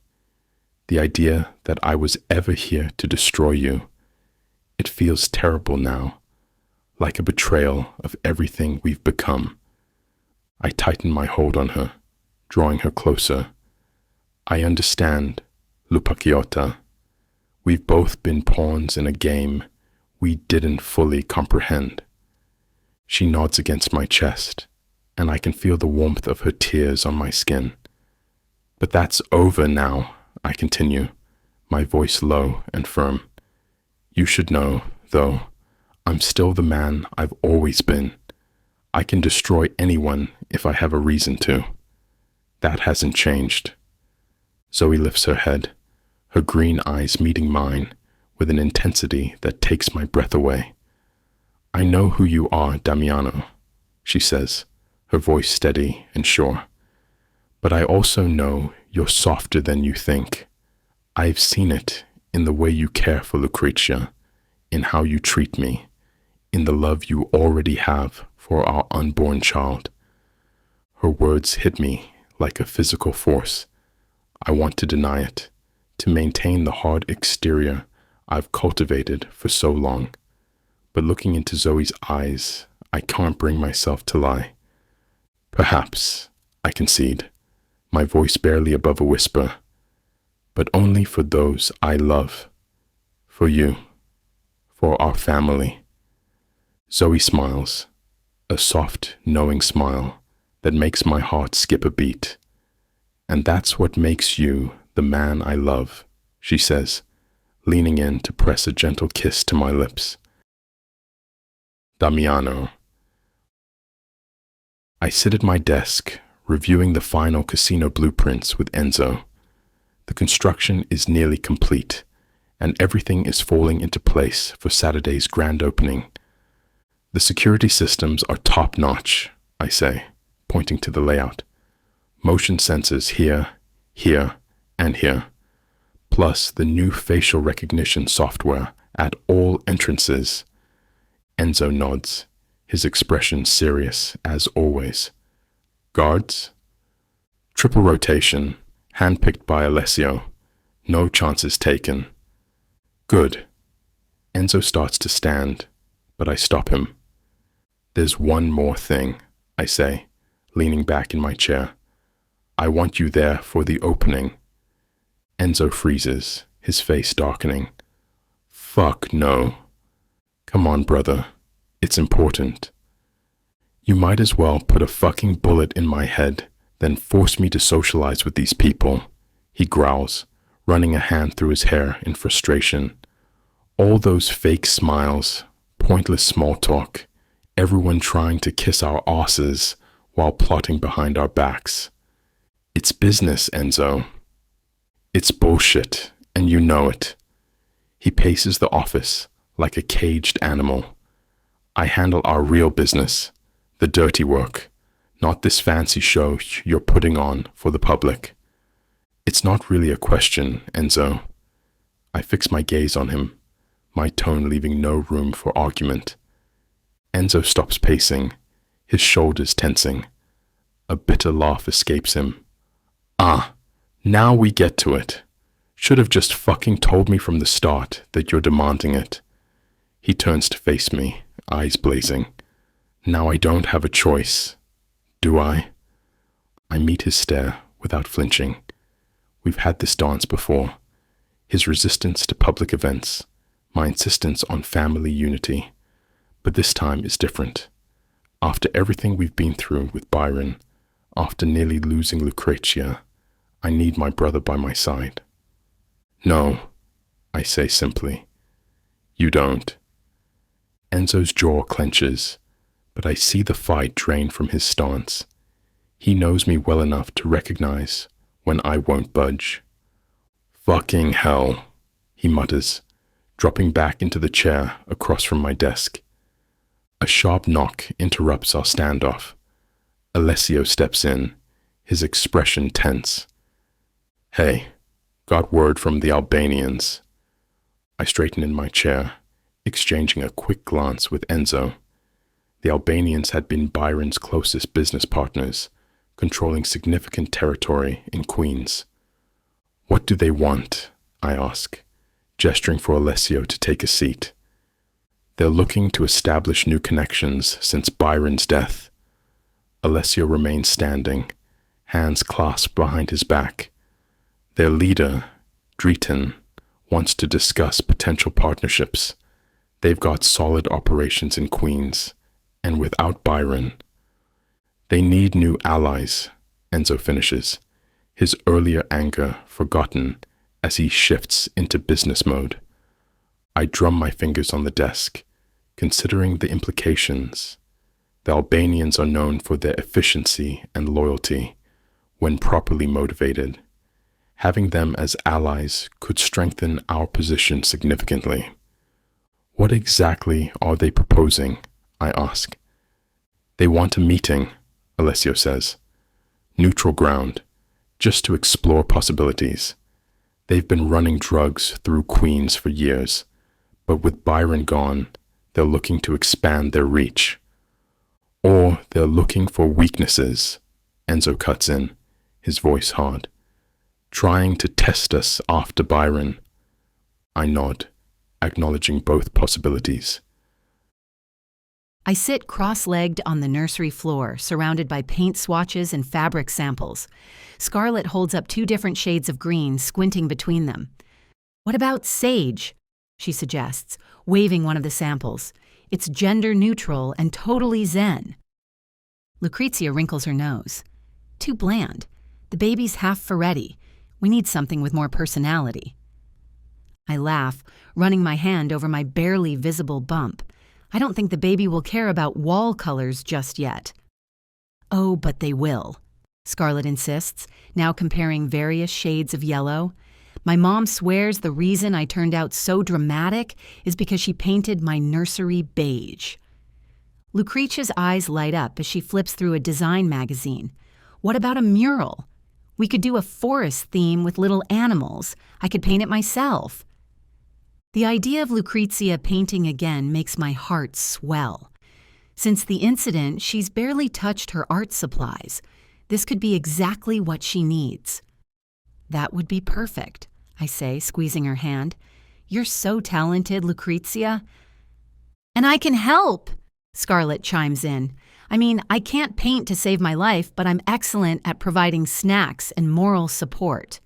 The idea that I was ever here to destroy you, it feels terrible now, like a betrayal of everything we've become. I tighten my hold on her, drawing her closer. I understand, Lupachiota. We've both been pawns in a game we didn't fully comprehend. She nods against my chest, and I can feel the warmth of her tears on my skin. But that's over now, I continue, my voice low and firm. You should know, though, I'm still the man I've always been. I can destroy anyone if I have a reason to. That hasn't changed. Zoe lifts her head, her green eyes meeting mine with an intensity that takes my breath away. I know who you are, Damiano, she says, her voice steady and sure. But I also know you're softer than you think. I've seen it in the way you care for Lucrezia, in how you treat me, in the love you already have for our unborn child. Her words hit me like a physical force. I want to deny it, to maintain the hard exterior I've cultivated for so long. But looking into Zoe's eyes, I can't bring myself to lie. Perhaps, I concede, my voice barely above a whisper, but only for those I love, for you, for our family. Zoe smiles, a soft, knowing smile that makes my heart skip a beat. And that's what makes you the man I love, she says, leaning in to press a gentle kiss to my lips. Damiano. I sit at my desk, reviewing the final casino blueprints with Enzo. The construction is nearly complete, and everything is falling into place for Saturday's grand opening. The security systems are top-notch, I say, pointing to the layout. Motion sensors here, here, and here, plus the new facial recognition software at all entrances. Enzo nods, his expression serious as always. Guards? Triple rotation, handpicked by Alessio. No chances taken. Good. Enzo starts to stand, but I stop him. There's one more thing, I say, leaning back in my chair. I want you there for the opening. Enzo freezes, his face darkening. Fuck no. Come on, brother. It's important. You might as well put a fucking bullet in my head than force me to socialize with these people, he growls, running a hand through his hair in frustration. All those fake smiles, pointless small talk, everyone trying to kiss our asses while plotting behind our backs. It's business, Enzo. It's bullshit, and you know it. He paces the office like a caged animal. I handle our real business, the dirty work, not this fancy show you're putting on for the public. It's not really a question, Enzo. I fix my gaze on him, my tone leaving no room for argument. Enzo stops pacing, his shoulders tensing. A bitter laugh escapes him. Ah, now we get to it. Should have just fucking told me from the start that you're demanding it. He turns to face me, eyes blazing. Now I don't have a choice, do I? I meet his stare without flinching. We've had this dance before. His resistance to public events, my insistence on family unity. But this time is different. After everything we've been through with Byron, after nearly losing Lucrezia, I need my brother by my side. No, I say simply. You don't. Enzo's jaw clenches, but I see the fight drain from his stance. He knows me well enough to recognize when I won't budge. "Fucking hell," he mutters, dropping back into the chair across from my desk. A sharp knock interrupts our standoff. Alessio steps in, his expression tense. "Hey, got word from the Albanians." I straighten in my chair, exchanging a quick glance with Enzo. The Albanians had been Byron's closest business partners, controlling significant territory in Queens. "What do they want?" I ask, gesturing for Alessio to take a seat. "They're looking to establish new connections since Byron's death." Alessio remains standing, hands clasped behind his back. Their leader, Dritan, wants to discuss potential partnerships. They've got solid operations in Queens, and without Byron, they need new allies, Enzo finishes, his earlier anger forgotten as he shifts into business mode. I drum my fingers on the desk, considering the implications. The Albanians are known for their efficiency and loyalty when properly motivated. Having them as allies could strengthen our position significantly. "What exactly are they proposing?" I ask. "They want a meeting," Alessio says. "Neutral ground, just to explore possibilities. They've been running drugs through Queens for years, but with Byron gone, they're looking to expand their reach. Or they're looking for weaknesses," Enzo cuts in, his voice hard. "Trying to test us after Byron." I nod, acknowledging both possibilities. I sit cross-legged on the nursery floor, surrounded by paint swatches and fabric samples. Scarlett holds up 2 different shades of green, squinting between them. "What about sage?" she suggests, waving one of the samples. "It's gender-neutral and totally zen." Lucrezia wrinkles her nose. "Too bland. The baby's half Feretti. We need something with more personality." I laugh, running my hand over my barely visible bump. I don't think the baby will care about wall colors just yet. "Oh, but they will," Scarlett insists, now comparing various shades of yellow. "My mom swears the reason I turned out so dramatic is because she painted my nursery beige." Lucretia's eyes light up as she flips through a design magazine. "What about a mural? We could do a forest theme with little animals. I could paint it myself." The idea of Lucrezia painting again makes my heart swell. Since the incident, she's barely touched her art supplies. This could be exactly what she needs. "That would be perfect," I say, squeezing her hand. "You're so talented, Lucrezia." "And I can help," Scarlett chimes in. "I mean, I can't paint to save my life, but I'm excellent at providing snacks and moral support."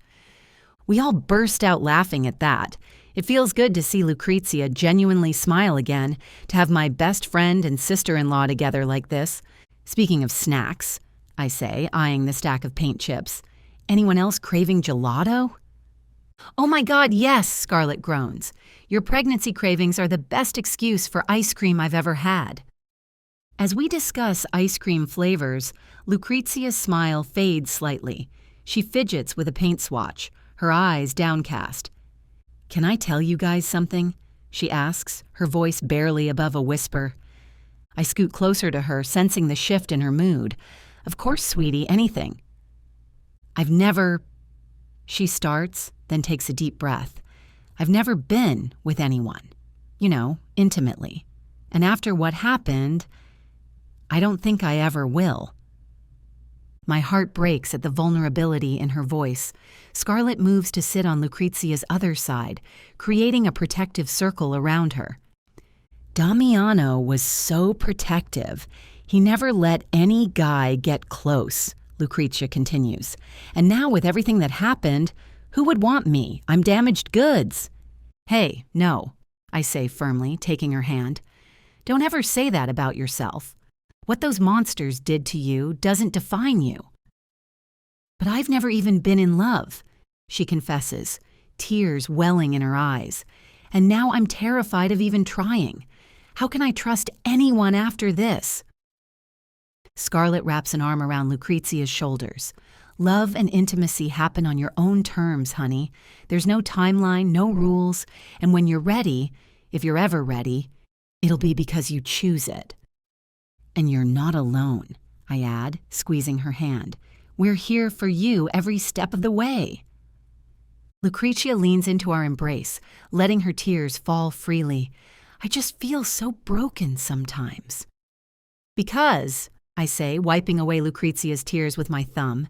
We all burst out laughing at that. It feels good to see Lucrezia genuinely smile again, to have my best friend and sister-in-law together like this. "Speaking of snacks," I say, eyeing the stack of paint chips, "anyone else craving gelato?" "Oh my God, yes," Scarlett groans. "Your pregnancy cravings are the best excuse for ice cream I've ever had." As we discuss ice cream flavors, Lucrezia's smile fades slightly. She fidgets with a paint swatch, her eyes downcast. "Can I tell you guys something?" she asks, her voice barely above a whisper. I scoot closer to her, sensing the shift in her mood. "Of course, sweetie, anything." "I've never—" She starts, then takes a deep breath. "I've never been with anyone. You know, intimately. And after what happened, I don't think I ever will." My heart breaks at the vulnerability in her voice. Scarlett moves to sit on Lucrezia's other side, creating a protective circle around her. "Damiano was so protective. He never let any guy get close," Lucrezia continues. "And now with everything that happened, who would want me? I'm damaged goods." "Hey, no," I say firmly, taking her hand. "Don't ever say that about yourself. What those monsters did to you doesn't define you." "But I've never even been in love," she confesses, tears welling in her eyes. "And now I'm terrified of even trying. How can I trust anyone after this? Scarlett wraps an arm around Lucrezia's shoulders. Love and intimacy happen on your own terms, honey. There's no timeline, no rules, and when you're ready, if you're ever ready, it'll be because you choose it. And you're not alone, I add, squeezing her hand. We're here for you every step of the way. Lucrezia leans into our embrace, letting her tears fall freely. I just feel so broken sometimes. Because, I say, wiping away Lucrezia's tears with my thumb,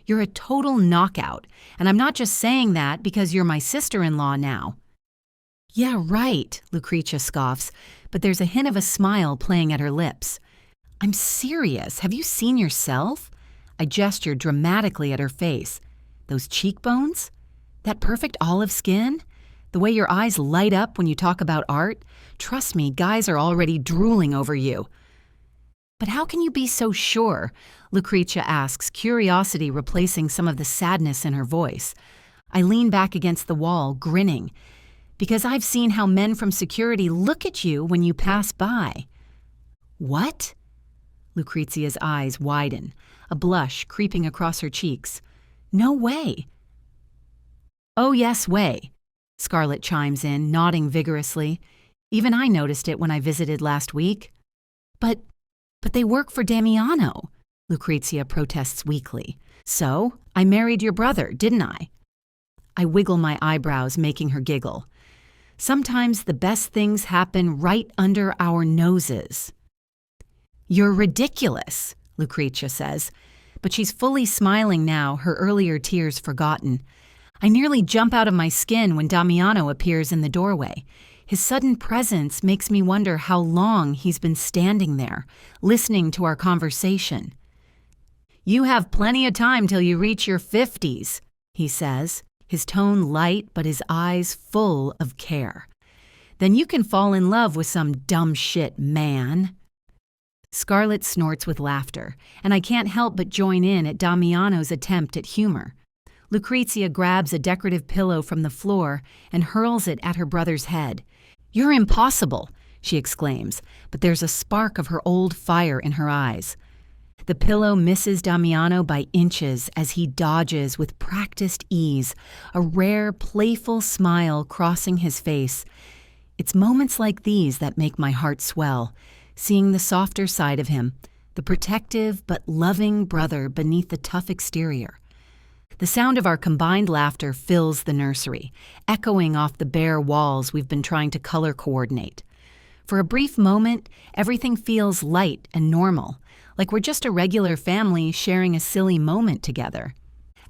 you're a total knockout, and I'm not just saying that because you're my sister-in-law now. Yeah, right, Lucrezia scoffs, but there's a hint of a smile playing at her lips. I'm serious. Have you seen yourself? I gesture dramatically at her face. Those cheekbones? That perfect olive skin? The way your eyes light up when you talk about art? Trust me, guys are already drooling over you. But how can you be so sure? Lucrezia asks, curiosity replacing some of the sadness in her voice. I lean back against the wall, grinning, because I've seen how men from security look at you when you pass by. What? Lucrezia's eyes widen, a blush creeping across her cheeks. No way. Oh, yes, way. Scarlett chimes in, nodding vigorously. Even I noticed it when I visited last week. But they work for Damiano, Lucrezia protests weakly. So, I married your brother, didn't I? I wiggle my eyebrows, making her giggle. Sometimes the best things happen right under our noses. You're ridiculous, Lucrezia says, but she's fully smiling now, her earlier tears forgotten. I nearly jump out of my skin when Damiano appears in the doorway. His sudden presence makes me wonder how long he's been standing there, listening to our conversation. You have plenty of time till you reach your 50s, he says, his tone light but his eyes full of care. Then you can fall in love with some dumb shit man. Scarlett snorts with laughter, and I can't help but join in at Damiano's attempt at humor. Lucrezia grabs a decorative pillow from the floor and hurls it at her brother's head. You're impossible, she exclaims, but there's a spark of her old fire in her eyes. The pillow misses Damiano by inches as he dodges with practiced ease, a rare, playful smile crossing his face. It's moments like these that make my heart swell, seeing the softer side of him, the protective but loving brother beneath the tough exterior. The sound of our combined laughter fills the nursery, echoing off the bare walls we've been trying to color coordinate. For a brief moment, everything feels light and normal, like we're just a regular family sharing a silly moment together.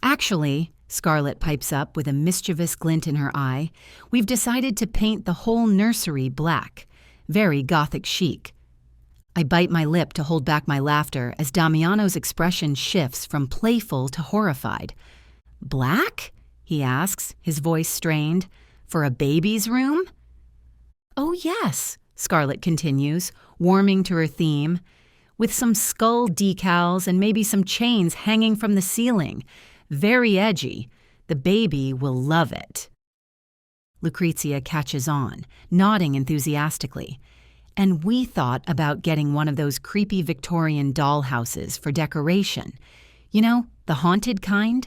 Actually, Scarlett pipes up with a mischievous glint in her eye, we've decided to paint the whole nursery black, very gothic chic. I bite my lip to hold back my laughter as Damiano's expression shifts from playful to horrified. Black? He asks, his voice strained. For a baby's room? Oh, yes, Scarlett continues, warming to her theme, with some skull decals and maybe some chains hanging from the ceiling. Very edgy. The baby will love it. Lucrezia catches on, nodding enthusiastically. And we thought about getting one of those creepy Victorian dollhouses for decoration. You know, the haunted kind?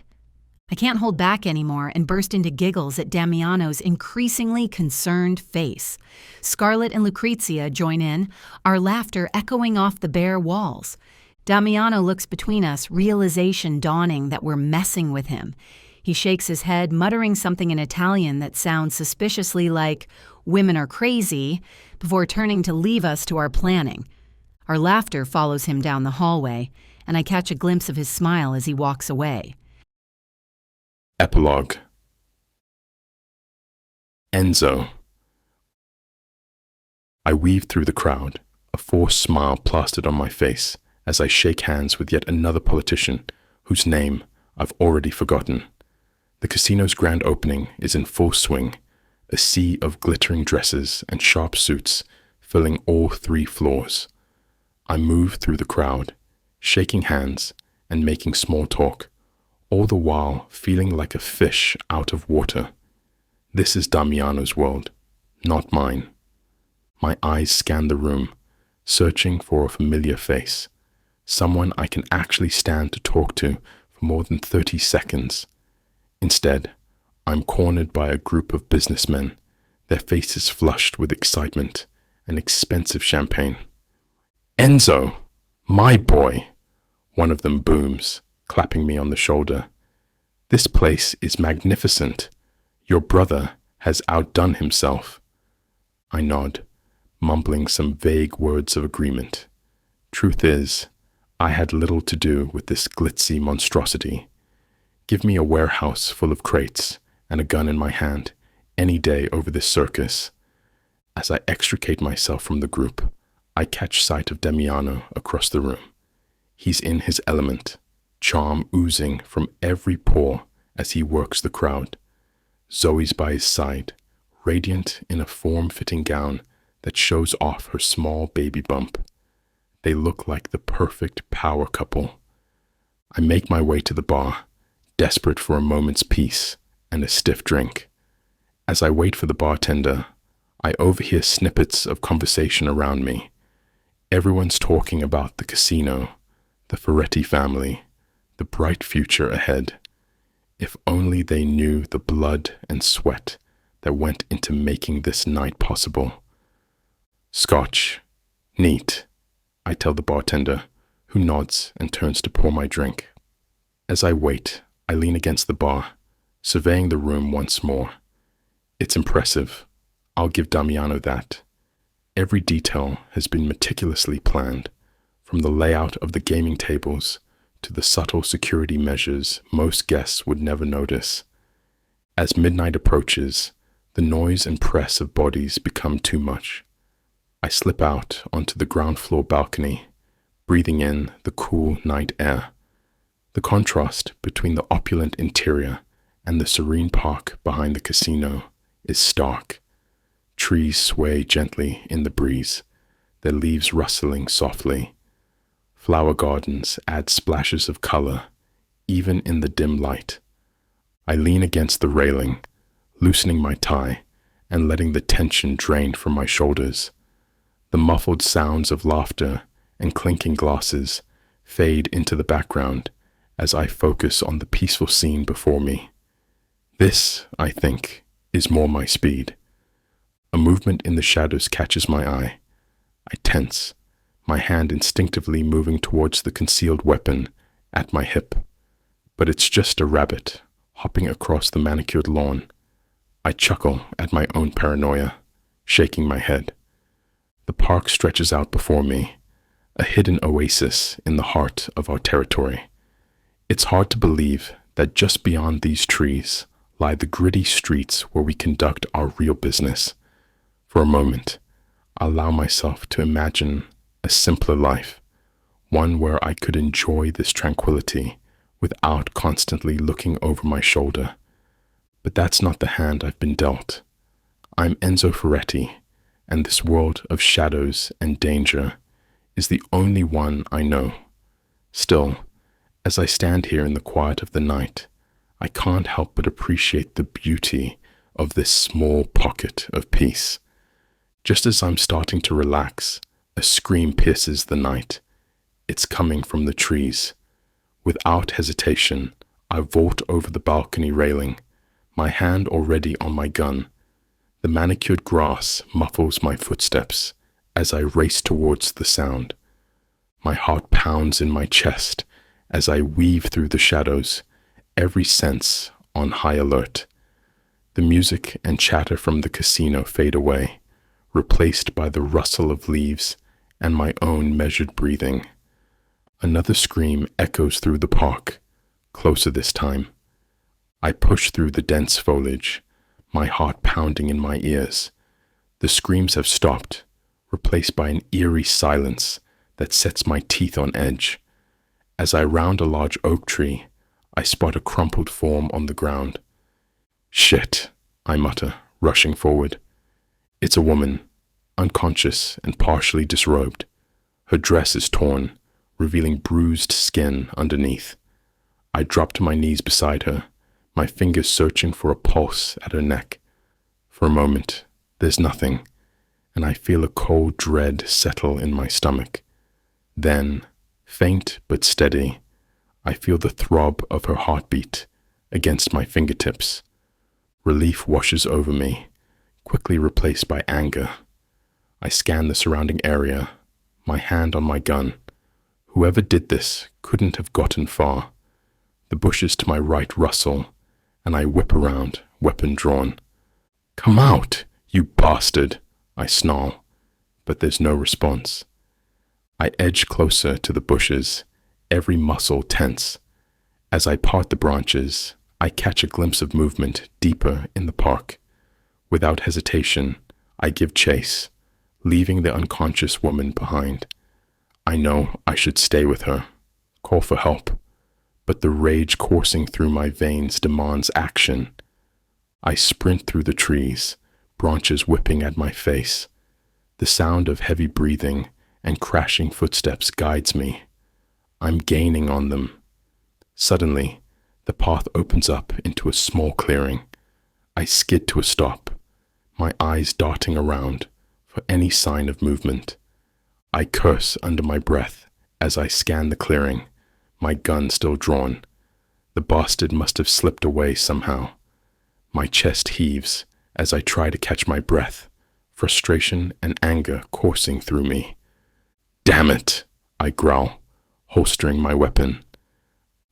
I can't hold back anymore and burst into giggles at Damiano's increasingly concerned face. Scarlett and Lucrezia join in, our laughter echoing off the bare walls. Damiano looks between us, realization dawning that we're messing with him. He shakes his head, muttering something in Italian that sounds suspiciously like, "Women are crazy," before turning to leave us to our planning. Our laughter follows him down the hallway, and I catch a glimpse of his smile as he walks away. Epilogue. Enzo. I weave through the crowd, a forced smile plastered on my face as I shake hands with yet another politician whose name I've already forgotten. The casino's grand opening is in full swing, a sea of glittering dresses and sharp suits filling all 3 floors. I move through the crowd, shaking hands and making small talk, all the while feeling like a fish out of water. This is Damiano's world, not mine. My eyes scan the room, searching for a familiar face, someone I can actually stand to talk to for more than 30 seconds. Instead, I'm cornered by a group of businessmen, their faces flushed with excitement and expensive champagne. "Enzo, my boy," one of them booms, clapping me on the shoulder. "This place is magnificent. Your brother has outdone himself." I nod, mumbling some vague words of agreement. Truth is, I had little to do with this glitzy monstrosity. Give me a warehouse full of crates and a gun in my hand any day over this circus. As I extricate myself from the group, I catch sight of Damiano across the room. He's in his element, charm oozing from every pore as he works the crowd. Zoe's by his side, radiant in a form-fitting gown that shows off her small baby bump. They look like the perfect power couple. I make my way to the bar, desperate for a moment's peace and a stiff drink. As I wait for the bartender, I overhear snippets of conversation around me. Everyone's talking about the casino, the Feretti family, the bright future ahead. If only they knew the blood and sweat that went into making this night possible. "Scotch. Neat," I tell the bartender, who nods and turns to pour my drink. As I wait, I lean against the bar, surveying the room once more. It's impressive. I'll give Damiano that. Every detail has been meticulously planned, from the layout of the gaming tables to the subtle security measures most guests would never notice. As midnight approaches, the noise and press of bodies become too much. I slip out onto the ground floor balcony, breathing in the cool night air. The contrast between the opulent interior and the serene park behind the casino is stark. Trees sway gently in the breeze, their leaves rustling softly. Flower gardens add splashes of color, even in the dim light. I lean against the railing, loosening my tie and letting the tension drain from my shoulders. The muffled sounds of laughter and clinking glasses fade into the background as I focus on the peaceful scene before me. This, I think, is more my speed. A movement in the shadows catches my eye. I tense, my hand instinctively moving towards the concealed weapon at my hip. But it's just a rabbit hopping across the manicured lawn. I chuckle at my own paranoia, shaking my head. The park stretches out before me, a hidden oasis in the heart of our territory. It's hard to believe that just beyond these trees lie the gritty streets where we conduct our real business. For a moment, I allow myself to imagine a simpler life, one where I could enjoy this tranquility without constantly looking over my shoulder. But that's not the hand I've been dealt. I'm Enzo Feretti, and this world of shadows and danger is the only one I know. Still, as I stand here in the quiet of the night, I can't help but appreciate the beauty of this small pocket of peace. Just as I'm starting to relax, a scream pierces the night. It's coming from the trees. Without hesitation, I vault over the balcony railing, my hand already on my gun. The manicured grass muffles my footsteps as I race towards the sound. My heart pounds in my chest as I weave through the shadows, every sense on high alert. The music and chatter from the casino fade away, replaced by the rustle of leaves and my own measured breathing. Another scream echoes through the park, closer this time. I push through the dense foliage, my heart pounding in my ears. The screams have stopped, replaced by an eerie silence that sets my teeth on edge. As I round a large oak tree, I spot a crumpled form on the ground. "Shit," I mutter, rushing forward. It's a woman, unconscious and partially disrobed. Her dress is torn, revealing bruised skin underneath. I drop to my knees beside her, my fingers searching for a pulse at her neck. For a moment, there's nothing, and I feel a cold dread settle in my stomach. Then, faint but steady, I feel the throb of her heartbeat against my fingertips. Relief washes over me, quickly replaced by anger. I scan the surrounding area, my hand on my gun. Whoever did this couldn't have gotten far. The bushes to my right rustle, and I whip around, weapon drawn. "Come out, you bastard!" I snarl, but there's no response. I edge closer to the bushes, every muscle tense. As I part the branches, I catch a glimpse of movement deeper in the park. Without hesitation, I give chase, leaving the unconscious woman behind. I know I should stay with her, call for help, but the rage coursing through my veins demands action. I sprint through the trees, branches whipping at my face. The sound of heavy breathing and crashing footsteps guides me. I'm gaining on them. Suddenly, the path opens up into a small clearing. I skid to a stop, my eyes darting around for any sign of movement. I curse under my breath as I scan the clearing, my gun still drawn. The bastard must have slipped away somehow. My chest heaves as I try to catch my breath, frustration and anger coursing through me. "Damn it!" I growl, holstering my weapon.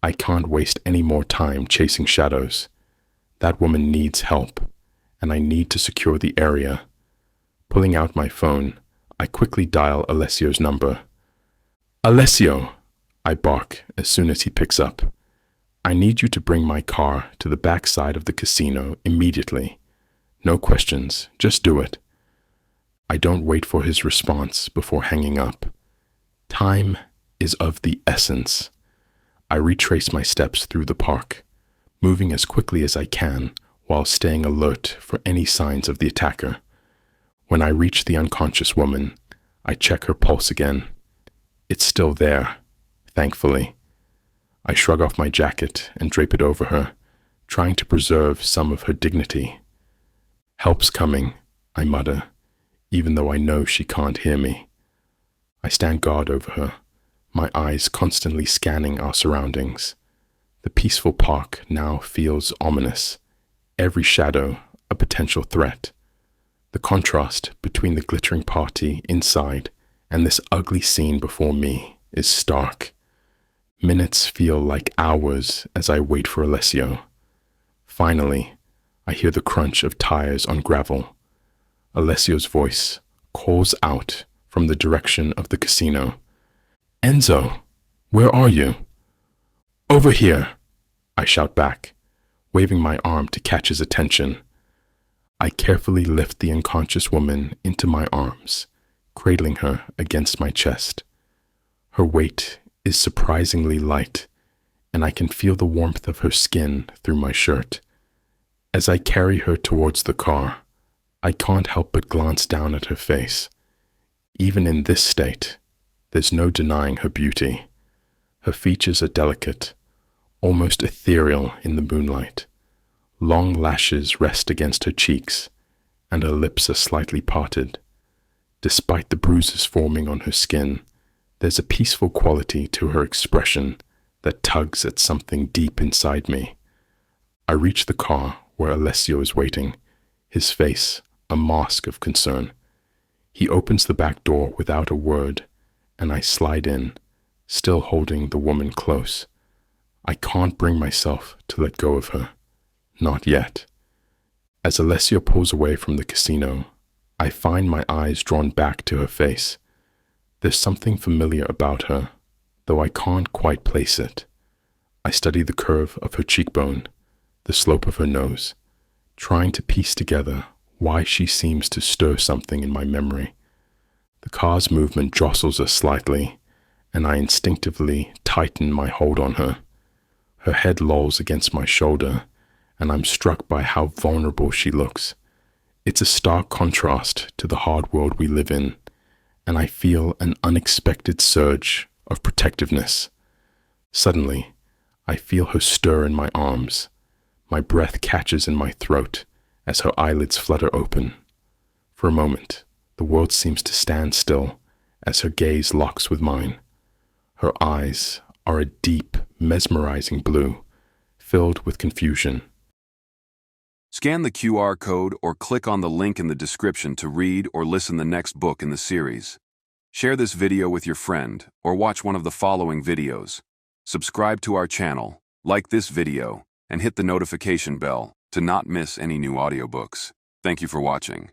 I can't waste any more time chasing shadows. That woman needs help, and I need to secure the area. Pulling out my phone, I quickly dial Alessio's number. "Alessio!" I bark as soon as he picks up. "I need you to bring my car to the back side of the casino immediately. No questions, just do it." I don't wait for his response before hanging up. Time is of the essence. I retrace my steps through the park, moving as quickly as I can while staying alert for any signs of the attacker. When I reach the unconscious woman, I check her pulse again. It's still there, thankfully. I shrug off my jacket and drape it over her, trying to preserve some of her dignity. "Help's coming," I mutter, even though I know she can't hear me. I stand guard over her, my eyes constantly scanning our surroundings. The peaceful park now feels ominous, every shadow a potential threat. The contrast between the glittering party inside and this ugly scene before me is stark. Minutes feel like hours as I wait for Alessio. Finally, I hear the crunch of tires on gravel. Alessio's voice calls out from the direction of the casino. "Enzo, where are you?" "Over here," I shout back, waving my arm to catch his attention. I carefully lift the unconscious woman into my arms, cradling her against my chest. Her weight is surprisingly light, and I can feel the warmth of her skin through my shirt. As I carry her towards the car, I can't help but glance down at her face. Even in this state, there's no denying her beauty. Her features are delicate, almost ethereal in the moonlight. Long lashes rest against her cheeks, and her lips are slightly parted. Despite the bruises forming on her skin, there's a peaceful quality to her expression that tugs at something deep inside me. I reach the car where Alessio is waiting, his face a mask of concern. He opens the back door without a word, and I slide in, still holding the woman close. I can't bring myself to let go of her. Not yet. As Alessio pulls away from the casino, I find my eyes drawn back to her face. There's something familiar about her, though I can't quite place it. I study the curve of her cheekbone, the slope of her nose, trying to piece together why she seems to stir something in my memory. The car's movement jostles us slightly, and I instinctively tighten my hold on her. Her head lolls against my shoulder, and I'm struck by how vulnerable she looks. It's a stark contrast to the hard world we live in, and I feel an unexpected surge of protectiveness. Suddenly, I feel her stir in my arms. My breath catches in my throat as her eyelids flutter open. For a moment, The world seems to stand still as her gaze locks with mine. Her eyes are a deep, mesmerizing blue, filled with confusion. Scan the QR code or click on the link in the description to read or listen the next book in the series. Share this video with your friend or watch one of the following videos. Subscribe to our channel, like this video, and hit the notification bell to not miss any new audiobooks. Thank you for watching.